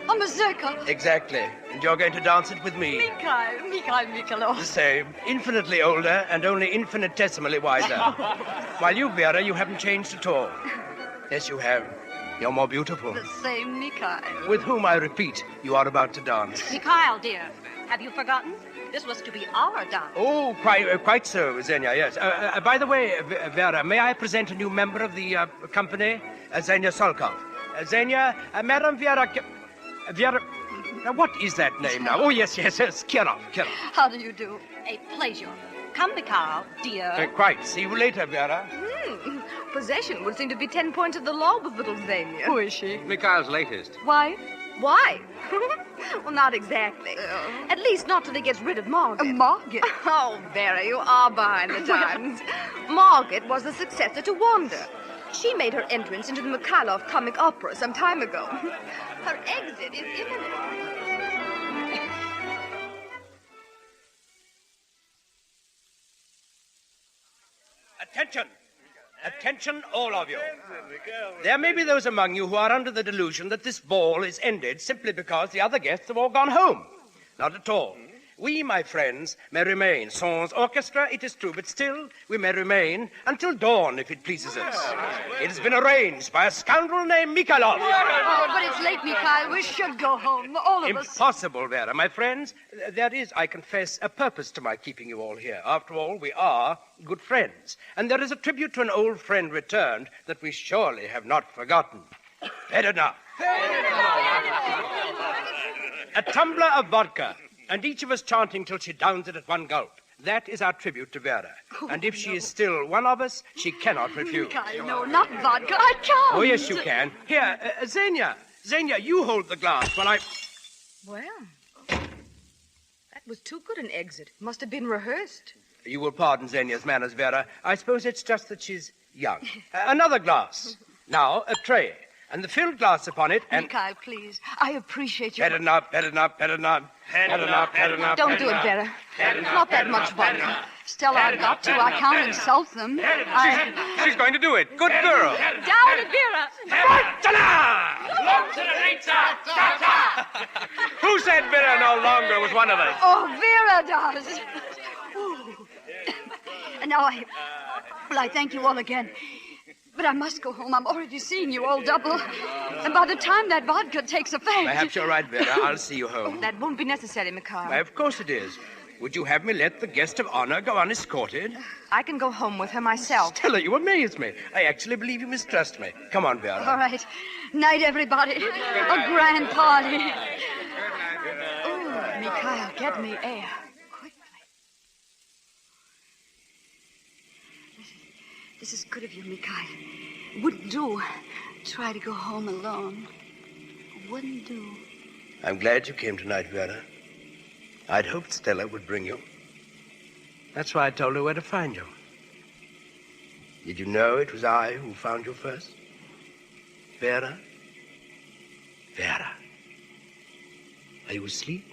a mazurka. Exactly. And you're going to dance it with me. Mikhail. The same. Infinitely older and only infinitesimally wiser. While you, Vera, you haven't changed at all. Yes, you have. You're more beautiful. The same Mikhail. With whom, I repeat, you are about to dance. Mikhail, dear, have you forgotten? This was to be our dance. Oh, quite so, Xenia, yes. By the way, Vera, may I present a new member of the company? Xenia Solkov. Xenia, Madam Vera... Vera... Now, what is that name now? Oh, yes, Kirov. How do you do? A pleasure. Come, Mikhail, dear. Quite. See you later, Vera. Possession would seem to be 10 points of the law with little Xenia. Who is she? Mikhail's latest. Wife? Why? Well, not exactly. At least not till he gets rid of Margaret. Margaret? Oh, Vera, you are behind the times. Margaret was the successor to Wanda. She made her entrance into the Mikhailov comic opera some time ago. Her exit is imminent. Attention! Attention, all of you. There may be those among you who are under the delusion that this ball is ended simply because the other guests have all gone home. Not at all. We, my friends, may remain sans orchestra, it is true, but still we may remain until dawn, if it pleases us. It has been arranged by a scoundrel named Mikhailov. Oh, but it's late, Mikhail. We should go home, all of us. Impossible, Vera. My friends, there is, I confess, a purpose to my keeping you all here. After all, we are good friends. And there is a tribute to an old friend returned that we surely have not forgotten. Edna. A tumbler of vodka. And each of us chanting till she downs it at one gulp. That is our tribute to Vera. And if she is still one of us, she cannot refuse. Mikhail, no, not vodka. I can't. Oh, yes, you can. Here, Xenia. Xenia, you hold the glass while I... Well, that was too good an exit. Must have been rehearsed. You will pardon Xenia's manners, Vera. I suppose it's just that she's young. Another glass. Now, a tray. And the filled glass upon it, and... Mikhail, please. I appreciate your... Better not. Don't do it, Vera. Not that much vodka. Stella, I've got to. I can't insult them. She's going to do it. Good girl. Down to Vera. Who said Vera no longer was one of us? Oh, Vera does. And now I thank you all again. But I must go home. I'm already seeing you all double. And by the time that vodka takes effect... Perhaps you're right, Vera. I'll see you home. That won't be necessary, Mikhail. Why, of course it is. Would you have me let the guest of honor go unescorted? I can go home with her myself. Stella, you amaze me. I actually believe you mistrust me. Come on, Vera. All right. Night, everybody. A grand party. Oh, Mikhail, get me air. This is good of you, Mikhail. Wouldn't do. Try to go home alone. Wouldn't do. I'm glad you came tonight, Vera. I'd hoped Stella would bring you. That's why I told her where to find you. Did you know it was I who found you first? Vera? Vera. Are you asleep?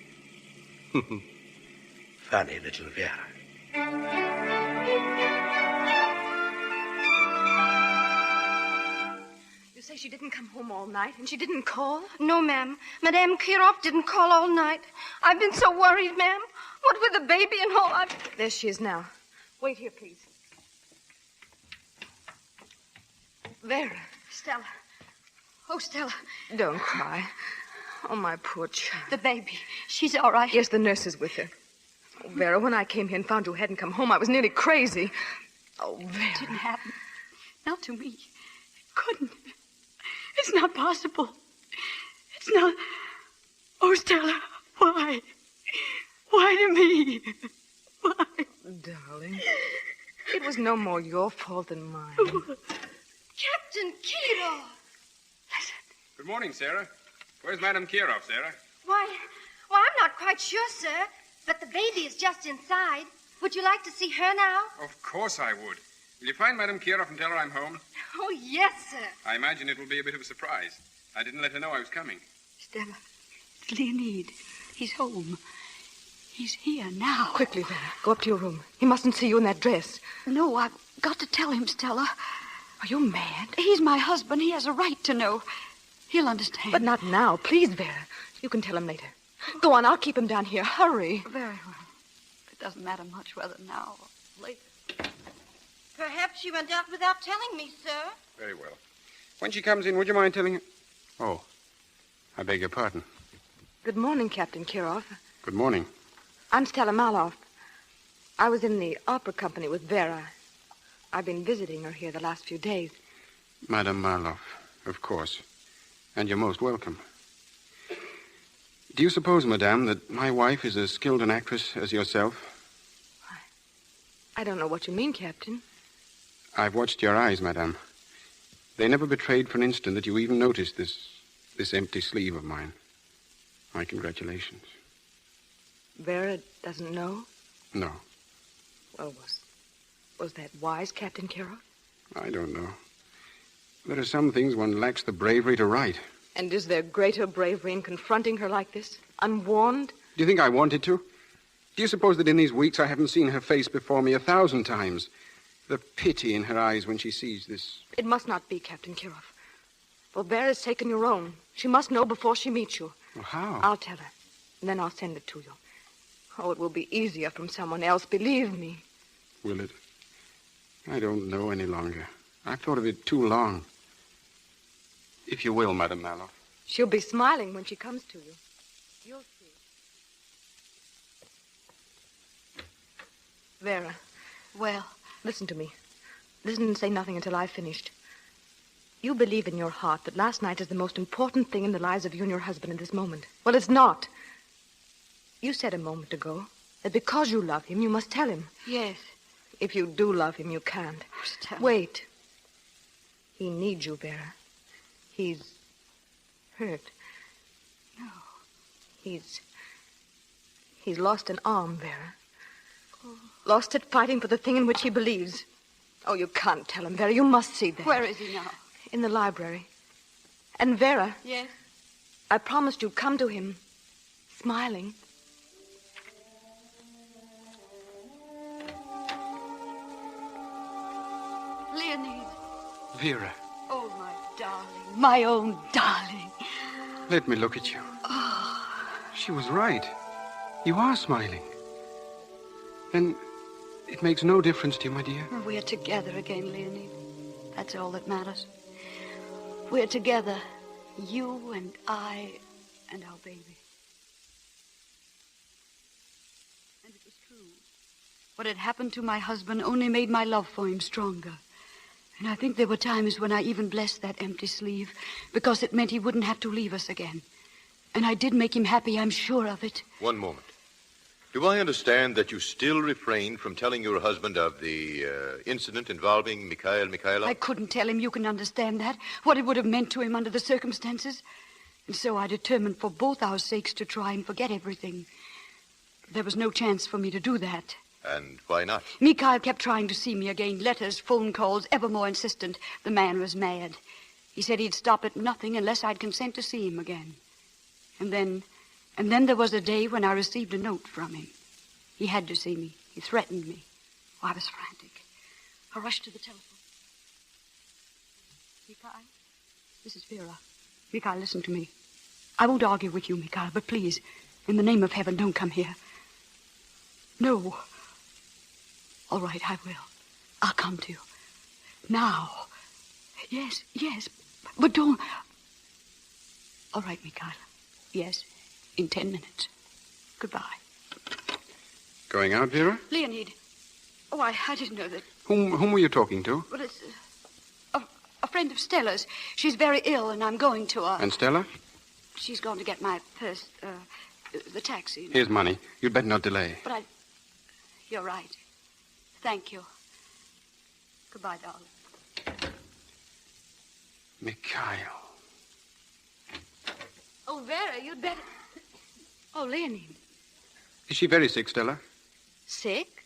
Funny little Vera. You say she didn't come home all night and she didn't call? No, ma'am. Madame Kirov didn't call all night. I've been so worried, ma'am. What with the baby and all, There she is now. Wait here, please. Vera. Stella. Oh, Stella. Don't cry. Oh, my poor child. The baby. She's all right. Yes, the nurse is with her. Oh, Vera, when I came here and found you hadn't come home, I was nearly crazy. Oh, Vera. It didn't happen. Not to me. It couldn't. It's not possible. It's not... Oh, Stella, why? Why to me? Why? Darling, it was no more your fault than mine. Captain Kirov! Good morning, Sarah. Where's Madame Kirov, Sarah? Why, I'm not quite sure, sir. But the baby is just inside. Would you like to see her now? Of course I would. Will you find Madame Kirov and tell her I'm home? Oh, yes, sir. I imagine it will be a bit of a surprise. I didn't let her know I was coming. Stella, it's Leonid. He's home. He's here now. Quickly, Vera. Go up to your room. He mustn't see you in that dress. No, I've got to tell him, Stella. Are you mad? He's my husband. He has a right to know. He'll understand. But not now. Please, Vera. You can tell him later. Go on, I'll keep him down here. Hurry. Very well. It doesn't matter much whether now or later. Perhaps she went out without telling me, sir. Very well. When she comes in, would you mind telling her? Oh, I beg your pardon. Good morning, Captain Kirov. Good morning. I'm Stella Maloff. I was in the opera company with Vera. I've been visiting her here the last few days. Madame Marloff, of course. And you're most welcome. Do you suppose, madame, that my wife is as skilled an actress as yourself? I don't know what you mean, Captain. I've watched your eyes, madame. They never betrayed for an instant that you even noticed this empty sleeve of mine. My congratulations. Vera doesn't know? No. Well, was that wise, Captain Kirov? I don't know. There are some things one lacks the bravery to write. And is there greater bravery in confronting her like this, unwarned? Do you think I wanted to? Do you suppose that in these weeks I haven't seen her face before me 1,000 times? The pity in her eyes when she sees this. It must not be, Captain Kirov. For Vera's taken your own. She must know before she meets you. Well, how? I'll tell her, and then I'll send it to you. Oh, it will be easier from someone else, believe me. Will it? I don't know any longer. I've thought of it too long. If you will, Madame Maloff. She'll be smiling when she comes to you. You'll see. Vera. Well? Listen to me. Listen and say nothing until I've finished. You believe in your heart that last night is the most important thing in the lives of you and your husband at this moment. Well, it's not. You said a moment ago that because you love him, you must tell him. Yes. If you do love him, you can't. Stella. Wait. He needs you, Vera. He's hurt. No. He's lost an arm, Vera. Oh. Lost it fighting for the thing in which he believes. Oh, you can't tell him, Vera. You must see that. Where is he now? In the library. And Vera. Yes? I promised you'd come to him, smiling. Leonid. Vera. Oh, my darling. My own darling. Let me look at you. Oh. She was right. You are smiling. Then it makes no difference to you, my dear. We're together again, Leonid. That's all that matters. We're together. You and I and our baby. And it was true. What had happened to my husband only made my love for him stronger. And I think there were times when I even blessed that empty sleeve because it meant he wouldn't have to leave us again. And I did make him happy, I'm sure of it. One moment. Do I understand that you still refrain from telling your husband of the incident involving Mikhail Mikhailov? I couldn't tell him, you can understand that, what it would have meant to him under the circumstances. And so I determined for both our sakes to try and forget everything. There was no chance for me to do that. And why not? Mikhail kept trying to see me again. Letters, phone calls, ever more insistent. The man was mad. He said he'd stop at nothing unless I'd consent to see him again. And then there was a day when I received a note from him. He had to see me. He threatened me. Oh, I was frantic. I rushed to the telephone. Mikhail, this is Vera. Mikhail, listen to me. I won't argue with you, Mikhail, but please, in the name of heaven, don't come here. No. All right, I will. I'll come to you. Now. Yes, but don't... All right, Mikhail. Yes, in 10 minutes. Goodbye. Going out, Vera? Leonid. Oh, I didn't know that. Whom were you talking to? Well, it's a friend of Stella's. She's very ill, and I'm going to her. And Stella? She's going to get my purse, the taxi. Here's money. You'd better not delay. But You're right. Thank you. Goodbye, darling. Mikhail. Oh, Vera, you'd better... Oh, Leonid. Is she very sick, Stella? Sick?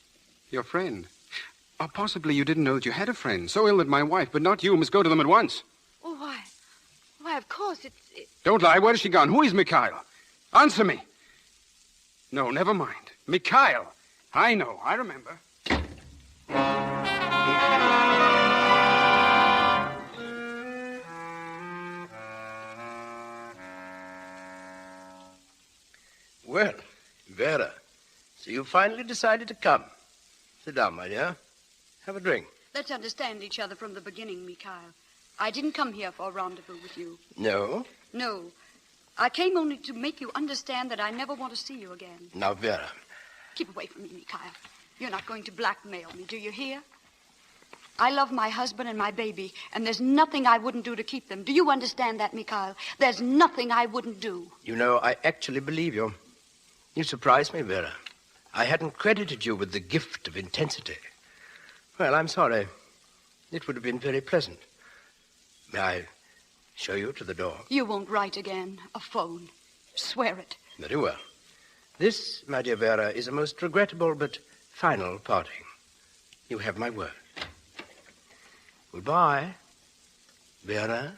Your friend. Or possibly you didn't know that you had a friend, so ill that my wife, but not you, must go to them at once. Oh, why? Why, of course, it's... Don't lie. Where has she gone? Who is Mikhail? Answer me. No, never mind. Mikhail. I know. I remember. Well, Vera, so you finally decided to come. Sit down, my dear. Have a drink. Let's understand each other from the beginning, Mikhail. I didn't come here for a rendezvous with you. No? No. I came only to make you understand that I never want to see you again. Now, Vera. Keep away from me, Mikhail. You're not going to blackmail me, do you hear? I love my husband and my baby, and there's nothing I wouldn't do to keep them. Do you understand that, Mikhail? There's nothing I wouldn't do. You know, I actually believe you. You surprised me, Vera. I hadn't credited you with the gift of intensity. Well, I'm sorry. It would have been very pleasant. May I show you to the door? You won't write again. A phone. Swear it. Very well. This, my dear Vera, is a most regrettable but final parting. You have my word. Goodbye, Vera,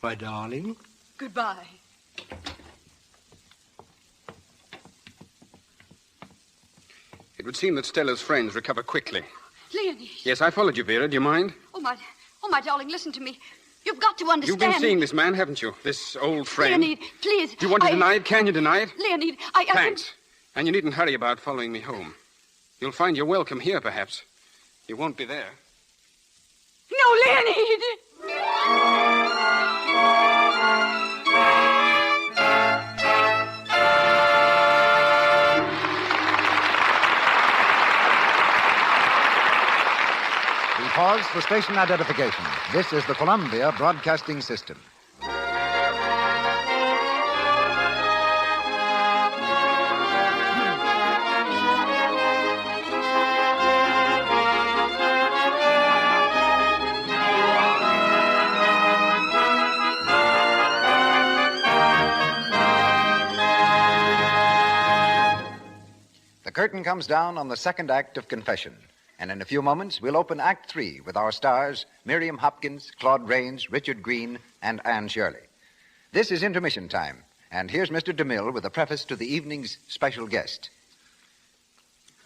my darling. Goodbye. It would seem that Stella's friends recover quickly. Leonid. Yes, I followed you, Vera. Do you mind? Oh, my darling, listen to me. You've got to understand. You've been seeing this man, haven't you? This old friend. Leonid, please. Do you want to deny it? Can you deny it? Leonid, Thanks. And you needn't hurry about following me home. You'll find you're welcome here, perhaps. You won't be there. No, Leonid! We pause for station identification. This is the Columbia Broadcasting System. The curtain comes down on the second act of Confession. And in a few moments, we'll open Act 3 with our stars, Miriam Hopkins, Claude Rains, Richard Green, and Anne Shirley. This is intermission time, and here's Mr. DeMille with a preface to the evening's special guest.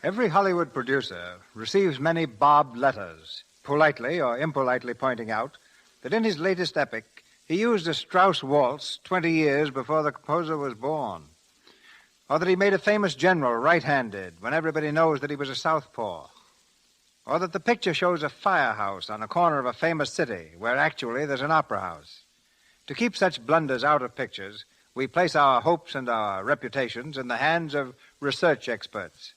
Every Hollywood producer receives many bobbed letters, politely or impolitely pointing out that in his latest epic, he used a Strauss waltz 20 years before the composer was born. Or that he made a famous general right-handed when everybody knows that he was a southpaw. Or that the picture shows a firehouse on a corner of a famous city where actually there's an opera house. To keep such blunders out of pictures, we place our hopes and our reputations in the hands of research experts.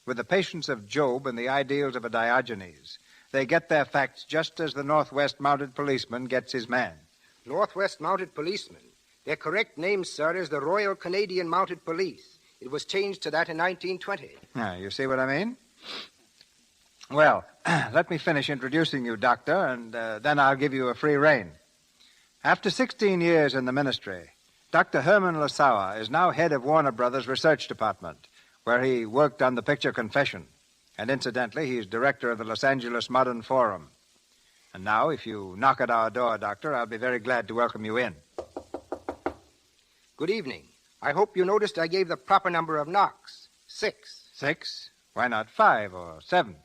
With the patience of Job and the ideals of a Diogenes, they get their facts just as the Northwest Mounted Policeman gets his man. Northwest Mounted Policeman? Their correct name, sir, is the Royal Canadian Mounted Police. It was changed to that in 1920. Now, you see what I mean? Well, let me finish introducing you, Doctor, and then I'll give you a free rein. After 16 years in the ministry, Dr. Herman Lasauer is now head of Warner Brothers Research Department, where he worked on the picture Confession. And incidentally, he's director of the Los Angeles Modern Forum. And now, if you knock at our door, Doctor, I'll be very glad to welcome you in. Good evening. I hope you noticed I gave the proper number of knocks. 6. 6? Why not 5 or 7?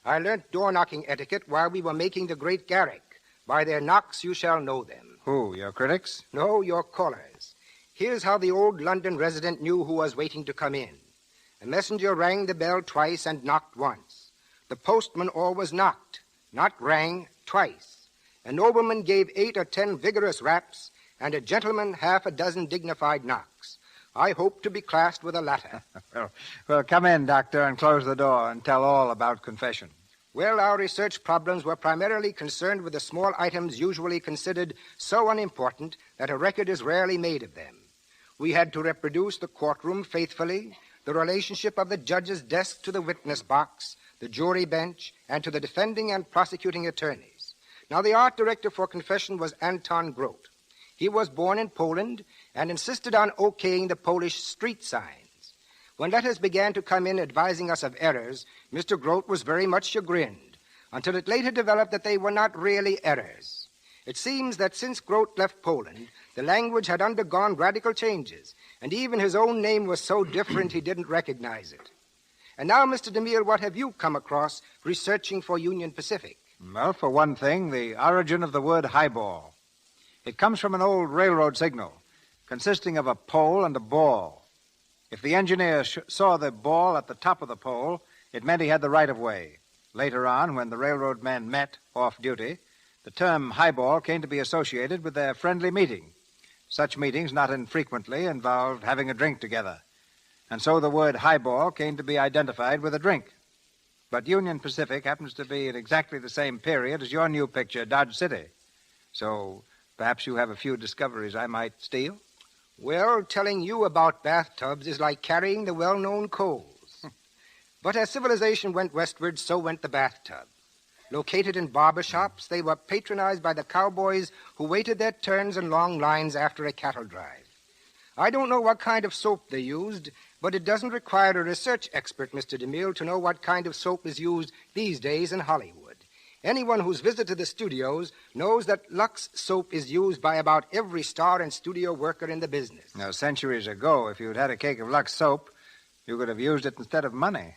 I learnt door-knocking etiquette while we were making the Great Garrick. By their knocks you shall know them. Who, your critics? No, your callers. Here's how the old London resident knew who was waiting to come in. A messenger rang the bell twice and knocked once. The postman always knocked, not rang, twice. A nobleman gave 8 or 10 vigorous raps, and a gentleman half a dozen dignified knocks. I hope to be classed with the latter. Well, come in, Doctor, and close the door and tell all about Confession. Well, our research problems were primarily concerned with the small items usually considered so unimportant that a record is rarely made of them. We had to reproduce the courtroom faithfully, the relationship of the judge's desk to the witness box, the jury bench, and to the defending and prosecuting attorneys. Now, the art director for Confession was Anton Grote. He was born in Poland and insisted on okaying the Polish street signs. When letters began to come in advising us of errors, Mr. Grote was very much chagrined, until it later developed that they were not really errors. It seems that since Grote left Poland, the language had undergone radical changes, and even his own name was so different he didn't recognize it. And now, Mr. DeMille, what have you come across researching for Union Pacific? Well, for one thing, the origin of the word highball. It comes from an old railroad signal consisting of a pole and a ball. If the engineer saw the ball at the top of the pole, it meant he had the right of way. Later on, when the railroad men met off duty, the term highball came to be associated with their friendly meeting. Such meetings, not infrequently, involved having a drink together. And so the word highball came to be identified with a drink. But Union Pacific happens to be in exactly the same period as your new picture, Dodge City. So perhaps you have a few discoveries I might steal? Well, telling you about bathtubs is like carrying the well-known coals. But as civilization went westward, so went the bathtub. Located in barber shops, they were patronized by the cowboys who waited their turns in long lines after a cattle drive. I don't know what kind of soap they used, but it doesn't require a research expert, Mr. DeMille, to know what kind of soap is used these days in Hollywood. Anyone who's visited the studios knows that Lux soap is used by about every star and studio worker in the business. Now, centuries ago, if you'd had a cake of Lux soap, you could have used it instead of money.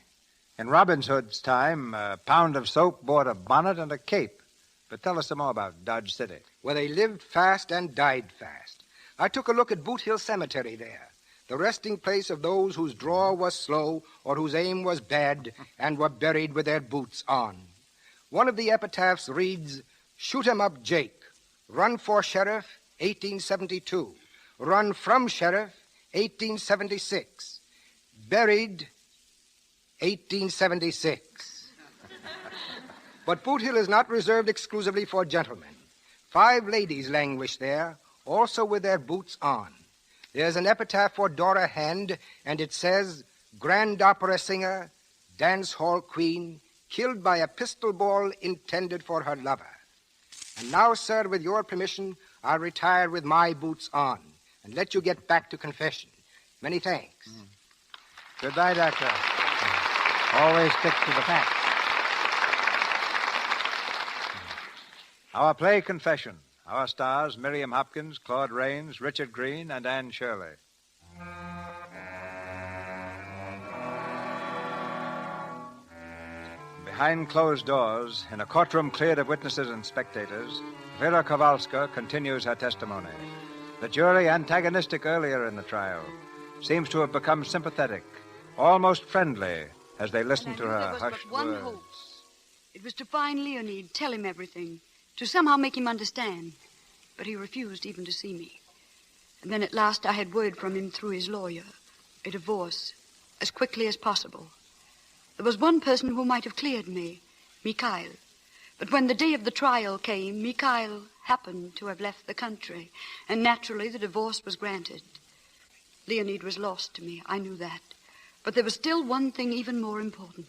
In Robin Hood's time, a pound of soap bought a bonnet and a cape. But tell us some more about Dodge City. Well, they lived fast and died fast. I took a look at Boot Hill Cemetery there, the resting place of those whose draw was slow or whose aim was bad and were buried with their boots on. One of the epitaphs reads, "Shoot 'em up, Jake. Run for sheriff, 1872. Run from sheriff, 1876. Buried, 1876. But Boot Hill is not reserved exclusively for gentlemen. 5 ladies languish there, also with their boots on. There's an epitaph for Dora Hand, and it says, "Grand opera singer, dance hall queen, killed by a pistol ball intended for her lover." And now, sir, with your permission, I'll retire with my boots on and let you get back to confession. Many thanks. Goodbye, Doctor. Always stick to the facts. Our play, Confession. Our stars, Miriam Hopkins, Claude Rains, Richard Green, and Anne Shirley. Behind closed doors, in a courtroom cleared of witnesses and spectators, Vera Kowalska continues her testimony. The jury, antagonistic earlier in the trial, seems to have become sympathetic, almost friendly, as they listen to her hushed one words. hope. It was to find Leonid, tell him everything, to somehow make him understand. But he refused even to see me. And then at last I had word from him through his lawyer, a divorce, as quickly as possible. There was one person who might have cleared me, Mikhail. But when the day of the trial came, Mikhail happened to have left the country, and naturally the divorce was granted. Leonid was lost to me, I knew that. But there was still one thing even more important.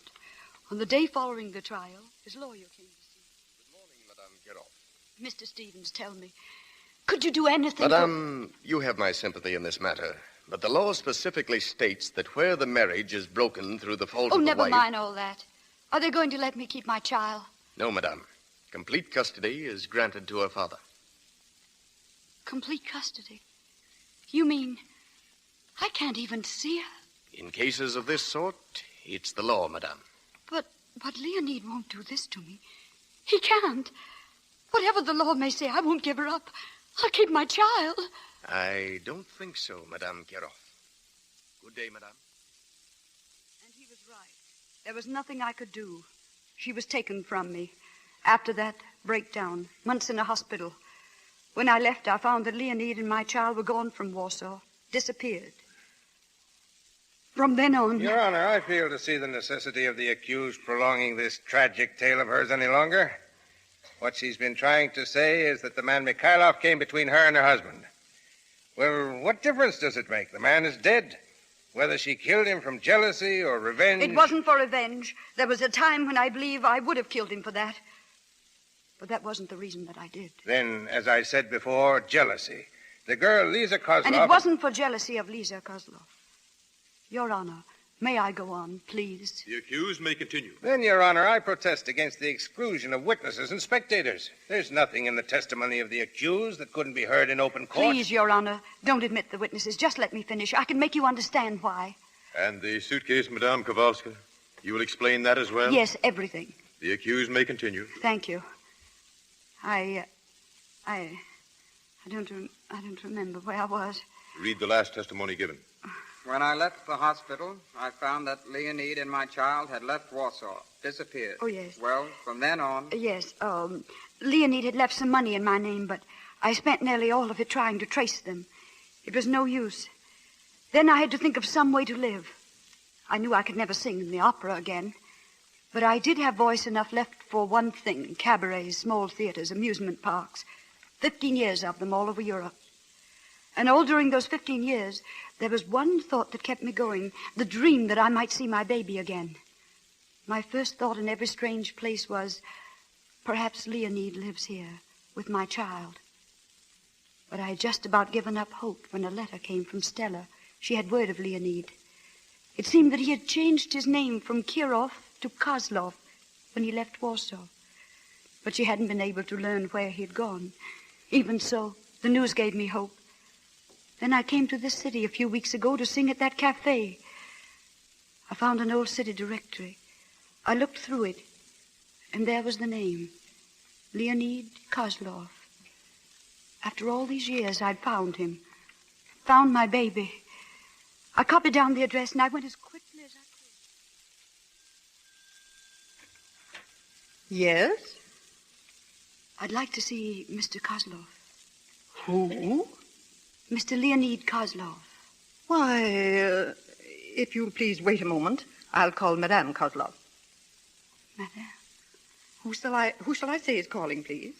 On the day following the trial, his lawyer came to see me. Good morning, Madame. Get off. Mr. Stevens, tell me, could you do anything Madame, you have my sympathy in this matter. But the law specifically states that where the marriage is broken through the fault of the wife... Oh, never mind all that. Are they going to let me keep my child? No, Madame. Complete custody is granted to her father. Complete custody? You mean I can't even see her? In cases of this sort, it's the law, Madame. But Leonid won't do this to me. He can't. Whatever the law may say, I won't give her up. I'll keep my child. I don't think so, Madame Kirov. Good day, Madame. And he was right. There was nothing I could do. She was taken from me. After that breakdown, months in a hospital. When I left, I found that Leonid and my child were gone from Warsaw, disappeared. From then on... Your Honor, I fail to see the necessity of the accused prolonging this tragic tale of hers any longer. What she's been trying to say is that the man Mikhailov came between her and her husband. Well, what difference does it make? The man is dead. Whether she killed him from jealousy or revenge... It wasn't for revenge. There was a time when I believe I would have killed him for that. But that wasn't the reason that I did. Then, as I said before, jealousy. The girl, Lisa Kozlov... And it wasn't for jealousy of Lisa Kozlov. Your Honor, May I go on, please? The accused may continue. Then, Your Honor, I protest against the exclusion of witnesses and spectators. There's nothing in the testimony of the accused that couldn't be heard in open court. Please, Your Honor, don't admit the witnesses. Just let me finish. I can make you understand why. And the suitcase, Madame Kowalska? You will explain that as well? Yes, everything. The accused may continue. Thank you. I don't remember where I was. Read the last testimony given. When I left the hospital, I found that Leonide and my child had left Warsaw, disappeared. Oh, yes. Well, from then on... Yes, Leonide had left some money in my name, but I spent nearly all of it trying to trace them. It was no use. Then I had to think of some way to live. I knew I could never sing in the opera again, but I did have voice enough left for one thing: cabarets, small theaters, amusement parks. 15 years of them all over Europe. And all during those 15 years, there was one thought that kept me going, the dream that I might see my baby again. My first thought in every strange place was, perhaps Leonide lives here with my child. But I had just about given up hope when a letter came from Stella. She had word of Leonide. It seemed that he had changed his name from Kirov to Kozlov when he left Warsaw. But she hadn't been able to learn where he had gone. Even so, the news gave me hope. Then I came to this city a few weeks ago to sing at that cafe. I found an old city directory. I looked through it, and there was the name, Leonide Kozlov. After all these years, I'd found him, found my baby. I copied down the address, and I went as quickly as I could. Yes? I'd like to see Mr. Kozlov. Who? Mr. Leonide Kozlov. Why, if you'll please wait a moment, I'll call Madame Kozlov. Madame? Who shall I say is calling, please?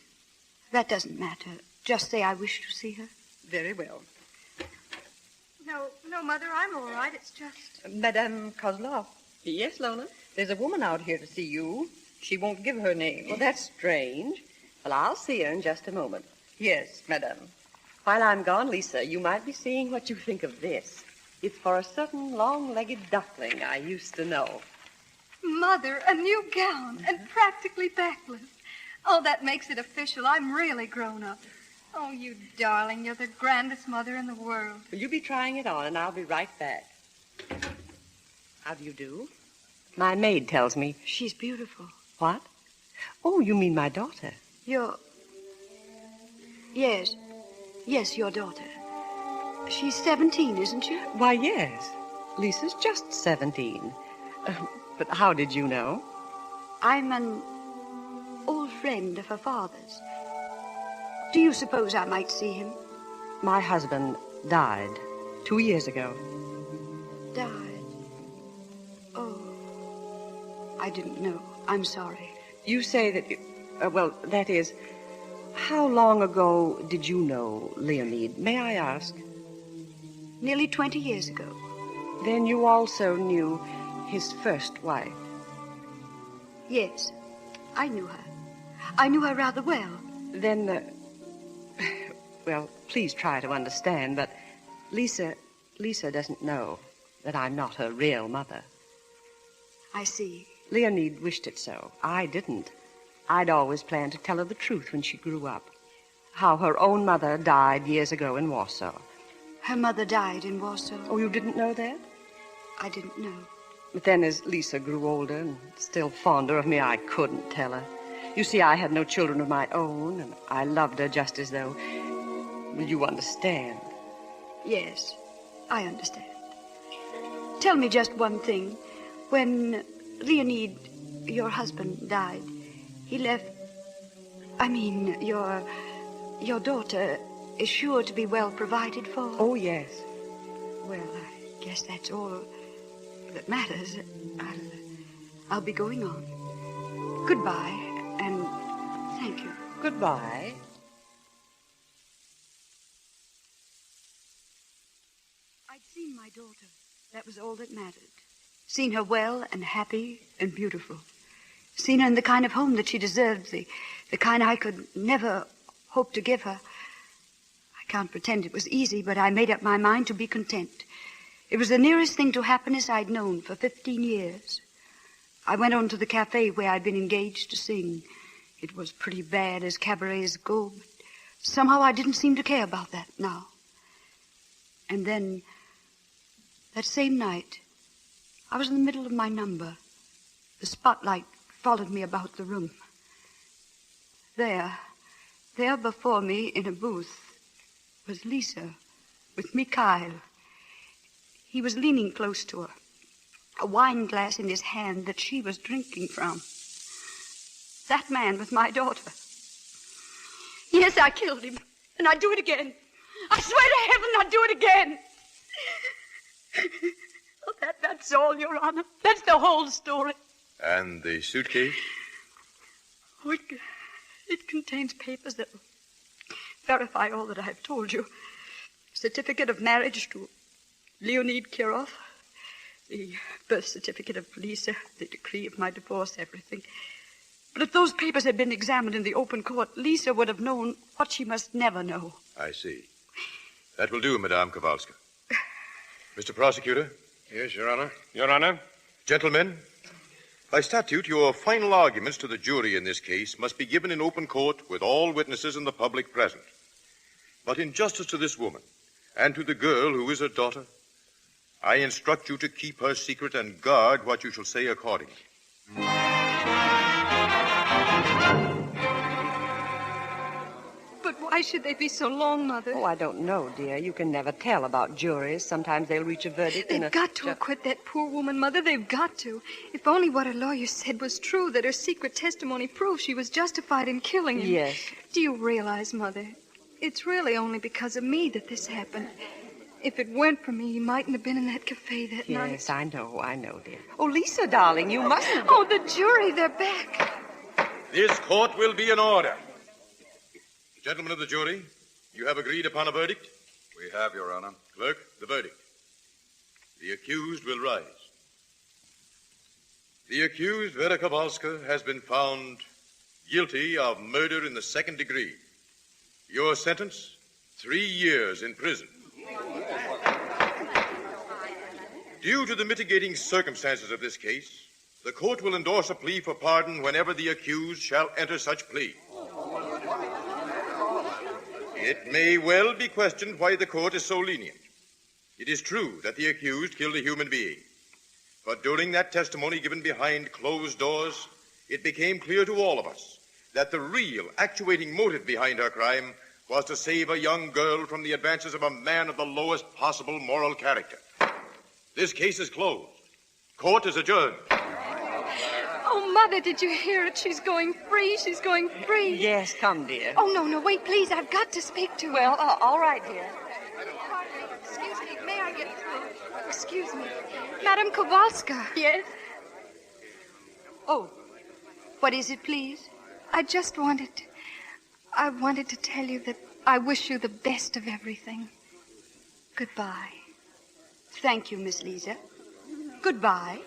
That doesn't matter. Just say I wish to see her. Very well. No, Mother, I'm all right. It's just... Madame Kozlov. Yes, Lola? There's a woman out here to see you. She won't give her name. Well, that's strange. Well, I'll see her in just a moment. Yes, Madame. While I'm gone, Lisa, you might be seeing what you think of this. It's for a certain long-legged duckling I used to know. Mother, a new gown and practically backless. Oh, that makes it official. I'm really grown up. Oh, you darling, you're the grandest mother in the world. Will you be trying it on, and I'll be right back. How do you do? My maid tells me... She's beautiful. What? Oh, you mean my daughter. Yes, your daughter. She's 17, isn't she? Why, yes. Lisa's just 17. But how did you know? I'm an old friend of her father's. Do you suppose I might see him? My husband died 2 years ago. Died? Oh, I didn't know. I'm sorry. You say that you... that is... How long ago did you know Leonide? May I ask? Nearly 20 years ago. Then you also knew his first wife? Yes, I knew her. I knew her rather well. Then, well, please try to understand, but Lisa doesn't know that I'm not her real mother. I see. Leonide wished it so. I didn't. I'd always planned to tell her the truth when she grew up. How her own mother died years ago in Warsaw. Her mother died in Warsaw? Oh, you didn't know that? I didn't know. But then as Lisa grew older and still fonder of me, I couldn't tell her. You see, I had no children of my own, and I loved her just as though... Will you understand? Yes, I understand. Tell me just one thing. When Leonide, your husband, died, he left... I mean, your daughter is sure to be well provided for? Oh, yes. Well, I guess that's all that matters. I'll be going on. Goodbye, and thank you. Goodbye. I'd seen my daughter. That was all that mattered. Seen her well and happy and beautiful. Seen her in the kind of home that she deserved, the kind I could never hope to give her. I can't pretend it was easy, but I made up my mind to be content. It was the nearest thing to happiness I'd known for 15 years. I went on to the cafe where I'd been engaged to sing. It was pretty bad as cabarets go, but somehow I didn't seem to care about that now. And then, that same night, I was in the middle of my number. The spotlight followed me about the room. There before me in a booth was Lisa with Mikhail. He was leaning close to her, a wine glass in his hand that she was drinking from. That man was my daughter. Yes, I killed him, and I'd do it again. I swear to heaven I'd do it again. Oh, that's all, Your Honor. That's the whole story. And the suitcase? Oh, it contains papers that will verify all that I've told you. Certificate of marriage to Leonid Kirov, the birth certificate of Lisa, the decree of my divorce, everything. But if those papers had been examined in the open court, Lisa would have known what she must never know. I see. That will do, Madame Kowalska. Mr. Prosecutor? Yes, Your Honor. Your Honor. Gentlemen, by statute, your final arguments to the jury in this case must be given in open court with all witnesses and the public present. But in justice to this woman and to the girl who is her daughter, I instruct you to keep her secret and guard what you shall say accordingly. But why should they be so long, Mother? Oh, I don't know, dear. You can never tell about juries. Sometimes they'll reach a verdict They've got to acquit that poor woman, Mother. They've got to. If only what her lawyer said was true, that her secret testimony proves she was justified in killing him. Yes. Do you realize, Mother, it's really only because of me that this happened. If it weren't for me, he mightn't have been in that cafe that night. Yes, I know, dear. Oh, Lisa, darling, you mustn't... Oh, the jury, they're back. This court will be in order. Gentlemen of the jury, you have agreed upon a verdict? We have, Your Honor. Clerk, the verdict. The accused will rise. The accused, Vera Kowalska, has been found guilty of murder in the second degree. Your sentence, 3 years in prison. Due to the mitigating circumstances of this case, the court will endorse a plea for pardon whenever the accused shall enter such plea. It may well be questioned why the court is so lenient. It is true that the accused killed a human being. But during that testimony given behind closed doors, it became clear to all of us that the real actuating motive behind her crime was to save a young girl from the advances of a man of the lowest possible moral character. This case is closed. Court is adjourned. Oh, Mother, did you hear it? She's going free. She's going free. Yes, come, dear. Oh, no, wait, please. I've got to speak to her. Well, all right, dear. Excuse me. May I get through? Excuse me. Madame Kowalska. Yes? Oh, what is it, please? I wanted to tell you that I wish you the best of everything. Goodbye. Thank you, Miss Lisa. Goodbye.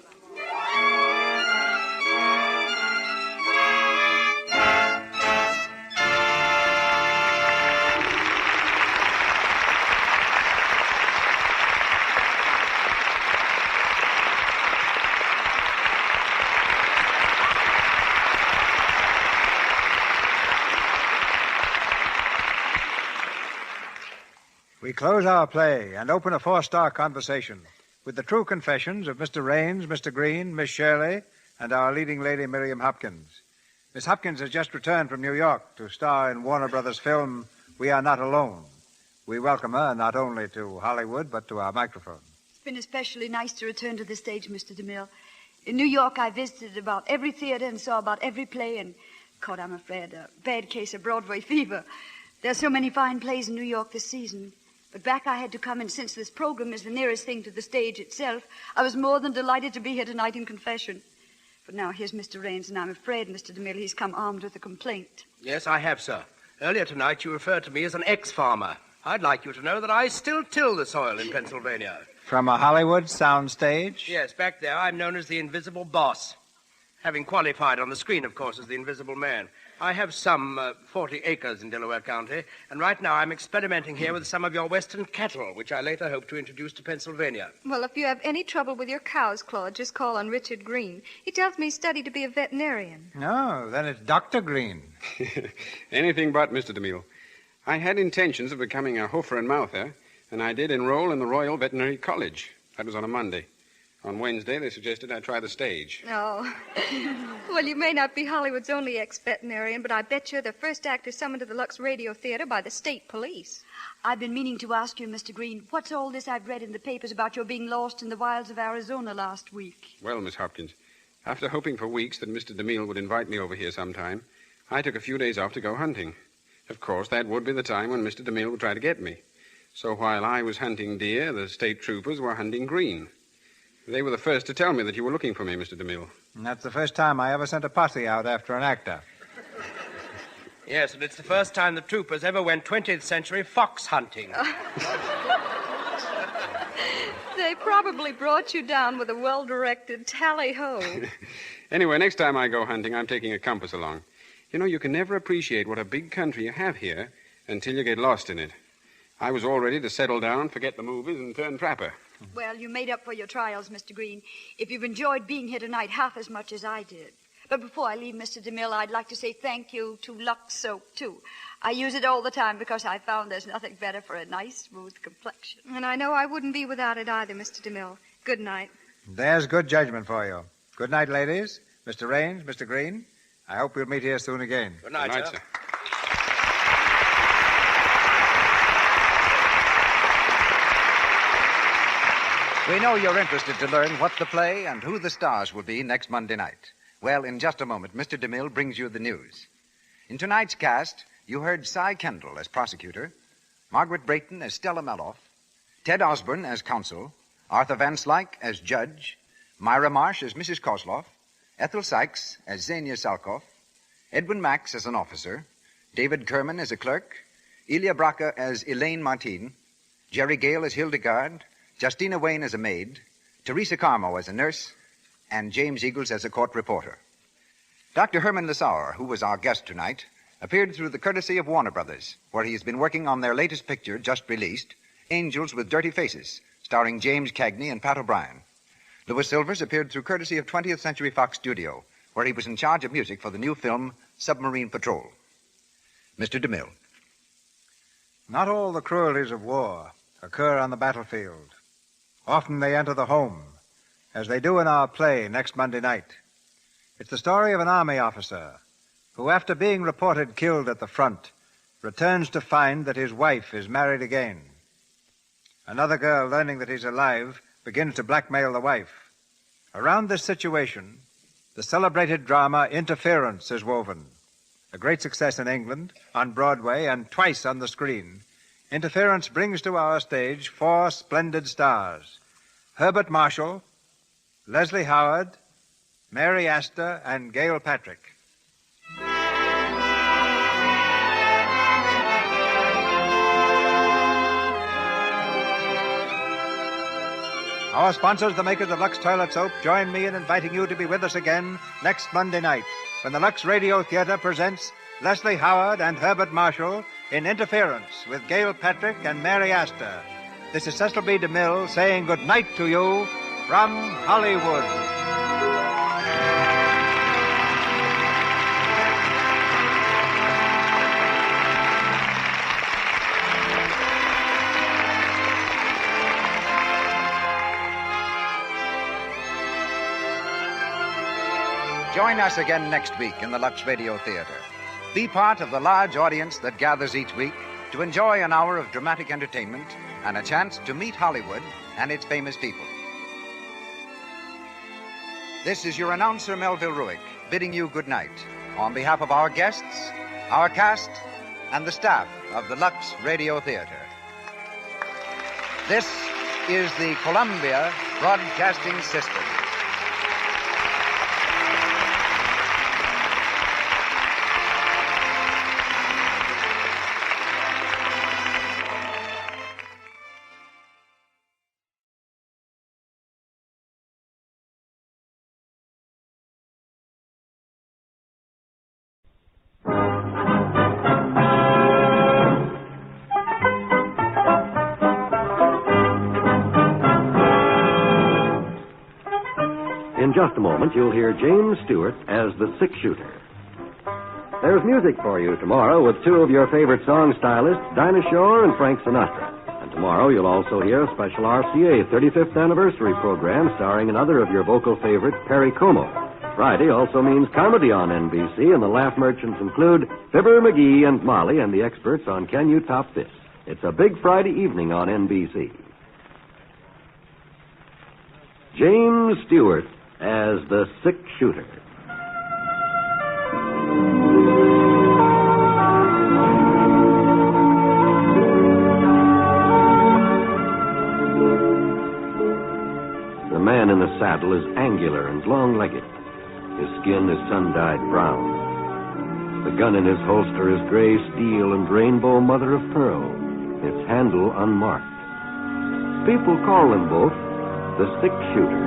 We close our play and open a 4-star conversation with the true confessions of Mr. Raines, Mr. Green, Miss Shirley, and our leading lady, Miriam Hopkins. Miss Hopkins has just returned from New York to star in Warner Brothers' film We Are Not Alone. We welcome her not only to Hollywood, but to our microphone. It's been especially nice to return to the stage, Mr. DeMille. In New York, I visited about every theater and saw about every play and caught, I'm afraid, a bad case of Broadway fever. There are so many fine plays in New York this season. But back I had to come, and since this program is the nearest thing to the stage itself, I was more than delighted to be here tonight in confession. But now here's Mr. Raines, and I'm afraid, Mr. DeMille, he's come armed with a complaint. Yes, I have, sir. Earlier tonight you referred to me as an ex-farmer. I'd like you to know that I still till the soil in Pennsylvania. From a Hollywood soundstage? Yes, back there I'm known as the Invisible Boss. having qualified on the screen, of course, as the Invisible Man. I have some 40 acres in Delaware County, and right now I'm experimenting here with some of your western cattle, which I later hope to introduce to Pennsylvania. Well, if you have any trouble with your cows, Claude, just call on Richard Green. He tells me he studied to be a veterinarian. No, then it's Dr. Green. Anything but, Mr. DeMille. I had intentions of becoming a hoofer and mouther, and I did enroll in the Royal Veterinary College. That was on a Monday. On Wednesday, they suggested I try the stage. Oh. Well, you may not be Hollywood's only ex-veterinarian, but I bet you're the first actor summoned to the Lux Radio Theater by the state police. I've been meaning to ask you, Mr. Green, what's all this I've read in the papers about your being lost in the wilds of Arizona last week? Well, Miss Hopkins, after hoping for weeks that Mr. DeMille would invite me over here sometime, I took a few days off to go hunting. Of course, that would be the time when Mr. DeMille would try to get me. So while I was hunting deer, the state troopers were hunting green. They were the first to tell me that you were looking for me, Mr. DeMille. And that's the first time I ever sent a posse out after an actor. Yes, and it's the first time the troopers ever went 20th century fox hunting. They probably brought you down with a well-directed tally-ho. Anyway, next time I go hunting, I'm taking a compass along. You know, you can never appreciate what a big country you have here until you get lost in it. I was all ready to settle down, forget the movies, and turn trapper. Well, you made up for your trials, Mr. Green, if you've enjoyed being here tonight half as much as I did. But before I leave, Mr. DeMille, I'd like to say thank you to Lux Soap, too. I use it all the time because I found there's nothing better for a nice, smooth complexion. And I know I wouldn't be without it either, Mr. DeMille. Good night. There's good judgment for you. Good night, ladies. Mr. Raines, Mr. Green. I hope we'll meet here soon again. Good night, sir. We know you're interested to learn what the play and who the stars will be next Monday night. Well, in just a moment, Mr. DeMille brings you the news. In tonight's cast, you heard Cy Kendall as prosecutor, Margaret Brayton as Stella Meloff, Ted Osborne as counsel, Arthur Van Slyke as judge, Myra Marsh as Mrs. Kozloff, Ethel Sykes as Xenia Salkoff, Edwin Max as an officer, David Kerman as a clerk, Ilya Braca as Elaine Martin, Jerry Gale as Hildegard, Justina Wayne as a maid, Teresa Carmo as a nurse, and James Eagles as a court reporter. Dr. Herman Lissauer, who was our guest tonight, appeared through the courtesy of Warner Brothers, where he's been working on their latest picture, just released, Angels with Dirty Faces, starring James Cagney and Pat O'Brien. Louis Silvers appeared through courtesy of 20th Century Fox Studio, where he was in charge of music for the new film Submarine Patrol. Mr. DeMille. Not all the cruelties of war occur on the battlefield. Often they enter the home, as they do in our play next Monday night. It's the story of an army officer who, after being reported killed at the front, returns to find that his wife is married again. Another girl, learning that he's alive, begins to blackmail the wife. Around this situation, the celebrated drama Interference is woven. A great success in England, on Broadway, and twice on the screen. Interference brings to our stage 4 splendid stars: Herbert Marshall, Leslie Howard, Mary Astor, and Gail Patrick. Our sponsors, the makers of Lux Toilet Soap, join me in inviting you to be with us again next Monday night when the Lux Radio Theater presents Leslie Howard and Herbert Marshall in Interference with Gail Patrick and Mary Astor. This is Cecil B. DeMille saying good night to you from Hollywood. Join us again next week in the Lux Radio Theater. Be part of the large audience that gathers each week to enjoy an hour of dramatic entertainment and a chance to meet Hollywood and its famous people. This is your announcer, Melville Ruick, bidding you good night on behalf of our guests, our cast, and the staff of the Lux Radio Theater. This is the Columbia Broadcasting System. just a moment, you'll hear James Stewart as the six-shooter. There's music for you tomorrow with two of your favorite song stylists, Dinah Shore and Frank Sinatra. And tomorrow you'll also hear a special RCA 35th anniversary program starring another of your vocal favorites, Perry Como. Friday also means comedy on NBC, and the laugh merchants include Fibber, McGee, and Molly, and the experts on Can You Top This? It's a big Friday evening on NBC. James Stewart as the six-shooter. The man in the saddle is angular and long-legged. His skin is sun-dyed brown. The gun in his holster is gray steel and rainbow mother of pearl, its handle unmarked. People call them both the six-shooter.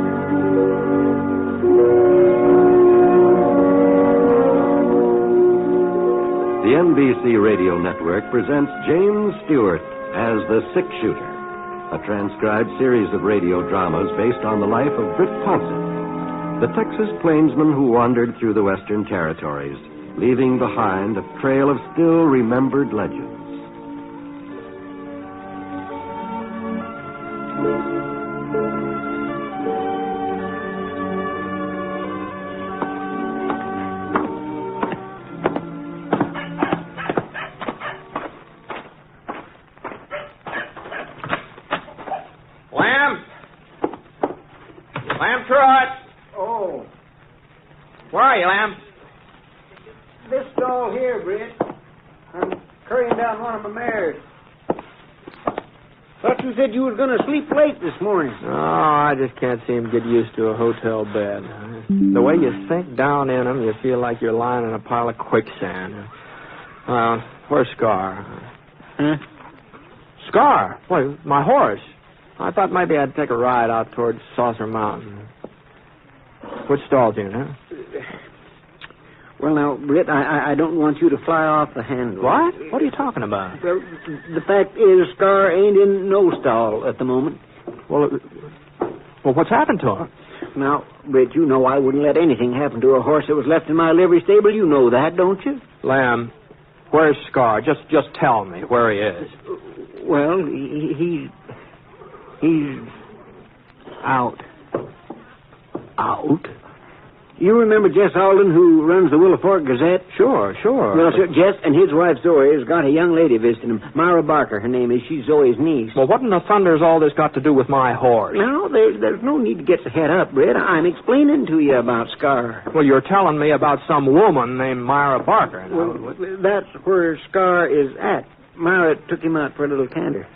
The NBC Radio Network presents James Stewart as the six-shooter, a transcribed series of radio dramas based on the life of Britt Paulson, the Texas plainsman who wandered through the Western Territories, leaving behind a trail of still-remembered legends. Lamb Trot! Oh. Where are you, Lamb? This stall here, Britt. I'm currying down one of my mares. Thought you said you was going to sleep late this morning. Oh, I just can't seem to get used to a hotel bed. The way you sink down in them, you feel like you're lying in a pile of quicksand. Where's Scar? Huh? Scar? Why, my horse. I thought maybe I'd take a ride out towards Saucer Mountain. Which stall's in, huh? Well, now, Britt, I don't want you to fly off the handle. What? What are you talking about? Well, the fact is, Scar ain't in no stall at the moment. Well, what's happened to him? Now, Britt, you know I wouldn't let anything happen to a horse that was left in my livery stable. You know that, don't you? Lamb, where's Scar? Just tell me where he is. Well, he's out. Out? You remember Jess Alden, who runs the Willow Fork Gazette? Sure. Well, sir, Jess and his wife Zoe has got a young lady visiting him. Myra Barker, her name is. She's Zoe's niece. Well, what in the thunder's all this got to do with my horse? No, there's no need to get your head up, Britt. I'm explaining to you about Scar. Well, you're telling me about some woman named Myra Barker. Well, that's where Scar is at. Myra took him out for a little canter.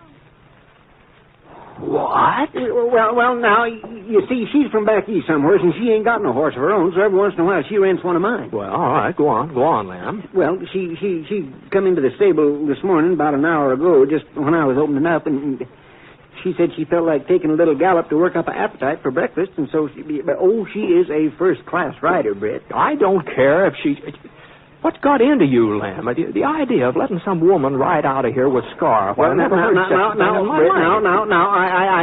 What? Well, now, you see, she's from back east somewhere, and she ain't got no horse of her own, so every once in a while she rents one of mine. Well, all right, go on, Lamb. Well, she come into the stable this morning about an hour ago, just when I was opening up, and she said she felt like taking a little gallop to work up an appetite for breakfast, and so she is a first-class rider, Britt. I don't care if she... What got into you, Lamb? The idea of letting some woman ride out of here with Scar. Well, now, I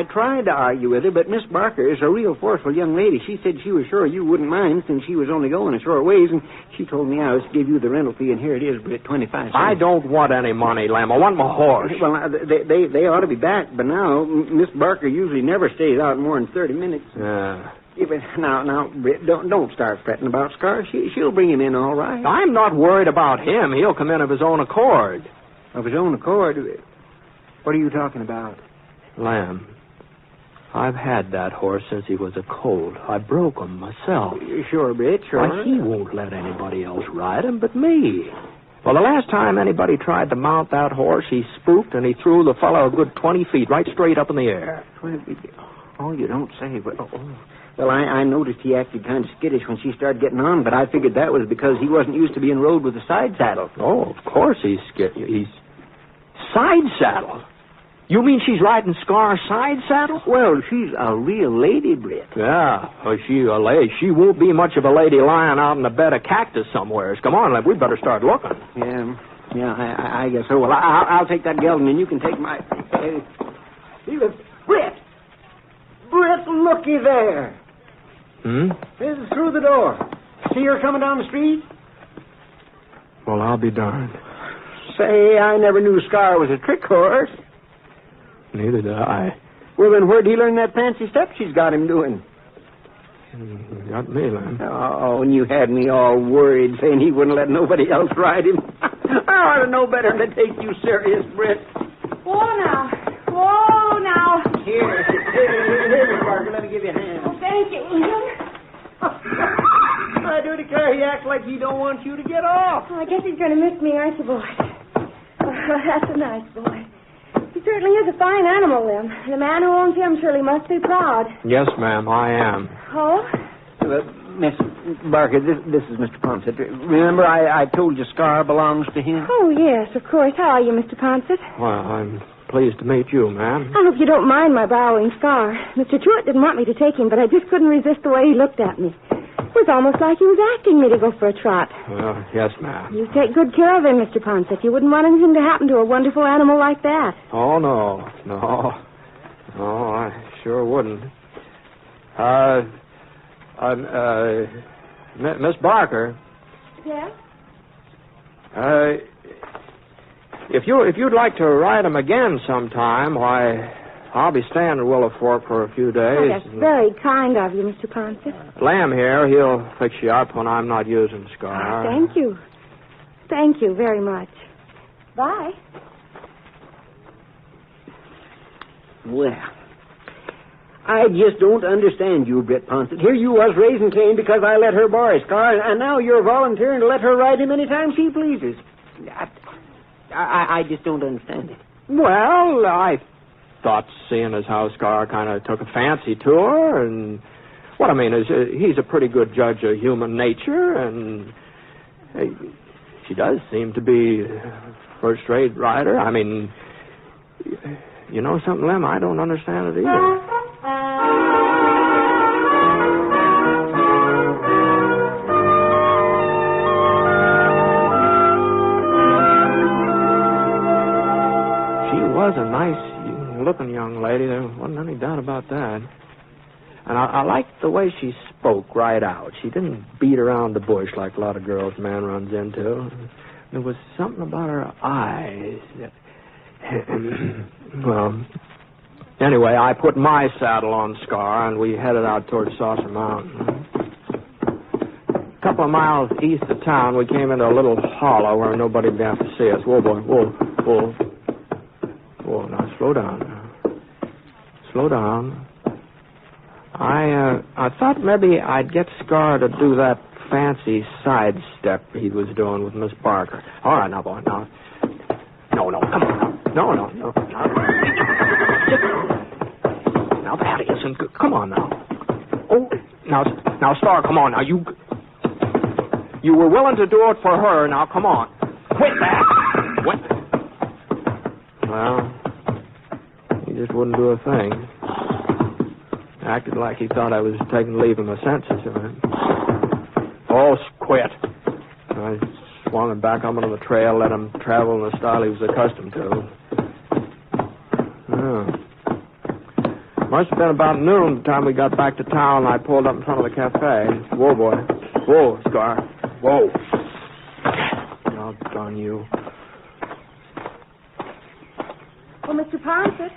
tried to argue with her, but Miss Barker is a real forceful young lady. She said she was sure you wouldn't mind since she was only going a short ways, and she told me I was to give you the rental fee, and here it is, Britt, 25 cents. I don't want any money, Lamb. I want my horse. Well, they ought to be back, but now Miss Barker usually never stays out more than 30 minutes. Yeah. Yeah, but now, Britt, don't start fretting about Scar. She'll bring him in all right. I'm not worried about him. He'll come in of his own accord. Of his own accord? What are you talking about? Lamb, I've had that horse since he was a colt. I broke him myself. Sure, Britt, sure. Why, he won't let anybody else ride him but me. Well, the last time anybody tried to mount that horse, he spooked and he threw the fellow a good 20 feet right straight up in the air. 20 feet? Oh, you don't say. Well, I noticed he acted kind of skittish when she started getting on, but I figured that was because he wasn't used to being rode with a side saddle. Oh, of course he's skittish. He's side saddle? You mean she's riding Scar's side saddle? Well, she's a real lady, Britt. Yeah, she's a lady. She won't be much of a lady lying out in a bed of cactus somewheres. Come on, we'd better start looking. Yeah, I guess so. Well, I'll take that gelding, and you can take my... Britt, looky there. This is through the door. See her coming down the street? Well, I'll be darned. Say, I never knew Scar was a trick horse. Neither did I. Well, then where'd he learn that fancy step she's got him doing? Got me, Lem. Oh, and you had me all worried, saying he wouldn't let nobody else ride him. I ought to know better than to take you serious, Britt. Whoa, now. Whoa, now. Here, Miss Parker, let me give you a hand. Oh, thank you, William. I do declare he acts like he don't want you to get off. Oh, I guess he's going to miss me, aren't you, boy? Oh, that's a nice boy. He certainly is a fine animal, Lem. The man who owns him surely must be proud. Yes, ma'am, I am. Oh? Miss Barker, this is Mr. Ponset. Remember I told you Scar belongs to him? Oh, yes, of course. How are you, Mr. Ponset? Well, I'm pleased to meet you, ma'am. I hope you don't mind my borrowing Scar. Mr. Truitt didn't want me to take him, but I just couldn't resist the way he looked at me. It was almost like he was asking me to go for a trot. Well, yes, ma'am. You take good care of him, Mr. Ponset. You wouldn't want anything to happen to a wonderful animal like that. Oh, no. No, I sure wouldn't. Miss Barker. Yes? If you'd like to ride him again sometime, why, I'll be staying at Willow Fork for a few days. Oh, that's very kind of you, Mr. Ponset. Lamb here, he'll fix you up when I'm not using Scar. Thank you. Thank you very much. Bye. Well, I just don't understand you, Britt Ponset. Here you was raising Cain because I let her borrow Scar, and now you're volunteering to let her ride him any time she pleases. I just don't understand it. Well, I thought seeing as how Scar kind of took a fancy to her, and what I mean is he's a pretty good judge of human nature, and she does seem to be a first-rate rider. I mean, you know something, Lem? I don't understand it either. She was a nice-looking young lady. There wasn't any doubt about that. And I liked the way she spoke right out. She didn't beat around the bush like a lot of girls a man runs into. There was something about her eyes that... Well, anyway, I put my saddle on Scar, and we headed out towards Saucer Mountain. A couple of miles east of town, we came into a little hollow where nobody would have to see us. Whoa, boy, whoa. Whoa, now slow down. Slow down. I thought maybe I'd get Scar to do that fancy sidestep he was doing with Miss Barker. All right, now, boy, now. No, come on. No. Now, that isn't good. Come on, now. Oh, now, Star, come on. Now, you were willing to do it for her. Now, come on. Quit that. Well, he just wouldn't do a thing. Acted like he thought I was taking leave of my senses. Oh, quit. I swung him back onto the trail, let him travel in the style he was accustomed to. Oh. Must have been about noon by the time we got back to town. I pulled up in front of the cafe. Whoa, boy. Whoa, Scar. Whoa. Doggone you. Oh, Mr. Ponset.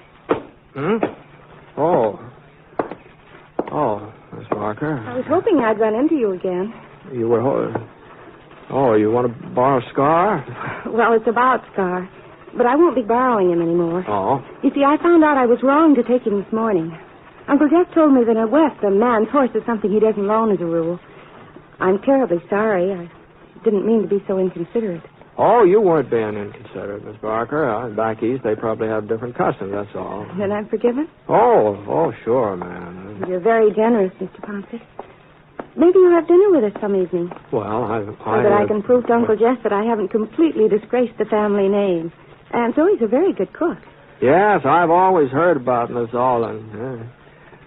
Oh, Miss Barker. I was hoping I'd run into you again. You were... Oh, you want to borrow Scar? Well, it's about Scar. But I won't be borrowing him anymore. Oh? You see, I found out I was wrong to take him this morning. Uncle Jeff told me that in the West, a man's horse is something he doesn't loan as a rule. I'm terribly sorry. I didn't mean to be so inconsiderate. Oh, you weren't being inconsiderate, Miss Barker. Back east, they probably have different customs, that's all. Then I'm forgiven? Oh, sure, ma'am. You're very generous, Mr. Ponset. Maybe you'll have dinner with us some evening. Well, so that I can prove to Uncle Jeff that I haven't completely disgraced the family name. And so he's a very good cook. Yes, I've always heard about Miss Alden.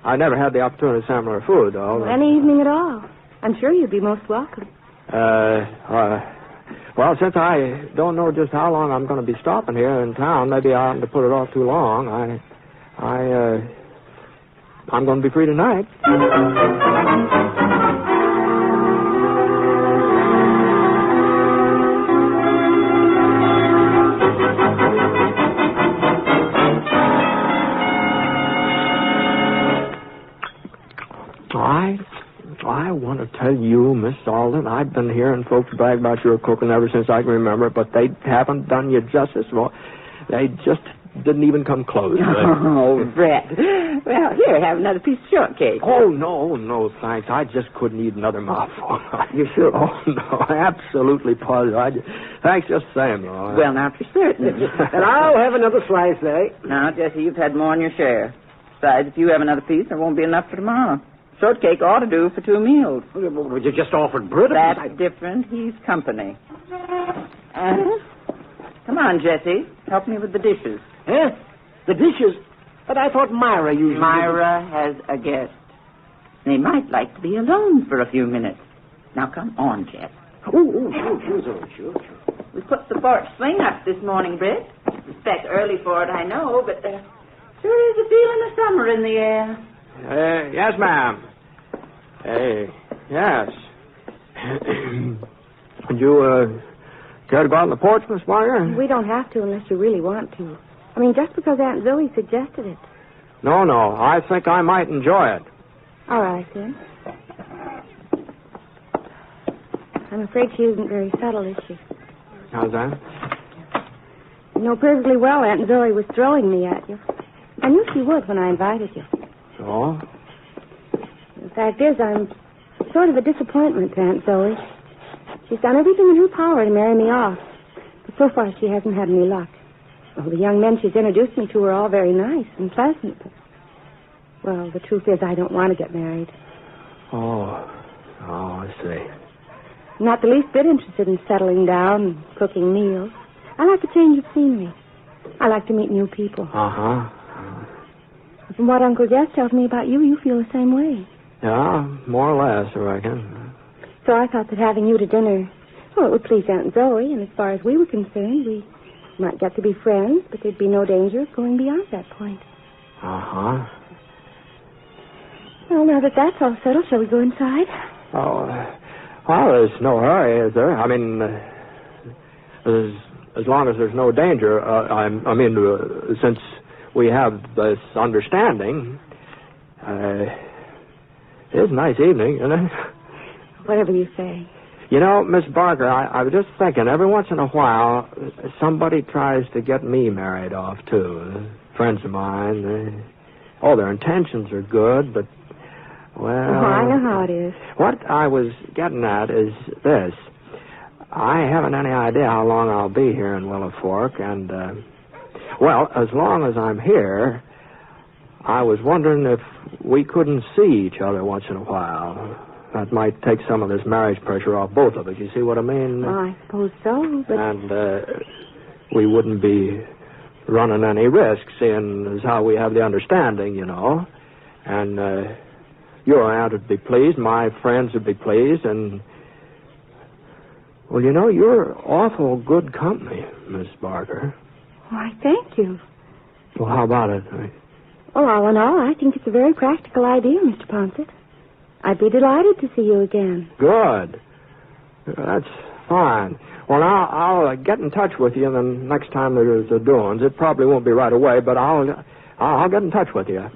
I never had the opportunity to sample her food, though. Well, any evening at all. I'm sure you'd be most welcome. Well, since I don't know just how long I'm going to be stopping here in town, maybe I oughtn't to put it off too long. I'm going to be free tonight. I want to tell you, Miss Alden, I've been hearing folks brag about your cooking ever since I can remember, but they haven't done you justice. Well, they just didn't even come close. Oh, Brett. Well, here, have another piece of shortcake. Oh, no, thanks. I just couldn't eat another mouthful. You sure? Oh, no, absolutely positive. Thanks just the same, though. Well, now, for certain. And I'll have another slice, eh? Now, Jesse, you've had more than your share. Besides, if you have another piece, there won't be enough for tomorrow. Shortcake ought to do for 2 meals. Well, you just offered bread. That's different. He's company. Come on, Jesse. Help me with the dishes. Eh? The dishes? But I thought Myra usually... Myra has a guest. They might like to be alone for a few minutes. Now, come on, Jess. Oh, sure. We put the porch swing up this morning, Britt. It's back early for it, I know, but there sure is a feeling of summer in the air. Yes, ma'am. Yes. Would you, care to go out on the porch, Miss Meyer? We don't have to unless you really want to. I mean, just because Aunt Zoe suggested it. No. I think I might enjoy it. All right, then. I'm afraid she isn't very subtle, is she? How's that? You know perfectly well Aunt Zoe was throwing me at you. I knew she would when I invited you. So? The fact is, I'm sort of a disappointment to Aunt Zoe. She's done everything in her power to marry me off. But so far, she hasn't had any luck. Well, the young men she's introduced me to are all very nice and pleasant. But, well, the truth is, I don't want to get married. Oh, I see. I'm not the least bit interested in settling down and cooking meals. I like a change of scenery. I like to meet new people. Uh-huh. From what Uncle Jess tells me about you, you feel the same way. Yeah, more or less, I reckon. So I thought that having you to dinner, well, it would please Aunt Zoe, and as far as we were concerned, we might get to be friends, but there'd be no danger of going beyond that point. Uh-huh. Well, now that that's all settled, shall we go inside? Oh, well, there's no hurry, is there? I mean, as long as there's no danger. Since we have this understanding, it is a nice evening, isn't it? Whatever you say. You know, Miss Barker, I was just thinking, every once in a while, somebody tries to get me married off, too. Friends of mine. Their intentions are good, but, well... Oh, I know how it is. What I was getting at is this. I haven't any idea how long I'll be here in Willow Fork, and, as long as I'm here, I was wondering if we couldn't see each other once in a while. That might take some of this marriage pressure off both of us. You see what I mean? Well, I suppose so, but... And we wouldn't be running any risks, seeing as how we have the understanding, you know. And your aunt would be pleased, my friends would be pleased, and... Well, you know, you're awful good company, Miss Barker. Why, thank you. Well, how about it? Well, all in all, I think it's a very practical idea, Mr. Ponset. I'd be delighted to see you again. Good. That's fine. Well, now, I'll get in touch with you the next time there's a doings. It probably won't be right away, but I'll get in touch with you.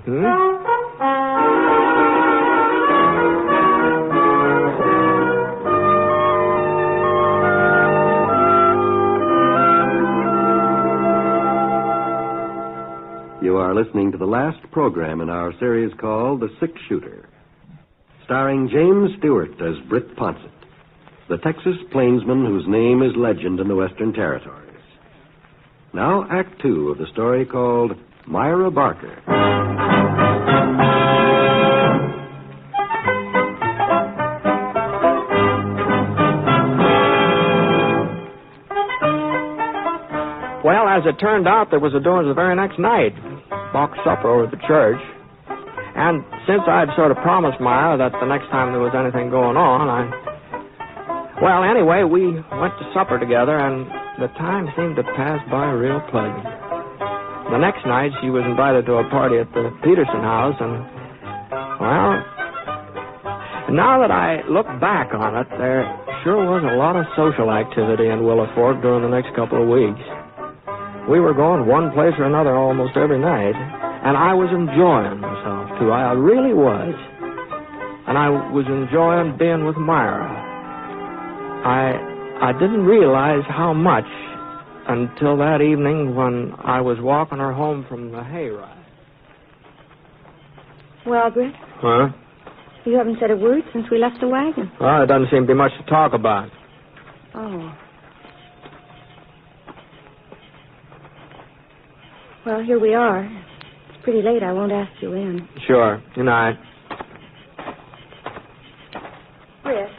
You are listening to the last program in our series called The Six Shooter, starring James Stewart as Britt Ponset, the Texas plainsman whose name is legend in the Western Territories. Now, Act 2 of the story called Myra Barker. Well, as it turned out, there was a doings the very next night. Box supper over at the church. And since I'd sort of promised Myra that the next time there was anything going on, Well, anyway, we went to supper together, and the time seemed to pass by real pleasant. The next night, she was invited to a party at the Peterson House, and Well, now that I look back on it, there sure was a lot of social activity in Willowfork during the next couple of weeks. We were going one place or another almost every night, and I was enjoying myself, too. I really was. And I was enjoying being with Myra. I didn't realize how much until that evening when I was walking her home from the hayride. Well, Britt? Huh? You haven't said a word since we left the wagon. Well, there doesn't seem to be much to talk about. Oh. Well, here we are. It's pretty late. I won't ask you in. Sure. Good night. Britt,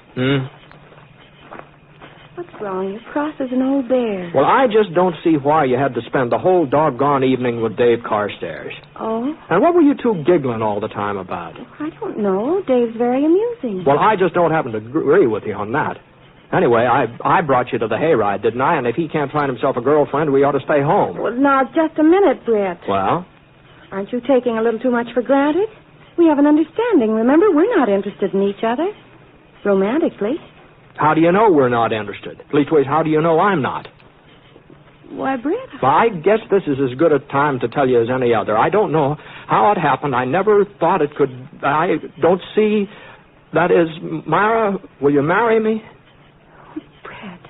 what's wrong? You're cross as an old bear. Well, I just don't see why you had to spend the whole doggone evening with Dave Carstairs. Oh? And what were you two giggling all the time about? I don't know. Dave's very amusing. Well, I just don't happen to agree with you on that. Anyway, I brought you to the hayride, didn't I? And if he can't find himself a girlfriend, we ought to stay home. Well, now, just a minute, Britt. Well? Aren't you taking a little too much for granted? We have an understanding. Remember, we're not interested in each other. Romantically. How do you know we're not interested? Leastways, how do you know I'm not? Why, Britt? Well, I guess this is as good a time to tell you as any other. I don't know how it happened. I never thought it could... I don't see... That is, Myra, will you marry me? Oh, Britt.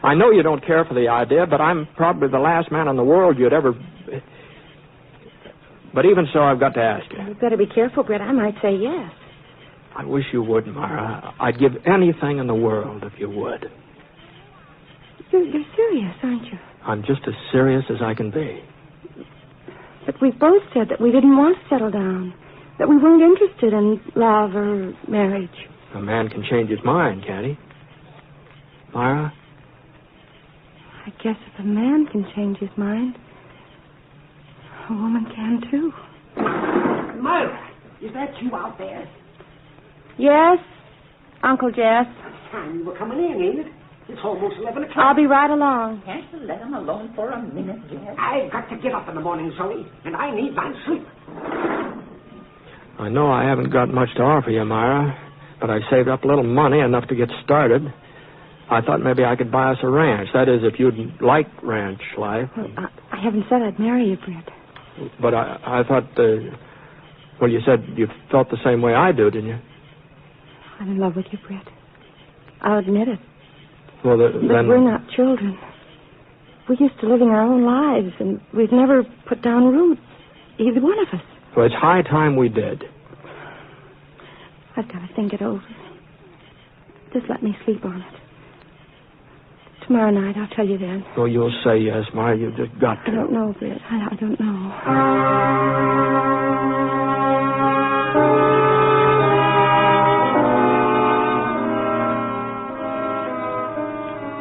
I know you don't care for the idea, but I'm probably the last man in the world you'd ever... But even so, I've got to ask you. You'd better be careful, Britt. I might say yes. I wish you would, Myra. I'd give anything in the world if you would. You're serious, aren't you? I'm just as serious as I can be. But we both said that we didn't want to settle down, that we weren't interested in love or marriage. A man can change his mind, can't he? Myra? I guess if a man can change his mind, a woman can, too. Myra, is that you out there? Yes, Uncle Jess. Time you were coming in, ain't it? It's almost 11 o'clock. I'll be right along. Can't you let him alone for a minute, Jess? I've got to get up in the morning, Zoe, and I need my sleep. I know I haven't got much to offer you, Myra, but I saved up a little money, enough to get started. I thought maybe I could buy us a ranch. That is, if you'd like ranch life. Well, I haven't said I'd marry you, Britt. But I thought, well, you said you felt the same way I do, didn't you? I'm in love with you, Britt. I'll admit it. Well, but then... we're not children. We're used to living our own lives, and we've never put down roots, either one of us. Well, it's high time we did. I've got to think it over. Just let me sleep on it. Tomorrow night, I'll tell you then. Oh, you'll say yes, Myra. You've just got to. I don't know, Britt. I don't know.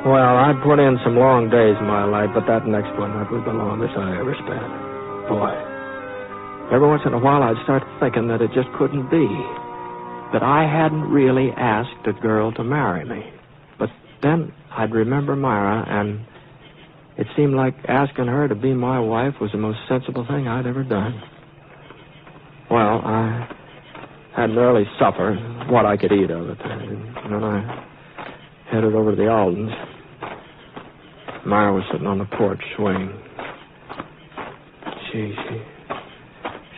Well, I've put in some long days in my life, but that next one, that was the longest I ever spent. Boy. Every once in a while, I'd start thinking that it just couldn't be. That I hadn't really asked a girl to marry me. But then I'd remember Myra, and it seemed like asking her to be my wife was the most sensible thing I'd ever done. Well, I had an early supper, what I could eat of it, and then I headed over to the Aldens. Myra was sitting on the porch swinging.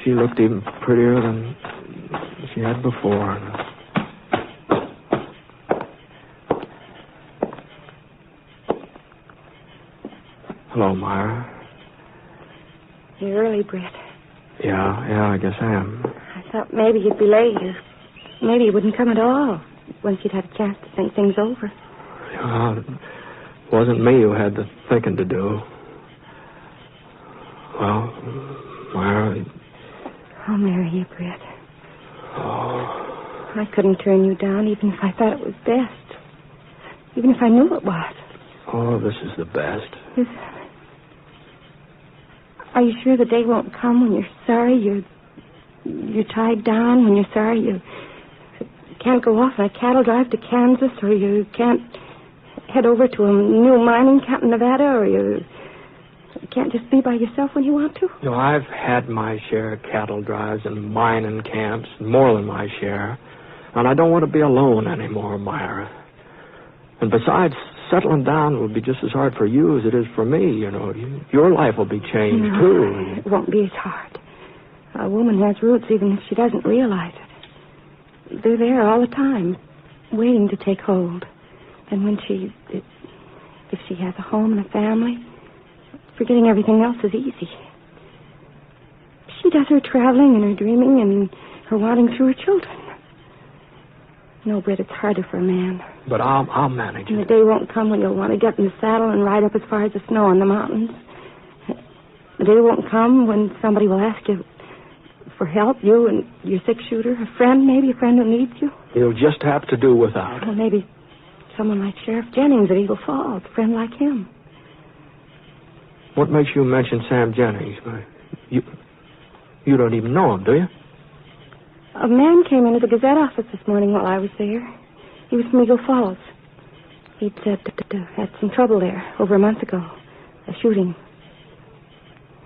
She looked even prettier than she had before. Hello, Myra. You're early, Britt. Yeah, I guess I am. I thought maybe you'd be late, or maybe you wouldn't come at all once you'd had a chance to think things over. Well, it wasn't me who had the thinking to do. Well, Myra... I'll marry you, Britt. Oh. I couldn't turn you down even if I thought it was best. Even if I knew it was. Oh, this is the best. Are you sure the day won't come when you're sorry you're tied down, when you're sorry you can't go off on a cattle drive to Kansas, or you can't head over to a new mining camp in Nevada, or you You can't just be by yourself when you want to? You know, I've had my share of cattle drives and mining camps, more than my share. And I don't want to be alone anymore, Myra. And besides, settling down will be just as hard for you as it is for me, you know. Your life will be changed, too. It won't be as hard. A woman has roots even if she doesn't realize it. They're there all the time, waiting to take hold. And when if she has a home and a family, forgetting everything else is easy. She does her traveling and her dreaming and her wanting through her children. No, Britt, it's harder for a man. But I'll manage And it. the day won't come when you'll want to get in the saddle and ride up as far as the snow on the mountains. The day won't come when somebody will ask you for help, you and your six-shooter, a friend maybe, a friend who needs you. You'll just have to do without. Well, maybe someone like Sheriff Jennings at Eagle Falls, a friend like him. What makes you mention Sam Jennings? You don't even know him, do you? A man came into the Gazette office this morning while I was there. He was from Eagle Falls. He'd had some trouble there over a month ago. A shooting.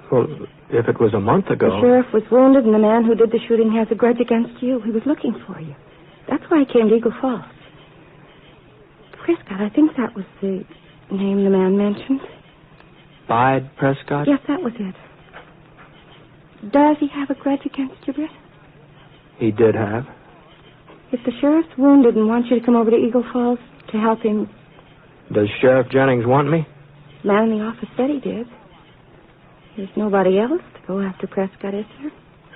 Well, if it was a month ago... The sheriff was wounded, and the man who did the shooting has a grudge against you. He was looking for you. That's why he came to Eagle Falls. Prescott, I think that was the name the man mentioned. Bide Prescott? Yes, that was it. Does he have a grudge against you, Britt? He did have. If the sheriff's wounded and wants you to come over to Eagle Falls to help him... Does Sheriff Jennings want me? The man in the office said he did. There's nobody else to go after Prescott, is there?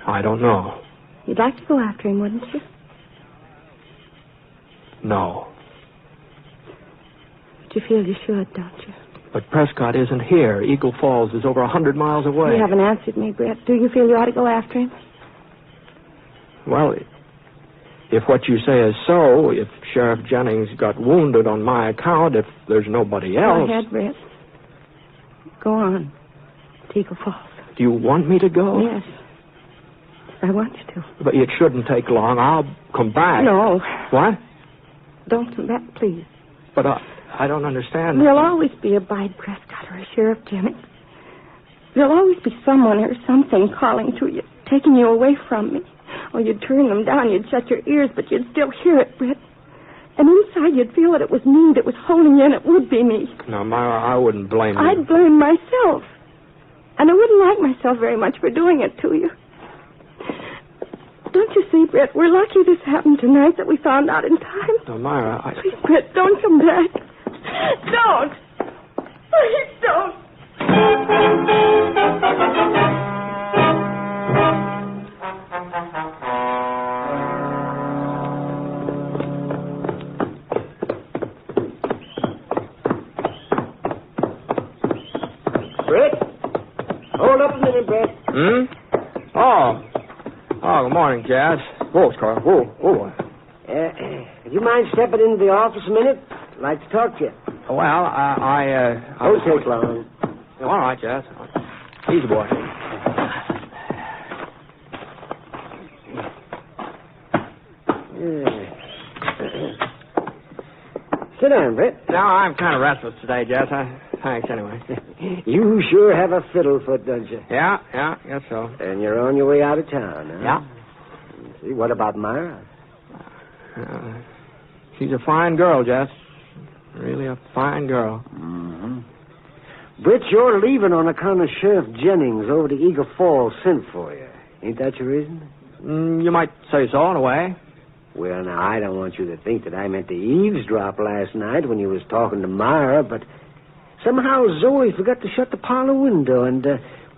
I don't know. You'd like to go after him, wouldn't you? No. But you feel you should, don't you? But Prescott isn't here. Eagle Falls is over 100 miles away. You haven't answered me, Brett. Do you feel you ought to go after him? Well, if what you say is so, if Sheriff Jennings got wounded on my account, if there's nobody else... Go ahead, Brett. Go on. To Eagle Falls. Do you want me to go? Yes. I want you to. But it shouldn't take long. I'll come back. No. What? Don't come back, please. But I don't understand. There'll always be a Bide Prescott or a Sheriff Jennings. There'll always be someone or something calling to you, taking you away from me. Or you'd turn them down, you'd shut your ears, but you'd still hear it, Britt. And inside you'd feel that it was me that was holding you, and it would be me. No, Myra, I wouldn't blame you. I'd blame myself. And I wouldn't like myself very much for doing it to you. Don't you see, Britt, we're lucky this happened tonight, that we found out in time. No, Myra, Please, Britt, don't come back. Don't. Please don't. Brett? Hold up a minute, Brett. Oh, good morning, Jazz. Whoa, Scar. Whoa. Do you mind stepping into the office a minute? I'd like to talk to you. Well, I Don't take long. All right, Jazz. Easy, boy. Sit down, Brett. No, I'm kind of restless today, Jazz. Thanks, anyway. You sure have a fiddlefoot, don't you? Yeah, guess so. And you're on your way out of town, huh? Yeah. See, what about Myra? She's a fine girl, Jess. Really a fine girl. Mm-hmm. Britt, you're leaving on account of Sheriff Jennings over to Eagle Falls sent for you. Ain't that your reason? You might say so, in a way. Well, now, I don't want you to think that I meant to eavesdrop last night when you was talking to Myra, but somehow Zoe forgot to shut the parlor window, and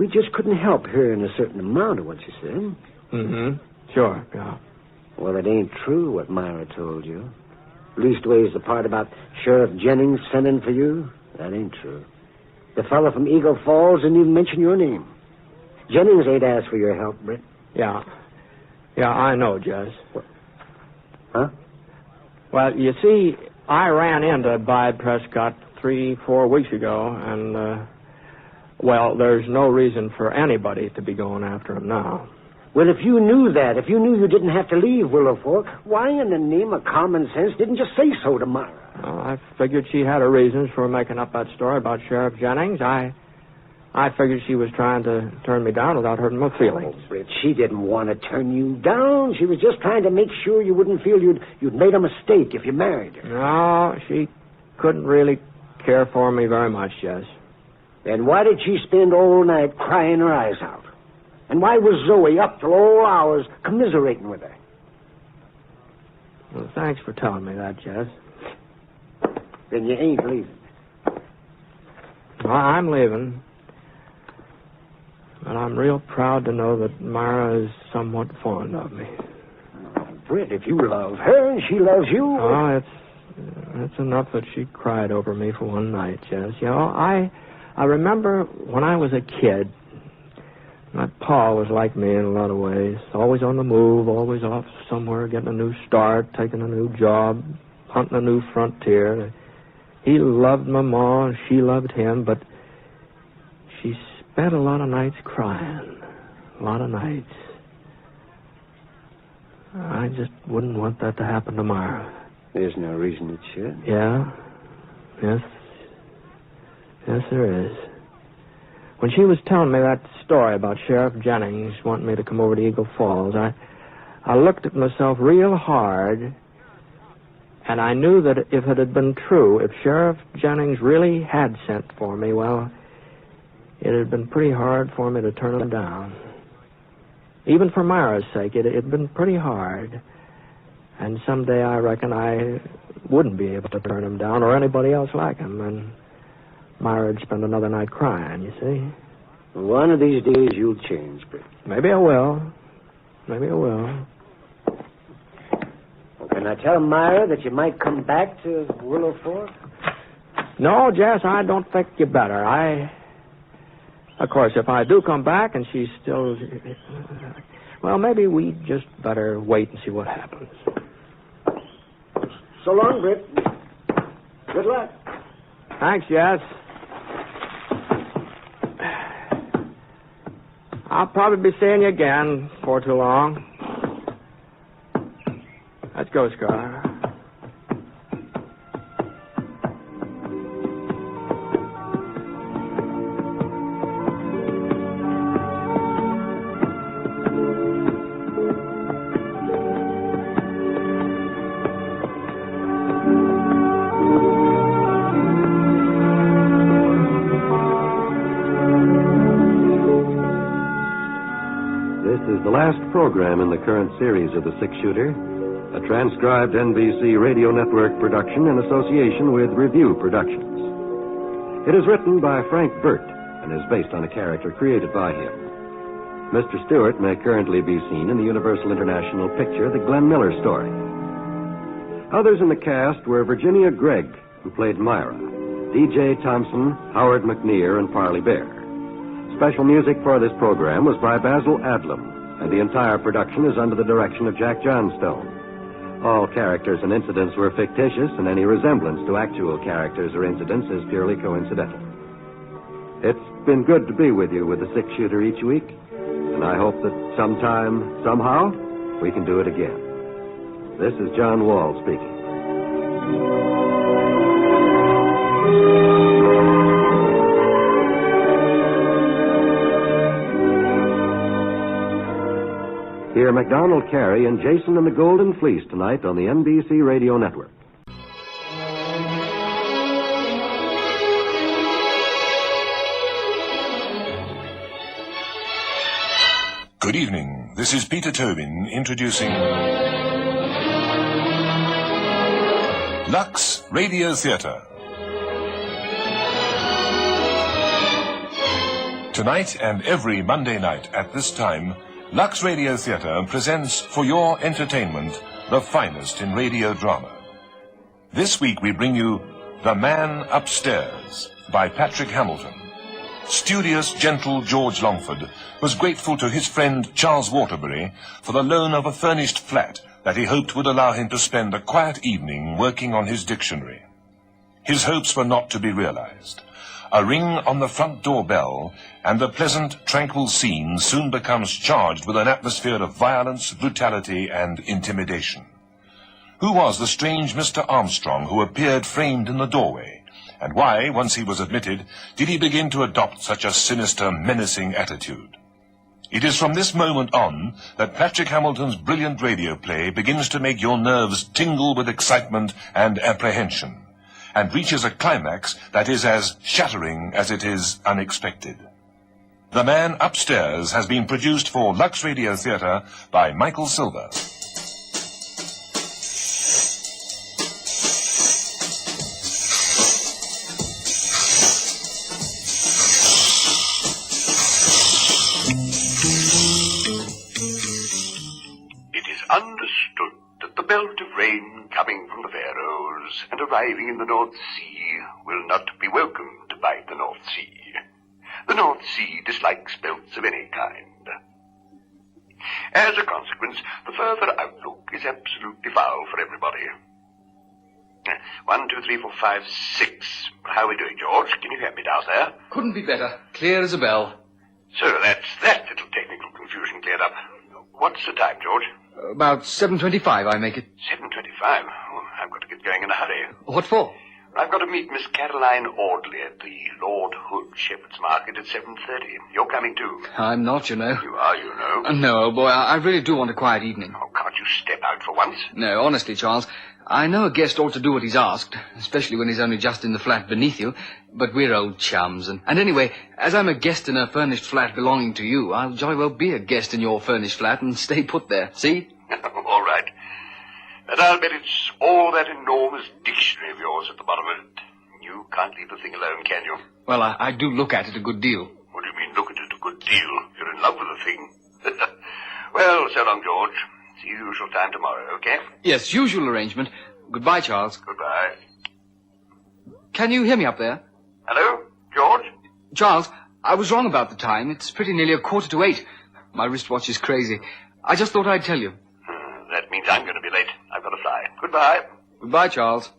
we just couldn't help hearing a certain amount of what you said. Mm-hmm. Sure, yeah. Well, it ain't true what Myra told you. Leastways, the part about Sheriff Jennings sending for you, that ain't true. The fellow from Eagle Falls didn't even mention your name. Jennings ain't asked for your help, Britt. Yeah, I know, Jess. Huh? Well, you see, I ran into Bide Prescott 3-4 weeks ago, and, well, there's no reason for anybody to be going after him now. Well, if you knew that, if you knew you didn't have to leave Willow Fork, why in the name of common sense didn't you say so to Myra? Well, I figured she had her reasons for making up that story about Sheriff Jennings. I I figured she was trying to turn me down without hurting my feelings. Oh, Britt, she didn't want to turn you down. She was just trying to make sure you wouldn't feel you'd made a mistake if you married her. No, she couldn't really care for me very much, Jess. Then why did she spend all night crying her eyes out? And why was Zoe up till all hours commiserating with her? Well, thanks for telling me that, Jess. Then you ain't leaving. Well, I'm leaving. But I'm real proud to know that Myra is somewhat fond of me. Oh, Britt, if you love her and she loves you... Oh, it's enough that she cried over me for one night, Jess. You know, I remember when I was a kid, my pa was like me in a lot of ways. Always on the move, always off somewhere, getting a new start, taking a new job, hunting a new frontier. He loved my ma, and she loved him, but she spent a lot of nights crying. A lot of nights. I just wouldn't want that to happen to Myra. There's no reason it should. Yeah? Yes. Yes, there is. When she was telling me that story about Sheriff Jennings wanting me to come over to Eagle Falls, I looked at myself real hard, and I knew that if it had been true, if Sheriff Jennings really had sent for me, well, it had been pretty hard for me to turn him down. Even for Myra's sake, it had been pretty hard. And someday I reckon I wouldn't be able to turn him down or anybody else like him, and Myra'd spend another night crying, you see. One of these days you'll change, Britt. Maybe I will. Maybe I will. Well, can I tell Myra that you might come back to Willow Fork? No, Jess, I don't think you better. Of course, if I do come back and she's still... Well, maybe we just better wait and see what happens. So long, Britt. Good luck. Thanks, Jess. I'll probably be seeing you again before too long. Let's go, Scar. Program in the current series of The Six-Shooter, a transcribed NBC Radio Network production in association with Review Productions. It is written by Frank Burt and is based on a character created by him. Mr. Stewart may currently be seen in the Universal International picture The Glenn Miller Story. Others in the cast were Virginia Gregg, who played Myra, D.J. Thompson, Howard McNear, and Parley Bear. Special music for this program was by Basil Adlam, and the entire production is under the direction of Jack Johnstone. All characters and incidents were fictitious, and any resemblance to actual characters or incidents is purely coincidental. It's been good to be with you with the Six-Shooter each week, and I hope that sometime, somehow, we can do it again. This is John Wall speaking. Hear MacDonald Carey and Jason and the Golden Fleece tonight on the NBC Radio Network. Good evening. This is Peter Tobin introducing Lux Radio Theatre. Tonight and every Monday night at this time, Lux Radio Theatre presents for your entertainment the finest in radio drama. This week we bring you The Man Upstairs by Patrick Hamilton. Studious, gentle George Longford was grateful to his friend Charles Waterbury for the loan of a furnished flat that he hoped would allow him to spend a quiet evening working on his dictionary. His hopes were not to be realized. A ring on the front door bell, and the pleasant, tranquil scene soon becomes charged with an atmosphere of violence, brutality, and intimidation. Who was the strange Mr. Armstrong who appeared framed in the doorway, And why, once he was admitted, did he begin to adopt such a sinister, menacing attitude? It is from this moment on that Patrick Hamilton's brilliant radio play begins to make your nerves tingle with excitement and apprehension, and reaches a climax that is as shattering as it is unexpected. The Man Upstairs has been produced for Lux Radio Theatre by Michael Silver. Understood that the belt of rain coming from the Faroes and arriving in the North Sea will not be welcomed by the North Sea. The North Sea dislikes belts of any kind. As a consequence, the further outlook is absolutely foul for everybody. 1, 2, 3, 4, 5, 6. How are we doing, George? Can you hear me down there? Couldn't be better. Clear as a bell. So that's that little technical confusion cleared up. What's the time, George? About 7:25, I make it. 7:25? Oh, I've got to get going in a hurry. What for? I've got to meet Miss Caroline Audley at the Lord Hood Shepherd's Market at 7:30. You're coming too. I'm not, you know. You are, you know. No, old boy, I really do want a quiet evening. Oh, can't you step out for once? No, honestly, Charles, I know a guest ought to do what he's asked, especially when he's only just in the flat beneath you, but we're old chums, and anyway, as I'm a guest in a furnished flat belonging to you, I'll jolly well be a guest in your furnished flat and stay put there, see? All right. And I'll bet it's all that enormous dictionary of yours at the bottom of it. You can't leave the thing alone, can you? Well, I do look at it a good deal. What do you mean, look at it a good deal? You're in love with the thing. Well, so long, George. See you usual time tomorrow, okay? Yes, usual arrangement. Goodbye, Charles. Goodbye. Can you hear me up there? Hello, George? Charles, I was wrong about the time. It's pretty nearly 7:45. My wristwatch is crazy. I just thought I'd tell you. That means I'm going to be late. I've got to fly. Goodbye. Goodbye, Charles.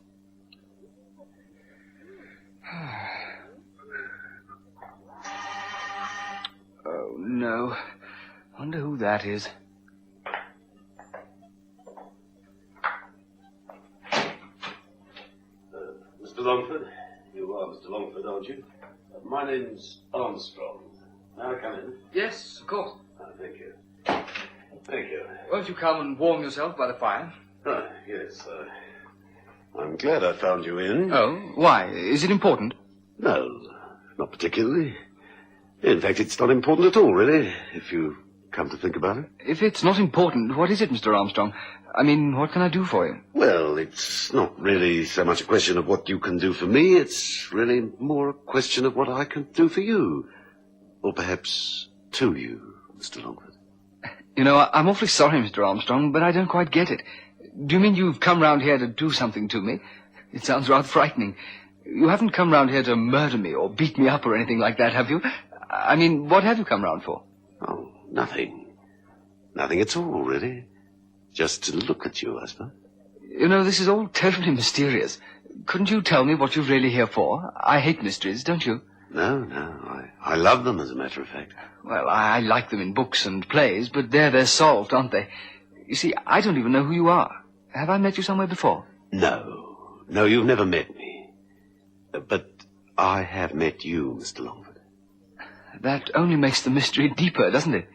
Oh, no. Wonder who that is. Mr. Longford? You are Mr. Longford, aren't you? My name's Armstrong. May I come in? Yes, of course. Thank you. Thank you. Won't you come and warm yourself by the fire? Yes. I'm glad I found you in. Oh, why? Is it important? No, not particularly. In fact, it's not important at all, really, if you come to think about it. If it's not important, what is it, Mr. Armstrong? I mean, what can I do for you? Well, it's not really so much a question of what you can do for me. It's really more a question of what I can do for you. Or perhaps to you, Mr. Longford. You know, I'm awfully sorry, Mr. Armstrong, but I don't quite get it. Do you mean you've come round here to do something to me? It sounds rather frightening. You haven't come round here to murder me or beat me up or anything like that, have you? I mean, what have you come round for? Oh, nothing. Nothing at all, really. Just to look at you, I suppose. You know, this is all terribly mysterious. Couldn't you tell me what you're really here for? I hate mysteries, don't you? No. I love them, as a matter of fact. Well, I like them in books and plays, but they're solved, aren't they? You see, I don't even know who you are. Have I met you somewhere before? No, you've never met me. But I have met you, Mr. Longford. That only makes the mystery deeper, doesn't it?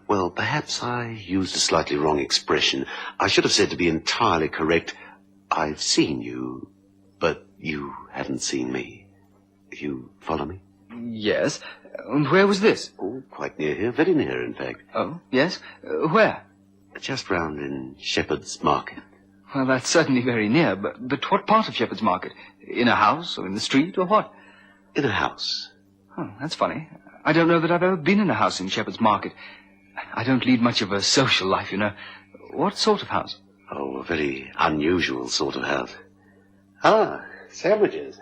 Well, perhaps I used a slightly wrong expression. I should have said, to be entirely correct, I've seen you, but you haven't seen me. You follow me? Yes. And where was this? Oh, quite near here. Very near, in fact. Oh, yes? Where? Just round in Shepherd's Market. Well, that's certainly very near, but what part of Shepherd's Market? In a house, or in the street, or what? In a house. Oh, that's funny. I don't know that I've ever been in a house in Shepherd's Market. I don't lead much of a social life, you know. What sort of house? Oh, a very unusual sort of house. Ah, sandwiches.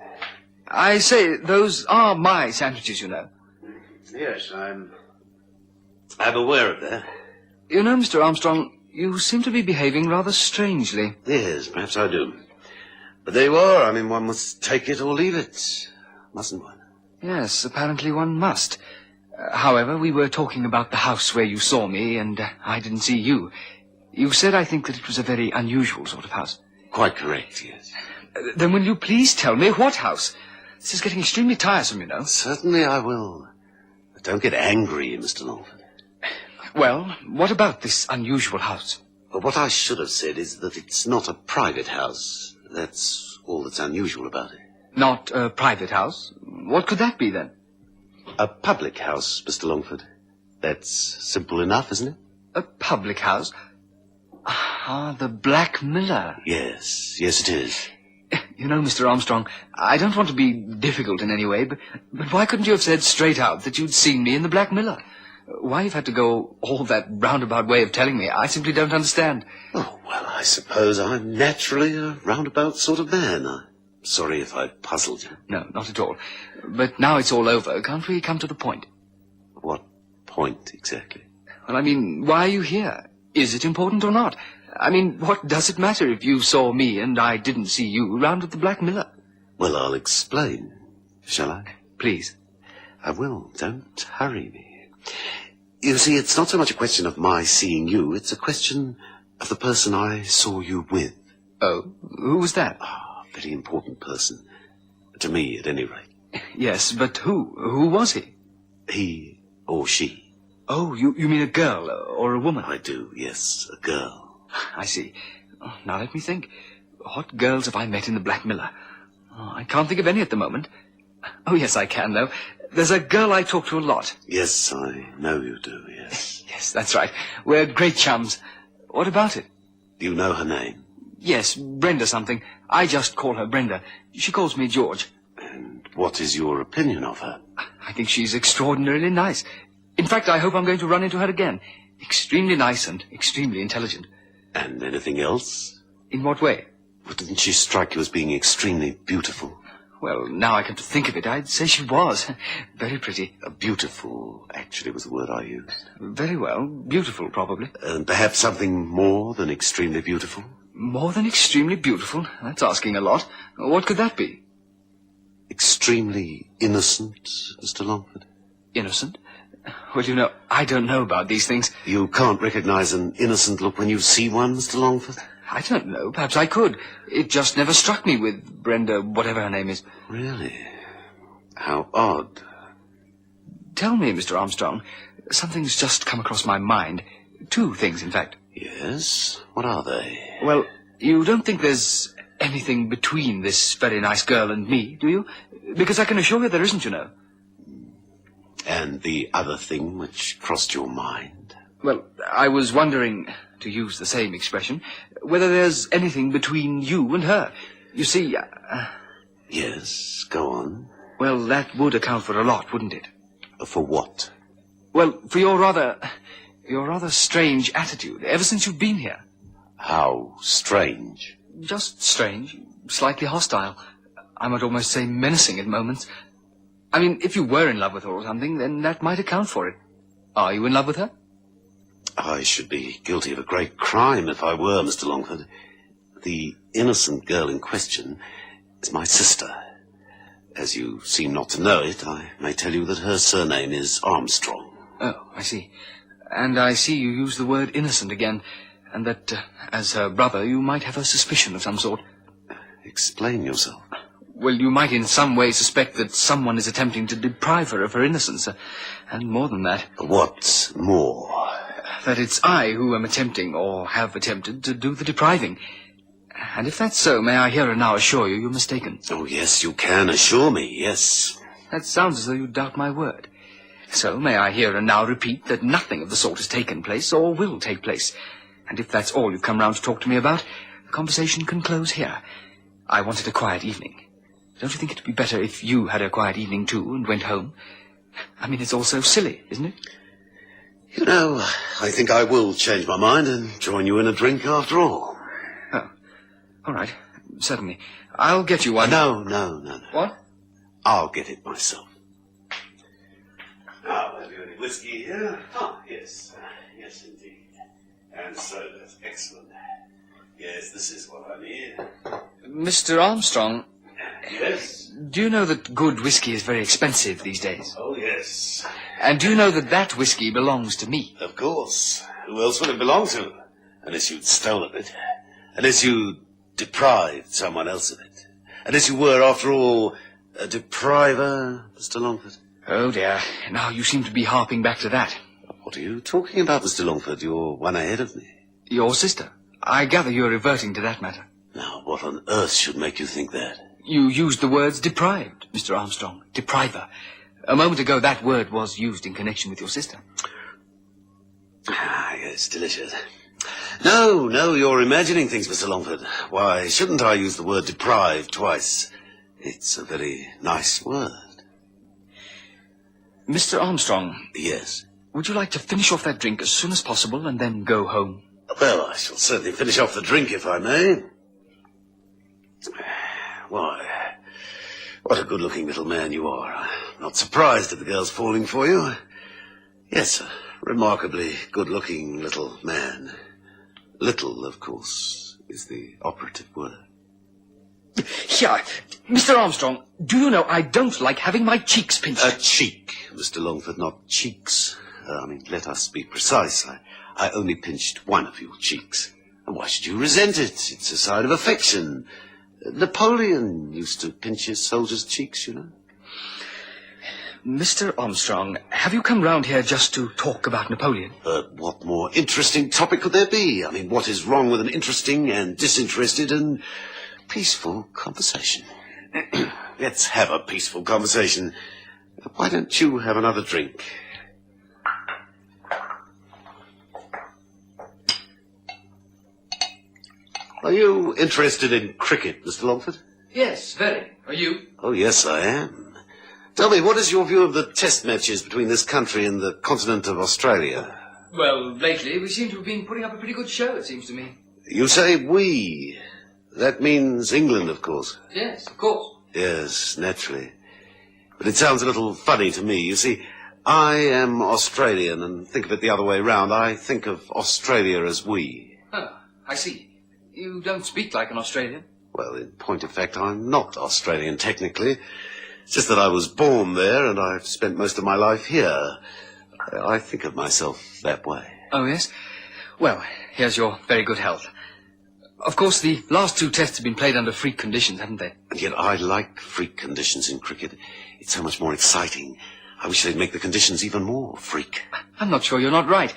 I say, those are my sandwiches, you know. Yes, I'm aware of that. You know, Mr. Armstrong, you seem to be behaving rather strangely. Yes, perhaps I do. But there you are. I mean, one must take it or leave it, mustn't one? Yes, apparently one must. However, we were talking about the house where you saw me, and I didn't see you. You said, I think, that it was a very unusual sort of house. Quite correct, yes. Then will you please tell me what house? This is getting extremely tiresome, you know. Certainly I will. But don't get angry, Mr. Longford. Well, what about this unusual house? Well, what I should have said is that it's not a private house. That's all that's unusual about it. Not a private house? What could that be, then? A public house, Mr. Longford. That's simple enough, isn't it? A public house? Ah, the Black Miller. Yes, it is. You know, Mr. Armstrong, I don't want to be difficult in any way, but why couldn't you have said straight out that you'd seen me in the Black Miller? Why you've had to go all that roundabout way of telling me, I simply don't understand. Oh, well, I suppose I'm naturally a roundabout sort of man. I'm sorry if I puzzled you. No, not at all. But now it's all over, can't we come to the point? What point, exactly? Well, I mean, why are you here? Is it important or not? I mean, what does it matter if you saw me and I didn't see you round at the Black Miller? Well, I'll explain. Shall I? Please. I will. Don't hurry me. You see, it's not so much a question of my seeing you, it's a question of the person I saw you with. Oh, who was that? A very important person. To me, at any rate. Yes, but who? Who was he? He or she. Oh, you mean a girl or a woman? I do, yes, a girl. I see. Oh, now let me think. What girls have I met in the Black Miller? Oh, I can't think of any at the moment. Oh, yes, I can, though. There's a girl I talk to a lot. Yes, I know you do, yes. Yes, that's right. We're great chums. What about it? Do you know her name? Yes, Brenda something. I just call her Brenda. She calls me George. And what is your opinion of her? I think she's extraordinarily nice. In fact, I hope I'm going to run into her again. Extremely nice and extremely intelligent. And anything else? In what way? Well, didn't she strike you as being extremely beautiful? Well, now I come to think of it, I'd say she was. Very pretty. Beautiful, actually, was the word I used. Very well. Beautiful, probably. And perhaps something more than extremely beautiful? More than extremely beautiful? That's asking a lot. What could that be? Extremely innocent, Mr. Longford. Innocent? Well, you know, I don't know about these things. You can't recognize an innocent look when you see one, Mr. Longford? I don't know. Perhaps I could. It just never struck me with Brenda, whatever her name is. Really? How odd. Tell me, Mr. Armstrong, something's just come across my mind. Two things, in fact. Yes? What are they? Well, you don't think there's anything between this very nice girl and me, do you? Because I can assure you there isn't, you know. And the other thing which crossed your mind? Well, I was wondering, to use the same expression, whether there's anything between you and her. You see... Yes, go on. Well, that would account for a lot, wouldn't it? For what? Well, for your rather strange attitude, ever since you've been here. How strange? Just strange, slightly hostile. I might almost say menacing at moments. I mean, if you were in love with her or something, then that might account for it. Are you in love with her? I should be guilty of a great crime if I were, Mr. Longford. The innocent girl in question is my sister. As you seem not to know it, I may tell you that her surname is Armstrong. Oh, I see. And I see you use the word innocent again, and that, as her brother, you might have a suspicion of some sort. Explain yourself. Well, you might in some way suspect that someone is attempting to deprive her of her innocence, and more than that. What more? That it's I who am attempting, or have attempted, to do the depriving. And if that's so, may I here and now assure you you're mistaken? Oh, yes, you can assure me, yes. That sounds as though you doubt my word. So may I here and now repeat that nothing of the sort has taken place, or will take place. And if that's all you've come round to talk to me about, the conversation can close here. I wanted a quiet evening. Don't you think it'd be better if you had a quiet evening, too, and went home? I mean, it's all so silly, isn't it? You know, I think I will change my mind and join you in a drink after all. Oh, all right, certainly. I'll get you one. No. What? I'll get it myself. Now, have you any whiskey here? Oh, yes. Yes, indeed. And soda's excellent. Yes, this is what I need. Mr. Armstrong. Yes? Do you know that good whiskey is very expensive these days? Oh, yes. And do you know that that whiskey belongs to me? Of course. Who else would it belong to? Unless you'd stolen it. Unless you deprived someone else of it. Unless you were, after all, A depriver, Mr. Longford? Oh, dear. Now you seem to be harping back to that. What are you talking about, Mr. Longford? You're one ahead of me. Your sister. I gather you're reverting to that matter. Now, what on earth should make you think that? You used the words deprived, Mr. Armstrong. Depriver. A moment ago, that word was used in connection with your sister. Ah, yes, delicious. No, you're imagining things, Mr. Longford. Why shouldn't I use the word deprived twice? It's a very nice word. Mr. Armstrong. Yes? Would you like to finish off that drink as soon as possible and then go home? Well, I shall certainly finish off the drink, if I may. Why, what a good-looking little man you are. I'm not surprised at the girls falling for you. Yes, a remarkably good-looking little man. Little, of course, is the operative word. Yeah, Mr. Armstrong, do you know I don't like having my cheeks pinched? A cheek, Mr. Longford, not cheeks. Let us be precise. I only pinched one of your cheeks. And why should you resent it? It's a sign of affection. Napoleon used to pinch his soldiers' cheeks, you know. Mr. Armstrong, have you come round here just to talk about Napoleon? What more interesting topic could there be? What is wrong with an interesting and disinterested and peaceful conversation? Let's have a peaceful conversation. Why don't you have another drink? Are you interested in cricket, Mr. Longford? Yes, very. Are you? Oh, yes, I am. Tell me, what is your view of the test matches between this country and the continent of Australia? Well, lately we seem to have been putting up a pretty good show, it seems to me. You say we. That means England, of course. Yes, of course. Yes, naturally. But it sounds a little funny to me. You see, I am Australian and think of it the other way round. I think of Australia as we. Oh, I see. You don't speak like an Australian. Well, in point of fact, I'm not Australian, technically. It's just that I was born there and I've spent most of my life here. I think of myself that way. Oh, yes? Well, here's your very good health. Of course, the last two tests have been played under freak conditions, haven't they? And yet I like freak conditions in cricket. It's so much more exciting. I wish they'd make the conditions even more freak. I'm not sure you're not right.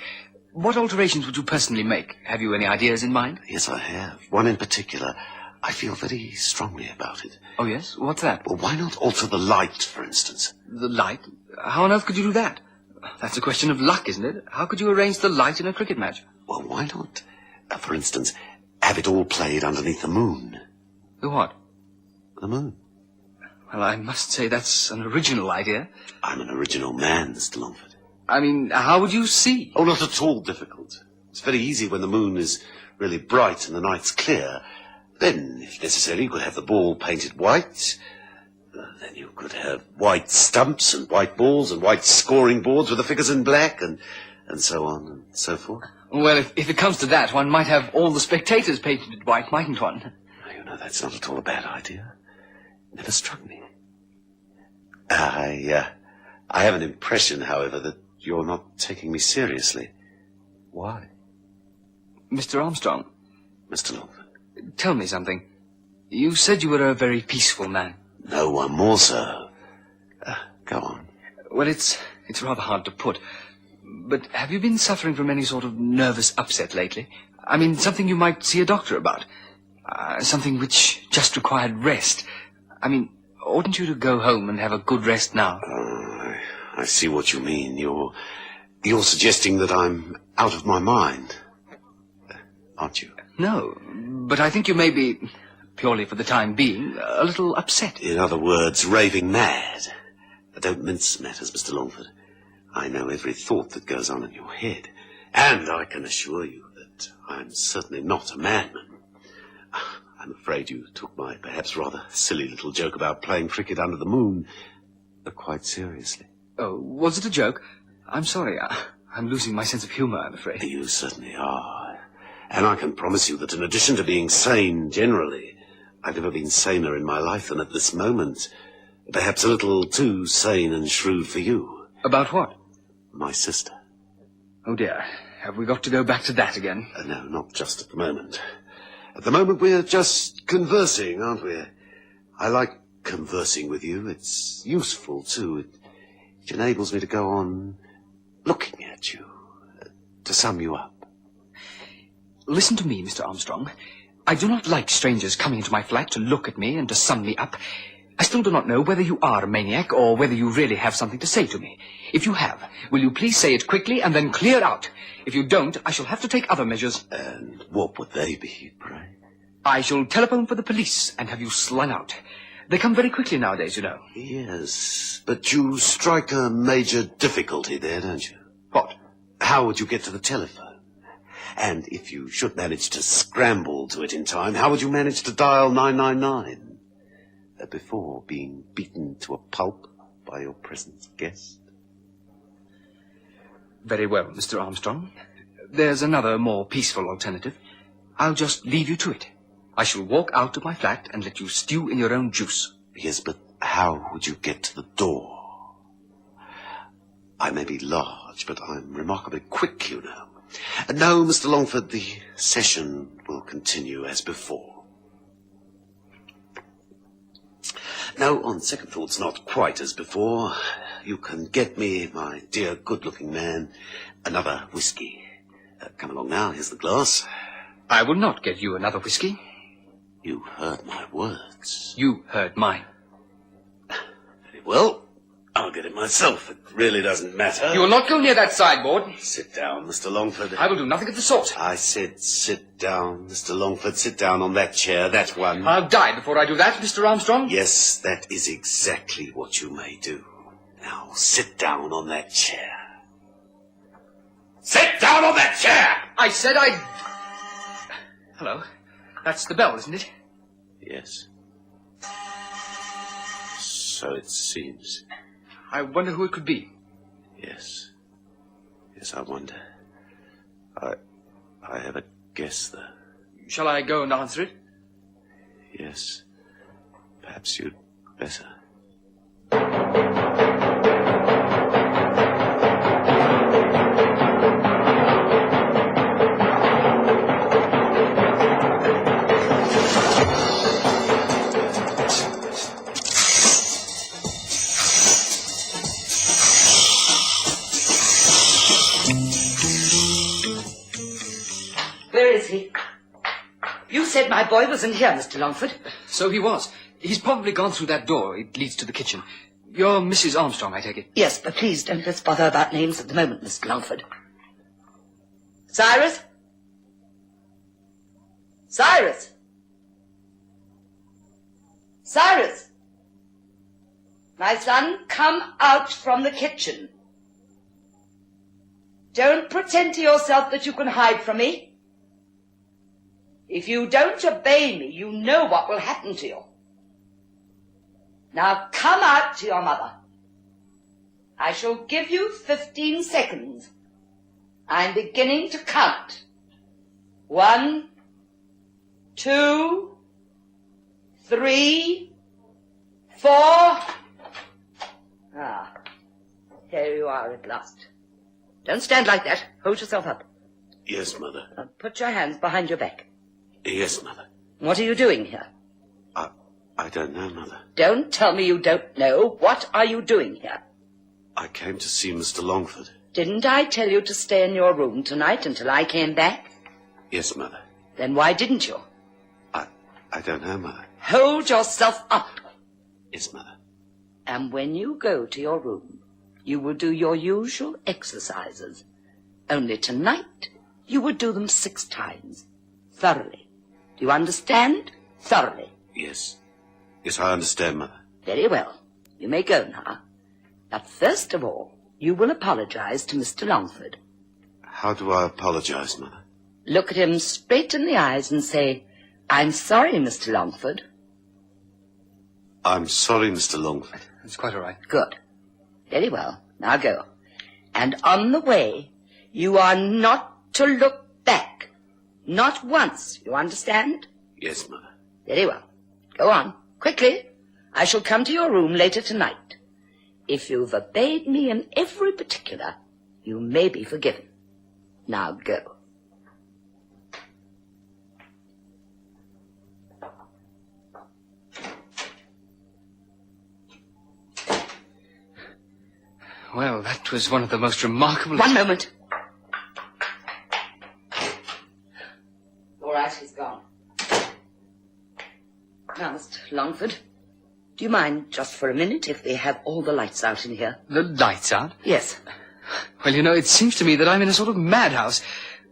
What alterations would you personally make? Have you any ideas in mind? Yes, I have. One in particular. I feel very strongly about it. Oh, yes? What's that? Well, why not alter the light, for instance? The light? How on earth could you do that? That's a question of luck, isn't it? How could you arrange the light in a cricket match? Well, why not, for instance, have it all played underneath the moon? The what? The moon. Well, I must say that's an original idea. I'm an original man, Mr. Longford. How would you see? Oh, not at all difficult. It's very easy when the moon is really bright and the night's clear. Then, if necessary, you could have the ball painted white. Then you could have white stumps and white balls and white scoring boards with the figures in black and so on and so forth. Well, if it comes to that, one might have all the spectators painted white, mightn't one? You know, that's not at all a bad idea. It never struck me. I have an impression, however, that you're not taking me seriously. Why? Mr. Armstrong. Mr. Longford. Tell me something. You said you were a very peaceful man. No one more so. Go on. Well, it's rather hard to put. But have you been suffering from any sort of nervous upset lately? Something you might see a doctor about. Something which just required rest. Oughtn't you to go home and have a good rest now? I see what you mean. You're suggesting that I'm out of my mind. Aren't you? No, but I think you may be, purely for the time being, a little upset. In other words, raving mad. Don't mince matters, Mr. Longford. I know every thought that goes on in your head. And I can assure you that I'm certainly not a madman. I'm afraid you took my perhaps rather silly little joke about playing cricket under the moon quite seriously. Oh, was it a joke? I'm sorry. I'm losing my sense of humor, I'm afraid. You certainly are. And I can promise you that in addition to being sane generally, I've never been saner in my life than at this moment. Perhaps a little too sane and shrewd for you. About what? My sister. Oh, dear. Have we got to go back to that again? No, not just at the moment. At the moment we're just conversing, aren't we? I like conversing with you. It's useful, too. It enables me to go on looking at you, to sum you up. Listen to me, Mr. Armstrong. I do not like strangers coming into my flat to look at me and to sum me up. I still do not know whether you are a maniac or whether you really have something to say to me. If you have, will you please say it quickly and then clear out? If you don't, I shall have to take other measures. And what would they be, pray? I shall telephone for the police and have you slung out. They come very quickly nowadays, you know. Yes, but you strike a major difficulty there, don't you? What? How would you get to the telephone? And if you should manage to scramble to it in time, how would you manage to dial 999 before being beaten to a pulp by your present guest? Very well, Mr. Armstrong. There's another, more peaceful alternative. I'll just leave you to it. I shall walk out of my flat and let you stew in your own juice. Yes, but how would you get to the door? I may be large, but I'm remarkably quick, you know. No, Mr. Longford, the session will continue as before. No, on second thoughts, not quite as before. You can get me, my dear good-looking man, another whiskey. Come along now, here's the glass. I will not get you another whiskey. You heard my words. You heard mine. Very well. I'll get it myself. It really doesn't matter. You will not go near that sideboard. Sit down, Mr. Longford. I will do nothing of the sort. I said sit down, Mr. Longford. Sit down on that chair, that one. I'll die before I do that, Mr. Armstrong. Yes, that is exactly what you may do. Now, sit down on that chair. Sit down on that chair! I said I'd... Hello. That's the bell, isn't it? Yes. So it seems. I wonder who it could be. Yes. Yes, I wonder. I have a guess, though. Shall I go and answer it? Yes. Perhaps you'd better. Where is he? You said my boy wasn't here, Mr. Longford. So he was. He's probably gone through that door. It leads to the kitchen. You're Mrs. Armstrong, I take it. Yes, but please don't let's bother about names at the moment, Mr. Longford. Cyrus? Cyrus? Cyrus? My son, come out from the kitchen. Don't pretend to yourself that you can hide from me. If you don't obey me, you know what will happen to you. Now come out to your mother. I shall give you 15 seconds. I'm beginning to count. 1, 2, 3, 4. Ah, here you are at last. Don't stand like that. Hold yourself up. Yes, Mother. Now put your hands behind your back. Yes, Mother. What are you doing here? I don't know, Mother. Don't tell me you don't know. What are you doing here? I came to see Mr. Longford. Didn't I tell you to stay in your room tonight until I came back? Yes, Mother. Then why didn't you? I don't know, Mother. Hold yourself up. Yes, Mother. And when you go to your room, you will do your usual exercises. Only tonight, you will do them 6 times. Thoroughly. Do you understand? Thoroughly. Yes. Yes, I understand, Mother. Very well. You may go now. But first of all, you will apologize to Mr. Longford. How do I apologize, Mother? Look at him straight in the eyes and say, I'm sorry, Mr. Longford. I'm sorry, Mr. Longford. That's quite all right. Good. Very well. Now go. And on the way, you are not to look back. Not once. You understand? Yes, Mother. Very well. Go on. Quickly. I shall come to your room later tonight. If you've obeyed me in every particular, you may be forgiven. Now go. Well, that was one of the most remarkable... One moment. All right, he's gone. Now, Mr. Longford, do you mind just for a minute if we have all the lights out in here? The lights out? Yes. Well, you know, it seems to me that I'm in a sort of madhouse.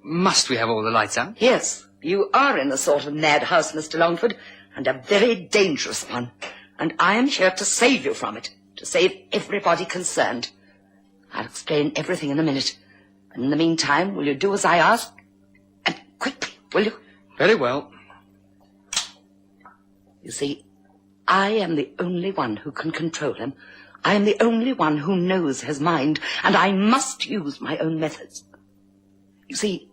Must we have all the lights out? Yes, you are in a sort of madhouse, Mr. Longford, and a very dangerous one. And I am here to save you from it, to save everybody concerned. I'll explain everything in a minute. And in the meantime, will you do as I ask? And quickly, will you? Very well. You see, I am the only one who can control him. I am the only one who knows his mind, and I must use my own methods. You see,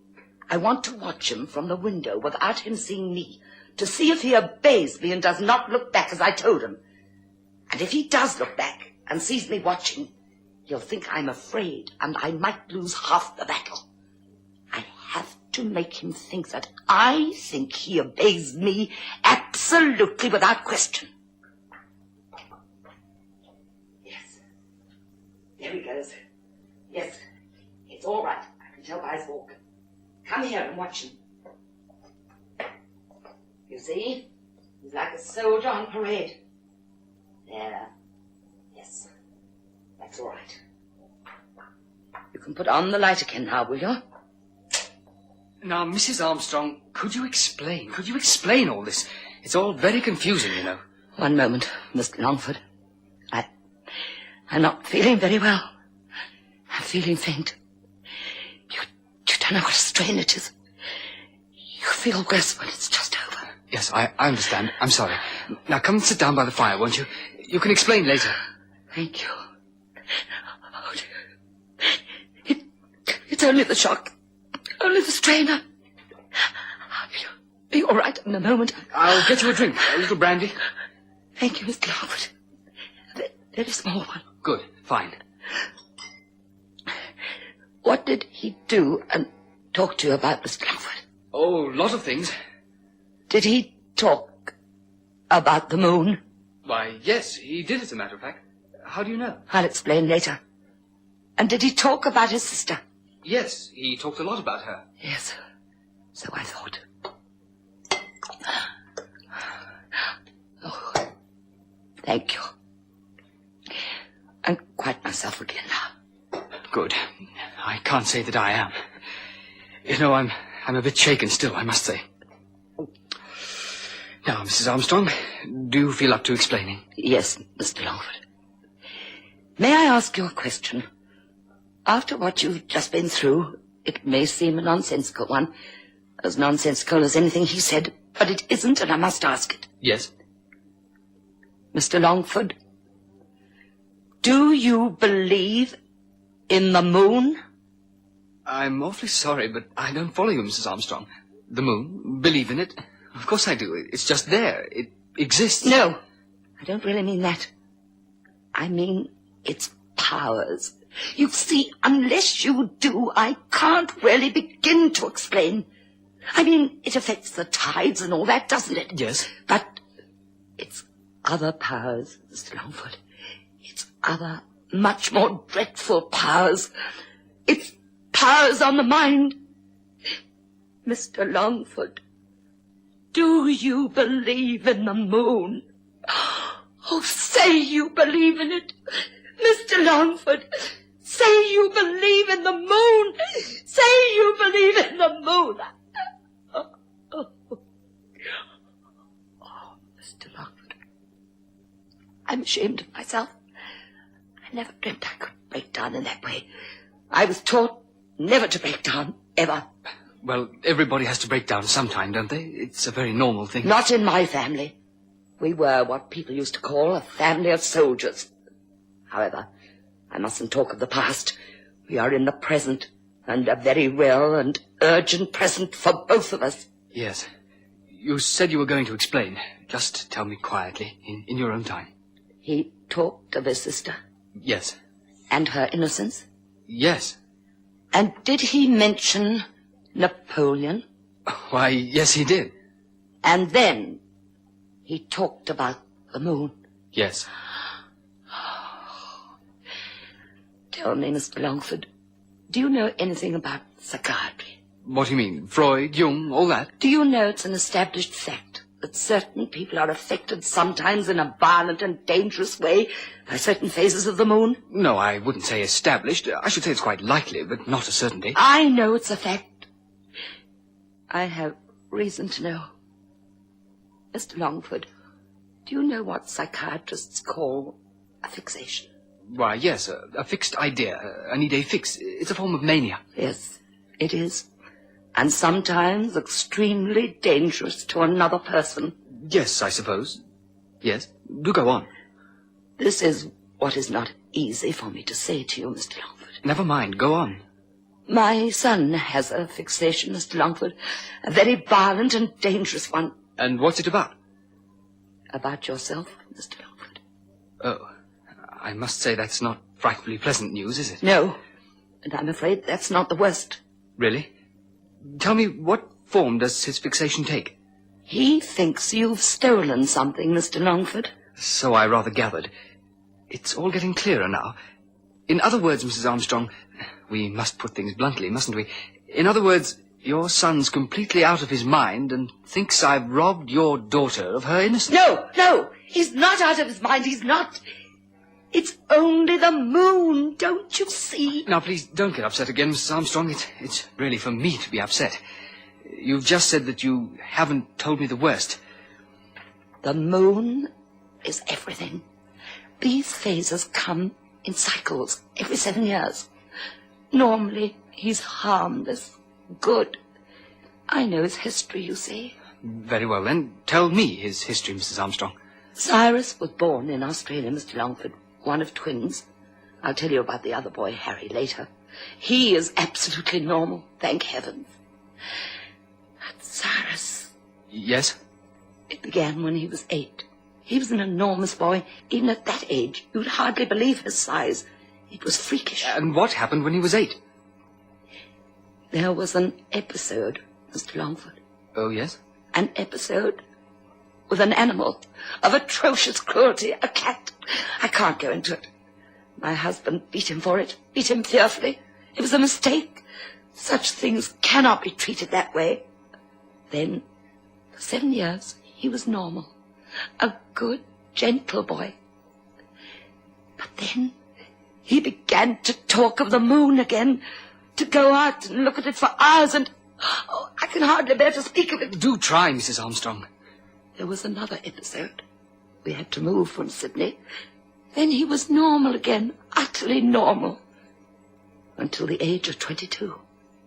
I want to watch him from the window without him seeing me, to see if he obeys me and does not look back as I told him. And if he does look back and sees me watching, he'll think I'm afraid, and I might lose half the battle. I have to make him think that I think he obeys me absolutely without question. Yes. There he goes. Yes, it's all right. I can tell by his walk. Come here and watch him. You see? He's like a soldier on parade. There. Yes. That's all right. You can put on the light again now, will you? Now, Mrs. Armstrong, could you explain all this? It's all very confusing, you know. One moment, Mr. Longford. I'm not feeling very well. I'm feeling faint. You don't know what a strain it is. You feel worse when it's just over. Yes, I understand. I'm sorry. Now, come and sit down by the fire, won't you? You can explain later. Thank you. Oh, dear. It's only the shock. Only the strain. I'll be all right in a moment. I'll get you a drink. A little brandy. Thank you, Mr. Longford. Very small one. Good. Fine. What did he do and talk to you about, Mr. Longford? Oh, a lot of things. Did he talk about the moon? Why, yes, he did, as a matter of fact. How do you know? I'll explain later. And did he talk about his sister? Yes, he talked a lot about her. Yes, so I thought. Oh, thank you. I'm quite myself again now. Good. I can't say that I am. You know, I'm a bit shaken still, I must say. Now, Mrs. Armstrong, do you feel up to explaining? Yes, Mr. Longford. May I ask you a question? After what you've just been through, it may seem a nonsensical one, as nonsensical as anything he said, but it isn't, and I must ask it. Yes? Mr. Longford, do you believe in the moon? I'm awfully sorry, but I don't follow you, Mrs. Armstrong. The moon? Believe in it? Of course I do. It's just there. It exists. No, I don't really mean that. I mean its powers. You see, unless you do, I can't really begin to explain. I mean, it affects the tides and all that, doesn't it? Yes. But it's other powers, Mr. Longford. It's other, much more dreadful powers. It's powers on the mind. Mr. Longford, do you believe in the moon? Oh, say you believe in it. Mr. Longford, say you believe in the moon. Say you believe in the moon. Oh, Mr. Longford, I'm ashamed of myself. I never dreamt I could break down in that way. I was taught never to break down, ever. Well, everybody has to break down sometime, don't they? It's a very normal thing. Not in my family. We were what people used to call a family of soldiers. However, I mustn't talk of the past. We are in the present, and a very real and urgent present for both of us. Yes. You said you were going to explain. Just tell me quietly, in your own time. He talked of his sister? Yes. And her innocence? Yes. And did he mention Napoleon? Why, yes, he did. And then he talked about the moon? Yes. Tell me, Mr. Longford, do you know anything about psychiatry? What do you mean? Freud, Jung, all that? Do you know it's an established fact that certain people are affected sometimes in a violent and dangerous way by certain phases of the moon? No, I wouldn't say established. I should say it's quite likely, but not a certainty. I know it's a fact. I have reason to know. Mr. Longford, do you know what psychiatrists call a fixation? Why, yes, a fixed idea, an idée fixe. It's a form of mania. Yes, it is. And sometimes extremely dangerous to another person. Yes, I suppose. Yes. Do go on. This is what is not easy for me to say to you, Mr. Longford. Never mind. Go on. My son has a fixation, Mr. Longford. A very violent and dangerous one. And what's it about? About yourself, Mr. Longford. Oh, I must say that's not frightfully pleasant news, is it? No, and I'm afraid that's not the worst. Really? Tell me, what form does his fixation take? He thinks you've stolen something, Mr. Longford. So I rather gathered. It's all getting clearer now. In other words, Mrs. Armstrong, we must put things bluntly, mustn't we? In other words, your son's completely out of his mind and thinks I've robbed your daughter of her innocence. No, he's not out of his mind, he's not. It's only the moon, don't you see? Now, please, don't get upset again, Mrs. Armstrong. It's really for me to be upset. You've just said that you haven't told me the worst. The moon is everything. These phases come in cycles every 7 years. Normally, he's harmless, good. I know his history, you see. Very well, then. Tell me his history, Mrs. Armstrong. Cyrus was born in Australia, Mr. Longford, one of twins. I'll tell you about the other boy, Harry, later. He is absolutely normal, thank heavens. But Cyrus... Yes? It began when he was 8. He was an enormous boy. Even at that age, you'd hardly believe his size. It was freakish. And what happened when he was 8? There was an episode, Mr. Longford. Oh, yes? An episode with an animal of atrocious cruelty, a cat. I can't go into it. My husband beat him for it, beat him fearfully. It was a mistake. Such things cannot be treated that way. Then, for 7 years, he was normal. A good, gentle boy. But then, he began to talk of the moon again, to go out and look at it for hours, and... Oh, I can hardly bear to speak of it. Do try, Mrs. Armstrong. There was another episode. We had to move from Sydney. Then he was normal again, utterly normal, until the age of 22.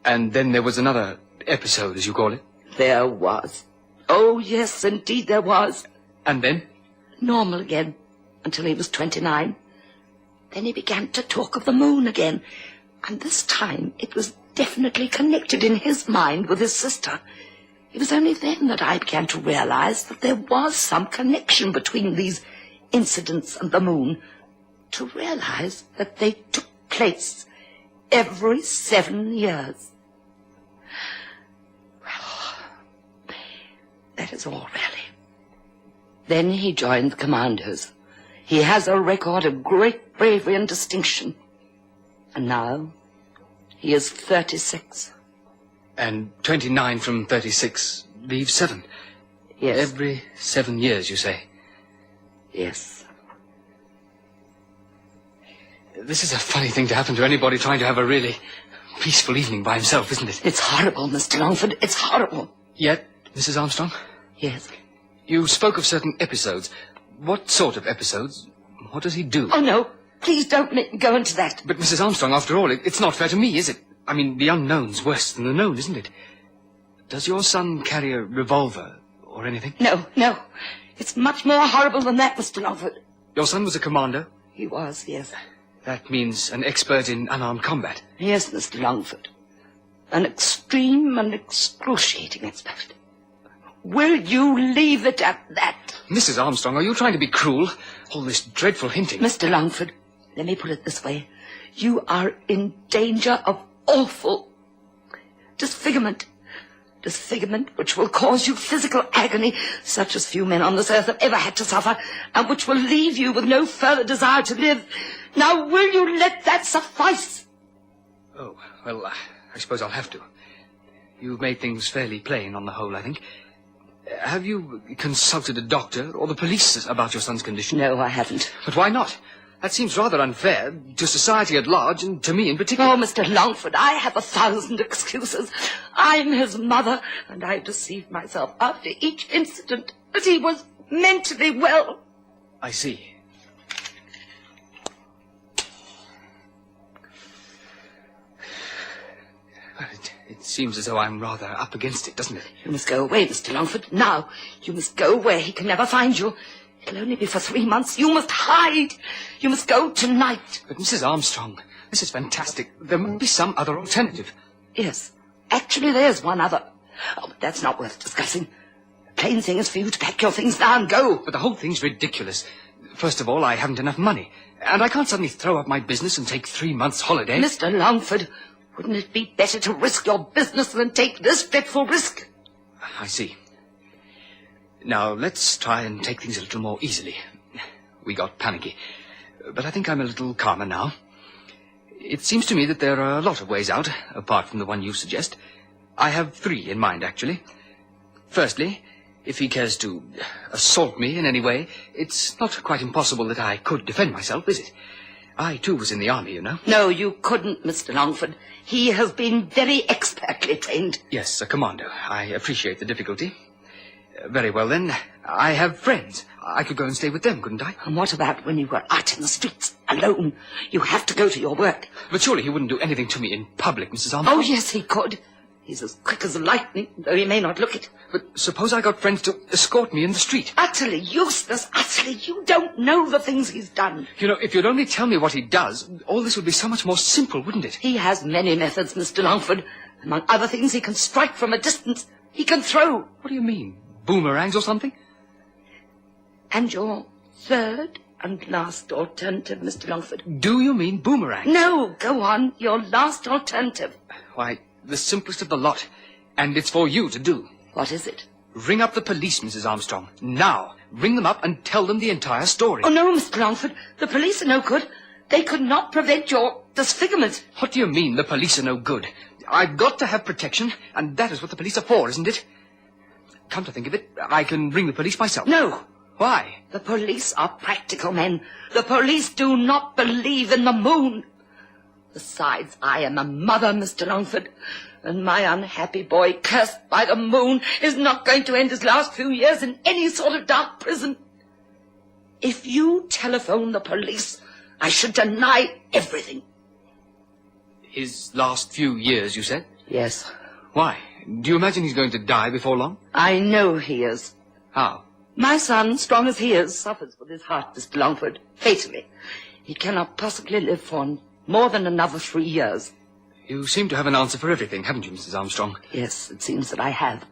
And then there was another episode, as you call it? There was. Oh, yes, indeed there was. And then? Normal again, until he was 29. Then he began to talk of the moon again, and this time it was definitely connected in his mind with his sister. It was only then that I began to realize that there was some connection between these incidents and the moon, to realize that they took place every 7 years. Well, that is all, really. Then he joined the commandos. He has a record of great bravery and distinction. And now he is 36. And 29 from 36 leaves 7. Yes. Every 7 years, you say? Yes. This is a funny thing to happen to anybody trying to have a really peaceful evening by himself, isn't it? It's horrible, Mr. Longford. It's horrible. Yet, Mrs. Armstrong? Yes. You spoke of certain episodes. What sort of episodes? What does he do? Oh, no. Please don't make me go into that. But, Mrs. Armstrong, after all, it's not fair to me, is it? I mean, the unknown's worse than the known, isn't it? Does your son carry a revolver or anything? No. It's much more horrible than that, Mr. Longford. Your son was a commando? He was, yes. That means an expert in unarmed combat? Yes, Mr. Longford. An extreme and excruciating expert. Will you leave it at that? Mrs. Armstrong, are you trying to be cruel? All this dreadful hinting. Mr. Longford, let me put it this way. You are in danger of awful disfigurement. disfigurement which will cause you physical agony such as few men on this earth have ever had to suffer, and which will leave you with no further desire to live. Now, will you let that suffice? Oh, well, I suppose I'll have to. You've made things fairly plain on the whole, I think. Have you consulted a doctor or the police about your son's condition? No, I haven't. But why not? That seems rather unfair to society at large and to me in particular. Oh, Mr. Longford, I have 1,000 excuses. I'm his mother, and I deceived myself after each incident that he was mentally well. I see. Well, it seems as though I'm rather up against it, doesn't it? You must go away, Mr. Longford. Now, you must go where he can never find you. It'll only be for 3 months. You must hide. You must go tonight. But Mrs. Armstrong, this is fantastic. There must be some other alternative. Yes. Actually, there's one other. Oh, but that's not worth discussing. The plain thing is for you to pack your things now and go. But the whole thing's ridiculous. First of all, I haven't enough money. And I can't suddenly throw up my business and take 3 months' holiday. Mr. Longford, wouldn't it be better to risk your business than take this dreadful risk? I see. Now, let's try and take things a little more easily. We got panicky. But I think I'm a little calmer now. It seems to me that there are a lot of ways out, apart from the one you suggest. I have 3 in mind, actually. Firstly, if he cares to assault me in any way, it's not quite impossible that I could defend myself, is it? I, too, was in the army, you know. No, you couldn't, Mr. Longford. He has been very expertly trained. Yes, a commando. I appreciate the difficulty. Very well, then. I have friends. I could go and stay with them, couldn't I? And what about when you were out in the streets, alone? You have to go to your work. But surely he wouldn't do anything to me in public, Mrs. Armstrong. Oh, yes, he could. He's as quick as lightning, though he may not look it. But suppose I got friends to escort me in the street. Utterly useless, utterly. You don't know the things he's done. You know, if you'd only tell me what he does, all this would be so much more simple, wouldn't it? He has many methods, Mr. Longford. Among other things, he can strike from a distance. He can throw. What do you mean? Boomerangs or something? And your third and last alternative, Mr. Longford. Do you mean boomerangs? No, go on. Your last alternative. Why, the simplest of the lot. And it's for you to do. What is it? Ring up the police, Mrs. Armstrong. Now. Ring them up and tell them the entire story. Oh, no, Mr. Longford. The police are no good. They could not prevent your disfigurement. What do you mean, the police are no good? I've got to have protection, and that is what the police are for, isn't it? Come to think of it, I can ring the police myself. No. Why? The police are practical men. The police do not believe in the moon. Besides, I am a mother, Mr. Longford, and my unhappy boy, cursed by the moon, is not going to end his last few years in any sort of dark prison. If you telephone the police, I should deny everything. His last few years, you said? Yes. Why? Do you imagine he's going to die before long? I know he is. How? My son, strong as he is, suffers with his heart, Mr. Longford, fatally. He cannot possibly live for more than another 3 years. You seem to have an answer for everything, haven't you, Mrs. Armstrong? Yes, it seems that I have.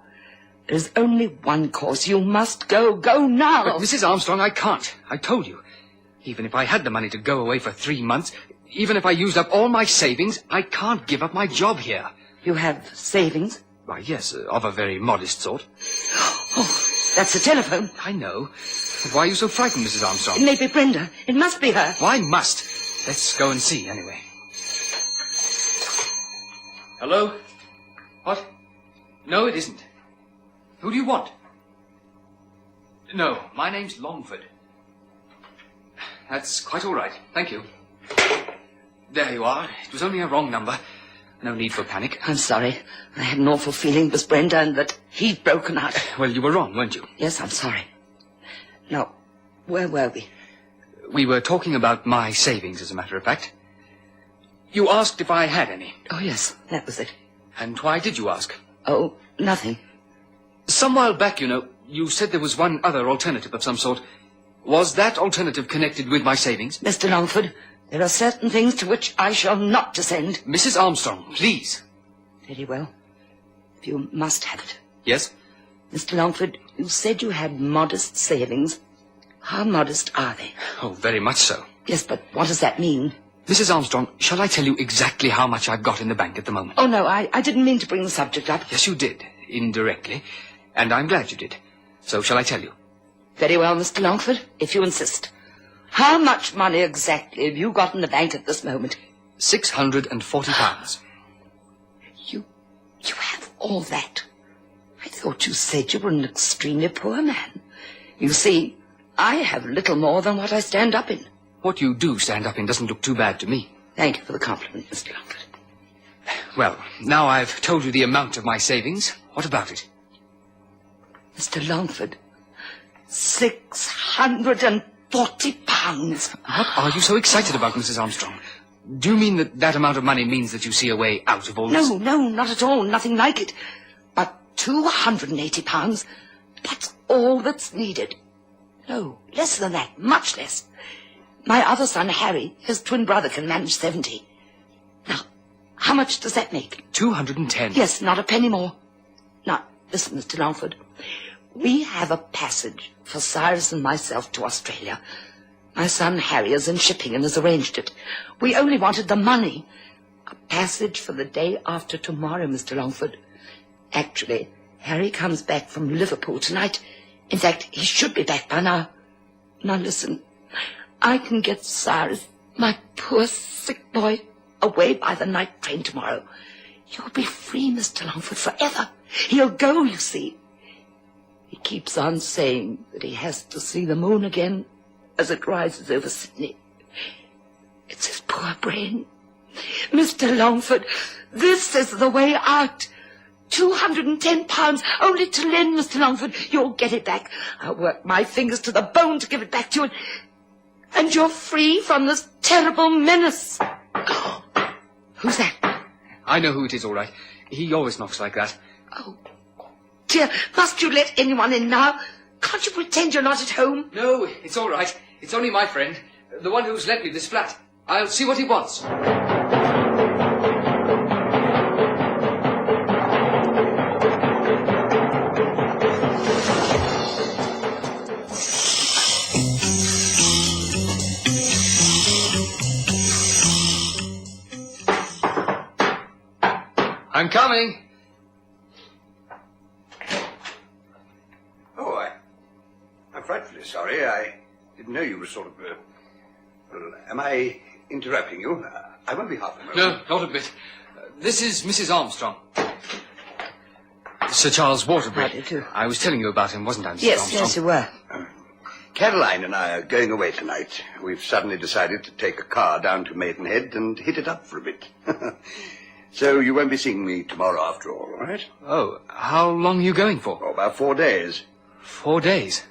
There's only one course. You must go. Go now. But, Mrs. Armstrong, I can't. I told you. Even if I had the money to go away for 3 months, even if I used up all my savings, I can't give up my job here. You have savings? Why, yes, of a very modest sort. Oh, that's the telephone. I know. But why are you so frightened, Mrs. Armstrong? It may be Brenda. It must be her. Why must? Let's go and see, anyway. Hello? What? No, it isn't. Who do you want? No, my name's Longford. That's quite all right. Thank you. There you are. It was only a wrong number. No need for panic. I'm sorry. I had an awful feeling it was Brenda and that he'd broken out. Well, you were wrong, weren't you? Yes, I'm sorry. Now, where were we? We were talking about my savings, as a matter of fact. You asked if I had any. Oh, yes, that was it. And why did you ask? Oh, nothing. Some while back, you know, you said there was one other alternative of some sort. Was that alternative connected with my savings? Mr. Longford, there are certain things to which I shall not descend. Mrs. Armstrong, please. Very well. If you must have it. Yes? Mr. Longford, you said you had modest savings. How modest are they? Oh, very much so. Yes, but what does that mean? Mrs. Armstrong, shall I tell you exactly how much I've got in the bank at the moment? Oh, no, I didn't mean to bring the subject up. Yes, you did. indirectly, and I'm glad you did. So shall I tell you? Very well, Mr. Longford, if you insist. How much money exactly have you got in the bank at this moment? £640. You have all that? I thought you said you were an extremely poor man. You see, I have little more than what I stand up in. What you do stand up in doesn't look too bad to me. Thank you for the compliment, Mr. Longford. Well, now I've told you the amount of my savings. What about it? Mr. Longford, £640. What are you so excited about, Mrs. Armstrong? Do you mean that amount of money means that you see a way out of all this? No, not at all. Nothing like it. But £280, that's all that's needed. No, less than that, much less. My other son, Harry, his twin brother, can manage 70. Now, how much does that make? 210. Yes, not a penny more. Now, listen, Mr. Longford. We have a passage for Cyrus and myself to Australia. My son Harry is in shipping and has arranged it. We only wanted the money. A passage for the day after tomorrow, Mr. Longford. Actually, Harry comes back from Liverpool tonight. In fact, he should be back by now. Now listen, I can get Cyrus, my poor sick boy, away by the night train tomorrow. You'll be free, Mr. Longford, forever. He'll go, you see. He keeps on saying that he has to see the moon again as it rises over Sydney. It's his poor brain. Mr. Longford, this is the way out. £210 only to lend, Mr. Longford. You'll get it back. I'll work my fingers to the bone to give it back to you. And you're free from this terrible menace. Who's that? I know who it is, all right. He always knocks like that. Oh, dear, must you let anyone in now? Can't you pretend you're not at home? No, it's all right. It's only my friend, the one who's lent me this flat. I'll see what he wants. I'm coming. Oh, I'm frightfully sorry. I didn't know you were sort of... well, am I interrupting you? I won't be half a moment. No, not a bit. This is Mrs. Armstrong. Sir Charles Waterbury. How do you do? I was telling you about him, wasn't I, Mrs. Armstrong? Yes, you were. Caroline and I are going away tonight. We've suddenly decided to take a car down to Maidenhead and hit it up for a bit. So you won't be seeing me tomorrow after all right? Oh, how long are you going for? Oh, about 4 days. 4 days?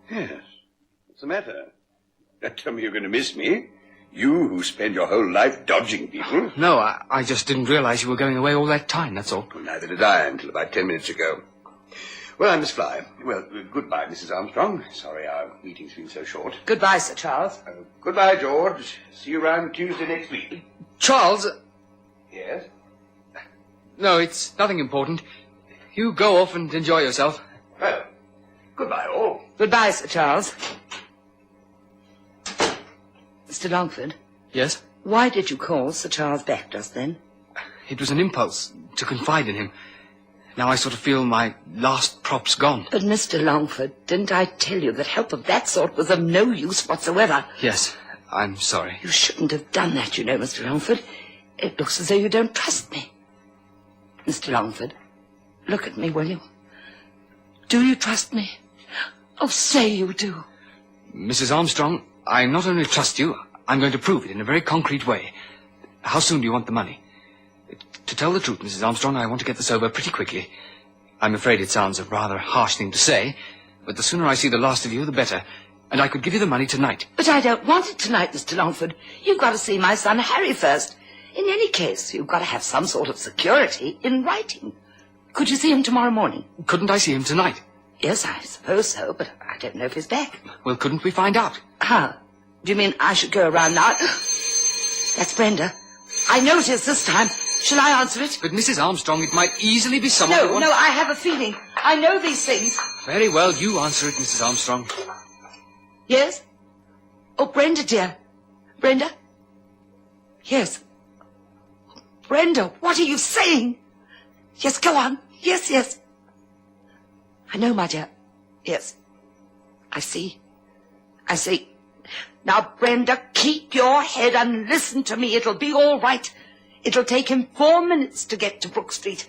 Yes. What's the matter? Don't tell me you're going to miss me. You who spend your whole life dodging people. No, I just didn't realize you were going away all that time, that's all. Well, neither did I until about 10 minutes ago. Well, I must fly. Well, goodbye, Mrs. Armstrong. Sorry our meeting's been so short. Goodbye, Sir Charles. Goodbye, George. See you around Tuesday next week. Charles! Yes? No, it's nothing important. You go off and enjoy yourself. Well, goodbye, all. Goodbye, Sir Charles. Mr. Longford? Yes? Why did you call Sir Charles back just then? It was an impulse to confide in him. Now I sort of feel my last prop's gone. But, Mr. Longford, didn't I tell you that help of that sort was of no use whatsoever? Yes, I'm sorry. You shouldn't have done that, you know, Mr. Longford. It looks as though you don't trust me. Mr. Longford, look at me, will you? Do you trust me? Oh, say you do. Mrs. Armstrong, I not only trust you, I'm going to prove it in a very concrete way. How soon do you want the money? To tell the truth, Mrs. Armstrong, I want to get this over pretty quickly. I'm afraid it sounds a rather harsh thing to say, but the sooner I see the last of you, the better. And I could give you the money tonight. But I don't want it tonight, Mr. Longford. You've got to see my son Harry first. In any case, you've got to have some sort of security in writing. Could you see him tomorrow morning? Couldn't I see him tonight? Yes, I suppose so, but I don't know if he's back. Well, couldn't we find out? How? Do you mean I should go around now? That's Brenda. I know it is this time. Shall I answer it? But, Mrs. Armstrong, it might easily be someone... No, I have a feeling. I know these things. Very well, you answer it, Mrs. Armstrong. Yes? Oh, Brenda, dear. Brenda? Yes. Brenda, what are you saying? Yes, go on. Yes. I know, my dear. Yes. I see. Now, Brenda, keep your head and listen to me. It'll be all right. It'll take him 4 minutes to get to Brook Street.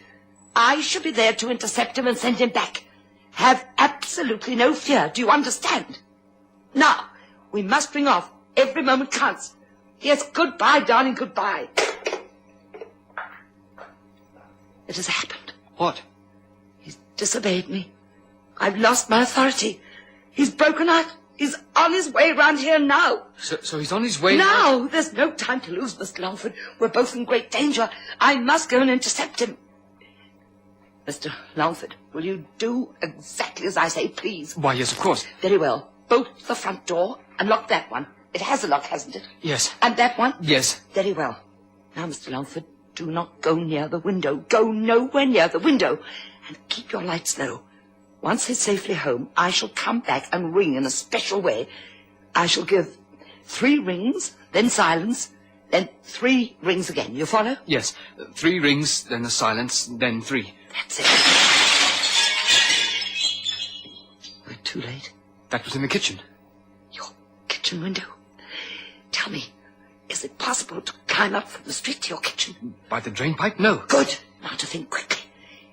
I shall be there to intercept him and send him back. Have absolutely no fear. Do you understand? Now, we must ring off. Every moment counts. Yes, goodbye, darling, goodbye. It has happened. What? He's disobeyed me. I've lost my authority. He's broken out. He's on his way round here now. So he's on his way now? There's no time to lose, Mr. Longford. We're both in great danger. I must go and intercept him. Mr. Longford, will you do exactly as I say, please? Why, yes, of course. Very well. Bolt the front door and lock that one. It has a lock, hasn't it? Yes. And that one? Yes. Very well. Now, Mr. Longford, do not go near the window. Go nowhere near the window. And keep your lights low. Once he's safely home, I shall come back and ring in a special way. I shall give 3 rings, then silence, then 3 rings again. You follow? Yes. 3 rings, then the silence, then 3. That's it. We're too late. That was in the kitchen. Your kitchen window? Tell me, is it possible to climb up from the street to your kitchen? By the drain pipe? No. Good. Now to think quickly.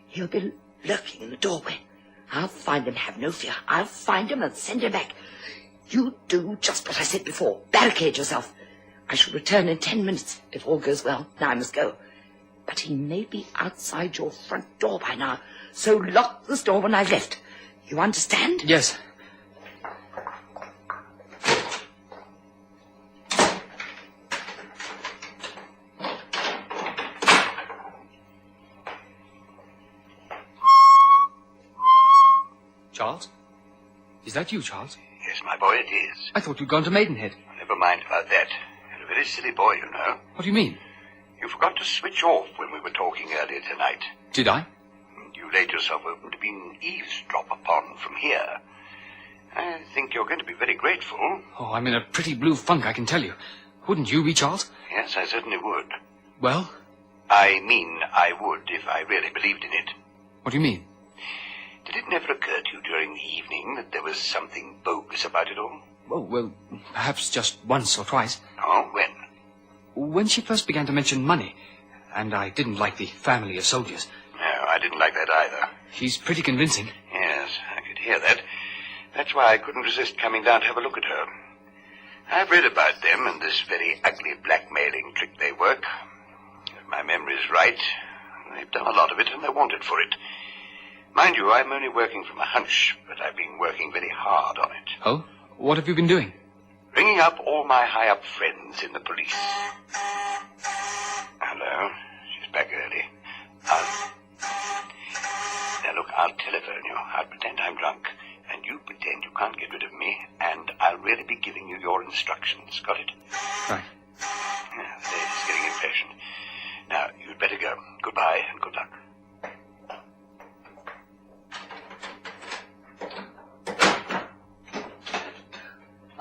He'll be lurking in the doorway. I'll find him, have no fear. I'll find him and send him back. You do just what I said before. Barricade yourself. I shall return in 10 minutes, if all goes well. Now I must go. But he may be outside your front door by now, so lock this door when I've left. You understand? Yes. Charles? Is that you, Charles? Yes, my boy, it is. I thought you'd gone to Maidenhead. Never mind about that. You're a very silly boy, you know. What do you mean? You forgot to switch off when we were talking earlier tonight. Did I? You laid yourself open to being eavesdropped upon from here. I think you're going to be very grateful. Oh, I'm in a pretty blue funk, I can tell you. Wouldn't you be, Charles? Yes, I certainly would. Well? I mean, I would if I really believed in it. What do you mean? Did it never occur to you during the evening that there was something bogus about it all? Oh, well, perhaps just once or twice. Oh, when? When she first began to mention money, and I didn't like the family of soldiers. No, I didn't like that either. She's pretty convincing. Yes, I could hear that. That's why I couldn't resist coming down to have a look at her. I've read about them and this very ugly blackmailing trick they work. If my memory's right, they've done a lot of it and they're wanted for it. Mind you, I'm only working from a hunch, but I've been working very hard on it. Oh? What have you been doing? Ringing up all my high-up friends in the police. Hello. She's back early. Now, look, I'll telephone you. I'll pretend I'm drunk. And you pretend you can't get rid of me. And I'll really be giving you your instructions. Got it? Right. Yeah, the lady's getting impatient. Now, you'd better go. Goodbye and good luck.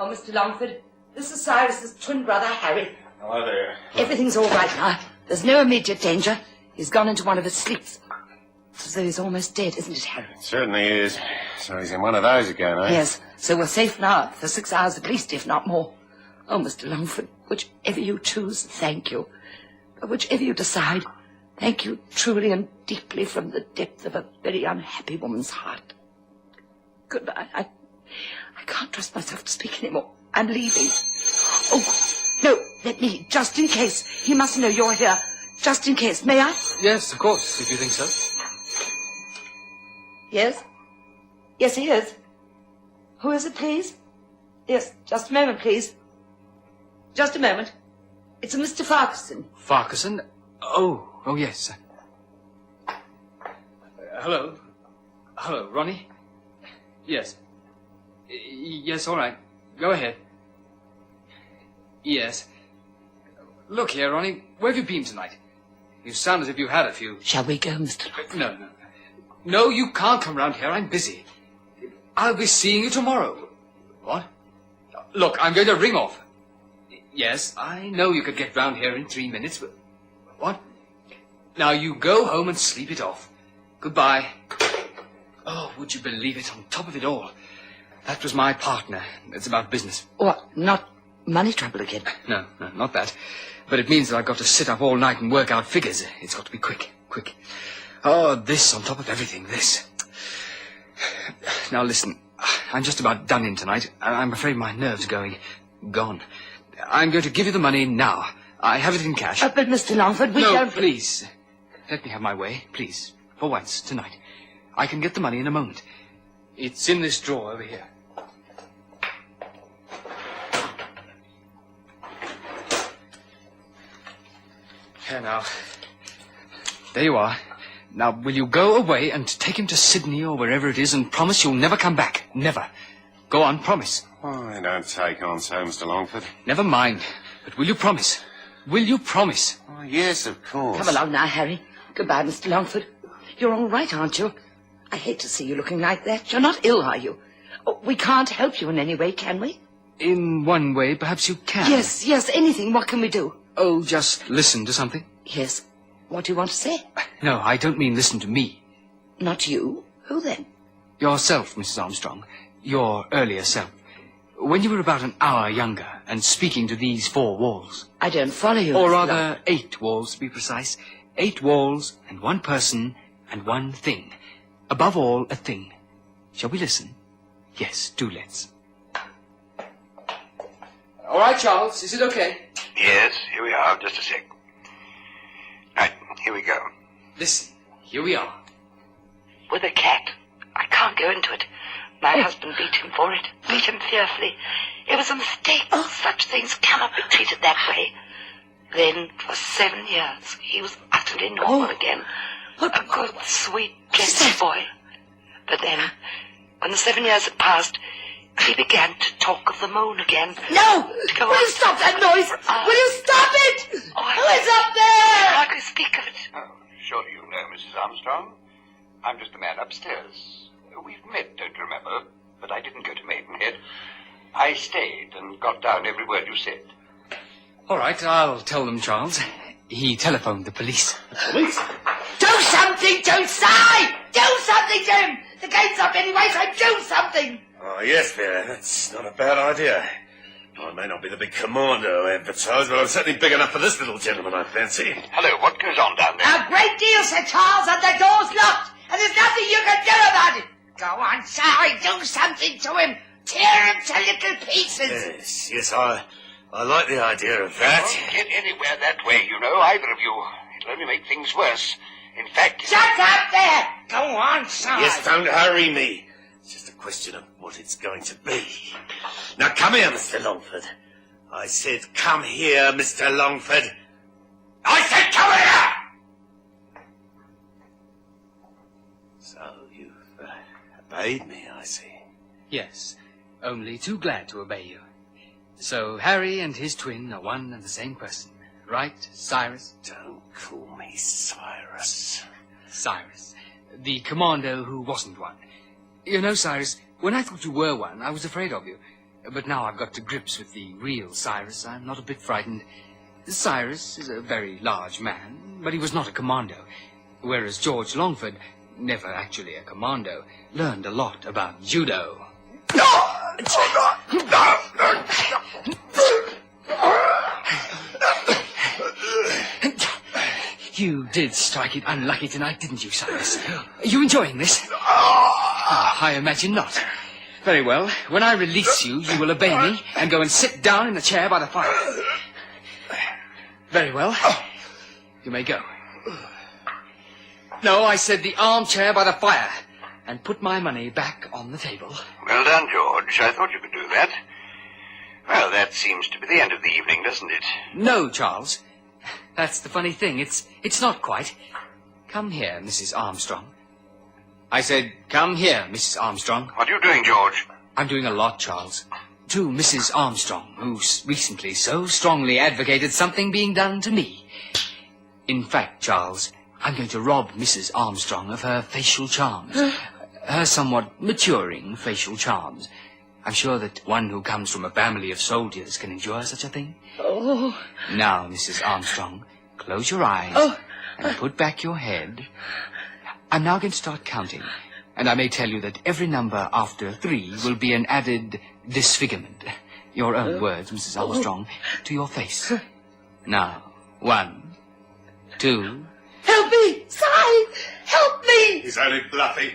Oh, Mr. Longford, this is Cyrus's twin brother, Harry. Hello there. Everything's all right now. There's no immediate danger. He's gone into one of his sleeps. It's as though he's almost dead, isn't it, Harry? It certainly is. So he's in one of those again, eh? Yes, so we're safe now, for 6 hours at least, if not more. Oh, Mr. Longford, whichever you choose, thank you. But whichever you decide, thank you truly and deeply from the depth of a very unhappy woman's heart. Goodbye. I can't trust myself to speak anymore. I'm leaving. Oh, no, let me, just in case. He mustn't know you're here. Just in case. May I? Yes, of course, if you think so. Yes? Yes, he is. Who is it, please? Yes, just a moment, please. Just a moment. It's a Mr. Farquharson. Farquharson? Oh, yes. Hello? Hello, Ronnie? Yes. Yes, all right. Go ahead. Yes. Look here, Ronnie, where have you been tonight? You sound as if you had a few. Shall we go, Mr. Longford? No. No, you can't come round here. I'm busy. I'll be seeing you tomorrow. What? Look, I'm going to ring off. Yes, I know you could get round here in 3 minutes, but... What? Now, you go home and sleep it off. Goodbye. Oh, would you believe it? On top of it all, that was my partner. It's about business. What? Not money trouble again? No, not that. But it means that I've got to sit up all night and work out figures. It's got to be quick. Oh, this on top of everything, this. Now listen, I'm just about done in tonight, and I'm afraid my nerves are gone. I'm going to give you the money now. I have it in cash. But Mr. Longford, we don't... No, please. Let me have my way, please. For once, tonight. I can get the money in a moment. It's in this drawer over here. Here now. There you are. Now, will you go away and take him to Sydney or wherever it is and promise you'll never come back? Never. Go on, promise. Oh, I don't take on so, Mr. Longford. Never mind. But will you promise? Will you promise? Oh, yes, of course. Come along now, Harry. Goodbye, Mr. Longford. You're all right, aren't you? I hate to see you looking like that. You're not ill, are you? Oh, we can't help you in any way, can we? In one way, perhaps you can. Yes, anything. What can we do? Oh, just listen to something. Yes. What do you want to say? No, I don't mean listen to me. Not you? Who then? Yourself, Mrs. Armstrong. Your earlier self. When you were about an hour younger and speaking to these 4 walls. I don't follow you. Or rather, 8 walls, to be precise. 8 walls and 1 person and 1 thing. Above all, a thing. Shall we listen? Yes, do let's. All right, Charles. Is it okay? Yes, here we are. Just a sec. Right, here we go. Listen, here we are. With a cat. I can't go into it. My husband beat him for it. Beat him fearfully. It was a mistake. Such things cannot be treated that way. Then, for 7 years, he was utterly normal again. A good, sweet, gentle boy. But then, when the 7 years had passed, he began to talk of the moon again. No! Will you stop that noise? Will you stop it? Who is up there? How can I speak of it? Oh, surely you know, Mrs. Armstrong. I'm just the man upstairs. We've met, don't you remember? But I didn't go to Maidenhead. I stayed and got down every word you said. All right, I'll tell them, Charles. He telephoned the police. Police? Do something, Josiah! Do something, Jim! The game's up anyway, so do something! Oh, yes, Vera, that's not a bad idea. I may not be the big commando advertised, but I'm certainly big enough for this little gentleman, I fancy. Hello, what goes on down there? A great deal, Sir Charles, and the door's locked, and there's nothing you can do about it. Go on, Sally, do something to him. Tear him to little pieces. Yes, I like the idea of that. You won't get anywhere that way, you know, either of you. It'll only make things worse. In fact... Shut up there! Go on, Sally. Yes, don't hurry me. It's just a question of what it's going to be. Now, come here, Mr. Longford. I said, come here, Mr. Longford. I said, come here! So, you've obeyed me, I see. Yes, only too glad to obey you. So Harry and his twin are one and the same person. Right, Cyrus? Don't call me Cyrus. Cyrus. The commando who wasn't one. You know, Cyrus, when I thought you were one, I was afraid of you. But now I've got to grips with the real Cyrus, I'm not a bit frightened. Cyrus is a very large man, but he was not a commando. Whereas George Longford, never actually a commando, learned a lot about judo. You did strike it unlucky tonight, didn't you, Cyrus? Are you enjoying this? I imagine not. Very well. When I release you, you will obey me and go and sit down in the chair by the fire. Very well. You may go. No, I said the armchair by the fire. And put my money back on the table. Well done, George. I thought you could do that. Well, that seems to be the end of the evening, doesn't it? No, Charles. That's the funny thing. It's not quite. Come here, Mrs. Armstrong. I said, come here, Mrs. Armstrong. What are you doing, George? I'm doing a lot, Charles. To Mrs. Armstrong, who recently so strongly advocated something being done to me. In fact, Charles, I'm going to rob Mrs. Armstrong of her facial charms. Her somewhat maturing facial charms. I'm sure that one who comes from a family of soldiers can endure such a thing. Oh. Now, Mrs. Armstrong, close your eyes and put back your head. I'm now going to start counting. And I may tell you that every number after 3 will be an added disfigurement. Your own words, Mrs. Armstrong, to your face. Now, 1, 2... Help me! Si! Help me! He's only bluffing.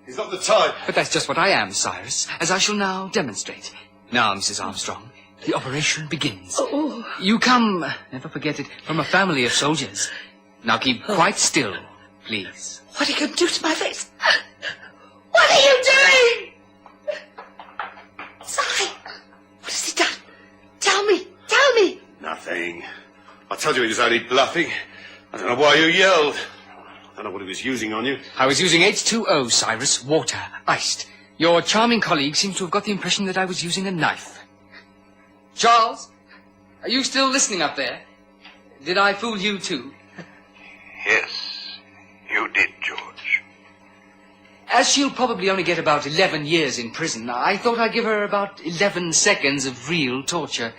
He's not the type. But that's just what I am, Cyrus, as I shall now demonstrate. Now, Mrs. Armstrong, the operation begins. Oh. You come, never forget it, from a family of soldiers. Now keep quite still, please. What are you going to do to my face? What are you doing? Si! What has he done? Tell me! Tell me! Nothing. I told you he was only bluffing. I don't know why you yelled. I don't know what he was using on you. I was using H2O, Cyrus, water, iced. Your charming colleague seems to have got the impression that I was using a knife. Charles, are you still listening up there? Did I fool you too? Yes, you did, George. As she'll probably only get about 11 years in prison, I thought I'd give her about 11 seconds of real torture.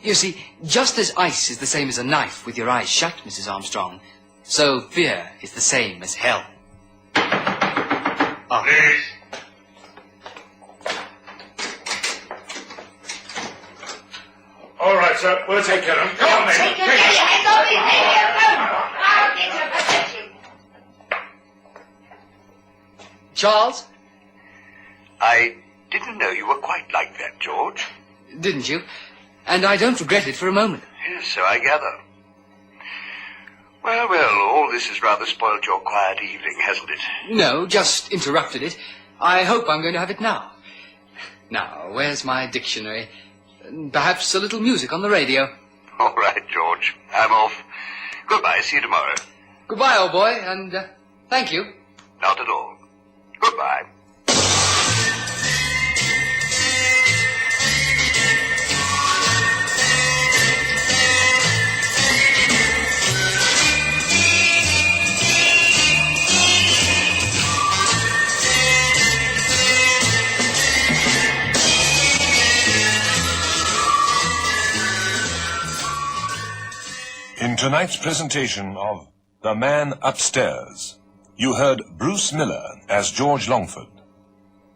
You see, just as ice is the same as a knife with your eyes shut, Mrs. Armstrong, so fear is the same as hell. Please. All right, sir. We'll take care of him. Come on, then. Get your hands off me! I'll get your possession. Charles? I didn't know you were quite like that, George. Didn't you? And I don't regret it for a moment. Yes, so I gather. Well, all this has rather spoiled your quiet evening, hasn't it? No, just interrupted it. I hope I'm going to have it now. Now, where's my dictionary? Perhaps a little music on the radio. All right, George. I'm off. Goodbye. See you tomorrow. Goodbye, old boy, and thank you. Not at all. Goodbye. In tonight's presentation of The Man Upstairs, you heard Bruce Miller as George Longford.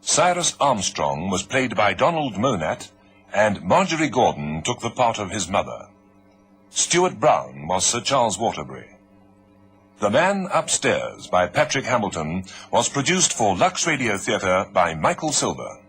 Cyrus Armstrong was played by Donald Monat, and Marjorie Gordon took the part of his mother. Stuart Brown was Sir Charles Waterbury. The Man Upstairs by Patrick Hamilton was produced for Lux Radio Theatre by Michael Silver.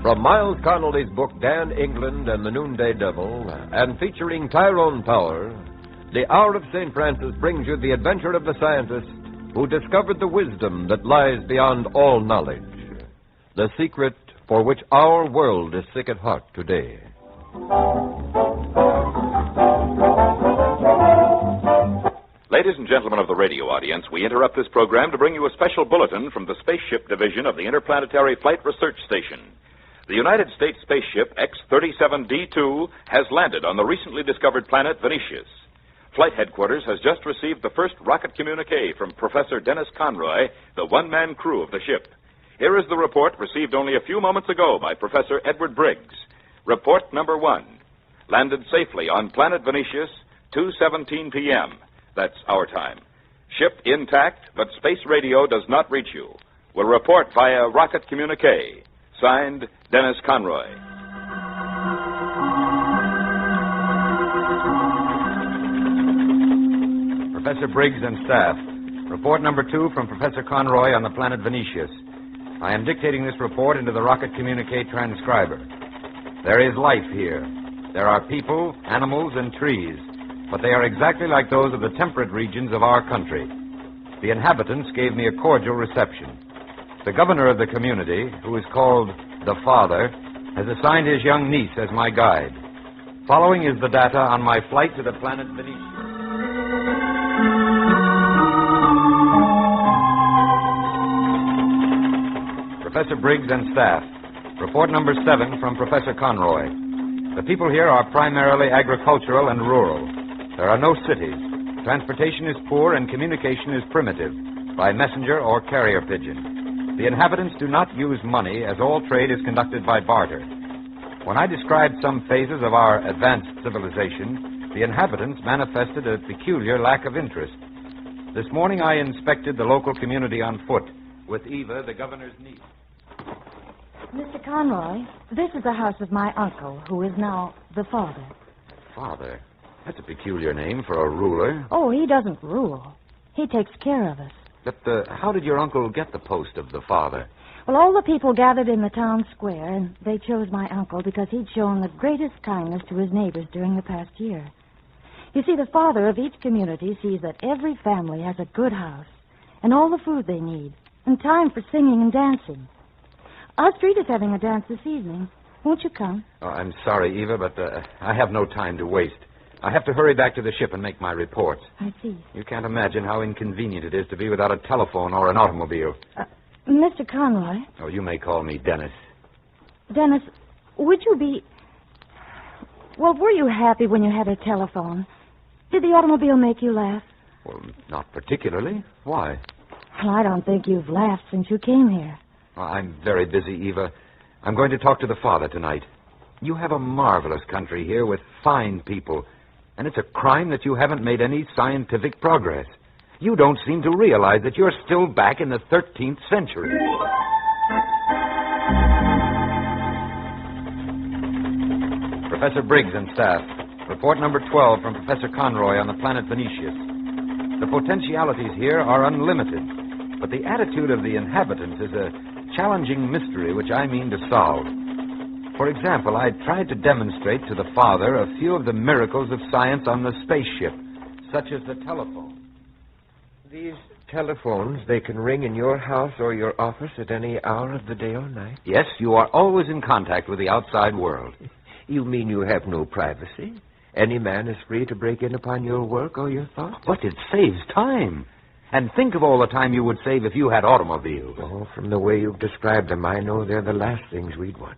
From Miles Connolly's book, Dan England and the Noonday Devil, and featuring Tyrone Power, The Hour of St. Francis brings you the adventure of the scientist who discovered the wisdom that lies beyond all knowledge, the secret for which our world is sick at heart today. Ladies and gentlemen of the radio audience, we interrupt this program to bring you a special bulletin from the Spaceship Division of the Interplanetary Flight Research Station. The United States spaceship X-37D2 has landed on the recently discovered planet Venetius. Flight Headquarters has just received the first rocket communique from Professor Dennis Conroy, the one-man crew of the ship. Here is the report received only a few moments ago by Professor Edward Briggs. Report number 1. Landed safely on planet Venetius, 2:17 p.m. That's our time. Ship intact, but space radio does not reach you. Will report via rocket communique. Signed, Dennis Conroy. Professor Briggs and staff. Report number 2 from Professor Conroy on the planet Venetius. I am dictating this report into the rocket communique transcriber. There is life here. There are people, animals, and trees, but they are exactly like those of the temperate regions of our country. The inhabitants gave me a cordial reception. The governor of the community, who is called the Father, has assigned his young niece as my guide. Following is the data on my flight to the planet Venetius. Professor Briggs and staff. Report number 7 from Professor Conroy. The people here are primarily agricultural and rural. There are no cities. Transportation is poor and communication is primitive, by messenger or carrier pigeon. The inhabitants do not use money, as all trade is conducted by barter. When I described some phases of our advanced civilization, the inhabitants manifested a peculiar lack of interest. This morning I inspected the local community on foot with Eva, the governor's niece. Mr. Conroy, this is the house of my uncle, who is now the father. Father? That's a peculiar name for a ruler. Oh, he doesn't rule. He takes care of us. But how did your uncle get the post of the father? Well, all the people gathered in the town square, and they chose my uncle because he'd shown the greatest kindness to his neighbors during the past year. You see, the father of each community sees that every family has a good house, and all the food they need, and time for singing and dancing. Our street is having a dance this evening. Won't you come? Oh, I'm sorry, Eva, but I have no time to waste. I have to hurry back to the ship and make my reports. I see. You can't imagine how inconvenient it is to be without a telephone or an automobile. Mr. Conroy. Oh, you may call me Dennis. Dennis, would you be... Well, were you happy when you had a telephone? Did the automobile make you laugh? Well, not particularly. Why? Well, I don't think you've laughed since you came here. Well, I'm very busy, Eva. I'm going to talk to the father tonight. You have a marvelous country here with fine people, and it's a crime that you haven't made any scientific progress. You don't seem to realize that you're still back in the 13th century. Professor Briggs and staff. Report number 12 from Professor Conroy on the planet Venetius. The potentialities here are unlimited, but the attitude of the inhabitants is a challenging mystery which I mean to solve. For example, I tried to demonstrate to the father a few of the miracles of science on the spaceship, such as the telephone. These telephones, they can ring in your house or your office at any hour of the day or night? Yes, you are always in contact with the outside world. You mean you have no privacy? Any man is free to break in upon your work or your thoughts? But it saves time. And think of all the time you would save if you had automobiles. Oh, from the way you've described them, I know they're the last things we'd want.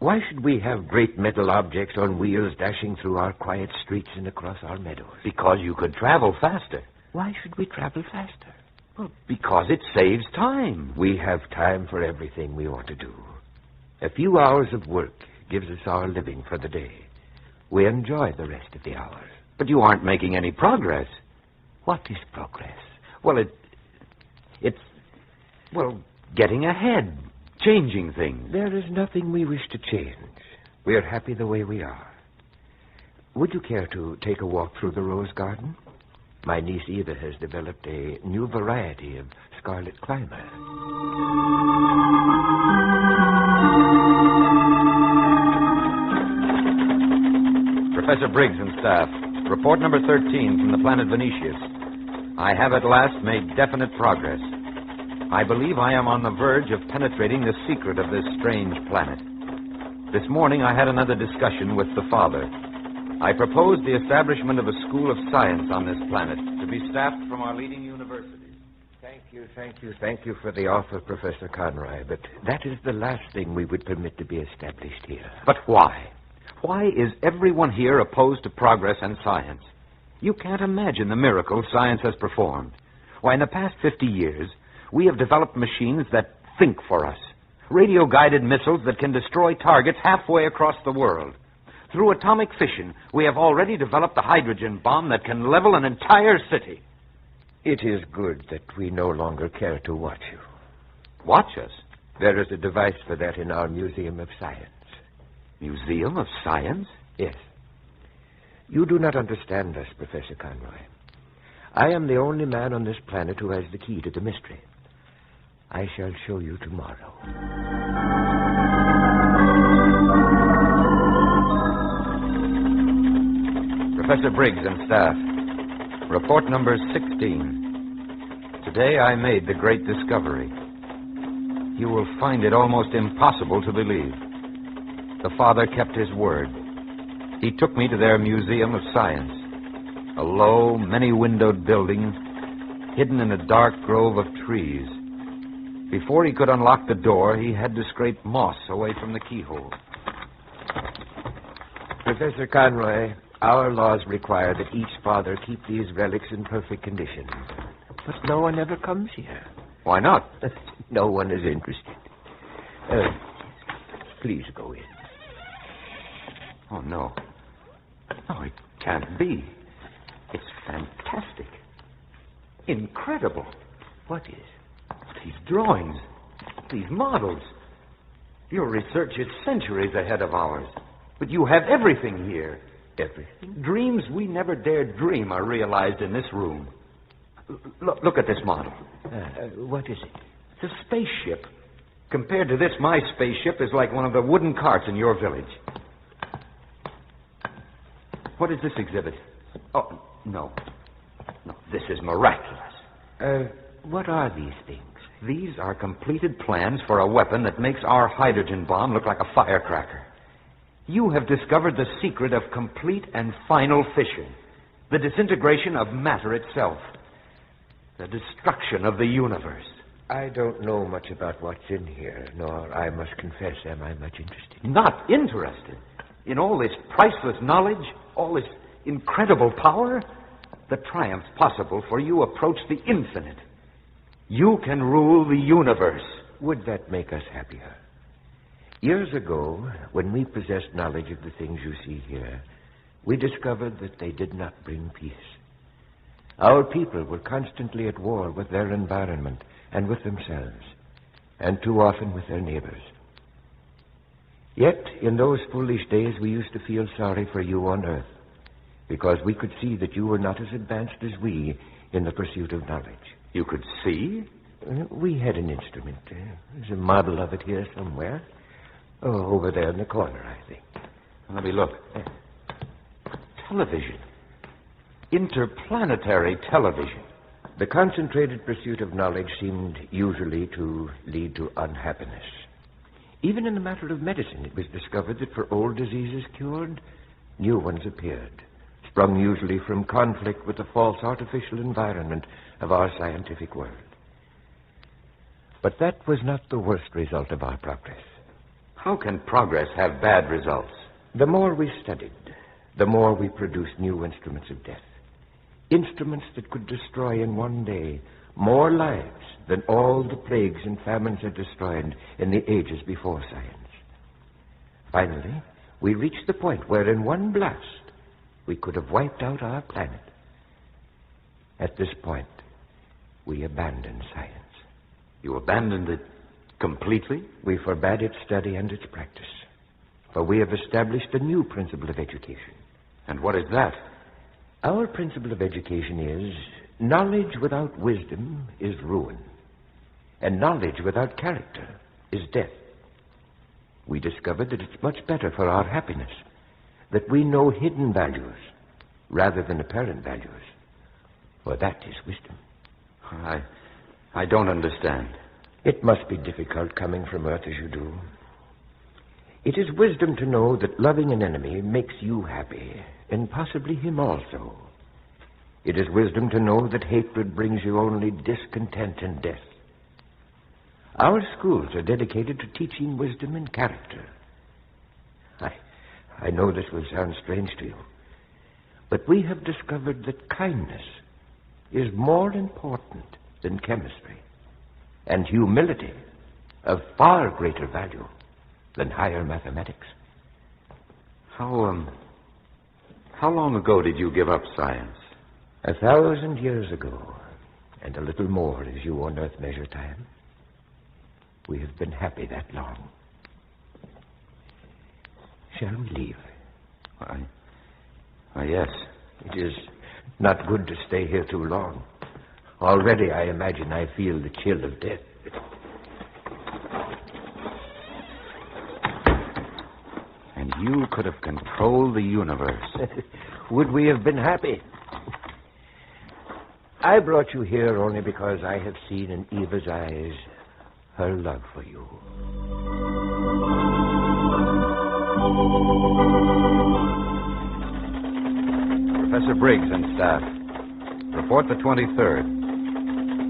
Why should we have great metal objects on wheels dashing through our quiet streets and across our meadows? Because you could travel faster. Why should we travel faster? Well, because it saves time. We have time for everything we want to do. A few hours of work gives us our living for the day. We enjoy the rest of the hours. But you aren't making any progress. What is progress? Well, it's getting ahead, changing things. There is nothing we wish to change. We're happy the way we are. Would you care to take a walk through the rose garden? My niece Eva has developed a new variety of scarlet climber. Professor Briggs and staff. Report number 13 from the planet Venetius. I have at last made definite progress. I believe I am on the verge of penetrating the secret of this strange planet. This morning I had another discussion with the father. I proposed the establishment of a school of science on this planet to be staffed from our leading universities. Thank you for the offer, Professor Conroy, but that is the last thing we would permit to be established here. But why? Why is everyone here opposed to progress and science? You can't imagine the miracles science has performed. Why, in the past 50 years, we have developed machines that think for us. Radio-guided missiles that can destroy targets halfway across the world. Through atomic fission, we have already developed the hydrogen bomb that can level an entire city. It is good that we no longer care to watch you. Watch us? There is a device for that in our Museum of Science. Museum of Science? Yes. You do not understand us, Professor Conroy. I am the only man on this planet who has the key to the mystery. I shall show you tomorrow. Professor Briggs and staff. Report number 16. Today I made the great discovery. You will find it almost impossible to believe. The father kept his word. He took me to their Museum of Science, a low, many-windowed building hidden in a dark grove of trees. Before he could unlock the door, he had to scrape moss away from the keyhole. Professor Conroy, our laws require that each father keep these relics in perfect condition. But no one ever comes here. Why not? No one is interested. Please go in. Oh, no. No, it can't be. It's fantastic. Incredible. What is? These drawings. These models. Your research is centuries ahead of ours. But you have everything here. Everything? Dreams we never dared dream are realized in this room. Look at this model. What is it? It's a spaceship. Compared to this, my spaceship is like one of the wooden carts in your village. What is this exhibit? Oh, no. No, this is miraculous. What are these things? These are completed plans for a weapon that makes our hydrogen bomb look like a firecracker. You have discovered the secret of complete and final fission, the disintegration of matter itself, the destruction of the universe. I don't know much about what's in here, nor, I must confess, am I much interested. Not interested? In all this priceless knowledge, all this incredible power? The triumphs possible for you approach the infinite. You can rule the universe. Would that make us happier? Years ago, when we possessed knowledge of the things you see here, we discovered that they did not bring peace. Our people were constantly at war with their environment and with themselves, and too often with their neighbors. Yet, in those foolish days, we used to feel sorry for you on Earth, because we could see that you were not as advanced as we in the pursuit of knowledge. You could see? We had an instrument. There's a model of it here somewhere. Oh, over there in the corner, I think. Let me look. Television. Interplanetary television. The concentrated pursuit of knowledge seemed usually to lead to unhappiness. Even in the matter of medicine, it was discovered that for old diseases cured, new ones appeared, sprung usually from conflict with the false artificial environment of our scientific world. But that was not the worst result of our progress. How can progress have bad results? The more we studied, the more we produced new instruments of death. Instruments that could destroy in one day more lives than all the plagues and famines had destroyed in the ages before science. Finally, we reached the point where in one blast we could have wiped out our planet. At this point, we abandoned science. You abandoned it completely? We forbade its study and its practice. For we have established a new principle of education. And what is that? Our principle of education is knowledge without wisdom is ruin, and knowledge without character is death. We discovered that it's much better for our happiness that we know hidden values rather than apparent values, for that is wisdom. I don't understand. It must be difficult coming from Earth as you do. It is wisdom to know that loving an enemy makes you happy, and possibly him also. It is wisdom to know that hatred brings you only discontent and death. Our schools are dedicated to teaching wisdom and character. I know this will sound strange to you, but we have discovered that kindness is more important than chemistry, and humility of far greater value than higher mathematics. How long ago did you give up science? 1,000 years ago, and a little more as you on Earth measure time. We have been happy that long. Shall we leave? Yes. It is not good to stay here too long. Already, I imagine, I feel the chill of death. And you could have controlled the universe. Would we have been happy? I brought you here only because I have seen in Eva's eyes her love for you. Professor Briggs and staff. Report the 23rd.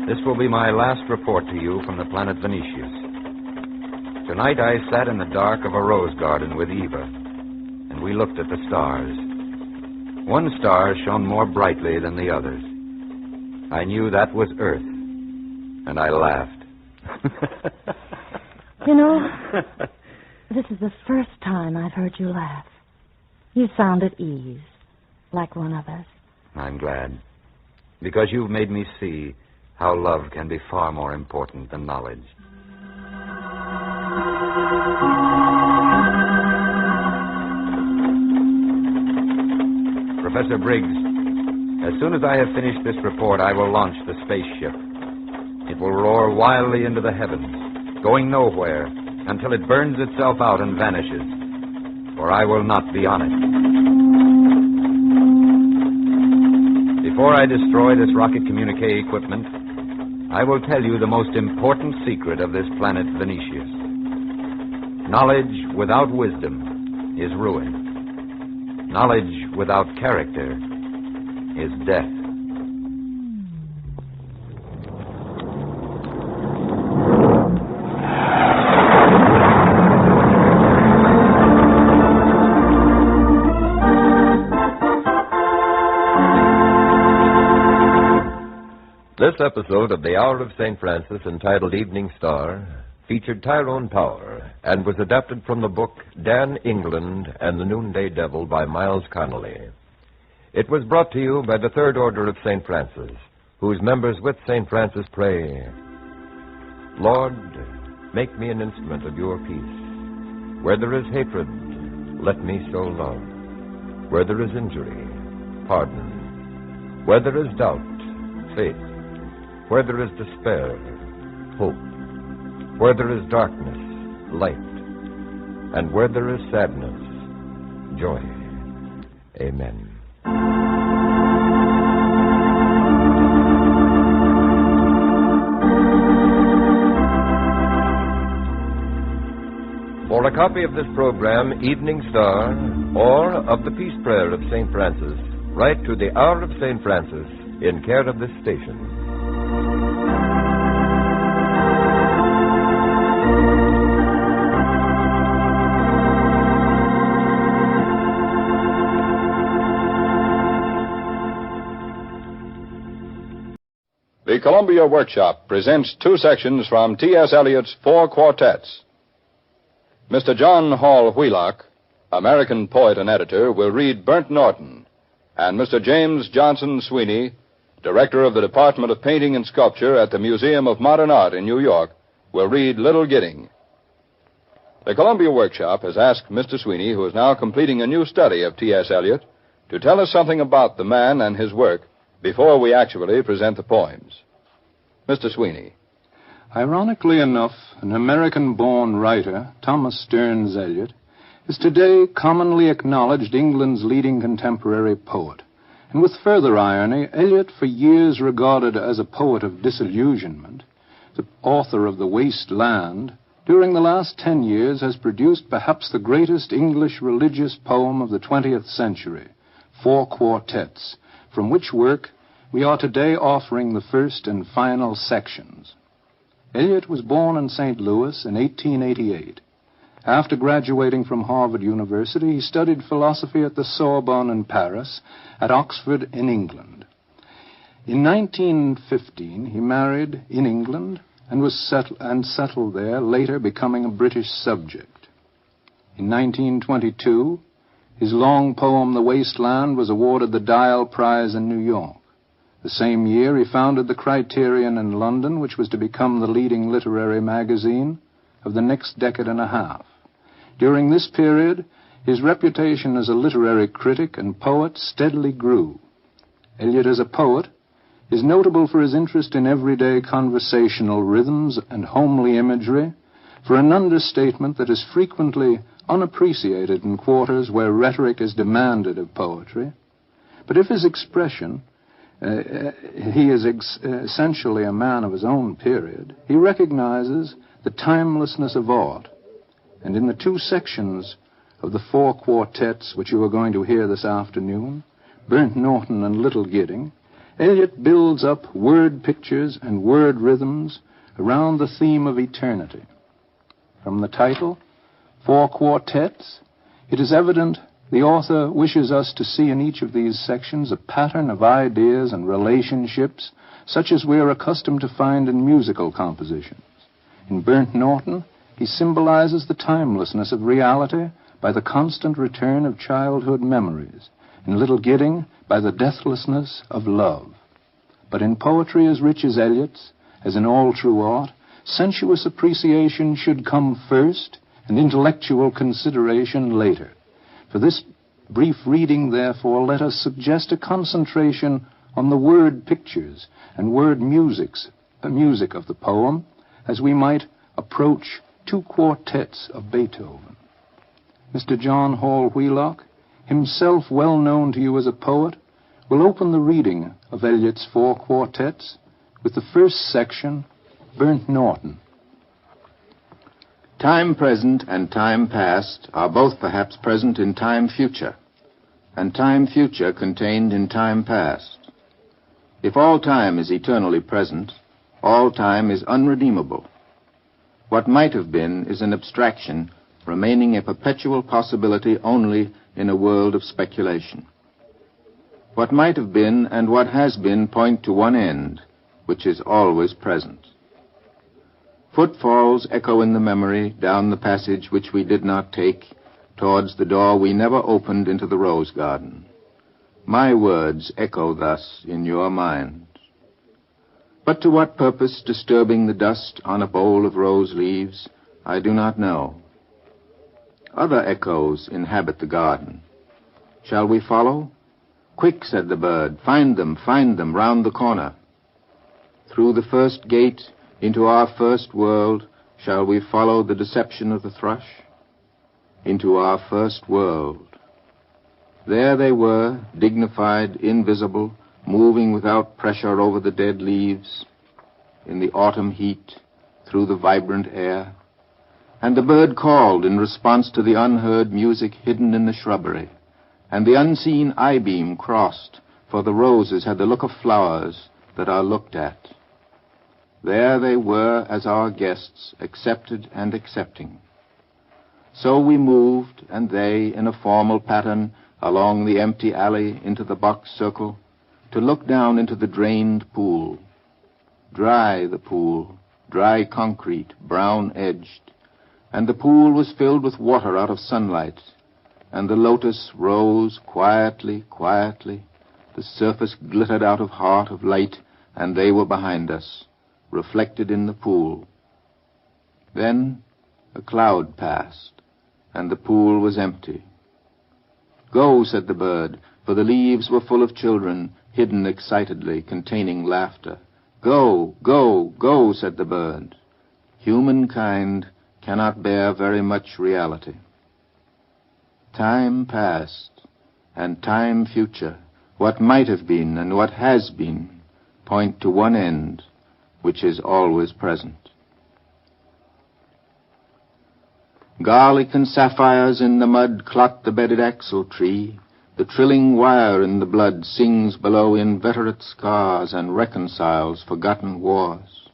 This will be my last report to you from the planet Venetius. Tonight I sat in the dark of a rose garden with Eva, and we looked at the stars. One star shone more brightly than the others. I knew that was Earth, and I laughed. You know, this is the first time I've heard you laugh. You sound at ease, like one of us. I'm glad, because you've made me see how love can be far more important than knowledge. Professor Briggs, as soon as I have finished this report, I will launch the spaceship. It will roar wildly into the heavens, going nowhere until it burns itself out and vanishes, for I will not be on it. Before I destroy this rocket communique equipment, I will tell you the most important secret of this planet Venetius. Knowledge without wisdom is ruin. Knowledge without character is death. This episode of The Hour of St. Francis, entitled Evening Star, featured Tyrone Power and was adapted from the book Dan England and the Noonday Devil by Miles Connolly. It was brought to you by the Third Order of St. Francis, whose members with St. Francis pray, Lord, make me an instrument of your peace. Where there is hatred, let me sow love. Where there is injury, pardon. Where there is doubt, faith. Where there is despair, hope. Where there is darkness, light. And where there is sadness, joy. Amen. For a copy of this program, Evening Star, or of the Peace Prayer of St. Francis, write to the Hour of St. Francis in care of this station. The Columbia Workshop presents two sections from T.S. Eliot's Four Quartets. Mr. John Hall Wheelock, American poet and editor, will read Burnt Norton, and Mr. James Johnson Sweeney, director of the Department of Painting and Sculpture at the Museum of Modern Art in New York, will read Little Gidding. The Columbia Workshop has asked Mr. Sweeney, who is now completing a new study of T.S. Eliot, to tell us something about the man and his work before we actually present the poems. Mr. Sweeney. Ironically enough, an American-born writer, Thomas Stearns Eliot, is today commonly acknowledged England's leading contemporary poet. And with further irony, Eliot, for years regarded as a poet of disillusionment, the author of The Waste Land, during the last 10 years has produced perhaps the greatest English religious poem of the 20th century, Four Quartets, from which work we are today offering the first and final sections. Eliot was born in St. Louis in 1888. After graduating from Harvard University, he studied philosophy at the Sorbonne in Paris, at Oxford in England. In 1915, he married in England and was settled there, later becoming a British subject. In 1922, his long poem, The Waste Land, was awarded the Dial Prize in New York. The same year, he founded the Criterion in London, which was to become the leading literary magazine of the next decade and a half. During this period, his reputation as a literary critic and poet steadily grew. Eliot, as a poet, is notable for his interest in everyday conversational rhythms and homely imagery, for an understatement that is frequently unappreciated in quarters where rhetoric is demanded of poetry. But if his expression, he is essentially a man of his own period, he recognizes the timelessness of art. And in the two sections of the four quartets which you are going to hear this afternoon, Burnt Norton and Little Gidding, Eliot builds up word pictures and word rhythms around the theme of eternity. From the title, 4 Quartets, it is evident the author wishes us to see in each of these sections a pattern of ideas and relationships such as we are accustomed to find in musical compositions. In Burnt Norton, he symbolizes the timelessness of reality by the constant return of childhood memories. In Little Gidding, by the deathlessness of love. But in poetry as rich as Eliot's, as in all true art, sensuous appreciation should come first and intellectual consideration later. For this brief reading, therefore, let us suggest a concentration on the word pictures and word music of the poem, as we might approach 2 quartets of Beethoven. Mr. John Hall Wheelock, himself well known to you as a poet, will open the reading of Eliot's 4 quartets with the first section, Burnt Norton. Time present and time past are both perhaps present in time future, and time future contained in time past. If all time is eternally present, all time is unredeemable. What might have been is an abstraction, remaining a perpetual possibility only in a world of speculation. What might have been and what has been point to one end, which is always present. Footfalls echo in the memory down the passage which we did not take, towards the door we never opened into the rose garden. My words echo thus in your mind. But to what purpose disturbing the dust on a bowl of rose leaves, I do not know. Other echoes inhabit the garden. Shall we follow? Quick, said the bird, find them, round the corner. Through the first gate, into our first world, shall we follow the deception of the thrush? Into our first world. There they were, dignified, invisible, moving without pressure over the dead leaves, in the autumn heat, through the vibrant air. And the bird called in response to the unheard music hidden in the shrubbery, and the unseen eye-beam crossed, for the roses had the look of flowers that are looked at. There they were as our guests, accepted and accepting. So we moved, and they, in a formal pattern, along the empty alley into the box circle, to look down into the drained pool. Dry the pool, dry concrete, brown-edged, and the pool was filled with water out of sunlight, and the lotus rose quietly, the surface glittered out of heart of light, and they were behind us, reflected in the pool. Then a cloud passed, and the pool was empty. Go, said the bird, for the leaves were full of children, hidden excitedly, containing laughter. Go, go, go, said the bird. Humankind cannot bear very much reality. Time past and time future, what might have been and what has been, point to one end, which is always present. Garlic and sapphires in the mud clot the bedded axle tree. The trilling wire in the blood sings below inveterate scars and reconciles forgotten wars.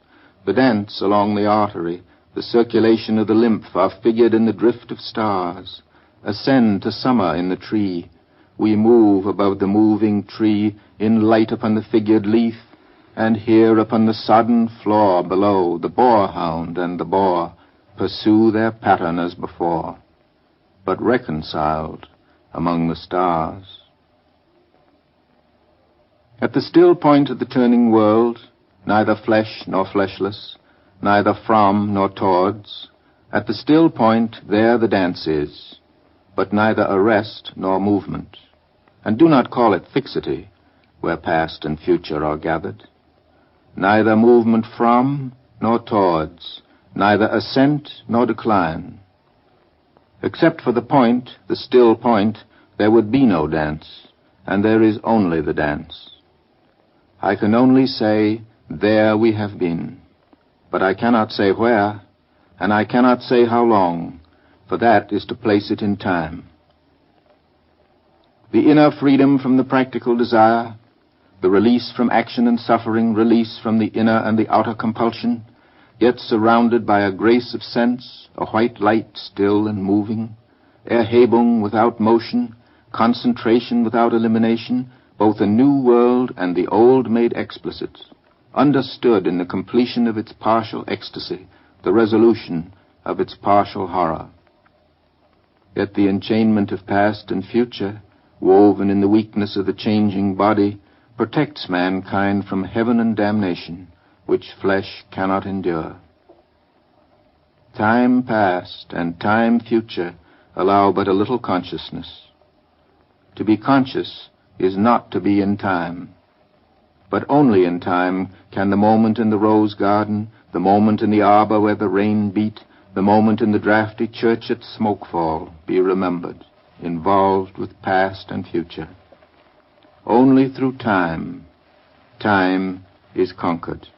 The dance along the artery, the circulation of the lymph are figured in the drift of stars. Ascend to summer in the tree. We move above the moving tree in light upon the figured leaf, and here upon the sodden floor below the boarhound and the boar pursue their pattern as before, but reconciled among the stars. At the still point of the turning world, neither flesh nor fleshless, neither from nor towards, at the still point there the dance is, but neither arrest nor movement. And do not call it fixity, where past and future are gathered. Neither movement from nor towards, neither ascent nor decline. Except for the point, the still point, there would be no dance, and there is only the dance. I can only say, there we have been, but I cannot say where, and I cannot say how long, for that is to place it in time. The inner freedom from the practical desire, the release from action and suffering, release from the inner and the outer compulsion, yet surrounded by a grace of sense, a white light still and moving, Erhebung without motion, concentration without elimination, both a new world and the old made explicit, understood in the completion of its partial ecstasy, the resolution of its partial horror. Yet the enchainment of past and future, woven in the weakness of the changing body, protects mankind from heaven and damnation, which flesh cannot endure. Time past and time future allow but a little consciousness. To be conscious is not to be in time. But only in time can the moment in the rose garden, the moment in the arbor where the rain beat, the moment in the drafty church at Smokefall be remembered, involved with past and future. Only through time is conquered.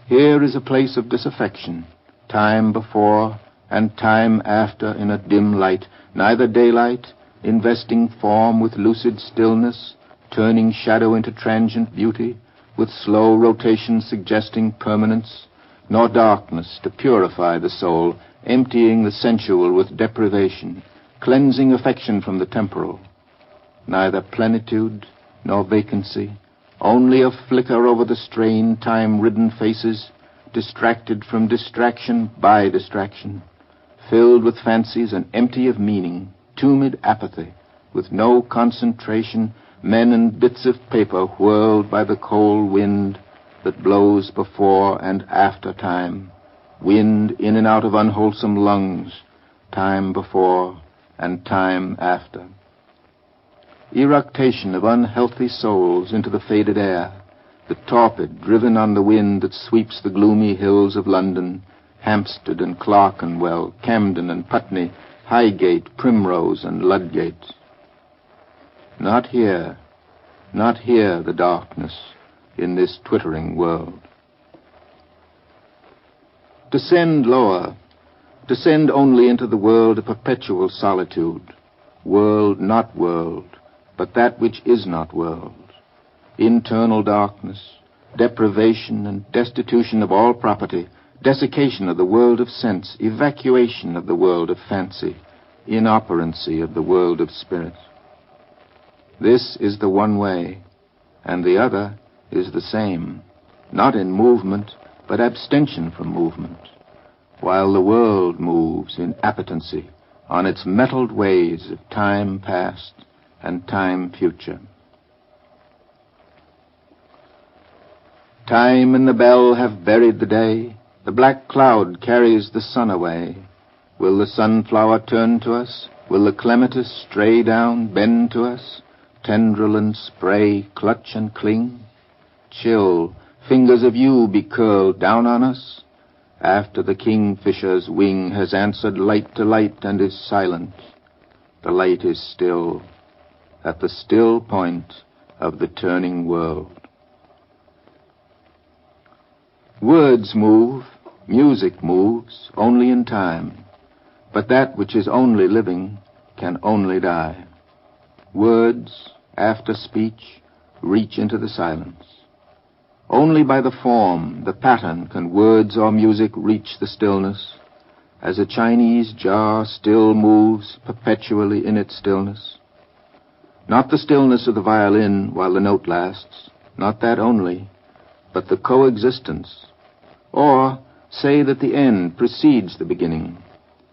Here is a place of disaffection, time before and time after in a dim light, neither daylight, investing form with lucid stillness, turning shadow into transient beauty, with slow rotation suggesting permanence, nor darkness to purify the soul, emptying the sensual with deprivation, cleansing affection from the temporal. Neither plenitude nor vacancy, only a flicker over the strained, time-ridden faces, distracted from distraction by distraction, filled with fancies and empty of meaning, tumid apathy, with no concentration, men and bits of paper whirled by the cold wind that blows before and after time, wind in and out of unwholesome lungs, time before and time after. Eructation of unhealthy souls into the faded air, the torpid driven on the wind that sweeps the gloomy hills of London, Hampstead and Clerkenwell, Camden and Putney, Highgate, Primrose and Ludgate. Not here the darkness in this twittering world. Descend lower, descend only into the world of perpetual solitude, world not world, but that which is not world, internal darkness, deprivation and destitution of all property, desiccation of the world of sense, evacuation of the world of fancy, inoperancy of the world of spirit. This is the one way, and the other is the same, not in movement, but abstention from movement, while the world moves in appetency on its metalled ways of time past and time future. Time and the bell have buried the day. The black cloud carries the sun away. Will the sunflower turn to us? Will the clematis stray down, bend to us? Tendril and spray clutch and cling? Chill, fingers of you be curled down on us? After the kingfisher's wing has answered light to light and is silent, the light is still, at the still point of the turning world. Words move, music moves, only in time, but that which is only living can only die. Words, after speech, reach into the silence. Only by the form, the pattern, can words or music reach the stillness, as a Chinese jar still moves perpetually in its stillness. Not the stillness of the violin while the note lasts, not that only, but the coexistence. Or say that the end precedes the beginning,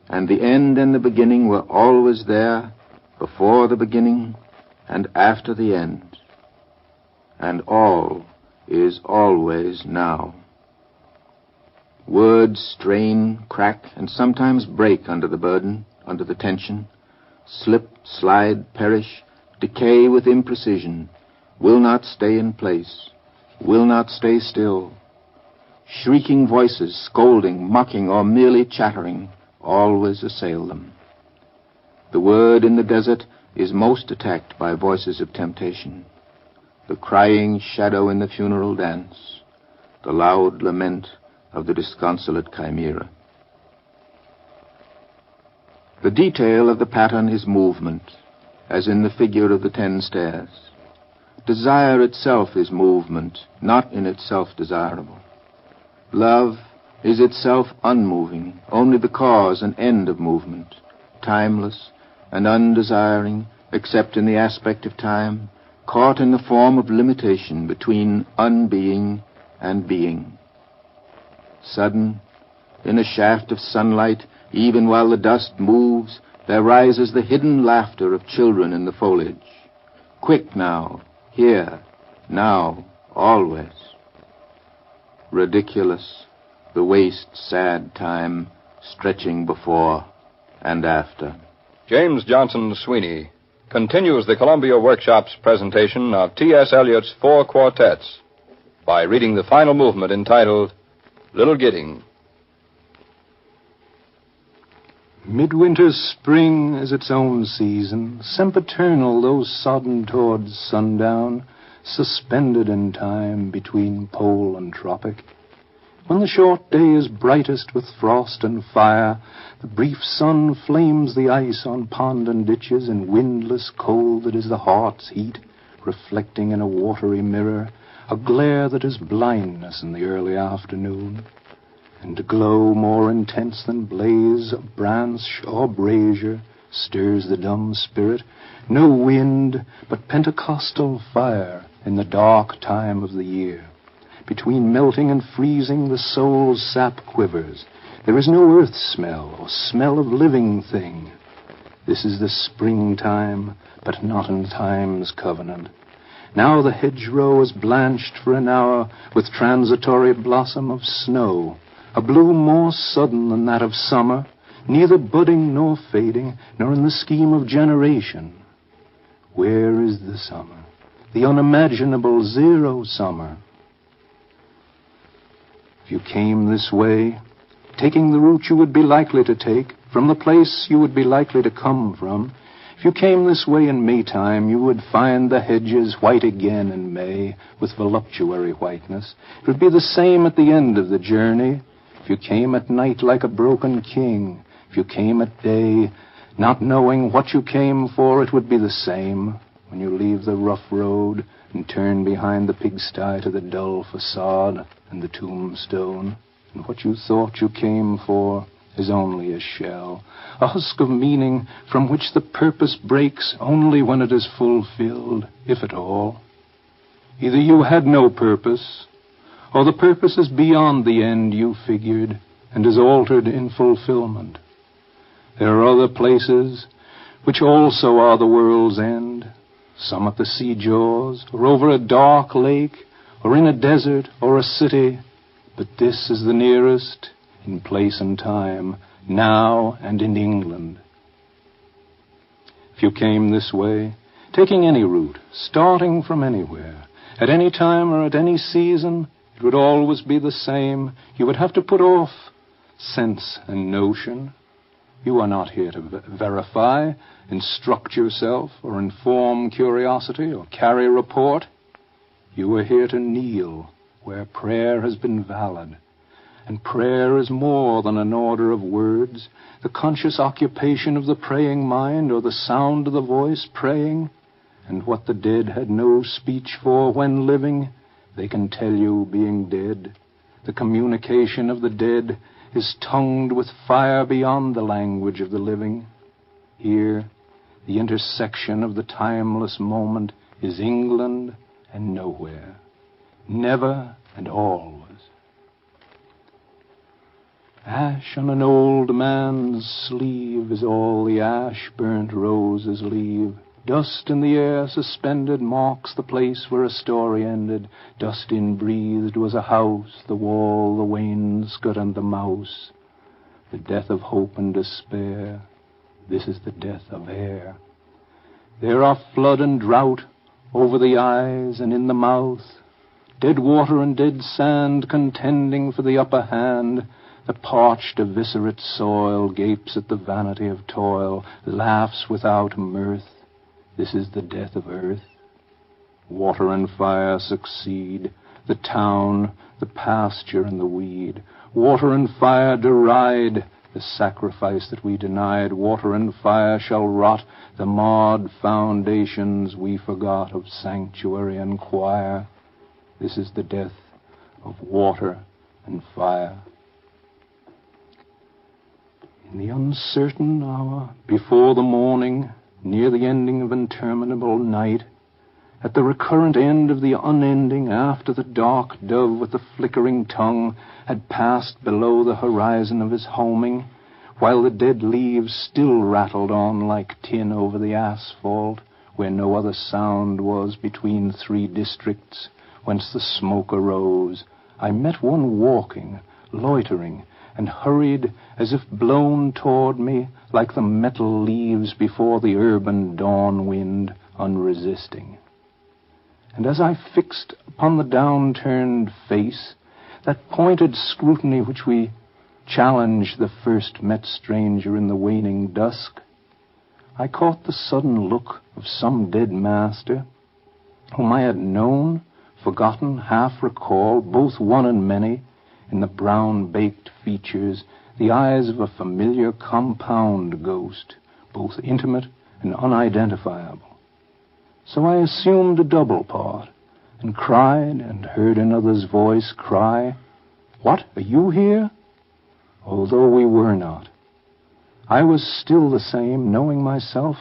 and the end and the beginning were always there, before the beginning and after the end. And all is always now. Words strain, crack, and sometimes break under the burden, under the tension, slip, slide, perish, decay with imprecision, will not stay in place, will not stay still. Shrieking voices, scolding, mocking, or merely chattering, always assail them. The word in the desert is most attacked by voices of temptation. The crying shadow in the funeral dance, the loud lament of the disconsolate chimera. The detail of the pattern is movement, as in the figure of the 10 stairs. Desire itself is movement, not in itself desirable. Love is itself unmoving, only the cause and end of movement, timeless and undesiring, except in the aspect of time, caught in the form of limitation between unbeing and being. Sudden, in a shaft of sunlight, even while the dust moves, there rises the hidden laughter of children in the foliage. Quick now, here, now, always. Ridiculous, the waste, sad time stretching before and after. James Johnson Sweeney continues the Columbia Workshop's presentation of T.S. Eliot's four quartets by reading the final movement entitled Little Gidding. Midwinter's spring is its own season, sempiternal though sodden towards sundown, suspended in time between pole and tropic. When the short day is brightest with frost and fire, the brief sun flames the ice on pond and ditches in windless cold that is the heart's heat, reflecting in a watery mirror, a glare that is blindness in the early afternoon. And a glow more intense than blaze of branch or brazier stirs the dumb spirit. No wind, but Pentecostal fire in the dark time of the year. Between melting and freezing, the soul's sap quivers. There is no earth smell or smell of living thing. This is the springtime, but not in time's covenant. Now the hedgerow is blanched for an hour with transitory blossom of snow, a bloom more sudden than that of summer, neither budding nor fading, nor in the scheme of generation. Where is the summer, the unimaginable zero summer? If you came this way, taking the route you would be likely to take, from the place you would be likely to come from, if you came this way in Maytime, you would find the hedges white again in May, with voluptuary whiteness. It would be the same at the end of the journey. If you came at night like a broken king, if you came at day, not knowing what you came for, it would be the same. When you leave the rough road and turn behind the pigsty to the dull facade and the tombstone, and what you thought you came for is only a shell, a husk of meaning from which the purpose breaks only when it is fulfilled, if at all. Either you had no purpose, or the purpose is beyond the end you figured and is altered in fulfillment. There are other places which also are the world's end, some at the sea jaws, or over a dark lake, or in a desert or a city, but this is the nearest, in place and time, now and in England. If you came this way, taking any route, starting from anywhere, at any time or at any season, it would always be the same. You would have to put off sense and notion. You are not here to verify, instruct yourself, or inform curiosity, or carry report. You are here to kneel where prayer has been valid. And prayer is more than an order of words, the conscious occupation of the praying mind, or the sound of the voice praying. And what the dead had no speech for when living, they can tell you being dead. The communication of the dead is tongued with fire beyond the language of the living. Here, the intersection of the timeless moment is England and nowhere, never and always. Ash on an old man's sleeve is all the ash-burnt roses leave. Dust in the air suspended marks the place where a story ended. Dust in-breathed was a house, the wall, the wainscot, and the mouse. The death of hope and despair, this is the death of air. There are flood and drought over the eyes and in the mouth, dead water and dead sand contending for the upper hand. The parched, eviscerate soil gapes at the vanity of toil, laughs without mirth. This is the death of earth. Water and fire succeed, the town, the pasture, and the weed. Water and fire deride, the sacrifice that we denied, water and fire shall rot the marred foundations we forgot of sanctuary and choir. This is the death of water and fire. In the uncertain hour, before the morning, near the ending of interminable night, at the recurrent end of the unending, after the dark dove with the flickering tongue had passed below the horizon of his homing, while the dead leaves still rattled on like tin over the asphalt, where no other sound was between three districts whence the smoke arose, I met one walking, loitering, and hurried as if blown toward me like the metal leaves before the urban dawn wind, unresisting. And as I fixed upon the downturned face, that pointed scrutiny which we challenged the first met stranger in the waning dusk, I caught the sudden look of some dead master, whom I had known, forgotten, half recalled, both one and many, in the brown-baked features, the eyes of a familiar compound ghost, both intimate and unidentifiable. So I assumed a double part, and cried, and heard another's voice cry, "What, are you here?" Although we were not. I was still the same, knowing myself,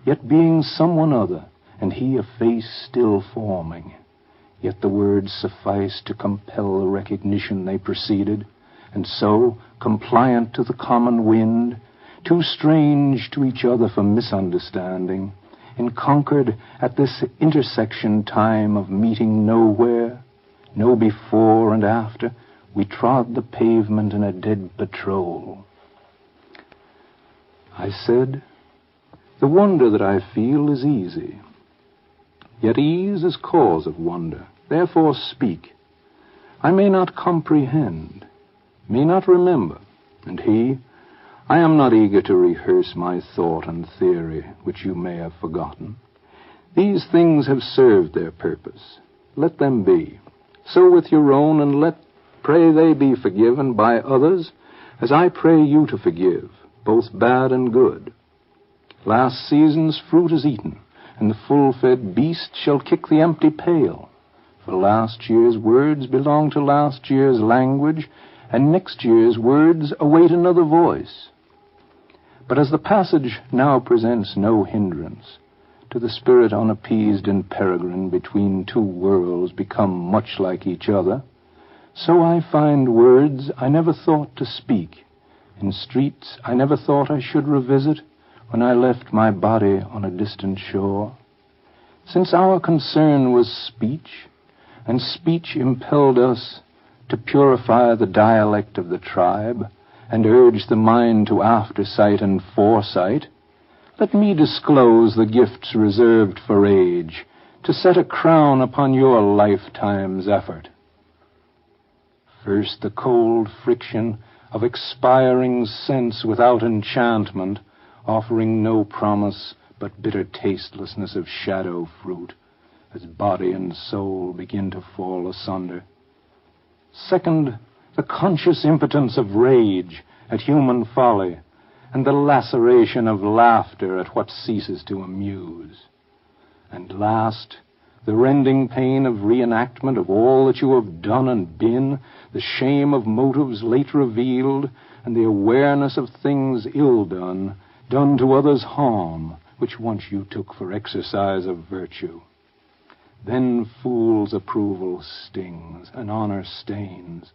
yet being someone other, and he a face still forming. Yet the words sufficed to compel the recognition they preceded, and so, compliant to the common wind, too strange to each other for misunderstanding, and conquered at this intersection time of meeting nowhere, no before and after, we trod the pavement in a dead patrol. I said, "The wonder that I feel is easy. Yet ease is cause of wonder. Therefore speak. I may not comprehend, may not remember." And he, "I am not eager to rehearse my thought and theory, which you may have forgotten. These things have served their purpose. Let them be. So with your own, and pray they be forgiven by others, as I pray you to forgive, both bad and good. Last season's fruit is eaten, and the full-fed beast shall kick the empty pail. For last year's words belong to last year's language, and next year's words await another voice. But as the passage now presents no hindrance to the spirit unappeased and peregrine between two worlds become much like each other, so I find words I never thought to speak, in streets I never thought I should revisit when I left my body on a distant shore. Since our concern was speech, and speech impelled us to purify the dialect of the tribe, and urge the mind to aftersight and foresight, let me disclose the gifts reserved for age, to set a crown upon your lifetime's effort. First, the cold friction of expiring sense without enchantment, offering no promise but bitter tastelessness of shadow fruit, as body and soul begin to fall asunder. Second, the conscious impotence of rage at human folly, and the laceration of laughter at what ceases to amuse. And last, the rending pain of reenactment of all that you have done and been, the shame of motives late revealed, and the awareness of things ill done, done to others harm, which once you took for exercise of virtue. Then fool's approval stings, and honor stains.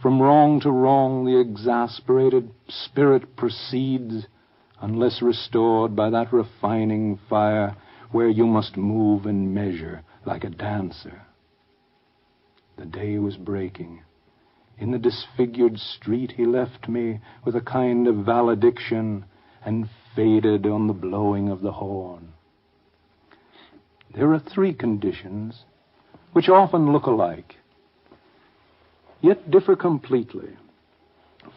From wrong to wrong the exasperated spirit proceeds, unless restored by that refining fire where you must move and measure like a dancer. The day was breaking. In the disfigured street he left me with a kind of valediction and faded on the blowing of the horn. There are three conditions which often look alike, yet differ completely.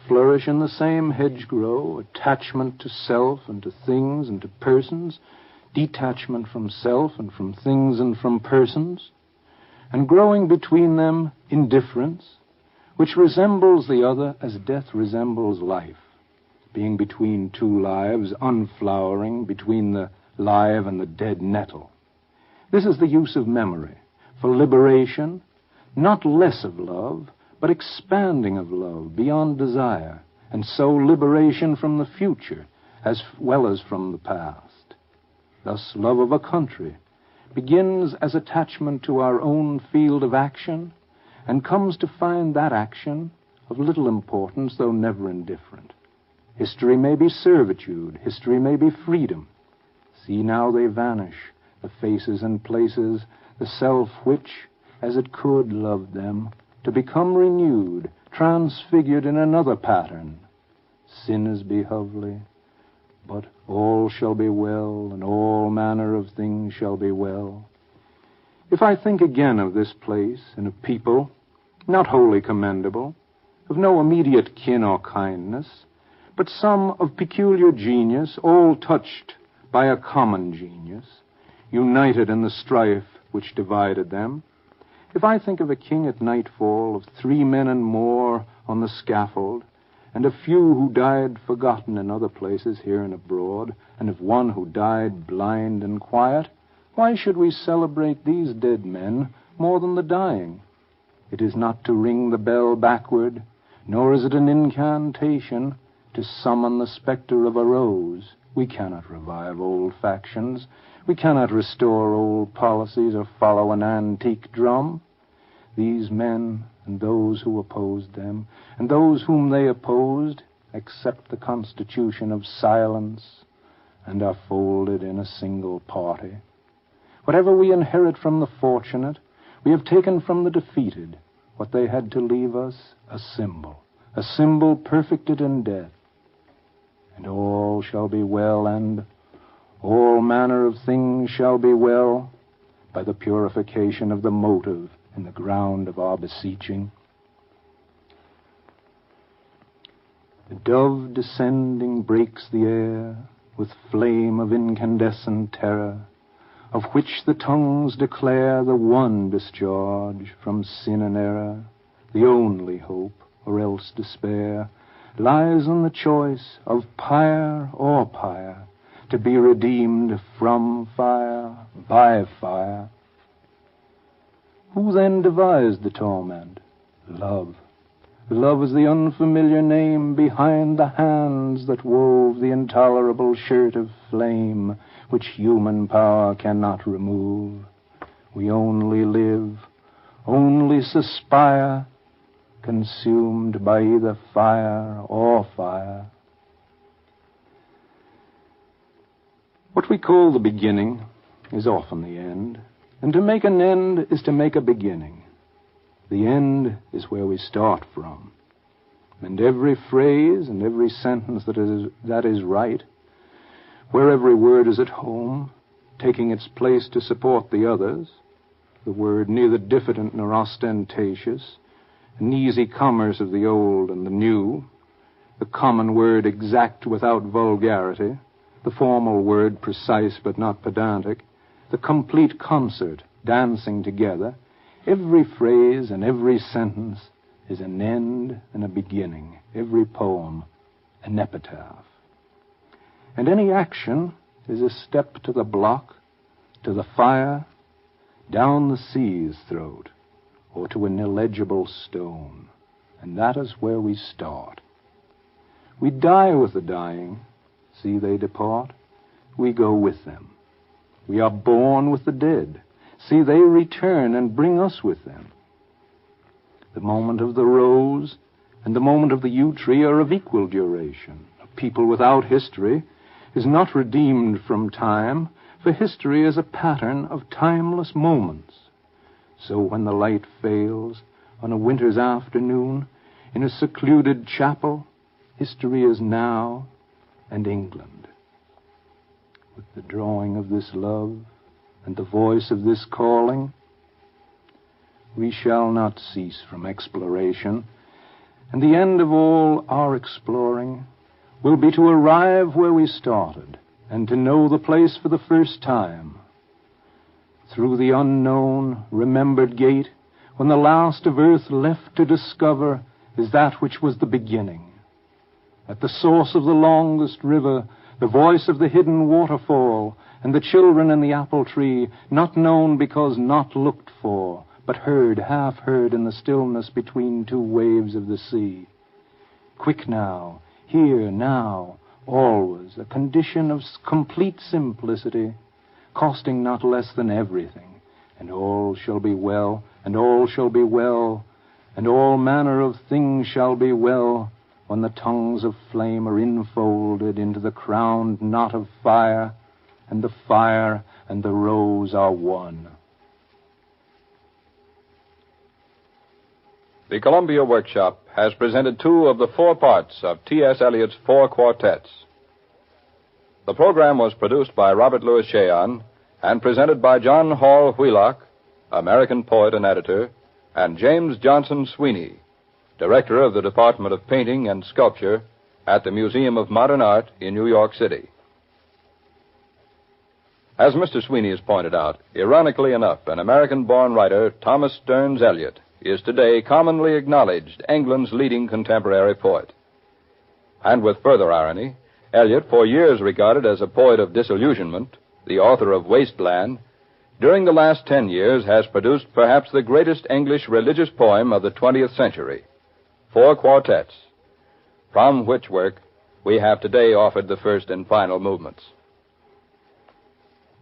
Flourish in the same hedgerow, attachment to self and to things and to persons, detachment from self and from things and from persons, and growing between them indifference, which resembles the other as death resembles life, being between two lives, unflowering, between the live and the dead nettle. This is the use of memory for liberation, not less of love, but expanding of love beyond desire, and so liberation from the future as well as from the past. Thus, love of a country begins as attachment to our own field of action and comes to find that action of little importance, though never indifferent. History may be servitude, history may be freedom. See now they vanish, the faces and places, the self which, as it could, loved them, to become renewed, transfigured in another pattern. Sin is behovely, but all shall be well, and all manner of things shall be well. If I think again of this place and of people, not wholly commendable, of no immediate kin or kindness, but some of peculiar genius, all touched by a common genius, united in the strife which divided them, if I think of a king at nightfall, of 3 men and more on the scaffold, and a few who died forgotten in other places here and abroad, and of one who died blind and quiet, why should we celebrate these dead men more than the dying? It is not to ring the bell backward, nor is it an incantation to summon the specter of a rose. We cannot revive old factions. We cannot restore old policies or follow an antique drum. These men and those who opposed them, and those whom they opposed, accept the constitution of silence and are folded in a single party. Whatever we inherit from the fortunate, we have taken from the defeated. What they had to leave us, a symbol perfected in death. And all shall be well, and all manner of things shall be well by the purification of the motive in the ground of our beseeching. The dove descending breaks the air with flame of incandescent terror, of which the tongues declare the one discharge from sin and error. The only hope, or else despair, lies in the choice of pyre or pyre, to be redeemed from fire by fire. Who then devised the torment? Love. Love is the unfamiliar name behind the hands that wove the intolerable shirt of flame which human power cannot remove. We only live, only suspire, consumed by either fire or fire. What we call the beginning is often the end, and to make an end is to make a beginning. The end is where we start from, and every phrase and every sentence that is right, where every word is at home, taking its place to support the others, the word neither diffident nor ostentatious, an easy commerce of the old and the new, the common word exact without vulgarity, the formal word precise but not pedantic, the complete concert dancing together. Every phrase and every sentence is an end and a beginning, every poem an epitaph. And any action is a step to the block, to the fire, down the sea's throat, or to an illegible stone. And that is where we start. We die with the dying. See, they depart. We go with them. We are born with the dead. See, they return and bring us with them. The moment of the rose and the moment of the yew tree are of equal duration. A people without history is not redeemed from time, for history is a pattern of timeless moments. So when the light fails on a winter's afternoon in a secluded chapel, history is now and England. With the drawing of this love and the voice of this calling, we shall not cease from exploration, and the end of all our exploring will be to arrive where we started and to know the place for the first time. Through the unknown, remembered gate, when the last of earth left to discover is that which was the beginning. At the source of the longest river, the voice of the hidden waterfall, and the children in the apple tree, not known because not looked for, but heard, half heard in the stillness between two waves of the sea. Quick now, here, now, always, a condition of complete simplicity, costing not less than everything. And all shall be well, and all shall be well, and all manner of things shall be well, when the tongues of flame are infolded into the crowned knot of fire, and the fire and the rose are one. The Columbia Workshop has presented 2 of the 4 parts of T.S. Eliot's 4 quartets. The program was produced by Robert Louis Cheon and presented by John Hall Wheelock, American poet and editor, and James Johnson Sweeney, director of the Department of Painting and Sculpture at the Museum of Modern Art in New York City. As Mr. Sweeney has pointed out, ironically enough, an American-born writer, Thomas Stearns Eliot, is today commonly acknowledged England's leading contemporary poet. And with further irony, Eliot, for years regarded as a poet of disillusionment, the author of Wasteland, during the last 10 years has produced perhaps the greatest English religious poem of the 20th century, 4 quartets, from which work we have today offered the first and final movements.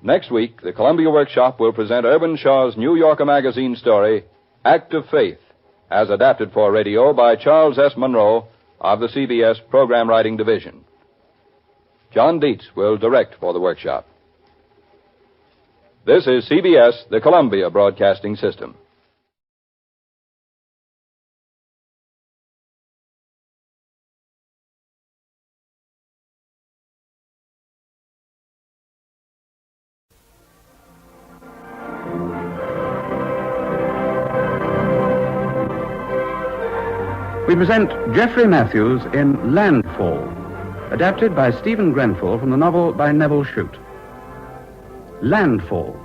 Next week, the Columbia Workshop will present Irvin Shaw's New Yorker magazine story, Act of Faith, as adapted for radio by Charles S. Monroe of the CBS Program Writing Division. John Dietz will direct for the workshop. This is CBS, the Columbia Broadcasting System. We present Geoffrey Matthews in Landfall, adapted by Stephen Grenfell from the novel by Neville Shute. Landfall.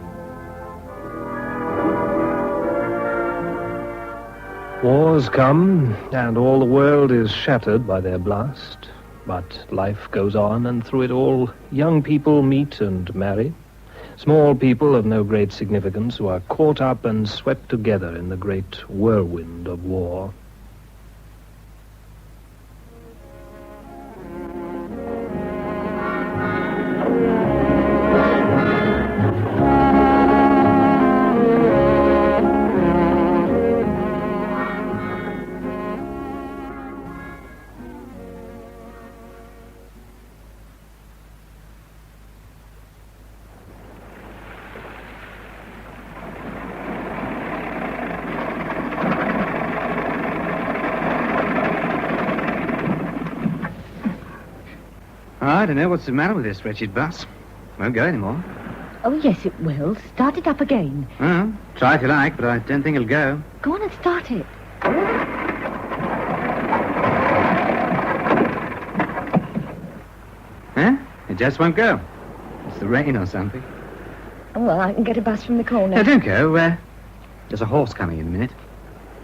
Wars come, and all the world is shattered by their blast. But life goes on, and through it all, young people meet and marry. Small people of no great significance who are caught up and swept together in the great whirlwind of war. I don't know what's the matter with this wretched bus. Won't go anymore. Oh, yes, it will. Start it up again. Well, try if you like, but I don't think it'll go. Go on and start it. Huh? It just won't go. It's the rain or something. Oh, well, I can get a bus from the corner. No, don't go. There's a horse coming in a minute.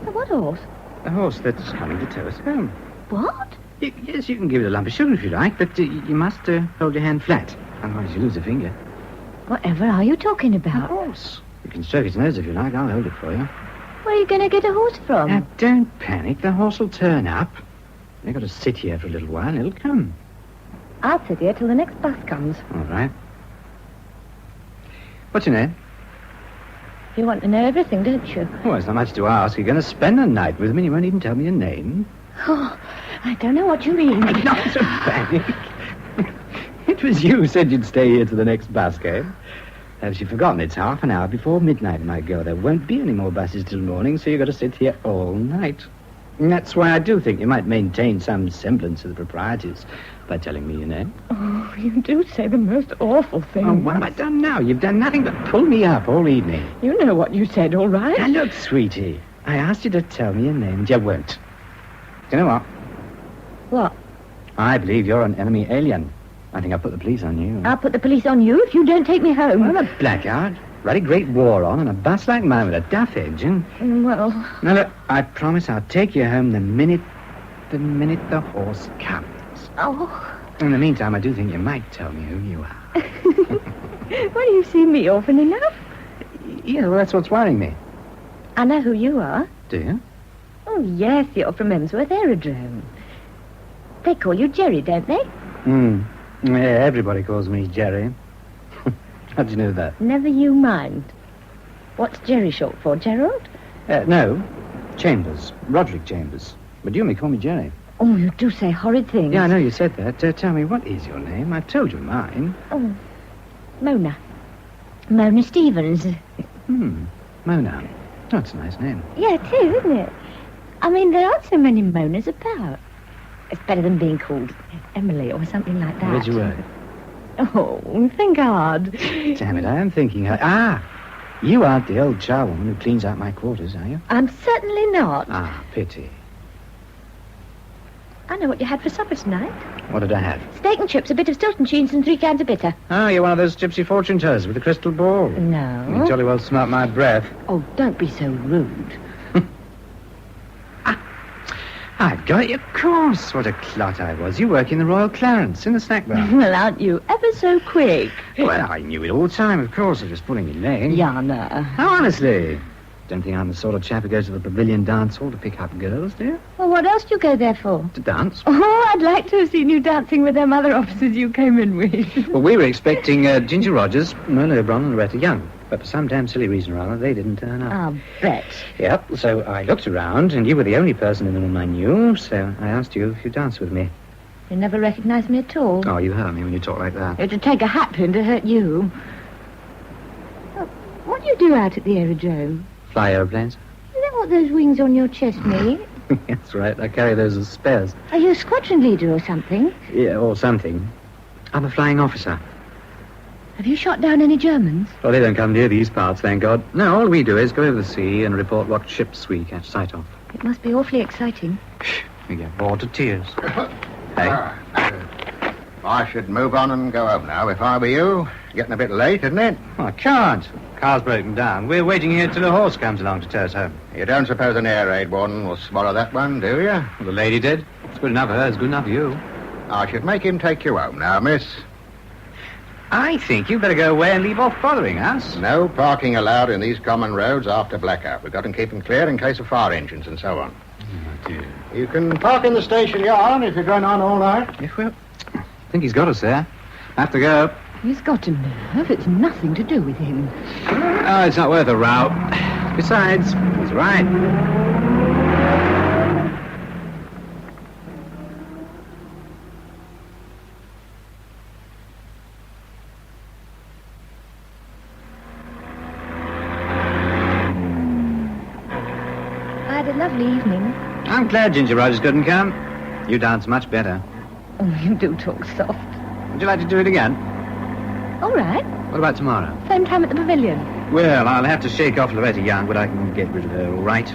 What horse? A horse that's coming to tow us home. What? Yes, you can give it a lump of sugar if you like, but you must hold your hand flat. Otherwise you lose a finger. Whatever are you talking about? A horse. You can stroke its nose if you like. I'll hold it for you. Where are you going to get a horse from? Now, don't panic. The horse will turn up. You've got to sit here for a little while and it'll come. I'll sit here till the next bus comes. All right. What's your name? You want to know everything, don't you? Oh, there's not much to ask. You're going to spend the night with me and you won't even tell me your name. Oh, I don't know what you mean. Not to panic. It was you who said you'd stay here till the next bus came. Have you forgotten? It's half an hour before midnight, my girl. There won't be any more buses till morning, so you've got to sit here all night. And that's why I do think you might maintain some semblance of the proprieties by telling me your name. Oh, you do say the most awful things. Oh, what have I done now? You've done nothing but pull me up all evening. You know what you said, all right? Now, look, sweetie. I asked you to tell me your name, and you won't. You know what? What? I believe you're an enemy alien. I think I'll put the police on you. I'll put the police on you if you don't take me home. Well, a blackout. Bloody great war on, and a bus like mine with a duff engine. Well... Now, look, I promise I'll take you home the minute the horse comes. Oh. In the meantime, I do think you might tell me who you are. Well, you've seen me often enough. Yeah, well, that's what's worrying me. I know who you are. Do you? Oh, yes, you're from Emsworth Aerodrome. They call you Jerry, don't they? Yeah, everybody calls me Jerry. How'd you know that? Never you mind. What's Jerry short for, Gerald? No, Chambers. Roderick Chambers. But you may call me Jerry. Oh, you do say horrid things. Yeah, I know you said that. Tell me, what is your name? I told you mine. Oh, Mona. Mona Stevens. Mona. Oh, it's a nice name. Yeah, it is, isn't it? I mean, there aren't so many Monas about. It's better than being called Emily or something like that. Where'd you work? Oh, think hard. Damn it, I am thinking hard. Ah, you aren't the old charwoman who cleans out my quarters, are you? I'm certainly not. Ah, pity. I know what you had for supper tonight. What did I have? Steak and chips, a bit of Stilton cheese, and 3 cans of bitter. Oh, you're one of those gypsy fortune tellers with the crystal ball. No. You jolly well smelt my breath. Oh, don't be so rude. I've got you, of course. What a clot I was. You work in the Royal Clarence, in the snack bar. Well, aren't you ever so quick? Well, I knew it all the time, of course. I was just pulling your leg. Yana. Oh, honestly. Don't think I'm the sort of chap who goes to the pavilion dance hall to pick up girls, do you? Well, what else do you go there for? To dance. Oh, I'd like to have seen you dancing with them other officers you came in with. Well, we were expecting Ginger Rogers, Merle O'Brien, and Loretta Young. But for some damn silly reason or other, they didn't turn up. I'll bet. Yep, so I looked around, and you were the only person in the room I knew, so I asked you if you'd dance with me. You never recognized me at all. Oh, you hurt me when you talk like that. It'd take a hatpin to hurt you. Oh, what do you do out at the aerodrome? Fly aeroplanes? Is that what those wings on your chest mean? That's right, I carry those as spares. Are you a squadron leader or something? Yeah, or something. I'm a flying officer. Have you shot down any Germans? Well, they don't come near these parts, thank God. No, all we do is go over the sea and report what ships we catch sight of. It must be awfully exciting. We get bored to tears. Hey? I should move on and go home now if I were you. Getting a bit late, isn't it? Oh, I can't. Car's broken down. We're waiting here till a horse comes along to tow us home. You don't suppose an air raid warden will swallow that one, do you? Well, the lady did. It's good enough for her. It's good enough for you. I should make him take you home now, miss. I think you better go away and leave off bothering us. No parking allowed in these common roads after blackout. We've got to keep them clear in case of fire engines and so on. Oh, dear. You can park in the station yard if you're going on all night. Yes, well, I think he's got us there. I have to go. He's got a nerve. It's nothing to do with him. Oh, it's not worth a row. Besides, he's right. I had a lovely evening. I'm glad Ginger Rogers couldn't come. You dance much better. Oh, you do talk soft. Would you like to do it again? All right. What about tomorrow? Same time at the pavilion. Well, I'll have to shake off Loretta Young, but I can get rid of her all right.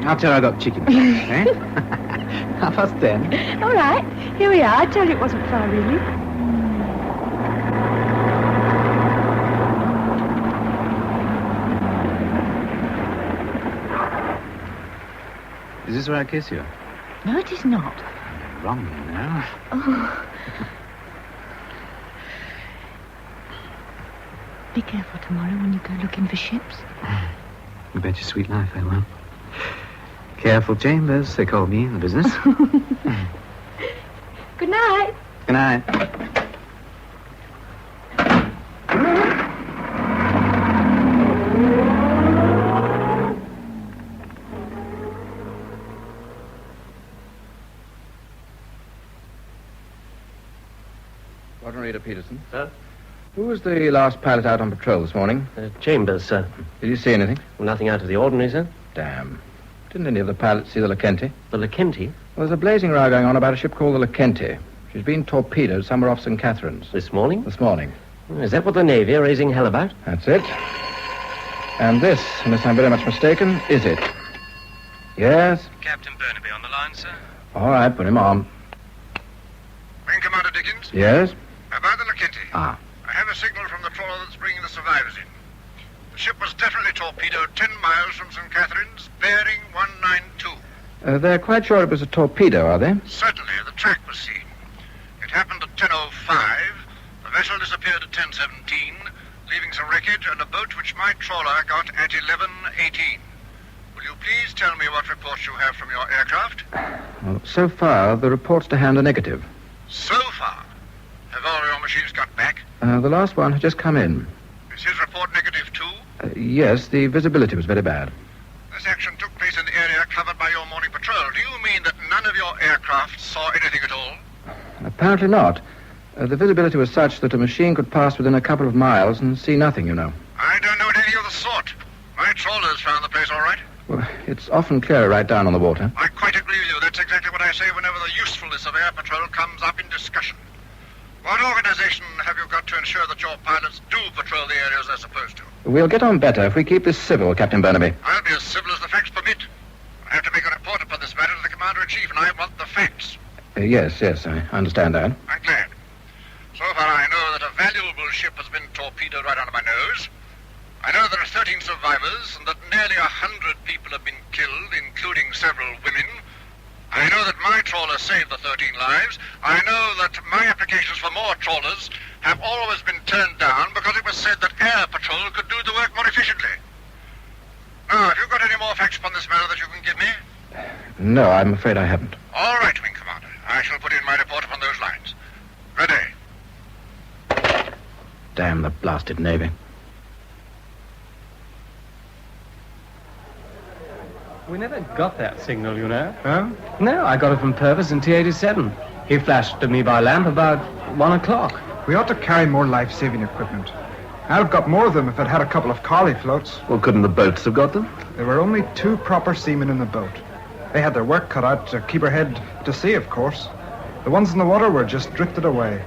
I'll tell her I got chicken pox, eh? 10:30. All right. Here we are. I told you it wasn't far, really. Is this where I kiss you? No, it is not. You're wrong now. Oh. Be careful tomorrow when you go looking for ships. You bet your sweet life I will. Careful Chambers, they call me in the business. Good night. Good night. Sergeant Reader Peterson. Sir? Who was the last pilot out on patrol this morning? Chambers, sir. Did you see anything? Well, nothing out of the ordinary, sir. Damn. Didn't any of the pilots see the LaKenty? The LaKenty? Well, there's a blazing row going on about a ship called the LaKenty. She's been torpedoed somewhere off St. Catherine's. This morning? This morning. Is that what the Navy are raising hell about? That's it. And this, unless I'm very much mistaken, is it. Yes? Captain Burnaby on the line, sir. All right, put him on. Wing Commander Dickens? Yes? About the LaKenty. Ah. I have a signal from the trawler that's bringing the survivors in. The ship was definitely torpedoed 10 miles from St. Catherine's, bearing 192. They're quite sure it was a torpedo, are they? Certainly, the track was seen. happened at 10:05. The vessel disappeared at 10:17, leaving some wreckage and a boat which my trawler got at 11:18. Will you please tell me what reports you have from your aircraft? Well, so far, the reports to hand are negative. So far? Have all your machines got back? The last one has just come in. Is his report negative too? Yes, the visibility was very bad. This action took place in the area covered by your morning patrol. Do you mean that none of your aircraft saw anything at all? Apparently not. The visibility was such that a machine could pass within a couple of miles and see nothing, you know. I don't know anything of the sort. My trawlers found the place all right. Well, it's often clearer right down on the water. I quite agree with you. That's exactly what I say whenever the usefulness of air patrol comes up in discussion. What organization have you got to ensure that your pilots do patrol the areas they're supposed to? We'll get on better if we keep this civil, Captain Burnaby. I'll be as civil as the facts permit. I have to make a report upon this matter to the Commander-in-Chief, and I want the facts. Yes, I understand that. I'm glad. So far, I know that a valuable ship has been torpedoed right under my nose. I know there are 13 survivors, and that nearly 100 people have been killed, including several women. I know that my trawler saved the 13 lives. I know that my applications for more trawlers have always been turned down because it was said that air patrol could do the work more efficiently. Now, have you got any more facts upon this matter that you can give me? No, I'm afraid I haven't. All right, Wing Commander. I shall put in my report upon those lines. Good day. Damn the blasted Navy. We never got that signal, you know. Huh? No, I got it from Purvis in T-87. He flashed to me by lamp about 1 o'clock. We ought to carry more life-saving equipment. I'd have got more of them if I'd had a couple of collie floats. Well, couldn't the boats have got them? There were only 2 proper seamen in the boat. They had their work cut out to keep her head to sea, of course. The ones in the water were just drifted away.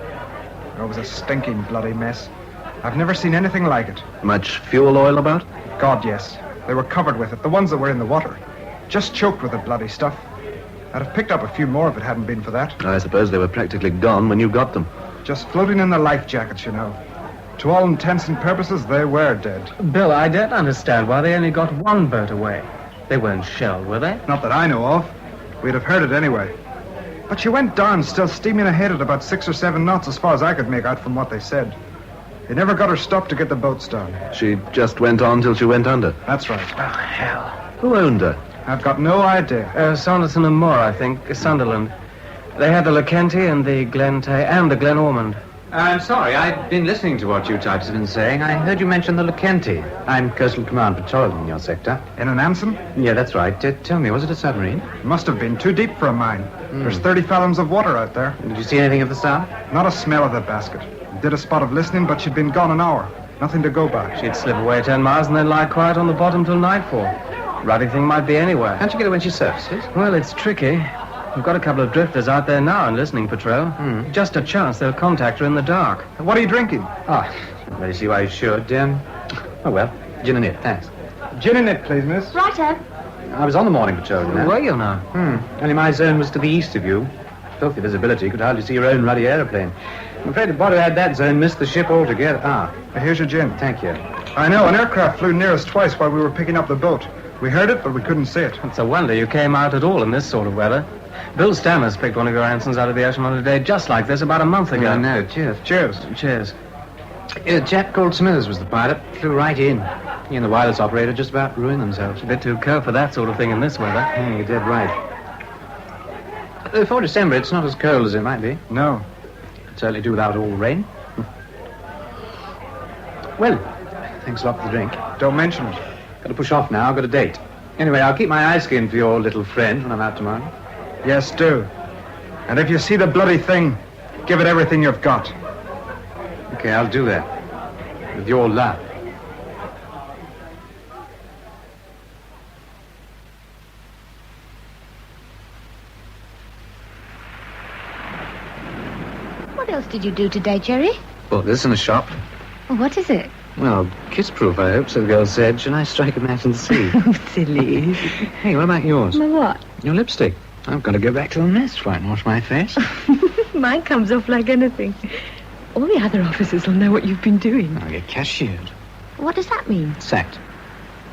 It was a stinking bloody mess. I've never seen anything like it. Much fuel oil about? God, yes. They were covered with it, the ones that were in the water. Just choked with the bloody stuff. I'd have picked up a few more if it hadn't been for that. I suppose they were practically gone when you got them. Just floating in the life jackets, you know. To all intents and purposes, they were dead. Bill, I don't understand why they only got 1 boat away. They weren't shelled, were they? Not that I know of. We'd have heard it anyway. But she went down, still steaming ahead at about 6 or 7 knots, as far as I could make out from what they said. They never got her stopped to get the boats down. She just went on till she went under? That's right. Oh, hell. Who owned her? I've got no idea. Sanderson and Moore, I think, Sunderland. They had the LeCenty and the Glen Tay and the Glen Ormond. I'm sorry, I've been listening to what you types have been saying. I heard you mention the LeCenty. I'm Coastal Command Patrol in your sector. In an Anson? Yeah, that's right. Tell me, was it a submarine? Must have been. Too deep for a mine. There's 30 fathoms of water out there. Did you see anything of the sound? Not a smell of the basket. Did a spot of listening, but she'd been gone an hour. Nothing to go by. She'd slip away 10 miles and then lie quiet on the bottom till nightfall. Ruddy thing might be anywhere. Can't you get her when she surfaces? Well, it's tricky. We've got a couple of drifters out there now on listening patrol. Just a chance they'll contact her in the dark. What are you drinking? I don't really see why you should. Oh, well, gin and it, thanks. Gin and it, please, miss. Righto. I was on the morning patrol, you know. Were you now? Only my zone was to the east of you. Filthy visibility, could hardly see your own ruddy aeroplane. I'm afraid the boy who had that zone missed the ship altogether. Here's your gin. Thank you. I know, an aircraft flew near us twice while we were picking up the boat. We heard it, but we couldn't see it. It's a wonder you came out at all in this sort of weather. Bill Stammers picked one of your Ansons out of the ocean on a day just like this about a month ago. I know. Cheers. Cheers. A chap called Smithers was the pilot. Flew right in. He and the wireless operator just about ruined themselves. A bit too cold for that sort of thing in this weather. Yeah, you're dead right. For December, it's not as cold as it might be. No. It'd certainly do without all the rain. Well, thanks a lot for the drink. Don't mention it. Got to push off now. I've got a date. Anyway, I'll keep my eyes skinned for your little friend when I'm out tomorrow. Yes, do. And if you see the bloody thing, give it everything you've got. Okay, I'll do that. With your love. What else did you do today, Jerry? Well, this in the shop. Oh, what is it? Well, kiss-proof, I hope, so the girl said. Should I strike a match in the sea? Oh, silly. Hey, what about yours? My what? Your lipstick. I've got to go back to the mess before I can wash my face. Mine comes off like anything. All the other officers will know what you've been doing. I'll get cashiered. What does that mean? Sacked.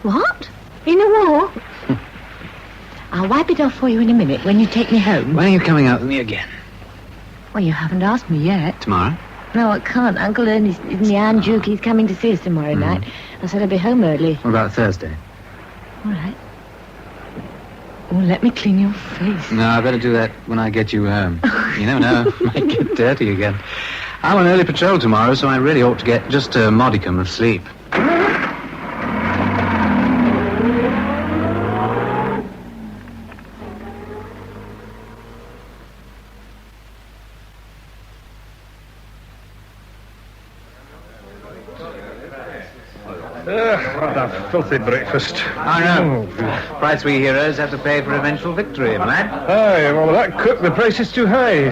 What? In a war? I'll wipe it off for you in a minute when you take me home. When are you coming out with me again? Well, you haven't asked me yet. Tomorrow? No, I can't. Uncle Ernest is in the Anne Duke. He's coming to see us tomorrow night. I said I'd be home early. What about Thursday? All right. Oh, let me clean your face. No, I better do that when I get you home. You never know. Might get dirty again. I'm on early patrol tomorrow, so I really ought to get just a modicum of sleep. What a filthy breakfast. I know. Price we heroes have to pay for eventual victory, my lad. Aye, well, that cook, the price is too high.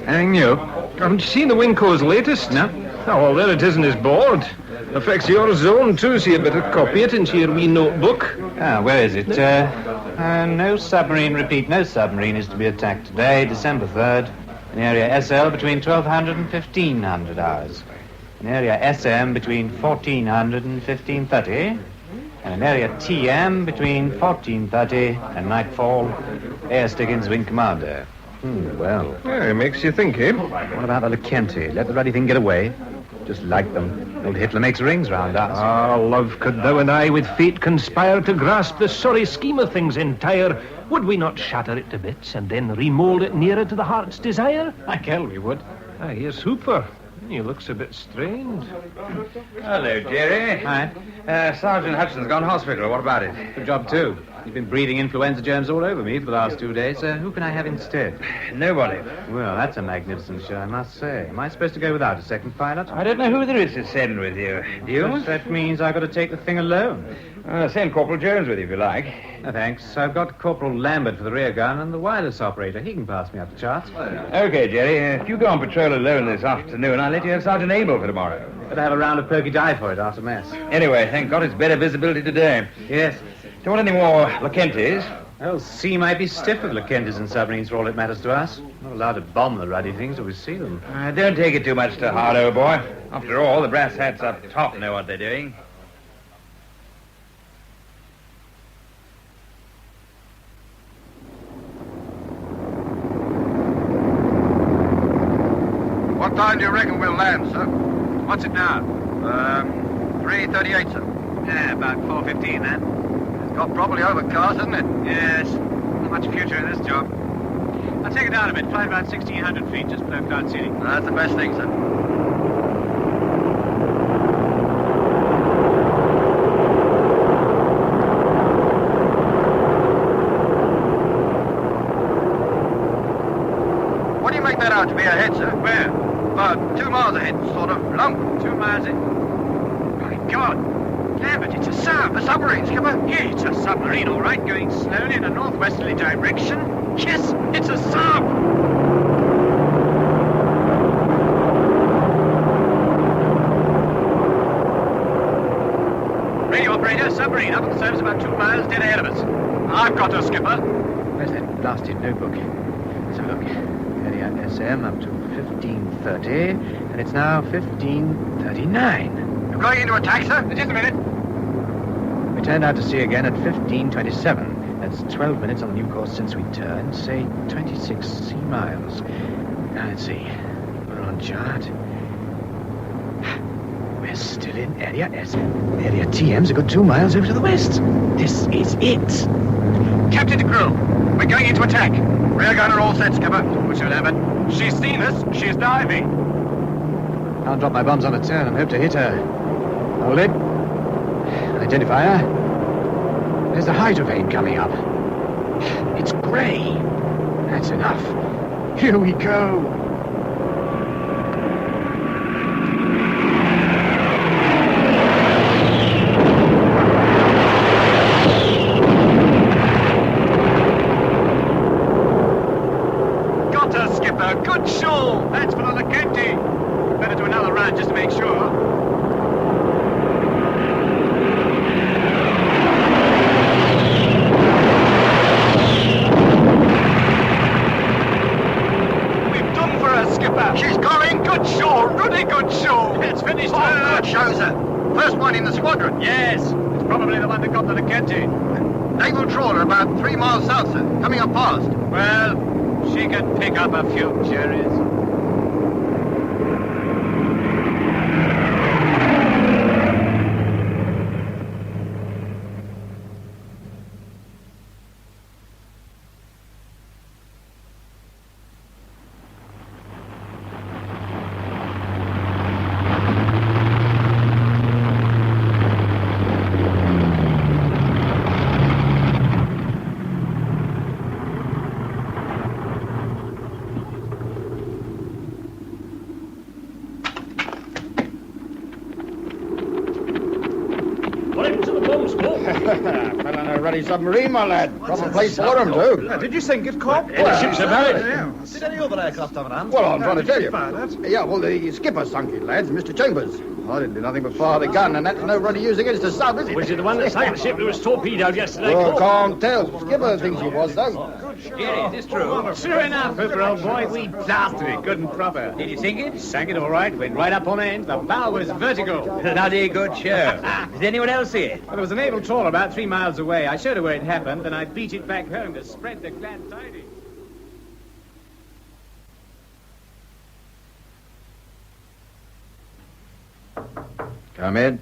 Anything new? Haven't you seen the Winco's latest? No. Oh, well, there it is in his board. Affects your zone, too, so you better copy it into your wee notebook. Ah, where is it? No submarine, repeat, no submarine is to be attacked today, December 3rd, in area SL between 1200 and 1500 hours. In area SM between 1400 and 1530, and in area TM between 1430 and nightfall. Air Stiggins, Wing Commander. Well. Yeah, it makes you think, eh? What about the Lekenti? Let the bloody thing get away. Just like them. Old Hitler makes rings round us. Ah, love, could thou and I with fate conspire to grasp the sorry scheme of things entire, would we not shatter it to bits and then remould it nearer to the heart's desire? I tell we would. Ah, here's Hooper. He looks a bit strained. Hello, Jerry. Hi. Sergeant Hutchinson's gone hospital. What about it? Good job, too. He's been breathing influenza germs all over me for the last 2 days. Who can I have instead? Nobody. Well, that's a magnificent show, I must say. Am I supposed to go without a second pilot? I don't know who there is to send with you. Do you? That means I've got to take the thing alone. Send Corporal Jones with you if you like. No, thanks. I've got Corporal Lambert for the rear gun and the wireless operator. He can pass me up the charts. Okay, Jerry. If you go on patrol alone this afternoon, I'll let you have Sergeant Abel for tomorrow. Better have a round of perky dye for it after mess. Anyway, thank God it's better visibility today. Yes. Don't want any more Lekentis. Well, sea might be stiff with Lekentis and submarines for all it matters to us. Not allowed to bomb the ruddy things till we see them. Don't take it too much to heart, old boy. After all, the brass hats up top know what they're doing. What time do you reckon we'll land, sir? What's it now? 3:38, sir. Yeah, about 4:15 then. It's got probably overcast, hasn't it? Yes. Not much future in this job. I'll take it down a bit, fly about 1,600 feet, just below Cloud City. That's the best thing, sir. What do you make that out to be ahead, sir? Where? About 2 miles ahead, sort of lump. 2 miles in. My God! Lambert, it's a sub. A submarine, skipper? Yeah, it's a submarine, all right, going slowly in a northwesterly direction. Yes, it's a sub! Radio operator, submarine up at the surface about 2 miles dead ahead of us. I've got her, skipper. Where's that blasted notebook? Let's have a look. Area SM up to 1530, and it's now 1539. You're going into attack, sir? Just a minute. We turned out to sea again at 1527. That's 12 minutes on the new course since we turned, say 26 sea miles. Now, let's see. We're on chart. We're still in Area S. Area TM's a good 2 miles over to the west. This is it. Captain to crew, we're going into attack. Rear gunner all set, skipper. Push her, Lambert. She's seen us. She's diving. I'll drop my bombs on a turn and hope to hit her. Hold it. Identifier. There's the hydrovane coming up. It's grey. That's enough. Here we go. Got her, skipper. Good show. That's for the Lekenti. Better do another round just to make sure. She's going. Good show, really good show. It's finished. Oh, good show, sir. First one in the squadron. Yes, it's probably the one that got the Lekenti. Naval trawler about 3 miles south, sir. Coming up fast. Well, she can pick up a few cherries. Fell on a ruddy submarine, my lad. Proper place for them, too. Did you sink it, Corp? Well, ship's about it. Yeah. Did any other aircraft have an hand? Well, I'm trying to tell you. Yeah, well, the skipper sunk it, lads, Mr. Chambers. I didn't do nothing but fire the gun, and that's no ruddy use against the sub, is it? Was it the one that sank the ship that was torpedoed yesterday? Well, can't tell. Skipper thinks he was, though. Yeah, it is true. Sure enough, Hooper, old boy, we blasted it good and proper. Did you sink it? Sank it all right. Went right up on end. The bow was vertical. Bloody good show. Did anyone else see it? Well, there was a naval trawler about 3 miles away. I showed her where it happened, then I beat it back home to spread the glad tidings. Come in.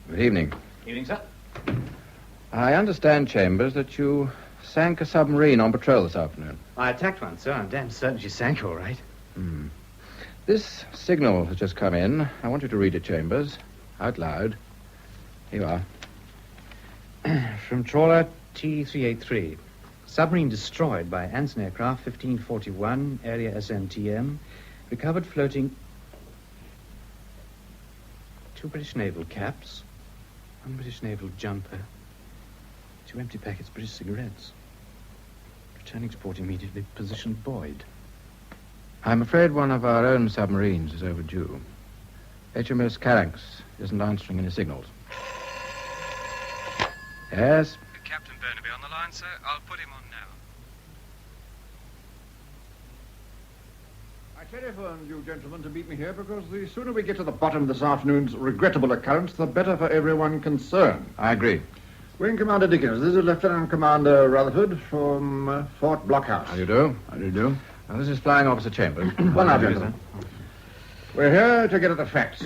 Good evening. Evening, sir. I understand, Chambers, that you sank a submarine on patrol this afternoon. I attacked one, sir. I'm damn certain she sank all right. This signal has just come in. I want you to read it, Chambers, out loud. Here you are. From trawler T-383. Submarine destroyed by Anson aircraft 1541, area SMTM. Recovered floating 2 British naval caps, 1 British naval jumper, 2 empty packets of British cigarettes. Returning to port immediately, position buoyed. I'm afraid one of our own submarines is overdue. HMS Caranx isn't answering any signals. Yes? Captain Burnaby on the line, sir. I'll put him on now. I telephoned you gentlemen to meet me here because the sooner we get to the bottom of this afternoon's regrettable occurrence, the better for everyone concerned. I agree. Wing Commander Dickens, this is Lieutenant Commander Rutherford from Fort Blockhouse. How do you do? How do you do? Now, this is Flying Officer Chambers. Well, now, gentlemen. We're here to get at the facts.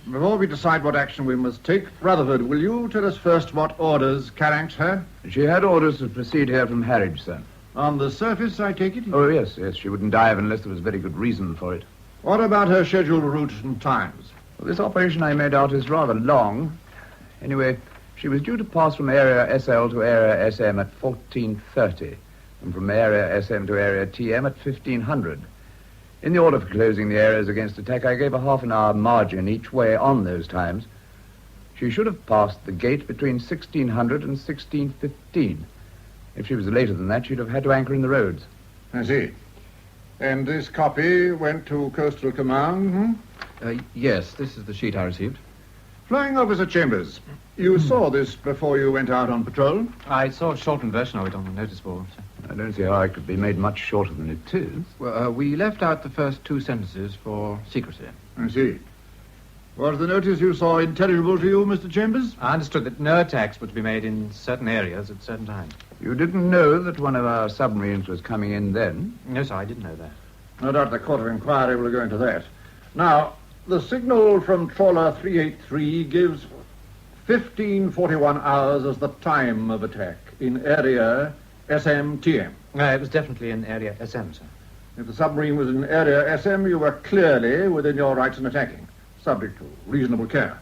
Before we decide what action we must take, Rutherford, will you tell us first what orders Caranx had? She had orders to proceed here from Harwich, sir. On the surface, I take it? Oh, yes. She wouldn't dive unless there was very good reason for it. What about her scheduled route and times? Well, this operation I made out is rather long. Anyway, she was due to pass from area SL to area SM at 14:30, and from area SM to area TM at 1500. In the order for closing the areas against attack, I gave a half-an-hour margin each way on those times. She should have passed the gate between 1600 and 1615. If she was later than that, she'd have had to anchor in the roads. I see. And this copy went to Coastal Command, Yes, this is the sheet I received. Flying Officer Chambers, you saw this before you went out on patrol? I saw a shortened version of it on the notice board, sir. I don't see how it could be made much shorter than it is. Well, we left out the first 2 sentences for secrecy. I see. Was the notice you saw intelligible to you, Mr. Chambers? I understood that no attacks were to be made in certain areas at certain times. You didn't know that one of our submarines was coming in then? No, sir, I didn't know that. No doubt the Court of Inquiry will go into that. Now, the signal from trawler 383 gives 1541 hours as the time of attack in area SMTM. It was definitely in area SM, sir. If the submarine was in area SM, you were clearly within your rights in attacking, subject to reasonable care.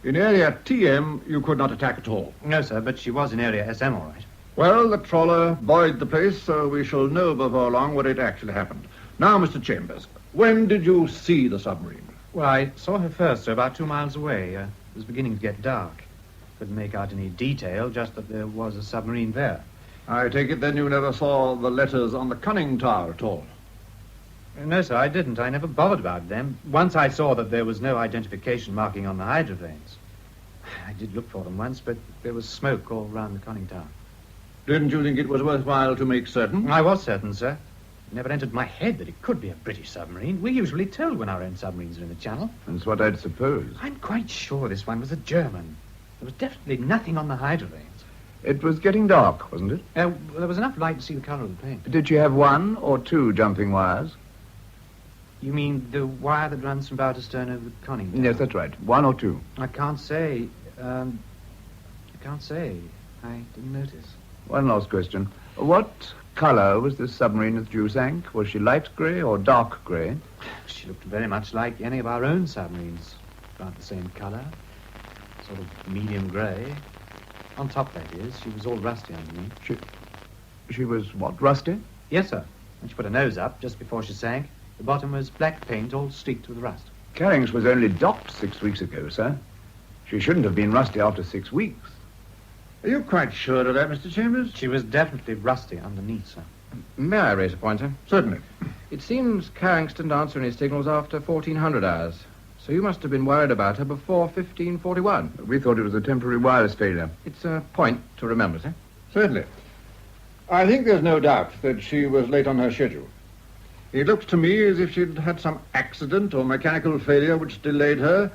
In area TM, you could not attack at all. No, sir, but she was in area SM, all right. Well, the trawler buoyed the place, so we shall know before long what had actually happened. Now, Mr. Chambers, when did you see the submarine? Well, I saw her first, sir, about 2 miles away. It was beginning to get dark. Couldn't make out any detail, just that there was a submarine there. I take it then you never saw the letters on the conning tower at all? No, sir, I didn't. I never bothered about them. Once I saw that there was no identification marking on the hydroplanes. I did look for them once, but there was smoke all round the conning tower. Didn't you think it was worthwhile to make certain? I was certain, sir. It never entered my head that it could be a British submarine. We usually tell when our own submarines are in the channel. That's what I'd suppose. I'm quite sure this one was a German. There was definitely nothing on the hydroplanes. It was getting dark, wasn't it? There was enough light to see the colour of the plane. Did she have 1 or 2 jumping wires? You mean the wire that runs from bow to stern over the conning tower? Yes, that's right. 1 or 2. I can't say. I didn't notice. One last question. What colour was this submarine that you sank? Was she light grey or dark grey? She looked very much like any of our own submarines. About the same colour. Sort of medium grey. On top, that is. She was all rusty underneath. She was what, rusty? Yes, sir. When she put her nose up, just before she sank, the bottom was black paint all streaked with rust. Caranx was only docked 6 weeks ago, sir. She shouldn't have been rusty after 6 weeks. Are you quite sure of that, Mr. Chambers? She was definitely rusty underneath, sir. May I raise a point, sir? Certainly. It seems Carring's didn't answer any signals after 1400 hours. So you must have been worried about her before 1541. We thought it was a temporary wireless failure. It's a point to remember, sir. Certainly. I think there's no doubt that she was late on her schedule. It looks to me as if she'd had some accident or mechanical failure which delayed her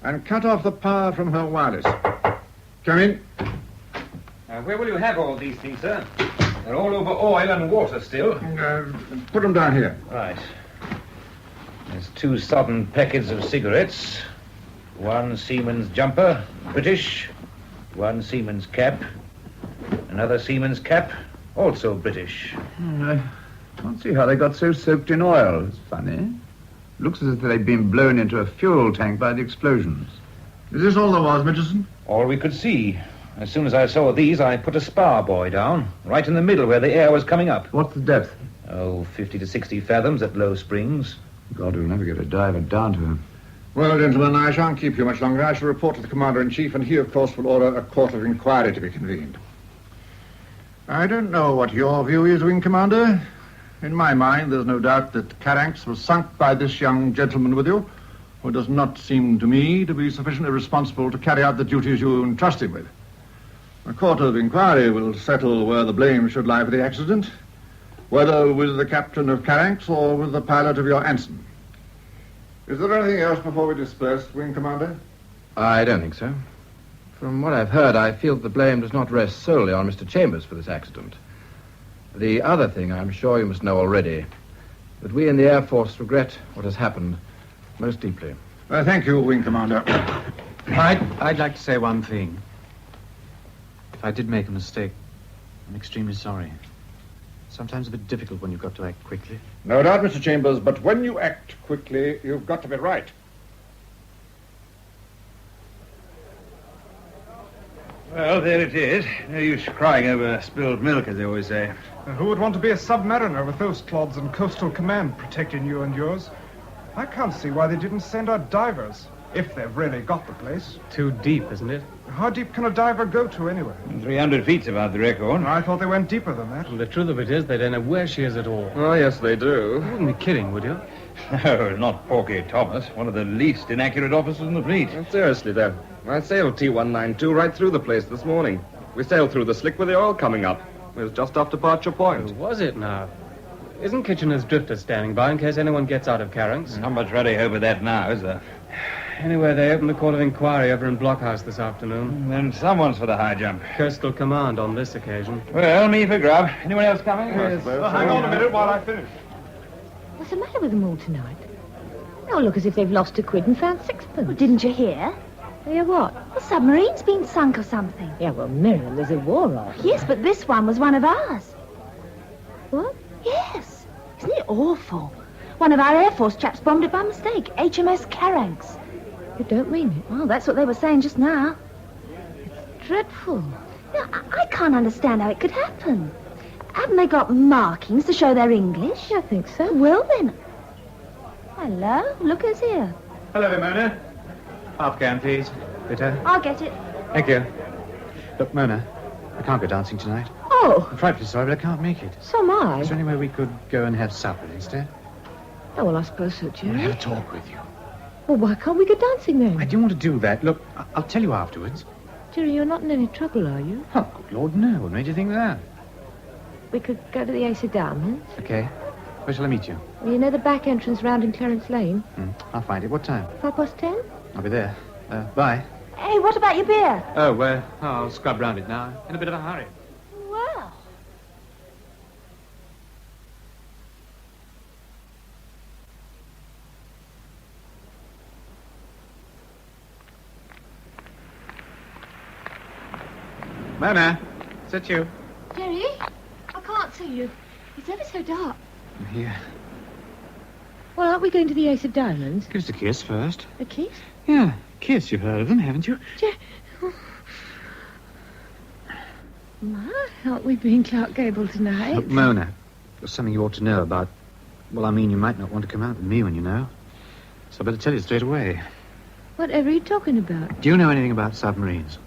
and cut off the power from her wireless. Come in. Where will you have all these things, sir? They're all over oil and water still. Put them down here. Right. There's 2 sodden packets of cigarettes, 1 seaman's jumper, British, 1 seaman's cap, another seaman's cap, also British. I can't see how they got so soaked in oil. It's funny. Looks as if they'd been blown into a fuel tank by the explosions. Is this all there was, Mitchison? All we could see. As soon as I saw these, I put a spar buoy down, right in the middle where the air was coming up. What's the depth? Oh, 50 to 60 fathoms at low springs. God, we'll never get a diver down to her. Well, gentlemen, I shan't keep you much longer. I shall report to the Commander-in-Chief, and he, of course, will order a court of inquiry to be convened. I don't know what your view is, Wing Commander. In my mind, there's no doubt that Carring's was sunk by this young gentleman with you, who does not seem to me to be sufficiently responsible to carry out the duties you entrust him with. A court of inquiry will settle where the blame should lie for the accident, whether with the captain of Carring's or with the pilot of your Anson. Is there anything else before we disperse, Wing Commander? I don't think so. From what I've heard, I feel that the blame does not rest solely on Mr. Chambers for this accident. The other thing I'm sure you must know already, that we in the Air Force regret what has happened most deeply. Thank you, Wing Commander. I'd like to say one thing. If I did make a mistake, I'm extremely sorry. Sometimes a bit difficult when you've got to act quickly. No doubt, Mr. Chambers, but when you act quickly, you've got to be right. Well, there it is. No use crying over spilled milk, as they always say. Who would want to be a submariner with those clods and Coastal Command protecting you and yours? I can't see why they didn't send out divers, if they've really got the place. Too deep, isn't it? How deep can a diver go to, anyway? 300 feet's about the record. I thought they went deeper than that. Well, the truth of it is they don't know where she is at all. Oh, yes, they do. You wouldn't be kidding, would you? No, not Porky Thomas, one of the least inaccurate officers in the fleet. Seriously, though. I sailed T-192 right through the place this morning. We sailed through the slick with the oil coming up. It was just off departure point. Oh, was it now? Isn't Kitchener's drifter standing by in case anyone gets out of Carring's? Not much ready hope of that now, is there? Anyway, they opened a court of inquiry over in Blockhouse this afternoon. Then someone's for the high jump. Coastal Command on this occasion. Well, me for grub. Anyone else coming? Yes. Well, hang on a minute while I finish. What's the matter with them all tonight? They all look as if they've lost a quid and found sixpence. Well, didn't you hear? Hear what? The submarine's been sunk or something. Yeah, well, Miriam, there's a war on. Yes, but this one was one of ours. What? Yes. Isn't it awful? One of our Air Force chaps bombed it by mistake. HMS Carring's. You don't mean it? Well, that's what they were saying just now. It's dreadful. Now, I can't understand how it could happen. Haven't they got markings to show they're English? I think so. Well, then. Hello, look who's here. Hello, Mona. Half can, please. Bitter. I'll get it. Thank you. Look, Mona, I can't go dancing tonight. Oh. I'm frightfully sorry, but I can't make it. So am I. Is there any way we could go and have supper instead? Oh, well, I suppose so, Jerry. I want to have a talk with you. Well, why can't we go dancing then? I don't want to do that. Look, I'll tell you afterwards. Jerry, you're not in any trouble, are you? Oh, good Lord, no. What made you think that? We could go to the Ace of Diamonds. Okay. Where shall I meet you? Well, you know the back entrance round in Clarence Lane? I'll find it. What time? 10:05? I'll be there. Bye. Hey, what about your beer? Oh, I'll scrub round it now. In a bit of a hurry. Well. Mona, is that you? Jerry, I can't see you. It's ever so dark. I'm here. Well, aren't we going to the Ace of Diamonds? Give us a kiss first. A kiss? Yeah, kiss. You've heard of them, haven't you? Ma, aren't we being Clark Gable tonight? Look, Mona, there's something you ought to know about... Well, I mean, you might not want to come out with me when you know. So I better tell you straight away. Whatever are you talking about? Do you know anything about submarines?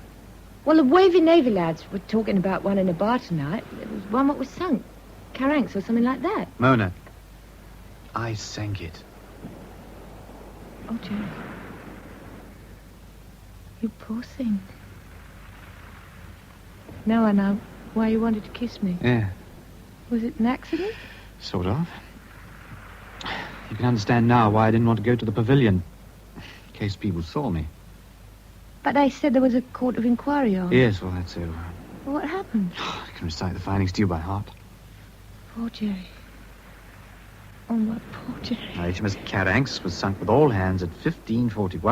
Well, the Wavy Navy lads were talking about one in a bar tonight. There was one that was sunk. Caranx or something like that. Mona, I sank it. Oh, Jerry. You poor thing. Now I know why you wanted to kiss me. Yeah, Was it an accident? sort of. You can understand now why I didn't want to go to the pavilion. In case people saw me. But they said there was a court of inquiry on. Yes, well, that's over. Well, what happened? I can recite the findings to you by heart. Poor Jerry. Oh, my poor Jerry. HMS Caranx was sunk with all hands at 15:41.